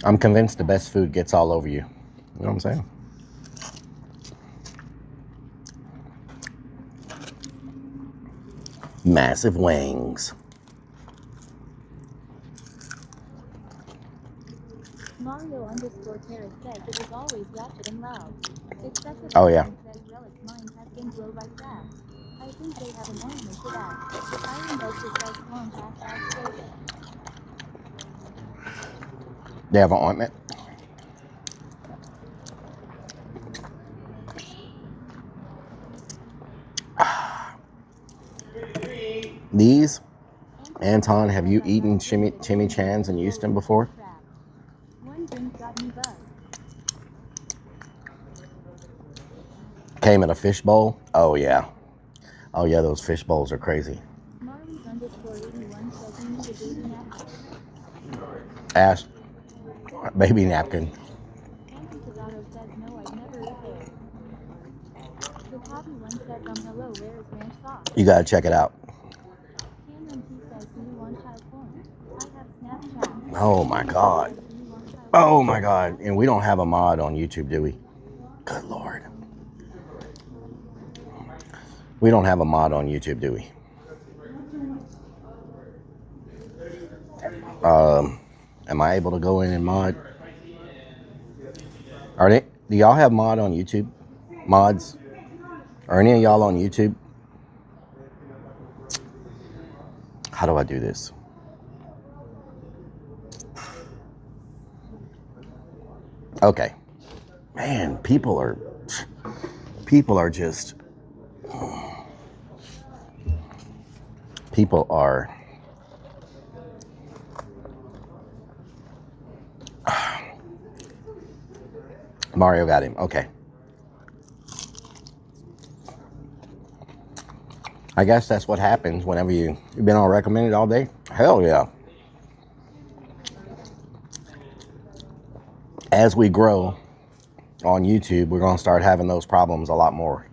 Speaker 3: I'm convinced the best food gets all over you. You know what I'm saying? Massive wings.
Speaker 14: Mario _Terrace says it was always ratchet and loud. Excessive
Speaker 3: Oh yeah.
Speaker 14: says Rellik's mind has been blown by crabs. I think they have an ointment for that. Iron Vulture says long past outspoken.
Speaker 3: They have an ointment. These, Anton, have you eaten chimichangas in Houston before?
Speaker 14: One drink got me buzzed.
Speaker 3: Came in a fish bowl? Oh yeah. Oh yeah, those fish bowls are crazy.
Speaker 14: Marley's _81 says you need a baby napkin.
Speaker 3: Ask baby napkin.
Speaker 14: Anthony Tagato says no, I've never ate there. The Poppy one says hello, where is ranch sauce?
Speaker 3: You gotta check it out.
Speaker 14: Cameron T says, do you want child porn? I have Snapchat.
Speaker 3: Oh my god. Oh my god. And we don't have a mod on YouTube, do we? Good lord. We don't have a mod on YouTube, do we? Am I able to go in and mod? Do y'all have mod on YouTube? Mods? Are any of y'all on YouTube? How do I do this? Okay. Man, people are just, people are, Mario got him. Okay. I guess that's what happens whenever you've been on recommended all day. Hell yeah. As we grow on YouTube, we're going to start having those problems a lot more.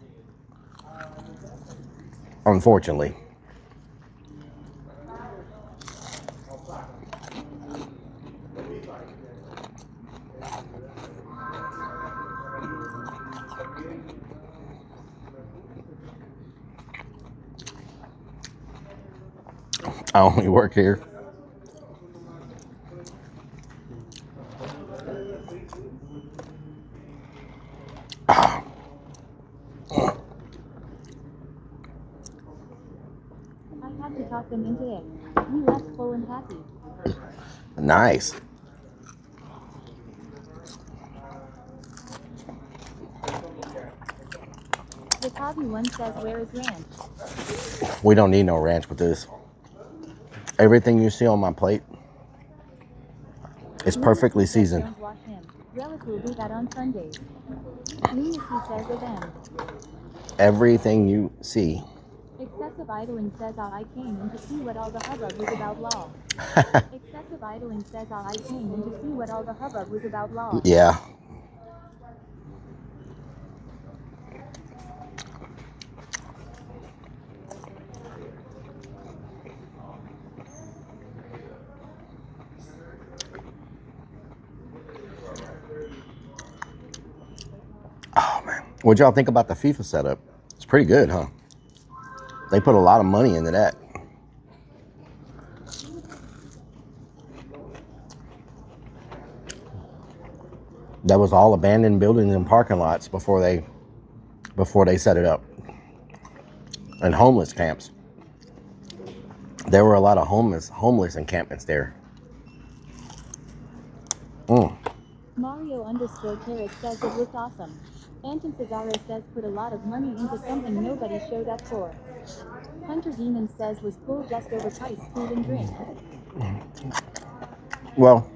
Speaker 3: Unfortunately. I only work here.
Speaker 14: I had to talk them into it. We left full and happy.
Speaker 3: Nice.
Speaker 14: The Cobby one says, where is ranch?
Speaker 3: We don't need no ranch with this. Everything you see on my plate is perfectly seasoned.
Speaker 14: Don't wash him. Rellik will do that on Sundays. Lunacy says event.
Speaker 3: everything you see.
Speaker 14: Excessive idling says I came in to see what all the hubbub was about law. Excessive idling says I came in to see what all the hubbub was about law.
Speaker 3: Yeah. Oh, man. What'd y'all think about the FIFA setup? It's pretty good, huh? They put a lot of money into that. That was all abandoned buildings and parking lots before they set it up. And homeless camps. There were a lot of homeless encampments there.
Speaker 14: Mario _ Terrace says it looked awesome. Anton Cesaro says put a lot of money into something nobody showed up for. Hunter Demon says was cool, just overpriced food and drink.
Speaker 3: Well,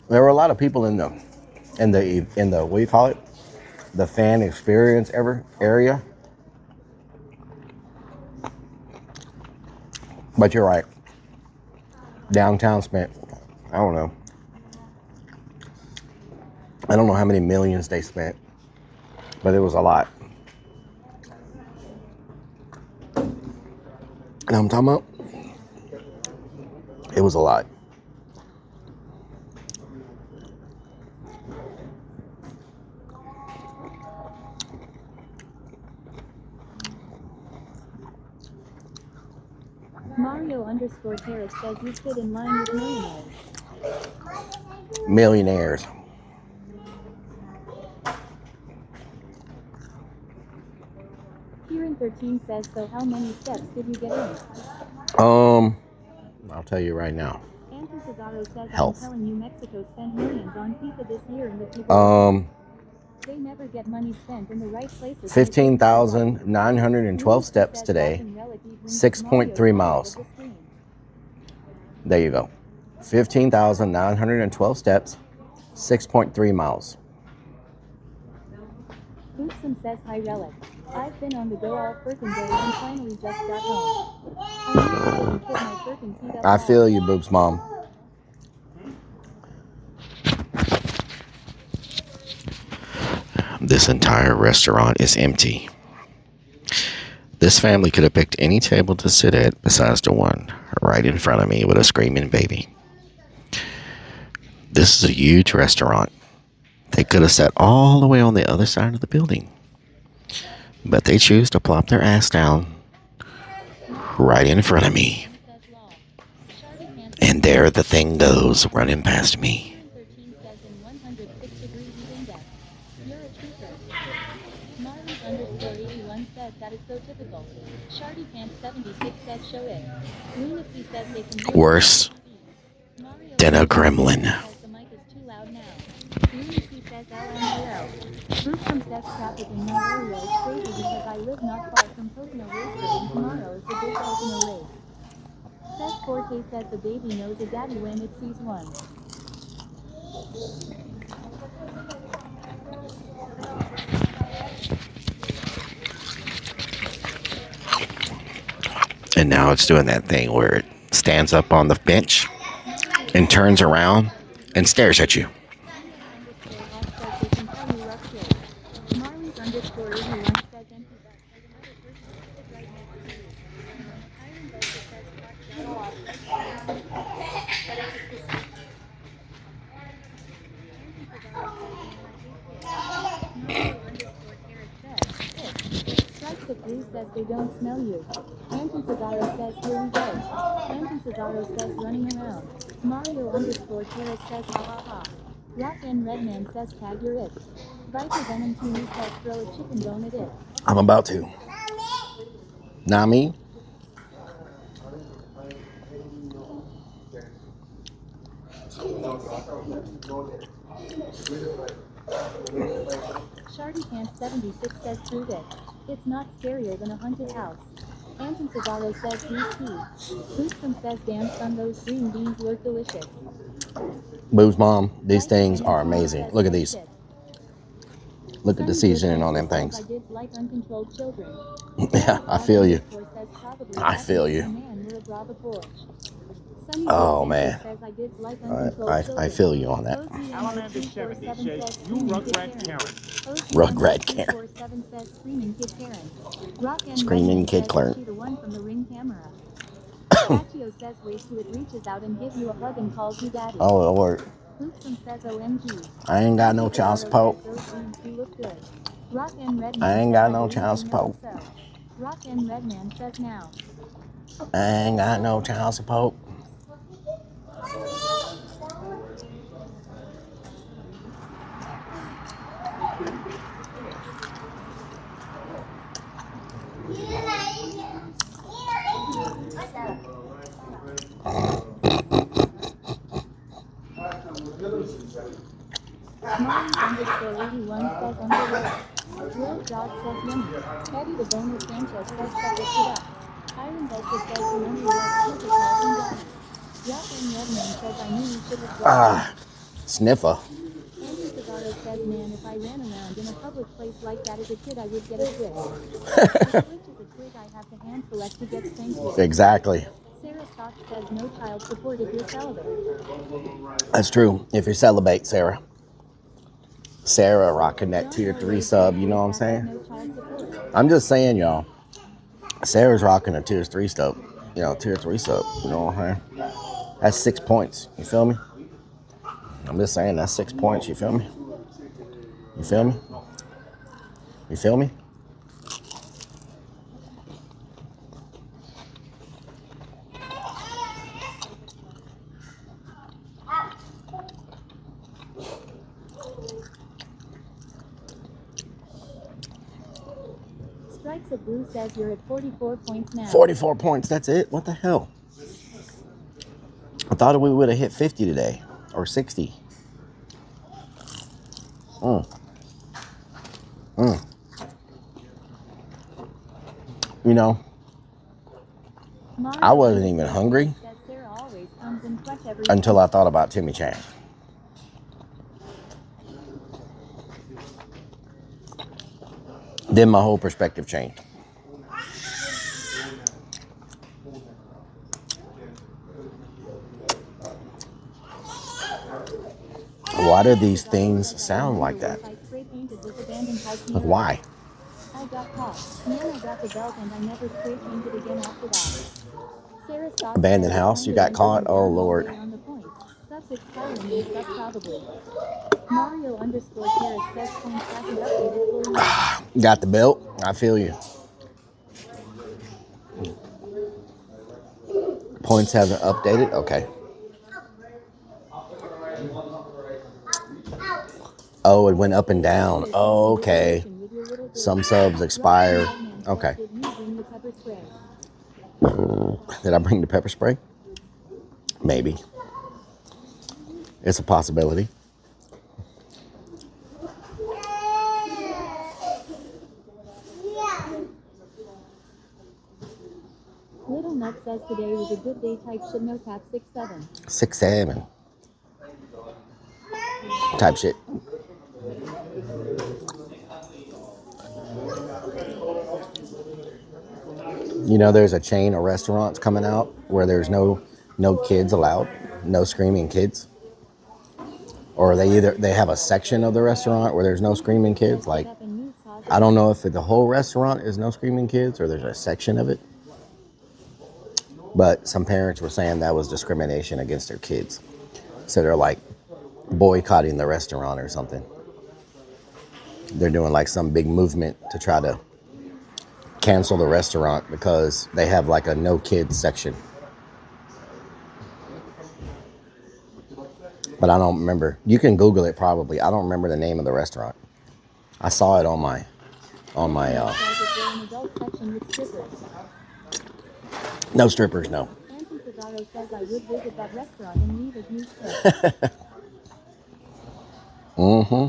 Speaker 3: there were a lot of people in the what do you call it? The fan experience area. But you're right. Downtown spent, I don't know. I don't know how many millions they spent, but it was a lot. And I'm talking about, it was a lot.
Speaker 14: Mario _ Terrace says you fit in line with millionaires.
Speaker 3: Millionaires.
Speaker 14: Kieran 13 says, so how many steps did you get in?
Speaker 3: I'll tell you right now.
Speaker 14: Anton Cesaro says,
Speaker 3: Health.
Speaker 14: I'm telling you, Mexico spent millions on FIFA this year and the people they never get money spent in the right places.
Speaker 3: 15,912 steps today. 6.3 miles. There you go. 15,912 steps. 6.3 miles.
Speaker 14: Boopsum says, hi Rellik. I've been on the go all freaking day and finally just got home. I need to sit and put my freaking feet up.
Speaker 3: I feel you, Boobs Mom. This entire restaurant is empty. This family could have picked any table to sit at besides the one right in front of me with a screaming baby. This is a huge restaurant. They could have sat all the way on the other side of the building. But they choose to plop their ass down right in front of me. And there the thing goes, running past me. Worse than a gremlin.
Speaker 14: Boopsum says traffic in my area is crazy because I live not far from Pocono Raceway and tomorrow is the big Pocono race. Says Forte says the baby knows a daddy when it sees one.
Speaker 3: And now it's doing that thing where it stands up on the bench and turns around and stares at you.
Speaker 14: Says they don't smell you. Anton Cesaro says here we go. Anton Cesaro says running around. Mario _ Terrace says ha ha ha. Rock and Redman says tag your it. Viper Venom TV says throw a chicken bone at it.
Speaker 3: I'm about to. Nami?
Speaker 14: Shardy Pants 76 says prove it. It's not scarier than a haunted house. Anton Cesaro says these keys. Boopsum says damn son, those green beans look delicious.
Speaker 3: Boobs Mom, these things are amazing. Look at these. Look at the seasoning on them things.
Speaker 14: I did like uncontrolled children.
Speaker 3: Yeah, I feel you. I feel you. Oh man, I feel you on that.
Speaker 16: Alamander 70 says, you Rugrat Karen.
Speaker 3: Rugrat Karen. Screaming Kid Clarence.
Speaker 14: The one from the Ring camera. Pacchio says wait till it reaches out and gives you a hug and calls you daddy.
Speaker 3: Oh Lord.
Speaker 14: Hoopsum says OMG.
Speaker 3: I ain't got no child support.
Speaker 14: Those jeans do look good. Rock and Redman
Speaker 3: I ain't
Speaker 14: says,
Speaker 3: got no
Speaker 14: believe
Speaker 3: child
Speaker 14: you know
Speaker 3: support.
Speaker 14: so. Rock and Redman says now.
Speaker 3: I ain't got no child support.
Speaker 14: Molly_81 says underway. Red Dog says yummy. Eddie the Boner Sanchez says shut this shit up. Iron Vulture says you only like super calls and daddy. Rock and Redman says I knew you should have dropped.
Speaker 3: Sniffer.
Speaker 14: Andrew Cesaro says man if I ran around in a public place like that as a kid I would get a twitch. A twitch is a twig I have to hand select to get spanked with.
Speaker 3: Exactly.
Speaker 14: Sarah Stock says no child support if you're celibate.
Speaker 3: That's true. If you're celibate, Sarah. Sarah rocking that tier 3 sub, you know what I'm saying? I'm just saying, y'all. Sarah's rocking a tier 3 sub. You know, tier 3 sub. You know what I'm saying? That's 6 points. You feel me? I'm just saying that's 6 points. You feel me? You feel me? You feel me?
Speaker 14: Strikes of Blue says you're at 44 points now.
Speaker 3: 44 points. That's it? What the hell? I thought we would have hit 50 today. Or 60. You know, I wasn't even hungry until I thought about Timmy Chan. Then my whole perspective changed. Why do these things sound like that? Like, why?
Speaker 14: I got caught. Nana got the belt and I never spray painted again after that.
Speaker 3: Abandoned house, you got caught? Oh, Lord.
Speaker 14: Subs expiring and stuff probably. Mario_Harris says points hasn't updated fully.
Speaker 3: Got the belt? I feel you. Points haven't updated? Okay. Oh, it went up and down. Oh, okay. Some subs expire. Okay. Did I bring the pepper spray? Maybe. It's a possibility.
Speaker 14: Little Nut says today was a good day type shit, no cap 6'7".
Speaker 3: 6'7". Type shit. You know, there's a chain of restaurants coming out where there's no kids allowed, no screaming kids. Or they have a section of the restaurant where there's no screaming kids. Like, I don't know if the whole restaurant is no screaming kids or there's a section of it. But some parents were saying that was discrimination against their kids. So they're like boycotting the restaurant or something. They're doing like some big movement to try to cancel the restaurant because they have like a no kids section. But I don't remember. You can Google it probably. I don't remember the name of the restaurant. I saw it on my no strippers, no. Mm-hmm.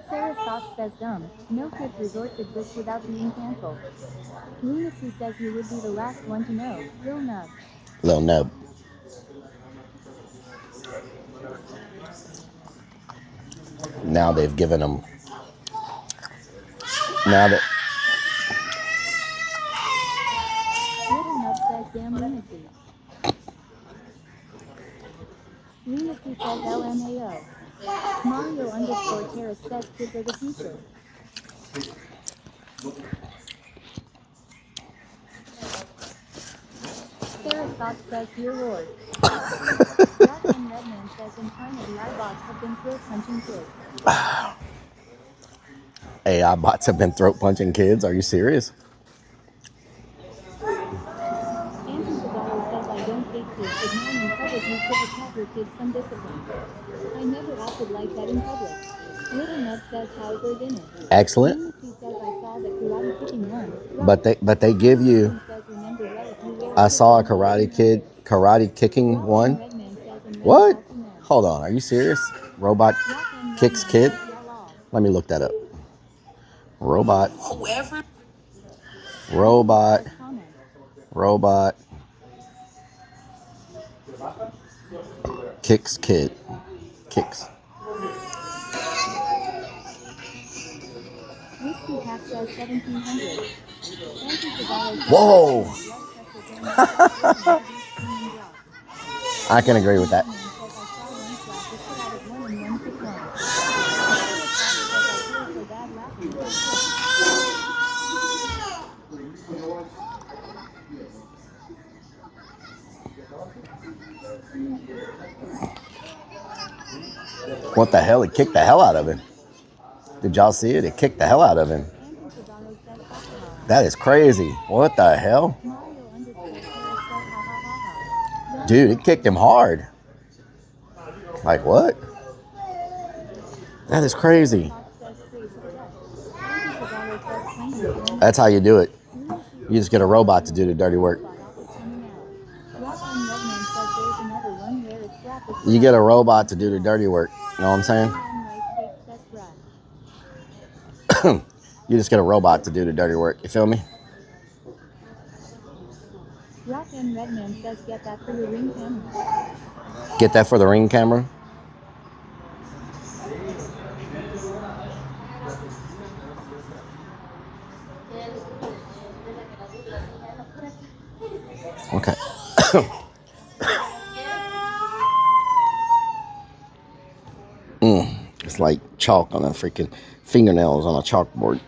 Speaker 14: Sarah Soft says dumb. No kids resorts exist without being canceled. Lunacy says you would be the last one to know. Lil Nub.
Speaker 3: Lil Nub. Now they've given them. Now that.
Speaker 14: Little Nub says damn lunacy. Lunacy says LMAO. Mario underscore Terrace says kids are the future. Sarah Scott says dear lord. Rockman Redman says in China the iBots have been throat punching kids.
Speaker 3: AI bots have been throat punching kids. Are you serious?
Speaker 14: Anton Cesaro says I don't hate kids, but now in public you should have taught your kids some discipline. I never acted like that in public. Little Nub says how's their dinner?
Speaker 3: Excellent.
Speaker 14: Lunacy says I saw that karate kicking one.
Speaker 3: But they give you.
Speaker 14: Says, remember Rellik, you wear
Speaker 3: I saw a karate kicking one. What? Hold on. Are you serious? Robot kicks kid? Let me look that up. Robot kicks kid. Kicks.
Speaker 14: Whiskey Pack says 1700.
Speaker 3: Whoa! I can agree with that. What the hell? It kicked the hell out of him. Did y'all see it? It kicked the hell out of him. That is crazy. What the hell? Dude, it kicked him hard. Like what? That is crazy. That's how you do it. You just get a robot to do the dirty work. You get a robot to do the dirty work. You know what I'm saying? You just get a robot to do the dirty work. You feel me?
Speaker 14: Rock and Redman says get that for your ring camera.
Speaker 3: Get that for the ring camera? Okay. It's like chalk on a freaking fingernails on a chalkboard.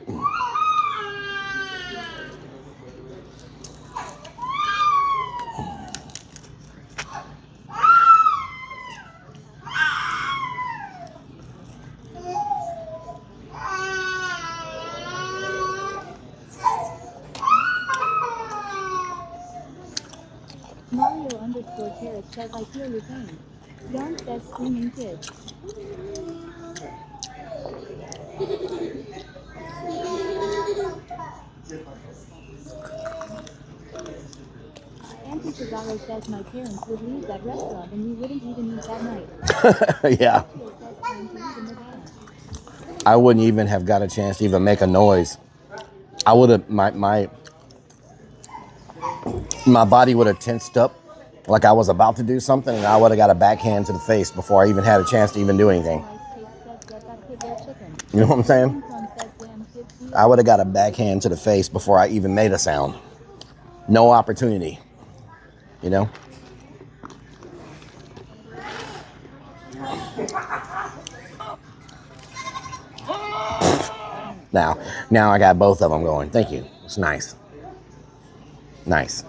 Speaker 14: Mario underscore Terrace says I feel your pain. Don says screaming kids. Auntie Cesaro says my parents would leave that restaurant and we wouldn't even eat that night.
Speaker 3: Yeah. I wouldn't even have got a chance to even make a noise. I would have, my body would have tensed up like I was about to do something, and I would have got a backhand to the face before I even had a chance to even do anything. You know what I'm saying? I would have got a backhand to the face before I even made a sound. No opportunity. You know? Now I got both of them going. Thank you. It's nice. Nice.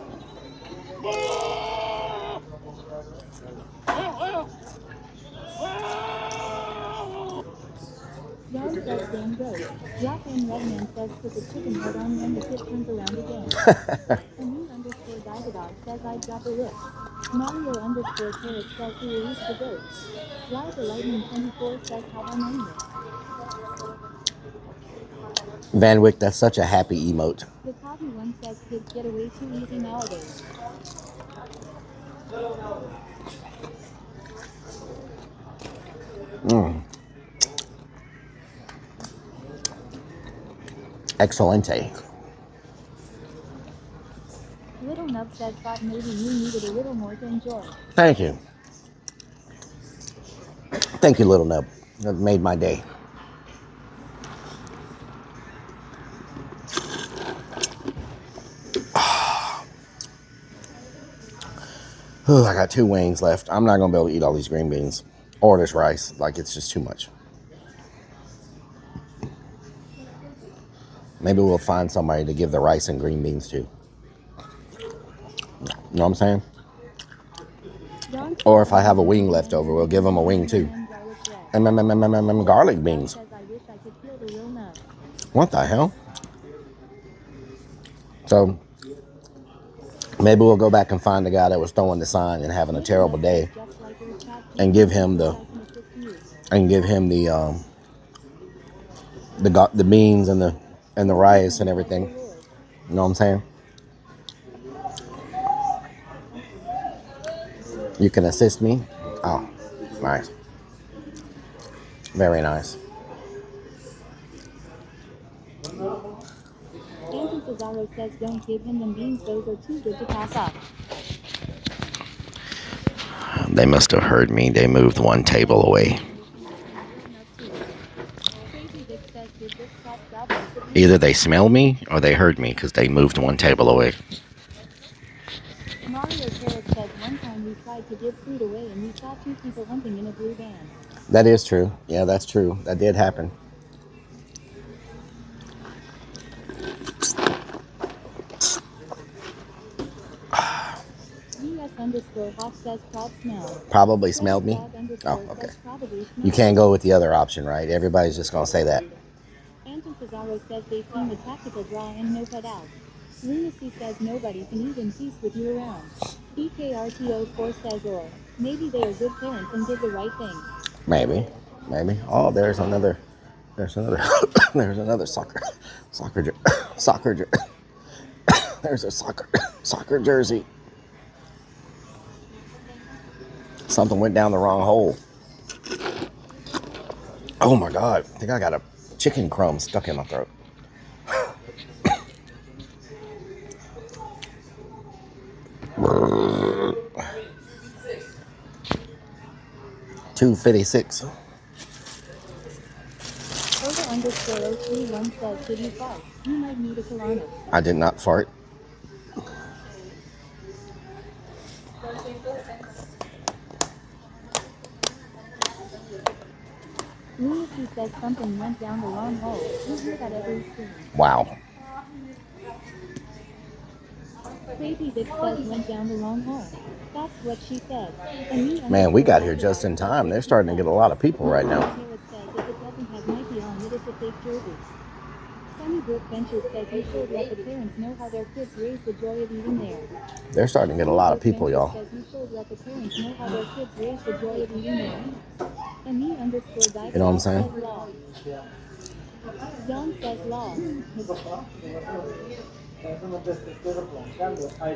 Speaker 14: Dog says damn goat. Rock and Redman says put the chicken head on when the kid turns around again. Amin underscore Digadog says I'd drop a lip. Mario underscore Terrace says he released the goat. Ride the Lightning 24 says have I known this?
Speaker 3: Van Wyck, that's such a happy emote.
Speaker 14: The coffee one says kids get away too easy nowadays.
Speaker 3: Excelente.
Speaker 14: Little Nub says thought maybe you needed a little more to enjoy.
Speaker 3: Thank you. Thank you, Little Nub. That made my day. I got 2 wings left. I'm not going to be able to eat all these green beans or this rice. Like, it's just too much. Maybe we'll find somebody to give the rice and green beans to. You know what I'm saying? Or if I have a wing left over, we'll give them a wing too. And garlic beans. What the hell? So maybe we'll go back and find the guy that was throwing the sign and having a terrible day, and give him the beans and the rice and everything. You know what I'm saying? You can assist me. Oh, nice. Very nice.
Speaker 14: Anton Cesaro says don't give him them beans, those are too good to pass up.
Speaker 3: They must have heard me. They moved one table away. Either they smell me or they heard me because they moved one table away.
Speaker 14: Mario Carrot says one time we tried to give food away and we saw 2 people humping in a blue van.
Speaker 3: That is true. Yeah, that's true. That did happen.
Speaker 14: US_Hawk says crowd smell.
Speaker 3: Probably smelled me. Oh, okay. You can't go with the other option, right? Everybody's just going to say that.
Speaker 14: Anton Cesaro says they seem a tactical draw and no cut out. Lunacy says nobody can eat in peace with you around. EKRTO4 says or maybe they are good parents and did the right thing.
Speaker 3: Maybe. Oh, there's another there's another soccer there's a soccer jersey. Something went down the wrong hole. Oh my God, I think I got a chicken crumb stuck in my throat. $2.56.
Speaker 14: Oda_031 says, did you fart? You might need a Corona.
Speaker 3: I did not fart.
Speaker 14: Lunacy says something went down the wrong hole. You hear that every stream.
Speaker 3: Wow.
Speaker 14: Crazy Dick says went down the wrong hole. That's what she said.
Speaker 3: Man, we got here just in time. They're starting to get a lot of people right now.
Speaker 14: If it doesn't have Nike on it, it's a fake jersey. Sunnybrook Ventures says you should let the parents know how their kids raise the joy of eating there.
Speaker 3: They're starting to get a lot of people, y'all.
Speaker 14: You should let the parents know how their kids raise the joy of eating there. And me_guy.
Speaker 3: You know what I'm saying?
Speaker 14: John says law.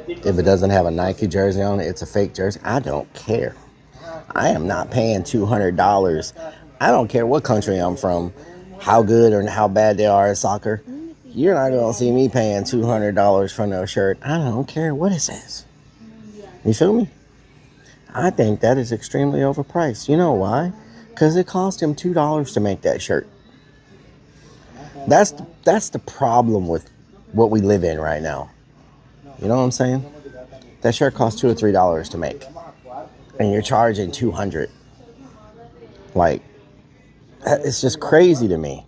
Speaker 3: If it doesn't have a Nike jersey on it, it's a fake jersey. I don't care. I am not paying $200. I don't care what country I'm from, how good or how bad they are at soccer. You're not going to see me paying $200 for no shirt. I don't care what it says. You feel me? I think that is extremely overpriced. You know why? Because it cost him $2 to make that shirt. That's the problem with what we live in right now. You know what I'm saying? That shirt costs $2 or $3 to make, and you're charging $200. Like, it's just crazy to me.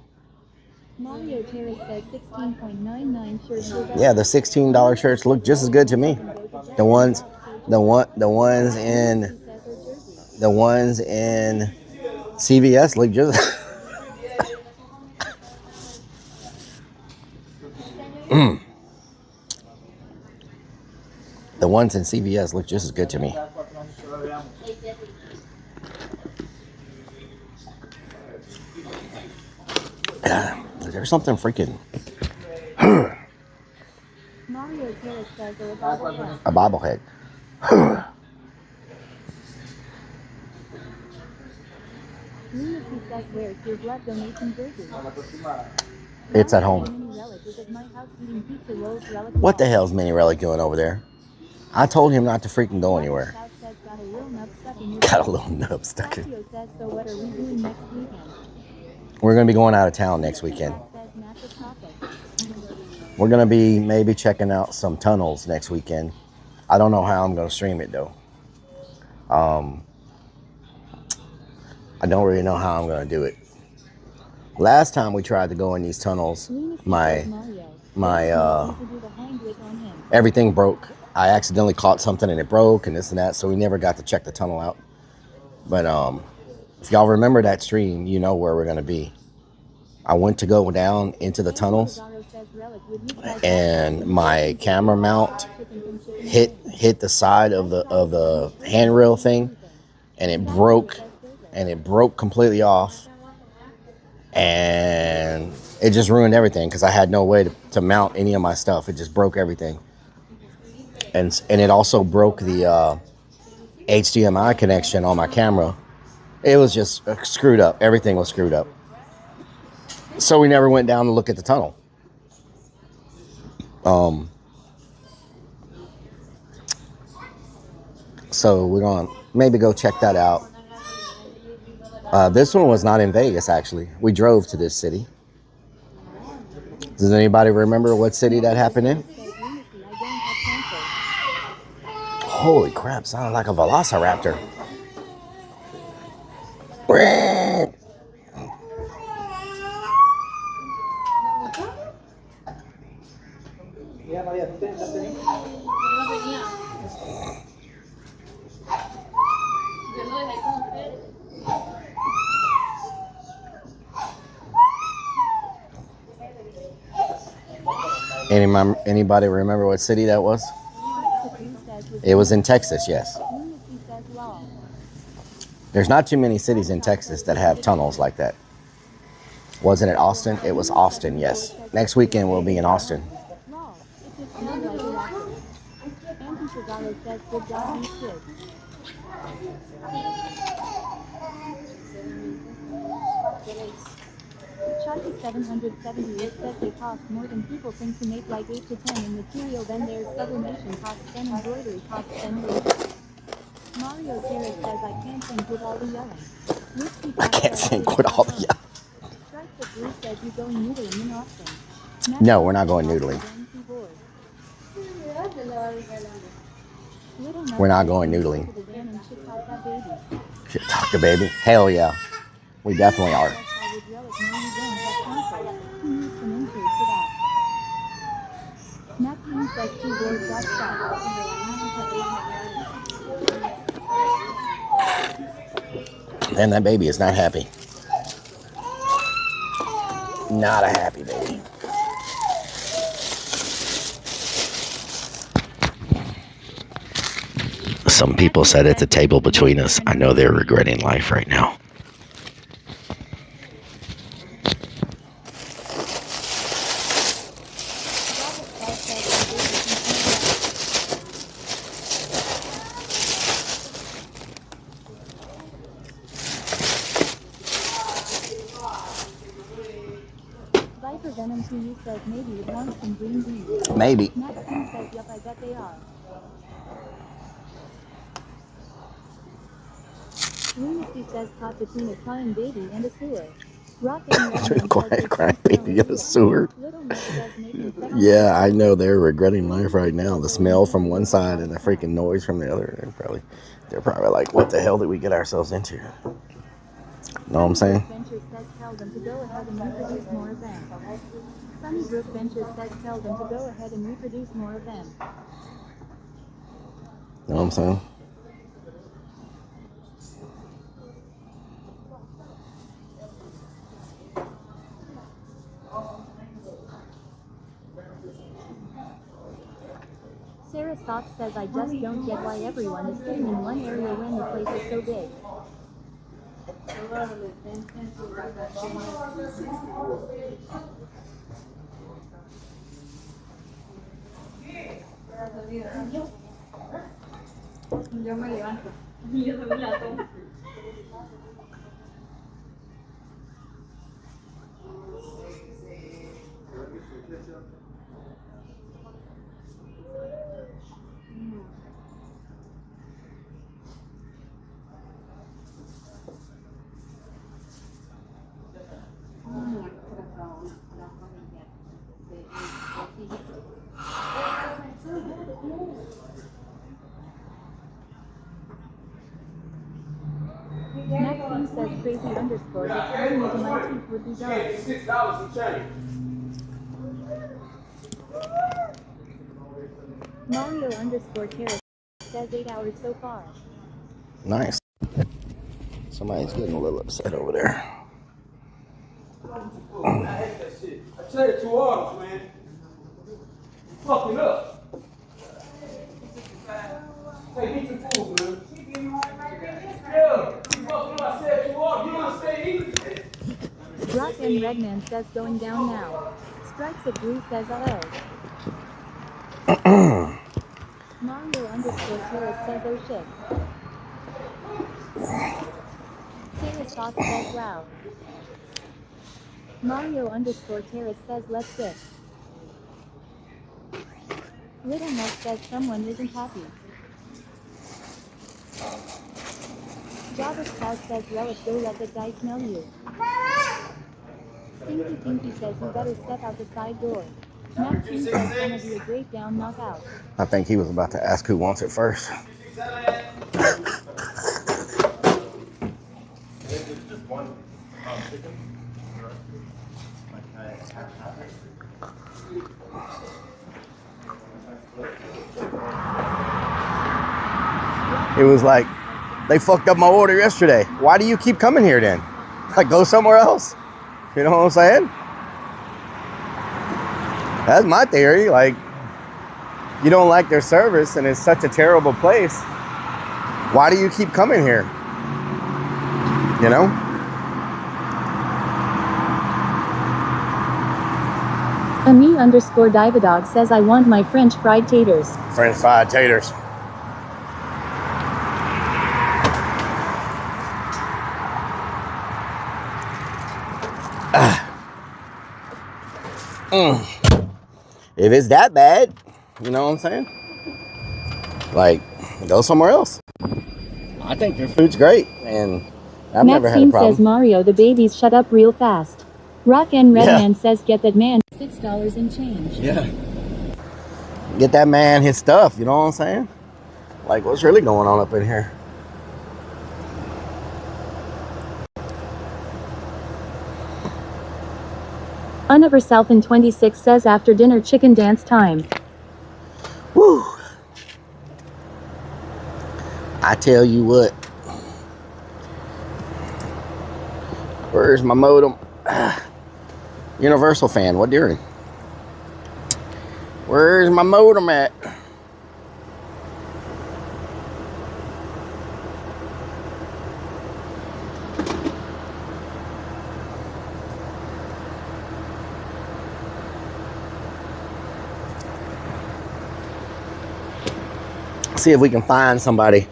Speaker 14: Mario Terrace says 16.99 shirts.
Speaker 3: Yeah, the $16 shirts look just as good to me. The ones in CVS look just. The ones in CVS look just as good to me. There's something freaking.
Speaker 14: Mario Terrace says
Speaker 3: a bobblehead.
Speaker 14: Lunacy says where's your blood donation jersey?
Speaker 3: It's at home. What the hell's Mini Relic doing over there? I told him not to freaking go anywhere. Got a little nub stuck in. We're going to be going out of town next weekend. We're going to be maybe checking out some tunnels next weekend. I don't know how I'm going to stream it though. I don't really know how I'm going to do it. Last time we tried to go in these tunnels, my everything broke. I accidentally caught something and it broke and this and that, so we never got to check the tunnel out. But if y'all remember that stream, you know where we're going to be. I went to go down into the tunnels and my camera mount hit the side of the handrail thing, and it broke completely off, and it just ruined everything because I had no way to mount any of my stuff. It just broke everything, and it also broke the HDMI connection on my camera. It was just screwed up. Everything was screwed up. So we never went down to look at the tunnel. So we're going to maybe go check that out. This one was not in Vegas, actually. We drove to this city. Does anybody remember what city that happened in? Holy crap, sounded like a velociraptor. Anybody remember what city that was? It was in Texas, yes. There's not too many cities in Texas that have tunnels like that. Wasn't it Austin? It was Austin, yes. Next weekend we'll be in Austin.
Speaker 14: Chucky 778 says they cost more than people think to make, like 8 to 10 in material. Then there's sublimation costs, then embroidery costs, then labor. Mario Terrace says I can't think with all the yelling.
Speaker 3: I can't think with all the yelling.
Speaker 14: Strike the Blue says you going noodling in Austin.
Speaker 3: No, we're not going noodling. We're not going noodling. Shit, talk to baby. Hell yeah. We definitely are. And that baby is not happy. Not a happy baby. Some people said it's a table between us. I know they're regretting life right now.
Speaker 14: Says maybe it wants some green beans.
Speaker 3: Maybe.
Speaker 14: Maxine says, yep, I bet they are. Lunacy says caught between a crying baby and a sewer.
Speaker 3: Crying baby in a sewer. Yeah, I know they're regretting life right now. The smell from one side and the freaking noise from the other. They're probably like, what the hell did we get ourselves into? Know what I'm saying?
Speaker 14: Sunnybrook Ventures says tell them to go ahead and reproduce more of them.
Speaker 3: Know what I'm saying?
Speaker 14: Sarah Sock says I just don't get why everyone is sitting in one area when the place is so big.
Speaker 2: Yo me levanto. Yo me la tomo.
Speaker 14: Maxine says crazy underscore that's going into my teeth would be done.
Speaker 11: $6 and change.
Speaker 14: Mario underscore Terrace says 8 hours so far.
Speaker 3: Nice. Somebody's getting a little upset over there.
Speaker 11: I hate that shit. I traded 2 orders, man. You fucking up. Hey, eat your food, man. Yeah, you fucking up. I said 2 orders. You don't say English.
Speaker 14: Rock and Redman says going down now. Strikes of Blue says Mario underscore Terrace says oh shit. Sarah Soft says wow. Mario underscore Terrace says let's sit. Little Nut says someone isn't happy. Java Spouse says Relic go let the guy smell you. Stinky Pinky says you better step out the side door. Maxine says gonna be a great down knockout.
Speaker 3: I think he was about to ask who wants it first.
Speaker 6: Just one chicken.
Speaker 3: It was like, they fucked up my order yesterday. Why do you keep coming here then? Like, go somewhere else. You know what I'm saying? That's my theory. Like, you don't like their service and it's such a terrible place. Why do you keep coming here? You know?
Speaker 14: Me underscore Dividog says I want my French fried taters.
Speaker 3: French fried taters. If it's that bad, you know what I'm saying? Like, go somewhere else. I think their food's great, and I've never had a problem.
Speaker 14: Maxine says Mario the babies shut up real fast. Rock and Redman says get that man $6 in change.
Speaker 3: Yeah. Get that man his stuff, you know what I'm saying? Like, what's really going on up in here?
Speaker 14: Uneverself in 26 says after dinner chicken dance time.
Speaker 3: Woo! I tell you what. Where's my modem? Universal fan, what during? Where's my modem at? See if we can find somebody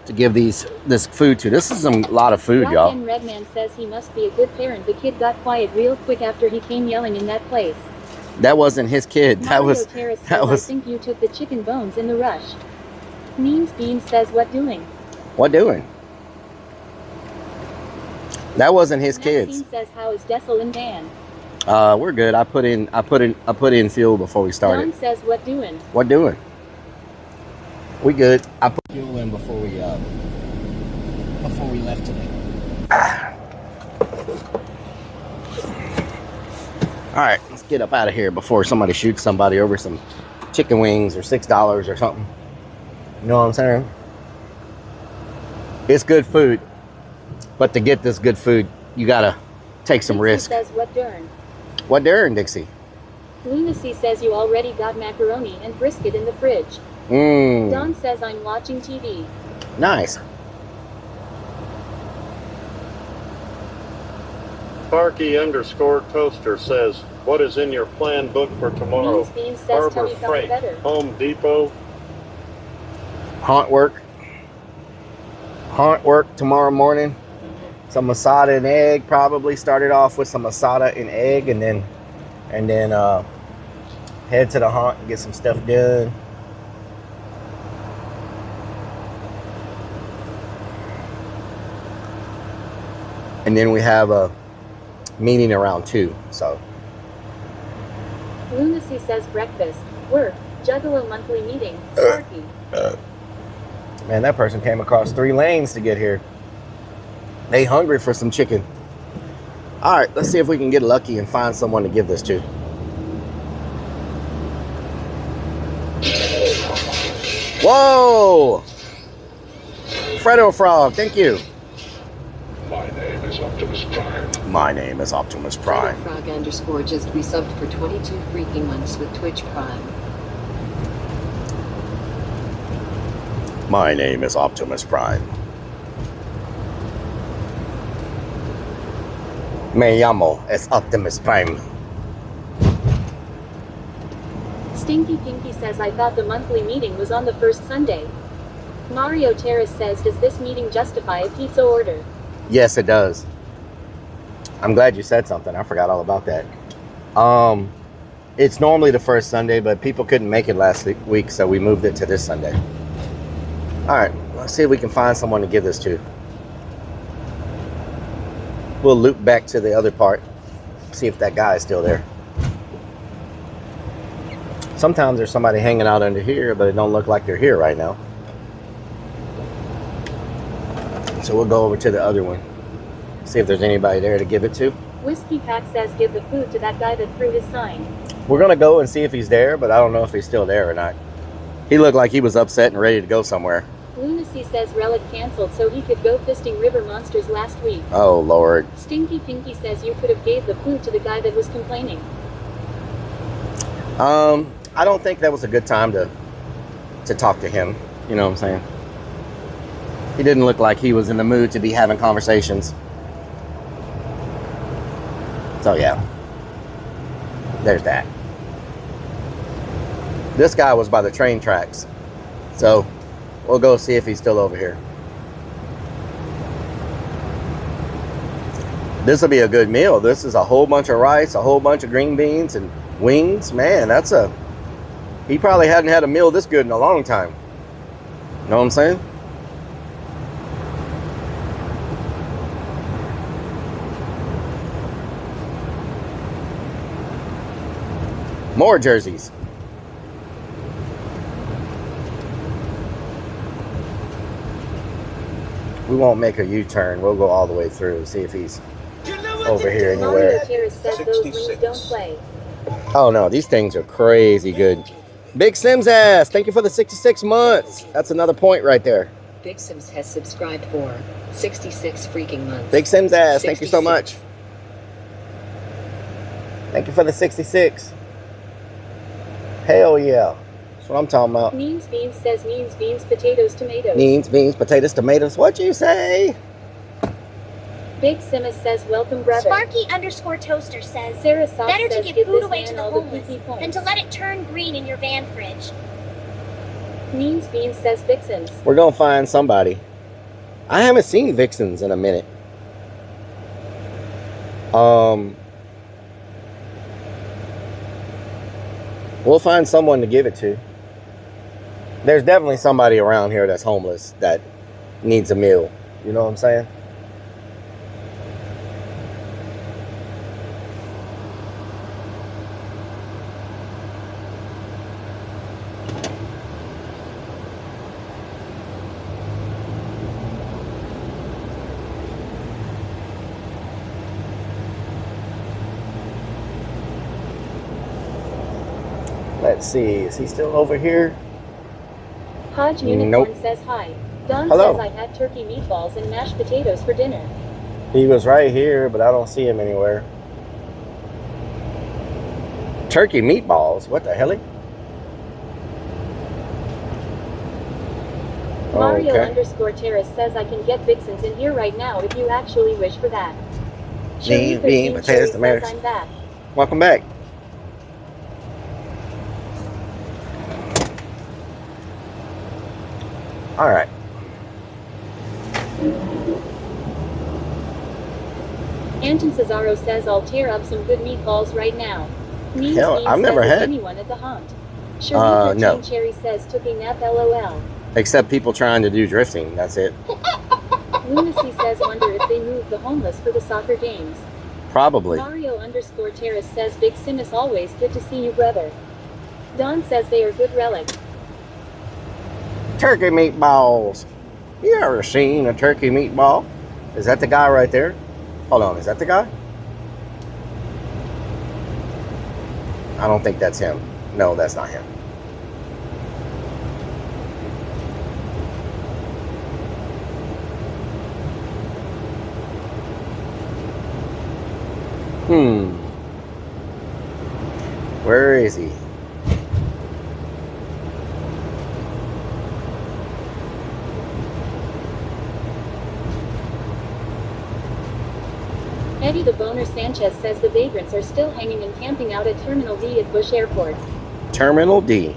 Speaker 3: to give this food to. This is a lot of food, y'all.
Speaker 14: Rock and Redman says he must be a good parent. The kid got quiet real quick after he came yelling in that place.
Speaker 3: That wasn't his kid.
Speaker 14: Mario Terrace says, I think you took the chicken bones in the rush. Means Beans says what doing?
Speaker 3: What doing? That wasn't his kids.
Speaker 14: Maxine says how is Dessel and Dan?
Speaker 3: We're good. I put in fuel before we started.
Speaker 14: Don says what doing?
Speaker 3: What doing? We good. I put fuel in before we left today. All right, let's get up out of here before somebody shoots somebody over some chicken wings or $6 or something. You know what I'm saying? It's good food, but to get this good food, you gotta take some risk.
Speaker 14: Says what darn?
Speaker 3: What darn, Dixie?
Speaker 14: Lunacy says you already got macaroni and brisket in the fridge. Don says I'm watching TV.
Speaker 3: Nice.
Speaker 6: Sparky underscore Toaster says, what is in your plan book for tomorrow?
Speaker 14: Beans says
Speaker 6: Harbor Freight, Home Depot.
Speaker 3: Haunt work tomorrow morning. Some masada and egg. Probably started off with some masada and egg, and then head to the haunt and get some stuff done. And then we have a meeting around 2. So
Speaker 14: Lunacy says breakfast, work, Juggalo monthly meeting, Sparky.
Speaker 3: Man, that person came across 3 lanes to get here. They hungry for some chicken. All right, let's see if we can get lucky and find someone to give this to. Whoa! Fredo Frog, thank you.
Speaker 10: My name is Optimus Prime.
Speaker 3: My name is Optimus Prime.
Speaker 12: Frog underscore just resubbed for 22 freaking months with Twitch Prime.
Speaker 3: My name is Optimus Prime. Me llamo es Optimus Prime.
Speaker 14: Stinky Pinky says, I thought the monthly meeting was on the first Sunday. Mario Terrace says, does this meeting justify a pizza order?
Speaker 3: Yes, it does. I'm glad you said something. I forgot all about that. It's normally the first Sunday, but people couldn't make it last week, so we moved it to this Sunday. All right, let's see if we can find someone to give this to. We'll loop back to the other part, see if that guy is still there. Sometimes there's somebody hanging out under here, but it don't look like they're here right now. So we'll go over to the other one, see if there's anybody there to give it to.
Speaker 14: Whiskey Pack says, give the food to that guy that threw his sign.
Speaker 3: We're gonna go and see if he's there, but I don't know if he's still there or not. He looked like he was upset and ready to go somewhere.
Speaker 14: Lunacy says Rellik canceled so he could go fisting river monsters last week.
Speaker 3: Oh, Lord.
Speaker 14: Stinky Pinky says you could have gave the food to the guy that was complaining.
Speaker 3: I don't think that was a good time to talk to him. You know what I'm saying? He didn't look like he was in the mood to be having conversations. So, yeah. There's that. This guy was by the train tracks. So, we'll go see if he's still over here. This will be a good meal. This is a whole bunch of rice, a whole bunch of green beans, and wings. Man, that's a... He probably hadn't had a meal this good in a long time. You know what I'm saying? More jerseys. We won't make a U-turn. We'll go all the way through and see if he's over here anywhere.
Speaker 14: Mario Terrace says those wings don't play.
Speaker 3: Oh no, these things are crazy good. Big Sims ass, thank you for the 66 months. That's another point right there.
Speaker 12: Big Sims has subscribed for 66 freaking months.
Speaker 3: Big Sims ass, thank you so much. Thank you for the 66. Hell yeah. That's what I'm talking about.
Speaker 14: Means Beans says means beans, potatoes, tomatoes.
Speaker 3: Means beans, potatoes, tomatoes. What you say?
Speaker 14: Big Simus says welcome, brother.
Speaker 13: Sparky underscore toaster says,
Speaker 14: Sarah Sauce
Speaker 13: better to
Speaker 14: says,
Speaker 13: give food
Speaker 14: this
Speaker 13: away
Speaker 14: man
Speaker 13: to the
Speaker 14: all
Speaker 13: homeless
Speaker 14: PP
Speaker 13: than to let it turn green in your van fridge.
Speaker 14: Means Beans says Vixens.
Speaker 3: We're gonna find somebody. I haven't seen Vixens in a minute. We'll find someone to give it to. There's definitely somebody around here that's homeless that needs a meal. You know what I'm saying? Let's see, is he still over here?
Speaker 14: Hodge Unicorn says hi. Don
Speaker 3: Hello.
Speaker 14: says I had turkey meatballs and mashed potatoes for dinner.
Speaker 3: He was right here, but I don't see him anywhere. Turkey meatballs? What the hell?
Speaker 14: Mario underscore Terrace says I can get Vixens in here right now if you actually wish for that.
Speaker 3: Bean, potatoes, tomatoes.
Speaker 14: I'm back.
Speaker 3: Welcome back. All right.
Speaker 14: Anton Cesaro says I'll tear up some good meatballs right now. Means
Speaker 3: Hell,
Speaker 14: Beans
Speaker 3: I've never
Speaker 14: says,
Speaker 3: had-
Speaker 14: Is anyone at the haunt? Sharika
Speaker 3: no.
Speaker 14: Jane Cherry says took a nap LOL.
Speaker 3: Except people trying to do drifting. That's it.
Speaker 14: Lunacy says wonder if they move the homeless for the soccer games.
Speaker 3: Probably.
Speaker 14: Mario underscore Terrace says Big Sim is always good to see you, brother. Don says they are good relic.
Speaker 3: Turkey meatballs. You ever seen a turkey meatball? Is that the guy right there? Hold on, is that the guy? I don't think that's him. No, that's not him. Where is he?
Speaker 14: Eddie the Boner Sanchez says the vagrants are still hanging and camping out at Terminal D at Bush Airport.
Speaker 3: Terminal D.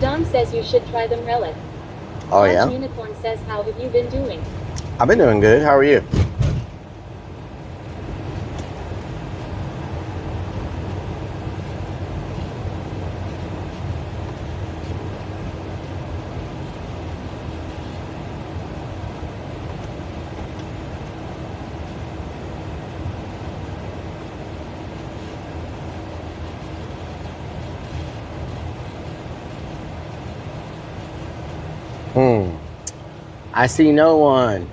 Speaker 14: Don says you should try them, Rellik.
Speaker 3: Oh, yeah?
Speaker 14: Unicorn says, how have you been doing?
Speaker 3: I've been doing good. How are you? I see no one.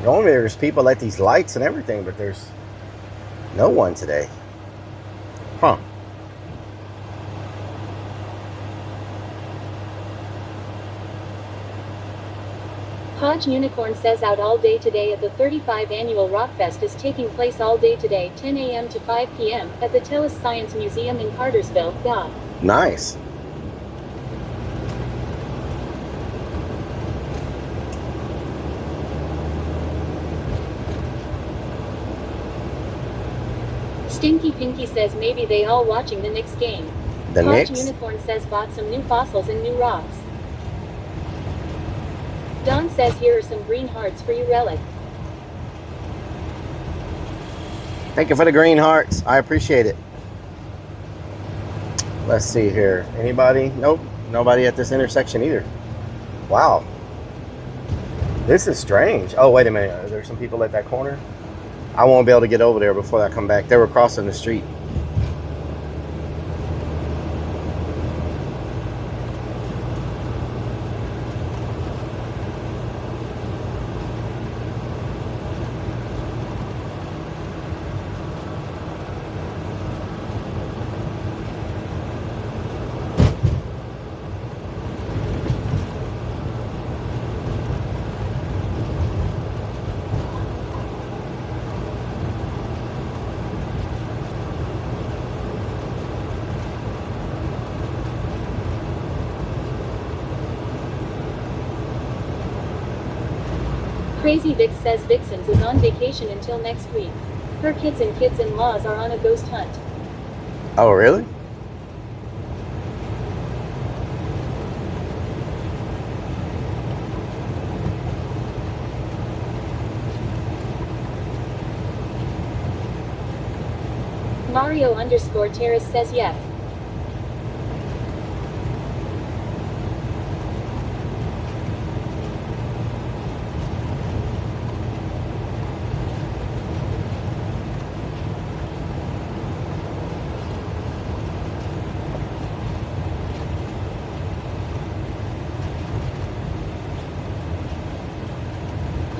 Speaker 3: Normally there's people at these lights and everything, but there's no one today. Huh.
Speaker 14: Hodge Unicorn says out all day today at the 35 annual Rockfest is taking place all day today, 10 a.m. to 5 p.m. at the Telus Science Museum in Cartersville. God.
Speaker 3: Nice.
Speaker 14: Stinky Pinky says maybe they all watching the Knicks game.
Speaker 3: The
Speaker 14: Hodge
Speaker 3: Knicks?
Speaker 14: Unicorn says bought some new fossils and new rocks. Don says here are some green hearts for you, Rellik.
Speaker 3: Thank you for the green hearts. I appreciate it. Let's see here. Anybody? Nope. Nobody at this intersection either. Wow. This is strange. Oh, wait a minute. Are there some people at that corner? I won't be able to get over there before I come back. They were crossing the street.
Speaker 14: Crazy Vix says Vixens is on vacation until next week. Her kids and kids-in-laws are on a ghost hunt.
Speaker 3: Oh, really?
Speaker 14: Mario_Terrace says yeah.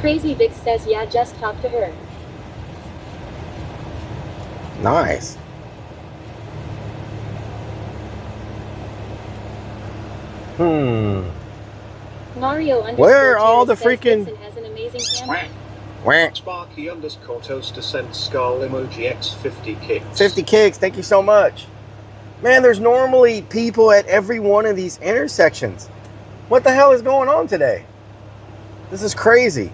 Speaker 14: Crazy Vix says yeah, just talk to her.
Speaker 3: Nice.
Speaker 14: Mario_Terrace
Speaker 3: Where are all the
Speaker 14: says
Speaker 3: freaking...
Speaker 14: Vixen has an amazing camera.
Speaker 15: Sparky_toast sent skull emoji X 50 kicks.
Speaker 3: 50 kicks, thank you so much. Man, there's normally people at every one of these intersections. What the hell is going on today? This is crazy.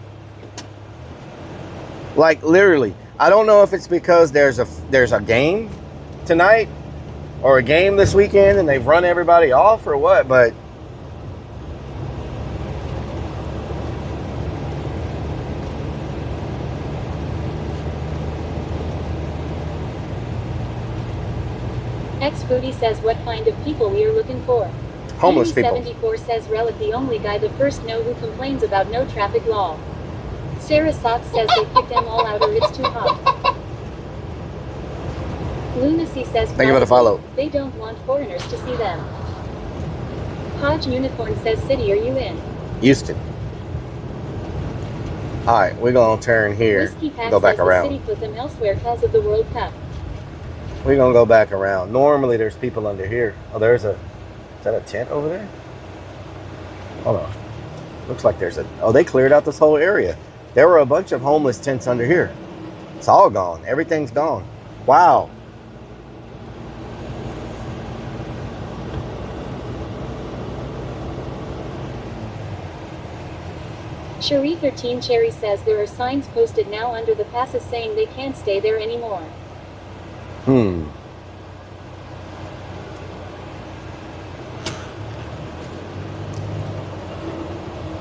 Speaker 3: Like, literally. I don't know if it's because there's a game tonight or a game this weekend and they've run everybody off or what, but
Speaker 14: X-Booty says what kind of people we are looking for.
Speaker 3: Homeless people.
Speaker 14: 74 says Rellik the only guy the first know who complains about no traffic law. Sarah Sox says they kicked them all out or it's too hot. Lunacy says
Speaker 3: Thank you for the follow.
Speaker 14: They don't want foreigners to see them. Hodge Unicorn says city are you in?
Speaker 3: Houston. Alright, we're gonna turn here.
Speaker 14: Whiskey Pack
Speaker 3: Go back
Speaker 14: says
Speaker 3: around.
Speaker 14: the city put them elsewhere because of the World Cup.
Speaker 3: We're gonna go back around. Normally there's people under here. Oh, there's a, is that a tent over there? Hold on. Looks like there's a, oh, they cleared out this whole area. There were a bunch of homeless tents under here. It's all gone. Everything's gone. Wow.
Speaker 14: Cherie 13 Cherry says there are signs posted now under the passes saying they can't stay there anymore.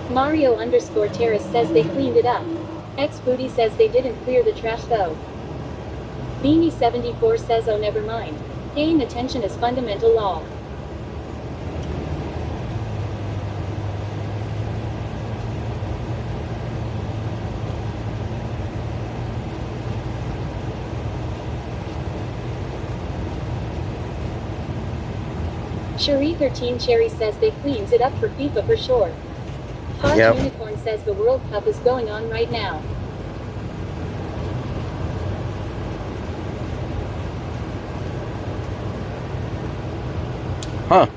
Speaker 14: Mario _ Terrace says they cleaned it up. X-Booty says they didn't clear the trash though. Beanie 74 says oh never mind. Paying attention is fundamental law. Cherie 13 Cherry says they cleans it up for FIFA for sure. Hodge Unicorn says the World Cup is going on right now.
Speaker 3: Huh.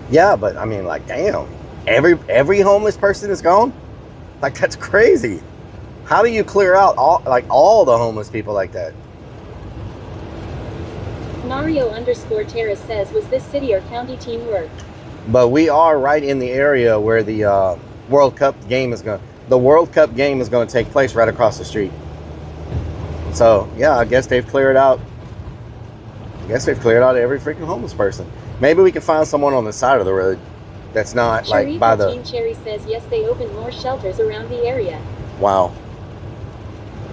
Speaker 3: Yeah, but I mean, like, damn. Every homeless person is gone? Like, that's crazy. How do you clear out all the homeless people like that?
Speaker 14: Mario _ Terrace says was this city or county teamwork?
Speaker 3: But we are right in the area where the World Cup game is going. The World Cup game is going to take place right across the street. So yeah, I guess they've cleared out. I guess they've cleared out every freaking homeless person. Maybe we can find someone on the side of the road that's not like by the.
Speaker 14: Cherry says yes, they opened more shelters around the area.
Speaker 3: Wow.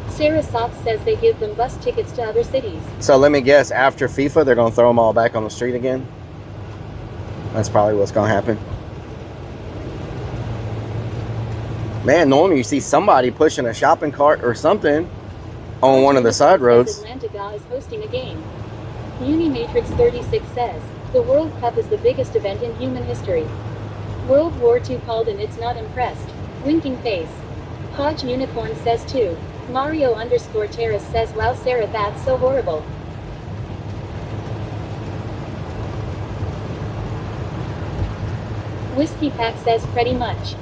Speaker 14: Sarah Sox says they give them bus tickets to other cities.
Speaker 3: So let me guess, after FIFA, they're going to throw them all back on the street again? That's probably what's going to happen. Man, normally you see somebody pushing a shopping cart or something on one of the side roads.
Speaker 14: Atlantica is hosting a game. Unimatrix 36 says, the World Cup is the biggest event in human history. World War II called and it's not impressed. Winking face. Hodge Unicorn says too. Mario _ Terrace says wow Sarah that's so horrible. Whiskey Pack says pretty much.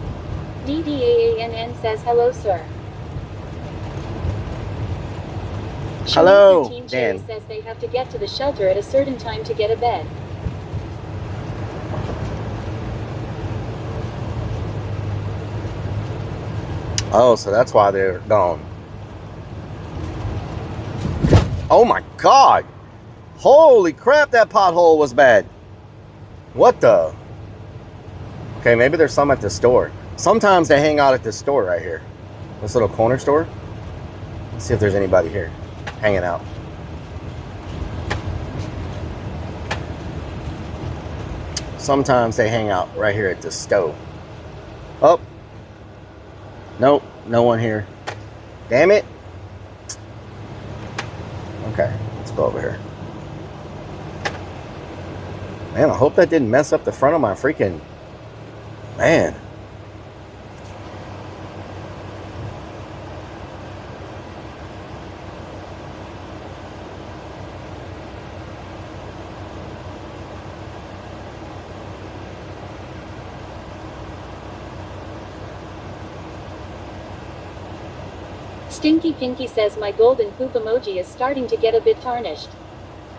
Speaker 14: DDAANN says hello sir.
Speaker 3: Hello,
Speaker 14: Team Cherry says they have to get to the shelter at a certain time to get a bed.
Speaker 3: Oh, so that's why they're gone. Oh my God. Holy crap, that pothole was bad. What the? Okay, maybe there's some at the store. Sometimes they hang out at this store right here. This little corner store. Let's see if there's anybody here hanging out. Sometimes they hang out right here at the stove. Oh. Nope, no one here. Damn it. Okay, let's go over here. Man, I hope that didn't mess up the front of my freaking... Man.
Speaker 14: Stinky Pinky says my golden poop emoji is starting to get a bit tarnished.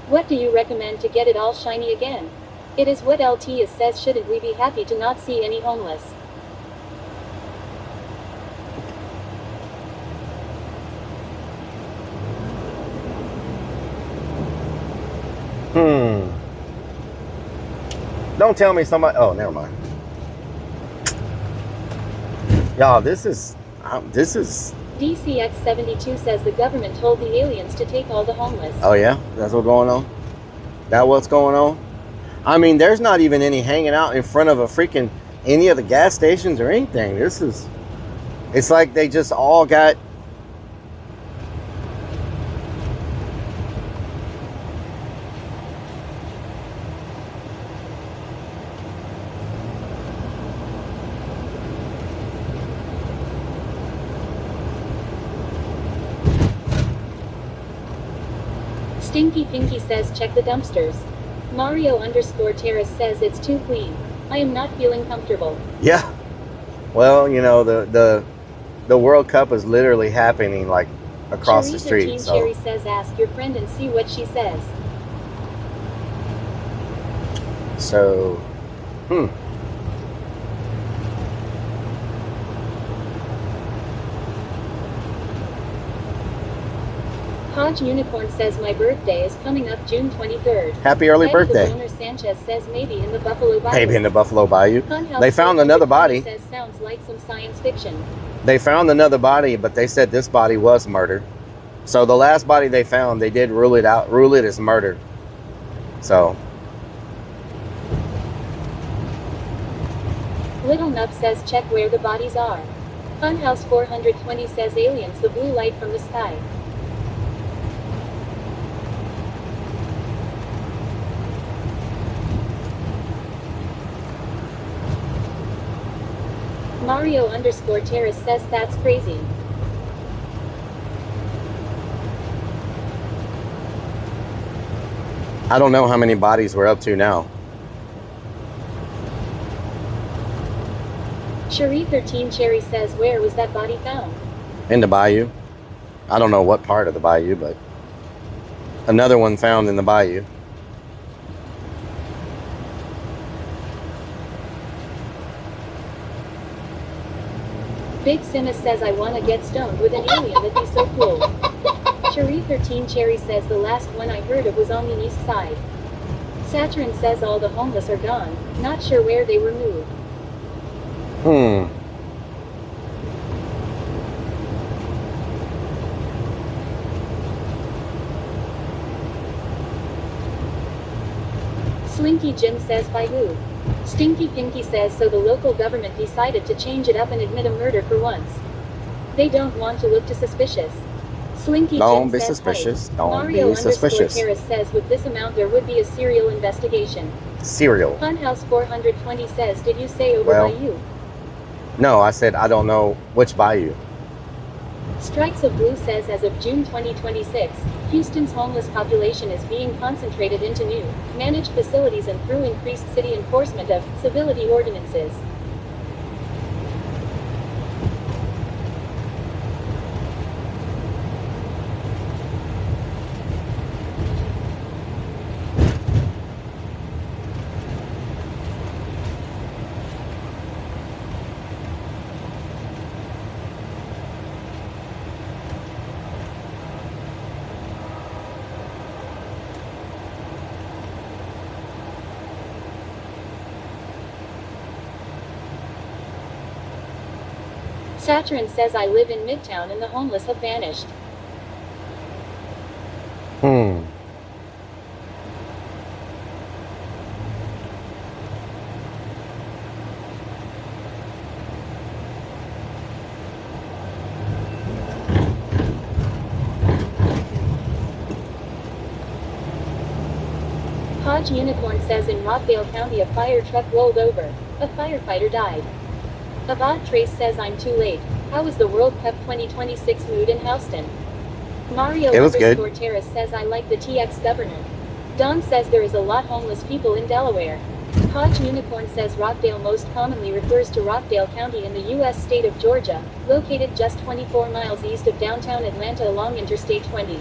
Speaker 14: What do you recommend to get it all shiny again? It is what LT is says shouldn't we be happy to not see any homeless?
Speaker 3: Don't tell me somebody... Oh, never mind. Y'all, this is...
Speaker 14: DCX72 says the government told the aliens to take all the homeless.
Speaker 3: Oh yeah? That's what's going on? That what's going on? I mean, there's not even any hanging out in front of a freaking any of the gas stations or anything. It's like they just all got.
Speaker 14: Stinky Pinky says check the dumpsters. Mario_Terrace says it's too clean. I am not feeling comfortable.
Speaker 3: Yeah. Well, you know, the World Cup is literally happening like across the street. So.
Speaker 14: Cherry says ask your friend and see what she says.
Speaker 3: So,
Speaker 14: Hodge Unicorn says my birthday is coming up June 23rd.
Speaker 3: Happy early birthday.
Speaker 14: The Sanchez says maybe in the Buffalo Bayou.
Speaker 3: Maybe in the Buffalo Bayou. They found another body.
Speaker 14: Says sounds like some science fiction.
Speaker 3: They found another body, but they said this body was murdered. So the last body they found, they did rule it as murder. So.
Speaker 14: Little Nub says check where the bodies are. Funhouse 420 says aliens, the blue light from the sky. Mario_Terrace says that's crazy.
Speaker 3: I don't know how many bodies we're up to now.
Speaker 14: Cherie13 Cherry says where was that body found?
Speaker 3: In the bayou. I don't know what part of the bayou, but another one found in the bayou.
Speaker 14: Big Simus says I wanna get stoned with an alien, that'd be so cool. Cherie13 Cherry says the last one I heard of was on the east side. Saturn says all the homeless are gone, not sure where they were moved. Slinky Jim says by who? Stinky Pinky says so the local government decided to change it up and admit a murder for once. They don't want to look too suspicious. Slinky
Speaker 3: Don't
Speaker 14: Jim
Speaker 3: be
Speaker 14: says
Speaker 3: suspicious.
Speaker 14: hype.
Speaker 3: Don't be suspicious.
Speaker 14: Harris says with this amount there would be a serial investigation.
Speaker 3: Serial.
Speaker 14: Funhouse 420 says did you say over
Speaker 3: Well,
Speaker 14: by you?
Speaker 3: No, I said I don't know which bayou.
Speaker 14: Strikes of Blue says as of June 2026, Houston's homeless population is being concentrated into new, managed facilities and through increased city enforcement of civility ordinances. Saturn says I live in Midtown and the homeless have vanished. Hodge Unicorn says in Rockdale County a fire truck rolled over. A firefighter died. Abad Trace says I'm too late. How was the World Cup 2026 mood in Houston? Mario_Terrace says I like the TX governor. Don says there is a lot homeless people in Delaware. Hodge Unicorn says Rockdale most commonly refers to Rockdale County in the U.S. state of Georgia, located just 24 miles east of downtown Atlanta along Interstate 20.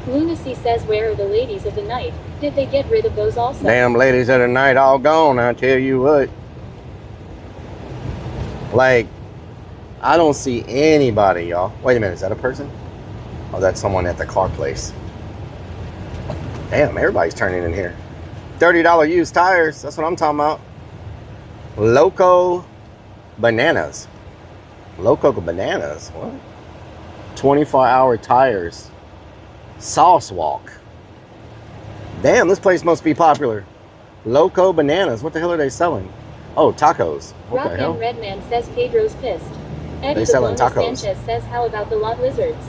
Speaker 14: Lunacy says where are the ladies of the night? Did they get rid of those also?
Speaker 3: Damn ladies of the night all gone, I tell you what. Like, I don't see anybody, y'all. Wait a minute, is that a person? Oh, that's someone at the car place. Damn, everybody's turning in here. $30 used tires, that's what I'm talking about. Loco Bananas. Loco Bananas, what? 24-hour tires. Sauce Walk. Damn, this place must be popular. Loco Bananas. What the hell are they selling? Oh, tacos. What the hell?
Speaker 14: Rock and Redman says Pedro's pissed. Eddie
Speaker 3: They selling
Speaker 14: the
Speaker 3: tacos.
Speaker 14: Sanchez says, how about the lot lizards?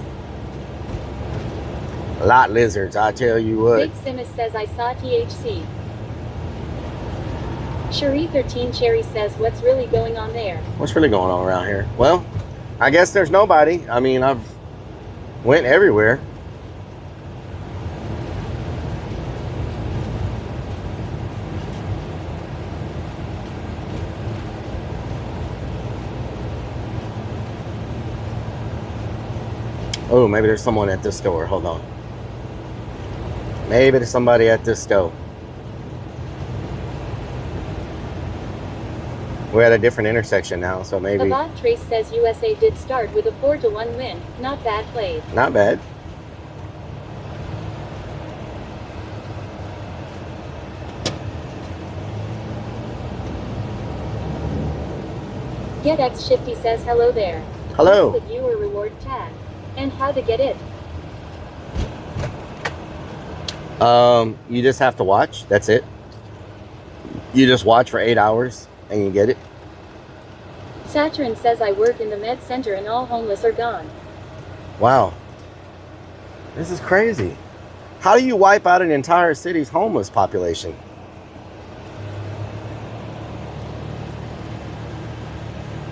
Speaker 3: Lot lizards, I tell you what.
Speaker 14: Big Simus says, I saw THC. Cherie 13 Cherry says, what's really going on there?
Speaker 3: What's really going on around here? Well, I guess there's nobody. I mean, I've went everywhere. Oh, maybe there's someone at this store. Hold on. Maybe there's somebody at this store. We're at a different intersection now, so maybe.
Speaker 14: Abad Trace says USA did start with a 4-1 win. Not bad played.
Speaker 3: Not bad.
Speaker 14: GetX Shifty says, hello there.
Speaker 3: Hello.
Speaker 14: What's the viewer reward tag? And how to get it?
Speaker 3: You just have to watch. That's it. You just watch for 8 hours and you get it.
Speaker 14: Saturn says, I work in the med center and all homeless are gone.
Speaker 3: Wow. This is crazy. How do you wipe out an entire city's homeless population?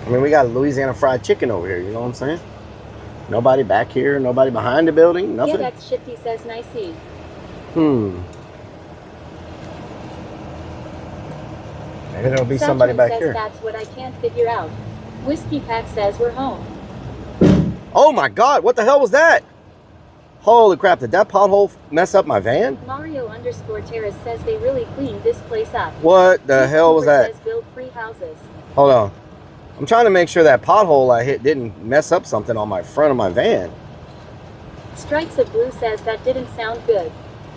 Speaker 3: I mean, we got Louisiana fried chicken over here, you know what I'm saying? Nobody back here, nobody behind the building, nothing.
Speaker 14: GetX Shifty says, nicey.
Speaker 3: Maybe there'll be
Speaker 14: Saturn
Speaker 3: somebody back
Speaker 14: says,
Speaker 3: here.
Speaker 14: that's what I can't figure out. Whiskey Pack says, we're home.
Speaker 3: Oh my God, what the hell was that? Holy crap, did that pothole mess up my van?
Speaker 14: Mario _ Terrace says they really cleaned this place up.
Speaker 3: What the hell was that?
Speaker 14: Says build free houses.
Speaker 3: Hold on. I'm trying to make sure that pothole I hit didn't mess up something on my front of my van.
Speaker 14: Strikes of Blue says that didn't sound good.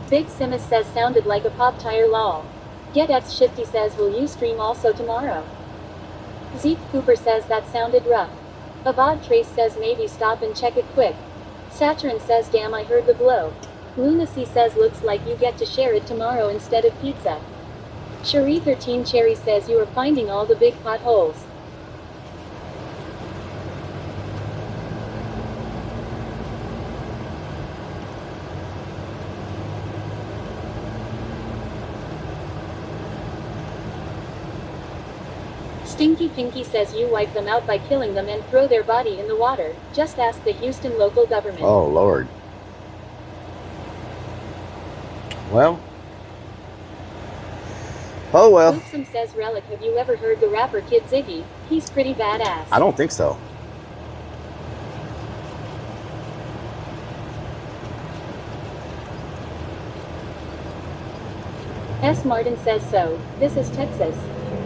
Speaker 14: Big Simus says sounded like a pop tire lol. GetX Shifty says, will you stream also tomorrow? Zeke Cooper says that sounded rough. Abad Trace says maybe stop and check it quick. Saturn says, damn, I heard the blow. Lunacy says looks like you get to share it tomorrow instead of pizza. Cherie 13 Cherry says you are finding all the big potholes. Stinky Pinky says you wipe them out by killing them and throw their body in the water. Just ask the Houston local government.
Speaker 3: Oh, Lord. Well. Oh, well.
Speaker 14: Oopsum says, Rellik, have you ever heard the rapper Kid Ziggy? He's pretty badass.
Speaker 3: I don't think so.
Speaker 14: S. Martin says so. This is Texas.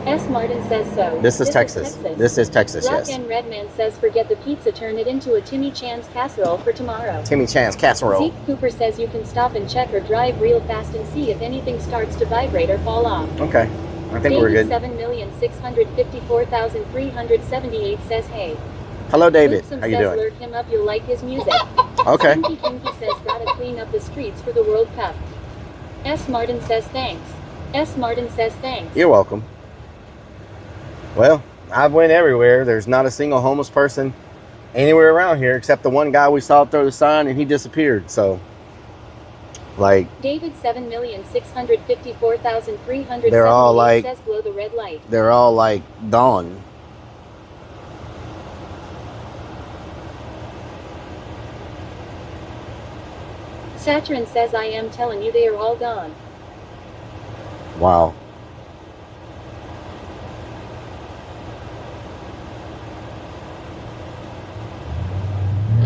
Speaker 14: S. Martin says so.
Speaker 3: This is Texas. This is Texas,
Speaker 14: Rock
Speaker 3: yes.
Speaker 14: and Redman says forget the pizza, turn it into a Timmy Chan's casserole for tomorrow.
Speaker 3: Timmy Chan's casserole.
Speaker 14: Zeke Cooper says you can stop and check or drive real fast and see if anything starts to vibrate or fall off.
Speaker 3: Okay. I think we're good.
Speaker 14: 7,654,378 says hey.
Speaker 3: Hello, David.
Speaker 14: Oopsum
Speaker 3: How you
Speaker 14: says
Speaker 3: doing?
Speaker 14: lurk him up, you'll like his music.
Speaker 3: Okay.
Speaker 14: Pinky Pinky says gotta clean up the streets for the World Cup. S. Martin says thanks. S. Martin says thanks.
Speaker 3: You're welcome. Well, I've went everywhere. There's not a single homeless person anywhere around here except the one guy we saw throw the sign and he disappeared. So, like,
Speaker 14: David 7,654,378
Speaker 3: they're all like,
Speaker 14: says blow the red light.
Speaker 3: they're all like gone.
Speaker 14: Saturn says I am telling you they are all gone.
Speaker 3: Wow.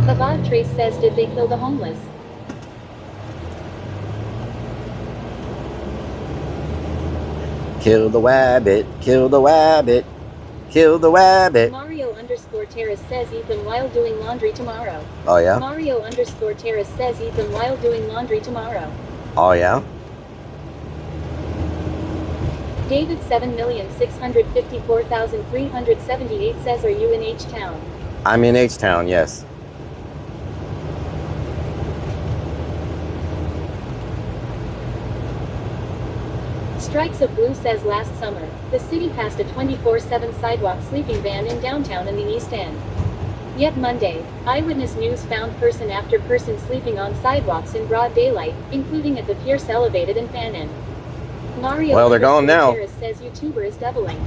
Speaker 14: Avad Trace says did they kill the homeless?
Speaker 3: Kill the wabbit, kill the wabbit, kill the wabbit.
Speaker 14: Mario _ Terrace says eat them while doing laundry tomorrow.
Speaker 3: Oh, yeah?
Speaker 14: Mario _ Terrace says eat them while doing laundry tomorrow.
Speaker 3: Oh, yeah?
Speaker 14: David 7,654,378 says are you in H-Town?
Speaker 3: I'm in H-Town, yes.
Speaker 14: Strikes of Blue says last summer, the city passed a 24/7 sidewalk sleeping ban in downtown and the East End. Yet Monday, Eyewitness News found person after person sleeping on sidewalks in broad daylight, including at the Pierce Elevated and Fan Inn. Mario
Speaker 3: Well, they're gone now.
Speaker 14: Terrace says YouTuber is doubling.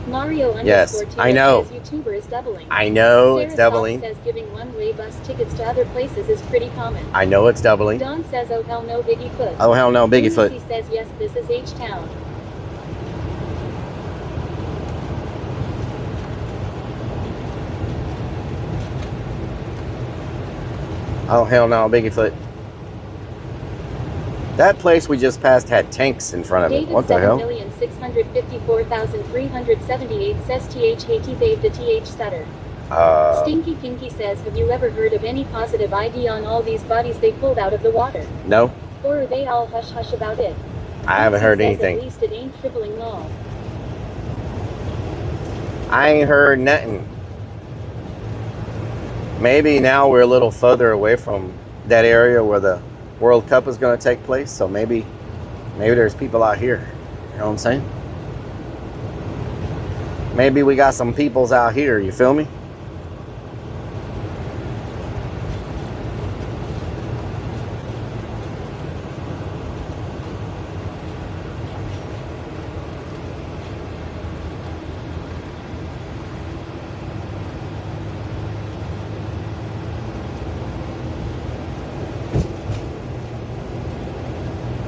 Speaker 14: Mario
Speaker 3: Yes,
Speaker 14: Terrace
Speaker 3: I know.
Speaker 14: says YouTuber is doubling.
Speaker 3: I know
Speaker 14: Sarah
Speaker 3: it's doubling.
Speaker 14: Soft says giving one-way bus tickets to other places is pretty common.
Speaker 3: I know it's doubling.
Speaker 14: Don says oh hell no Biggie Foot.
Speaker 3: Oh hell no Biggie Foot.
Speaker 14: Lucy says yes this is H-Town.
Speaker 3: Oh hell no Biggie Foot. That place we just passed had tanks in front of it.
Speaker 14: David
Speaker 3: What the hell?
Speaker 14: 7,654,378 says THAT the TH stutter. Stinky Pinky says have you ever heard of any positive ID on all these bodies they pulled out of the water?
Speaker 3: No.
Speaker 14: Or are they all hush hush about it?
Speaker 3: I haven't heard
Speaker 14: Says
Speaker 3: anything.
Speaker 14: At least it ain't tripling law.
Speaker 3: I ain't heard nothing. Maybe now we're a little further away from that area where the World Cup is going to take place, so maybe there's people out here. You know what I'm saying? Maybe we got some peoples out here, you feel me?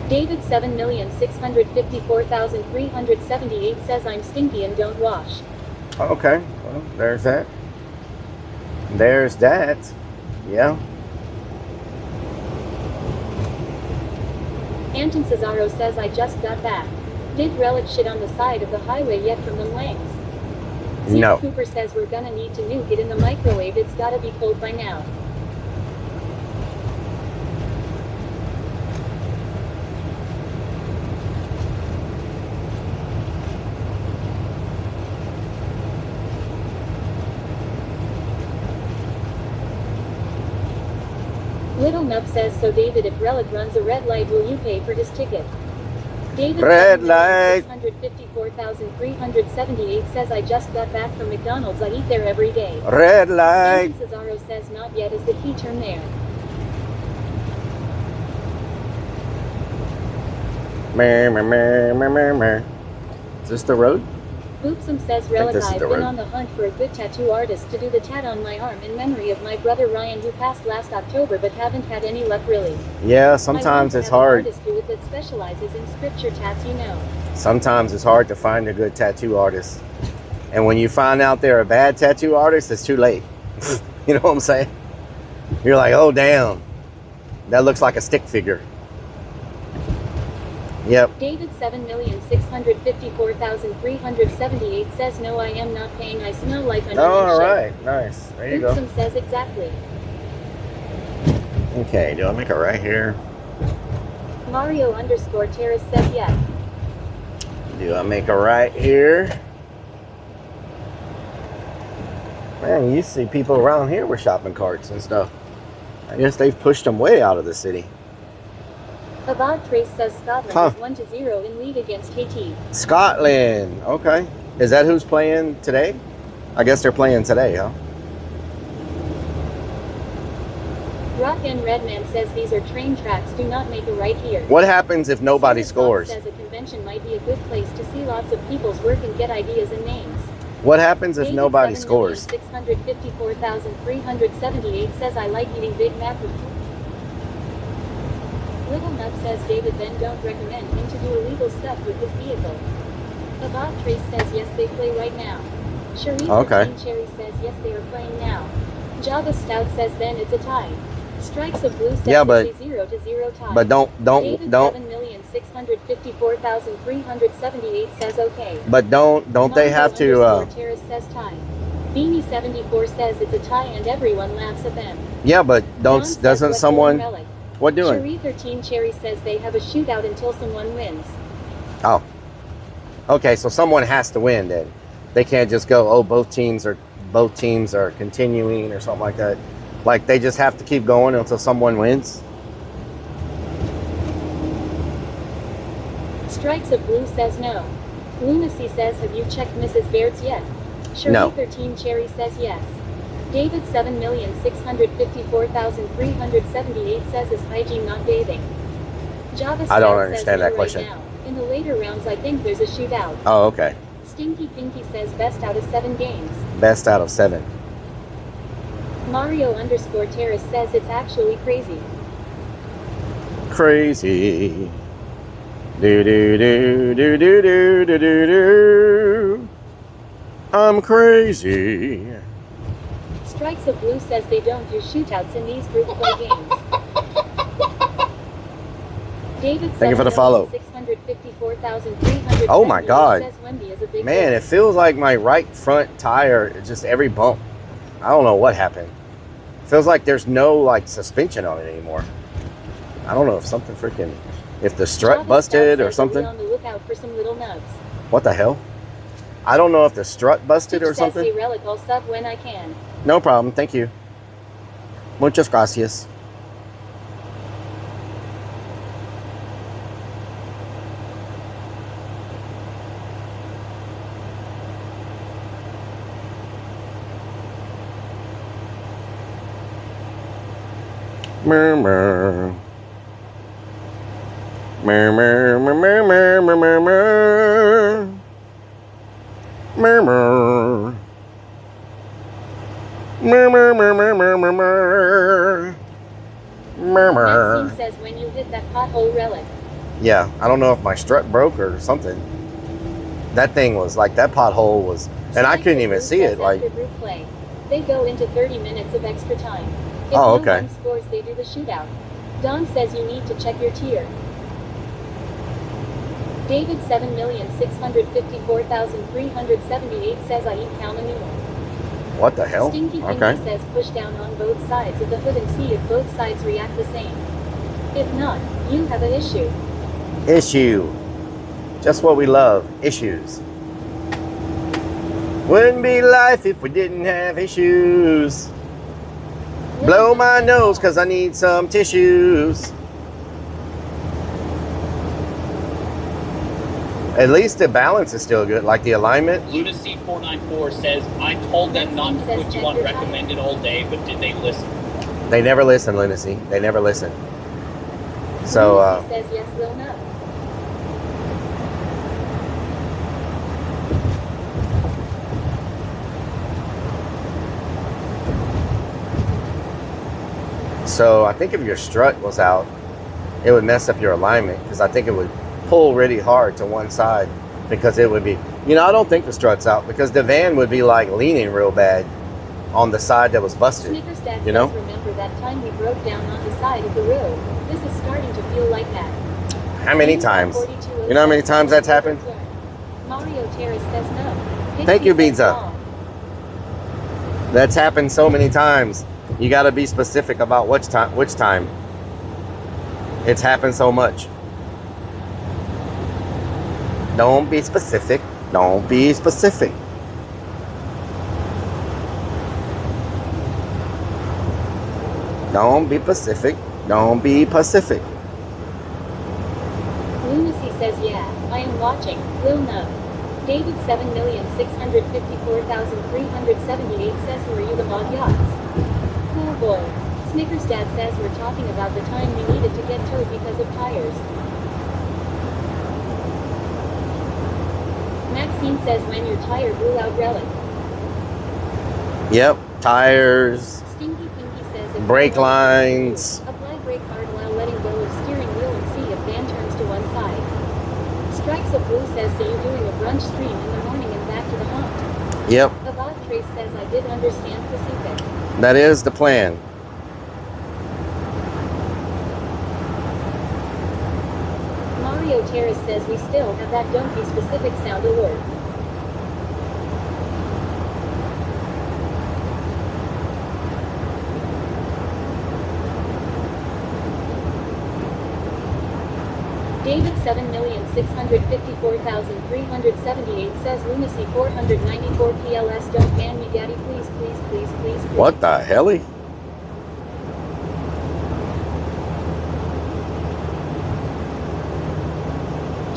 Speaker 14: David 7,654,378 says I'm stinky and don't wash.
Speaker 3: Okay, well, there's that. There's that. Yeah.
Speaker 14: Anton Cesaro says I just got back. Did Rellik shit on the side of the highway yet from them wangs? Zeke
Speaker 3: No.
Speaker 14: Cooper says we're gonna need to nuke it in the microwave, it's gotta be cold by now. Little Nub says, so David, if Rellik runs a red light, will you pay for his ticket? David
Speaker 3: Red light.
Speaker 14: 654,378 says, I just got back from McDonald's, I eat there every day.
Speaker 3: Red light.
Speaker 14: Anton Cesaro says, not yet, is the key term there.
Speaker 3: Is this the road?
Speaker 14: Boopsum says,
Speaker 3: think
Speaker 14: Rellik,
Speaker 3: this is
Speaker 14: I've
Speaker 3: the
Speaker 14: been
Speaker 3: road.
Speaker 14: on the hunt for a good tattoo artist to do the tat on my arm in memory of my brother Ryan who passed last October but haven't had any luck really.
Speaker 3: Yeah,
Speaker 14: I
Speaker 3: sometimes
Speaker 14: want to
Speaker 3: it's
Speaker 14: have an
Speaker 3: hard.
Speaker 14: artist do it that specializes in scripture tats, you know.
Speaker 3: Sometimes it's hard to find a good tattoo artist. And when you find out they're a bad tattoo artist, it's too late. You know what I'm saying? You're like, oh damn, that looks like a stick figure. Yep.
Speaker 14: David 7,654,378 says, no, I am not paying, I smell like onion
Speaker 3: Oh,
Speaker 14: and
Speaker 3: all
Speaker 14: shit.
Speaker 3: right, nice. There you go.
Speaker 14: Boopsum says exactly.
Speaker 3: Okay, do I make it right here?
Speaker 14: Mario _ Terrace says yes.
Speaker 3: Do I make a right here? Man, you see people around here with shopping carts and stuff. I guess they've pushed them way out of the city.
Speaker 14: Avad Trace says Scotland
Speaker 3: Huh.
Speaker 14: is 1-0 in lead against Haiti.
Speaker 3: Scotland, okay. Is that who's playing today? I guess they're playing today, huh?
Speaker 14: Rock and Redman says these are train tracks, do not make a right here.
Speaker 3: What happens if nobody
Speaker 14: Sarah Soft
Speaker 3: scores?
Speaker 14: says a convention might be a good place to see lots of people's work and get ideas and names.
Speaker 3: What happens if
Speaker 14: David
Speaker 3: nobody scores?
Speaker 14: 654,378 says I like eating Big Mac. Little Nub says David then don't recommend him to do illegal stuff with his vehicle. Avad Trace says yes they play right now. Sharif
Speaker 3: Okay.
Speaker 14: King Cherry says yes they are playing now. Java Stout says then it's a tie. Strikes of Blue says
Speaker 3: Yeah, but-
Speaker 14: it's a 0-0 tie.
Speaker 3: but don't-
Speaker 14: David 7,654,378 says okay.
Speaker 3: But don't they have to?
Speaker 14: Terrace says tie. Beanie 74 says it's a tie and everyone laughs at them.
Speaker 3: Yeah, but
Speaker 14: John says
Speaker 3: doesn't
Speaker 14: what's
Speaker 3: someone?
Speaker 14: doing Rellik?
Speaker 3: What doing?
Speaker 14: Sharif 13 Cherry says they have a shootout until someone wins.
Speaker 3: Oh, okay. So someone has to win then. They can't just go, oh, both teams are continuing or something like that. Like they just have to keep going until someone wins.
Speaker 14: Strikes of Blue says no. Lunacy says, have you checked Mrs. Baird's yet? Shirley
Speaker 3: No.
Speaker 14: 13 Cherry says yes. David 7,654,378 says, is hygiene not bathing? Java
Speaker 3: I don't
Speaker 14: Scout
Speaker 3: understand
Speaker 14: says,
Speaker 3: that
Speaker 14: no
Speaker 3: question.
Speaker 14: Right now. In the later rounds, I think there's a shootout.
Speaker 3: Oh, okay.
Speaker 14: Stinky Pinky says best out of 7 games.
Speaker 3: Best out of 7.
Speaker 14: Mario _ Terrace says it's actually crazy.
Speaker 3: Crazy. Do do do do do do do do do. I'm crazy.
Speaker 14: Strikes of Blue says they don't do shootouts in these group play games. David
Speaker 3: Thank you for the follow.
Speaker 14: 654,300.
Speaker 3: Oh my God.
Speaker 14: Says Wendy is a big
Speaker 3: Man, it feels like my right front tire, just every bump. I don't know what happened. Feels like there's no like suspension on it anymore. I don't know if something freaking, if the strut
Speaker 14: Java
Speaker 3: busted
Speaker 14: Scout
Speaker 3: or
Speaker 14: says
Speaker 3: something.
Speaker 14: be on the lookout for some little nubs.
Speaker 3: What the hell? I don't know if the strut busted or
Speaker 14: Stitch says,
Speaker 3: something.
Speaker 14: hey Relic, I'll sub when I can.
Speaker 3: No problem. Thank you. Muchas gracias. Murmur. Murmur, murmur, murmur, murmur. Murmur. Murmur, murmur, murmur, murmur. Murmur.
Speaker 14: Maxine says when you hit that pothole, Relic.
Speaker 3: Yeah, I don't know if my strut broke or something. That thing was like, that pothole was, and I couldn't even see it. Like,
Speaker 14: After group play, they go into 30 minutes of extra time. If
Speaker 3: oh,
Speaker 14: no
Speaker 3: okay.
Speaker 14: one scores, they do the shootout. Don says you need to check your tier. David 7,654,378 says I eat cow manure.
Speaker 3: what the hell?
Speaker 14: Stinky Pinky
Speaker 3: Okay.
Speaker 14: says push down on both sides of the hood and see if both sides react the same. If not, you have an issue.
Speaker 3: Issue. Just what we love. Issues. Wouldn't be life if we didn't have issues. Blow my nose because I need some tissues. At least the balance is still good, like the alignment.
Speaker 5: Lunacy 494 says, I told them not to put you on recommended all day, but did they listen?
Speaker 3: They never listen, Lunacy. They never listen. So,
Speaker 14: Lunacy says yes, they'll know.
Speaker 3: so I think if your strut was out, it would mess up your alignment because I think it would pull really hard to one side because it would be, you know, I don't think the strut's out because the van would be like leaning real bad on the side that was busted.
Speaker 14: Snickers Dad
Speaker 3: You know?
Speaker 14: says remember that time we broke down on the side of the road. This is starting to feel like that.
Speaker 3: How many times? You know how many times that's happened?
Speaker 14: Mario Terrace says no.
Speaker 3: Thank you,
Speaker 14: Pixie says
Speaker 3: Beanza.
Speaker 14: wrong.
Speaker 3: That's happened so many times. You got to be specific about which time. It's happened so much. Don't be specific. Don't be specific. Don't be Pacific. Don't be Pacific.
Speaker 14: Lunacy says yeah, I am watching. Will know. David 7,654,378 says who are you the mod yachts? Cool boy. Snickers Dad says we're talking about the time we needed to get towed because of tires. Maxine says when your tire blew out, Relic.
Speaker 3: Yep. Tires.
Speaker 14: Stinky Pinky says if
Speaker 3: Brake
Speaker 14: you want to
Speaker 3: lines.
Speaker 14: apply brake hard while letting go of steering wheel and see if van turns to one side. Strikes of Blue says so you're doing a brunch stream in the morning and back to the haunt.
Speaker 3: Yep.
Speaker 14: Abad Trace says I did understand Pacific.
Speaker 3: That is the plan.
Speaker 14: Mario Terrace says we still have that don't be specific sound alert. David 7,654,378 says Lunacy 494 PLS don't ban me daddy please please please please please.
Speaker 3: What the helly?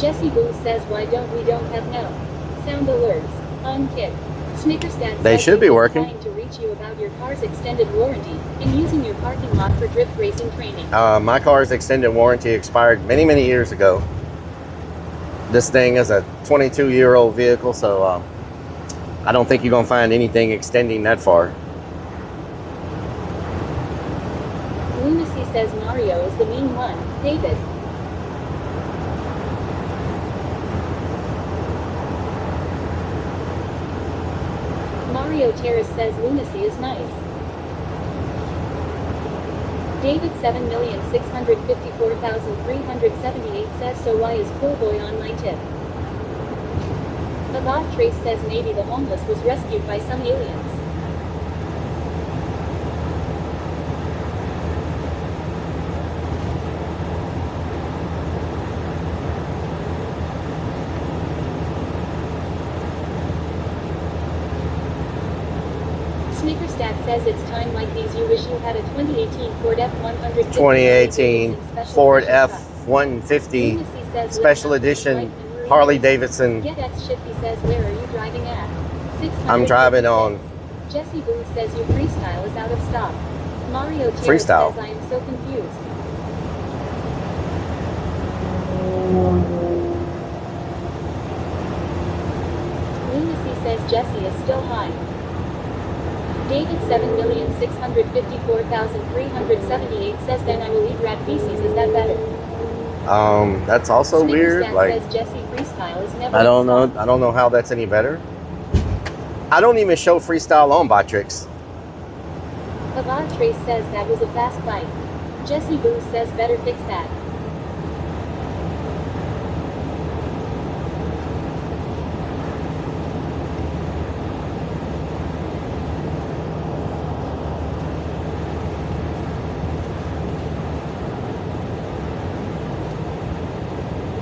Speaker 14: Jesse Booth says, why don't we have no sound alerts on kick? Snickerstat
Speaker 3: They
Speaker 14: says
Speaker 3: should be
Speaker 14: they've been
Speaker 3: working.
Speaker 14: trying to reach you about your car's extended warranty and using your parking lot for drift racing training.
Speaker 3: My car's extended warranty expired many, many years ago. This thing is a 22-year-old vehicle, so I don't think you're going to find anything extending that far.
Speaker 14: Lunacy says Mario is the mean one. David. Mario Terrace says lunacy is nice. David 7,654,378 says, so why is Cool Boy on my tip? Abad Trace says maybe the homeless was rescued by some aliens. Snickerstat says it's time like these you wish you had a 2018 Ford F-150.
Speaker 3: 2018 Ford F-150 Special Edition Harley Davidson.
Speaker 14: Get X Shifty says, where are you driving at?
Speaker 3: I'm driving on
Speaker 14: Jesse Booth says your freestyle is out of stock. Mario Terrace
Speaker 3: Freestyle.
Speaker 14: says I am so confused. Lunacy says Jesse is still high. David 7,654,378 says then I will eat rat feces. Is that better?
Speaker 3: That's also weird.
Speaker 14: Snickerstat
Speaker 3: Like,
Speaker 14: says Jesse freestyle is never
Speaker 3: I don't
Speaker 14: in stock.
Speaker 3: know. I don't know how that's any better. I don't even show freestyle on Botrix.
Speaker 14: Abad Trace says that was a fast bite. Jesse Booth says better fix that.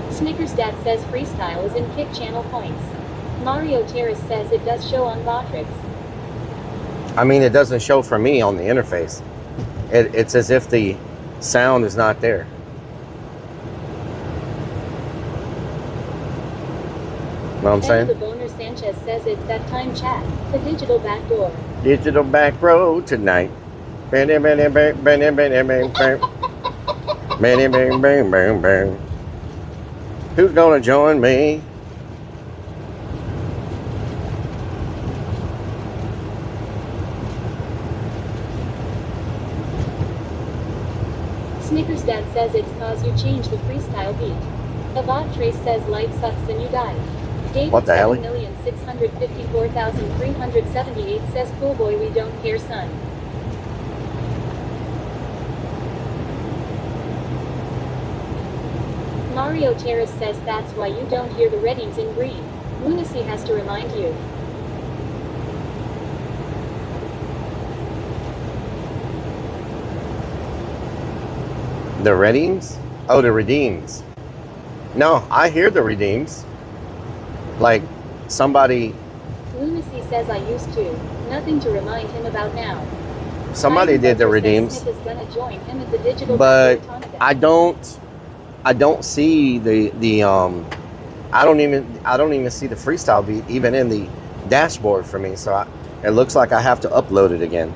Speaker 14: Snickersdat says freestyle is in kick channel points. Mario Terrace says it does show on Botrix.
Speaker 3: I mean, it doesn't show for me on the interface. It's as if the sound is not there. Know what I'm saying?
Speaker 14: The Boner Sanchez says it's that time chat. The digital back door.
Speaker 3: Digital back road tonight. Bang, bang, bang, bang, bang, bang, bang, bang, bang, bang, bang, bang, bang, bang. Who's gonna join me?
Speaker 14: Snickersdat says it's cause you changed the freestyle beat. Abad Trace says life sucks then you die. David
Speaker 3: What the hell?
Speaker 14: 7,654,378 says cool boy we don't care son. Mario Terrace says that's why you don't hear the readings in green. Lunacy has to remind you.
Speaker 3: The redeems? Oh, the redeems. No, I hear the redeems. Like somebody.
Speaker 14: Lunacy says I used to. Nothing to remind him about now.
Speaker 3: Somebody did the redeems.
Speaker 14: Smith is gonna join him at the digital
Speaker 3: But
Speaker 14: Tournament.
Speaker 3: I don't see the I don't even see the freestyle beat even in the dashboard for me. So it looks like I have to upload it again.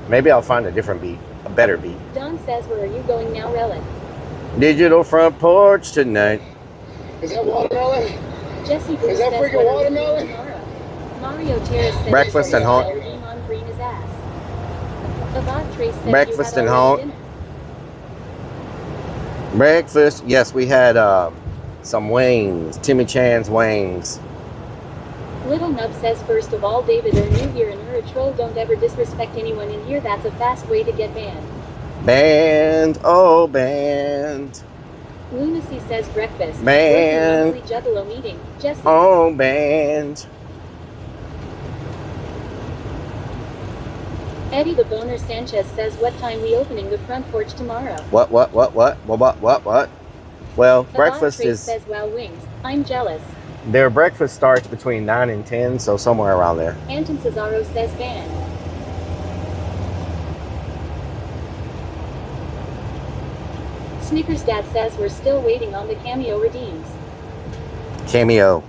Speaker 3: Maybe I'll find a different beat, a better beat.
Speaker 14: Don says where are you going now, Rellik?
Speaker 3: Digital front porch tonight.
Speaker 1: Is that watermelon?
Speaker 14: Jesse Booth
Speaker 1: Is that
Speaker 14: says
Speaker 1: freaking
Speaker 14: what are you
Speaker 1: watermelon?
Speaker 14: doing tomorrow? Mario Terrace says
Speaker 3: Breakfast and honk.
Speaker 14: on green his ass. Abad Trace says
Speaker 3: Breakfast
Speaker 14: you
Speaker 3: and
Speaker 14: had
Speaker 3: honk.
Speaker 14: dinner.
Speaker 3: Breakfast. Yes, we had some wings. Timmy Chan's wings.
Speaker 14: Little Nub says first of all David are new here and you're a troll, don't ever disrespect anyone in here, that's a fast way to get banned.
Speaker 3: Band, oh band.
Speaker 14: Lunacy says breakfast.
Speaker 3: Band.
Speaker 14: Monthly Juggalo meeting. Jesse.
Speaker 3: Oh band.
Speaker 14: Eddie the Boner Sanchez says what time we opening the front porch tomorrow?
Speaker 3: What? Well, breakfast
Speaker 14: Trace
Speaker 3: is.
Speaker 14: says wow wings. I'm jealous.
Speaker 3: Their breakfast starts between 9 and 10, so somewhere around there.
Speaker 14: Anton Cesaro says banned. Snickersdat says we're still waiting on the cameo redeems.
Speaker 3: Cameo.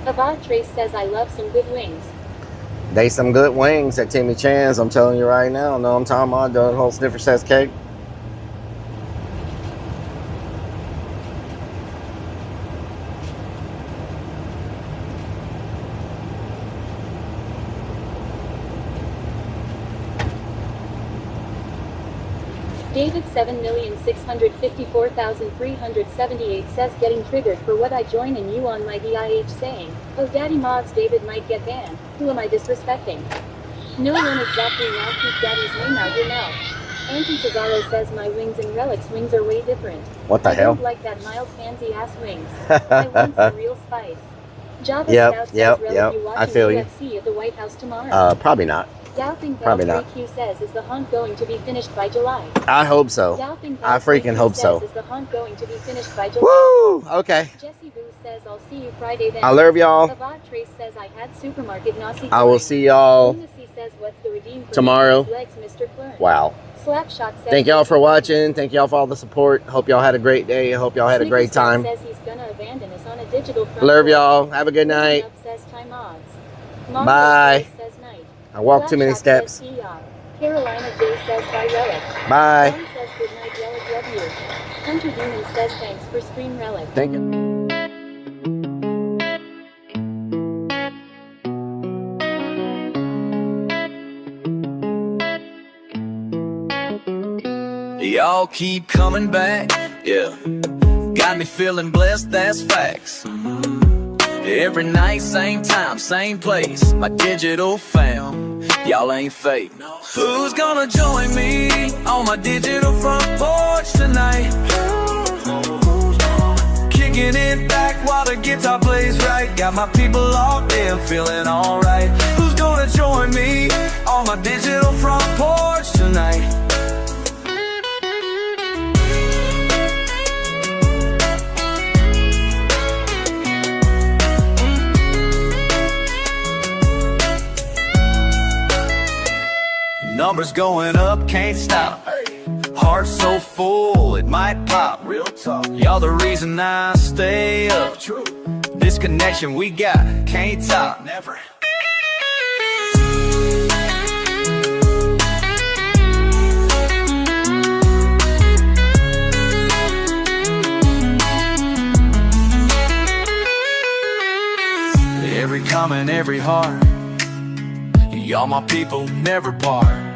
Speaker 14: Avad Trace says I love some good wings.
Speaker 3: They some good wings at Timmy Chan's. I'm telling you right now. Know what I'm talking about? The whole sniffer says cake.
Speaker 14: David 7,654,378 says getting triggered for what I join and you on my DIH saying, oh daddy mods David might get banned, who am I disrespecting? No one exactly now, keep daddy's name out your mouth. Anton Cesaro says my wings and Rellik's wings are way different.
Speaker 3: What the hell?
Speaker 14: I don't like that mild pansy ass wings. I want some real spice. Java Scout says Rellik you watching
Speaker 3: I feel
Speaker 14: UFC at the White House tomorrow.
Speaker 3: Probably not.
Speaker 14: Probably not. Q says, is the hunt going to be finished by July?
Speaker 3: I hope so. I freaking hope so.
Speaker 14: Is the hunt going to be finished by July?
Speaker 3: Woo! Okay.
Speaker 14: Jesse Boo says, I'll see you Friday then.
Speaker 3: I love y'all.
Speaker 14: Avad Trace says, I had supermarket nasi.
Speaker 3: I will see y'all
Speaker 14: says, what's the redeem for
Speaker 3: tomorrow.
Speaker 14: Legs, Mr. Plurn?
Speaker 3: Wow.
Speaker 14: Slapshot says,
Speaker 3: thank y'all for watching. Thank y'all for all the support. Hope y'all had a great day. Hope y'all had a great time.
Speaker 14: Says he's gonna abandon us on a digital front.
Speaker 3: Love y'all. Have a good night. Bye. I walked too many steps.
Speaker 14: Carolina J says bye Rellik.
Speaker 3: Bye.
Speaker 14: John says good night Rellik, love you. Hunter Demon says thanks for stream Rellik.
Speaker 3: Thank
Speaker 8: you. Y'all keep coming back, yeah. Got me feeling blessed, that's facts. Every night, same time, same place. My digital fam, y'all ain't fake. Who's gonna join me on my digital front porch tonight? Kicking it back while the guitar plays right. Got my people locked in, feeling alright. Who's gonna join me on my digital front porch tonight? Numbers going up, can't stop. Heart so full, it might pop. Real talk. Y'all the reason I stay up. True. This connection we got, can't top. Never. Every comment, every heart. Y'all my people, never part.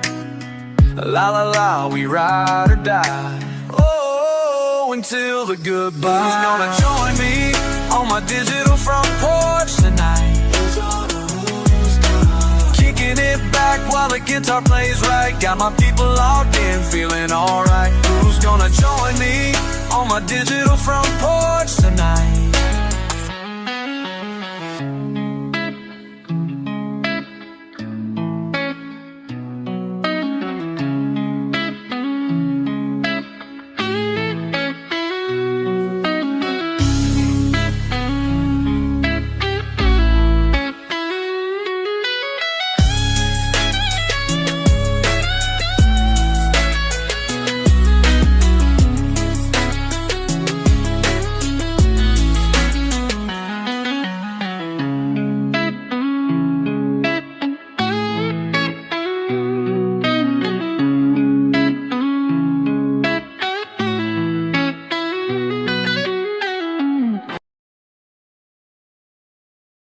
Speaker 8: La la la, we ride or die. Oh, until the goodbye. Who's gonna join me on my digital front porch tonight? Kicking it back while the guitar plays right. Got my people locked in, feeling alright. Who's gonna join me on my digital front porch tonight?